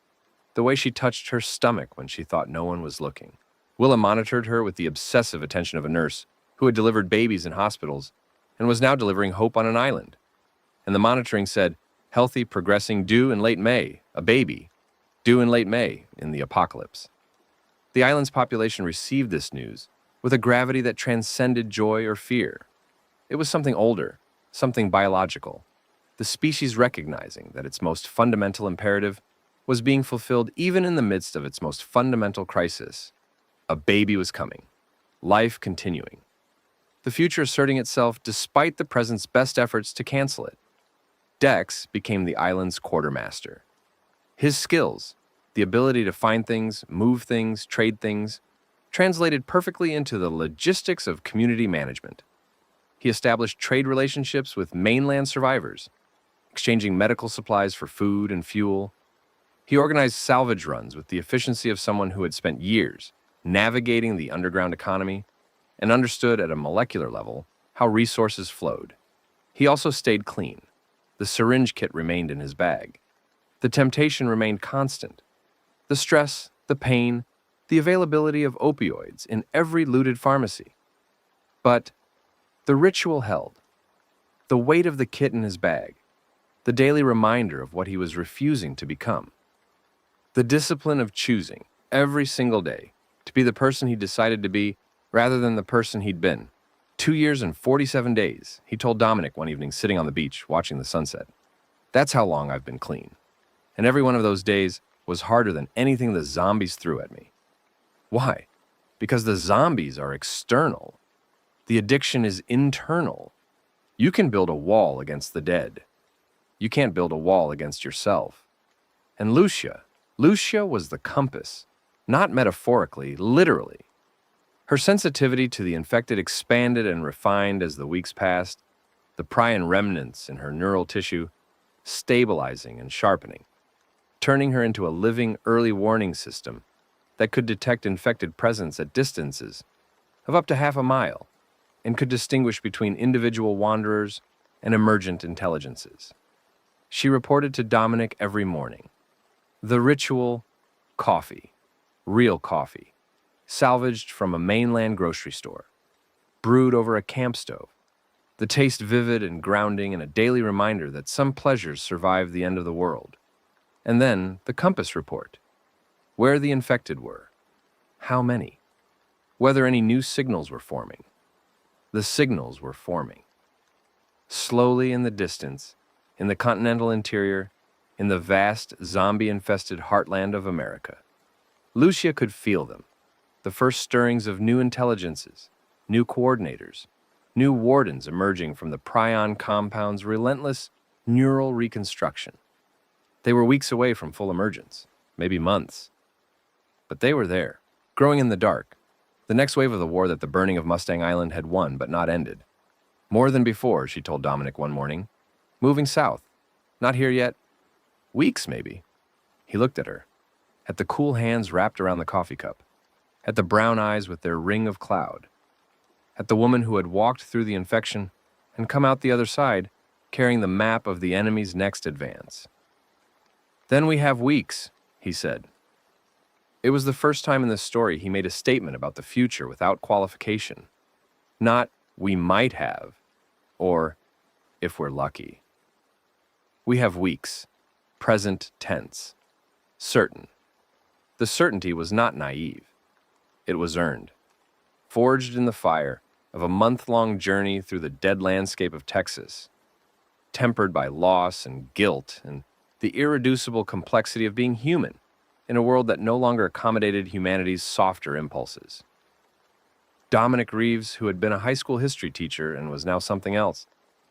the way she touched her stomach when she thought no one was looking. Willa monitored her with the obsessive attention of a nurse who had delivered babies in hospitals and was now delivering hope on an island. And the monitoring said, healthy, progressing, due in late May, a baby, due in late May in the apocalypse. The island's population received this news with a gravity that transcended joy or fear. It was something older, something biological, the species recognizing that its most fundamental imperative was being fulfilled even in the midst of its most fundamental crisis. A baby was coming, life continuing, the future asserting itself despite the present's best efforts to cancel it. Dex became the island's quartermaster. His skills, the ability to find things, move things, trade things, translated perfectly into the logistics of community management. He established trade relationships with mainland survivors, exchanging medical supplies for food and fuel. He organized salvage runs with the efficiency of someone who had spent years navigating the underground economy and understood at a molecular level how resources flowed. He also stayed clean. The syringe kit remained in his bag. The temptation remained constant. The stress, the pain, the availability of opioids in every looted pharmacy. But the ritual held. The weight of the kit in his bag. The daily reminder of what he was refusing to become. The discipline of choosing, every single day, to be the person he decided to be rather than the person he'd been. 2 years and 47 days, he told Dominic one evening sitting on the beach watching the sunset. That's how long I've been clean. And every one of those days was harder than anything the zombies threw at me. Why? Because the zombies are external. The addiction is internal. You can build a wall against the dead. You can't build a wall against yourself. And Lucia was the compass, not metaphorically, literally. Her sensitivity to the infected expanded and refined as the weeks passed, the prion remnants in her neural tissue stabilizing and sharpening, turning her into a living early warning system that could detect infected presence at distances of up to half a mile and could distinguish between individual wanderers and emergent intelligences. She reported to Dominic every morning. The ritual, coffee, real coffee, salvaged from a mainland grocery store, brewed over a camp stove, the taste vivid and grounding and a daily reminder that some pleasures survive the end of the world. And then the compass report, where the infected were, how many, whether any new signals were forming. The signals were forming. Slowly in the distance, in the continental interior, in the vast, zombie-infested heartland of America. Lucia could feel them, the first stirrings of new intelligences, new coordinators, new wardens emerging from the prion compound's relentless neural reconstruction. They were weeks away from full emergence, maybe months. But they were there, growing in the dark, the next wave of the war that the burning of Mustang Island had won but not ended. More than before, she told Dominic one morning. Moving south. Not here yet. Weeks, maybe. He looked at her, at the cool hands wrapped around the coffee cup, at the brown eyes with their ring of cloud, at the woman who had walked through the infection and come out the other side carrying the map of the enemy's next advance. Then we have weeks, he said. It was the first time in this story he made a statement about the future without qualification. Not, we might have, or, if we're lucky. We have weeks, present tense, certain. The certainty was not naive. It was earned, forged in the fire of a month-long journey through the dead landscape of Texas, tempered by loss and guilt and the irreducible complexity of being human in a world that no longer accommodated humanity's softer impulses. Dominic Reeves, who had been a high school history teacher and was now something else,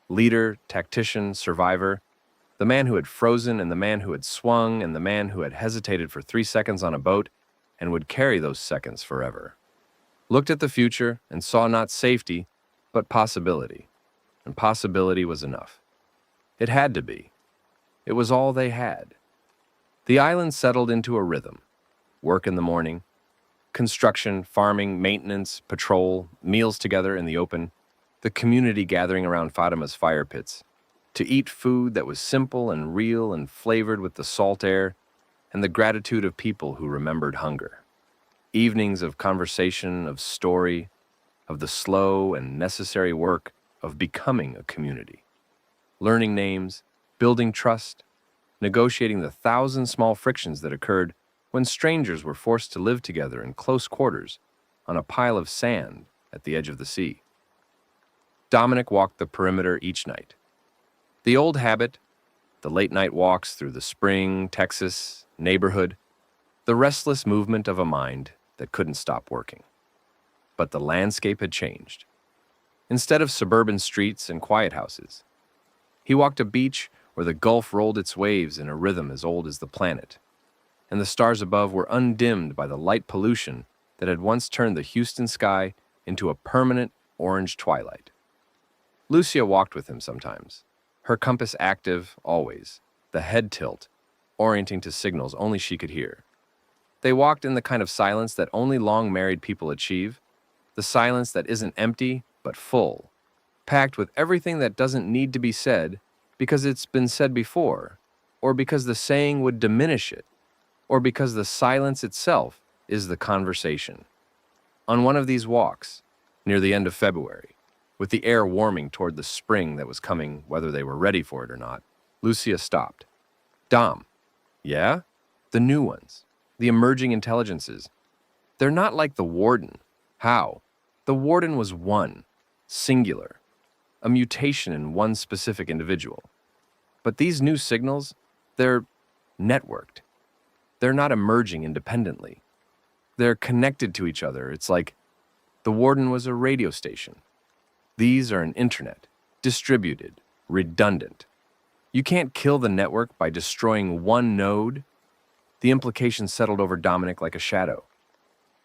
leader, tactician, survivor, the man who had frozen and the man who had swung and the man who had hesitated for 3 seconds on a boat and would carry those seconds forever, looked at the future and saw not safety, but possibility. And possibility was enough. It had to be. It was all they had. The island settled into a rhythm. Work in the morning, construction, farming, maintenance, patrol, meals together in the open, the community gathering around Fatima's fire pits, to eat food that was simple and real and flavored with the salt air and the gratitude of people who remembered hunger. Evenings of conversation, of story, of the slow and necessary work of becoming a community. Learning names, building trust, negotiating the 1,000 small frictions that occurred when strangers were forced to live together in close quarters on a pile of sand at the edge of the sea. Dominic walked the perimeter each night. The old habit, the late-night walks through the spring, Texas, neighborhood, the restless movement of a mind that couldn't stop working. But the landscape had changed. Instead of suburban streets and quiet houses, he walked a beach where the Gulf rolled its waves in a rhythm as old as the planet, and the stars above were undimmed by the light pollution that had once turned the Houston sky into a permanent orange twilight. Lucia walked with him sometimes, her compass active always, the head tilt, orienting to signals only she could hear. They walked in the kind of silence that only long-married people achieve, the silence that isn't empty but full, packed with everything that doesn't need to be said because it's been said before, or because the saying would diminish it, or because the silence itself is the conversation. On one of these walks, near the end of February, with the air warming toward the spring that was coming whether they were ready for it or not, Lucia stopped. Dom. Yeah? The new ones. The emerging intelligences. They're not like the warden. How? The warden was one, singular, a mutation in one specific individual. But these new signals, they're networked. They're not emerging independently. They're connected to each other. It's like the warden was a radio station. These are an internet, distributed, redundant. You can't kill the network by destroying one node. The implication settled over Dominic like a shadow.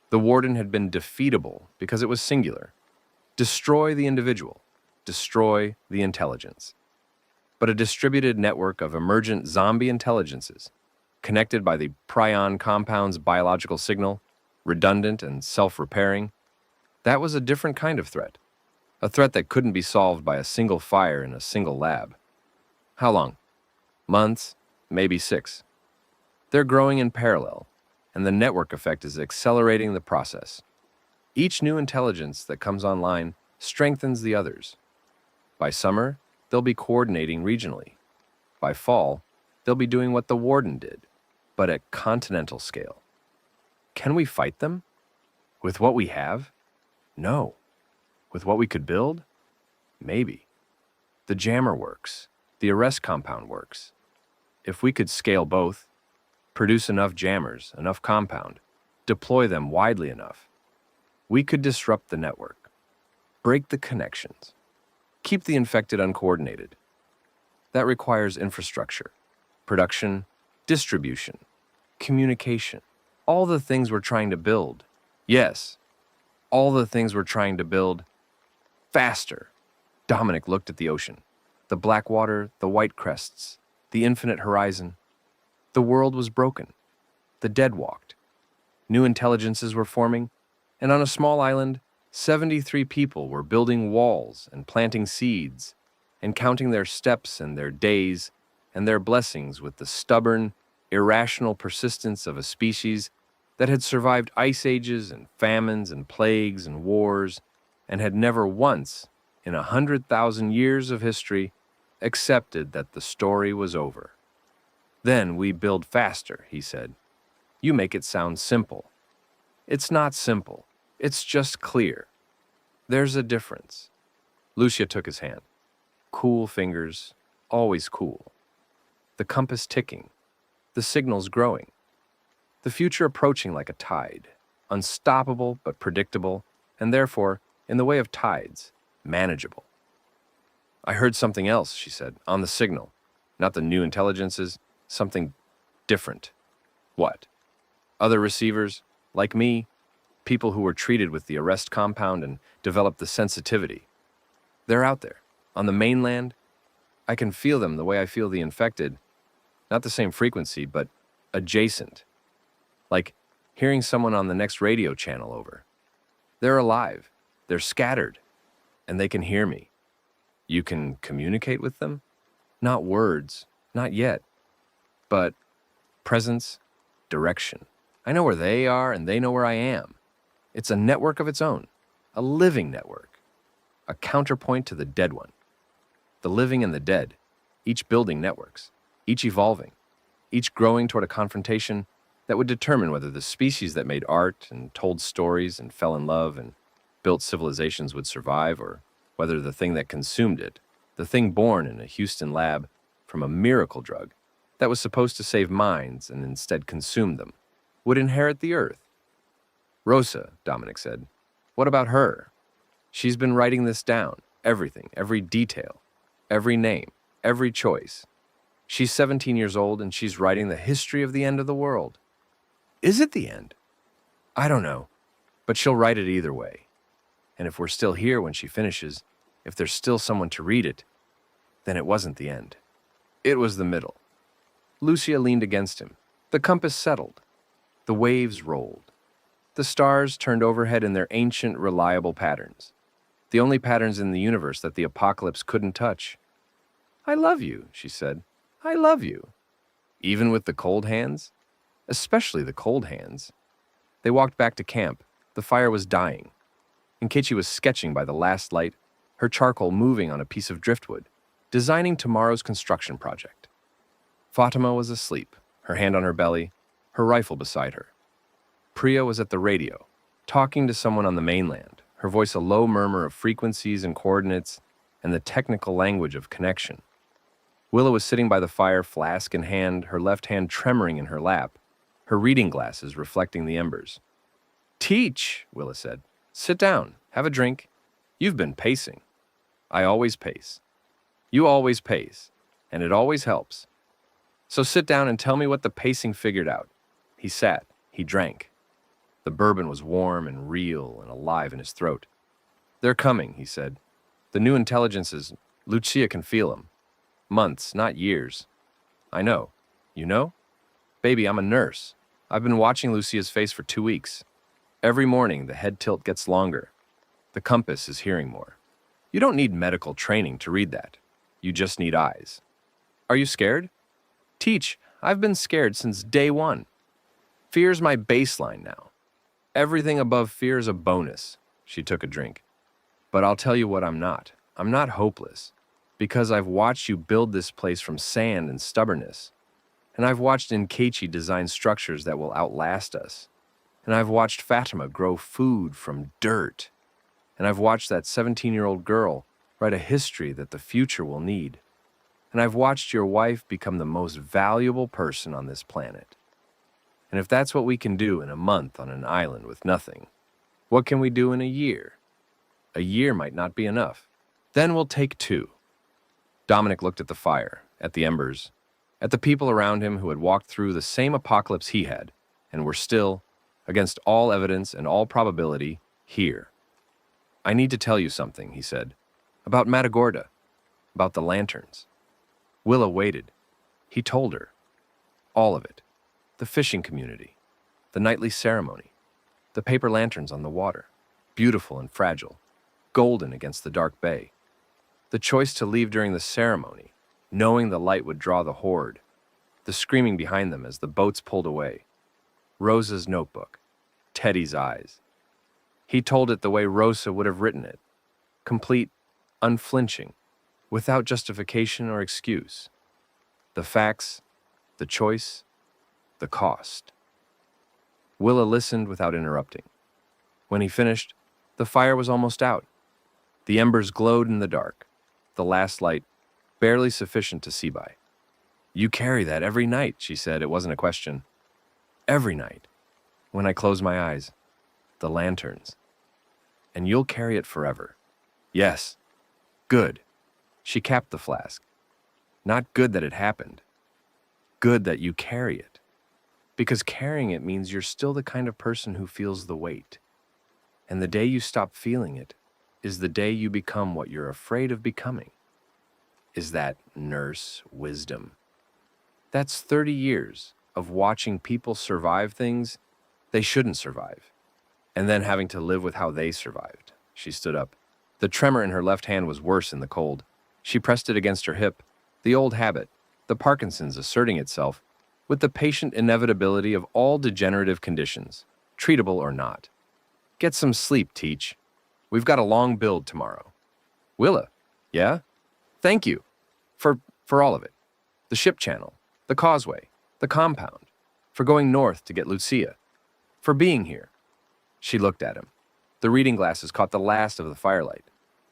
The warden had been defeatable because it was singular. Destroy the individual. Destroy the intelligence. But a distributed network of emergent zombie intelligences, connected by the prion compound's biological signal, redundant and self-repairing, that was a different kind of threat. A threat that couldn't be solved by a single fire in a single lab. How long? Months, maybe 6. They're growing in parallel, and the network effect is accelerating the process. Each new intelligence that comes online strengthens the others. By summer, they'll be coordinating regionally. By fall, they'll be doing what the warden did, but at continental scale. Can we fight them? With what we have? No. With what we could build? Maybe. The jammer works. The arrest compound works. If we could scale both, produce enough jammers, enough compound, deploy them widely enough, we could disrupt the network, break the connections, keep the infected uncoordinated. That requires infrastructure, production, distribution, communication, all the things we're trying to build. Yes, all the things we're trying to build faster. Dominic looked at the ocean, the black water, the white crests, the infinite horizon. The world was broken. The dead walked. New intelligences were forming, and on a small island, 73 people were building walls and planting seeds and counting their steps and their days and their blessings with the stubborn, irrational persistence of a species that had survived ice ages and famines and plagues and wars and had never once, in 100,000 years of history, accepted that the story was over. Then we build faster, he said. You make it sound simple. It's not simple. It's just clear. There's a difference. Lucia took his hand. Cool fingers, always cool. The compass ticking. The signals growing. The future approaching like a tide. Unstoppable but predictable, and therefore, in the way of tides, manageable. I heard something else, she said, on the signal. Not the new intelligences, something different. What? Other receivers, like me, people who were treated with the arrest compound and developed the sensitivity. They're out there, on the mainland. I can feel them the way I feel the infected. Not the same frequency, but adjacent. Like hearing someone on the next radio channel over. They're alive, they're scattered, and they can hear me. You can communicate with them? Not words, not yet, but presence, direction. I know where they are and they know where I am. It's a network of its own, a living network, a counterpoint to the dead one. The living and the dead, each building networks, each evolving, each growing toward a confrontation that would determine whether the species that made art and told stories and fell in love and built civilizations would survive, or whether the thing that consumed it, the thing born in a Houston lab from a miracle drug that was supposed to save minds and instead consume them, would inherit the earth. Rosa, Dominic said, what about her? She's been writing this down, everything, every detail, every name, every choice. She's 17 years old and she's writing the history of the end of the world. Is it the end? I don't know, but she'll write it either way. And if we're still here when she finishes, if there's still someone to read it, then it wasn't the end. It was the middle. Lucia leaned against him. The compass settled. The waves rolled. The stars turned overhead in their ancient, reliable patterns. The only patterns in the universe that the apocalypse couldn't touch. I love you, she said. I love you. Even with the cold hands? Especially the cold hands. They walked back to camp. The fire was dying. Nkechi was sketching by the last light, her charcoal moving on a piece of driftwood, designing tomorrow's construction project. Fatima was asleep, her hand on her belly, her rifle beside her. Priya was at the radio, talking to someone on the mainland, her voice a low murmur of frequencies and coordinates and the technical language of connection. Willa was sitting by the fire, flask in hand, her left hand tremoring in her lap, her reading glasses reflecting the embers. Teach, Willa said. Sit down, have a drink. You've been pacing. I always pace. You always pace, and it always helps. So sit down and tell me what the pacing figured out. He sat, he drank. The bourbon was warm and real and alive in his throat. They're coming, he said. The new intelligences, Lucia can feel them. Months, not years. I know. You know? Baby, I'm a nurse. I've been watching Lucia's face for 2 weeks. Every morning, the head tilt gets longer. The compass is hearing more. You don't need medical training to read that. You just need eyes. Are you scared? Teach, I've been scared since day one. Fear's my baseline now. Everything above fear is a bonus. She took a drink. But I'll tell you what I'm not. I'm not hopeless. Because I've watched you build this place from sand and stubbornness. And I've watched Nkechi design structures that will outlast us. And I've watched Fatima grow food from dirt. And I've watched that 17-year-old girl write a history that the future will need. And I've watched your wife become the most valuable person on this planet. And if that's what we can do in a month on an island with nothing, what can we do in a year? A year might not be enough. Then we'll take 2. Dominic looked at the fire, at the embers, at the people around him who had walked through the same apocalypse he had, and were still, against all evidence and all probability, here. I need to tell you something, he said, about Matagorda, about the lanterns. Willa waited. He told her. All of it. The fishing community, the nightly ceremony, the paper lanterns on the water, beautiful and fragile, golden against the dark bay. The choice to leave during the ceremony, knowing the light would draw the horde, the screaming behind them as the boats pulled away. Rosa's notebook, Teddy's eyes. He told it the way Rosa would have written it, complete, unflinching, without justification or excuse. The facts, the choice, the cost. Willa listened without interrupting. When he finished, the fire was almost out. The embers glowed in the dark, the last light barely sufficient to see by. You carry that every night, she said. It wasn't a question. Every night, when I close my eyes, the lanterns. And you'll carry it forever. Yes. Good. She capped the flask. Not good that it happened. Good that you carry it. Because carrying it means you're still the kind of person who feels the weight. And the day you stop feeling it is the day you become what you're afraid of becoming. Is that nurse wisdom? That's 30 years of watching people survive things they shouldn't survive, and then having to live with how they survived. She stood up. The tremor in her left hand was worse in the cold. She pressed it against her hip, the old habit, the Parkinson's asserting itself, with the patient inevitability of all degenerative conditions, treatable or not. Get some sleep, Teach. We've got a long build tomorrow. Willa, yeah? Thank you. For all of it. The ship channel, the causeway, the compound, for going north to get Lucia, for being here. She looked at him. The reading glasses caught the last of the firelight.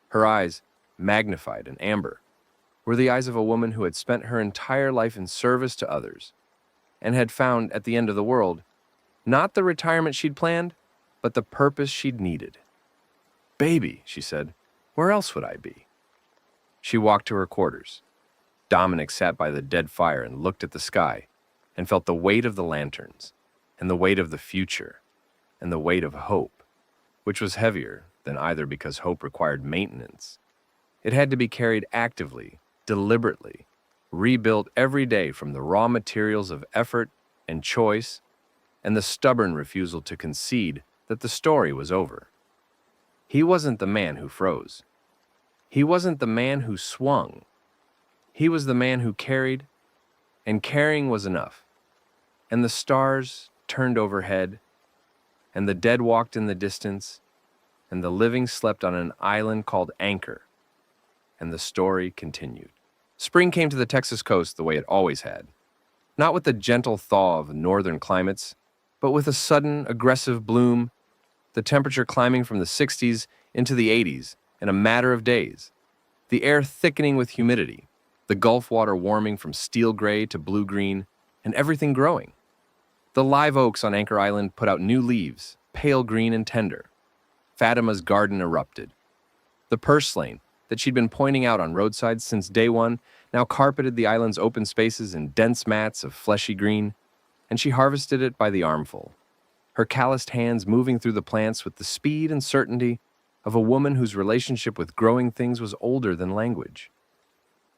Her eyes, magnified and amber, were the eyes of a woman who had spent her entire life in service to others, and had found at the end of the world, not the retirement she'd planned, but the purpose she'd needed. Baby, she said, where else would I be? She walked to her quarters. Dominic sat by the dead fire and looked at the sky, and felt the weight of the lanterns, and the weight of the future, and the weight of hope, which was heavier than either because hope required maintenance. It had to be carried actively, deliberately, rebuilt every day from the raw materials of effort and choice, and the stubborn refusal to concede that the story was over. He wasn't the man who froze. He wasn't the man who swung. He was the man who carried, and carrying was enough. And the stars turned overhead, and the dead walked in the distance, and the living slept on an island called Anchor, and the story continued. Spring came to the Texas coast the way it always had, not with the gentle thaw of northern climates, but with a sudden, aggressive bloom, the temperature climbing from the 60s into the 80s in a matter of days, the air thickening with humidity, the Gulf water warming from steel gray to blue-green, and everything growing. The live oaks on Anchor Island put out new leaves, pale green and tender. Fatima's garden erupted. The purslane that she'd been pointing out on roadsides since day one now carpeted the island's open spaces in dense mats of fleshy green, and she harvested it by the armful, her calloused hands moving through the plants with the speed and certainty of a woman whose relationship with growing things was older than language.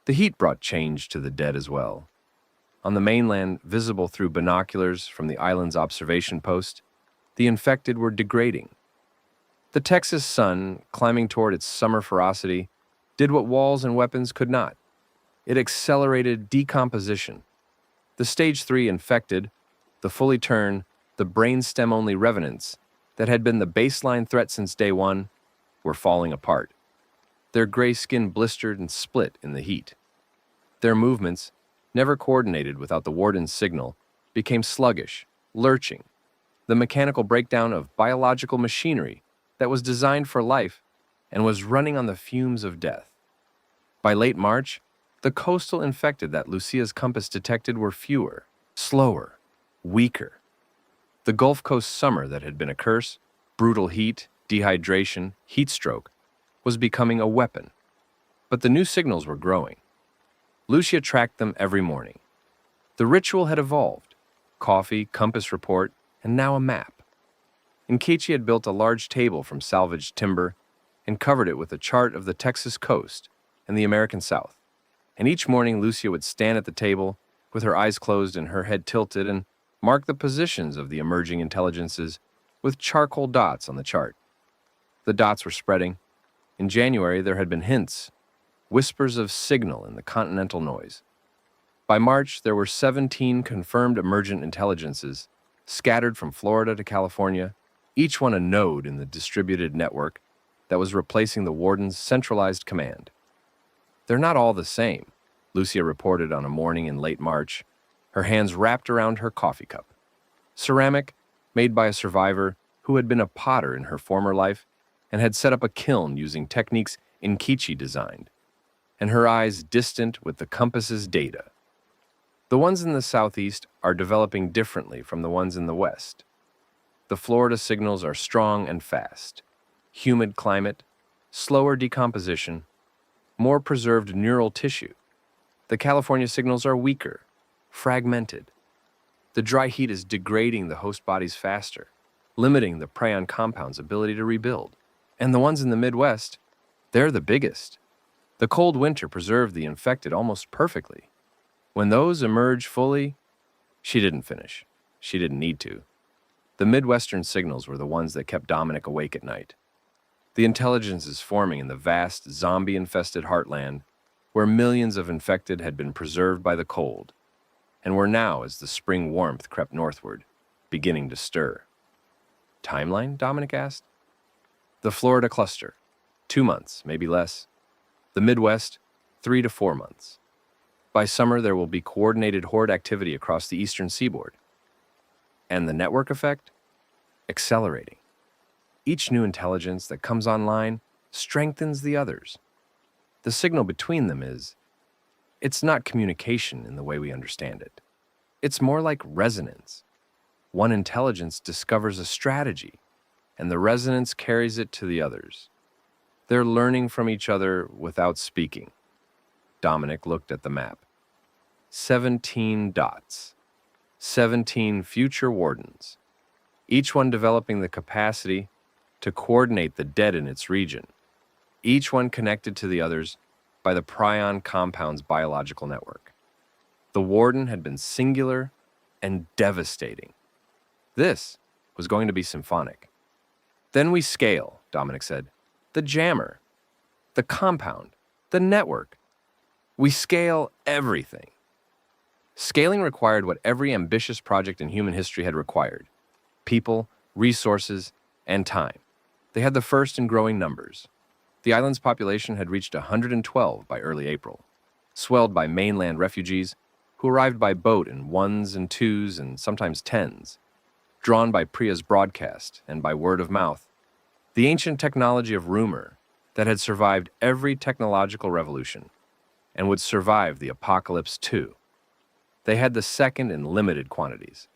The heat brought change to the dead as well. On the mainland, visible through binoculars from the island's observation post, the infected were degrading. The Texas sun, climbing toward its summer ferocity, did what walls and weapons could not. It accelerated decomposition. The stage 3 infected, the fully turned, the brainstem-only revenants that had been the baseline threat since day one were falling apart. Their gray skin blistered and split in the heat. Their movements, never coordinated without the warden's signal, became sluggish, lurching. the mechanical breakdown of biological machinery that was designed for life and was running on the fumes of death. By late March, the coastal infected that Lucia's compass detected were fewer, slower, weaker. The Gulf Coast summer that had been a curse, brutal heat, dehydration, heat stroke, was becoming a weapon. But the new signals were growing. Lucia tracked them every morning. The ritual had evolved: coffee, compass report, and now a map. Nkechi had built a large table from salvaged timber and covered it with a chart of the Texas coast and the American South. And each morning Lucia would stand at the table with her eyes closed and her head tilted and mark the positions of the emerging intelligences with charcoal dots on the chart. The dots were spreading. In January, there had been hints, whispers of signal in the continental noise. By March, there were 17 confirmed emergent intelligences, scattered from Florida to California, each one a node in the distributed network that was replacing the warden's centralized command. "They're not all the same," Lucia reported on a morning in late March, her hands wrapped around her coffee cup. Ceramic, made by a survivor who had been a potter in her former life and had set up a kiln using techniques Nkechi designed, and her eyes distant with the compass's data. The ones in the southeast are developing differently from the ones in the west. The Florida signals are strong and fast. Humid climate, slower decomposition, more preserved neural tissue. The California signals are weaker, fragmented. The dry heat is degrading the host bodies faster, limiting the prion compound's ability to rebuild. And the ones in the Midwest, they're the biggest. The cold winter preserved the infected almost perfectly. When those emerge fully, she didn't finish. She didn't need to. The Midwestern signals were the ones that kept Dominic awake at night. The intelligence is forming in the vast, zombie-infested heartland, where millions of infected had been preserved by the cold, and were now, as the spring warmth crept northward, beginning to stir. "Timeline?" Dominic asked. "The Florida cluster, 2 months, maybe less. The Midwest, 3 to 4 months. By summer, there will be coordinated horde activity across the eastern seaboard. And the network effect? Accelerating. Each new intelligence that comes online strengthens the others. The signal between them it's not communication in the way we understand it. It's more like resonance. One intelligence discovers a strategy, and the resonance carries it to the others. They're learning from each other without speaking." Dominic looked at the map. 17 dots. 17 future wardens, each one developing the capacity to coordinate the dead in its region, each one connected to the others by the prion compound's biological network. The warden had been singular and devastating. This was going to be symphonic. "Then we scale," Dominic said. "The jammer, the compound, the network. We scale everything." Scaling required what every ambitious project in human history had required: people, resources, and time. They had the first in growing numbers. The island's population had reached 112 by early April, swelled by mainland refugees who arrived by boat in ones and twos and sometimes tens, drawn by Priya's broadcast and by word of mouth, the ancient technology of rumor that had survived every technological revolution and would survive the apocalypse too. They had the second in limited quantities.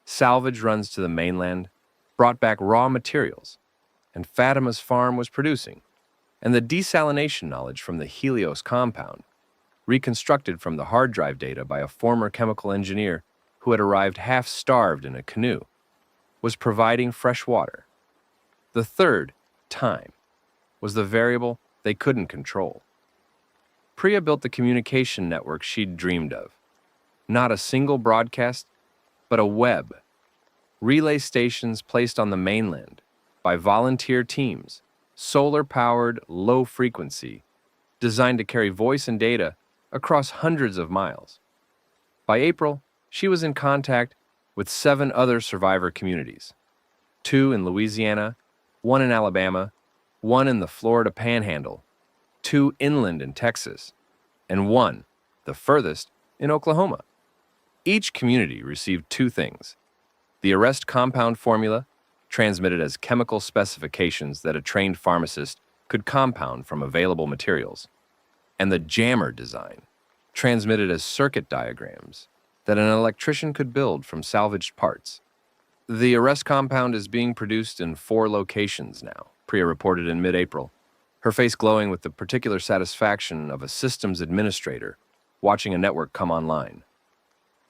Salvage runs to the mainland brought back raw materials, and Fatima's farm was producing, and the desalination knowledge from the Helios compound, reconstructed from the hard drive data by a former chemical engineer who had arrived half-starved in a canoe, was providing fresh water. The third, time, was the variable they couldn't control. Priya built the communication network she'd dreamed of. Not a single broadcast, but a web. Relay stations placed on the mainland by volunteer teams, solar-powered, low-frequency, designed to carry voice and data across hundreds of miles. By April, she was in contact with 7 other survivor communities: 2 in Louisiana, 1 in Alabama, 1 in the Florida Panhandle, 2 inland in Texas, and 1, the furthest, in Oklahoma. Each community received 2 things: The arrest compound formula, transmitted as chemical specifications that a trained pharmacist could compound from available materials, and the jammer design, transmitted as circuit diagrams that an electrician could build from salvaged parts. The arrest compound is being produced in 4 locations now, Priya reported in mid-April, her face glowing with the particular satisfaction of a systems administrator watching a network come online.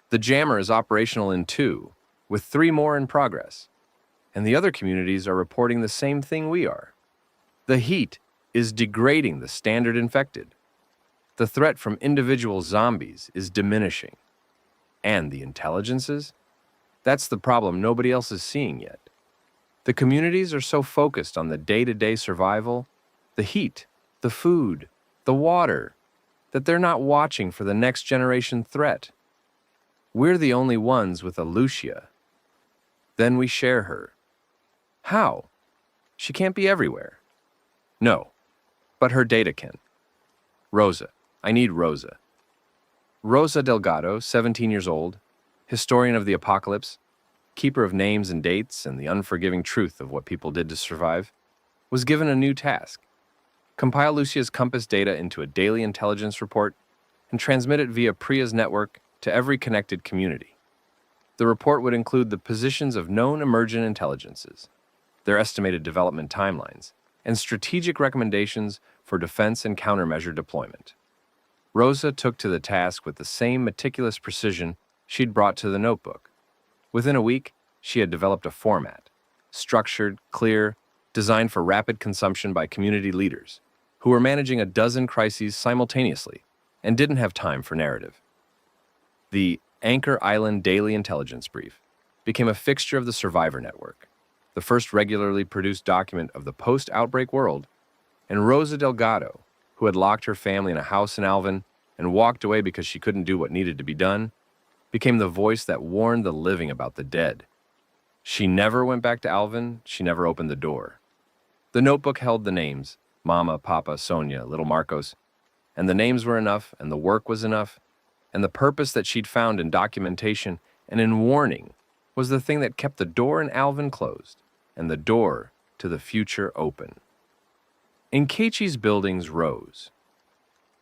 The jammer is operational in 2, with 3 more in progress, and the other communities are reporting the same thing we are. The heat is degrading the standard infected. The threat from individual zombies is diminishing. And the intelligences? That's the problem nobody else is seeing yet. The communities are so focused on the day-to-day survival, the heat, the food, the water, that they're not watching for the next generation threat. We're the only ones with a Lucia. Then we share her. How? She can't be everywhere. No, but her data can. Rosa. I need Rosa. Rosa Delgado, 17 years old, historian of the apocalypse, keeper of names and dates and the unforgiving truth of what people did to survive, was given a new task: compile Lucia's compass data into a daily intelligence report and transmit it via Priya's network to every connected community. The report would include the positions of known emergent intelligences, their estimated development timelines, and strategic recommendations for defense and countermeasure deployment. Rosa took to the task with the same meticulous precision she'd brought to the notebook. Within a week, she had developed a format, structured, clear, designed for rapid consumption by community leaders, who were managing a dozen crises simultaneously and didn't have time for narrative. The Anchor Island Daily Intelligence Brief became a fixture of the Survivor Network, the first regularly produced document of the post-outbreak world, and Rosa Delgado, who had locked her family in a house in Alvin and walked away because she couldn't do what needed to be done, became the voice that warned the living about the dead. She never went back to Alvin, she never opened the door. The notebook held the names, Mama, Papa, Sonia, little Marcos, and the names were enough, and the work was enough, and the purpose that she'd found in documentation and in warning was the thing that kept the door in Alvin closed and the door to the future open. Nkechi's buildings rose.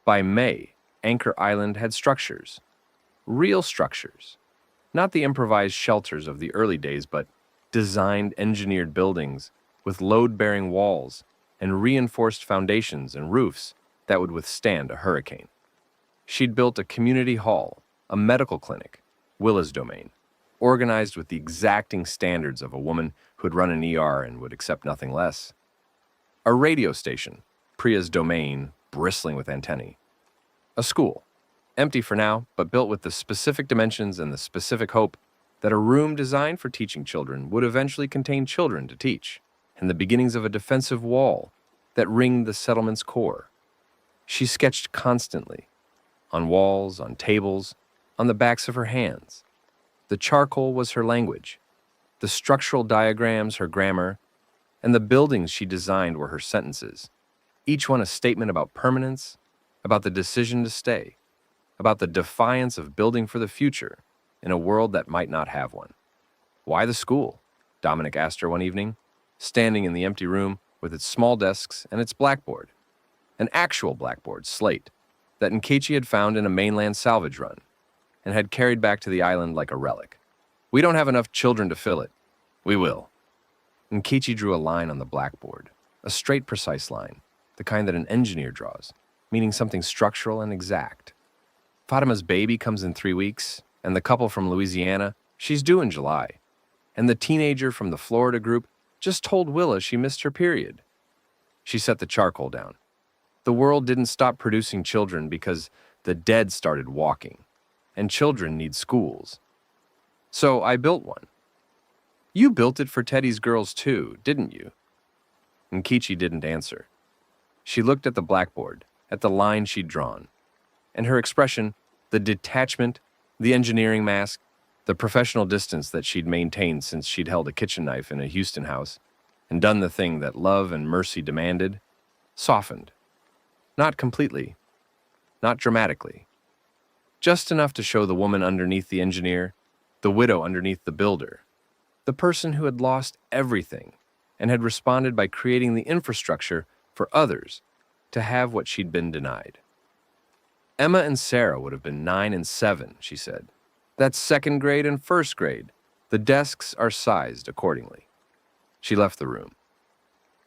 By May, Anchor Island had structures. Real structures. Not the improvised shelters of the early days, but designed, engineered buildings with load-bearing walls and reinforced foundations and roofs that would withstand a hurricane. She'd built a community hall, a medical clinic, Willa's domain, organized with the exacting standards of a woman who'd run an ER and would accept nothing less. A radio station, Priya's domain, bristling with antennae. A school, empty for now, but built with the specific dimensions and the specific hope that a room designed for teaching children would eventually contain children to teach, and the beginnings of a defensive wall that ringed the settlement's core. She sketched constantly, on walls, on tables, on the backs of her hands. The charcoal was her language, the structural diagrams her grammar, and the buildings she designed were her sentences, each one a statement about permanence, about the decision to stay, about the defiance of building for the future in a world that might not have one. Why the school? Dominic asked her one evening, standing in the empty room with its small desks and its blackboard, an actual blackboard, slate, that Nkechi had found in a mainland salvage run and had carried back to the island like a relic. We don't have enough children to fill it. We will. Nkechi drew a line on the blackboard, a straight, precise line, the kind that an engineer draws, meaning something structural and exact. Fatima's baby comes in 3 weeks, and the couple from Louisiana, she's due in July. And the teenager from the Florida group just told Willa she missed her period. She set the charcoal down. The world didn't stop producing children because the dead started walking, and children need schools. So I built one. You built it for Teddy's girls too, didn't you? Nkechi didn't answer. She looked at the blackboard, at the line she'd drawn, and her expression, the detachment, the engineering mask, the professional distance that she'd maintained since she'd held a kitchen knife in a Houston house and done the thing that love and mercy demanded, softened. Not completely, not dramatically. Just enough to show the woman underneath the engineer, the widow underneath the builder, the person who had lost everything and had responded by creating the infrastructure for others to have what she'd been denied. Emma and Sarah would have been 9 and 7, she said. That's second grade and first grade. The desks are sized accordingly. She left the room.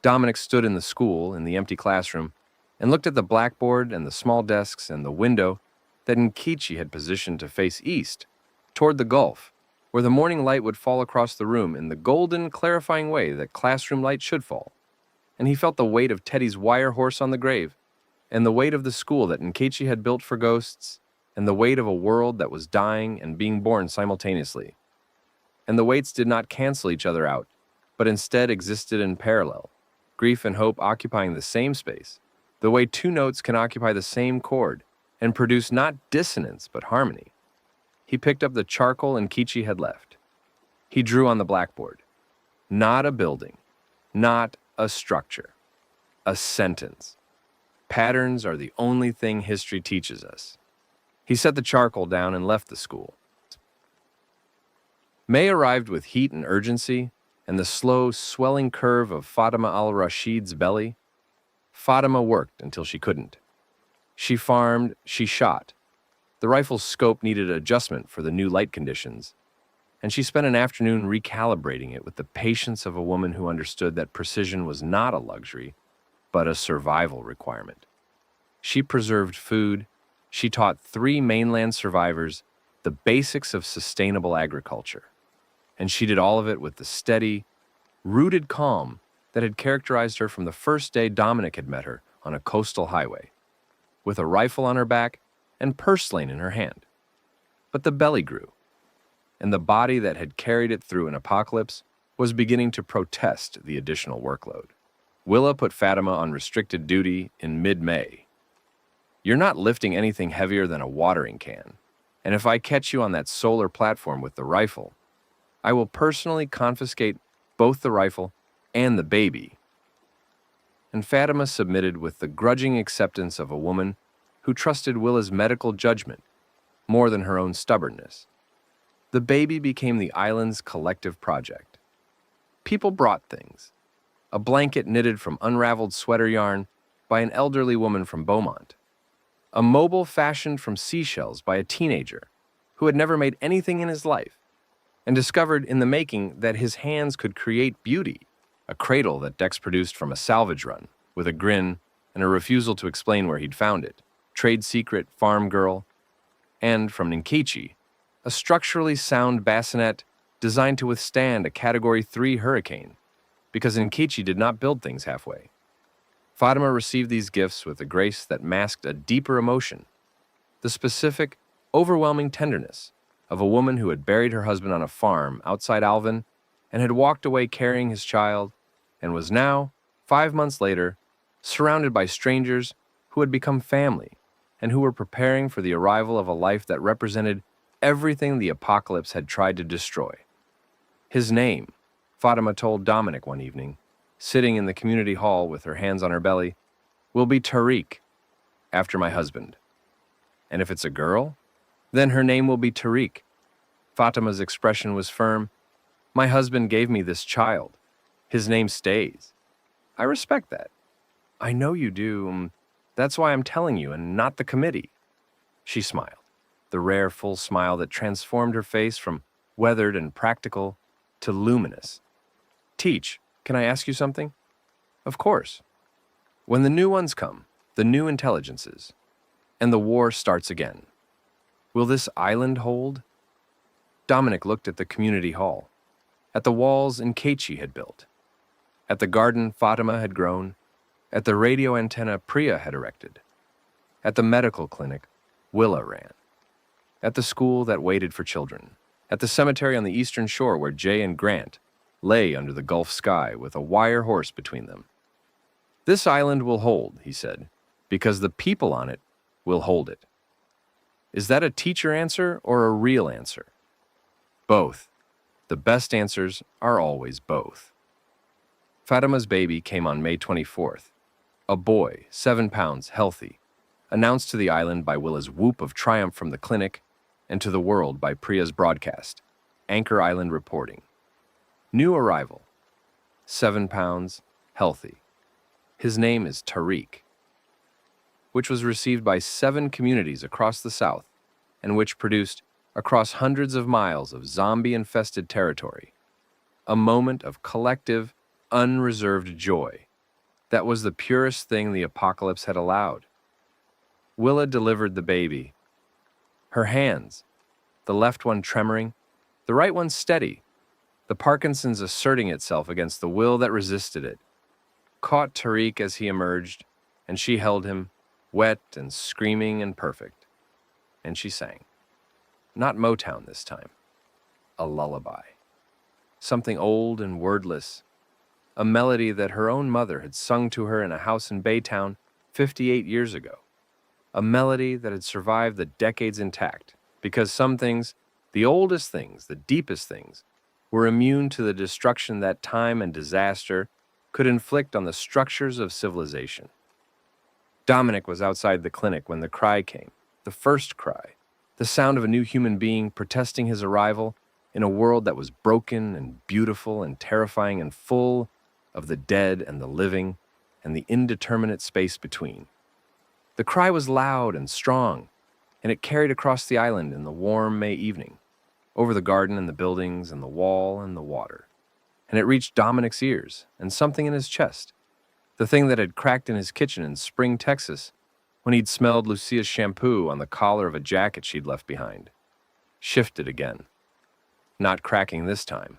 Dominic stood in the school, in the empty classroom, and looked at the blackboard and the small desks and the window that Nkichi had positioned to face east, toward the Gulf, where the morning light would fall across the room in the golden, clarifying way that classroom light should fall. And he felt the weight of Teddy's wire horse on the grave, and the weight of the school that Nkichi had built for ghosts, and the weight of a world that was dying and being born simultaneously. And the weights did not cancel each other out, but instead existed in parallel, grief and hope occupying the same space, the way two notes can occupy the same chord and produce not dissonance but harmony. He picked up the charcoal Nkichi had left. He drew on the blackboard. Not a building, not a structure, a sentence. Patterns are the only thing history teaches us. He set the charcoal down and left the school. May arrived with heat and urgency, and the slow, swelling curve of Fatima al-Rashid's belly. Fatima worked until she couldn't. She farmed, she shot. The rifle's scope needed adjustment for the new light conditions, and she spent an afternoon recalibrating it with the patience of a woman who understood that precision was not a luxury, but a survival requirement. She preserved food. She taught 3 mainland survivors the basics of sustainable agriculture. And she did all of it with the steady, rooted calm that had characterized her from the first day Dominic had met her on a coastal highway, with a rifle on her back and purslane in her hand. But the belly grew, and the body that had carried it through an apocalypse was beginning to protest the additional workload. Willa put Fatima on restricted duty in mid-May. You're not lifting anything heavier than a watering can, and if I catch you on that solar platform with the rifle, I will personally confiscate both the rifle and the baby. And Fatima submitted with the grudging acceptance of a woman who trusted Willa's medical judgment more than her own stubbornness. The baby became the island's collective project. People brought things. A blanket knitted from unraveled sweater yarn by an elderly woman from Beaumont. A mobile fashioned from seashells by a teenager who had never made anything in his life and discovered in the making that his hands could create beauty. A cradle that Dex produced from a salvage run, with a grin and a refusal to explain where he'd found it. Trade secret farm girl. And from Nkichi, a structurally sound bassinet designed to withstand a Category 3 hurricane, because Nkichi did not build things halfway. Fatima received these gifts with a grace that masked a deeper emotion, the specific, overwhelming tenderness of a woman who had buried her husband on a farm outside Alvin and had walked away carrying his child and was now, 5 months later, surrounded by strangers who had become family and who were preparing for the arrival of a life that represented everything the apocalypse had tried to destroy. His name, Fatima told Dominic one evening, sitting in the community hall with her hands on her belly, will be Tariq, after my husband. And if it's a girl, then her name will be Tariq. Fatima's expression was firm. My husband gave me this child. His name stays. I respect that. I know you do. That's why I'm telling you, and not the committee. She smiled, the rare full smile that transformed her face from weathered and practical to luminous. Teach, can I ask you something? Of course. When the new ones come, the new intelligences, and the war starts again, will this island hold? Dominic looked at the community hall, at the walls Nkechi had built, at the garden Fatima had grown, at the radio antenna Priya had erected, at the medical clinic Willa ran, at the school that waited for children, at the cemetery on the eastern shore where Jay and Grant lay under the Gulf sky with a wire horse between them. This island will hold, he said, because the people on it will hold it. Is that a teacher answer or a real answer? Both. The best answers are always both. Fatima's baby came on May 24th. A boy, 7 pounds, healthy, announced to the island by Willa's whoop of triumph from the clinic and to the world by Priya's broadcast, Anchor Island reporting. New arrival, 7 pounds, healthy. His name is Tariq, which was received by 7 communities across the South and which produced, across hundreds of miles of zombie-infested territory, a moment of collective, unreserved joy that was the purest thing the apocalypse had allowed. Willa delivered the baby. Her hands, the left one tremoring, the right one steady, the Parkinson's asserting itself against the will that resisted it, caught Tariq as he emerged, and she held him, wet and screaming and perfect. And she sang. Not Motown this time. A lullaby. Something old and wordless. A melody that her own mother had sung to her in a house in Baytown 58 years ago. A melody that had survived the decades intact, because some things, the oldest things, the deepest things, were immune to the destruction that time and disaster could inflict on the structures of civilization. Dominic was outside the clinic when the cry came, the first cry, the sound of a new human being protesting his arrival in a world that was broken and beautiful and terrifying and full of the dead and the living and the indeterminate space between. The cry was loud and strong, and it carried across the island in the warm May evening, over the garden and the buildings and the wall and the water. And it reached Dominic's ears and something in his chest, the thing that had cracked in his kitchen in Spring, Texas, when he'd smelled Lucia's shampoo on the collar of a jacket she'd left behind. Shifted again. Not cracking this time.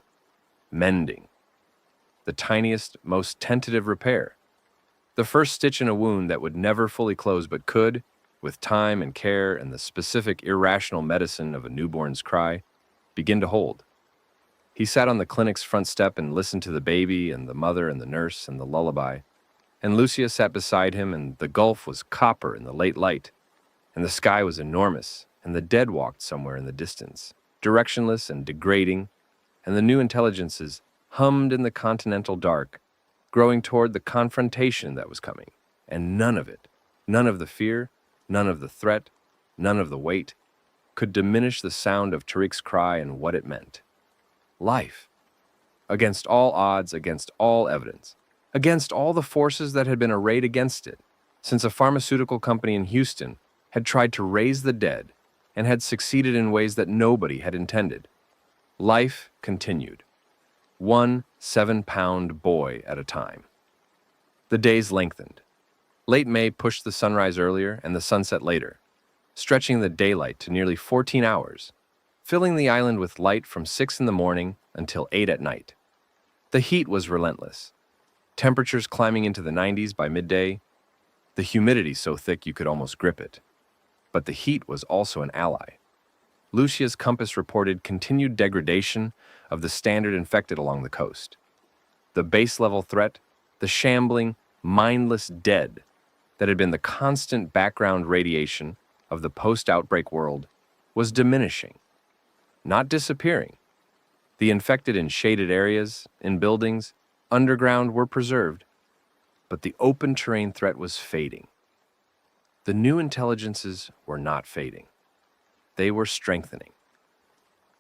Mending. The tiniest, most tentative repair. The first stitch in a wound that would never fully close but could, with time and care and the specific irrational medicine of a newborn's cry, begin to hold. He sat on the clinic's front step and listened to the baby and the mother and the nurse and the lullaby, and Lucia sat beside him, and the gulf was copper in the late light, and the sky was enormous, and the dead walked somewhere in the distance, directionless and degrading, and the new intelligences hummed in the continental dark, growing toward the confrontation that was coming, and none of it, none of the fear, none of the threat, none of the weight, could diminish the sound of Tariq's cry and what it meant. Life. Against all odds, against all evidence, against all the forces that had been arrayed against it, since a pharmaceutical company in Houston had tried to raise the dead and had succeeded in ways that nobody had intended. Life continued. 1 7-pound boy at a time. The days lengthened. Late May pushed the sunrise earlier and the sunset later, stretching the daylight to nearly 14 hours, filling the island with light from 6 in the morning until 8 at night. The heat was relentless. Temperatures climbing into the 90s by midday, the humidity so thick you could almost grip it. But the heat was also an ally. Lucia's compass reported continued degradation of the standard infected along the coast. The base-level threat, the shambling, mindless dead that had been the constant background radiation of the post-outbreak world, was diminishing, not disappearing. The infected in shaded areas, in buildings, underground were preserved, but the open terrain threat was fading. The new intelligences were not fading. They were strengthening.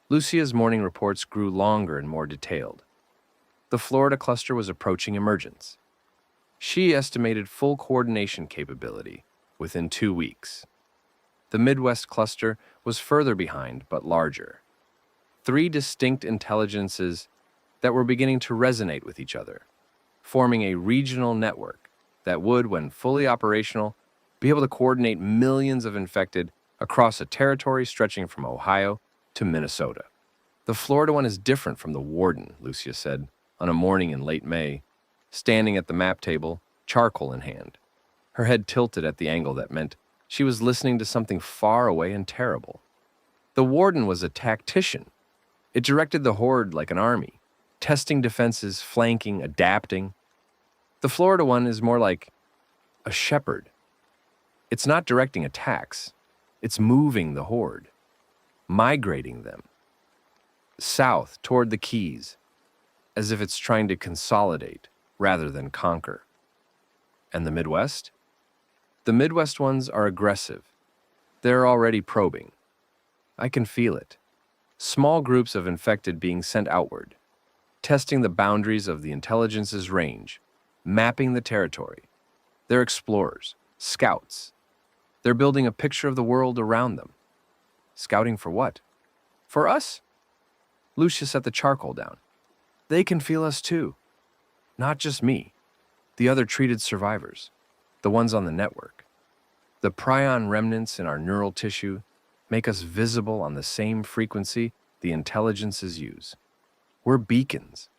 Lucia's morning reports grew longer and more detailed. The Florida cluster was approaching emergence. She estimated full coordination capability within 2 weeks. The Midwest cluster was further behind, but larger. 3 distinct intelligences that were beginning to resonate with each other, forming a regional network that would, when fully operational, be able to coordinate millions of infected across a territory stretching from Ohio to Minnesota. The Florida one is different from the Warden, Lucia said, on a morning in late May, standing at the map table, charcoal in hand. Her head tilted at the angle that meant she was listening to something far away and terrible. The Warden was a tactician. It directed the horde like an army, testing defenses, flanking, adapting. The Florida one is more like a shepherd. It's not directing attacks. It's moving the horde, migrating them south toward the Keys, as if it's trying to consolidate rather than conquer. And the Midwest? The Midwest ones are aggressive. They're already probing. I can feel it. Small groups of infected being sent outward. testing the boundaries of the intelligence's range, mapping the territory. They're explorers, scouts. They're building a picture of the world around them. Scouting for what? For us? Lucia set the charcoal down. They can feel us too. Not just me. The other treated survivors. The ones on the network. The prion remnants in our neural tissue make us visible on the same frequency the intelligences use. We're beacons.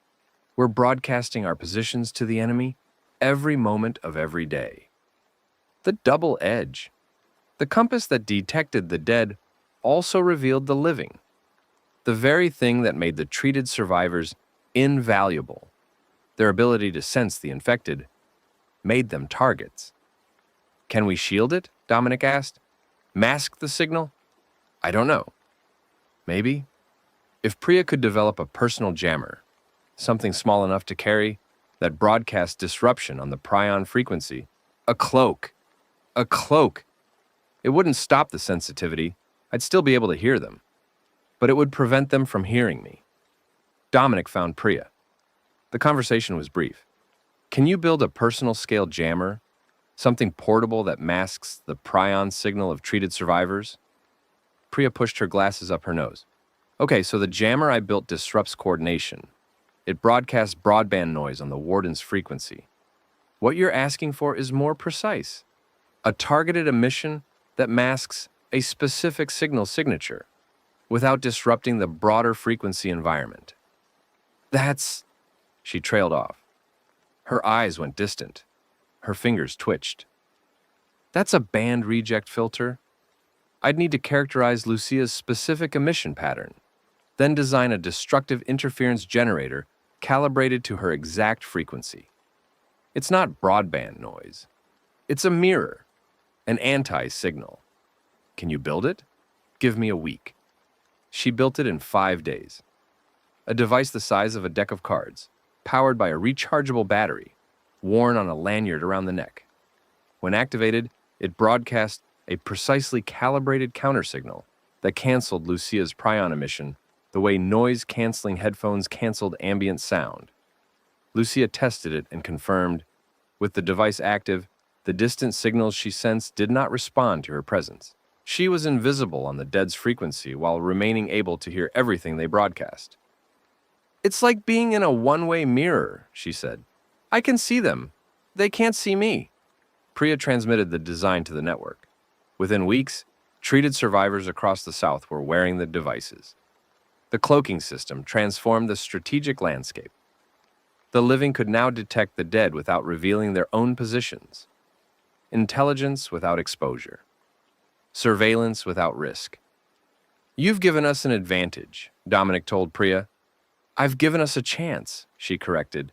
We're broadcasting our positions to the enemy every moment of every day. The double edge. The compass that detected the dead also revealed the living. The very thing that made the treated survivors invaluable. Their ability to sense the infected made them targets. Can we shield it? Dominic asked. Mask the signal? I don't know. Maybe. If Priya could develop a personal jammer, something small enough to carry, that broadcasts disruption on the prion frequency, a cloak. A cloak. It wouldn't stop the sensitivity. I'd still be able to hear them. But it would prevent them from hearing me. Dominic found Priya. The conversation was brief. Can you build a personal-scale jammer? Something portable that masks the prion signal of treated survivors? Priya pushed her glasses up her nose. Okay, so the jammer I built disrupts coordination. It broadcasts broadband noise on the warden's frequency. What you're asking for is more precise. A targeted emission that masks a specific signal signature without disrupting the broader frequency environment. That's... She trailed off. Her eyes went distant. Her fingers twitched. That's a band reject filter. I'd need to characterize Lucia's specific emission pattern, then design a destructive interference generator calibrated to her exact frequency. It's not broadband noise. It's a mirror, an anti-signal. Can you build it? Give me a week. She built it in 5 days. A device the size of a deck of cards, powered by a rechargeable battery, worn on a lanyard around the neck. When activated, it broadcast a precisely calibrated countersignal that canceled Lucia's prion emission the way noise-canceling headphones canceled ambient sound. Lucia tested it and confirmed, with the device active, the distant signals she sensed did not respond to her presence. She was invisible on the dead's frequency while remaining able to hear everything they broadcast. It's like being in a one-way mirror, she said. I can see them. They can't see me. Priya transmitted the design to the network. Within weeks, treated survivors across the South were wearing the devices. The cloaking system transformed the strategic landscape. The living could now detect the dead without revealing their own positions. Intelligence without exposure. Surveillance without risk. You've given us an advantage, Dominic told Priya. I've given us a chance, she corrected.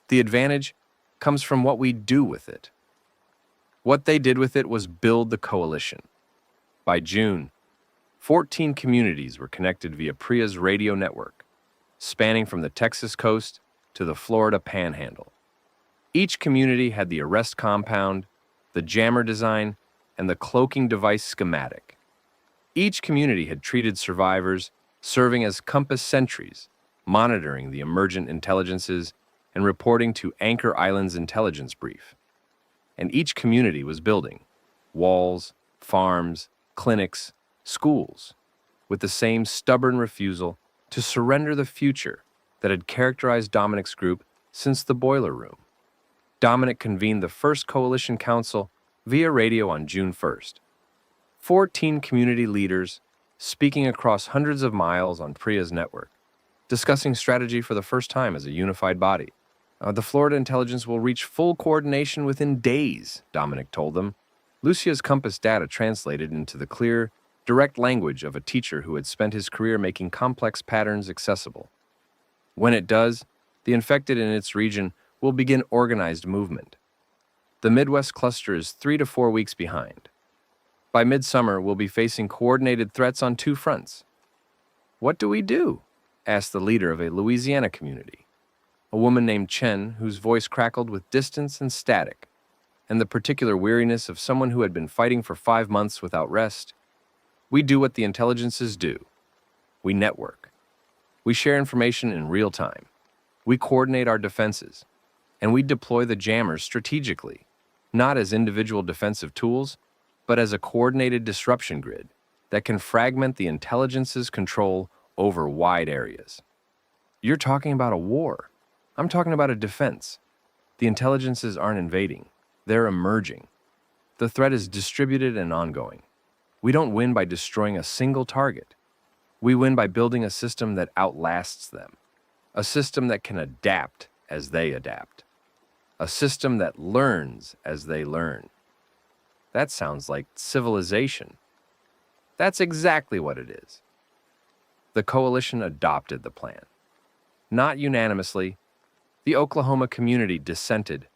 The advantage comes from what we do with it. What they did with it was build the coalition. By June, 14 communities were connected via Priya's radio network, spanning from the Texas coast to the Florida panhandle. Each community had the arrest compound, the jammer design, and the cloaking device schematic. Each community had treated survivors, serving as compass sentries, monitoring the emergent intelligences and reporting to Anchor Island's intelligence brief. And each community was building walls, farms, clinics, schools, with the same stubborn refusal to surrender the future that had characterized Dominic's group since the boiler room. Dominic convened the first coalition council via radio on June 1st. 14 community leaders speaking across hundreds of miles on Priya's network, discussing strategy for the first time as a unified body. The Florida intelligence will reach full coordination within days, Dominic told them. Lucia's compass data translated into the clear, direct language of a teacher who had spent his career making complex patterns accessible. When it does, the infected in its region will begin organized movement. The Midwest cluster is 3 to 4 weeks behind. By midsummer, we'll be facing coordinated threats on 2 fronts. What do we do? Asked the leader of a Louisiana community, a woman named Chen whose voice crackled with distance and static, and the particular weariness of someone who had been fighting for 5 months without rest. We do what the intelligences do. We network. We share information in real time. We coordinate our defenses, and we deploy the jammers strategically, not as individual defensive tools, but as a coordinated disruption grid that can fragment the intelligence's control over wide areas. You're talking about a war. I'm talking about a defense. The intelligences aren't invading. They're emerging. The threat is distributed and ongoing. We don't win by destroying a single target. We win by building a system that outlasts them. A system that can adapt as they adapt. A system that learns as they learn. That sounds like civilization. That's exactly what it is. The coalition adopted the plan. Not unanimously, the Oklahoma community dissented,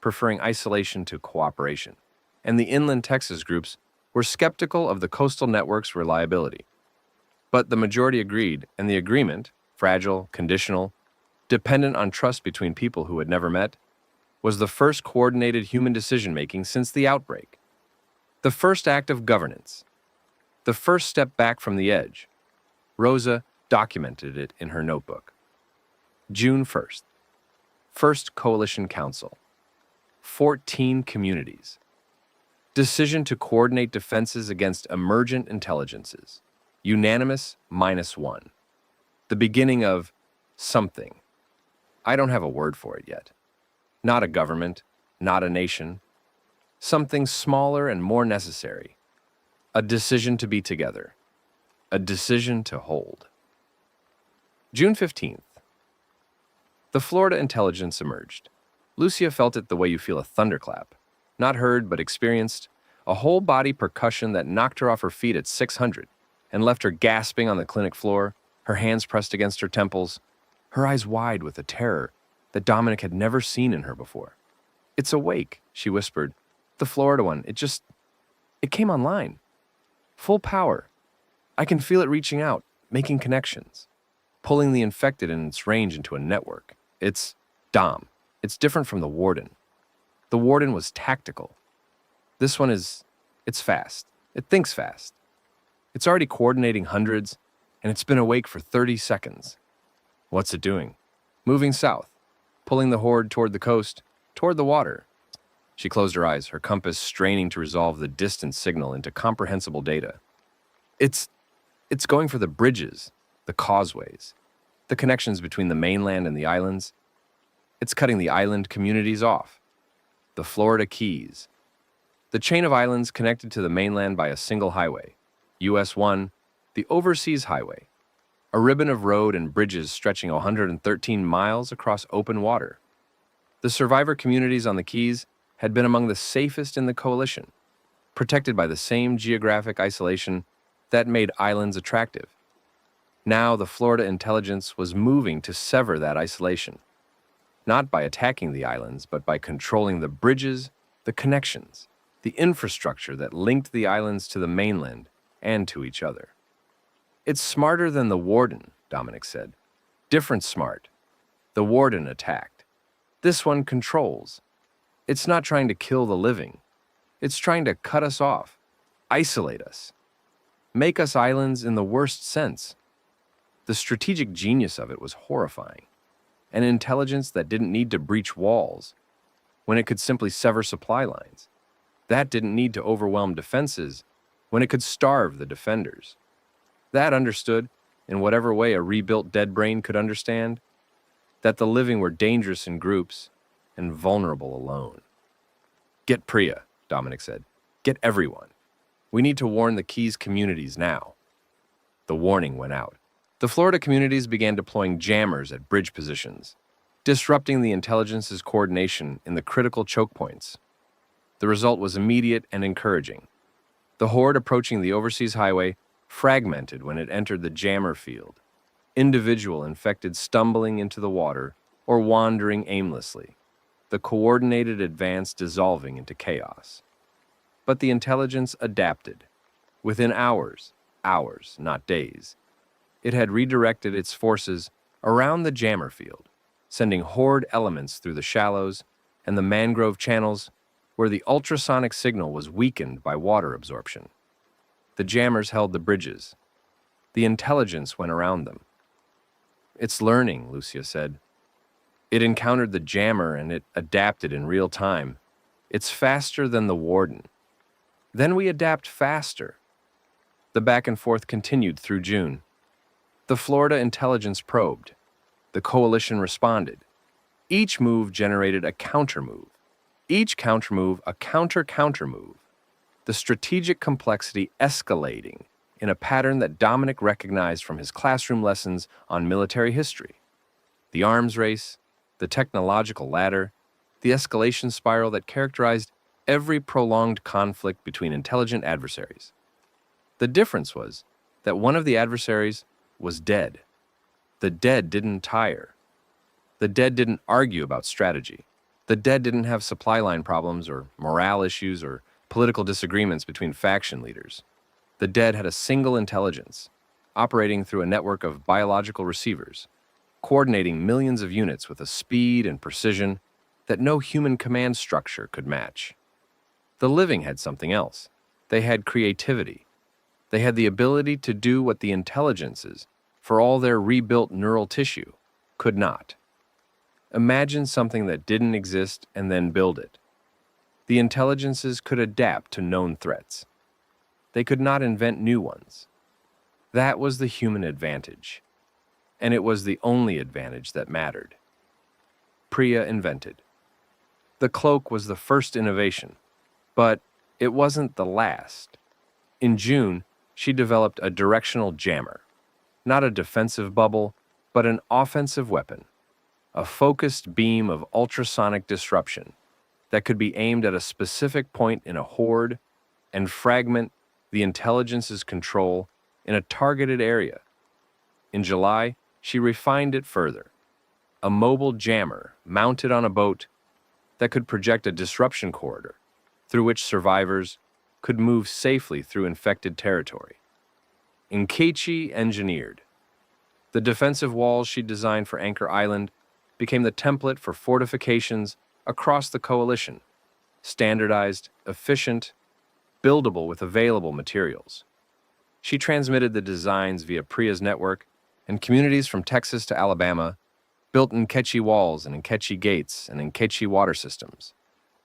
preferring isolation to cooperation, and the inland Texas groups were skeptical of the coastal network's reliability. But the majority agreed, and the agreement, fragile, conditional, dependent on trust between people who had never met, was the first coordinated human decision-making since the outbreak. The first act of governance. The first step back from the edge. Rosa documented it in her notebook. June 1st. First Coalition Council. 14 communities. Decision to coordinate defenses against emergent intelligences. Unanimous -1. The beginning of something. I don't have a word for it yet. Not a government, not a nation. Something smaller and more necessary. A decision to be together. A decision to hold. June 15th. The Florida intelligence emerged. Lucia felt it the way you feel a thunderclap. Not heard, but experienced. A whole-body percussion that knocked her off her feet at 600 and left her gasping on the clinic floor, her hands pressed against her temples, her eyes wide with a terror that Dominic had never seen in her before. "It's awake," she whispered. "The Florida one, it came online. Full power. I can feel it reaching out, making connections, pulling the infected in its range into a network. It's Dom. It's different from the Warden. The Warden was tactical. This one it's fast. It thinks fast. It's already coordinating hundreds, and it's been awake for 30 seconds. What's it doing? Moving south, pulling the horde toward the coast, toward the water." She closed her eyes, her compass straining to resolve the distance signal into comprehensible data. It's going for the bridges, the causeways, the connections between the mainland and the islands. It's cutting the island communities off. The Florida Keys. The chain of islands connected to the mainland by a single highway. US 1, the Overseas Highway. A ribbon of road and bridges stretching 113 miles across open water. The survivor communities on the Keys had been among the safest in the coalition, protected by the same geographic isolation that made islands attractive. Now the Florida intelligence was moving to sever that isolation, not by attacking the islands, but by controlling the bridges, the connections, the infrastructure that linked the islands to the mainland and to each other. "It's smarter than the Warden," Dominic said. "Different smart. The Warden attacked. This one controls. It's not trying to kill the living. It's trying to cut us off, isolate us, make us islands in the worst sense." The strategic genius of it was horrifying. An intelligence that didn't need to breach walls, when it could simply sever supply lines. That didn't need to overwhelm defenses, when it could starve the defenders. That understood, in whatever way a rebuilt dead brain could understand, that the living were dangerous in groups and vulnerable alone. "Get Priya," Dominic said. "Get everyone. We need to warn the Keys communities now." The warning went out. The Florida communities began deploying jammers at bridge positions, disrupting the intelligence's coordination in the critical choke points. The result was immediate and encouraging. The horde approaching the Overseas Highway fragmented when it entered the jammer field, individual infected stumbling into the water or wandering aimlessly, the coordinated advance dissolving into chaos. But the intelligence adapted. Within hours, not days, it had redirected its forces around the jammer field, sending horde elements through the shallows and the mangrove channels where the ultrasonic signal was weakened by water absorption. The jammers held the bridges. The intelligence went around them. "It's learning," Lucia said. It encountered the jammer and it adapted in real time. It's faster than the warden. Then we adapt faster. The back and forth continued through June. The Florida intelligence probed. The coalition responded. Each move generated a countermove. Each countermove a counter-countermove. The strategic complexity escalating in a pattern that Dominic recognized from his classroom lessons on military history. The arms race, the technological ladder, the escalation spiral that characterized every prolonged conflict between intelligent adversaries. The difference was that one of the adversaries was dead. The dead didn't tire. The dead didn't argue about strategy. The dead didn't have supply line problems or morale issues or political disagreements between faction leaders. The dead had a single intelligence, operating through a network of biological receivers, coordinating millions of units with a speed and precision that no human command structure could match. The living had something else. They had creativity. They had the ability to do what the intelligences, for all their rebuilt neural tissue, could not. Imagine something that didn't exist and then build it. The intelligences could adapt to known threats. They could not invent new ones. That was the human advantage, and it was the only advantage that mattered. Priya invented. The cloak was the first innovation, but it wasn't the last. In June, she developed a directional jammer, not a defensive bubble, but an offensive weapon, a focused beam of ultrasonic disruption that could be aimed at a specific point in a horde and fragment the intelligence's control in a targeted area. In July, she refined it further, a mobile jammer mounted on a boat that could project a disruption corridor through which survivors could move safely through infected territory. Nkechi engineered. The defensive walls she designed for Anchor Island became the template for fortifications across the coalition, standardized, efficient, buildable with available materials. She transmitted the designs via Priya's network, and communities from Texas to Alabama built Nkechi walls and Nkechi gates and Nkechi water systems.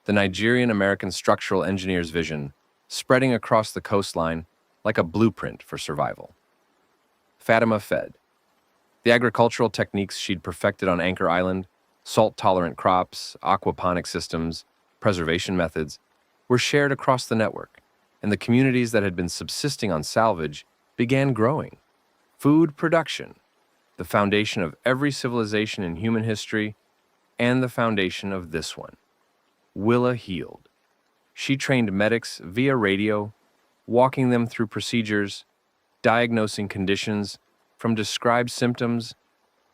The Nigerian-American structural engineer's vision spreading across the coastline like a blueprint for survival. Fatima fed. The agricultural techniques she'd perfected on Anchor Island, salt-tolerant crops, aquaponic systems, preservation methods, were shared across the network, and the communities that had been subsisting on salvage began growing. Food production, the foundation of every civilization in human history, and the foundation of this one. Willa healed. She trained medics via radio, walking them through procedures, diagnosing conditions from described symptoms,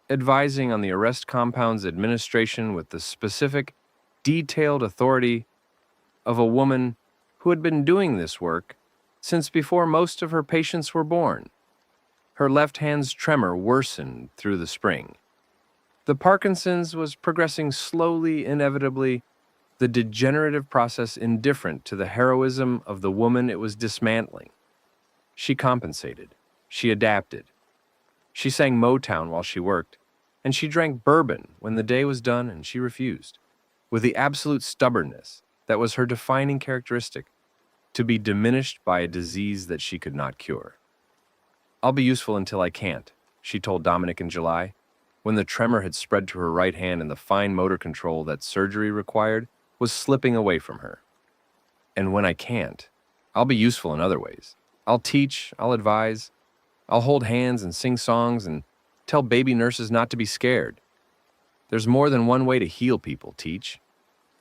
advising on the arrest compound's administration with the specific, detailed authority of a woman who had been doing this work since before most of her patients were born. Her left hand's tremor worsened through the spring. The Parkinson's was progressing slowly, inevitably, the degenerative process indifferent to the heroism of the woman it was dismantling. She compensated. She adapted. She sang Motown while she worked, and she drank bourbon when the day was done and she refused, with the absolute stubbornness that was her defining characteristic, to be diminished by a disease that she could not cure. "I'll be useful until I can't," she told Dominic in July, when the tremor had spread to her right hand and the fine motor control that surgery required was slipping away from her. "And when I can't, I'll be useful in other ways. I'll teach, I'll advise, I'll hold hands and sing songs and tell baby nurses not to be scared. There's more than one way to heal people, Teach.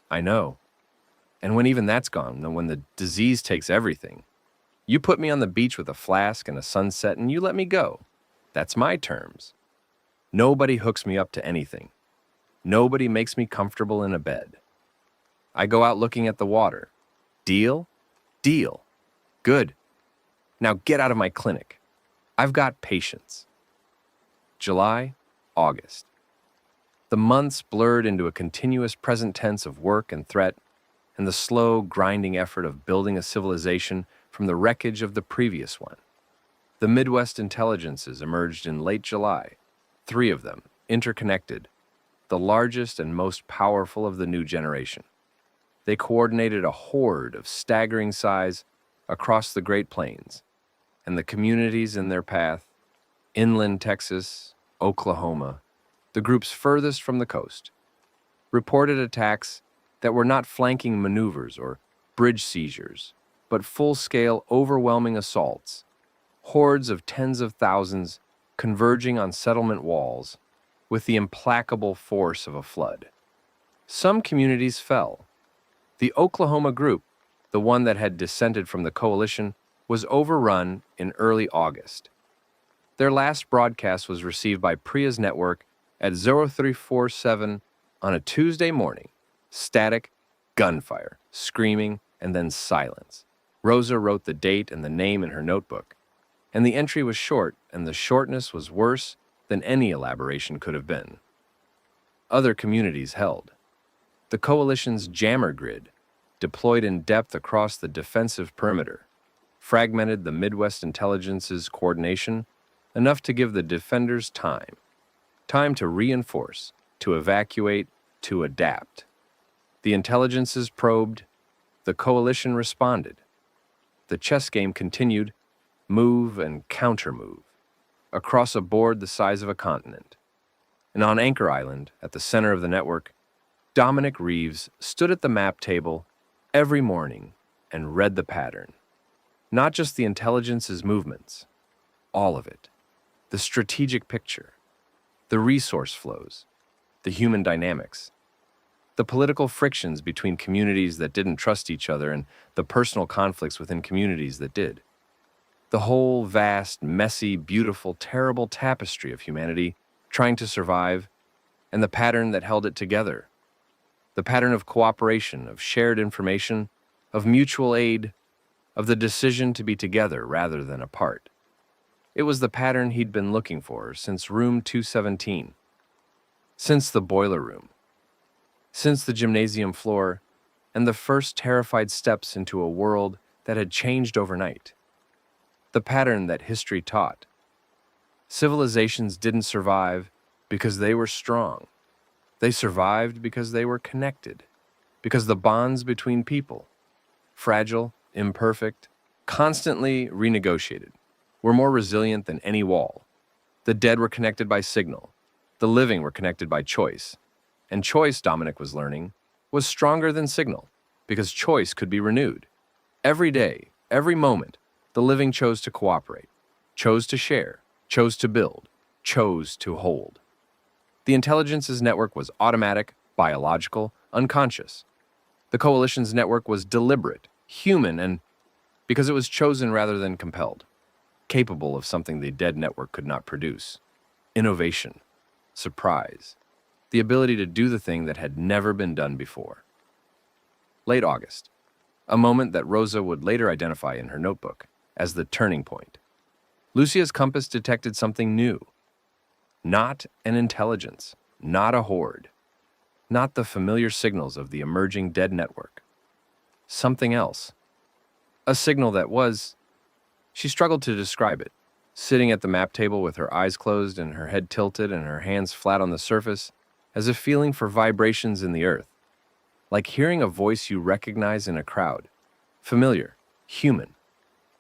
I know. And when even that's gone, and when the disease takes everything, you put me on the beach with a flask and a sunset and you let me go. That's my terms. Nobody hooks me up to anything. Nobody makes me comfortable in a bed. I go out looking at the water. Deal? Deal. Good. Now get out of my clinic. I've got patience." July, August. The months blurred into a continuous present tense of work and threat, and the slow, grinding effort of building a civilization from the wreckage of the previous one. The Midwest intelligences emerged in late July, 3 of them, interconnected, the largest and most powerful of the new generation. They coordinated a horde of staggering size across the Great Plains, and the communities in their path, inland Texas, Oklahoma, the groups furthest from the coast, reported attacks that were not flanking maneuvers or bridge seizures, but full-scale, overwhelming assaults, hordes of tens of thousands converging on settlement walls with the implacable force of a flood. Some communities fell. The Oklahoma group, the one that had dissented from the coalition, was overrun in early August. Their last broadcast was received by Priya's network at 0347 on a Tuesday morning. Static, gunfire, screaming, and then silence. Rosa wrote the date and the name in her notebook, and the entry was short, and the shortness was worse than any elaboration could have been. Other communities held. The coalition's jammer grid, deployed in depth across the defensive perimeter, fragmented the Midwest Intelligence's coordination enough to give the defenders time to reinforce, to evacuate, to adapt. The intelligences probed, the coalition responded. The chess game continued, move and counter-move, across a board the size of a continent. And on Anchor Island, at the center of the network, Dominic Reeves stood at the map table every morning and read the pattern. Not just the intelligence's movements, all of it. The strategic picture, the resource flows, the human dynamics, the political frictions between communities that didn't trust each other and the personal conflicts within communities that did. The whole vast, messy, beautiful, terrible tapestry of humanity trying to survive, and the pattern that held it together. The pattern of cooperation, of shared information, of mutual aid, of the decision to be together rather than apart. It was the pattern he'd been looking for since room 217, since the boiler room, since the gymnasium floor, and the first terrified steps into a world that had changed overnight. The pattern that history taught. Civilizations didn't survive because they were strong. They survived because they were connected, because the bonds between people, fragile, imperfect, constantly renegotiated, were more resilient than any wall. The dead were connected by signal. The living were connected by choice. And choice, Dominic was learning, was stronger than signal, because choice could be renewed. Every day, every moment, the living chose to cooperate, chose to share, chose to build, chose to hold. The intelligence's network was automatic, biological, unconscious. The coalition's network was deliberate, human, and because it was chosen rather than compelled, capable of something the dead network could not produce. Innovation, surprise, the ability to do the thing that had never been done before. Late August, a moment that Rosa would later identify in her notebook as the turning point. Lucia's compass detected something new. Not an intelligence, not a horde, not the familiar signals of the emerging dead network. Something else. A signal that was, she struggled to describe it, sitting at the map table with her eyes closed and her head tilted and her hands flat on the surface, as if feeling for vibrations in the earth, like hearing a voice you recognize in a crowd, familiar, human,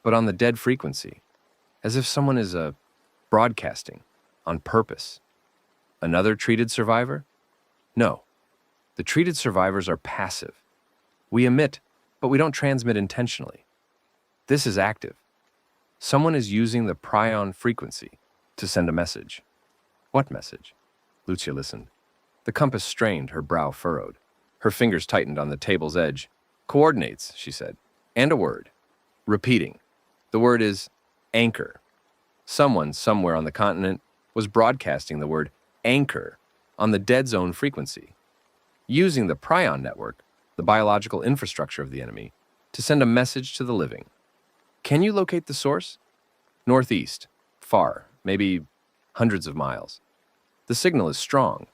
but on the dead frequency, as if someone is broadcasting on purpose. Another treated survivor? No. The treated survivors are passive. We emit, but we don't transmit intentionally. This is active. Someone is using the prion frequency to send a message. What message? Lucia listened. The compass strained, her brow furrowed. Her fingers tightened on the table's edge. Coordinates, she said, and a word. Repeating. The word is anchor. Someone, somewhere on the continent, was broadcasting the word anchor on the dead zone frequency, using the prion network, the biological infrastructure of the enemy, to send a message to the living. Can you locate the source? Northeast, far, maybe hundreds of miles. The signal is strong.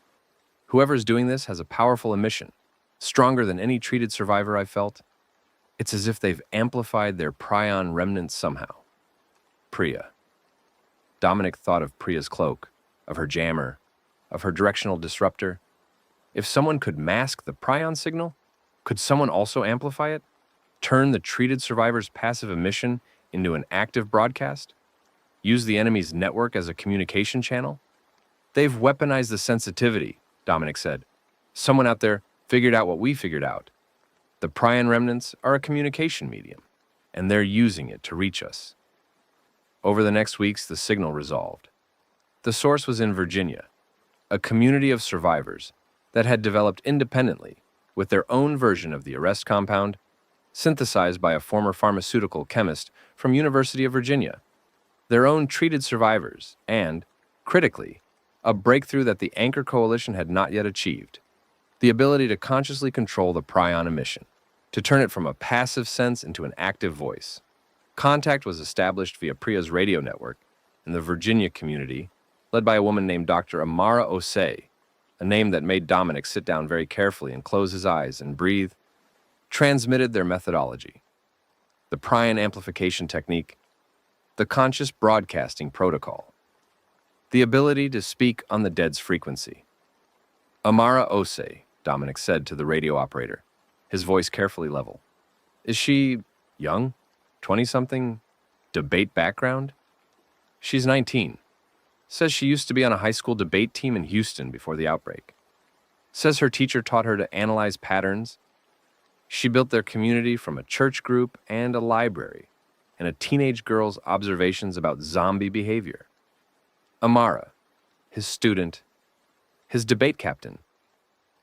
Whoever is doing this has a powerful emission, stronger than any treated survivor I've felt. It's as if they've amplified their prion remnants somehow. Priya. Dominic thought of Priya's cloak, of her jammer, of her directional disruptor, If someone could mask the prion signal, could someone also amplify it? Turn the treated survivor's passive emission into an active broadcast? Use the enemy's network as a communication channel? They've weaponized the sensitivity, Dominic said. Someone out there figured out what we figured out. The prion remnants are a communication medium, and they're using it to reach us. Over the next weeks, the signal resolved. The source was in Virginia, a community of survivors that had developed independently with their own version of the arrest compound, synthesized by a former pharmaceutical chemist from University of Virginia. Their own treated survivors, and, critically, a breakthrough that the Anchor Coalition had not yet achieved: the ability to consciously control the prion emission, to turn it from a passive sense into an active voice. Contact was established via Priya's radio network in the Virginia community, led by a woman named Dr. Amara Osei, a name that made Dominic sit down very carefully and close his eyes and breathe, transmitted their methodology: the prion amplification technique, the conscious broadcasting protocol, the ability to speak on the dead's frequency. Amara Osei, Dominic said to the radio operator, his voice carefully level. Is she young? 20-something? Debate background? She's 19. Says she used to be on a high school debate team in Houston before the outbreak. Says her teacher taught her to analyze patterns. She built their community from a church group and a library, and a teenage girl's observations about zombie behavior. Amara, his student, his debate captain,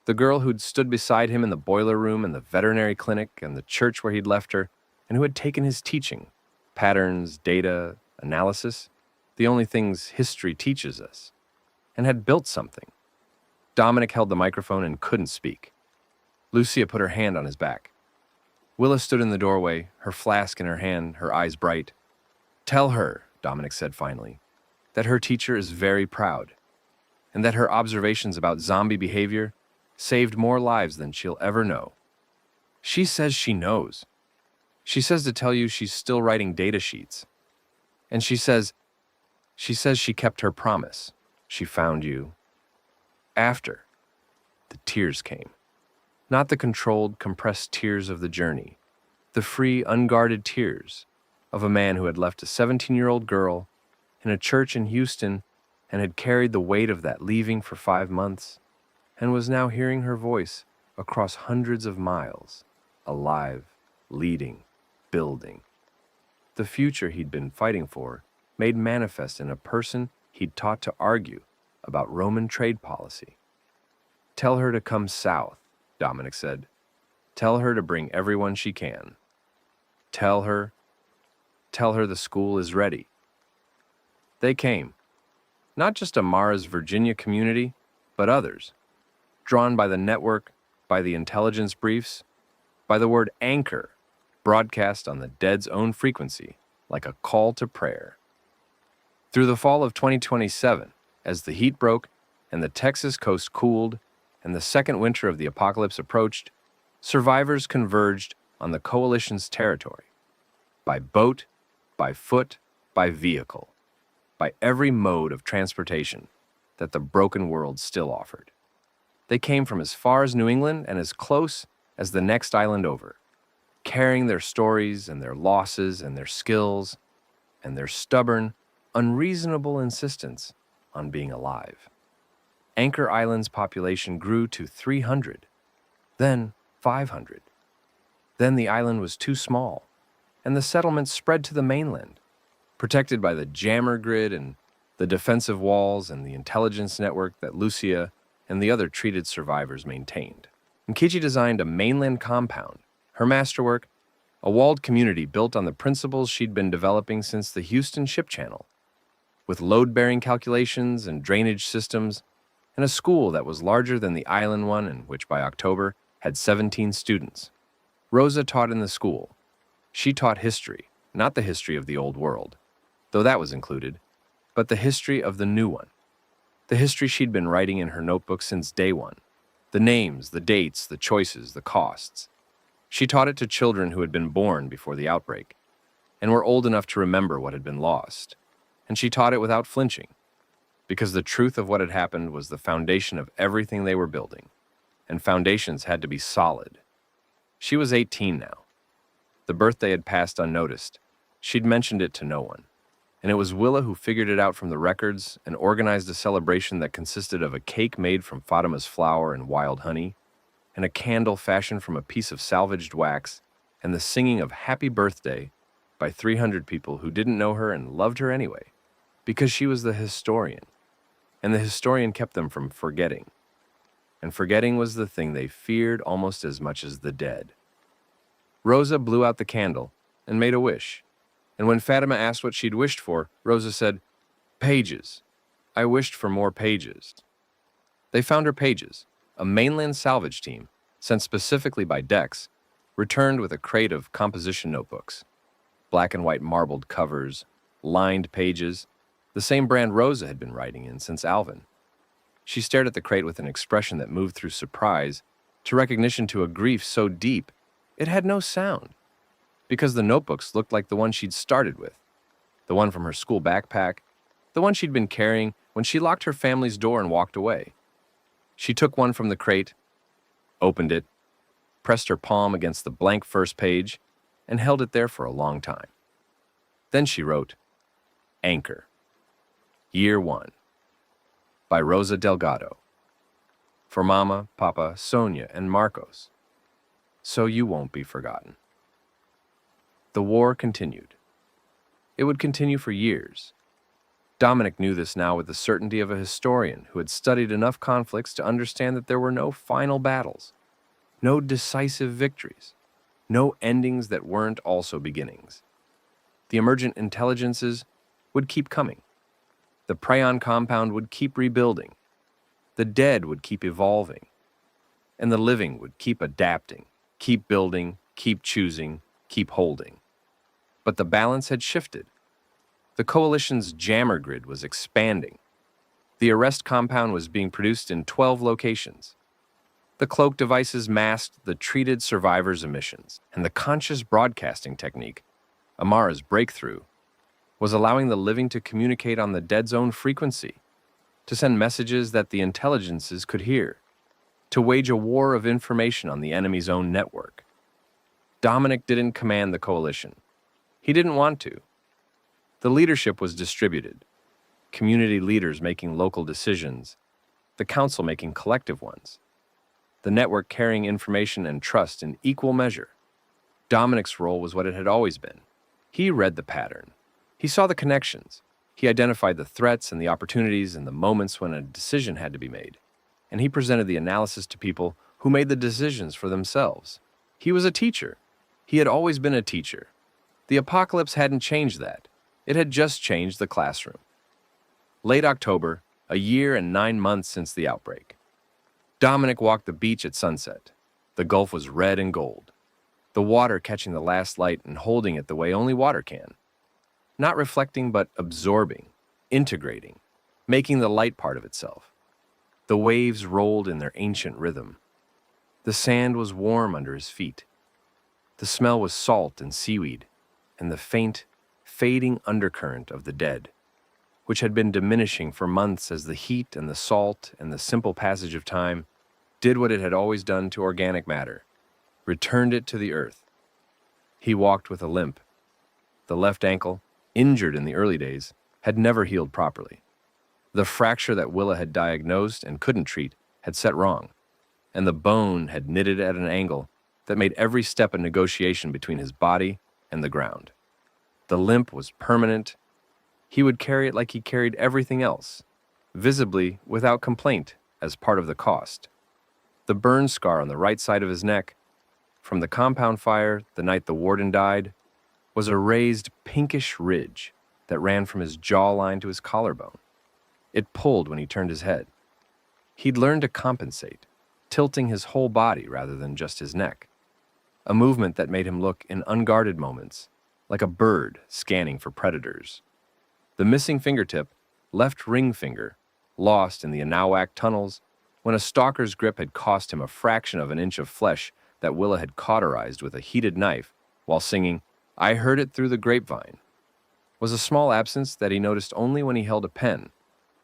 the girl who'd stood beside him in the boiler room and the veterinary clinic and the church where he'd left her, and who had taken his teaching, patterns, data, analysis, the only things history teaches us, and had built something. Dominic held the microphone and couldn't speak. Lucia put her hand on his back. Willa stood in the doorway, her flask in her hand, her eyes bright. Tell her, Dominic said finally, that her teacher is very proud, and that her observations about zombie behavior saved more lives than she'll ever know. She says she knows. She says to tell you she's still writing data sheets. And she says she kept her promise. She found you. After, the tears came. Not the controlled, compressed tears of the journey, the free, unguarded tears of a man who had left a 17-year-old girl in a church in Houston and had carried the weight of that leaving for 5 months, and was now hearing her voice across hundreds of miles, alive, leading, building. The future he'd been fighting for, made manifest in a person he'd taught to argue about Roman trade policy. Tell her to come south, Dominic said. Tell her to bring everyone she can. Tell her the school is ready. They came. Not just Amara's Virginia community, but others, drawn by the network, by the intelligence briefs, by the word anchor, broadcast on the dead's own frequency, like a call to prayer. Through the fall of 2027, as the heat broke and the Texas coast cooled and the second winter of the apocalypse approached, survivors converged on the coalition's territory. By boat, by foot, by vehicle, by every mode of transportation that the broken world still offered. They came from as far as New England and as close as the next island over, carrying their stories and their losses and their skills and their stubborn, unreasonable insistence on being alive. Anchor Island's population grew to 300, then 500. Then the island was too small, and the settlement spread to the mainland, protected by the jammer grid and the defensive walls and the intelligence network that Lucia and the other treated survivors maintained. Nkechi designed a mainland compound, her masterwork, a walled community built on the principles she'd been developing since the Houston Ship Channel, with load-bearing calculations and drainage systems, and a school that was larger than the island one and which by October had 17 students. Rosa taught in the school. She taught history, not the history of the old world, though that was included, but the history of the new one. The history she'd been writing in her notebook since day one. The names, the dates, the choices, the costs. She taught it to children who had been born before the outbreak and were old enough to remember what had been lost. And she taught it without flinching, because the truth of what had happened was the foundation of everything they were building. and foundations had to be solid. She was 18 now. The birthday had passed unnoticed. She'd mentioned it to no one. And it was Willa who figured it out from the records and organized a celebration that consisted of a cake made from Fatima's flour and wild honey, and a candle fashioned from a piece of salvaged wax, and the singing of Happy Birthday by 300 people who didn't know her and loved her anyway, because she was the historian, and the historian kept them from forgetting. And forgetting was the thing they feared almost as much as the dead. Rosa blew out the candle and made a wish. And when Fatima asked what she'd wished for, Rosa said, "Pages. I wished for more pages." They found her pages. A mainland salvage team, sent specifically by Dex, returned with a crate of composition notebooks. Black and white marbled covers, lined pages, the same brand Rosa had been writing in since Alvin. She stared at the crate with an expression that moved through surprise to recognition to a grief so deep it had no sound, because the notebooks looked like the one she'd started with, the one from her school backpack, the one she'd been carrying when she locked her family's door and walked away. She took one from the crate, opened it, pressed her palm against the blank first page, and held it there for a long time. Then she wrote, "Anchor, Year 1, by Rosa Delgado. For Mama, Papa, Sonia, and Marcos, so you won't be forgotten." The war continued. It would continue for years. Dominic knew this now with the certainty of a historian who had studied enough conflicts to understand that there were no final battles, no decisive victories, no endings that weren't also beginnings. The emergent intelligences would keep coming. The Prion compound would keep rebuilding. The dead would keep evolving. And the living would keep adapting, keep building, keep choosing, keep holding. But the balance had shifted. The coalition's jammer grid was expanding. The arrest compound was being produced in 12 locations. The cloak devices masked the treated survivors' emissions, and the conscious broadcasting technique, Amara's breakthrough, was allowing the living to communicate on the dead's own frequency, to send messages that the intelligences could hear, to wage a war of information on the enemy's own network. Dominic didn't command the coalition. He didn't want to. The leadership was distributed, community leaders making local decisions, the council making collective ones, the network carrying information and trust in equal measure. Dominic's role was what it had always been. He read the pattern. He saw the connections. He identified the threats and the opportunities and the moments when a decision had to be made. And he presented the analysis to people who made the decisions for themselves. He was a teacher. He had always been a teacher. The apocalypse hadn't changed that. It had just changed the classroom. Late October, a year and 9 months since the outbreak. Dominic walked the beach at sunset. The Gulf was red and gold. The water catching the last light and holding it the way only water can. Not reflecting, but absorbing, integrating, making the light part of itself. The waves rolled in their ancient rhythm. The sand was warm under his feet. The smell was salt and seaweed, and the faint, fading undercurrent of the dead, which had been diminishing for months as the heat and the salt and the simple passage of time did what it had always done to organic matter, returned it to the earth. He walked with a limp. The left ankle, injured in the early days, had never healed properly. The fracture that Willa had diagnosed and couldn't treat had set wrong, and the bone had knitted at an angle that made every step a negotiation between his body and the ground. The limp was permanent. He would carry it like he carried everything else, visibly without complaint as part of the cost. The burn scar on the right side of his neck, from the compound fire the night the warden died, was a raised pinkish ridge that ran from his jawline to his collarbone. It pulled when he turned his head. He'd learned to compensate, tilting his whole body rather than just his neck, a movement that made him look in unguarded moments like a bird scanning for predators. The missing fingertip, left ring finger, lost in the Anawak tunnels when a stalker's grip had cost him a fraction of an inch of flesh that Willa had cauterized with a heated knife while singing, "I Heard It Through the Grapevine," was a small absence that he noticed only when he held a pen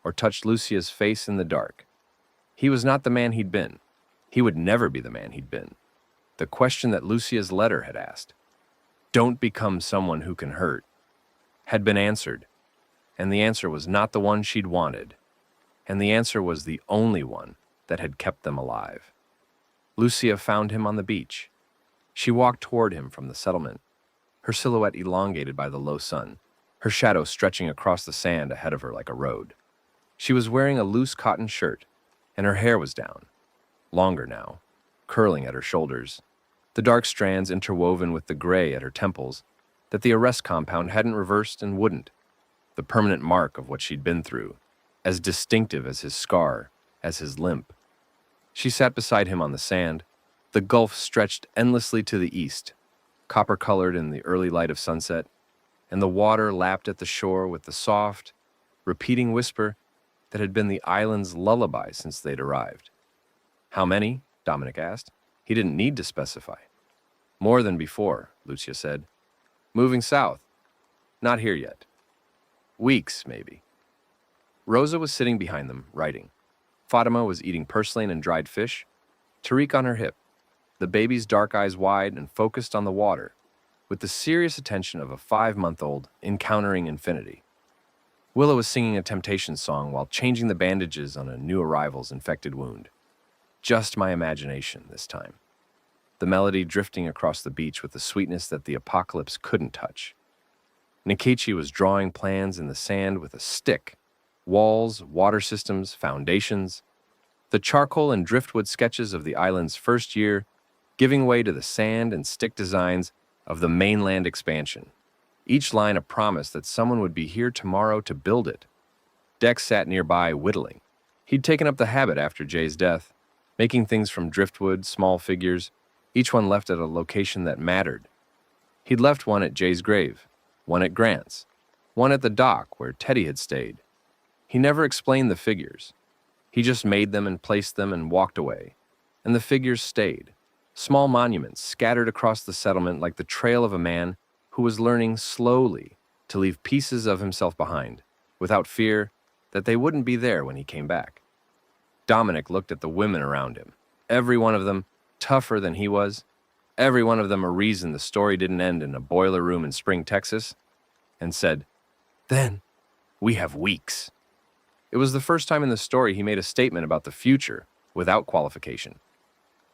or touched Lucia's face in the dark. He was not the man he'd been. He would never be the man he'd been. The question that Lucia's letter had asked, "Don't become someone who can hurt," had been answered, and the answer was not the one she'd wanted, and the answer was the only one that had kept them alive. Lucia found him on the beach. She walked toward him from the settlement, her silhouette elongated by the low sun, her shadow stretching across the sand ahead of her like a road. She was wearing a loose cotton shirt, and her hair was down, longer now, curling at her shoulders, the dark strands interwoven with the gray at her temples that the arrest compound hadn't reversed and wouldn't, the permanent mark of what she'd been through, as distinctive as his scar, as his limp. She sat beside him on the sand. The gulf stretched endlessly to the east, copper-colored in the early light of sunset, and the water lapped at the shore with the soft, repeating whisper that had been the island's lullaby since they'd arrived. How many? Dominic asked. He didn't need to specify. More than before, Lucia said. Moving south. Not here yet. Weeks, maybe. Rosa was sitting behind them, writing. Fatima was eating purslane and dried fish, Tariq on her hip, the baby's dark eyes wide and focused on the water, with the serious attention of a 5-month-old encountering infinity. Willa was singing a Temptations song while changing the bandages on a new arrival's infected wound. Just my imagination this time. The melody drifting across the beach with the sweetness that the apocalypse couldn't touch. Nkechi was drawing plans in the sand with a stick. Walls, water systems, foundations. The charcoal and driftwood sketches of the island's first year giving way to the sand and stick designs of the mainland expansion. Each line a promise that someone would be here tomorrow to build it. Dex sat nearby, whittling. He'd taken up the habit after Jay's death, making things from driftwood, small figures, each one left at a location that mattered. He'd left one at Jay's grave, one at Grant's, one at the dock where Teddy had stayed. He never explained the figures. He just made them and placed them and walked away. And the figures stayed, small monuments scattered across the settlement like the trail of a man who was learning slowly to leave pieces of himself behind, without fear that they wouldn't be there when he came back. Dominic looked at the women around him, every one of them tougher than he was, every one of them a reason the story didn't end in a boiler room in Spring, Texas, and said, "Then we have weeks." It was the first time in the story he made a statement about the future without qualification.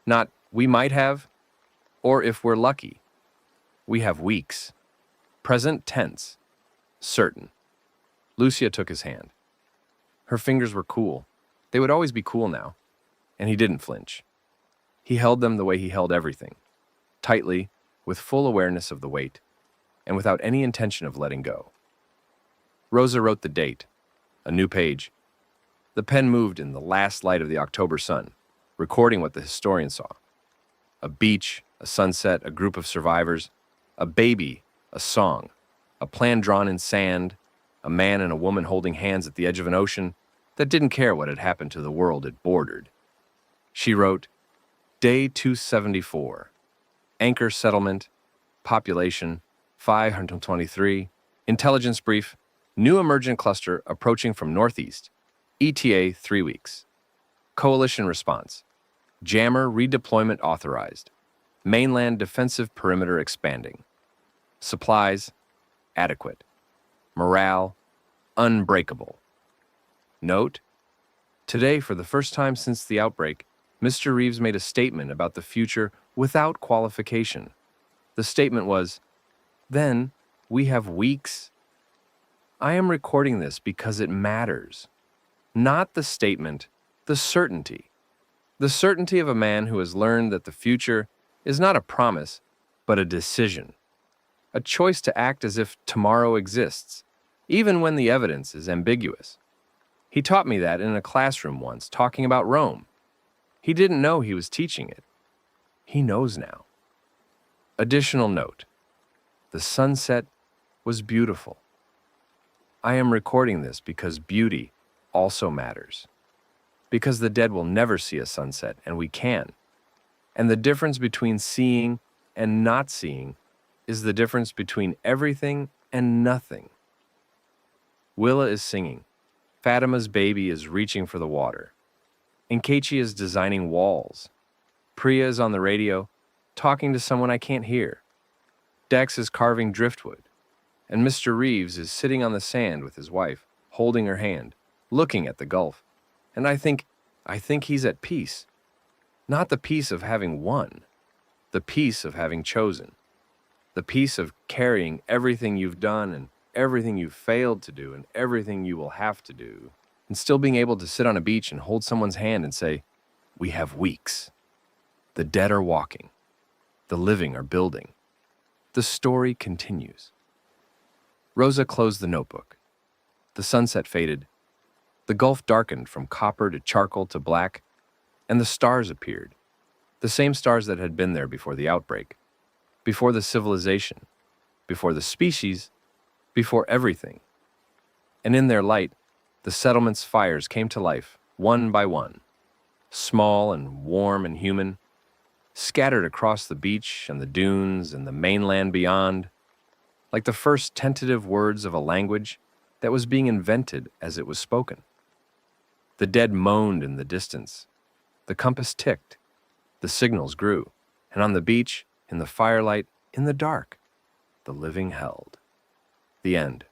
Not, "we might have," or "if we're lucky." We have weeks. Present tense. Certain. Lucia took his hand. Her fingers were cool. They would always be cool now. And he didn't flinch. He held them the way he held everything. Tightly, with full awareness of the weight, and without any intention of letting go. Rosa wrote the date. A new page. The pen moved in the last light of the October sun, recording what the historian saw. A beach, a sunset, a group of survivors, a baby, a song, a plan drawn in sand, a man and a woman holding hands at the edge of an ocean that didn't care what had happened to the world it bordered. She wrote, Day 274, Anchor Settlement, Population 523, Intelligence Brief, New Emergent Cluster approaching from Northeast, ETA 3 weeks. Coalition Response, Jammer Redeployment Authorized, Mainland Defensive Perimeter Expanding. Supplies, adequate. Morale, unbreakable. Note, today, for the first time since the outbreak, Mr. Reeves made a statement about the future without qualification. The statement was, "Then we have weeks." I am recording this because it matters. Not the statement, the certainty. The certainty of a man who has learned that the future is not a promise, but a decision. A choice to act as if tomorrow exists, even when the evidence is ambiguous. He taught me that in a classroom once, talking about Rome. He didn't know he was teaching it. He knows now. Additional note. The sunset was beautiful. I am recording this because beauty also matters. Because the dead will never see a sunset, and we can. And the difference between seeing and not seeing is the difference between everything and nothing. Willa is singing. Fatima's baby is reaching for the water. Nkechi is designing walls. Priya is on the radio, talking to someone I can't hear. Dex is carving driftwood, and Mr. Reeves is sitting on the sand with his wife, holding her hand, looking at the gulf. And I think he's at peace. Not the peace of having won, the peace of having chosen. The peace of carrying everything you've done and everything you've failed to do and everything you will have to do, and still being able to sit on a beach and hold someone's hand and say, "We have weeks." The dead are walking. The living are building. The story continues. Rosa closed the notebook. The sunset faded. The gulf darkened from copper to charcoal to black, and the stars appeared. The same stars that had been there before the outbreak, before the civilization, before the species, before everything. And in their light, the settlement's fires came to life, one by one, small and warm and human, scattered across the beach and the dunes and the mainland beyond, like the first tentative words of a language that was being invented as it was spoken. The dead moaned in the distance. The compass ticked. The signals grew. And on the beach, in the firelight, in the dark, the living held. The end.